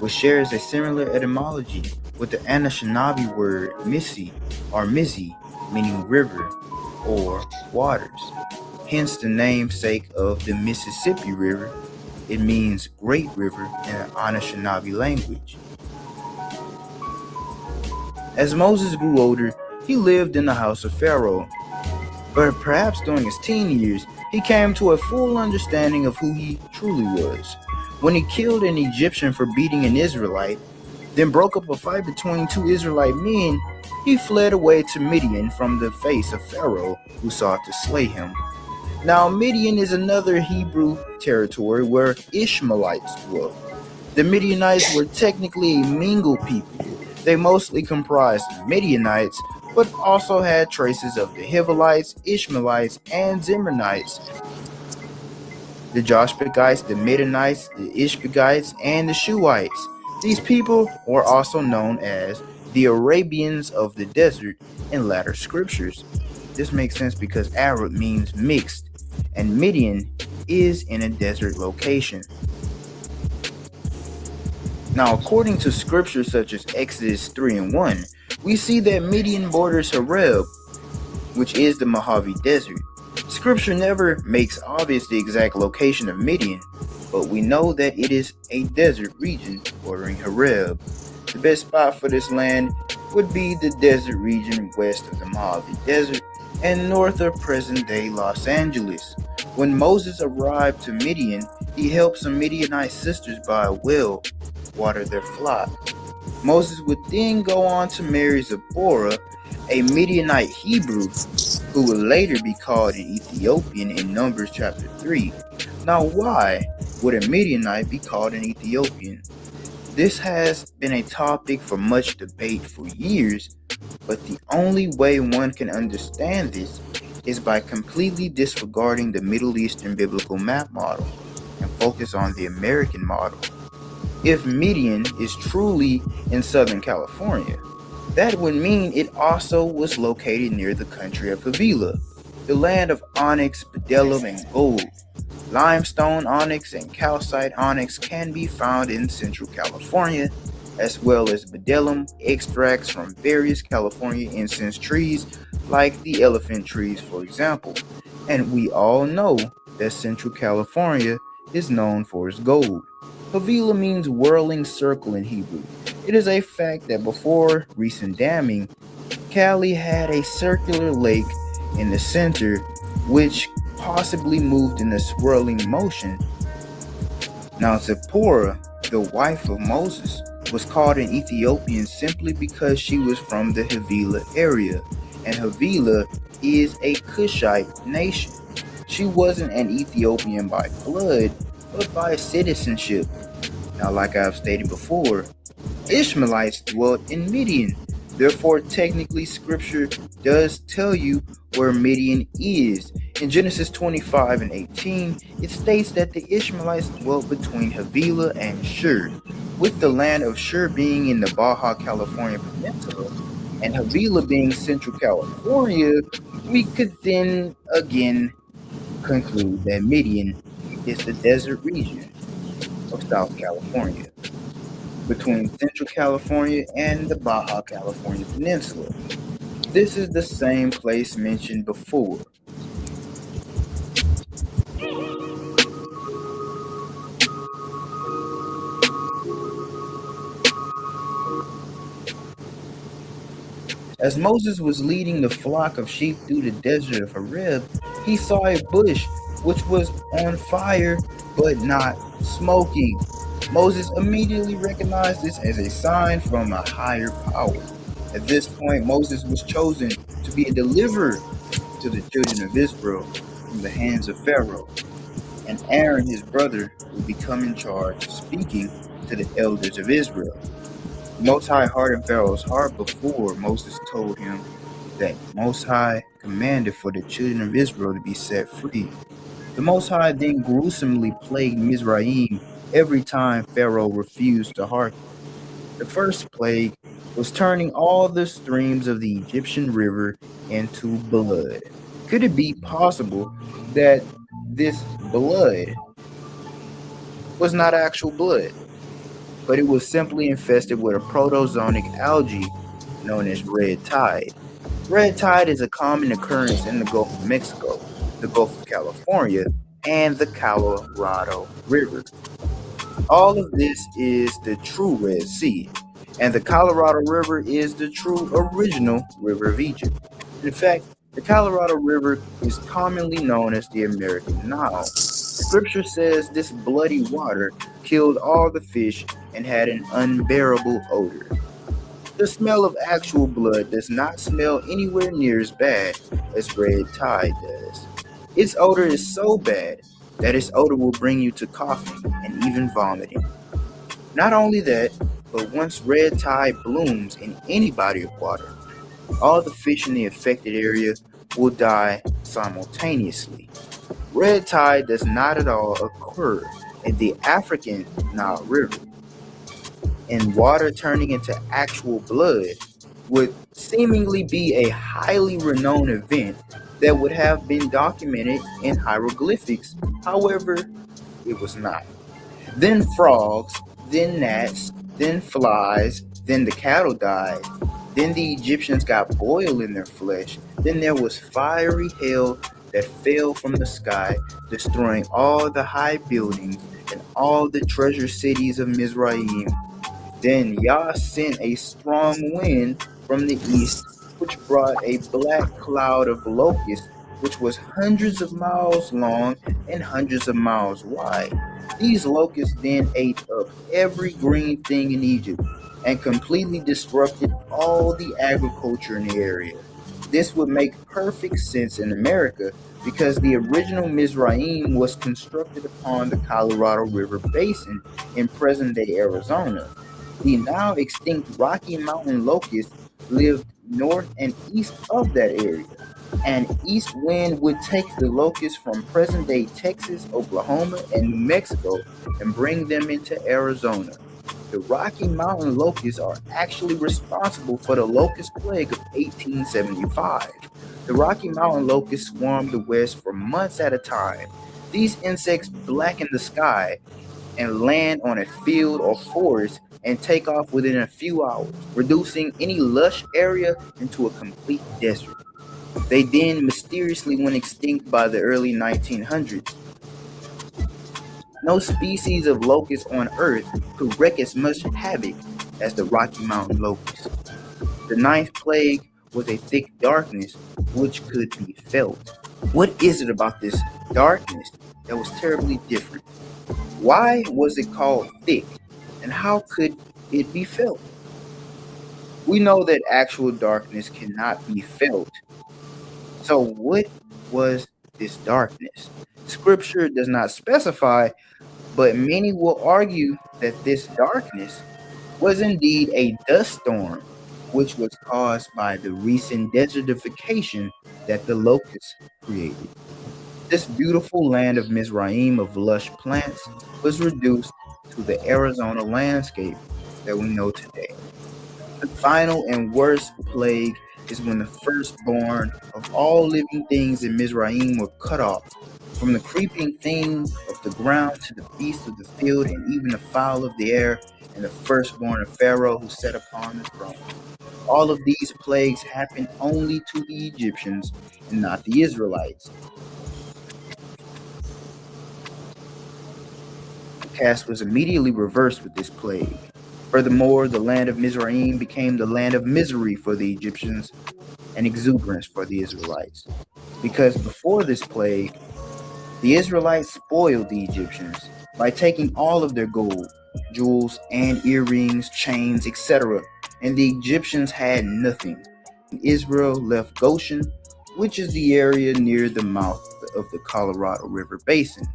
which shares a similar etymology with the Anishinaabe word Misi or Mizi, meaning river or waters. Hence the namesake of the Mississippi River. It means great river in the Anishinaabe language. As Moses grew older, he lived in the house of Pharaoh. But perhaps during his teen years, he came to a full understanding of who he truly was. When he killed an Egyptian for beating an Israelite, then broke up a fight between two Israelite men, he fled away to Midian from the face of Pharaoh, who sought to slay him. Now Midian is another Hebrew territory where Ishmaelites dwelt. The Midianites were technically a mingled people. They mostly comprised Midianites, but also had traces of the Hivelites, Ishmaelites, and Zimrinites, the Joshbekites, the Midianites, the Ishbekites, and the Shuites. These people were also known as the Arabians of the desert in latter scriptures. This makes sense because Arab means mixed, and Midian is in a desert location. Now, according to scriptures such as Exodus 3:1, we see that Midian borders Horeb, which is the Mojave Desert. Scripture never makes obvious the exact location of Midian, but we know that it is a desert region bordering Horeb. The best spot for this land would be the desert region west of the Mojave Desert and north of present-day Los Angeles. When Moses arrived to Midian, he helped some Midianite sisters by a well water their flock. Moses would then go on to marry Zipporah, a Midianite Hebrew, who would later be called an Ethiopian in Numbers chapter 3. Now, why would a Midianite be called an Ethiopian? This has been a topic for much debate for years, but the only way one can understand this is by completely disregarding the Middle Eastern biblical map model and focus on the American model. If Midian is truly in Southern California, that would mean it also was located near the country of Havilah, the land of onyx, bdellium, and gold. Limestone onyx and calcite onyx can be found in Central California, as well as bdellium extracts from various California incense trees, like the elephant trees, for example. And we all know that Central California is known for its gold. Havilah means whirling circle in Hebrew. It is a fact that before recent damming, Cali had a circular lake in the center, which possibly moved in a swirling motion. Now, Zipporah, the wife of Moses, was called an Ethiopian simply because she was from the Havilah area, and Havilah is a Cushite nation. She wasn't an Ethiopian by blood, but by citizenship. Now, like I've stated before, Ishmaelites dwelt in Midian. Therefore, technically, scripture does tell you where Midian is. In Genesis 25:18, it states that the Ishmaelites dwelt between Havilah and Shur, with the land of Shur being in the Baja California Peninsula, and Havilah being Central California. We could then again conclude that Midian is the desert region of South California, between Central California and the Baja California Peninsula. This is the same place mentioned before. As Moses was leading the flock of sheep through the desert of Horeb, he saw a bush which was on fire but not smoking. Moses immediately recognized this as a sign from a higher power. At this point, Moses was chosen to be a deliverer to the children of Israel from the hands of Pharaoh, and Aaron, his brother, would become in charge, speaking to the elders of Israel. The Most High hardened Pharaoh's heart before Moses told him that Most High commanded for the children of Israel to be set free. The Most High then gruesomely plagued Mizraim every time Pharaoh refused to hearken. The first plague was turning all the streams of the Egyptian river into blood. Could it be possible that this blood was not actual blood, but it was simply infested with a protozoonic algae known as red tide? Red tide is a common occurrence in the Gulf of Mexico, the Gulf of California, and the Colorado River. All of this is the true Red Sea, and the Colorado River is the true original river of Egypt. In fact, the Colorado River is commonly known as the American Nile. Scripture says this bloody water killed all the fish and had an unbearable odor. The smell of actual blood does not smell anywhere near as bad as red tide does. Its odor is so bad that its odor will bring you to coughing and even vomiting. Not only that, but once red tide blooms in any body of water, all the fish in the affected area will die simultaneously. Red tide does not at all occur in the African Nile River, and water turning into actual blood would seemingly be a highly renowned event that would have been documented in hieroglyphics. However, it was not. Then frogs, then gnats, then flies, then the cattle died, then the Egyptians got boil in their flesh, then there was fiery hail that fell from the sky, destroying all the high buildings and all the treasure cities of Mizraim. Then Yah sent a strong wind from the east, which brought a black cloud of locusts, which was hundreds of miles long and hundreds of miles wide. These locusts then ate up every green thing in Egypt and completely disrupted all the agriculture in the area. This would make perfect sense in America because the original Mizraim was constructed upon the Colorado River Basin in present-day Arizona. The now extinct Rocky Mountain locusts lived north and east of that area. An east wind would take the locusts from present-day Texas, Oklahoma, and New Mexico and bring them into Arizona. The Rocky Mountain locusts are actually responsible for the locust plague of 1875. The Rocky Mountain locusts swarm the west for months at a time. These insects blacken the sky and land on a field or forest and take off within a few hours, reducing any lush area into a complete desert. They then mysteriously went extinct by the early 1900s. No species of locust on Earth could wreak as much havoc as the Rocky Mountain locust. The ninth plague was a thick darkness which could be felt. What is it about this darkness that was terribly different? Why was it called thick, and how could it be felt? We know that actual darkness cannot be felt. So what was this darkness? Scripture does not specify, but many will argue that this darkness was indeed a dust storm, which was caused by the recent desertification that the locusts created. This beautiful land of Mizraim of lush plants was reduced to the Arizona landscape that we know today. The final and worst plague is when the firstborn of all living things in Mizraim were cut off, from the creeping thing of the ground to the beast of the field and even the fowl of the air and the firstborn of Pharaoh who sat upon the throne. All of these plagues happened only to the Egyptians and not the Israelites. The cast was immediately reversed with this plague. Furthermore, the land of Mizraim became the land of misery for the Egyptians and exuberance for the Israelites. Because before this plague, the Israelites spoiled the Egyptians by taking all of their gold, jewels, and earrings, chains, etc., and the Egyptians had nothing. Israel left Goshen, which is the area near the mouth of the Colorado River Basin,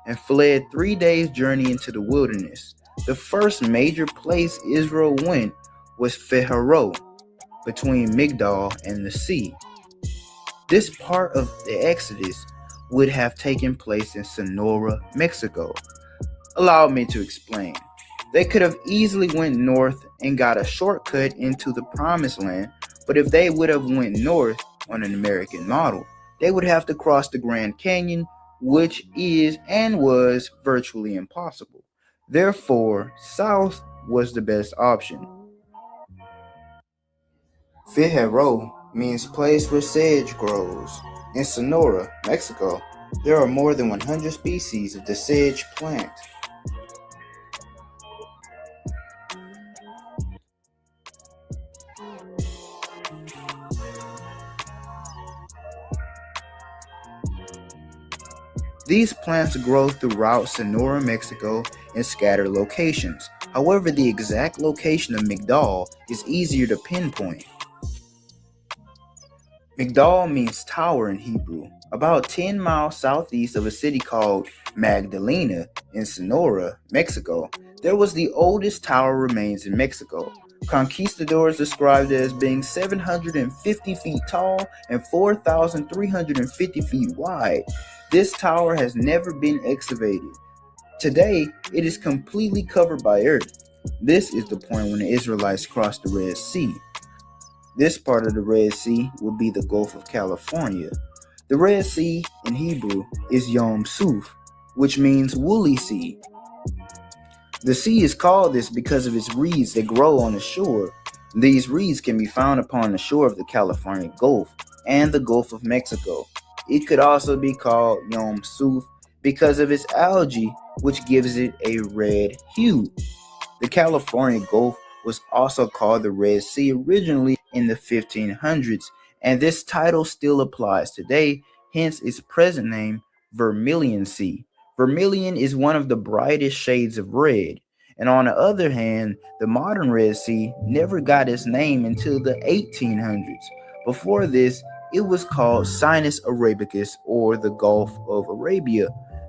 and fled 3 days' journey into the wilderness. The first major place Israel went was Pharaoh, between Migdol and the sea. This part of the Exodus would have taken place in Sonora, Mexico. Allow me to explain. They could have easily went north and got a shortcut into the promised land, but if they would have went north on an American model, they would have to cross the Grand Canyon, which is and was virtually impossible. Therefore, south was the best option. Fijero means place where sage grows. In Sonora, Mexico, there are more than 100 species of the sage plant. These plants grow throughout Sonora, Mexico in scattered locations. However, the exact location of Migdol is easier to pinpoint. Migdol means tower in Hebrew. About 10 miles southeast of a city called Magdalena in Sonora, Mexico, there was the oldest tower remains in Mexico. Conquistadors described it as being 750 feet tall and 4,350 feet wide. This tower has never been excavated. Today, it is completely covered by earth. This is the point when the Israelites crossed the Red Sea. This part of the Red Sea would be the Gulf of California. The Red Sea in Hebrew is Yom Suf, which means woolly sea. The sea is called this because of its reeds that grow on the shore. These reeds can be found upon the shore of the California Gulf and the Gulf of Mexico. It could also be called Yom Suf because of its algae, which gives it a red hue. The California Gulf was also called the Red Sea originally in the 1500s, and this title still applies today, hence its present name, Vermilion Sea. Vermilion is one of the brightest shades of red, and on the other hand, the modern Red Sea never got its name until the 1800s. Before this, it was called Sinus Arabicus, or the Gulf of Arabia.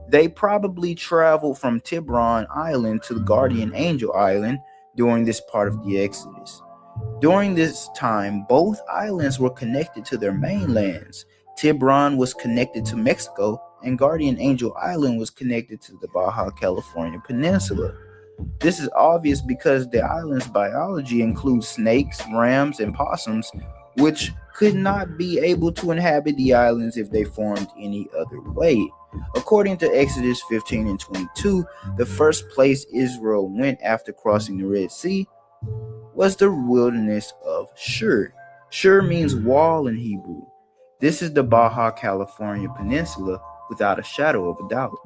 They probably traveled from Tiburon Island to the Guardian Angel Island during this part of the Exodus. During this time, both islands were connected to their mainlands. Tiburon was connected to Mexico, and Guardian Angel Island was connected to the Baja California Peninsula. This is obvious because the island's biology includes snakes, rams, and possums, which could not be able to inhabit the islands if they formed any other way. According to Exodus 15 and 22, the first place Israel went after crossing the Red Sea was the wilderness of Shur. Shur means wall in Hebrew. This is the Baja California Peninsula without a shadow of a doubt.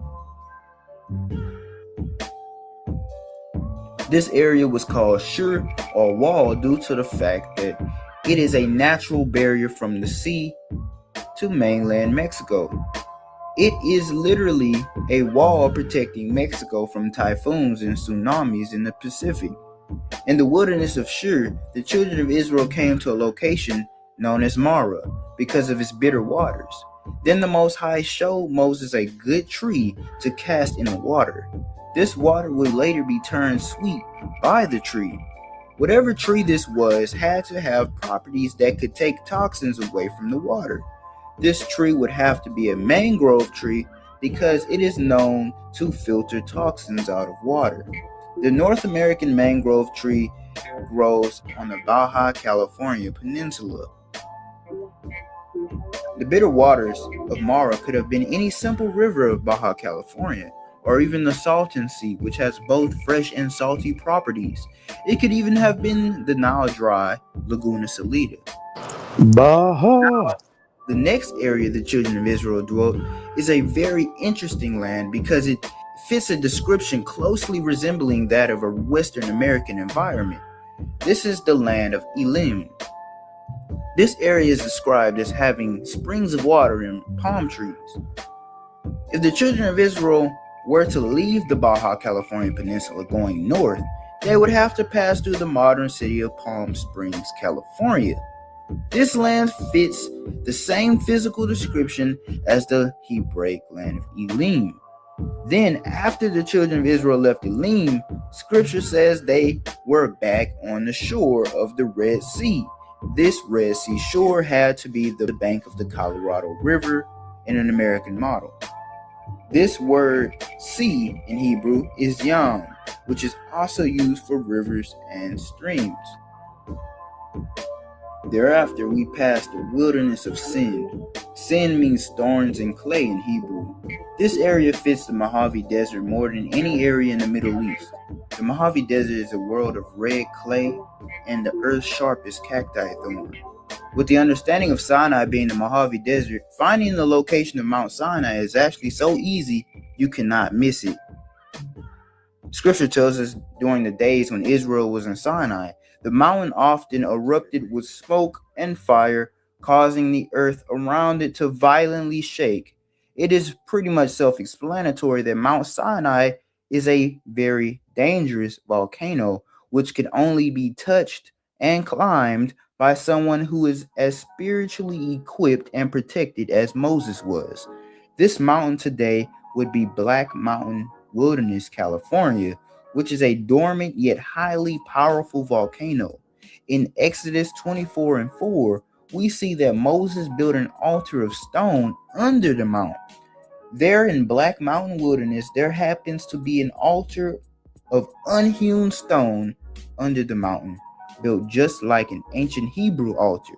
This area was called Shur or wall due to the fact that it is a natural barrier from the sea to mainland Mexico. It is literally a wall protecting Mexico from typhoons and tsunamis in the Pacific. In the wilderness of Shur, the children of Israel came to a location known as Mara because of its bitter waters. Then the Most High showed Moses a good tree to cast in the water. This water would later be turned sweet by the tree. Whatever tree this was had to have properties that could take toxins away from the water. This tree would have to be a mangrove tree because it is known to filter toxins out of water. The North American mangrove tree grows on the Baja California Peninsula. The bitter waters of Mara could have been any simple river of Baja California, or even the Salton Sea, which has both fresh and salty properties. It could even have been the now dry Laguna Salida. Baja. The next area the children of Israel dwelt is a very interesting land because it fits a description closely resembling that of a Western American environment. This is the land of Elim. This area is described as having springs of water and palm trees. If the children of Israel were to leave the Baja California Peninsula going north, they would have to pass through the modern city of Palm Springs, California. This land fits the same physical description as the Hebraic land of Elim. Then, after the children of Israel left Elim, scripture says they were back on the shore of the Red Sea, This Red Sea shore had to be the bank of the Colorado River in an American model. This word sea in Hebrew is yam, which is also used for rivers and streams. Thereafter, we passed the wilderness of Sin. Sin means thorns and clay in Hebrew. This area fits the Mojave Desert more than any area in the Middle East. The Mojave Desert is a world of red clay and the earth's sharpest cacti thorn. With the understanding of Sinai being the Mojave Desert, finding the location of Mount Sinai is actually so easy you cannot miss it. Scripture tells us during the days when Israel was in Sinai, the mountain often erupted with smoke and fire, causing the earth around it to violently shake. It is pretty much self-explanatory that Mount Sinai is a very dangerous volcano, which can only be touched and climbed by someone who is as spiritually equipped and protected as Moses was. This mountain today would be Black Mountain Wilderness, California, which is a dormant yet highly powerful volcano. In Exodus 24:4, we see that Moses built an altar of stone under the mountain. There in Black Mountain Wilderness, there happens to be an altar of unhewn stone under the mountain, built just like an ancient Hebrew altar.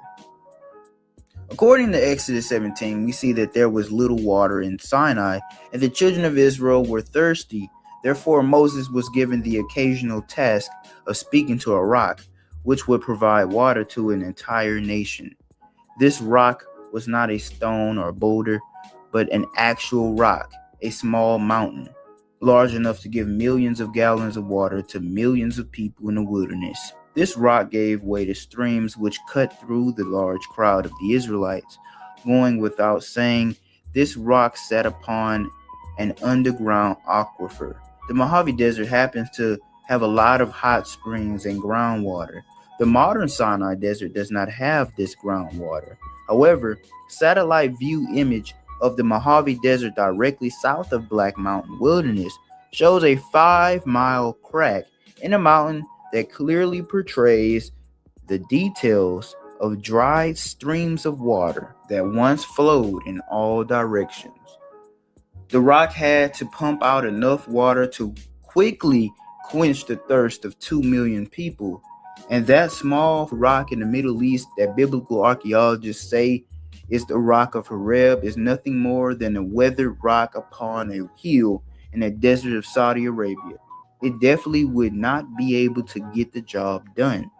According to Exodus 17, we see that there was little water in Sinai, and the children of Israel were thirsty. Therefore, Moses was given the occasional task of speaking to a rock, which would provide water to an entire nation. This rock was not a stone or boulder, but an actual rock, a small mountain, large enough to give millions of gallons of water to millions of people in the wilderness. This rock gave way to streams which cut through the large crowd of the Israelites. Going without saying, this rock sat upon an underground aquifer. The Mojave Desert happens to have a lot of hot springs and groundwater. The modern Sinai Desert does not have this groundwater. However, satellite view image of the Mojave Desert directly south of Black Mountain Wilderness shows a 5-mile crack in a mountain that clearly portrays the details of dried streams of water that once flowed in all directions. The rock had to pump out enough water to quickly quench the thirst of 2 million people. And that small rock in the Middle East that biblical archaeologists say is the rock of Horeb is nothing more than a weathered rock upon a hill in the desert of Saudi Arabia. It definitely would not be able to get the job done.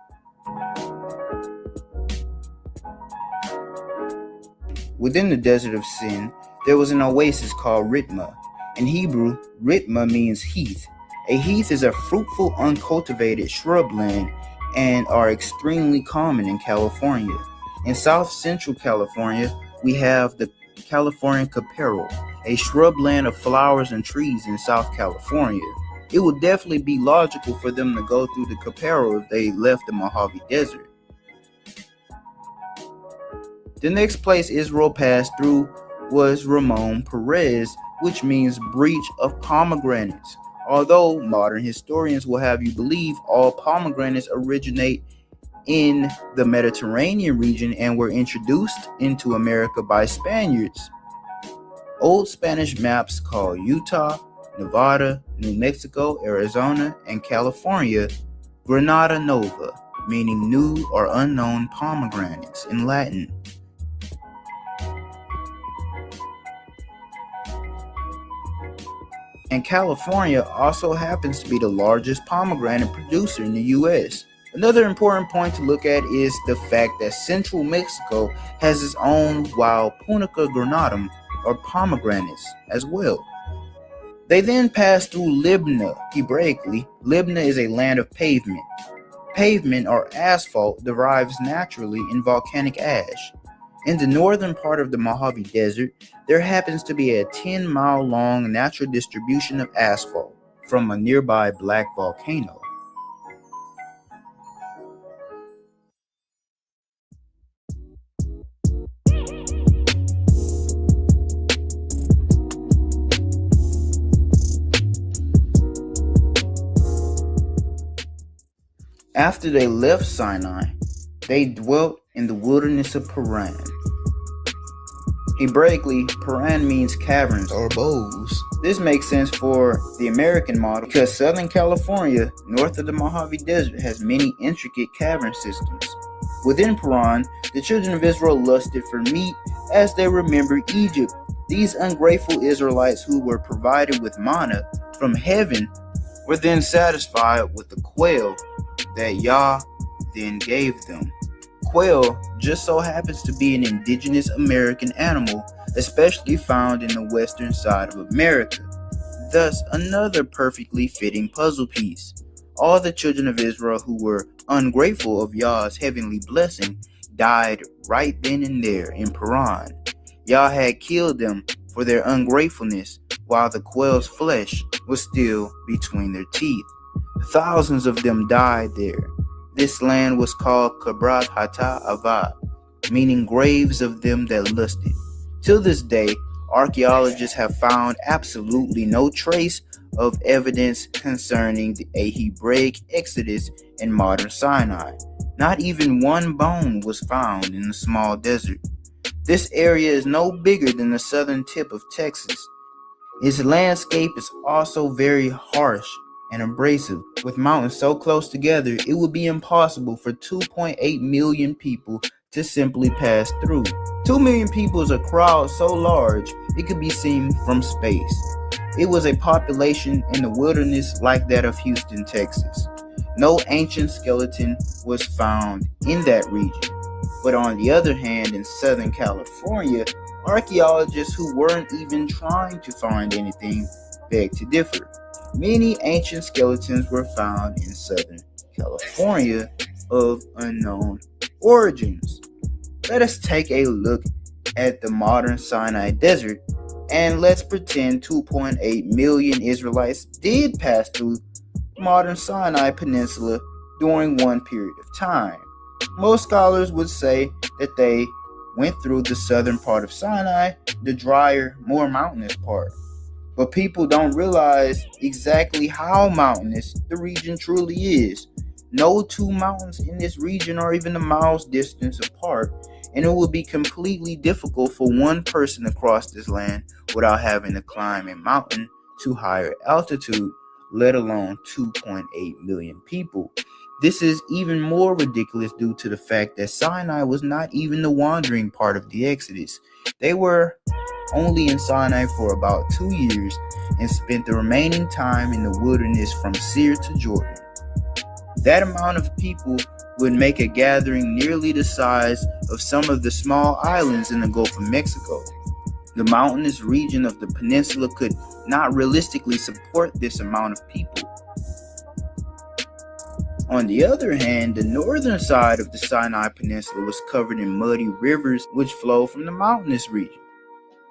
Within the desert of Sin, there was an oasis called Ritma. In Hebrew, Ritma means heath. A heath is a fruitful, uncultivated shrubland and are extremely common in California. In South Central California, we have the California chaparral, a shrubland of flowers and trees in South California. It would definitely be logical for them to go through the chaparral if they left the Mojave Desert. The next place Israel passed through was Ramon Perez, which means breach of pomegranates. Although modern historians will have you believe all pomegranates originate in the Mediterranean region and were introduced into America by Spaniards. Old Spanish maps call Utah, Nevada, New Mexico, Arizona, and California Granada Nova, meaning new or unknown pomegranates in Latin. And California also happens to be the largest pomegranate producer in the U.S. Another important point to look at is the fact that central Mexico has its own wild Punica granatum, or pomegranates, as well. They then pass through Libna. Hebraically, Libna is a land of pavement. Pavement, or asphalt, derives naturally in volcanic ash. In the northern part of the Mojave Desert, there happens to be a 10-mile-long natural distribution of asphalt from a nearby black volcano. After they left Sinai, They dwelt in the wilderness of Paran. Hebraically, Paran means caverns or bowls. This makes sense for the American model because Southern California, north of the Mojave Desert, has many intricate cavern systems. Within Paran, the children of Israel lusted for meat as they remembered Egypt. These ungrateful Israelites who were provided with manna from heaven were then satisfied with the quail that Yah then gave them. Quail just so happens to be an indigenous American animal, especially found in the western side of America. Thus, another perfectly fitting puzzle piece. All the children of Israel who were ungrateful of Yah's heavenly blessing died right then and there in Paran. Yah had killed them for their ungratefulness, while the quail's flesh was still between their teeth. Thousands of them died there. This land was called Kabrat Hata Avad, meaning graves of them that lusted. Till this day, archaeologists have found absolutely no trace of evidence concerning a Hebraic exodus in modern Sinai. Not even one bone was found in the small desert. This area is no bigger than the southern tip of Texas. Its landscape is also very harsh and abrasive. With mountains so close together, it would be impossible for 2.8 million people to simply pass through. 2 million people is a crowd so large it could be seen from space. It was a population in the wilderness like that of Houston, Texas. No ancient skeleton was found in that region. But on the other hand, in Southern California, archaeologists who weren't even trying to find anything beg to differ. Many ancient skeletons were found in Southern California of unknown origins. Let us take a look at the modern Sinai Desert, and let's pretend 2.8 million Israelites did pass through the modern Sinai Peninsula during one period of time. Most scholars would say that they went through the southern part of Sinai, the drier, more mountainous part. But people don't realize exactly how mountainous the region truly is. No two mountains in this region are even a mile's distance apart, and it would be completely difficult for one person to cross this land without having to climb a mountain to higher altitude, let alone 2.8 million people. This is even more ridiculous due to the fact that Sinai was not even the wandering part of the Exodus. They were only in Sinai for about 2 years and spent the remaining time in the wilderness from Seir to Jordan. That amount of people would make a gathering nearly the size of some of the small islands in the Gulf of Mexico. The mountainous region of the peninsula could not realistically support this amount of people. On the other hand, the northern side of the Sinai Peninsula was covered in muddy rivers which flow from the mountainous region.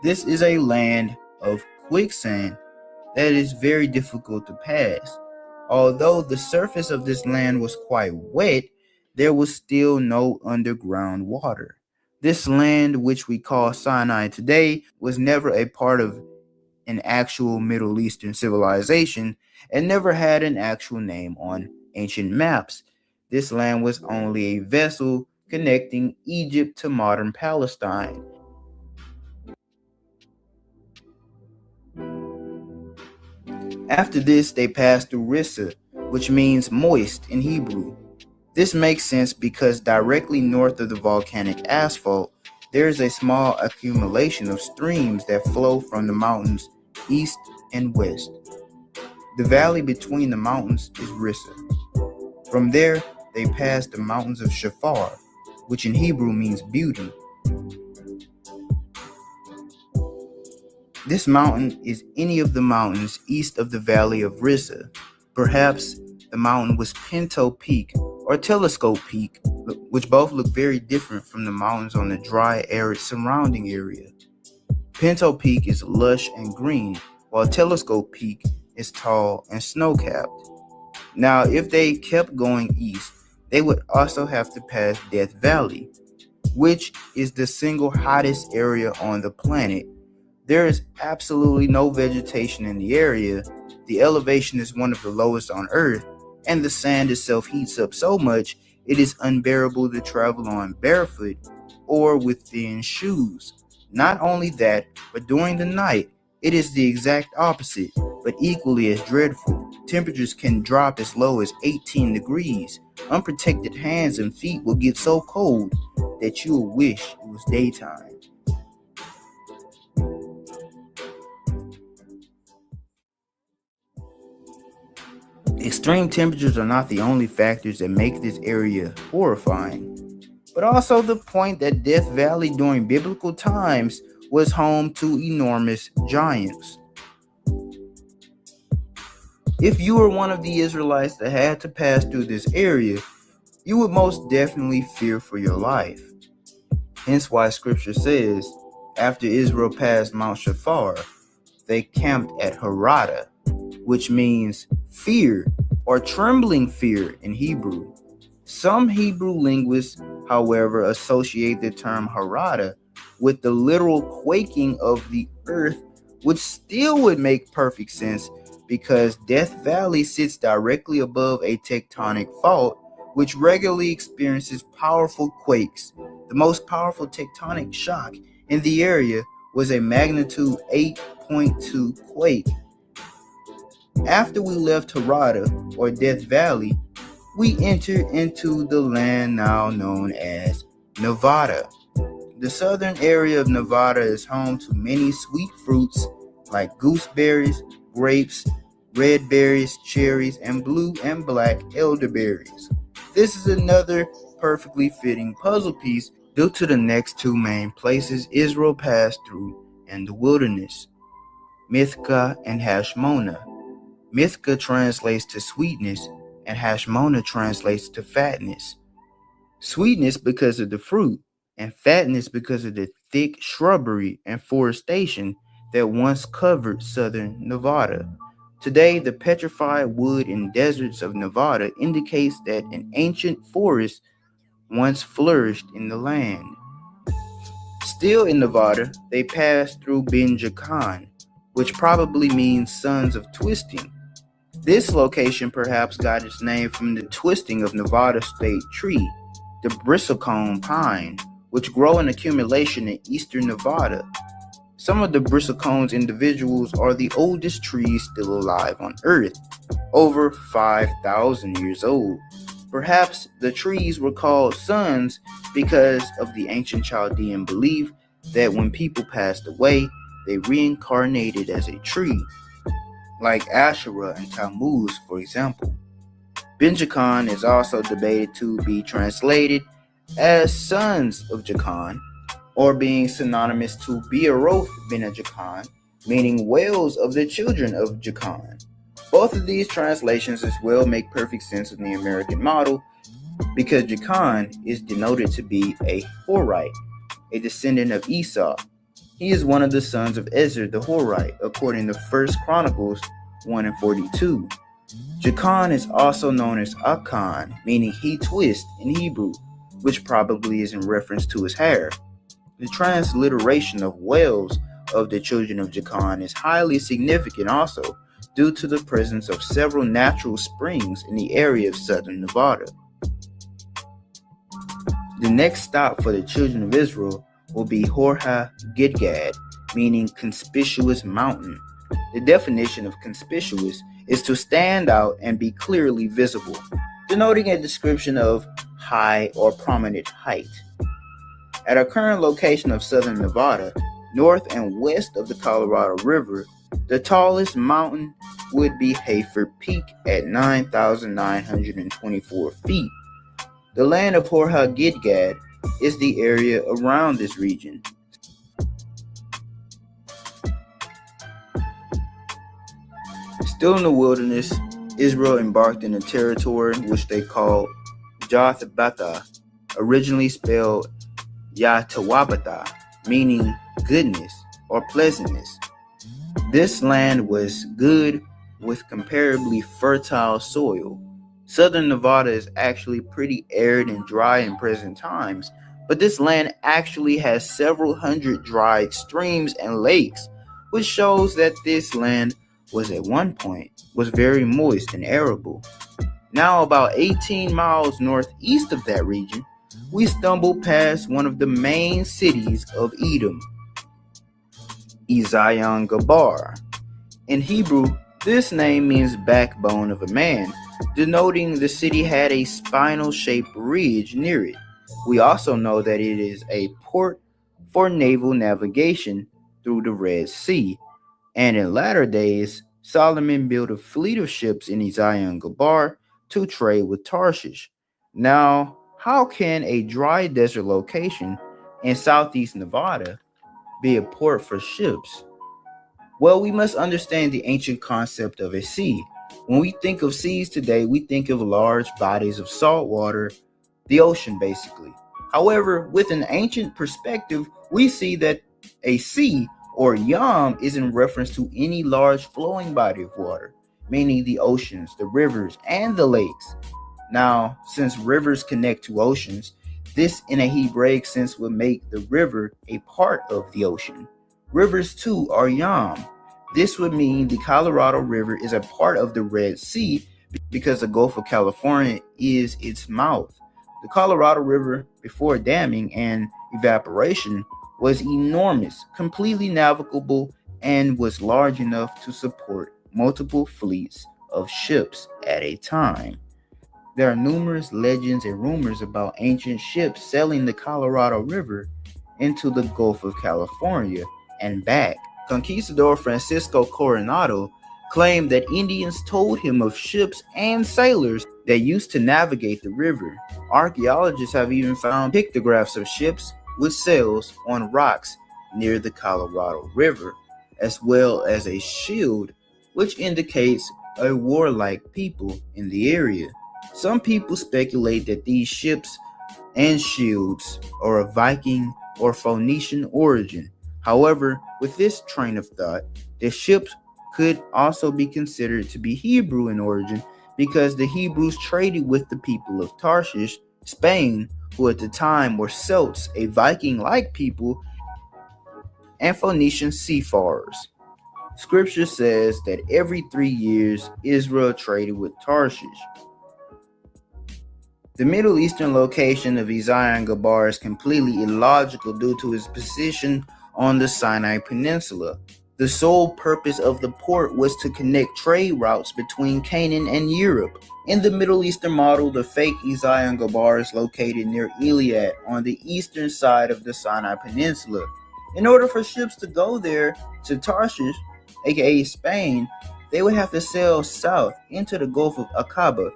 This is a land of quicksand that is very difficult to pass. Although the surface of this land was quite wet, there was still no underground water. This land, which we call Sinai today, was never a part of an actual Middle Eastern civilization and never had an actual name on ancient maps. This land was only a vessel connecting Egypt to modern Palestine. After this, they passed through Rissa, which means moist in Hebrew. This makes sense because directly north of the volcanic asphalt, there is a small accumulation of streams that flow from the mountains east and west. The valley between the mountains is Rissa. From there, they passed the mountains of Shafar, which in Hebrew means beauty. This mountain is any of the mountains east of the valley of Rissa. Perhaps the mountain was Pinto Peak or Telescope Peak, which both look very different from the mountains on the dry, arid surrounding area. Pinto Peak is lush and green, while Telescope Peak is tall and snow-capped. Now, if they kept going east, they would also have to pass Death Valley, which is the single hottest area on the planet. There is absolutely no vegetation in the area. The elevation is one of the lowest on Earth, and the sand itself heats up so much it is unbearable to travel on barefoot or with thin shoes. Not only that, but during the night, it is the exact opposite, but equally as dreadful. Temperatures can drop as low as 18 degrees. Unprotected hands and feet will get so cold that you will wish it was daytime. Extreme temperatures are not the only factors that make this area horrifying, but also the point that Death Valley during biblical times was home to enormous giants. If you were one of the Israelites that had to pass through this area, you would most definitely fear for your life. Hence why scripture says, after Israel passed Mount Shafar, they camped at Harada, which means fear or trembling fear in Hebrew. Some Hebrew linguists, however, associate the term Harada with the literal quaking of the earth, which still would make perfect sense because Death Valley sits directly above a tectonic fault, which regularly experiences powerful quakes. The most powerful tectonic shock in the area was a magnitude 8.2 quake. After we left Harada, or Death Valley, we entered into the land now known as Nevada. The southern area of Nevada is home to many sweet fruits like gooseberries, grapes, red berries, cherries, and blue and black elderberries. This is another perfectly fitting puzzle piece due to the next two main places Israel passed through in the wilderness, Mithka and Hashmona. Mithka translates to sweetness, and Hashmona translates to fatness. Sweetness because of the fruit, and fatness because of the thick shrubbery and forestation that once covered southern Nevada. Today, the petrified wood and deserts of Nevada indicates that an ancient forest once flourished in the land. Still in Nevada, they passed through Ben Jacan, which probably means sons of twisting. This location perhaps got its name from the twisting of Nevada state tree, the bristlecone pine, which grow in accumulation in eastern Nevada. Some of the bristlecones individuals are the oldest trees still alive on Earth, over 5,000 years old. Perhaps the trees were called sons because of the ancient Chaldean belief that when people passed away, they reincarnated as a tree, like Asherah and Tammuz, for example. Ben Jacan is also debated to be translated as sons of Jacan, or being synonymous to Beeroth ben Jacan, meaning whales of the children of Jacan. Both of these translations as well make perfect sense in the American model, because Jacan is denoted to be a Horite, a descendant of Esau. He is one of the sons of Ezer the Horite, according to 1 Chronicles 1:42. Jacan is also known as Akan, meaning he twist in Hebrew, which probably is in reference to his hair. The transliteration of whales of the children of Jacan is highly significant also, due to the presence of several natural springs in the area of southern Nevada. The next stop for the children of Israel will be Horha Gidgad, meaning conspicuous mountain. The definition of conspicuous is to stand out and be clearly visible, denoting a description of high or prominent height. At our current location of southern Nevada, north and west of the Colorado River, the tallest mountain would be Hafer Peak at 9,924 feet. The land of Horha Gidgad is the area around this region. Still in the wilderness, Israel embarked in a territory which they called Jothbata, originally spelled Yatawabata, meaning goodness or pleasantness. This land was good with comparably fertile soil. Southern Nevada is actually pretty arid and dry in present times, but this land actually has several hundred dried streams and lakes, which shows that this land was at one point very moist and arable. Now, about 18 miles northeast of that region, we stumble past one of the main cities of Edom, Ezion Geber. In Hebrew, this name means backbone of a man, denoting the city had a spinal-shaped ridge near it. We also know that it is a port for naval navigation through the Red Sea, and in latter days, Solomon built a fleet of ships in Ezion Geber to trade with Tarshish. Now, how can a dry desert location in southeast Nevada be a port for ships? Well, we must understand the ancient concept of a sea. When we think of seas today, we think of large bodies of salt water, the ocean basically. However, with an ancient perspective, we see that a sea or yam is in reference to any large flowing body of water, meaning the oceans, the rivers, and the lakes. Now, since rivers connect to oceans, this in a Hebraic sense would make the river a part of the ocean. Rivers too are yam. This would mean the Colorado River is a part of the Red Sea because the Gulf of California is its mouth. The Colorado River, before damming and evaporation, was enormous, completely navigable, and was large enough to support multiple fleets of ships at a time. There are numerous legends and rumors about ancient ships sailing the Colorado River into the Gulf of California and back. Conquistador Francisco Coronado claimed that Indians told him of ships and sailors that used to navigate the river. Archaeologists have even found pictographs of ships with sails on rocks near the Colorado River, as well as a shield, which indicates a warlike people in the area. Some people speculate that these ships and shields are of Viking or Phoenician origin. However, with this train of thought, the ships could also be considered to be Hebrew in origin because the Hebrews traded with the people of Tarshish, Spain, who at the time were Celts, a Viking-like people, and Phoenician seafarers. Scripture says that every 3 years, Israel traded with Tarshish. The Middle Eastern location of Ezion Geber is completely illogical due to its position on the Sinai Peninsula. The sole purpose of the port was to connect trade routes between Canaan and Europe. In the Middle Eastern model, the fake Ezion Geber is located near Eilat on the eastern side of the Sinai Peninsula. In order for ships to go there to Tarshish, aka Spain, they would have to sail south into the Gulf of Aqaba,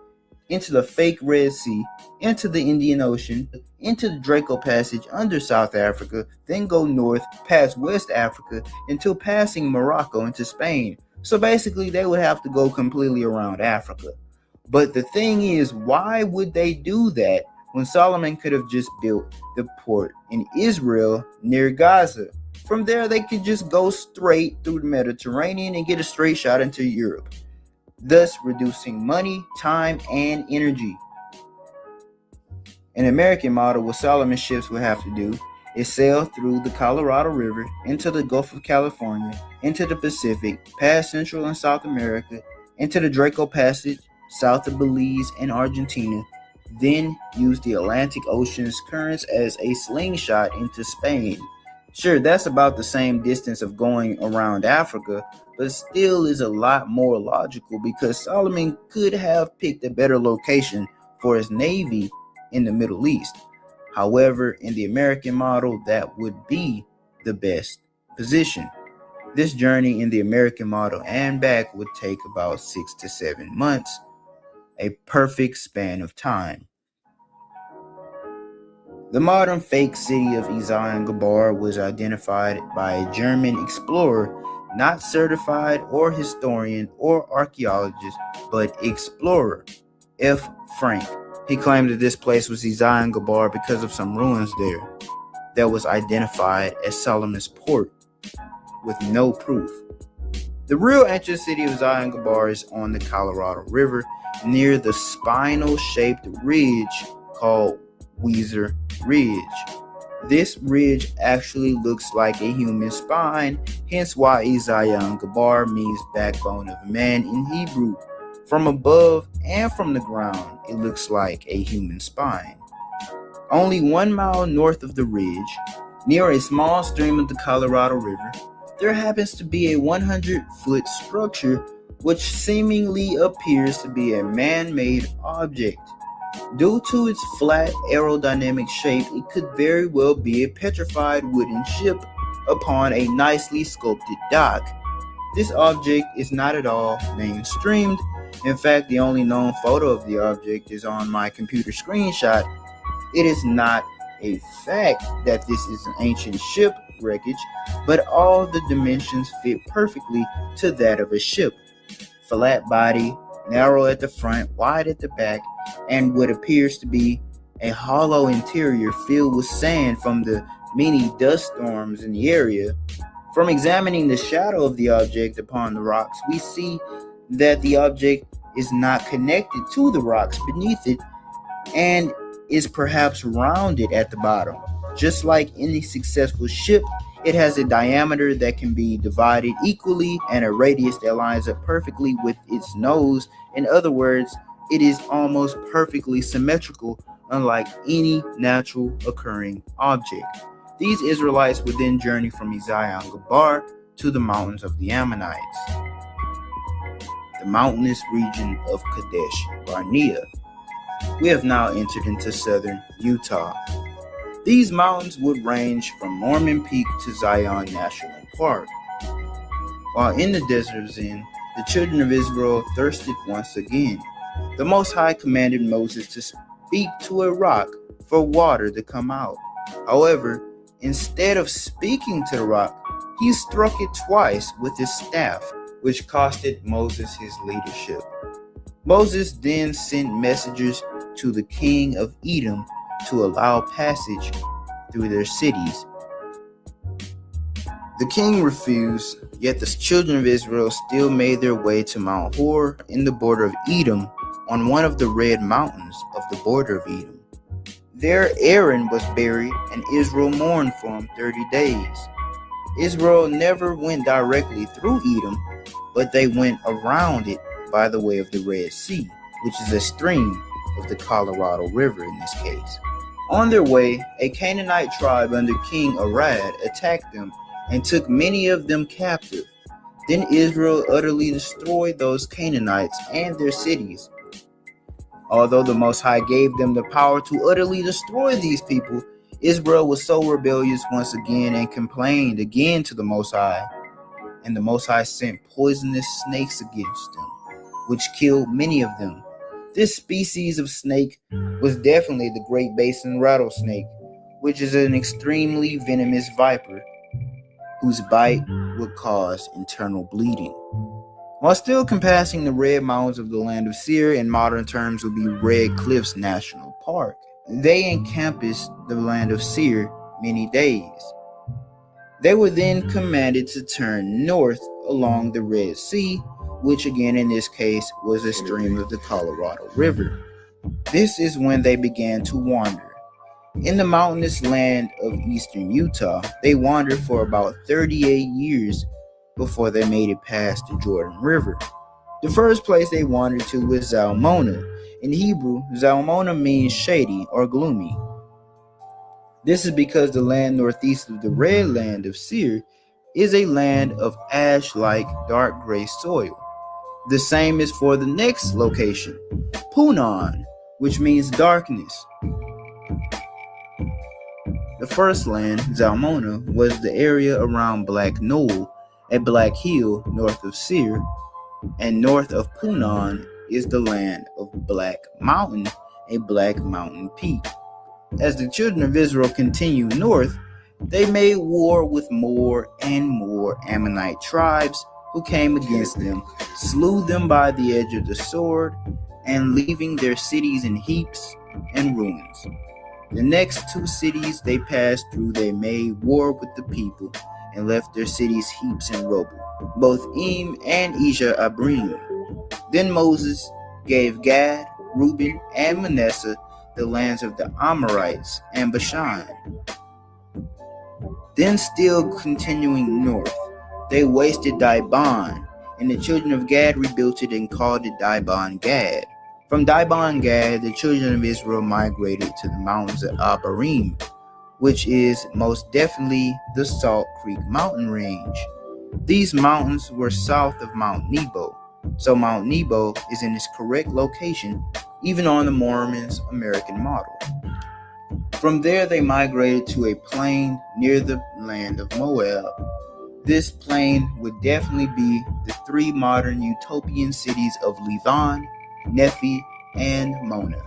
into the fake Red Sea, into the Indian Ocean, into the Draco Passage under South Africa, then go north past West Africa until passing Morocco into Spain. So basically, they would have to go completely around Africa. But the thing is, why would they do that when Solomon could have just built the port in Israel near Gaza? From there, they could just go straight through the Mediterranean and get a straight shot into Europe, thus reducing money, time, and energy. An American model, what Solomon's ships would have to do is sail through the Colorado River into the Gulf of California, into the Pacific, past Central and South America, into the Draco Passage, south of Belize and Argentina, then use the Atlantic Ocean's currents as a slingshot into Spain. Sure, that's about the same distance of going around Africa, but still is a lot more logical because Solomon could have picked a better location for his navy in the Middle East. However, in the American model, that would be the best position. This journey in the American model and back would take about 6 to 7 months, a perfect span of time. The modern fake city of Ezion Geber was identified by a German explorer, not certified or historian or archaeologist, but explorer, F. Frank. He claimed that this place was Ezion Geber because of some ruins there that was identified as Solomon's port, with no proof. The real ancient city of Ezion Geber is on the Colorado River near the spinal-shaped ridge called Weiser Ridge. This ridge actually looks like a human spine, hence why Ezion Geber means backbone of a man in Hebrew. From above and from the ground, it looks like a human spine. Only 1 mile north of the ridge, near a small stream of the Colorado River, there happens to be a 100-foot structure which seemingly appears to be a man-made object. Due to its flat aerodynamic shape, it could very well be a petrified wooden ship upon a nicely sculpted dock. This object is not at all mainstreamed. In fact, the only known photo of the object is on my computer screenshot. It is not a fact that this is an ancient ship wreckage, but all the dimensions fit perfectly to that of a ship. Flat body, narrow at the front, wide at the back, and what appears to be a hollow interior filled with sand from the many dust storms in the area. From examining the shadow of the object upon the rocks, we see that the object is not connected to the rocks beneath it and is perhaps rounded at the bottom. Just like any successful ship, it has a diameter that can be divided equally and a radius that lines up perfectly with its nose. In other words, it is almost perfectly symmetrical, unlike any natural occurring object. These Israelites would then journey from Ezion-Geber to the mountains of the Ammonites, the mountainous region of Kadesh Barnea. We have now entered into southern Utah. These mountains would range from Mormon Peak to Zion National Park. While in the desert of Zin, the children of Israel thirsted once again. The Most High commanded Moses to speak to a rock for water to come out. However, instead of speaking to the rock, he struck it twice with his staff, which costed Moses his leadership. Moses then sent messengers to the king of Edom to allow passage through their cities. The king refused, yet the children of Israel still made their way to Mount Hor in the border of Edom, on one of the red mountains of the border of Edom. There Aaron was buried, and Israel mourned for him 30 days. Israel never went directly through Edom, but they went around it by the way of the Red Sea, which is a stream of the Colorado River in this case. On their way, a Canaanite tribe under King Arad attacked them and took many of them captive. Then Israel utterly destroyed those Canaanites and their cities. Although the Most High gave them the power to utterly destroy these people, Israel was so rebellious once again and complained again to the Most High. And the Most High sent poisonous snakes against them, which killed many of them. This species of snake was definitely the Great Basin rattlesnake, which is an extremely venomous viper whose bite would cause internal bleeding. While still compassing the red mountains of the land of Seir, in modern terms would be Red Cliffs National Park, they encompassed the land of Seir many days. They were then commanded to turn north along the Red Sea, which again in this case was a stream of the Colorado River. This is when they began to wander. In the mountainous land of eastern Utah, they wandered for about 38 years before they made it past the Jordan River. The first place they wandered to was Zalmona. In Hebrew, Zalmona means shady or gloomy. This is because the land northeast of the red land of Seir is a land of ash-like dark gray soil. The same is for the next location, Punon, which means darkness. The first land, Zalmona, was the area around Black Knoll, a black hill north of Seir, and north of Punon is the land of Black Mountain, a black mountain peak. As the children of Israel continued north, they made war with more and more Ammonite tribes who came against them, slew them by the edge of the sword, and leaving their cities in heaps and ruins. The next two cities they passed through, they made war with the people and left their cities heaps and rubble, both Im and Isha Abrim. Then Moses gave Gad, Reuben, and Manasseh the lands of the Amorites and Bashan. Then still continuing north, they wasted Dibon and the children of Gad rebuilt it and called it Dibon Gad. From Dibon Gad, the children of Israel migrated to the mountains of Abarim, which is most definitely the Salt Creek mountain range. These mountains were south of Mount Nebo, so Mount Nebo is in its correct location, even on the Mormon's American model. From there, they migrated to a plain near the land of Moab. This plain would definitely be the three modern utopian cities of Lethan, Nephi, and Mona.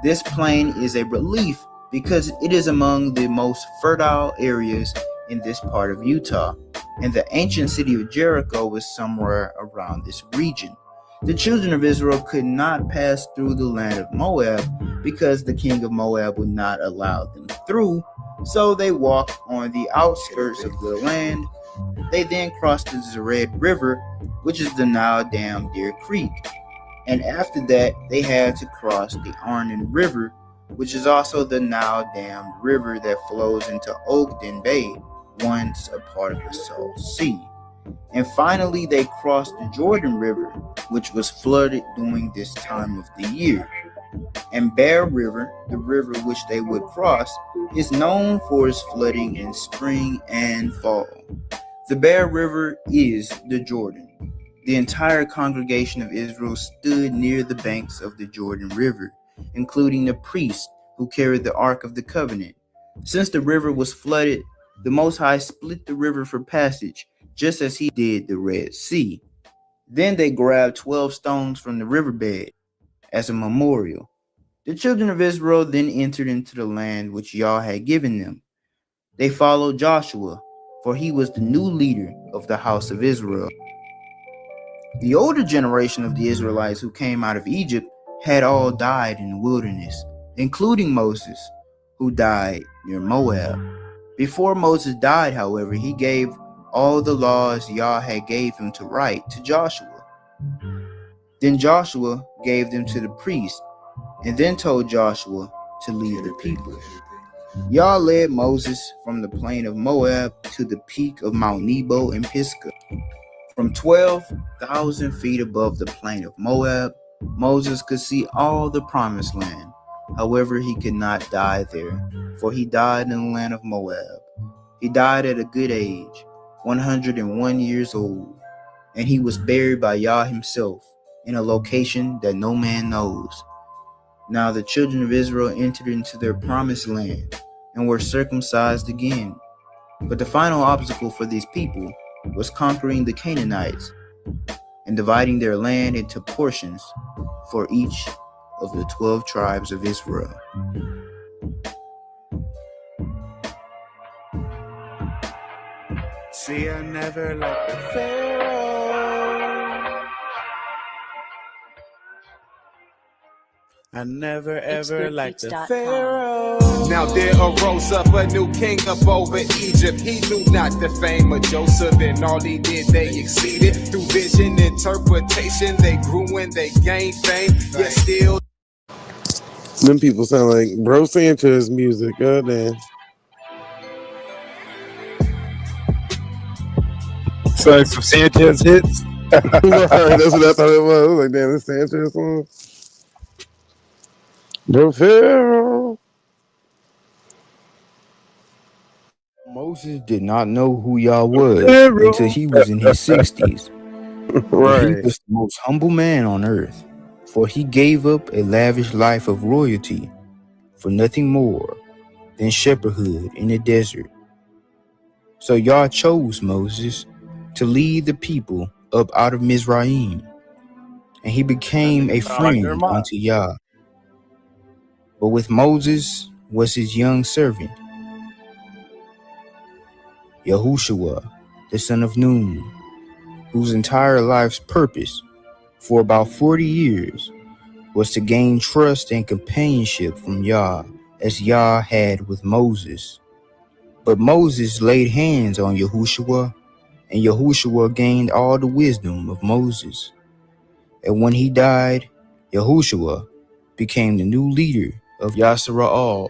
This plain is a relief because it is among the most fertile areas in this part of Utah, and the ancient city of Jericho was somewhere around this region. The children of Israel could not pass through the land of Moab because the king of Moab would not allow them through, so they walked on the outskirts of the land. They then crossed the Zered River, which is the now dammed Deer Creek, and after that they had to cross the Arnon River, which is also the now dammed river that flows into Ogden Bay, once a part of the Salt Sea. And finally, they crossed the Jordan River, which was flooded during this time of the year. And Bear River, the river which they would cross, is known for its flooding in spring and fall. The Bear River is the Jordan. The entire congregation of Israel stood near the banks of the Jordan River, including the priests who carried the Ark of the Covenant. Since the river was flooded, the Most High split the river for passage, just as he did the Red Sea. Then they grabbed 12 stones from the riverbed as a memorial. The children of Israel then entered into the land which Yah had given them. They followed Joshua, for he was the new leader of the house of Israel. The older generation of the Israelites who came out of Egypt had all died in the wilderness, including Moses, who died near Moab. Before Moses died, however, he gave all the laws Yah had gave him to write to Joshua. Then Joshua gave them to the priest, and then told Joshua to lead the people. Yah led Moses from the plain of Moab to the peak of Mount Nebo and Pisgah. From 12,000 feet above the plain of Moab, Moses could see all the promised land. However, he could not die there, for he died in the land of Moab. He died at a good age, 101 years old, and he was buried by Yah himself in a location that no man knows. Now the children of Israel entered into their promised land and were circumcised again. But the final obstacle for these people was conquering the Canaanites and dividing their land into portions for each of the 12 tribes of Israel. See, I never liked the Pharaoh. I never ever liked the Pharaoh. Now there arose up a new king up over Egypt. He knew not the fame of Joseph, and all he did they exceeded. Through vision, interpretation, they grew and they gained fame. Yet still, them people sound like Bro Sanchez music. God damn. It's like some Sanchez hits. Right, that's what I thought it was. I was like, damn, this Sanchez song. Bro Pharaoh. Moses did not know who Yah was until he was in his 60s. Right. He was the most humble man on earth, for he gave up a lavish life of royalty for nothing more than shepherdhood in the desert. So Yah chose Moses to lead the people up out of Mizraim, and he became a friend unto Yah. But with Moses was his young servant, Yahushua, the son of Nun, whose entire life's purpose for about 40 years was to gain trust and companionship from Yah, as Yah had with Moses. But Moses laid hands on Yahushua, and Yahushua gained all the wisdom of Moses. And when he died, Yahushua became the new leader of Yashara'al.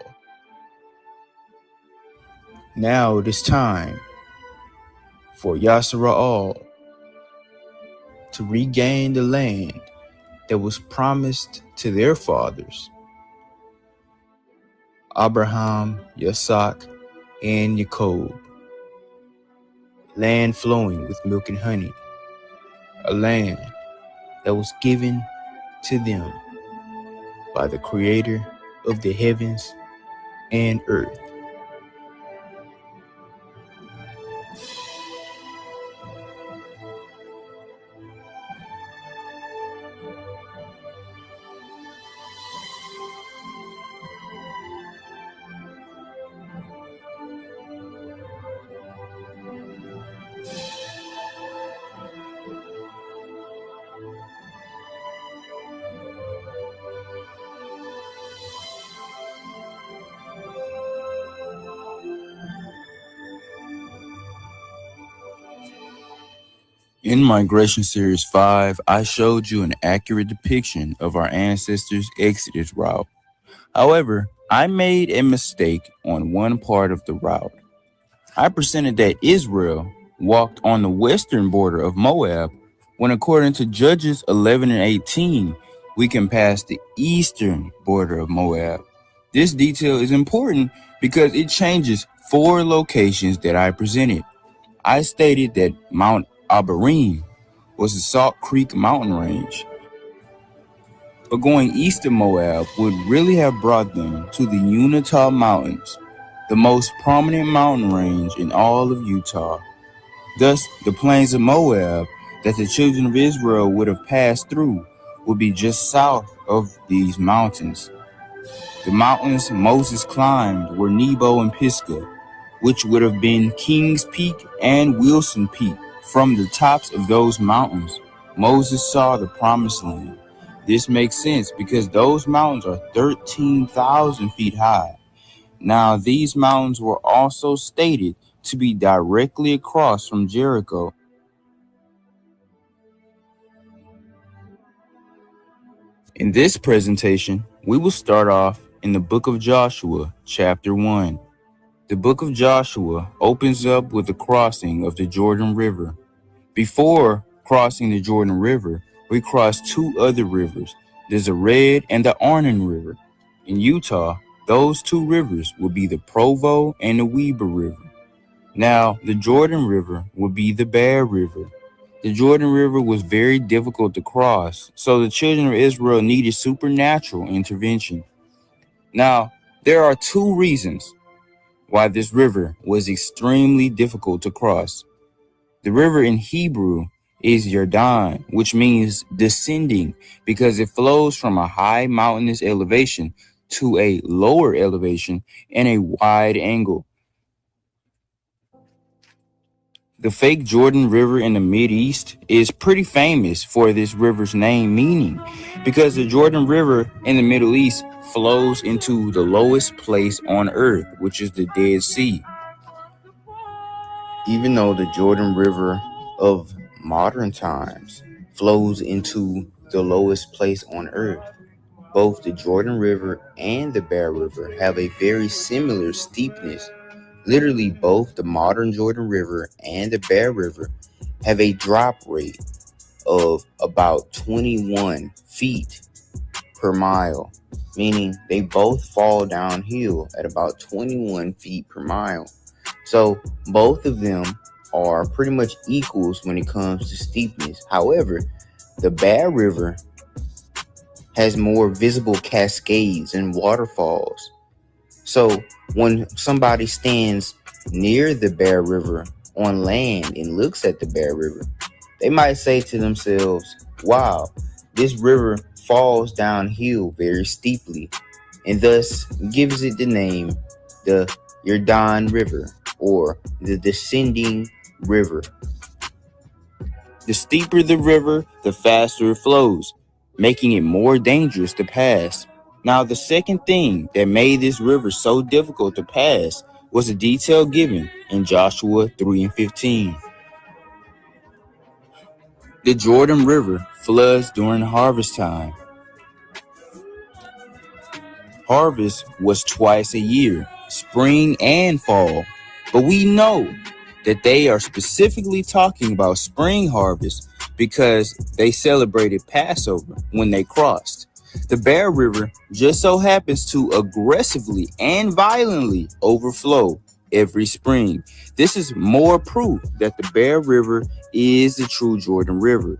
Now it is time for Yashara'al to regain the land that was promised to their fathers, Abraham, Yitzhak, and Jacob. Land flowing with milk and honey, a land that was given to them by the Creator of the heavens and earth. In Migration Series 5, I showed you an accurate depiction of our ancestors' Exodus route. However, I made a mistake on one part of the route. I presented that Israel walked on the western border of Moab, when according to Judges 11 and 18, we can pass the eastern border of Moab. This detail is important because it changes 4 locations that I presented. I stated that Mount Abarim was the Salt Creek mountain range, but going east of Moab would really have brought them to the Unitah Mountains, the most prominent mountain range in all of Utah. Thus, the plains of Moab that the children of Israel would have passed through would be just south of these mountains. The mountains Moses climbed were Nebo and Pisgah, which would have been Kings Peak and Wilson Peak. From the tops of those mountains, Moses saw the promised land. This makes sense because those mountains are 13,000 feet high. Now, these mountains were also stated to be directly across from Jericho. In this presentation, we will start off in the book of Joshua, chapter 1. The book of Joshua opens up with the crossing of the Jordan River. Before crossing the Jordan River, we crossed 2 other rivers, the Zered and the Arnon River. In Utah, those 2 rivers would be the Provo and the Weber River. Now, the Jordan River would be the Bear River. The Jordan River was very difficult to cross, so the children of Israel needed supernatural intervention. Now, there are 2 reasons why this river was extremely difficult to cross. The river in Hebrew is Yarden, which means descending, because it flows from a high mountainous elevation to a lower elevation and a wide angle. The fake Jordan River in the Mideast is pretty famous for this river's name meaning, because the Jordan River in the Middle East flows into the lowest place on earth, which is the Dead Sea. Even though the Jordan River of modern times flows into the lowest place on earth, both the Jordan River and the Bear River have a very similar steepness. Literally, both the modern Jordan River and the Bear River have a drop rate of about 21 feet per mile, meaning they both fall downhill at about 21 feet per mile. So both of them are pretty much equals when it comes to steepness. However, the Bear River has more visible cascades and waterfalls. So when somebody stands near the Bear River on land and looks at the Bear River, they might say to themselves, wow, this river falls downhill very steeply, and thus gives it the name the Yarden River, or the descending river. The steeper the river, the faster it flows, making it more dangerous to pass. Now, the second thing that made this river so difficult to pass was a detail given in Joshua 3 and 15. The Jordan River floods during harvest time. Harvest was twice a year, spring and fall, but we know that they are specifically talking about spring harvest because they celebrated Passover when they crossed. The Bear River just so happens to aggressively and violently overflow every spring. This is more proof that the Bear River is the true Jordan River.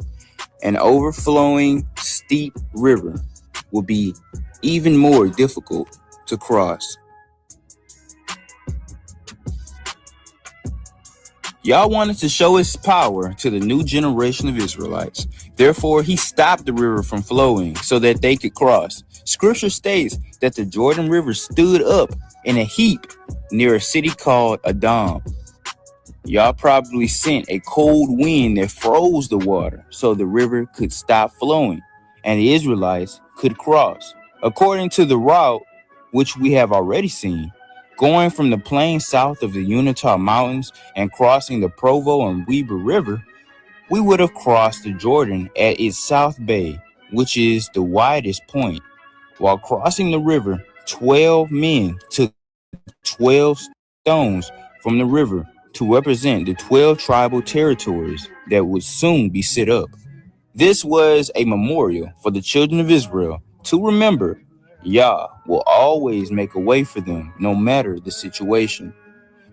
An overflowing, steep river will be even more difficult to cross. Yah wanted to show his power to the new generation of Israelites. Therefore, he stopped the river from flowing so that they could cross. Scripture states that the Jordan River stood up in a heap near a city called Adam. Yah probably sent a cold wind that froze the water so the river could stop flowing and the Israelites could cross. According to the route, which we have already seen, going from the plain south of the Unitah Mountains and crossing the Provo and Weber River, we would have crossed the Jordan at its south bay, which is the widest point. While crossing the river, 12 men took 12 stones from the river to represent the 12 tribal territories that would soon be set up. This was a memorial for the children of Israel to remember Yah will always make a way for them no matter the situation.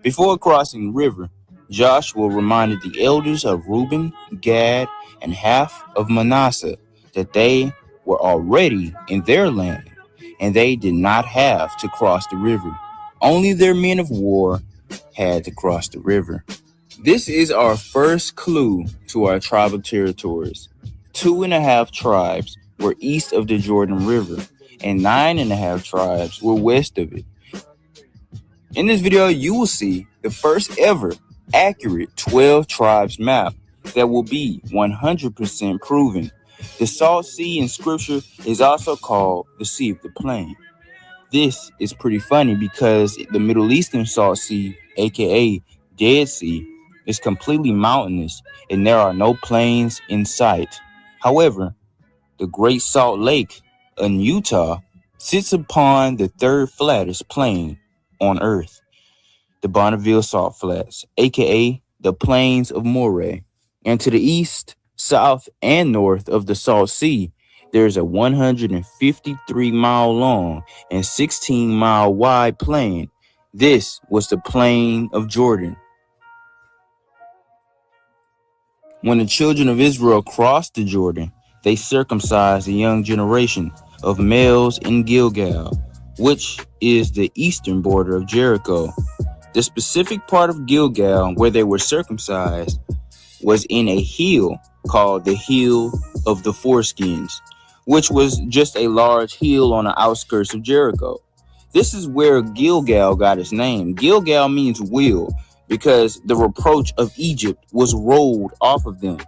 Before crossing the river, Joshua reminded the elders of Reuben, Gad, and half of Manasseh that they were already in their land and they did not have to cross the river. Only their men of war had to cross the river. This is our first clue to our tribal territories. 2.5 tribes were east of the Jordan River, and 9.5 tribes were west of it. In this video, you will see the first ever accurate 12 tribes map that will be 100% proven. The Salt Sea in Scripture is also called the Sea of the Plain. This is pretty funny because the Middle Eastern Salt Sea, aka Dead Sea, is completely mountainous and there are no plains in sight. However, the Great Salt Lake in Utah sits upon the third flattest plain on Earth, the Bonneville Salt Flats, aka the Plains of Moray. And to the east, south, and north of the Salt Sea, there's a 153-mile long and 16-mile wide plain. This was the Plain of Jordan. When the children of Israel crossed the Jordan, they circumcised a young generation of males in Gilgal, which is the eastern border of Jericho. The specific part of Gilgal where they were circumcised was in a hill called the Hill of the Foreskins, which was just a large hill on the outskirts of Jericho. This is where Gilgal got its name. Gilgal means wheel because the reproach of Egypt was rolled off of them.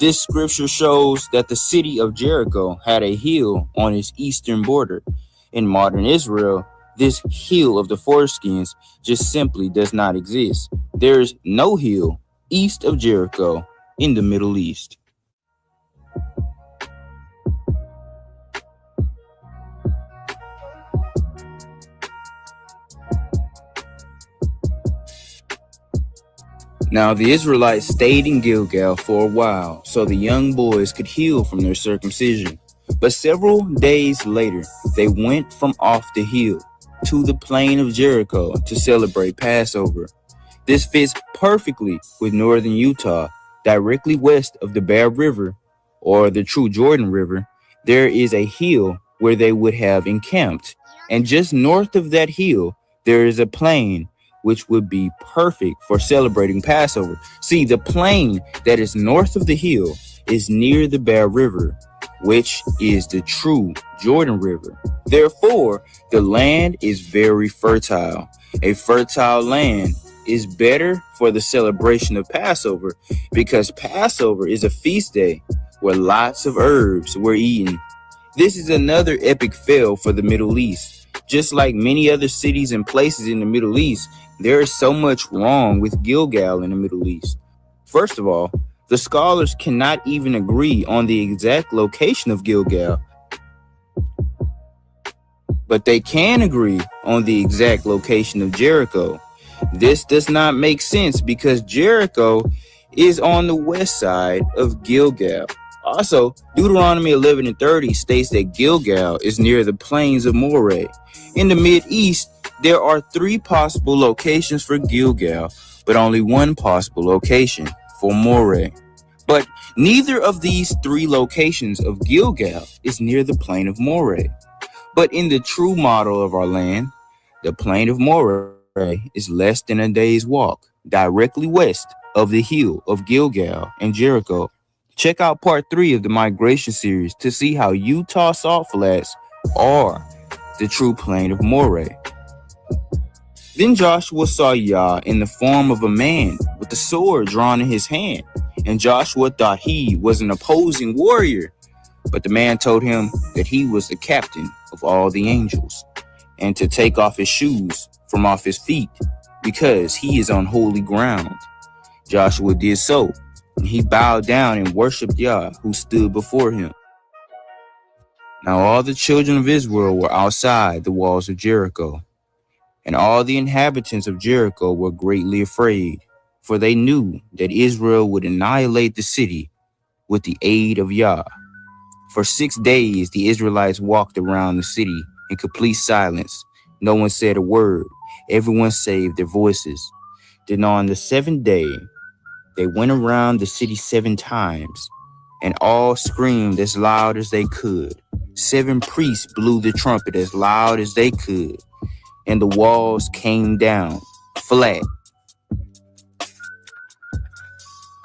This scripture shows that the city of Jericho had a hill on its eastern border. In modern Israel, this hill of the foreskins just simply does not exist. There is no hill east of Jericho in the Middle East. Now the Israelites stayed in Gilgal for a while so the young boys could heal from their circumcision. But several days later, they went from off the hill to the plain of Jericho to celebrate Passover. This fits perfectly with northern Utah. Directly west of the Bear River, or the true Jordan River, there is a hill where they would have encamped. And just north of that hill, there is a plain which would be perfect for celebrating Passover. See, the plain that is north of the hill is near the Bear River, which is the true Jordan River. Therefore, the land is very fertile. A fertile land is better for the celebration of Passover because Passover is a feast day where lots of herbs were eaten. This is another epic fail for the Middle East. Just like many other cities and places in the Middle East, there is so much wrong with Gilgal in the Middle East. First of all, the scholars cannot even agree on the exact location of Gilgal, but they can agree on the exact location of Jericho. This does not make sense because Jericho is on the west side of Gilgal. Also, Deuteronomy 11:30 states that Gilgal is near the plains of Moreh. In the Mideast, there are 3 possible locations for Gilgal, but only one possible location for Moreh. But neither of these 3 locations of Gilgal is near the plain of Moreh. But in the true model of our land, the plain of Moreh is less than a day's walk, directly west of the hill of Gilgal and Jericho. Check out part 3 of the migration series to see how Utah salt flats are the true plain of Moreh. Then Joshua saw Yah in the form of a man with a sword drawn in his hand, and Joshua thought he was an opposing warrior. But the man told him that he was the captain of all the angels, and to take off his shoes from off his feet, because he is on holy ground. Joshua did so, and he bowed down and worshipped Yah, who stood before him. Now all the children of Israel were outside the walls of Jericho, and all the inhabitants of Jericho were greatly afraid, for they knew that Israel would annihilate the city with the aid of Yah. For 6 days the Israelites walked around the city in complete silence. No one said a word. Everyone saved their voices. Then on the 7th day, they went around the city 7 times, and all screamed as loud as they could. 7 priests blew the trumpet as loud as they could, and the walls came down flat.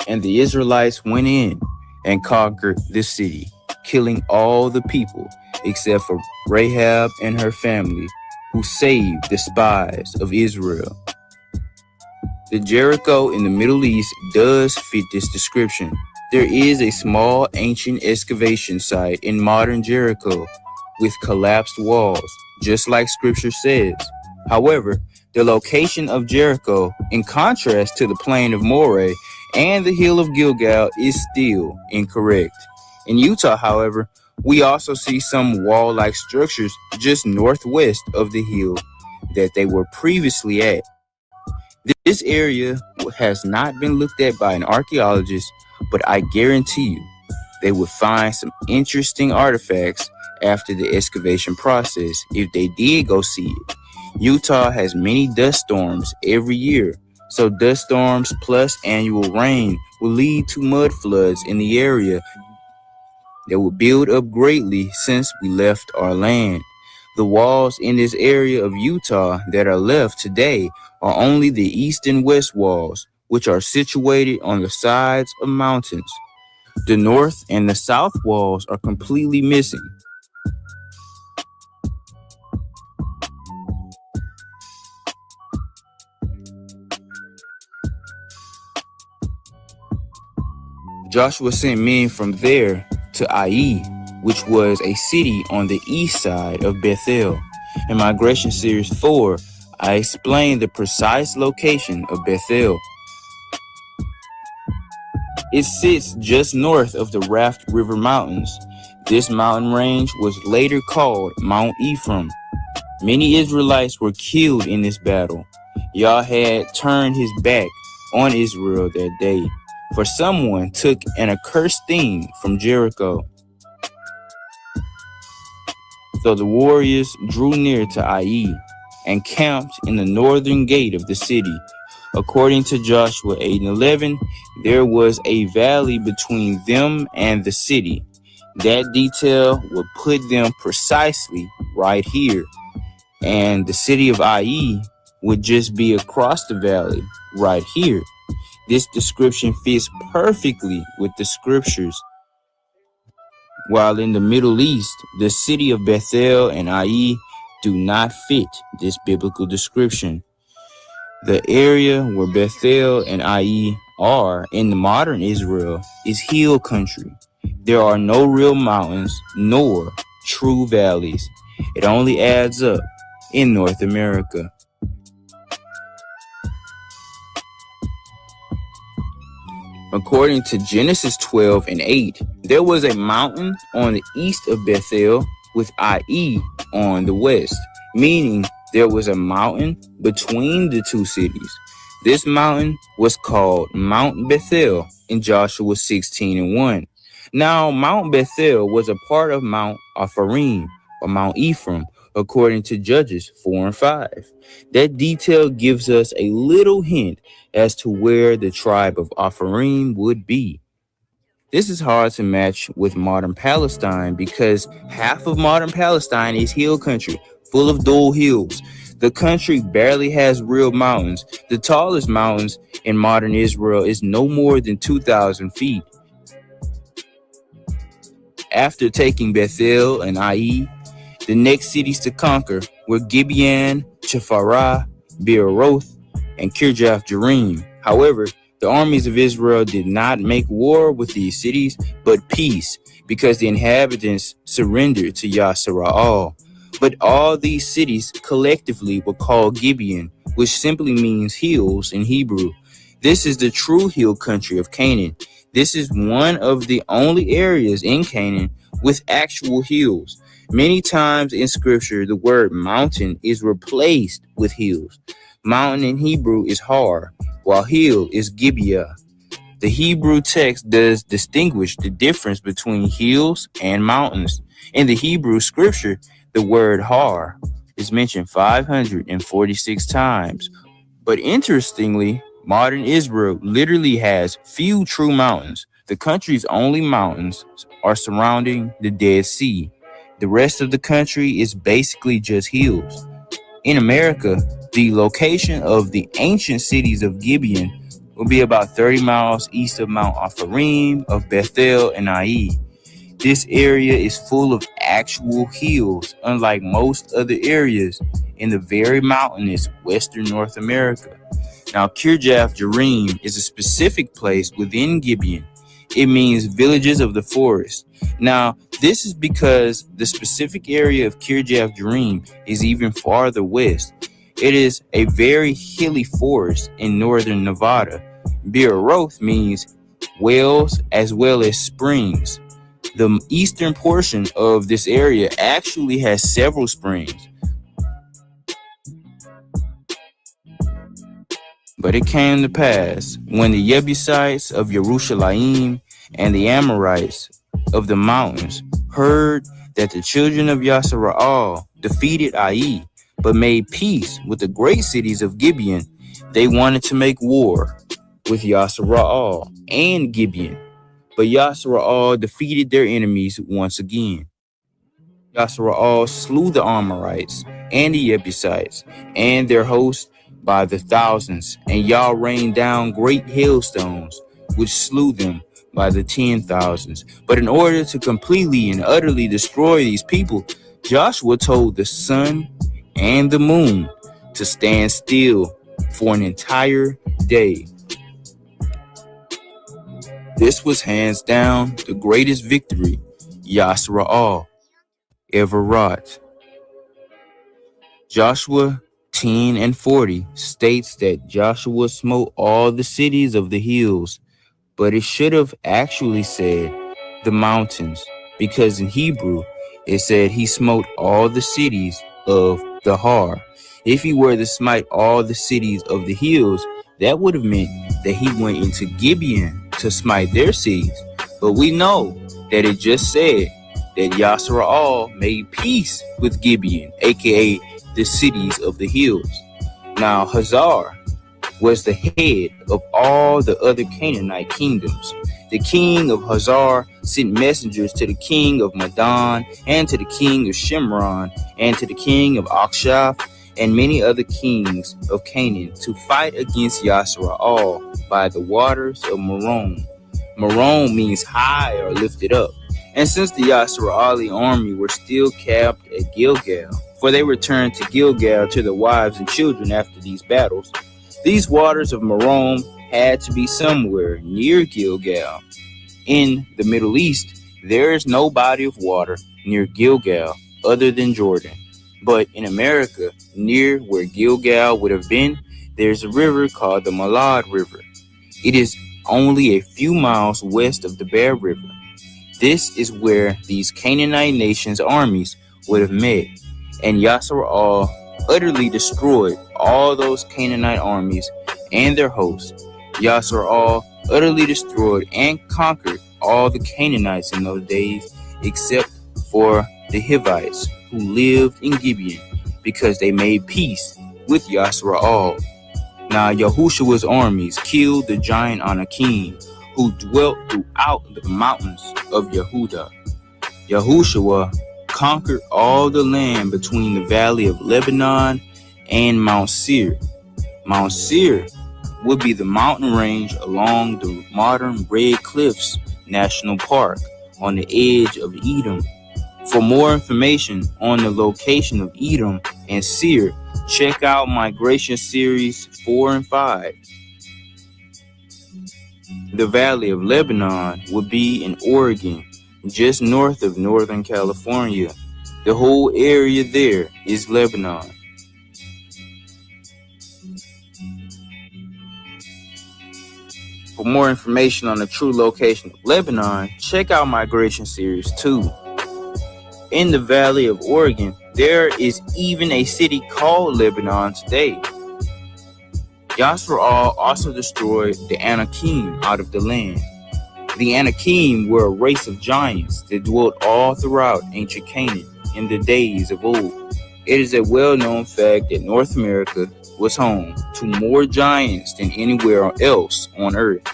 And the Israelites went in and conquered the city, killing all the people except for Rahab and her family, who saved the spies of Israel. The Jericho in the Middle East does fit this description. There is a small ancient excavation site in modern Jericho with collapsed walls, just like scripture says. However, the location of Jericho, in contrast to the plain of Moreh and the hill of Gilgal, is still incorrect. In Utah, however, we also see some wall-like structures just northwest of the hill that they were previously at. This area has not been looked at by an archaeologist, but I guarantee you they would find some interesting artifacts after the excavation process if they did go see it. Utah has many dust storms every year, so dust storms plus annual rain will lead to mud floods in the area that will build up greatly since we left our land. The walls in this area of Utah that are left today are only the east and west walls, which are situated on the sides of mountains. The north and the south walls are completely missing. Joshua sent men from there to Ai, which was a city on the east side of Bethel. In Migration Series 4, I explained the precise location of Bethel. It sits just north of the Raft River Mountains. This mountain range was later called Mount Ephraim. Many Israelites were killed in this battle. Yah had turned his back on Israel that day, for someone took an accursed thing from Jericho. So the warriors drew near to Ai and camped in the northern gate of the city. According to Joshua 8:11, there was a valley between them and the city. That detail would put them precisely right here. And the city of Ai would just be across the valley right here. This description fits perfectly with the scriptures. While in the Middle East, the city of Bethel and Ai do not fit this biblical description. The area where Bethel and Ai are in the modern Israel is hill country. There are no real mountains nor true valleys. It only adds up in North America. According to Genesis 12:8, there was a mountain on the east of Bethel with Ai on the west, meaning there was a mountain between the two cities. This mountain was called Mount Bethel in Joshua 16:1. Now, Mount Bethel was a part of Mount Ephraim or Mount Ephraim, according to Judges 4:5. That detail gives us a little hint as to where the tribe of Ephraim would be. This is hard to match with modern Palestine because half of modern Palestine is hill country, full of dull hills. The country barely has real mountains. The tallest mountains in modern Israel is no more than 2,000 feet. After taking Bethel and Ai, the next cities to conquer were Gibeon, Chephirah, Beeroth, and Kirjath Jearim. However, the armies of Israel did not make war with these cities, but peace, because the inhabitants surrendered to Yasser-Al. But all these cities collectively were called Gibeon, which simply means hills in Hebrew. This is the true hill country of Canaan. This is one of the only areas in Canaan with actual hills. Many times in scripture, the word mountain is replaced with hills. Mountain in Hebrew is Har, while hill is Gibeah. The Hebrew text does distinguish the difference between hills and mountains. In the Hebrew scripture, the word Har is mentioned 546 times. But interestingly, modern Israel literally has few true mountains. The country's only mountains are surrounding the Dead Sea. The rest of the country is basically just hills. In America, the location of the ancient cities of Gibeon will be about 30 miles east of Mount Ephraim, of Bethel, and Ai. This area is full of actual hills, unlike most other areas in the very mountainous western North America. Now, Kirjath Jearim is a specific place within Gibeon. It means villages of the forest. Now, this is because the specific area of Kirjath Jearim is even farther west. It is a very hilly forest in northern Nevada. Beeroth means wells as well as springs. The eastern portion of this area actually has several springs. But it came to pass, when the Jebusites of Jerusalem and the Amorites of the mountains heard that the children of Yasser-Al defeated Ai, but made peace with the great cities of Gibeon, they wanted to make war with Yasser-Al and Gibeon. But Yasser-Al defeated their enemies once again. Yasser-Al slew the Amorites and the Jebusites and their host by the thousands, and Yah rained down great hailstones, which slew them by the 10,000s. But in order to completely and utterly destroy these people, Joshua told the sun and the moon to stand still for an entire day. This was hands down the greatest victory Yasser-Al ever wrought. Joshua 10:40 states that Joshua smote all the cities of the hills, but it should have actually said the mountains, because in Hebrew it said he smote all the cities of the Har. If he were to smite all the cities of the hills, that would have meant that he went into Gibeon to smite their cities. But we know that it just said that Yasser-Al made peace with Gibeon, aka the cities of the hills. Now, Hazar was the head of all the other Canaanite kingdoms. The king of Hazar sent messengers to the king of Madon, and to the king of Shimron, and to the king of Akshaph, and many other kings of Canaan to fight against Yasser-Al by the waters of Merom. Merom means high or lifted up. And since the Yasser-Ali army were still camped at Gilgal, for they returned to Gilgal to their wives and children after these battles, these waters of Merom had to be somewhere near Gilgal. In the Middle East, there is no body of water near Gilgal other than Jordan. But in America, near where Gilgal would have been, there's a river called the Malad River. It is only a few miles west of the Bear River. This is where these Canaanite nations' armies would have met, and Yasser-Al utterly destroyed all those Canaanite armies and their hosts. Yasser utterly destroyed and conquered all the Canaanites in those days, except for the Hivites who lived in Gibeon, because they made peace with Yasser. Now Yahushua's armies killed the giant Anakim, who dwelt throughout the mountains of Yehuda. Yahushua conquered all the land between the valley of Lebanon and Mount Seir. Mount Seir would be the mountain range along the modern Red Cliffs National Park on the edge of Edom. For more information on the location of Edom and Seir, check out Migration Series 4 and 5. The Valley of Lebanon would be in Oregon, just north of Northern California. The whole area there is Lebanon. For more information on the true location of Lebanon, check out Migration Series 2. In the Valley of Oregon, there is even a city called Lebanon today. Yasser also destroyed the Anakim out of the land. The Anakim were a race of giants that dwelt all throughout ancient Canaan in the days of old. It is a well-known fact that North America was home to more giants than anywhere else on Earth.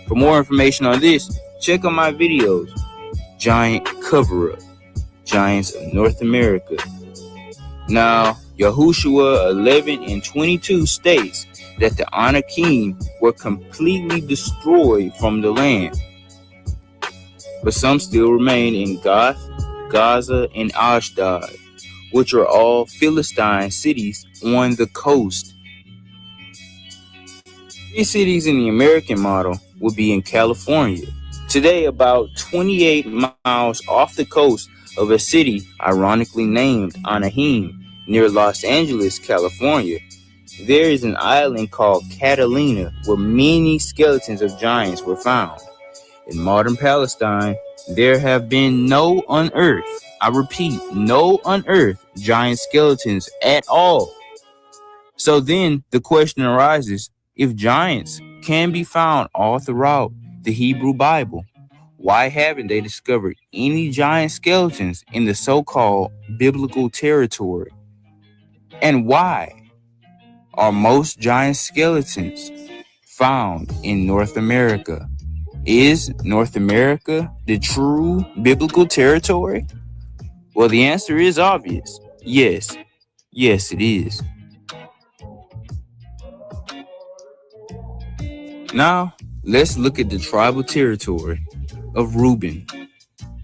For more information on this, check out my videos, Giant Cover-Up, Giants of North America. Now, Yahushua 11 and 22 states that the Anakim were completely destroyed from the land, but some still remain in Gath, Gaza, and Ashdod, which are all Philistine cities on the coast. These cities in the American model will be in California. Today, about 28 miles off the coast of a city ironically named Anaheim near Los Angeles, California, there is an island called Catalina where many skeletons of giants were found. In modern Palestine, there have been no unearthed, I repeat, no unearthed giant skeletons at all. So then the question arises, if giants can be found all throughout the Hebrew Bible, why haven't they discovered any giant skeletons in the so-called biblical territory? And why are most giant skeletons found in North America? Is North America the true biblical territory? Well, the answer is obvious. Yes. Yes, it is. Now, let's look at the tribal territory of Reuben.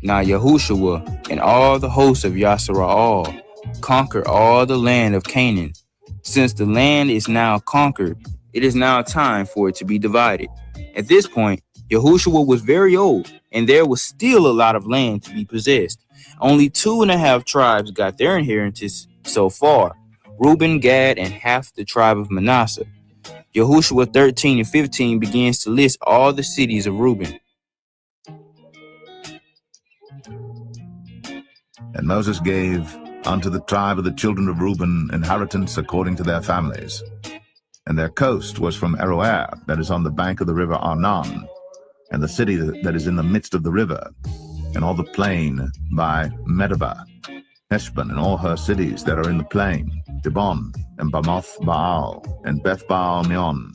Now, Yahushua and all the hosts of Yasser conquered all the land of Canaan. Since the land is now conquered, it is now time for it to be divided. At this point, Yahushua was very old, and there was still a lot of land to be possessed. Only 2.5 tribes got their inheritance so far, Reuben, Gad, and half the tribe of Manasseh. Yahushua 13 and 15 begins to list all the cities of Reuben. And Moses gave unto the tribe of the children of Reuben inheritance according to their families. And their coast was from Aroer, that is on the bank of the river Arnon, and the city that is in the midst of the river, and all the plain by Medeba, Heshbon, and all her cities that are in the plain, Dibon, and Bamoth Baal, and Beth Baal Meon,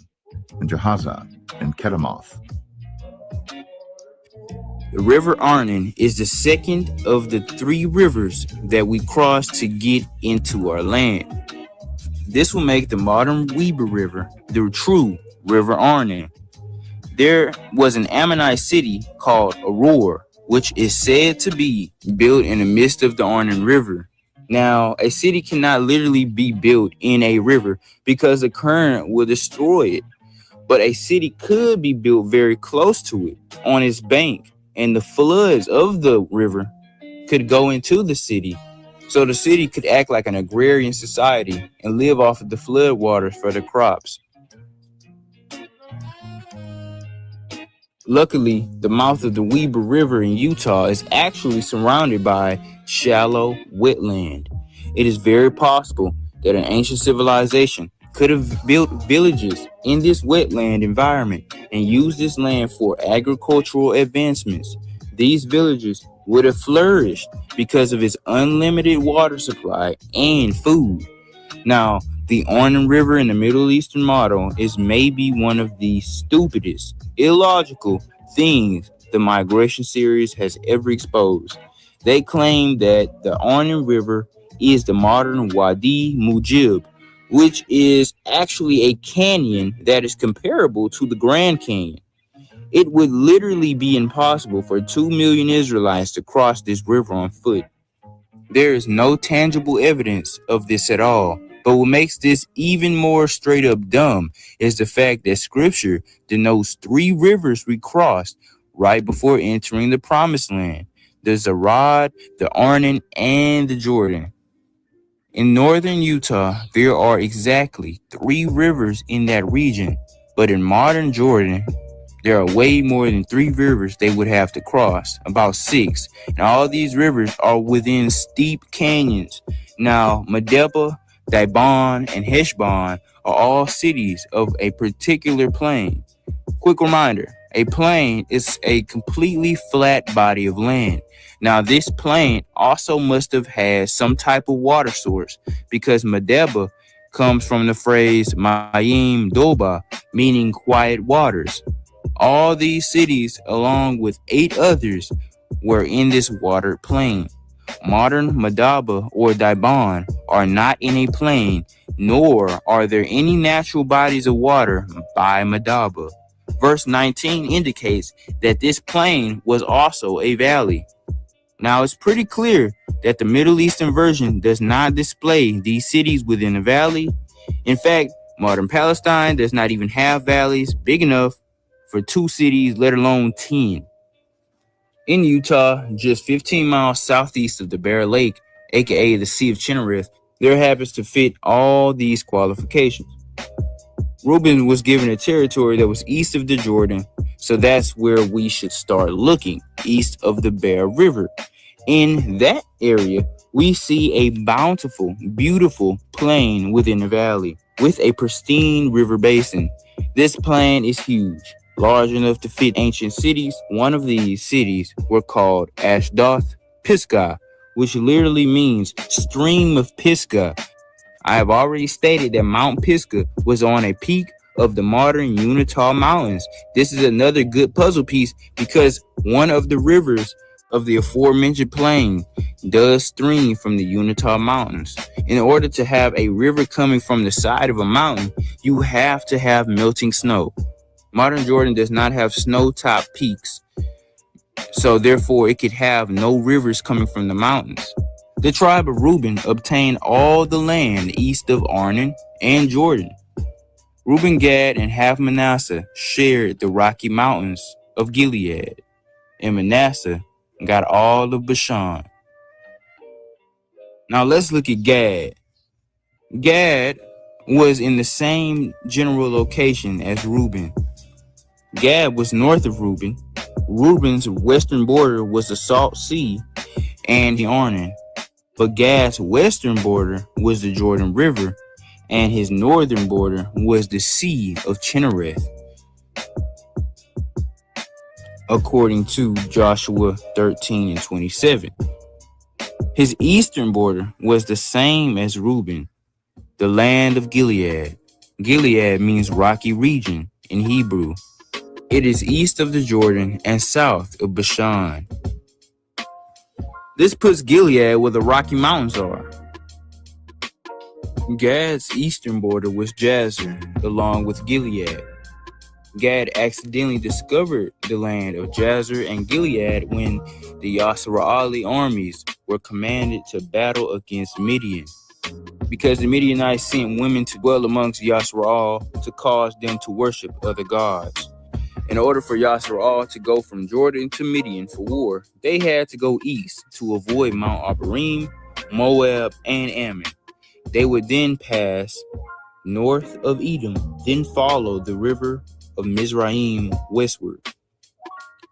and Jehaza, and Kedemoth. The river Arnon is the second of the 3 rivers that we cross to get into our land. This will make the modern Weber River the true river Arnon. There was an Ammonite city called Aroer, which is said to be built in the midst of the Arnon River. Now, a city cannot literally be built in a river because the current will destroy it. But a city could be built very close to it, on its bank, and the floods of the river could go into the city. So the city could act like an agrarian society and live off of the flood waters for the crops. Luckily, the mouth of the Weber River in Utah is actually surrounded by shallow wetland. It is very possible that an ancient civilization could have built villages in this wetland environment and used this land for agricultural advancements. These villages would have flourished because of its unlimited water supply and food. Now, the Arnon River in the Middle Eastern model is maybe one of the stupidest, illogical things the migration series has ever exposed. They claim that the Arnon River is the modern Wadi Mujib, which is actually a canyon that is comparable to the Grand Canyon. It would literally be impossible for 2 million Israelites to cross this river on foot. There is no tangible evidence of this at all. But what makes this even more straight up dumb is the fact that scripture denotes 3 rivers we crossed right before entering the promised land: the Zarad, the Arnon, and the Jordan. In northern Utah, there are exactly 3 rivers in that region, but in modern Jordan, there are way more than 3 rivers they would have to cross, about 6. And all these rivers are within steep canyons. Now, Medeba, Dibon, and Heshbon are all cities of a particular plain. Quick reminder, a plain is a completely flat body of land. Now, this plain also must have had some type of water source, because Medeba comes from the phrase Mayim Doba, meaning quiet waters. All these cities, along with 8 others, were in this watered plain. Modern Medeba or Dibon are not in a plain, nor are there any natural bodies of water by Medeba. Verse 19 indicates that this plain was also a valley. Now, it's pretty clear that the Middle Eastern version does not display these cities within a valley. In fact, modern Palestine does not even have valleys big enough for 2 cities, let alone 10. In Utah, just 15 miles southeast of the Bear Lake, aka the Sea of Chinnereth, there happens to fit all these qualifications. Reuben was given a territory that was east of the Jordan, so that's where we should start looking, east of the Bear River. In that area, we see a bountiful, beautiful plain within the valley, with a pristine river basin. This plain is huge, large enough to fit ancient cities. One of these cities were called Ashdoth Pisgah, which literally means stream of Pisgah. I have already stated that Mount Pisgah was on a peak of the modern Unitah Mountains. This is another good puzzle piece because one of the rivers of the aforementioned plain does stream from the Unitah Mountains. In order to have a river coming from the side of a mountain, you have to have melting snow. Modern Jordan does not have snow-top peaks, so therefore it could have no rivers coming from the mountains. The tribe of Reuben obtained all the land east of Arnon and Jordan. Reuben, Gad, and half Manasseh shared the rocky mountains of Gilead, and Manasseh got all of Bashan. Now let's look at Gad. Gad was in the same general location as Reuben. Gad was north of Reuben. Reuben's western border was the Salt Sea and the Arnon, but Gad's western border was the Jordan River, and his northern border was the Sea of Chinnereth, according to Joshua 13:27. His eastern border was the same as Reuben, the land of Gilead. Gilead means rocky region in Hebrew. It is east of the Jordan and south of Bashan. This puts Gilead where the Rocky Mountains are. Gad's eastern border was Jazer, along with Gilead. Gad accidentally discovered the land of Jazer and Gilead when the Yasser-Ali armies were commanded to battle against Midian, because the Midianites sent women to dwell amongst Yasser-al to cause them to worship other gods. In order for Yasser-al to go from Jordan to Midian for war, they had to go east to avoid Mount Abarim, Moab, and Ammon. They would then pass north of Edom, then follow the river of Mizraim westward.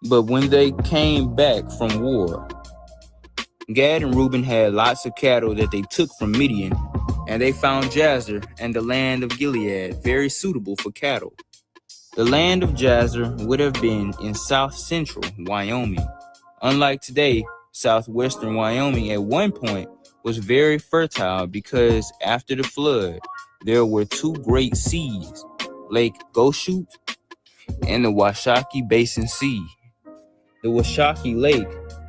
But when they came back from war, Gad and Reuben had lots of cattle that they took from Midian, and they found Jazer and the land of Gilead very suitable for cattle. The land of Jazer would have been in south-central Wyoming. Unlike today, southwestern Wyoming at one point was very fertile because after the flood, there were two great seas, Lake Goshute and the Washakie Basin Sea. The Washakie Lake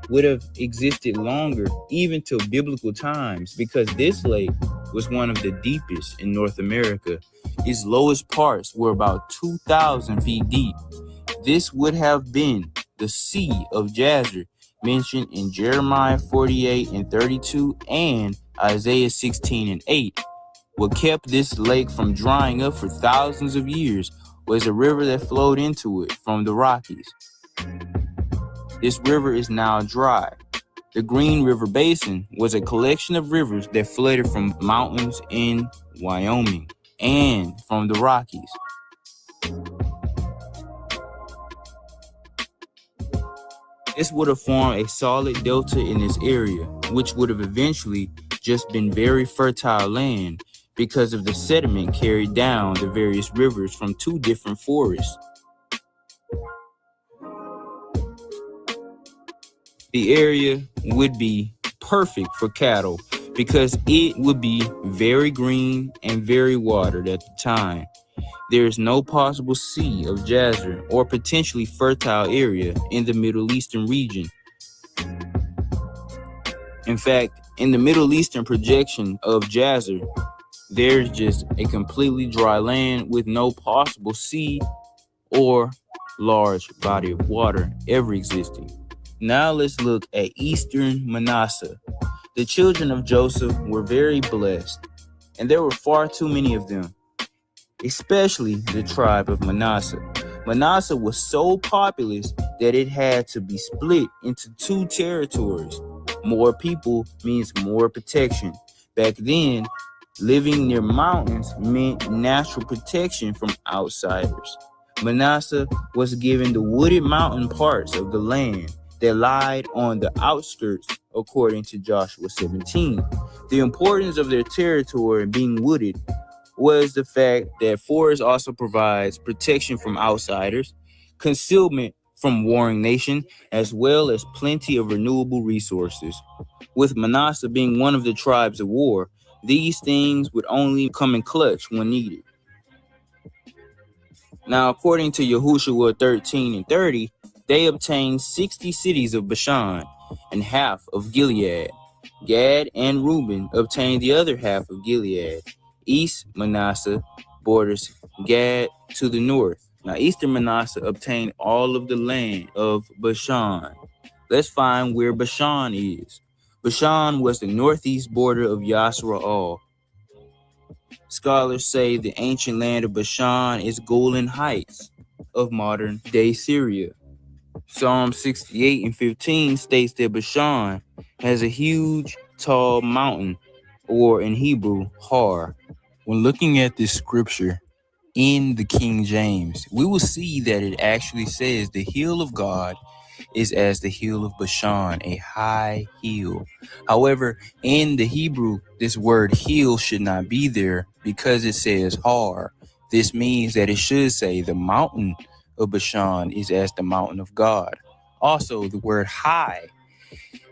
would have existed longer, even till biblical times, because this lake was one of the deepest in North America. Its lowest parts were about 2,000 feet deep. This would have been the Sea of Jazer, mentioned in Jeremiah 48 and 32 and Isaiah 16 and 8. What kept this lake from drying up for thousands of years was a river that flowed into it from the Rockies. This river is now dry. The Green River Basin was a collection of rivers that flooded from mountains in Wyoming and from the Rockies. This would have formed a solid delta in this area, which would have eventually just been very fertile land because of the sediment carried down the various rivers from two different forests. The area would be perfect for cattle because it would be very green and very watered at the time. There is no possible Sea of Jazer or potentially fertile area in the Middle Eastern region. In fact, in the Middle Eastern projection of Jazer, there's just a completely dry land with no possible sea or large body of water ever existing. Now let's look at Eastern Manasseh. The children of Joseph were very blessed, and there were far too many of them, especially the tribe of Manasseh. Manasseh was so populous that it had to be split into two territories. More people means more protection. Back then, living near mountains meant natural protection from outsiders. Manasseh was given the wooded mountain parts of the land that lied on the outskirts, according to Joshua 17. The importance of their territory being wooded was the fact that forest also provides protection from outsiders, concealment from warring nation, as well as plenty of renewable resources. With Manasseh being one of the tribes of war, these things would only come in clutch when needed. Now, according to Yahushua 13 and 30, they obtained 60 cities of Bashan and half of Gilead. Gad and Reuben obtained the other half of Gilead. East Manasseh borders Gad to the north. Now, Eastern Manasseh obtained all of the land of Bashan. Let's find where Bashan is. Bashan was the northeast border of Yasra'al. Scholars say the ancient land of Bashan is Golan Heights of modern-day Syria. Psalm 68 and 15 states that Bashan has a huge, tall mountain, or in Hebrew, Har. When looking at this scripture in the King James, we will see that it actually says the hill of God is as the hill of Bashan, a high hill. However, in the Hebrew, this word hill should not be there because it says Har. This means that it should say the mountain of Bashan is as the mountain of God. Also, the word high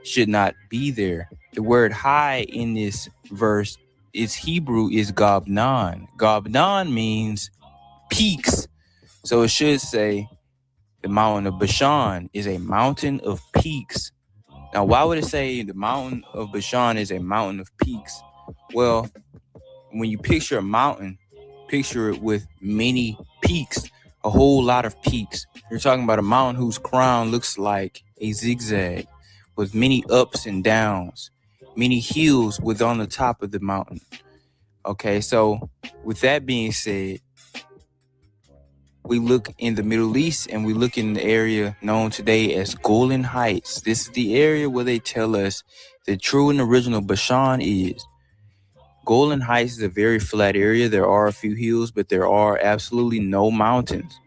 should not be there. The word high in this verse, its Hebrew is Gabnan. Gabnan means peaks. So it should say the mountain of Bashan is a mountain of peaks. Now, why would it say the mountain of Bashan is a mountain of peaks? Well, when you picture a mountain, picture it with many peaks, a whole lot of peaks. You're talking about a mountain whose crown looks like a zigzag with many ups and downs, many hills with on the top of the mountain. Okay, so with that being said, we look in the Middle East and we look in the area known today as Golan Heights. This is the area where they tell us the true and original Bashan is. Golan Heights is a very flat area. There are a few hills, but there are absolutely no mountains.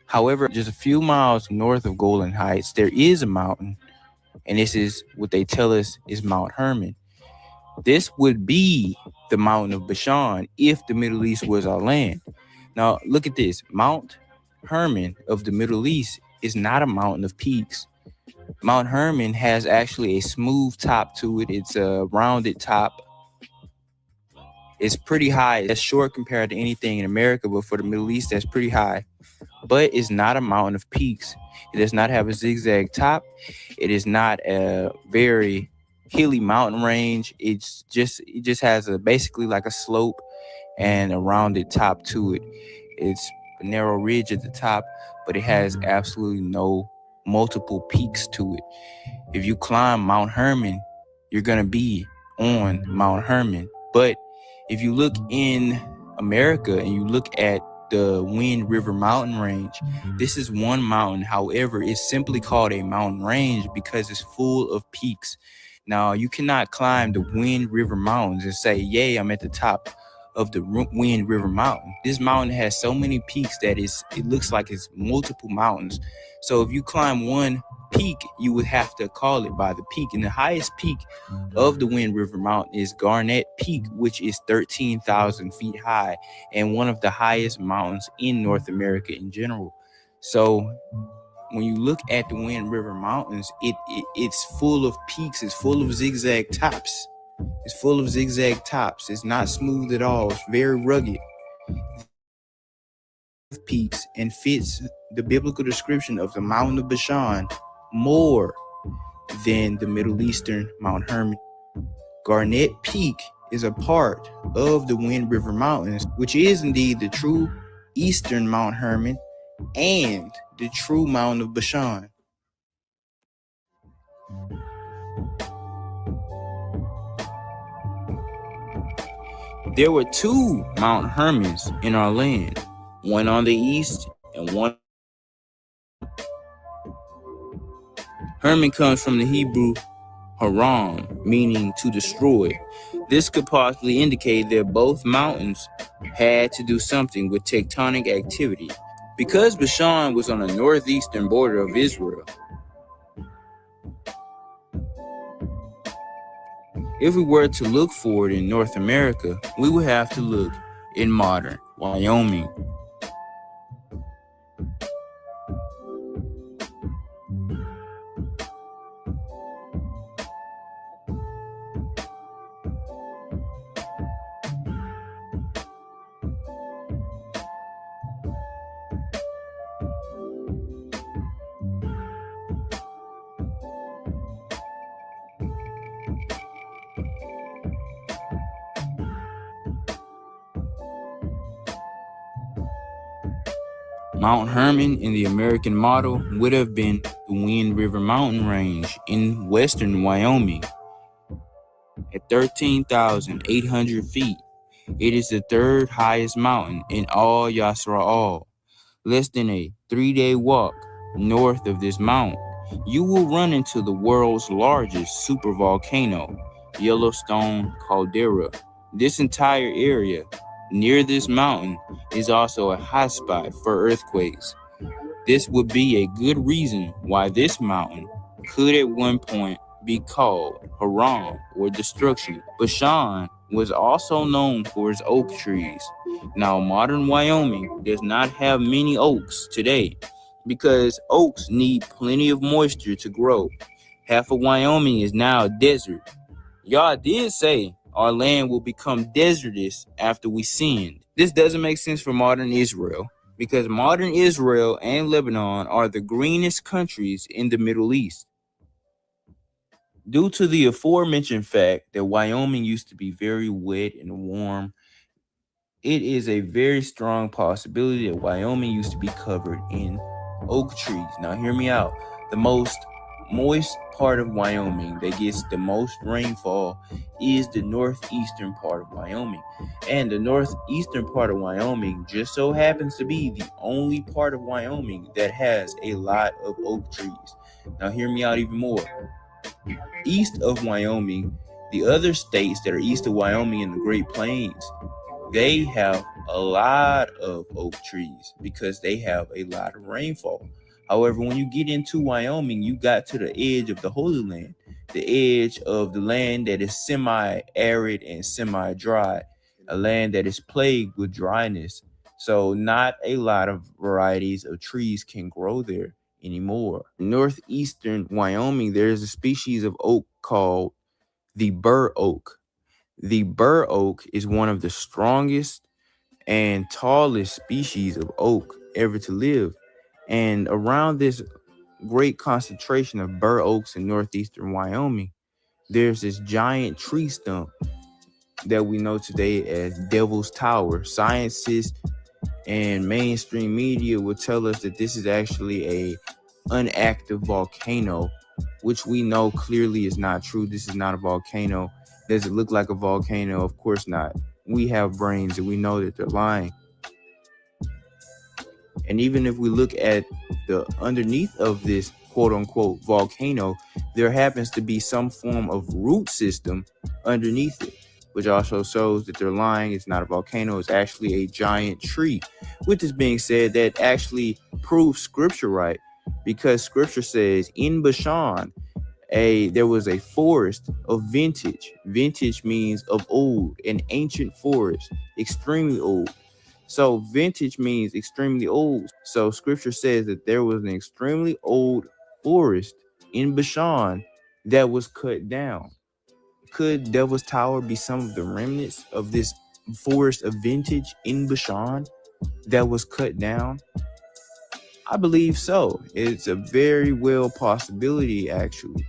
However, just a few miles north of Golan Heights, there is a mountain, and this is what they tell us is Mount Hermon. This would be the mountain of Bashan if the Middle East was our land. Now, look at this. Mount Hermon of the Middle East is not a mountain of peaks. Mount Hermon has actually a smooth top to it. It's a rounded top. It's pretty high. That's short compared to anything in America, but for the Middle East, that's pretty high. But it's not a mountain of peaks. It does not have a zigzag top. It is not a very hilly mountain range. It just has basically like a slope and a rounded top to it. It's a narrow ridge at the top, but it has absolutely no multiple peaks to it. If you climb Mount Hermon, you're gonna be on Mount Hermon. But if you look in America and you look at the Wind River Mountain Range, this is one mountain. However, it's simply called a mountain range because it's full of peaks. Now, you cannot climb the Wind River Mountains and say, yay, I'm at the top of the Wind River Mountain. This mountain has so many peaks that it looks like it's multiple mountains. So if you climb one peak, you would have to call it by the peak. And the highest peak of the Wind River Mountain is Garnett Peak, which is 13,000 feet high and one of the highest mountains in North America in general. So when you look at the Wind River Mountains, it's full of peaks. It's full of zigzag tops. It's full of zigzag tops. It's not smooth at all. It's very rugged. Peaks and fits the biblical description of the mountain of Bashan more than the Middle Eastern Mount Hermon. Garnett Peak is a part of the Wind River Mountains, which is indeed the true eastern Mount Hermon and the true mountain of Bashan. There were two Mount Hermons in our land, one on the east and one. Hermon comes from the Hebrew Haram, meaning to destroy. This could possibly indicate that both mountains had to do something with tectonic activity. Because Bashan was on the northeastern border of Israel, if we were to look for it in North America, we would have to look in modern Wyoming. Mount Hermon in the American model would have been the Wind River Mountain Range in western Wyoming. At 13,800 feet, it is the third highest mountain in all Yasra'al. Less than a 3-day walk north of this mountain, you will run into the world's largest supervolcano, Yellowstone Caldera. This entire area near this mountain is also a hotspot for earthquakes. This would be a good reason why this mountain could at one point be called Haram or destruction. Bashan was also known for its oak trees. Now, modern Wyoming does not have many oaks today because oaks need plenty of moisture to grow. Half of Wyoming is now desert. Y'all did say our land will become desertous after we sinned. This doesn't make sense for modern Israel because modern Israel and Lebanon are the greenest countries in the Middle East. Due to the aforementioned fact that Wyoming used to be very wet and warm, it is a very strong possibility that Wyoming used to be covered in oak trees. Now, hear me out. The most moist part of Wyoming that gets the most rainfall is the northeastern part of Wyoming. And the northeastern part of Wyoming just so happens to be the only part of Wyoming that has a lot of oak trees. Now, hear me out even more. East of Wyoming, the other states that are east of Wyoming in the Great Plains, they have a lot of oak trees because they have a lot of rainfall. However, when you get into Wyoming, you got to the edge of the Holy Land. the edge of the land that is semi-arid and semi-dry, a land that is plagued with dryness. So not a lot of varieties of trees can grow there anymore. Northeastern Wyoming, there's a species of oak called the bur oak. The bur oak is one of the strongest and tallest species of oak ever to live. And around this great concentration of bur oaks in northeastern Wyoming, there's this giant tree stump that we know today as Devil's Tower. Scientists and mainstream media will tell us that this is actually a inactive volcano, which we know clearly is not true. This is not a volcano. Does it look like a volcano? Of course not. We have brains and we know that they're lying. And even if we look at the underneath of this quote unquote volcano, there happens to be some form of root system underneath it, which also shows that they're lying. It's not a volcano. It's actually a giant tree. With this being said, that actually proves scripture right, because scripture says in Bashan, there was a forest of vintage. Vintage means of old, an ancient forest, extremely old. So vintage means extremely old. So scripture says that there was an extremely old forest in Bashan that was cut down. Could Devil's Tower be some of the remnants of this forest of vintage in Bashan that was cut down? I believe so. It's a very well possibility, actually.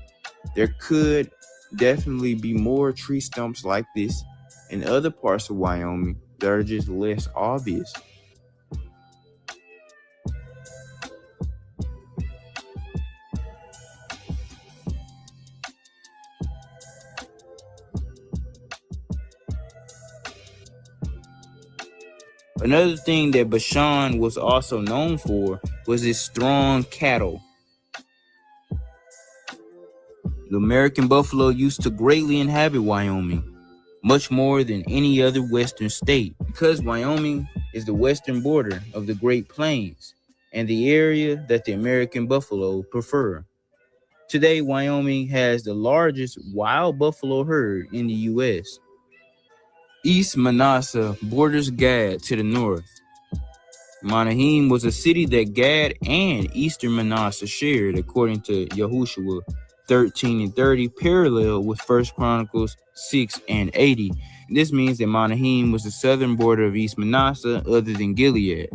There could definitely be more tree stumps like this in other parts of Wyoming that are just less obvious. Another thing that Bashan was also known for was its strong cattle. The American buffalo used to greatly inhabit Wyoming, much more than any other western state, because Wyoming is the western border of the Great Plains and the area that the American buffalo prefer. Today, Wyoming has the largest wild buffalo herd in the U.S. East Manasseh borders Gad to the north. Manaheem was a city that Gad and Eastern Manasseh shared, according to Yahushua 13:30, parallel with 1 Chronicles 6:80. This means that Manaheem was the southern border of East Manasseh other than Gilead,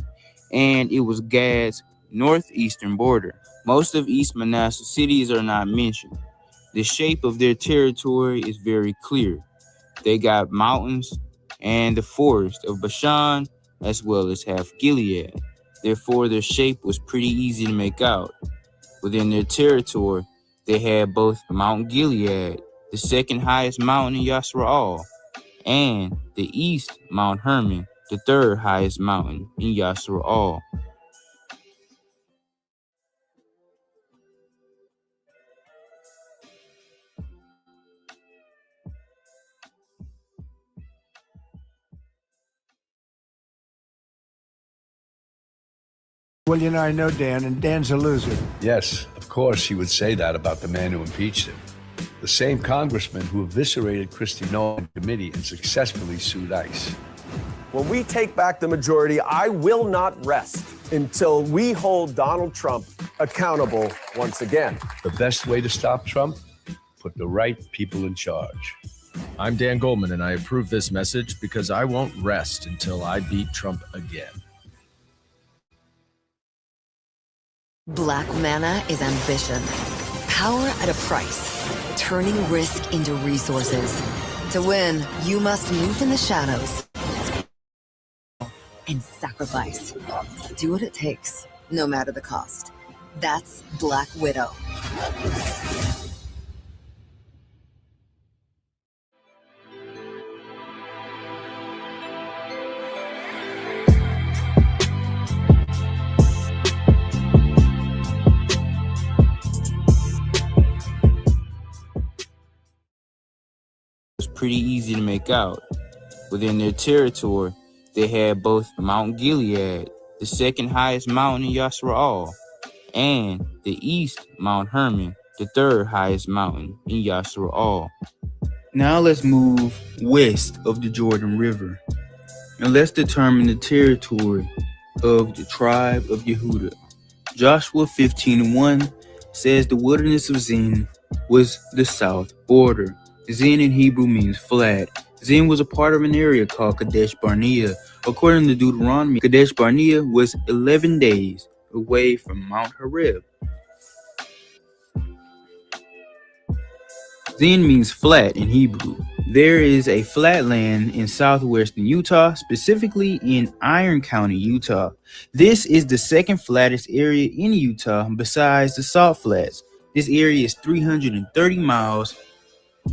and it was Gad's northeastern border. Most of East Manasseh cities are not mentioned. The shape of their territory is very clear. They got mountains and the forest of Bashan, as well as half Gilead. Therefore, their shape was pretty easy to make out. Within their territory, they had both Mount Gilead, the second highest mountain in Yasra'al, and the east Mount Hermon, the third highest mountain in Yasra'al. Well, you know, I know Dan, and Dan's a loser. Yes, of course he would say that about the man who impeached him. The same congressman who eviscerated Kristi Noem in committee and successfully sued ICE. When we take back the majority, I will not rest until we hold Donald Trump accountable once again. The best way to stop Trump? Put the right people in charge. I'm Dan Goldman, and I approve this message because I won't rest until I beat Trump again. Black Mana is ambition. Power at a price. Turning risk into resources. To win, you must move in the shadows and sacrifice. Do what it takes, no matter the cost. That's Black Widow. Pretty easy to make out. Within their territory, they had both Mount Gilead, the second highest mountain in Yasra'al, and the east Mount Hermon, the third highest mountain in Yashara'al. Now let's move west of the Jordan River, and let's determine the territory of the tribe of Yehuda. Joshua 15:1 says the wilderness of Zin was the south border. Zin in Hebrew means flat. Zin was a part of an area called Kadesh Barnea. According to Deuteronomy, Kadesh Barnea was 11 days away from Mount Horeb. Zin means flat in Hebrew. There is a flatland in southwestern Utah, specifically in Iron County, Utah. This is the second flattest area in Utah besides the Salt Flats. This area is 330 miles,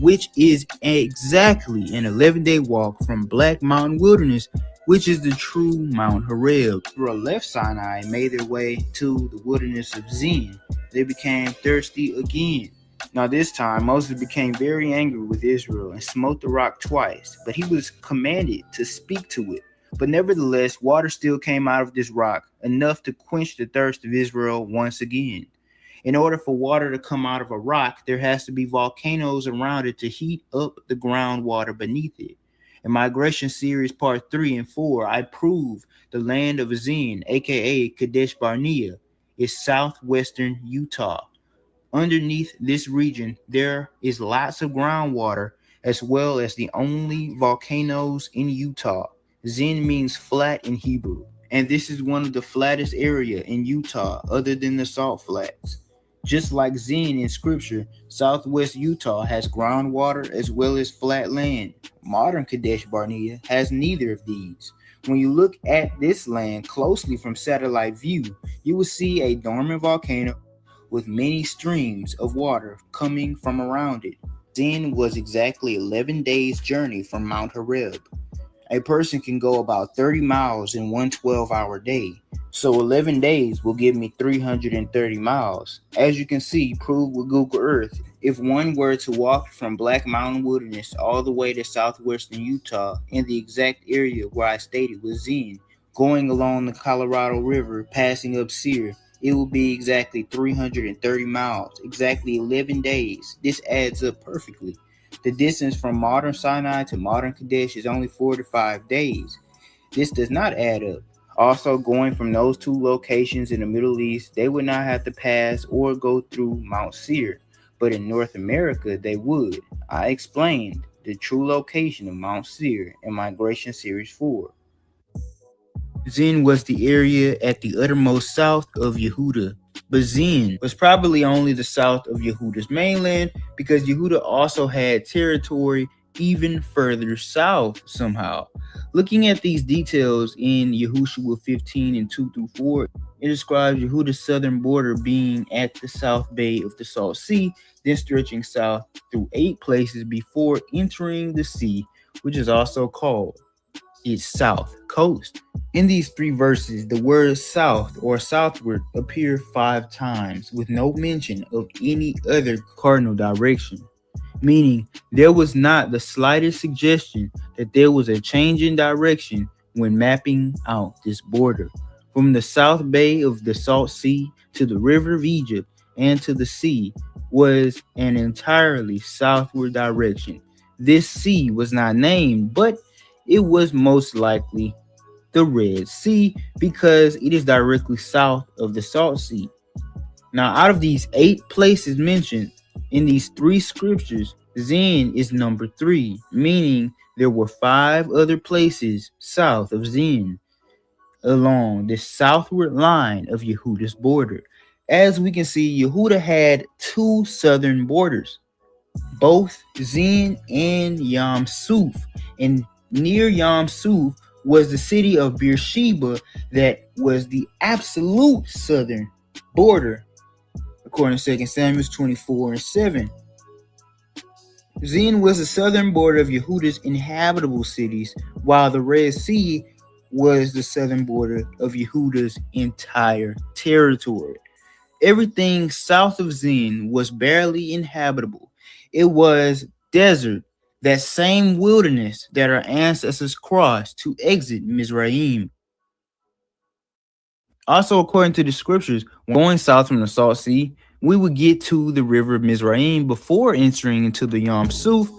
which is exactly an 11-day walk from Black Mountain Wilderness, which is the true Mount Horeb. Israel left Sinai and made their way to the wilderness of Zin. They became thirsty again. Now this time, Moses became very angry with Israel and smote the rock twice, but he was commanded to speak to it. But nevertheless, water still came out of this rock, enough to quench the thirst of Israel once again. In order for water to come out of a rock, there has to be volcanoes around it to heat up the groundwater beneath it. In Migration Series Part 3 and 4, I prove the land of Zin, aka Kadesh Barnea, is southwestern Utah. Underneath this region, there is lots of groundwater as well as the only volcanoes in Utah. Zin means flat in Hebrew, and this is one of the flattest area in Utah other than the Salt Flats. Just like Zin in scripture, southwest Utah has groundwater as well as flat land. Modern Kadesh Barnea has neither of these. When you look at this land closely from satellite view, you will see a dormant volcano with many streams of water coming from around it. Zin was exactly 11 days' journey from Mount Horeb. A person can go about 30 miles in one 12-hour day. So 11 days will give me 330 miles. As you can see, proved with Google Earth, if one were to walk from Black Mountain Wilderness all the way to southwestern Utah in the exact area where I stated was Zin, going along the Colorado River, passing up Seir, it will be exactly 330 miles, exactly 11 days. This adds up perfectly. The distance from modern Sinai to modern Kadesh is only 4 to 5 days. This does not add up. Also, going from those two locations in the Middle East, they would not have to pass or go through Mount Seir, but in North America, they would. I explained the true location of Mount Seir in Migration Series 4. Zin was the area at the uttermost south of Yehuda, but Zin was probably only the south of Yehuda's mainland because Yehuda also had territory even further south somehow. Looking at these details in Yehoshua 15 and 2 through 4, it describes Yehuda's southern border being at the south bay of the Salt Sea, then stretching south through 8 places before entering the sea, which is also called its south coast. In these 3 verses, the word south or southward appear 5 times with no mention of any other cardinal direction, meaning there was not the slightest suggestion that there was a change in direction when mapping out this border. From the south bay of the Salt Sea to the river of Egypt and to the sea was an entirely southward direction. This sea was not named, but it was most likely the Red Sea because it is directly south of the Salt Sea. Now, out of these 8 places mentioned in these 3 scriptures, Zin is number 3, meaning there were 5 other places south of Zin along the southward line of Yehuda's border. As we can see, Yehuda had 2 southern borders, both Zin and Yam Suf, and near Yam Suf was the city of Beersheba that was the absolute southern border, according to 2 Samuel 24 and 7. Zin was the southern border of Yehuda's inhabitable cities, while the Red Sea was the southern border of Yehuda's entire territory. Everything south of Zin was barely inhabitable. It was desert, that same wilderness that our ancestors crossed to exit Mizraim. Also, according to the scriptures, going south from the Salt Sea, we would get to the river Mizraim before entering into the Yam Suf.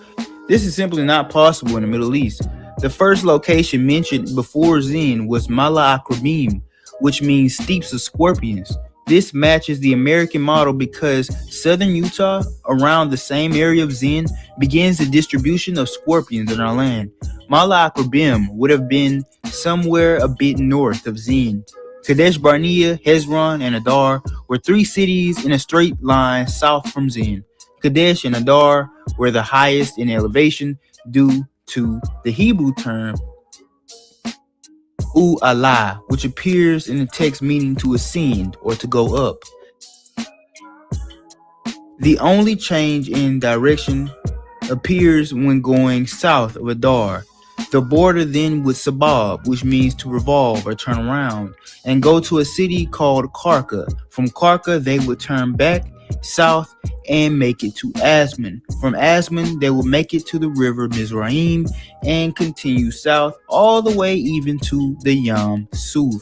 This is simply not possible in the Middle East. The first location mentioned before Zin was Mala Akrabim, which means steeps of scorpions. This matches the American model because southern Utah, around the same area of Zin, begins the distribution of scorpions in our land. Mala Akrabim would have been somewhere a bit north of Zin. Kadesh Barnea, Hezron, and Adar were three cities in a straight line south from Zin. Kadesh and Adar were the highest in elevation due to the Hebrew term U'alah, which appears in the text meaning to ascend or to go up. The only change in direction appears when going south of Adar. The border then with Sabab, which means to revolve or turn around, and go to a city called Karka. From Karka, they would turn back south and make it to Asman. From Asman, they will make it to the river Mizraim and continue south all the way even to the Yam Suf.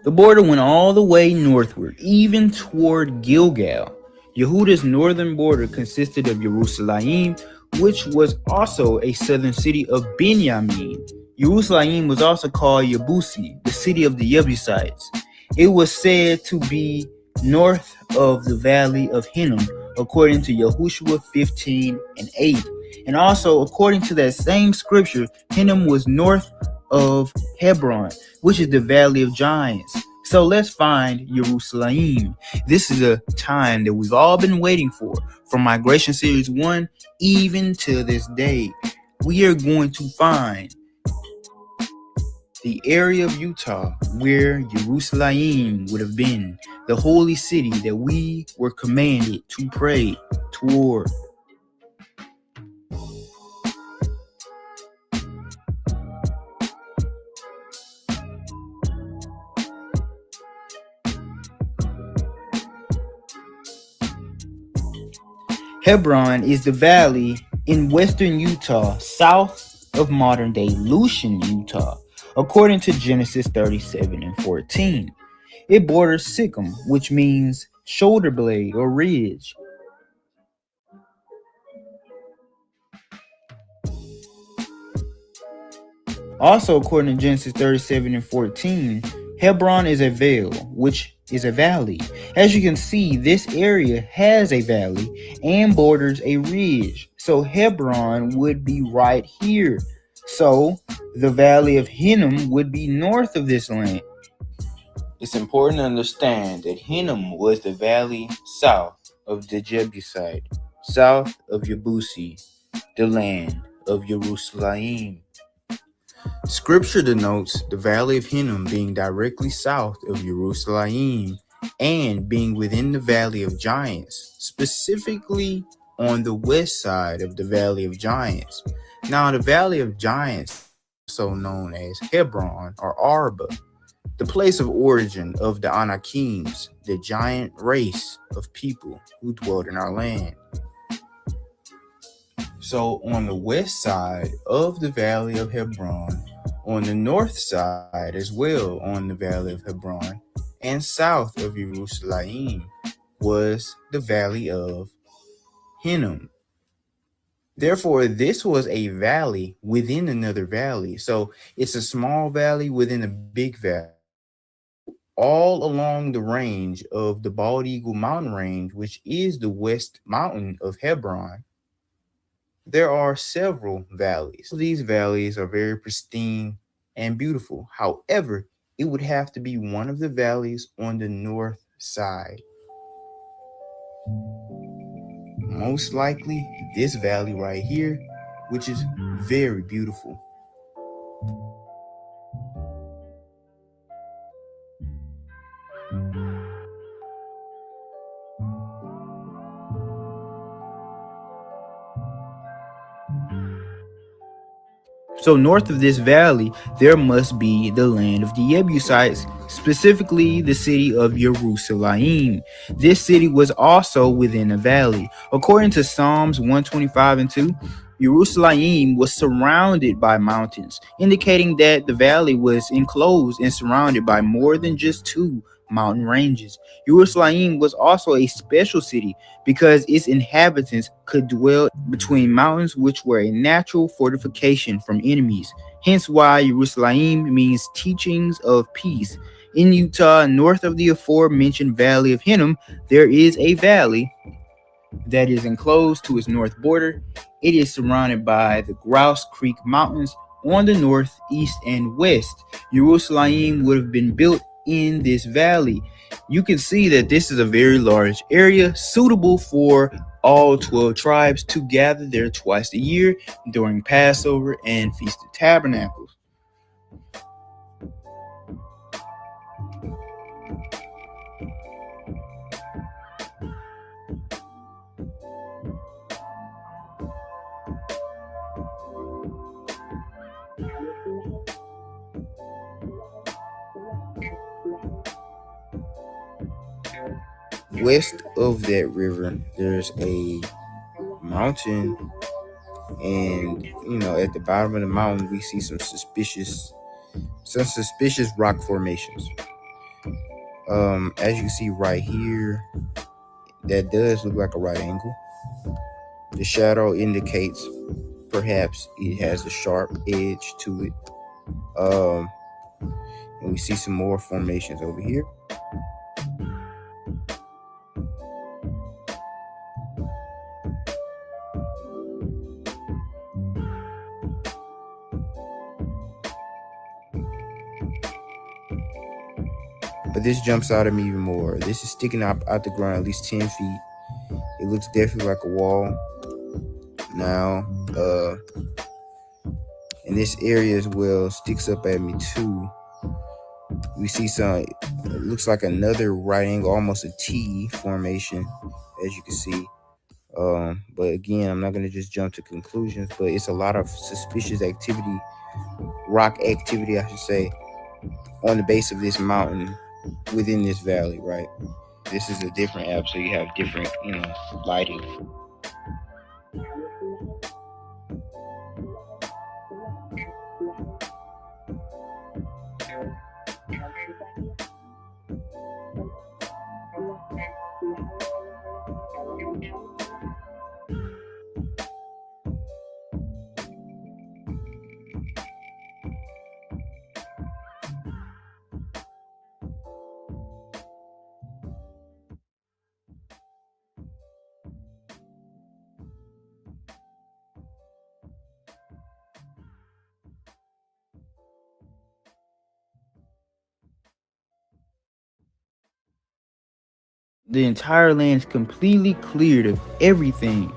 The border went all the way northward, even toward Gilgal. Yehuda's northern border consisted of Jerusalem, which was also a southern city of Binyamin. Jerusalem was also called Yebusi, the city of the Jebusites. It was said to be north of the valley of Hinnom, according to Yahushua 15:8. And also, according to that same scripture, Hinnom was north of Hebron, which is the valley of giants. So let's find Jerusalem. This is a time that we've all been waiting for, from Migration Series 1 even to this day. We are going to find the area of Utah where Jerusalem would have been, the holy city that we were commanded to pray toward. Hebron is the valley in western Utah, south of modern-day Lucian, Utah, according to Genesis 37:14. It borders Sikkim, which means shoulder blade or ridge. Also, according to Genesis 37:14, Hebron is a vale, which is a valley. As you can see, this area has a valley and borders a ridge. So Hebron would be right here. So the valley of Hinnom would be north of this land. It's important to understand that Hinnom was the valley south of the Jebusite, south of Yebusi, the land of Jerusalem. Scripture denotes the valley of Hinnom being directly south of Jerusalem and being within the valley of giants, specifically on the west side of the valley of giants. Now, the valley of giants, also known as Hebron or Arba, the place of origin of the Anakims, the giant race of people who dwelled in our land. So on the west side of the valley of Hebron, on the north side as well on the valley of Hebron, and south of Jerusalem was the valley of Hinnom. Therefore, this was a valley within another valley. So it's a small valley within a big valley. All along the range of the Bald Eagle Mountain Range, which is the west mountain of Hebron, there are several valleys. These valleys are very pristine and beautiful. However, it would have to be one of the valleys on the north side. Most likely this valley right here, which is very beautiful. So north of this valley, there must be the land of the Jebusites, specifically the city of Jerusalem. This city was also within a valley. According to Psalms 125:2, Jerusalem was surrounded by mountains, indicating that the valley was enclosed and surrounded by more than just two mountain ranges. Jerusalem was also a special city because its inhabitants could dwell between mountains, which were a natural fortification from enemies. Hence why Jerusalem means teachings of peace. In Utah, north of the aforementioned Valley of Hinnom, there is a valley that is enclosed to its north border. It is surrounded by the Grouse Creek Mountains on the north, east, and west. Jerusalem would have been built in this valley. You can see that this is a very large area suitable for all 12 tribes to gather there twice a year during Passover and Feast of Tabernacles. West of that river, there's a mountain, and at the bottom of the mountain we see some suspicious rock formations. As you can see right here, that does look like a right angle. The shadow indicates perhaps it has a sharp edge to it. And we see some more formations over here. But this jumps out at me even more. This is sticking out the ground at least 10 feet. It looks definitely like a wall. Now, and this area as well sticks up at me too. We see it looks like another right angle, almost a T formation, as you can see. But again, I'm not going to just jump to conclusions, but it's a lot of suspicious activity, rock activity, I should say, on the base of this mountain within this valley, right? This is a different app, so you have different, lighting. The entire land is completely cleared of everything.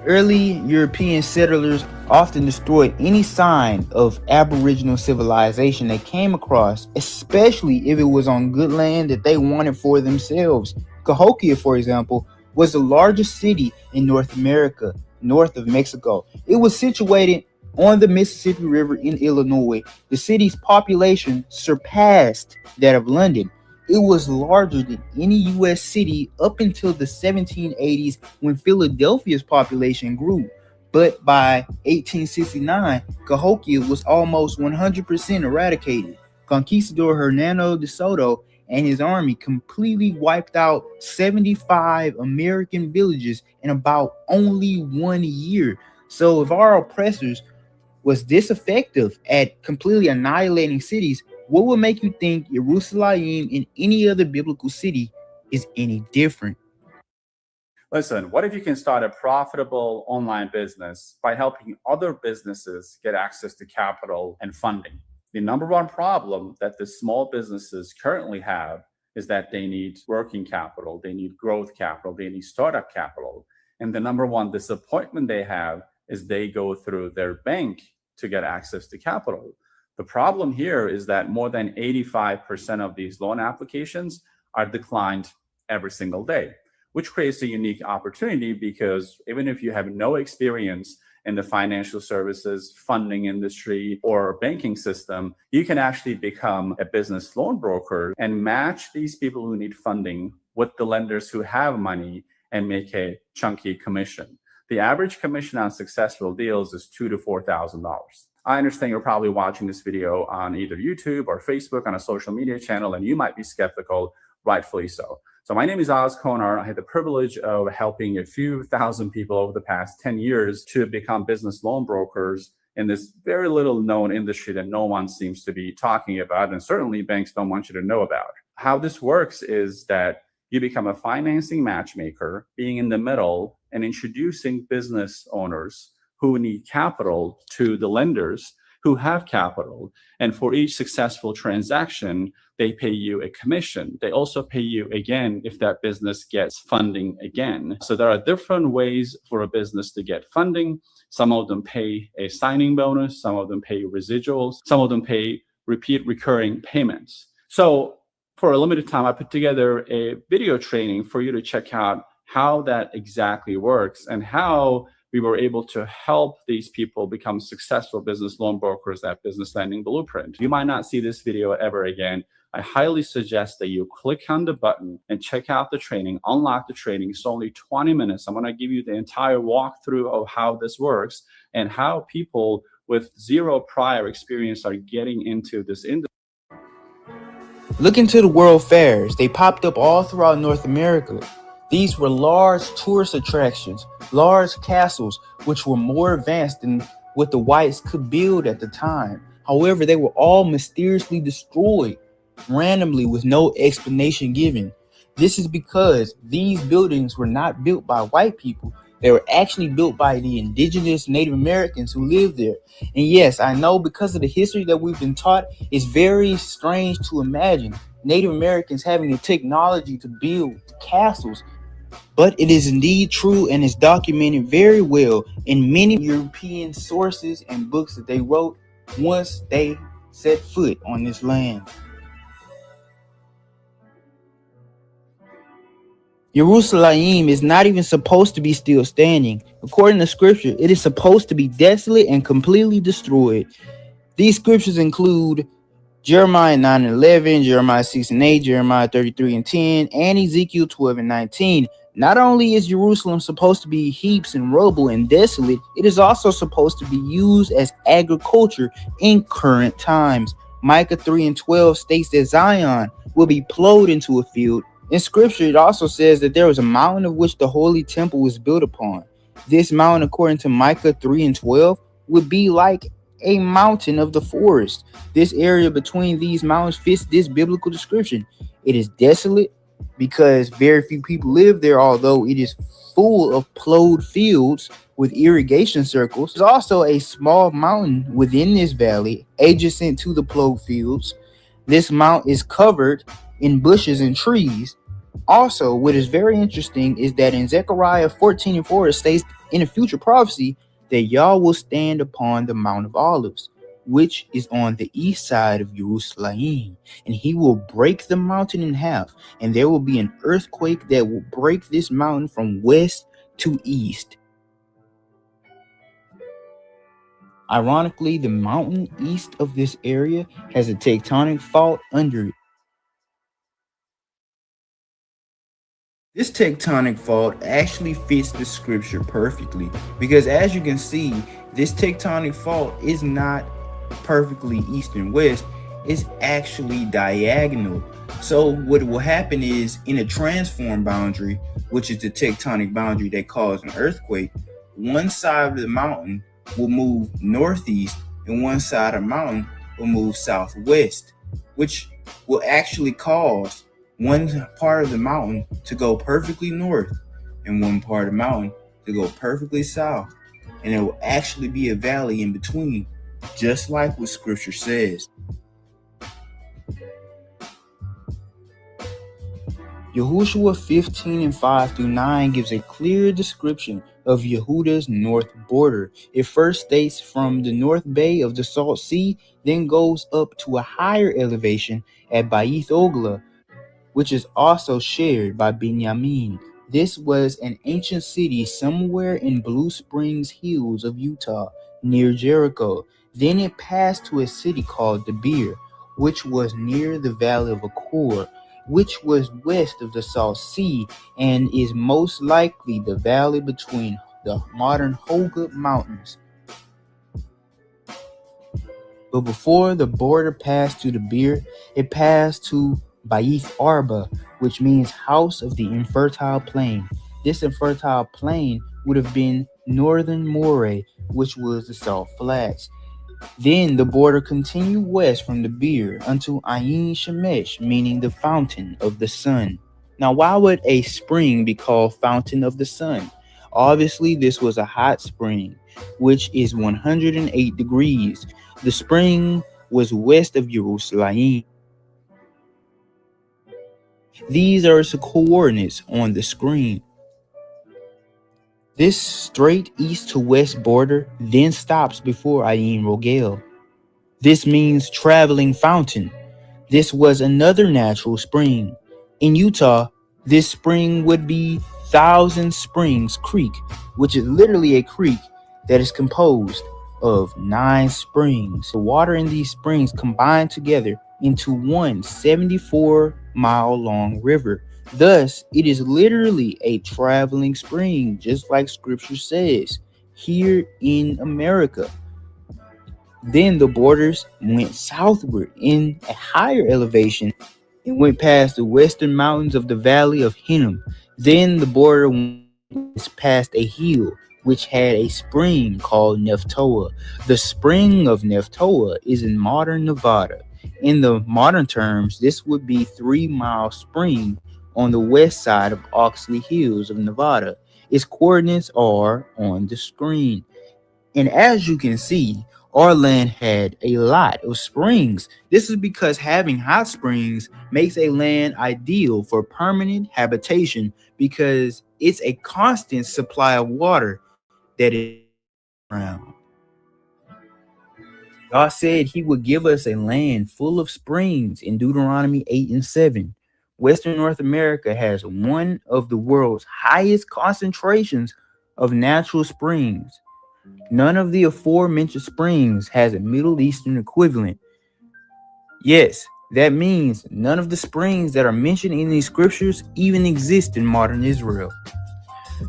Early European settlers often destroyed any sign of Aboriginal civilization they came across, especially if it was on good land that they wanted for themselves. Cahokia, for example, was the largest city in North America, north of Mexico. It was situated on the Mississippi River in Illinois. The city's population surpassed that of London. It was larger than any U.S. city up until the 1780s, when Philadelphia's population grew. But by 1869, Cahokia was almost 100% eradicated. Conquistador Hernando de Soto and his army completely wiped out 75 American villages in about only 1 year. So if our oppressors was this effective at completely annihilating cities, what would make you think Jerusalem and any other biblical city is any different? Listen, what if you can start a profitable online business by helping other businesses get access to capital and funding? The number one problem that the small businesses currently have is that they need working capital, they need growth capital, they need startup capital. And the number one disappointment they have is they go through their bank to get access to capital. The problem here is that more than 85% of these loan applications are declined every single day, which creates a unique opportunity, because even if you have no experience in the financial services, funding industry, or banking system, you can actually become a business loan broker and match these people who need funding with the lenders who have money and make a chunky commission. The average commission on successful deals is $2,000 to $4,000. I understand you're probably watching this video on either YouTube or Facebook on a social media channel, and you might be skeptical, rightfully so. So my name is Oz Konar. I had the privilege of helping a few thousand people over the past 10 years to become business loan brokers in this very little known industry that no one seems to be talking about, and certainly banks don't want you to know about. How this works is that you become a financing matchmaker, being in the middle and introducing business owners who need capital to the lenders who have capital. And for each successful transaction, they pay you a commission. They also pay you again if that business gets funding again. So there are different ways for a business to get funding. Some of them pay a signing bonus, some of them pay residuals, some of them pay repeat recurring payments. So for a limited time, I put together a video training for you to check out how that exactly works and how we were able to help these people become successful business loan brokers at Business Lending Blueprint. You might not see this video ever again. I highly suggest that you click on the button and check out the training, unlock the training. It's only 20 minutes. I'm going to give you the entire walkthrough of how this works and how people with zero prior experience are getting into this industry. Look into the World Fairs. They popped up all throughout North America. These were large tourist attractions, large castles, which were more advanced than what the whites could build at the time. However, they were all mysteriously destroyed randomly with no explanation given. This is because these buildings were not built by white people. They were actually built by the indigenous Native Americans who lived there. And yes, I know because of the history that we've been taught, it's very strange to imagine Native Americans having the technology to build castles. But it is indeed true and is documented very well in many European sources and books that they wrote once they set foot on this land. Jerusalem is not even supposed to be still standing. According to scripture, it is supposed to be desolate and completely destroyed. These scriptures include Jeremiah 9:11, Jeremiah 6:8, Jeremiah 33:10, and Ezekiel 12:19. Not only is Jerusalem supposed to be heaps and rubble and desolate, it is also supposed to be used as agriculture in current times. Micah 3:12 states that Zion will be plowed into a field. In scripture, it also says that there was a mountain of which the holy temple was built upon. This mountain, according to Micah 3:12, would be like a mountain of the forest. This area between these mountains fits this biblical description. It is desolate because very few people live there, although it is full of plowed fields with irrigation circles. There's also a small mountain within this valley adjacent to the plowed fields. This mountain is covered in bushes and trees. Also, what is very interesting is that in Zechariah 14:4, it states in a future prophecy that Yah will stand upon the Mount of Olives, which is on the east side of Jerusalem, and he will break the mountain in half, and there will be an earthquake that will break this mountain from west to east. Ironically, the mountain east of this area has a tectonic fault under it. This tectonic fault actually fits the scripture perfectly because, as you can see, this tectonic fault is not perfectly east and west. It's actually diagonal. So what will happen is, in a transform boundary, which is the tectonic boundary that caused an earthquake, one side of the mountain will move northeast and one side of the mountain will move southwest, which will actually cause one part of the mountain to go perfectly north and one part of the mountain to go perfectly south, and there will actually be a valley in between, just like what scripture says. Yahushua 15:5-9 gives a clear description of Yehuda's north border. It first states from the north bay of the Salt Sea, then goes up to a higher elevation at Baith Ogla, which is also shared by Binyamin. This was an ancient city somewhere in Blue Springs Hills of Utah, near Jericho. Then it passed to a city called Debir, which was near the valley of Achor, which was west of the Salt Sea, and is most likely the valley between the modern Holgut Mountains. But before the border passed to Debir, it passed to Ba'ith Arba, which means house of the infertile plain. This infertile plain would have been northern Moreh, which was the Salt Flats. Then the border continued west from Debir unto Ain Shemesh, meaning the fountain of the sun. Now, why would a spring be called fountain of the sun? Obviously, this was a hot spring, which is 108 degrees. The spring was west of Jerusalem. These are its coordinates on the screen. This straight east to west border then stops before Ain Rogel. This means traveling fountain. This was another natural spring. In Utah, this spring would be Thousand Springs Creek, which is literally a creek that is composed of 9 springs. The water in these springs combine together into one 74-mile-long river. Thus, it is literally a traveling spring, just like scripture says, here in America. Then the borders went southward in a higher elevation and went past the western mountains of the valley of Hinnom. Then the border went past a hill which had a spring called Nephtoah. The spring of Nephtoah is in modern Nevada. In the modern terms, this would be 3-mile spring on the west side of Oxley Hills of Nevada. Its coordinates are on the screen. And as you can see, our land had a lot of springs. This is because having hot springs makes a land ideal for permanent habitation because it's a constant supply of water that is around. God said he would give us a land full of springs in Deuteronomy 8:7. Western North America has one of the world's highest concentrations of natural springs. None of the aforementioned springs has a Middle Eastern equivalent. Yes, that means none of the springs that are mentioned in these scriptures even exist in modern Israel.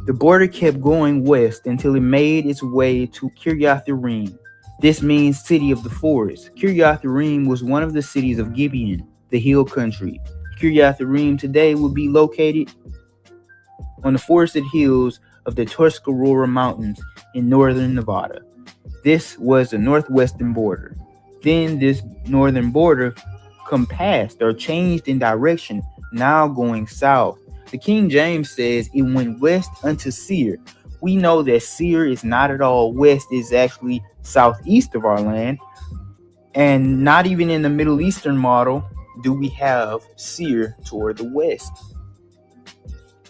The border kept going west until it made its way to Kirjath Jearim. This means city of the forest. Kirjath Jearim was one of the cities of Gibeon, the hill country. Kirjath Jearim today would be located on the forested hills of the Tuscarora Mountains in northern Nevada. This was the northwestern border. Then this northern border compassed or changed in direction, now going south. The King James says it went west unto Seir. We know that Seir is not at all west, it's actually southeast of our land. And not even in the Middle Eastern model do we have Seir toward the west.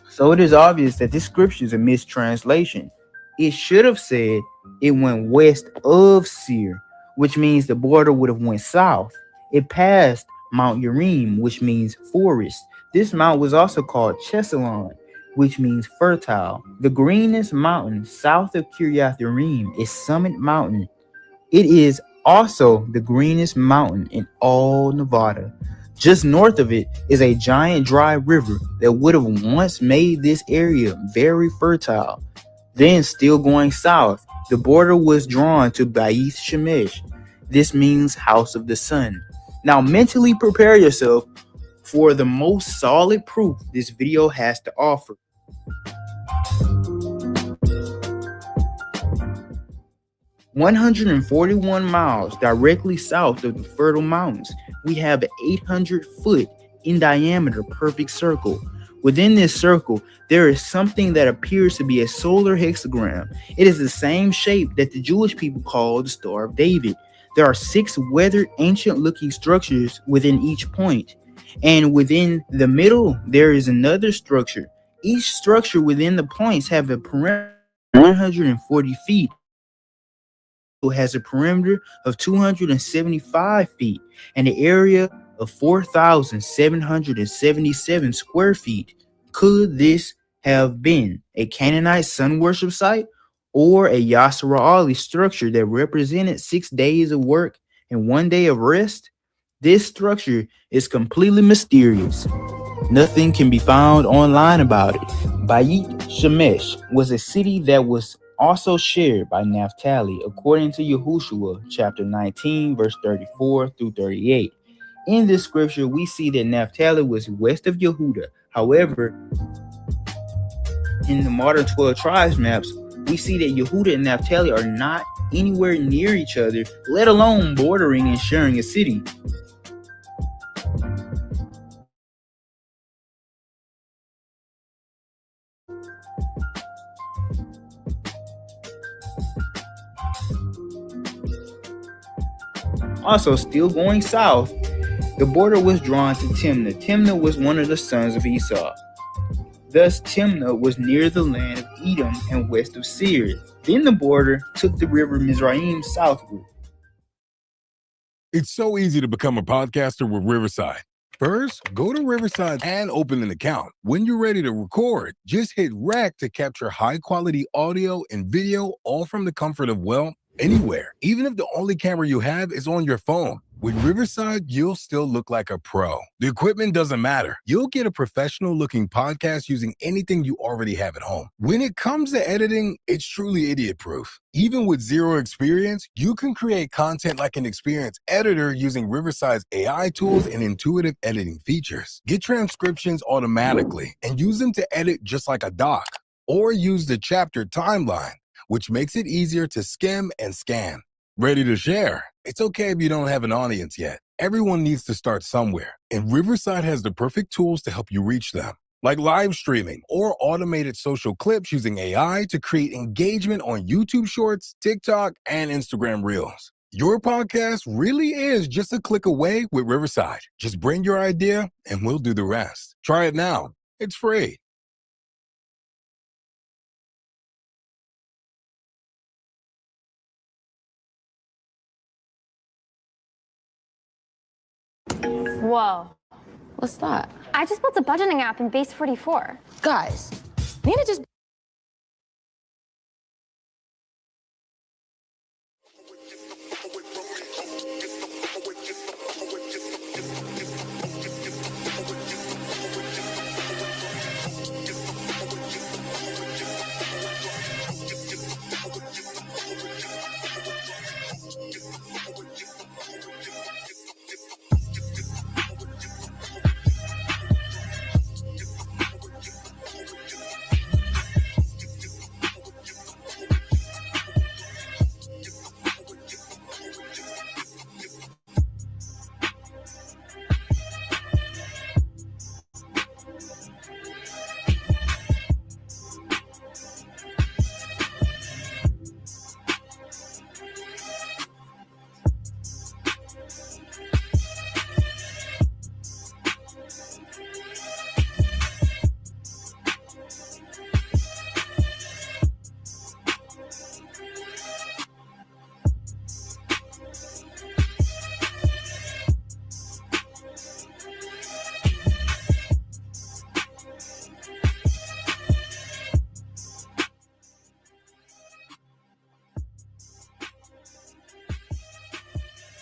So it is obvious that this scripture is a mistranslation. It should have said it went west of Seir, which means the border would have went south. It passed Mount Urim, which means forest. This mount was also called Chesalon, which means fertile. The greenest mountain south of Kirjath Jearim is Summit Mountain. It is also the greenest mountain in all Nevada. Just north of it is a giant dry river that would have once made this area very fertile. Then, still going south, the border was drawn to Ba'ith Shemesh. This means house of the sun. Now, mentally prepare yourself for the most solid proof this video has to offer. "141 miles directly south of the Fertile Mountains, we have an 800-foot in diameter perfect circle. Within this circle, there is something that appears to be a solar hexagram. It is the same shape that the Jewish people call the Star of David. There are 6 weathered, ancient-looking structures within each point. And within the middle, there is another structure. Each structure within the points have a perimeter of 140 feet. It has a perimeter of 275 feet and an area of 4,777 square feet. Could this have been a Canaanite sun worship site or a Yasser Ali structure that represented 6 days of work and 1 day of rest? This structure is completely mysterious. Nothing can be found online about it. Bayit Shemesh was a city that was also shared by Naphtali, according to Yahushua chapter 19, verse 34 through 38. In this scripture, we see that Naphtali was west of Yehuda. However, in the modern 12 tribes maps, we see that Yehuda and Naphtali are not anywhere near each other, let alone bordering and sharing a city. Also, still going south, the border was drawn to Timnah. Timnah was one of the sons of Esau. Thus, Timnah was near the land of Edom and west of Seir. Then the border took the river Mizraim southward. It's so easy to become a podcaster with Riverside. First, go to Riverside and open an account. When you're ready to record, just hit rec to capture high-quality audio and video, all from the comfort of, well, anywhere. Even if the only camera you have is on your phone. With Riverside, you'll still look like a pro. The equipment doesn't matter. You'll get a professional-looking podcast using anything you already have at home. When it comes to editing, it's truly idiot-proof. Even with zero experience, you can create content like an experienced editor using Riverside's AI tools and intuitive editing features. Get transcriptions automatically and use them to edit just like a doc. Or use the chapter timeline, which makes it easier to skim and scan. Ready to share? It's okay if you don't have an audience yet. Everyone needs to start somewhere, and Riverside has the perfect tools to help you reach them, like live streaming or automated social clips using AI to create engagement on YouTube Shorts, TikTok, and Instagram Reels. Your podcast really is just a click away with Riverside. Just bring your idea, and we'll do the rest. Try it now. It's free. Whoa. What's that? I just built a budgeting app in Base 44. Guys, Nina just...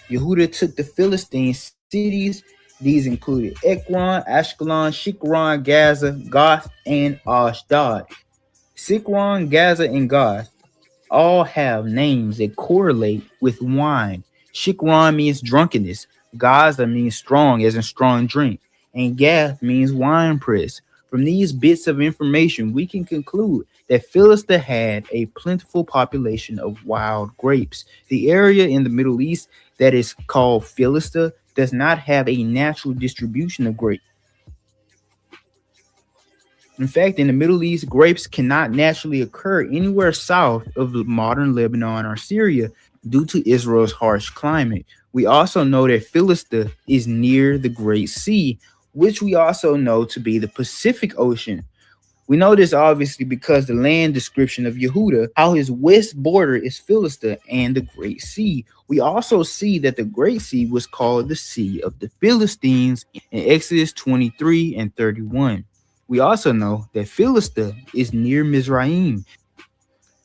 Yehuda took the Philistine cities. These included Ekron, Ashkelon, Shikron, Gaza, Gath, and Ashdod. Shikron, Gaza, and Gath all have names that correlate with wine. Shikron means drunkenness. Gaza means strong, as in strong drink. And Gath means wine press. From these bits of information, we can conclude that Philistia had a plentiful population of wild grapes. The area in the Middle East that is called Philistia does not have a natural distribution of grapes. In fact, in the Middle East, grapes cannot naturally occur anywhere south of modern Lebanon or Syria due to Israel's harsh climate. We also know that Philistia is near the Great Sea, which we also know to be the Pacific Ocean. We know this obviously because the land description of Yehuda, how his west border is Philistia and the Great Sea. We also see that the Great Sea was called the Sea of the Philistines in Exodus 23 and 31. We also know that Philistia is near Mizraim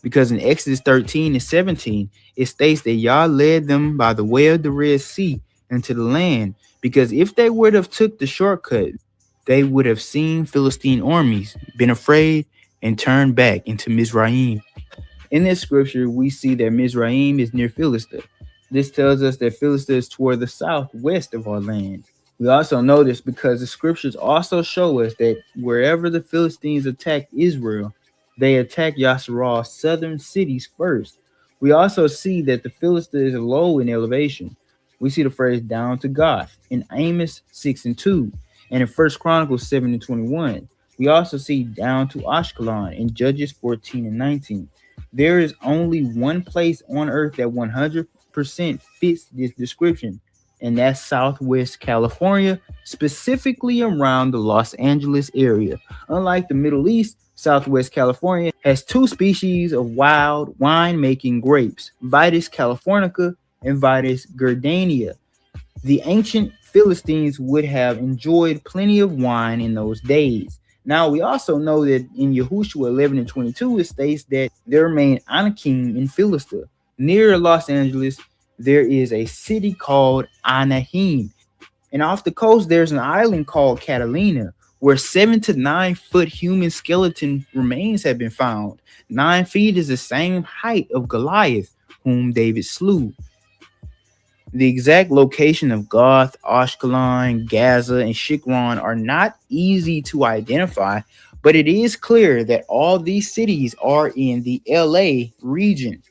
because in Exodus 13 and 17, it states that Yah led them by the way of the Red Sea into the land, because if they would have took the shortcut, they would have seen Philistine armies, been afraid, and turned back into Mizraim. In this scripture, we see that Mizraim is near Philistia. This tells us that Philistia is toward the southwest of our land. We also know this because the scriptures also show us that wherever the Philistines attacked Israel, they attacked Yasseral's southern cities first. We also see that the Philistia is low in elevation. We see the phrase down to Gath in Amos 6 and 2, and in 1 Chronicles 7 and 21. We also see down to Ashkelon in Judges 14 and 19. There is only one place on earth that 100% fits this description, and that's Southwest California, specifically around the Los Angeles area. Unlike the Middle East, Southwest California has two species of wild wine-making grapes, Vitis californica and Vitis gardenia. The ancient Philistines would have enjoyed plenty of wine in those days. Now, we also know that in Yahushua 11 and 22, it states that there remained Anakim in Philistia. Near Los Angeles, there is a city called Anaheim. And off the coast, there's an island called Catalina, where 7 to 9 foot human skeleton remains have been found. 9 feet is the same height of Goliath, whom David slew. The exact location of Gath, Ashkelon, Gaza, and Shikron are not easy to identify, but it is clear that all these cities are in the LA region.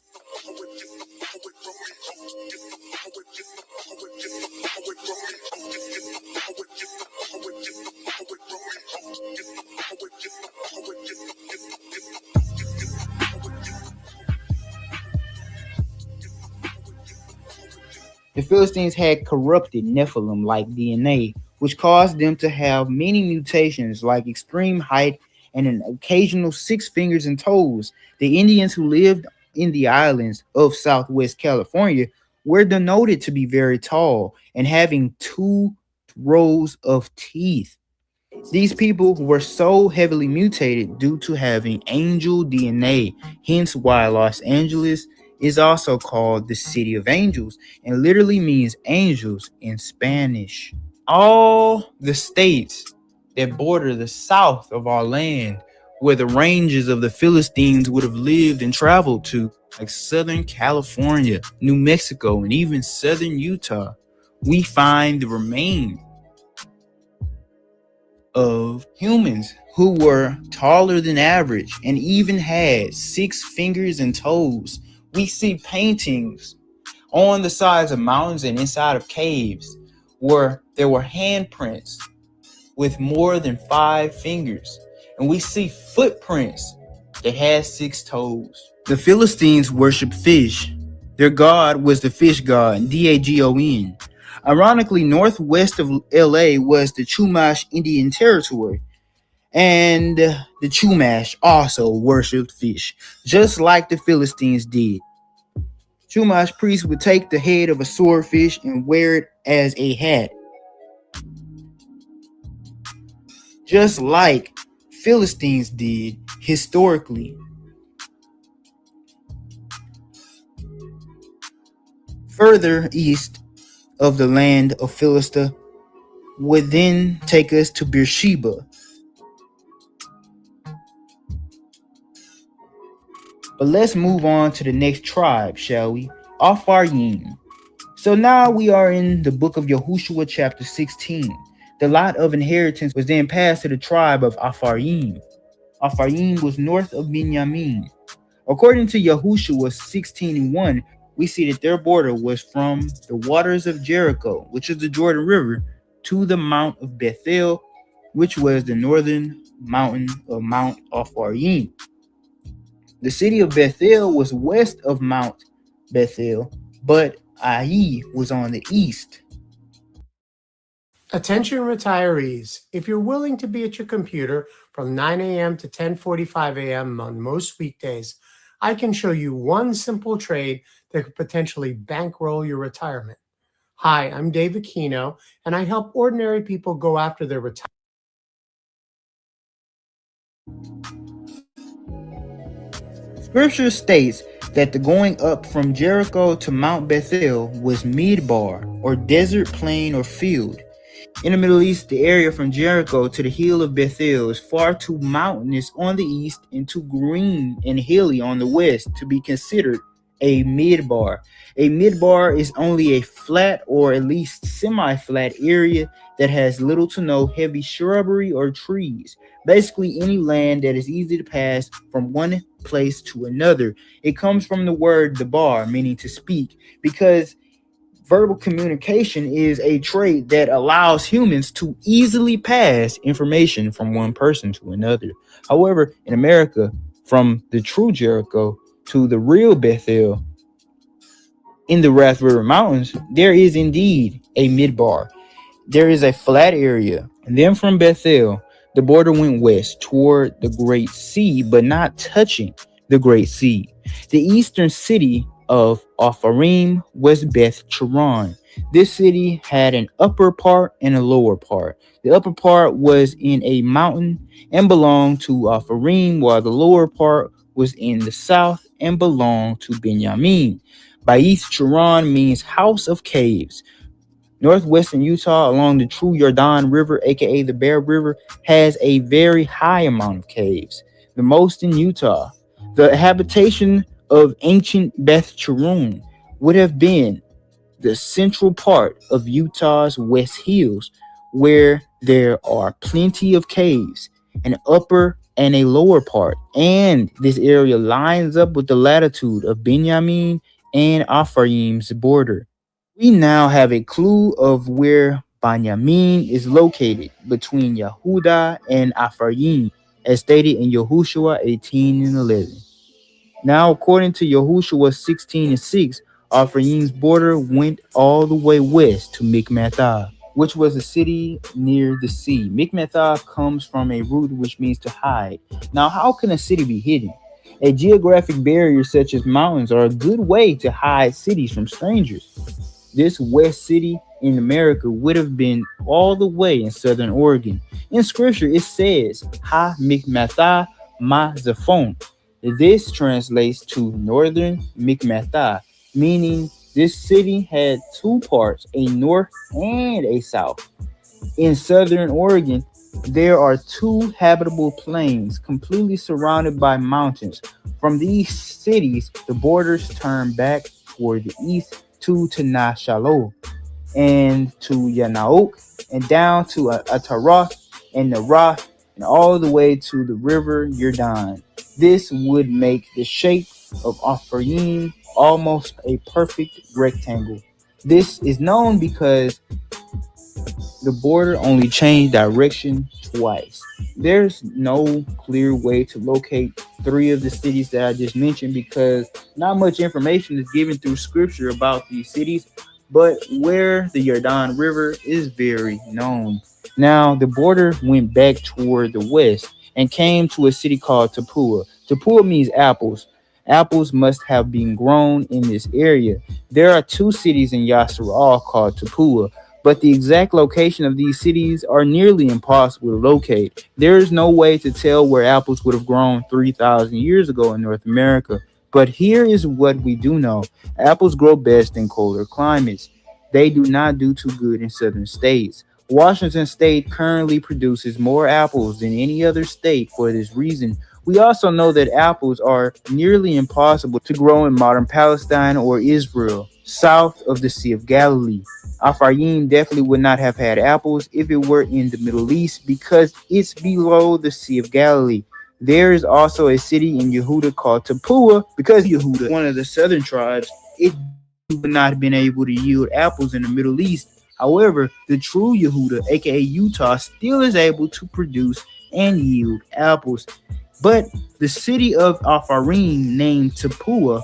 The Philistines had corrupted Nephilim-like DNA, which caused them to have many mutations like extreme height and an occasional 6 fingers and toes. The Indians who lived in the islands of Southwest California were denoted to be very tall and having 2 rows of teeth. These people were so heavily mutated due to having angel DNA, hence why Los Angeles is also called the City of Angels and literally means angels in Spanish. All the states that border the south of our land, where the ranges of the Philistines would have lived and traveled to, like Southern California, New Mexico, and even Southern Utah, we find the remains of humans who were taller than average and even had 6 fingers and toes. We see paintings on the sides of mountains and inside of caves where there were handprints with more than 5 fingers. And we see footprints that had 6 toes. The Philistines worshiped fish. Their god was the fish god, Dagon. Ironically, northwest of LA was the Chumash Indian Territory. And the Chumash also worshipped fish, just like the Philistines did. Chumash priests would take the head of a swordfish and wear it as a hat, just like Philistines did historically. Further east of the land of Philistia would then take us to Beersheba. But let's move on to the next tribe, shall we? Apharim. So now we are in the book of Yahushua chapter 16. The lot of inheritance was then passed to the tribe of Apharim. Apharim was north of Binyamin. According to Yahushua 16:1, we see that their border was from the waters of Jericho, which is the Jordan River, to the Mount of Bethel, which was the northern mountain of Mount Apharim. The city of Bethel was west of Mount Bethel, but Ai was on the east. Attention retirees, if you're willing to be at your computer from 9 a.m. to 10:45 a.m. on most weekdays, I can show you one simple trade that could potentially bankroll your retirement. Hi, I'm Dave Aquino, and I help ordinary people go after their retirement Scripture states that the going up from Jericho to Mount Bethel was Midbar, or desert plain or field. In the Middle East, the area from Jericho to the hill of Bethel is far too mountainous on the east and too green and hilly on the west to be considered a midbar. A midbar is only a flat or at least semi-flat area that has little to no heavy shrubbery or trees. Basically, any land that is easy to pass from one place to another. It comes from the word dabar, meaning to speak, because verbal communication is a trait that allows humans to easily pass information from one person to another. However, in America, from the true Jericho to the real Bethel in the Wrath River Mountains, there is indeed a midbar. There is a flat area. And then from Bethel, the border went west toward the Great Sea, but not touching the Great Sea. The eastern city of Opharim was Beth Choron. This city had an upper part and a lower part. The upper part was in a mountain and belonged to Opharim, while the lower part was in the south and belonged to Benjamin. Ba'ith Choron means house of caves. Northwestern Utah, along the true Jordan River, aka the Bear River, has a very high amount of caves, the most in Utah. The habitation of ancient Beth Choron would have been the central part of Utah's West Hills, where there are plenty of caves, an upper and a lower part, and this area lines up with the latitude of Benjamin and Ephraim's border. We now have a clue of where Benjamin is located between Yehuda and Ephraim, as stated in Yahushua 18:11. Now, according to Yahushua 16:6, Ephraim's border went all the way west to Mikmathah, which was a city near the sea. Mikmathah comes from a root which means to hide. Now, how can a city be hidden? A geographic barrier such as mountains are a good way to hide cities from strangers. This west city in America would have been all the way in southern Oregon. In scripture, it says, Ha Mikmathah Ma Zephon. This translates to northern Mikmathah, meaning this city had two parts, a north and a south. In southern Oregon, there are two habitable plains completely surrounded by mountains. From these cities, the borders turn back toward the east to Tanah Shalom and to Yanaok and down to Ataroth and Narath and all the way to the river Jordan. This would make the shape of Ephraim almost a perfect rectangle. This is known because the border only changed direction twice. There's no clear way to locate three of the cities that I just mentioned because not much information is given through scripture about these cities, but where the Jordan River is very known. Now, the border went back toward the west and came to a city called Tapua. Tapua means apples. Apples must have been grown in this area. There are two cities in Yasharal called Tapua, but the exact location of these cities are nearly impossible to locate. There is no way to tell where apples would have grown 3,000 years ago in North America. But here is what we do know. Apples grow best in colder climates. They do not do too good in southern states. Washington State currently produces more apples than any other state for this reason. We also know that apples are nearly impossible to grow in modern Palestine or Israel, south of the Sea of Galilee. Ephraim definitely would not have had apples if it were in the Middle East because it's below the Sea of Galilee. There is also a city in Yehuda called Tapua because Yehuda, one of the southern tribes, it would not have been able to yield apples in the Middle East. However, the true Yehuda, aka Utah, still is able to produce and yield apples. But the city of Ephraim, named Tapua,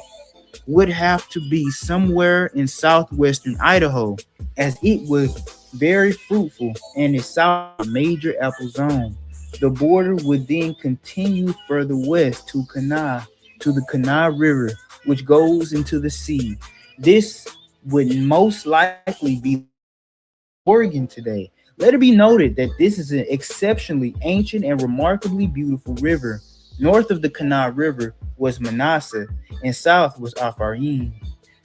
would have to be somewhere in southwestern Idaho, as it was very fruitful and is south of a major apple zone. The border would then continue further west to Kanah, to the Kanah River, which goes into the sea. This would most likely be Oregon today. Let it be noted that this is an exceptionally ancient and remarkably beautiful river. North of the Kanah River was Manasseh, and south was Apharim.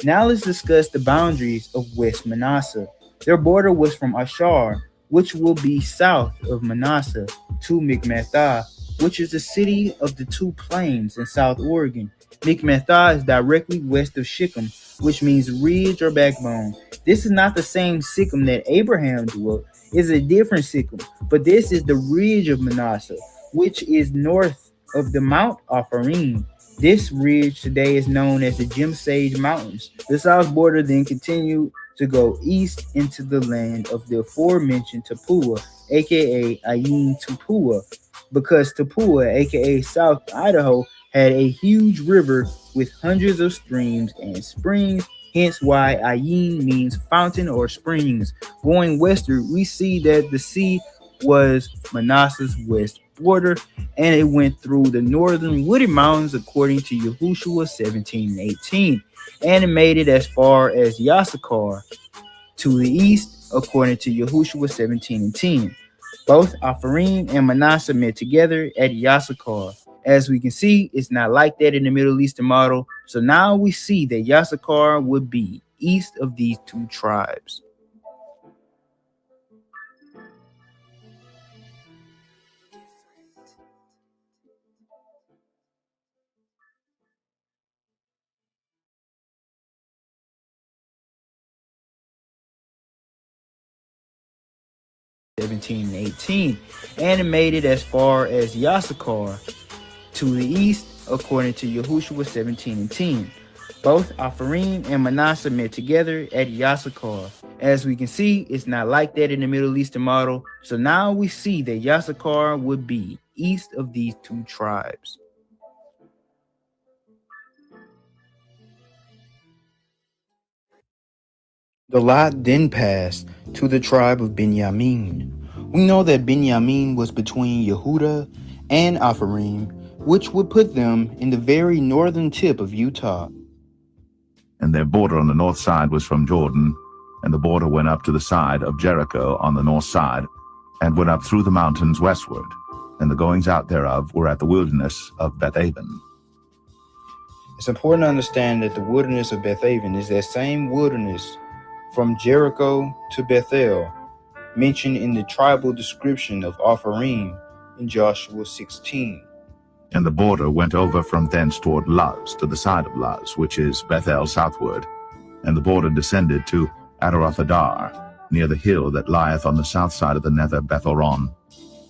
Now let's discuss the boundaries of West Manasseh. Their border was from Ashar, which will be south of Manasseh, to Mikmetah, which is the city of the two plains in South Oregon. Mikmetah is directly west of Shechem, which means ridge or backbone. This is not the same Shechem that Abraham dwelt. It's a different Shechem, but this is the ridge of Manasseh, which is north of the Mount Apharim. This ridge today is known as the Jim Sage Mountains. The south border then continued to go east into the land of the aforementioned Tapua, aka Ayin Tapua, because Tapua, aka South Idaho, had a huge river with hundreds of streams and springs, hence why Ayin means fountain or springs. Going westward, we see that the sea was Manasseh's west border, and it went through the northern wooded mountains according to Yahushua 17:18, and it made it as far as Yasakar to the east according to Yahushua 17:10. Both Apharim and Manasseh met together at Yasakar. As we can see, it's not like that in the Middle Eastern model, so now we see that Yasakar would be east of these two tribes. And 18, and it made it as far as Yasakar to the east according to Yahushua 17:10. Both Apharim and Manasseh met together at Yasakar. As we can see, it's not like that in the Middle Eastern model, so now we see that Yasakar would be east of these two tribes. The lot then passed to the tribe of Benjamin. We know that Benjamin was between Yehuda and Apharim, which would put them in the very northern tip of Utah. And their border on the north side was from Jordan, and the border went up to the side of Jericho on the north side, and went up through the mountains westward, and the goings out thereof were at the wilderness of Bethaven. It's important to understand that the wilderness of Bethaven is that same wilderness from Jericho to Bethel, mentioned in the tribal description of Apharim in Joshua 16. And the border went over from thence toward Luz, to the side of Luz, which is Bethel southward, and the border descended to Adarothadar, near the hill that lieth on the south side of the nether Bethoron.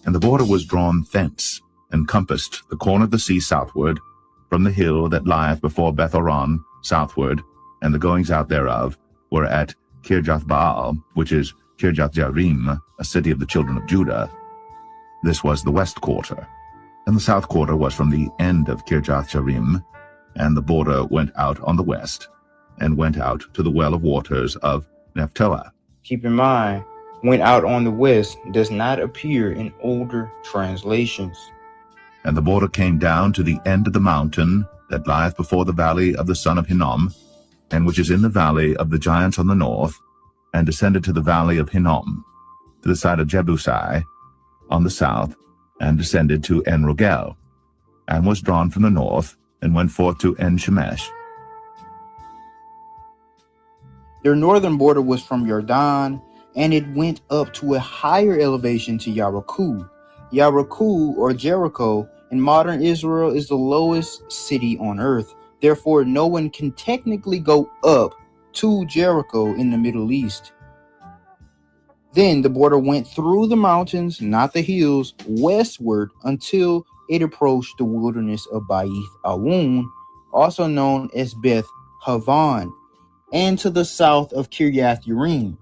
And the border was drawn thence, and compassed the corner of the sea southward, from the hill that lieth before Bethoron southward, and the goings out thereof were at Kirjath Baal, which is Kirjath Jearim, a city of the children of Judah. This was the west quarter. And the south quarter was from the end of Kirjath Jearim, and the border went out on the west, and went out to the well of waters of Nephtoah. Keep in mind, went out on the west does not appear in older translations. And the border came down to the end of the mountain that lieth before the valley of the son of Hinnom, and which is in the valley of the giants on the north, and descended to the valley of Hinnom, to the side of Jebusai on the south, and descended to En Rogel, and was drawn from the north, and went forth to En Shemesh. Their northern border was from Jordan, and it went up to a higher elevation to Yaraku. Yaraku, or Jericho, in modern Israel is the lowest city on earth. Therefore, no one can technically go up to Jericho in the Middle East. Then the border went through the mountains, not the hills, westward until it approached the wilderness of Baith Awun, also known as Beth Havan, and to the south of Kirjath Yearim.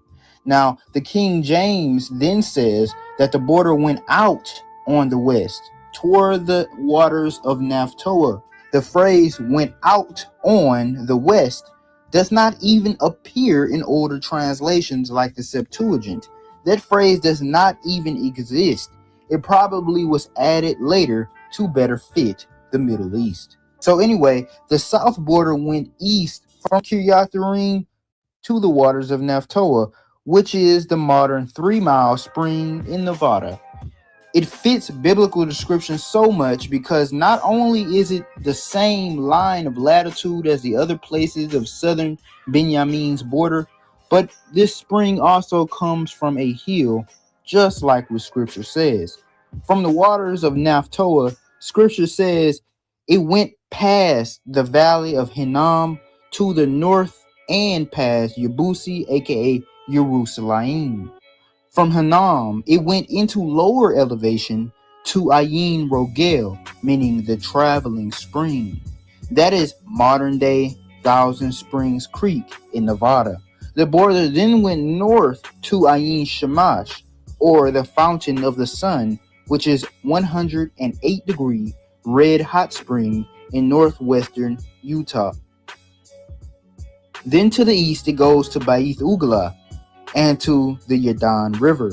Now, the King James then says that the border went out on the west toward the waters of Nephtoah. The phrase went out on the west does not even appear in older translations like the Septuagint. That phrase does not even exist. It probably was added later to better fit the Middle East. So anyway, the south border went east from Kirjath Yearim to the waters of Nephtoah, which is the modern 3 Mile spring in Nevada. It fits biblical description so much because not only is it the same line of latitude as the other places of southern Benjamin's border, but this spring also comes from a hill, just like what scripture says. From the waters of Naphtoah, scripture says it went past the valley of Hinnom to the north and past Yebusi, aka Jerusalem. From Hinnom, it went into lower elevation to Ayin Rogel, meaning the traveling spring. That is modern day Thousand Springs Creek in Nevada. The border then went north to Ayin Shamash, or the Fountain of the Sun, which is 108 degree red hot spring in northwestern Utah. Then to the east it goes to Ba'ith Ugla and to the Yarden River.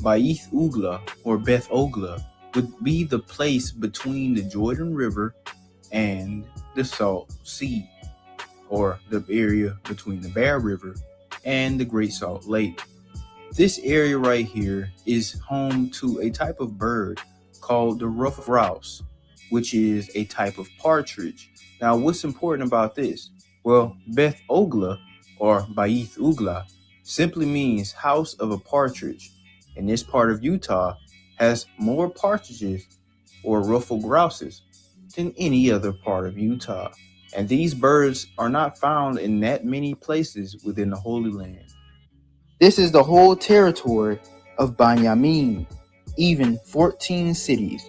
Ba'ith Ugla, or Beth Ogla, would be the place between the Jordan River and the Salt Sea, or the area between the Bear River and the Great Salt Lake. This area right here is home to a type of bird called the ruffed grouse, which is a type of partridge. Now, what's important about this? Well, Beth Ogla, or Ba'ith Ugla, simply means house of a partridge, and this part of Utah has more partridges or ruffed grouses than any other part of Utah, and these birds are not found in that many places within the Holy Land. This is the whole territory of Benjamin, even 14 cities.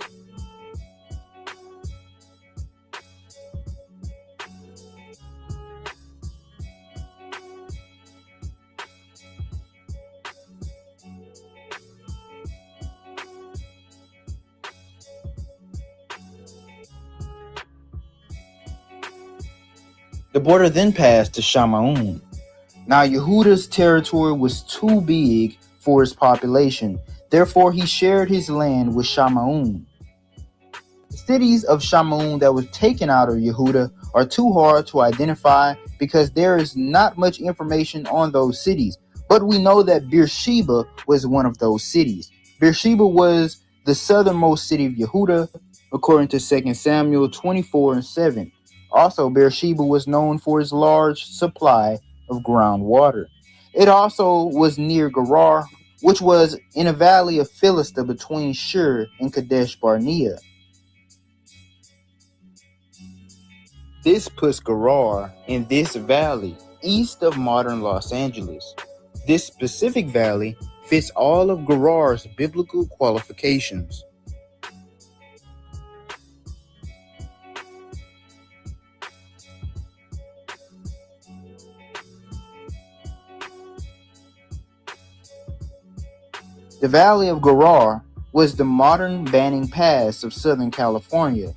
The border then passed to Shamaun. Now Yehuda's territory was too big for his population, therefore he shared his land with Shamaun. The cities of Shamaun that were taken out of Yehuda are too hard to identify because there is not much information on those cities, but we know that Beersheba was one of those cities. Beersheba was the southernmost city of Yehuda, according to 2 Samuel 24:7. Also, Beersheba was known for its large supply of groundwater. It also was near Gerar, which was in a valley of Philistia between Shur and Kadesh Barnea. This puts Gerar in this valley east of modern Los Angeles. This specific valley fits all of Gerar's biblical qualifications. The Valley of Gerar was the modern Banning Pass of Southern California,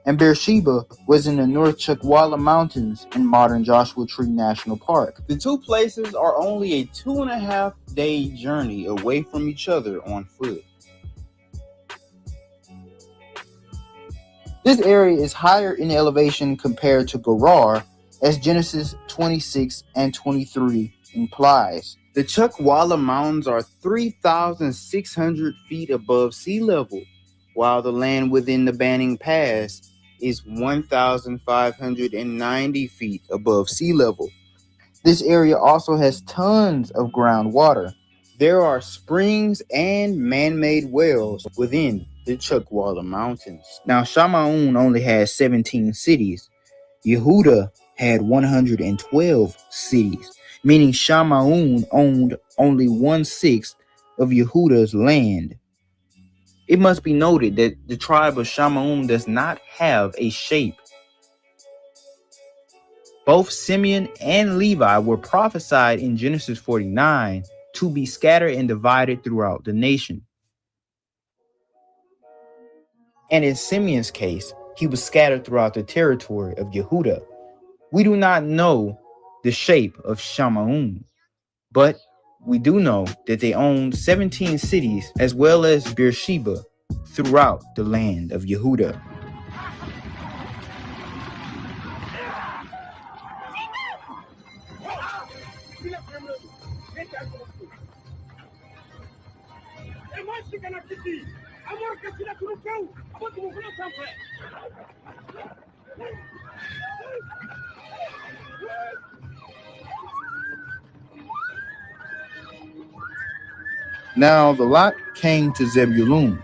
and Beersheba was in the North Chuckwalla Mountains in modern Joshua Tree National Park. The two places are only a 2.5-day journey away from each other on foot. This area is higher in elevation compared to Gerar, as Genesis 26 and 23 implies. The Chuckwalla Mountains are 3,600 feet above sea level, while the land within the Banning Pass is 1,590 feet above sea level. This area also has tons of groundwater. There are springs and man-made wells within the Chuckwalla Mountains. Now, Shamaun only has 17 cities. Yehuda had 112 cities, meaning Shamaun owned only 1/6 of Yehuda's land. It must be noted that the tribe of Shamaun does not have a shape. Both Simeon and Levi were prophesied in Genesis 49 to be scattered and divided throughout the nation. And in Simeon's case, he was scattered throughout the territory of Yehuda. We do not know the shape of Shamaun, but we do know that they owned 17 cities as well as Beersheba throughout the land of Yehuda. Now the lot came to Zebulun.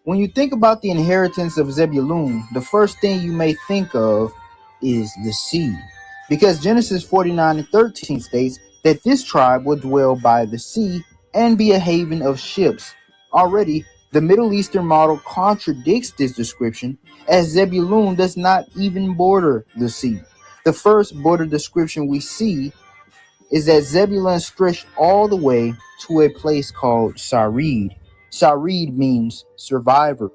When you think about the inheritance of Zebulun, the first thing you may think of is the sea. Because Genesis 49:13 states that this tribe will dwell by the sea and be a haven of ships. Already, the Middle Eastern model contradicts this description, as Zebulun does not even border the sea. The first border description we see is that Zebulun stretched all the way to a place called Sarid. Sarid means survivor.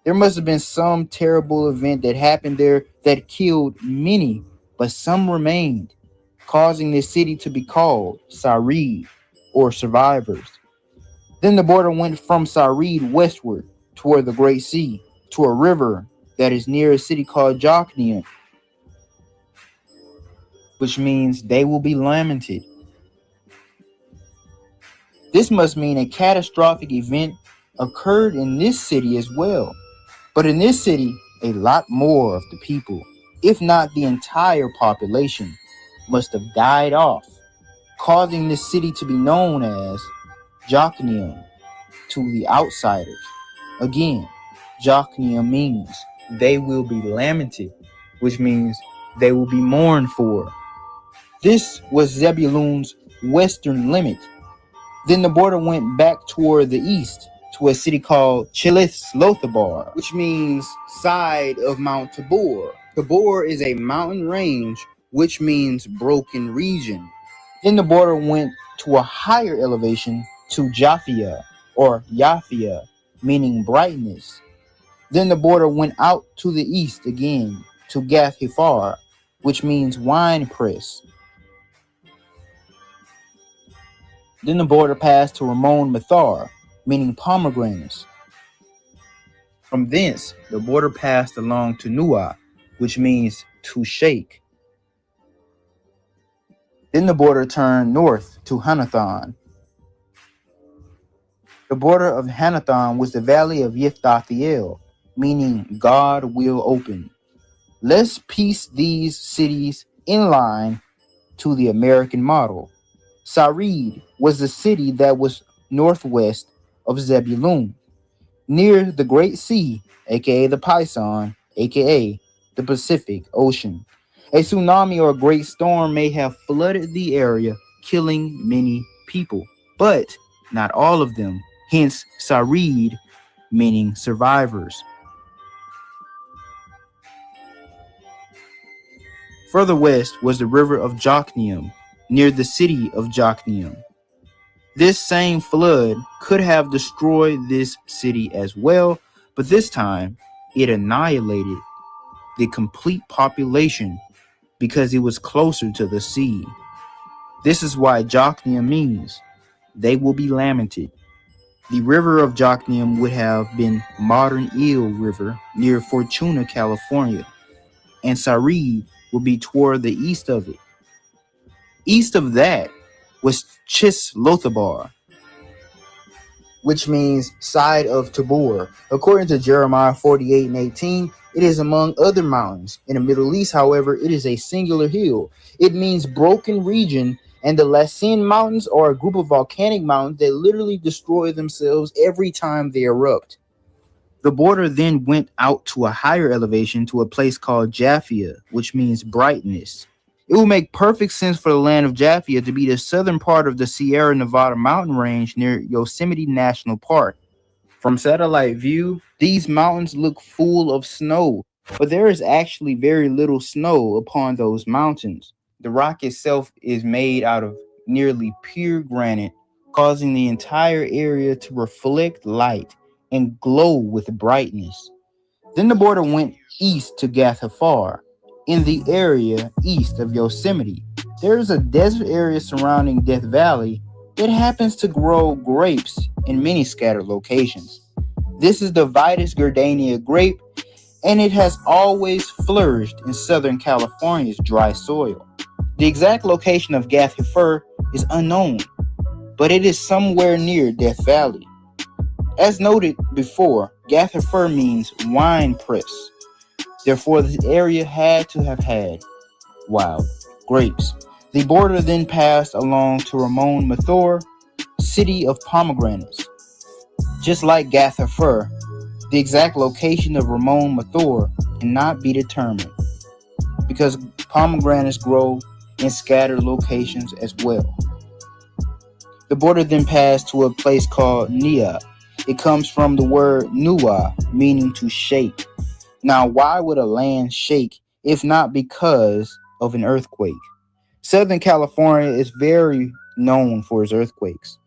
There must have been some terrible event that happened there that killed many, but some remained, causing this city to be called Sarid, or survivors. Then the border went from Sarid westward toward the Great Sea, to a river that is near a city called Jokneam, which means they will be lamented. This must mean a catastrophic event occurred in this city as well. But in this city, a lot more of the people, if not the entire population, must have died off, causing this city to be known as Jokneam to the outsiders. Again, Jokneam means they will be lamented, which means they will be mourned for. This was Zebulun's western limit. Then the border went back toward the east to a city called Chilith-Lothhabar, which means side of Mount Tabor. Tabor is a mountain range, which means broken region. Then the border went to a higher elevation to Japhia, or Yaphia, meaning brightness. Then the border went out to the east again to Gath-Hepher, which means wine press. Then the border passed to Ramon Methar, meaning pomegranates. From thence, the border passed along to Nuah, which means to shake. Then the border turned north to Hanathon. The border of Hanathon was the valley of Yiphdathiel, meaning God will open. Let's piece these cities in line to the American model. Sarid was the city that was northwest of Zebulun, near the Great Sea, aka the Pison, aka the Pacific Ocean. A tsunami or a great storm may have flooded the area, killing many people, but not all of them. Hence, Sarid, meaning survivors. Further west was the river of Jokneam, near the city of Jokneam. This same flood could have destroyed this city as well, but this time it annihilated the complete population because it was closer to the sea. This is why Jokneam means they will be lamented. The river of Jokneam would have been modern Eel River near Fortuna, California, and Sarid would be toward the east of it. East of that was Chislothhabar, which means side of Tabor. According to Jeremiah 48:18, it is among other mountains. In the Middle East, however, it is a singular hill. It means broken region, and the Lassin Mountains are a group of volcanic mountains that literally destroy themselves every time they erupt. The border then went out to a higher elevation to a place called Jaffia, which means brightness. It would make perfect sense for the land of Jaffia to be the southern part of the Sierra Nevada mountain range near Yosemite National Park. From satellite view, these mountains look full of snow, but there is actually very little snow upon those mountains. The rock itself is made out of nearly pure granite, causing the entire area to reflect light and glow with brightness. Then the border went east to Gath Hafar. In the area east of Yosemite, there is a desert area surrounding Death Valley that happens to grow grapes in many scattered locations. This is the Vitis gardenia grape, and it has always flourished in Southern California's dry soil. The exact location of Gath Hafar is unknown, but it is somewhere near Death Valley. As noted before, Gath Hafar means wine press. Therefore, this area had to have had wild grapes. The border then passed along to Ramon Mathor, city of pomegranates. Just like Gath Hafar, the exact location of Ramon Mathor cannot be determined because pomegranates grow in scattered locations as well. The border then passed to a place called Nia. It comes from the word Nuwa, meaning to shake. Now, why would a land shake if not because of an earthquake? Southern California is very known for its earthquakes,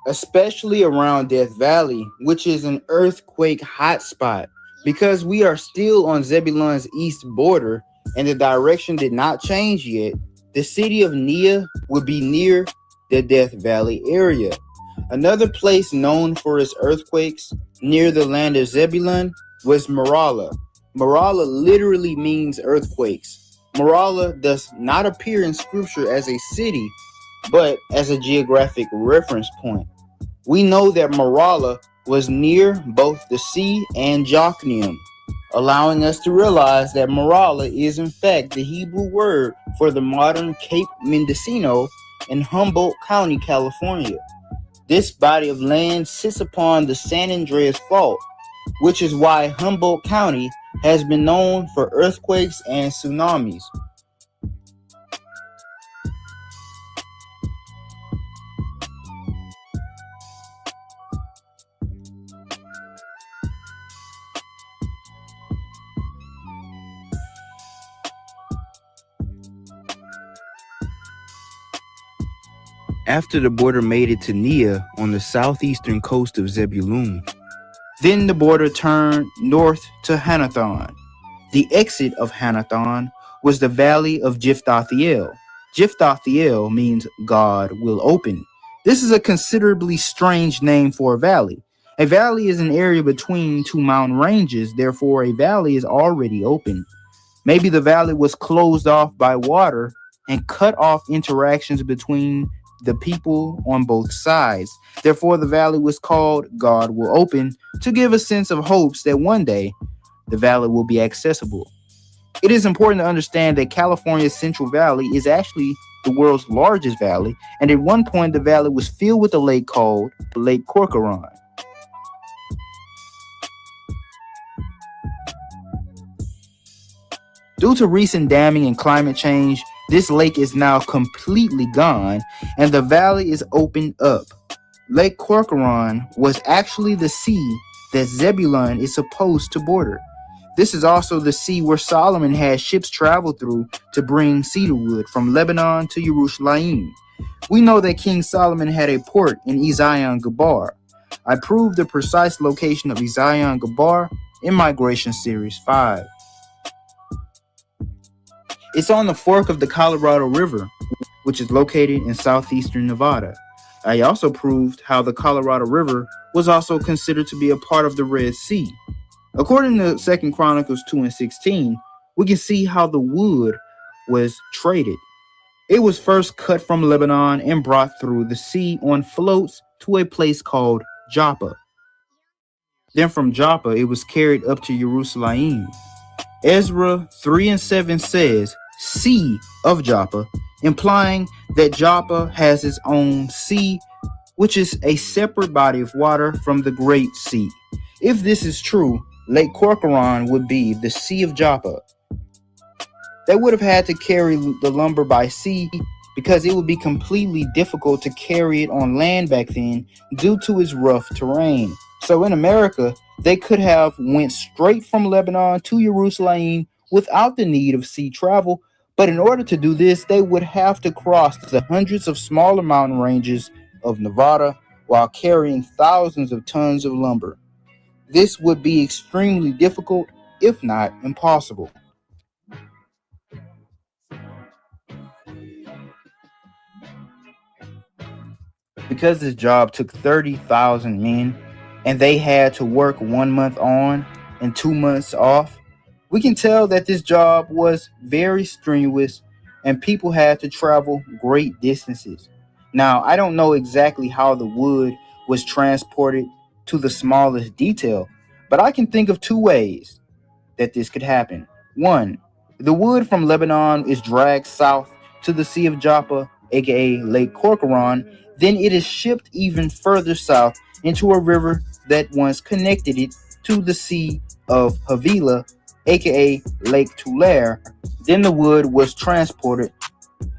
especially around Death Valley, which is an earthquake hotspot. Because we are still on Zebulon's east border and the direction did not change yet, the city of Nia would be near the Death Valley area. Another place known for its earthquakes near the land of Zebulon was Marala. Marala literally means earthquakes. Marala does not appear in scripture as a city, but as a geographic reference point. We know that Marala was near both the sea and Jokneam, allowing us to realize that Marala is in fact the Hebrew word for the modern Cape Mendocino in Humboldt County, California. This body of land sits upon the San Andreas Fault, which is why Humboldt County has been known for earthquakes and tsunamis. After the border made it to Nia on the southeastern coast of Zebulun, then the border turned north to Hanathon. The exit of Hanathon was the valley of Jiphdathiel. Jiphdathiel means God will open. This is a considerably strange name for a valley. A valley is an area between two mountain ranges, therefore a valley is already open. Maybe the valley was closed off by water and cut off interactions between the people on both sides. Therefore, the valley was called God Will Open to give a sense of hopes that one day the valley will be accessible. It is important to understand that California's Central Valley is actually the world's largest valley, and at one point the valley was filled with a lake called Lake Corcoran. Due to recent damming and climate change, this lake is now completely gone and the valley is opened up. Lake Corcoran was actually the sea that Zebulon is supposed to border. This is also the sea where Solomon had ships travel through to bring cedar wood from Lebanon to Jerusalem. We know that King Solomon had a port in Ezion Geber. I proved the precise location of Ezion Geber in Migration Series 5. It's on the fork of the Colorado River, which is located in southeastern Nevada. I also proved how the Colorado River was also considered to be a part of the Red Sea. According to 2 Chronicles 2:16, we can see how the wood was traded. It was first cut from Lebanon and brought through the sea on floats to a place called Joppa. Then from Joppa, it was carried up to Jerusalem. Ezra 3:7 says, Sea of Joppa, implying that Joppa has its own sea, which is a separate body of water from the Great Sea. If this is true, Lake Corcoran would be the Sea of Joppa. They would have had to carry the lumber by sea because it would be completely difficult to carry it on land back then due to its rough terrain. So in America, they could have went straight from Lebanon to Jerusalem without the need of sea travel, but in order to do this, they would have to cross the hundreds of smaller mountain ranges of Nevada while carrying thousands of tons of lumber. This would be extremely difficult, if not impossible. Because this job took 30,000 men and they had to work 1 month on and 2 months off, we can tell that this job was very strenuous and people had to travel great distances. Now, I don't know exactly how the wood was transported to the smallest detail, but I can think of 2 ways that this could happen. 1, the wood from Lebanon is dragged south to the Sea of Joppa, aka Lake Corcoran. Then it is shipped even further south into a river that once connected it to the Sea of Havilah, aka Lake Tulare. Then the wood was transported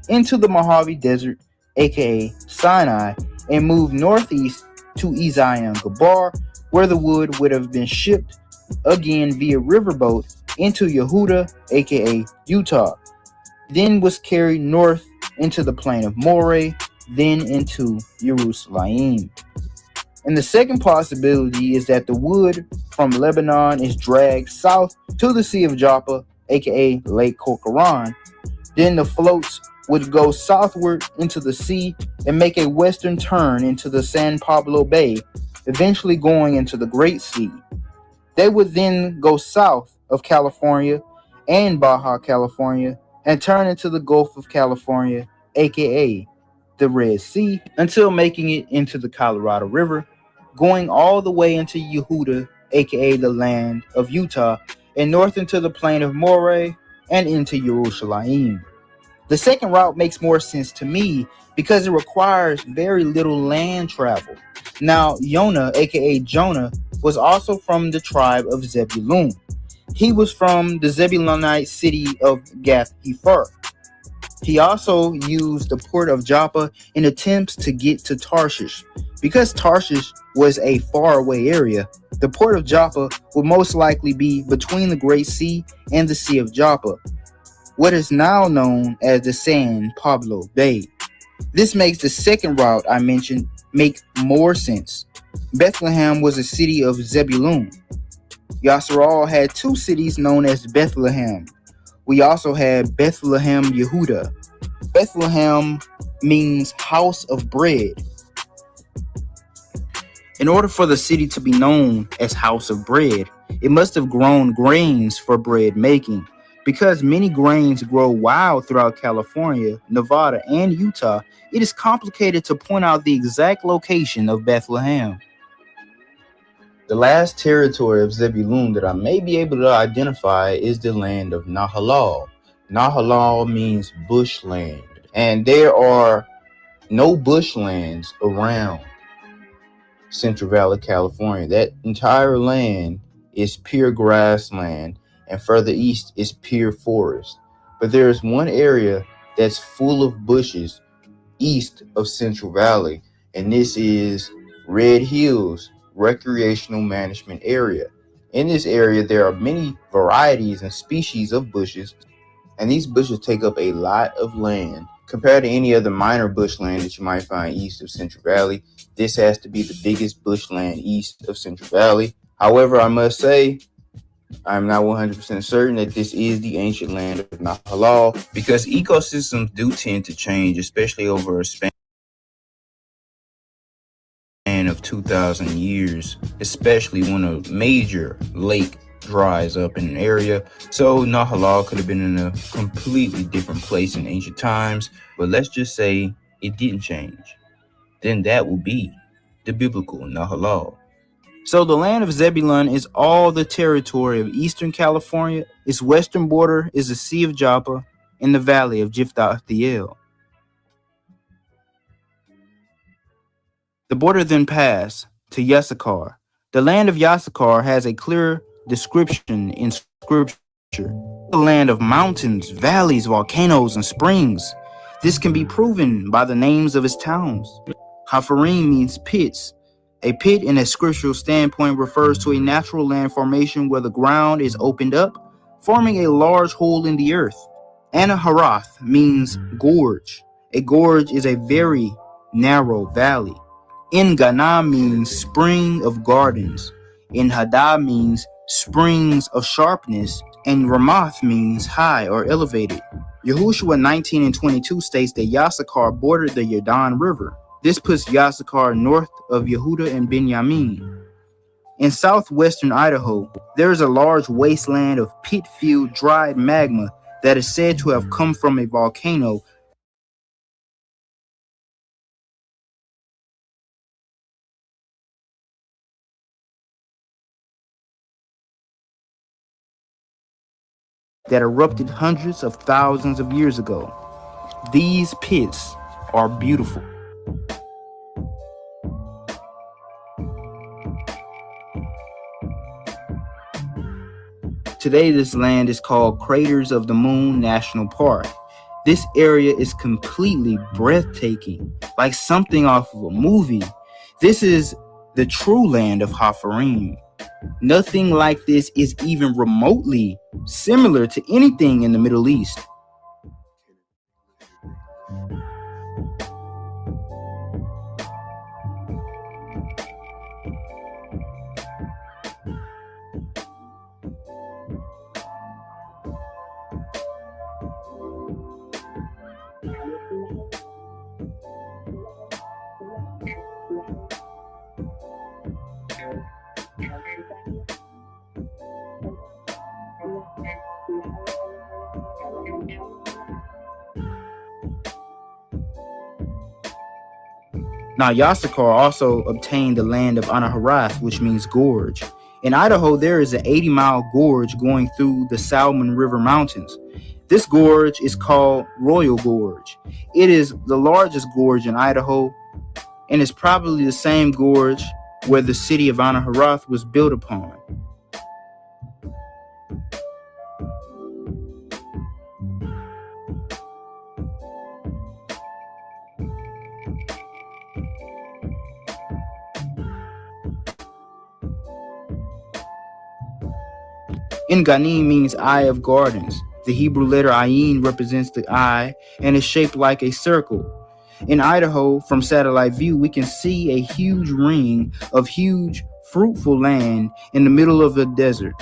into the Mojave Desert, aka Sinai, and moved northeast to Ezion Geber, where the wood would have been shipped again via riverboat into Yehuda, aka Utah. Then was carried north into the plain of Moreh, then into Jerusalem. And the second possibility is that the wood from Lebanon is dragged south to the Sea of Joppa, aka Lake Corcoran. Then the floats would go southward into the sea and make a western turn into the San Pablo Bay, eventually going into the Great Sea. They would then go south of California and Baja California and turn into the Gulf of California, aka the Red Sea, until making it into the Colorado River, going all the way into Yehuda, aka the land of Utah, and north into the plain of Moreh and into Jerusalem. The second route makes more sense to me because it requires very little land travel. Now, Yonah, aka Jonah, was also from the tribe of Zebulun. He was from the Zebulunite city of Gath-Hepher. He also used the port of Joppa in attempts to get to Tarshish. Because Tarshish was a faraway area, the port of Joppa would most likely be between the Great Sea and the Sea of Joppa, what is now known as the San Pablo Bay. This makes the second route I mentioned make more sense. Bethlehem was a city of Zebulun. Yasharal had 2 cities known as Bethlehem. We also had Bethlehem Yehuda. Bethlehem means house of bread. In order for the city to be known as house of bread, it must have grown grains for bread making. Because many grains grow wild throughout California, Nevada, and Utah, it is complicated to point out the exact location of Bethlehem. The last territory of Zebulun that I may be able to identify is the land of Nahalal. Nahalal means bushland, and there are no bushlands around Central Valley, California. That entire land is pure grassland, and further east is pure forest. But there is one area that's full of bushes east of Central Valley, and this is Red Hills Recreational Management Area. In this area, there are many varieties and species of bushes, and these bushes take up a lot of land. Compared to any other minor bushland that you might find east of Central Valley, this has to be the biggest bushland east of Central Valley. However, I must say, I'm not 100% certain that this is the ancient land of Nahalal, because ecosystems do tend to change, especially over a span of 2,000 years, especially when a major lake dries up in an area. So Nahalal could have been in a completely different place in ancient times, but let's just say it didn't change. Then that will be the biblical Nahalal. So the land of Zebulun is all the territory of eastern California. Its western border is the Sea of Joppa and the valley of Jiphthahiel. The border then passed to Yissachar. The land of Yissachar has a clear description in scripture. The land of mountains, valleys, volcanoes, and springs. This can be proven by the names of its towns. Hafarim means pits. A pit in a scriptural standpoint refers to a natural land formation where the ground is opened up, forming a large hole in the earth. Anaharath means gorge. A gorge is a very narrow valley. En-Gana means spring of gardens. En-Haddah means springs of sharpness. And Ramoth means high or elevated. Yahushua 19 and 22 states that Yissachar bordered the Yarden River. This puts Yissachar north of Yehuda and Benjamin. In southwestern Idaho, there is a large wasteland of pit-filled dried magma that is said to have come from a volcano that erupted hundreds of thousands of years ago. These pits are beautiful. Today, this land is called Craters of the Moon National Park. This area is completely breathtaking, like something off of a movie. This is the true land of Hafarim. Nothing like this is even remotely similar to anything in the Middle East. Now, Yissachar also obtained the land of Anaharath, which means gorge. In Idaho, there is an 80-mile gorge going through the Salmon River Mountains. This gorge is called Royal Gorge. It is the largest gorge in Idaho and is probably the same gorge where the city of Anaharath was built upon. En-Gani means eye of gardens. The Hebrew letter ayin represents the eye and is shaped like a circle. In Idaho, from satellite view, we can see a huge ring of huge, fruitful land in the middle of a desert.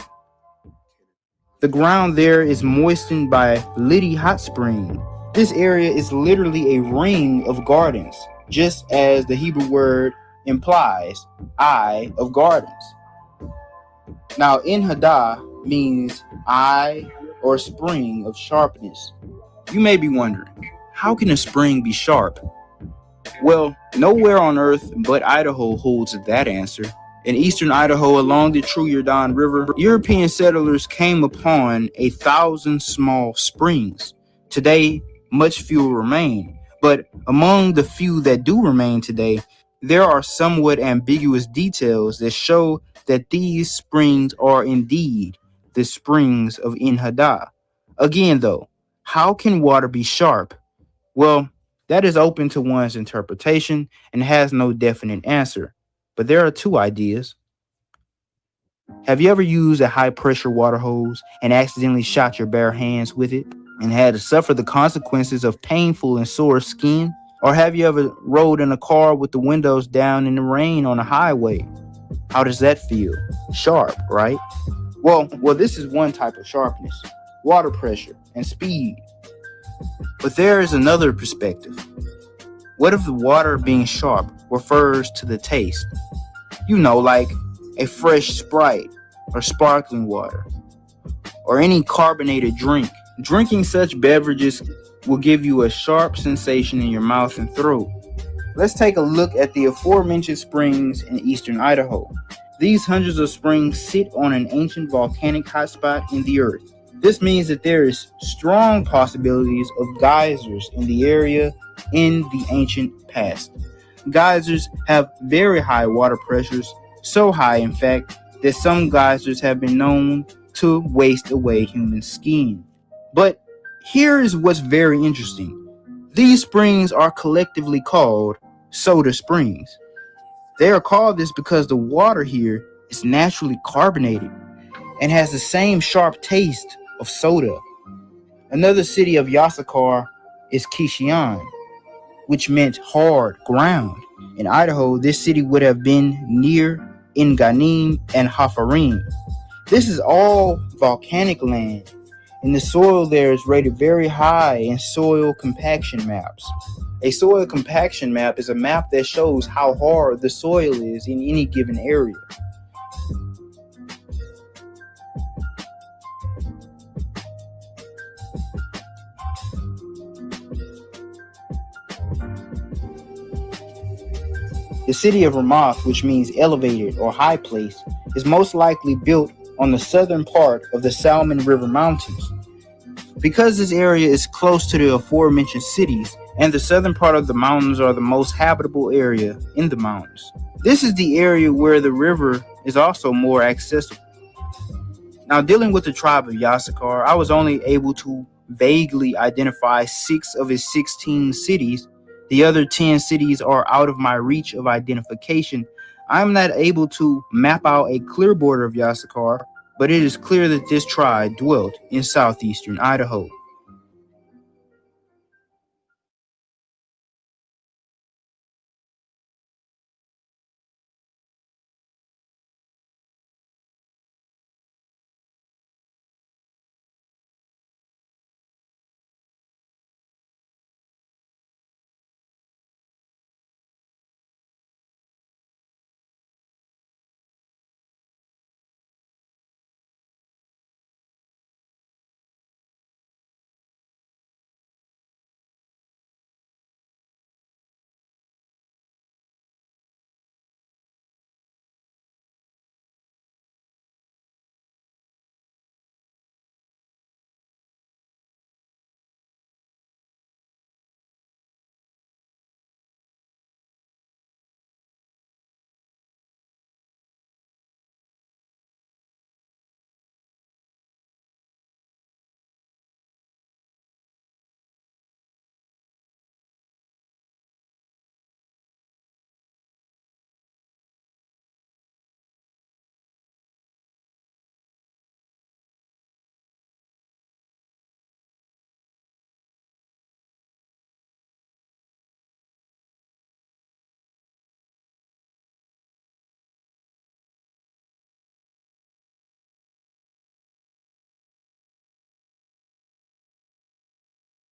The ground there is moistened by Liddy Hot Spring. This area is literally a ring of gardens, just as the Hebrew word implies, eye of gardens. Now, En-Haddah means eye or spring of sharpness. You may be wondering, how can a spring be sharp? Well, nowhere on earth but Idaho holds that answer. In eastern Idaho, along the true Yarden River, European settlers came upon 1,000 small springs. Today, much fewer remain, but among the few that do remain today, there are somewhat ambiguous details that show that these springs are indeed the springs of En-Haddah. Again, though, how can water be sharp? Well, that is open to one's interpretation and has no definite answer. But there are two ideas. Have you ever used a high-pressure water hose and accidentally shot your bare hands with it and had to suffer the consequences of painful and sore skin? Or have you ever rode in a car with the windows down in the rain on a highway? How does that feel? Sharp, right? Well, this is one type of sharpness, water pressure and speed. But there is another perspective. What if the water being sharp refers to the taste? You know, like a fresh Sprite or sparkling water or any carbonated drink. Drinking such beverages will give you a sharp sensation in your mouth and throat. Let's take a look at the aforementioned springs in eastern Idaho. These hundreds of springs sit on an ancient volcanic hotspot in the earth. This means that there is strong possibilities of geysers in the area in the ancient past. Geysers have very high water pressures, so high in fact that some geysers have been known to waste away human skin. But here is what's very interesting. These springs are collectively called soda springs. They are called this because the water here is naturally carbonated and has the same sharp taste of soda. Another city of Yasakar is Kishian, which meant hard ground. In Idaho, this city would have been near Enganim and Hafarim. This is all volcanic land, and the soil there is rated very high in soil compaction maps. A soil compaction map is a map that shows how hard the soil is in any given area. The city of Ramoth, which means elevated or high place, is most likely built on the southern part of the Salmon River Mountains. Because this area is close to the aforementioned cities, and the southern part of the mountains are the most habitable area in the mountains. This is the area where the river is also more accessible. Now, dealing with the tribe of Yasakar, I was only able to vaguely identify 6 of its 16 cities. The other 10 cities are out of my reach of identification. I'm not able to map out a clear border of Yasakar, but it is clear that this tribe dwelt in southeastern Idaho.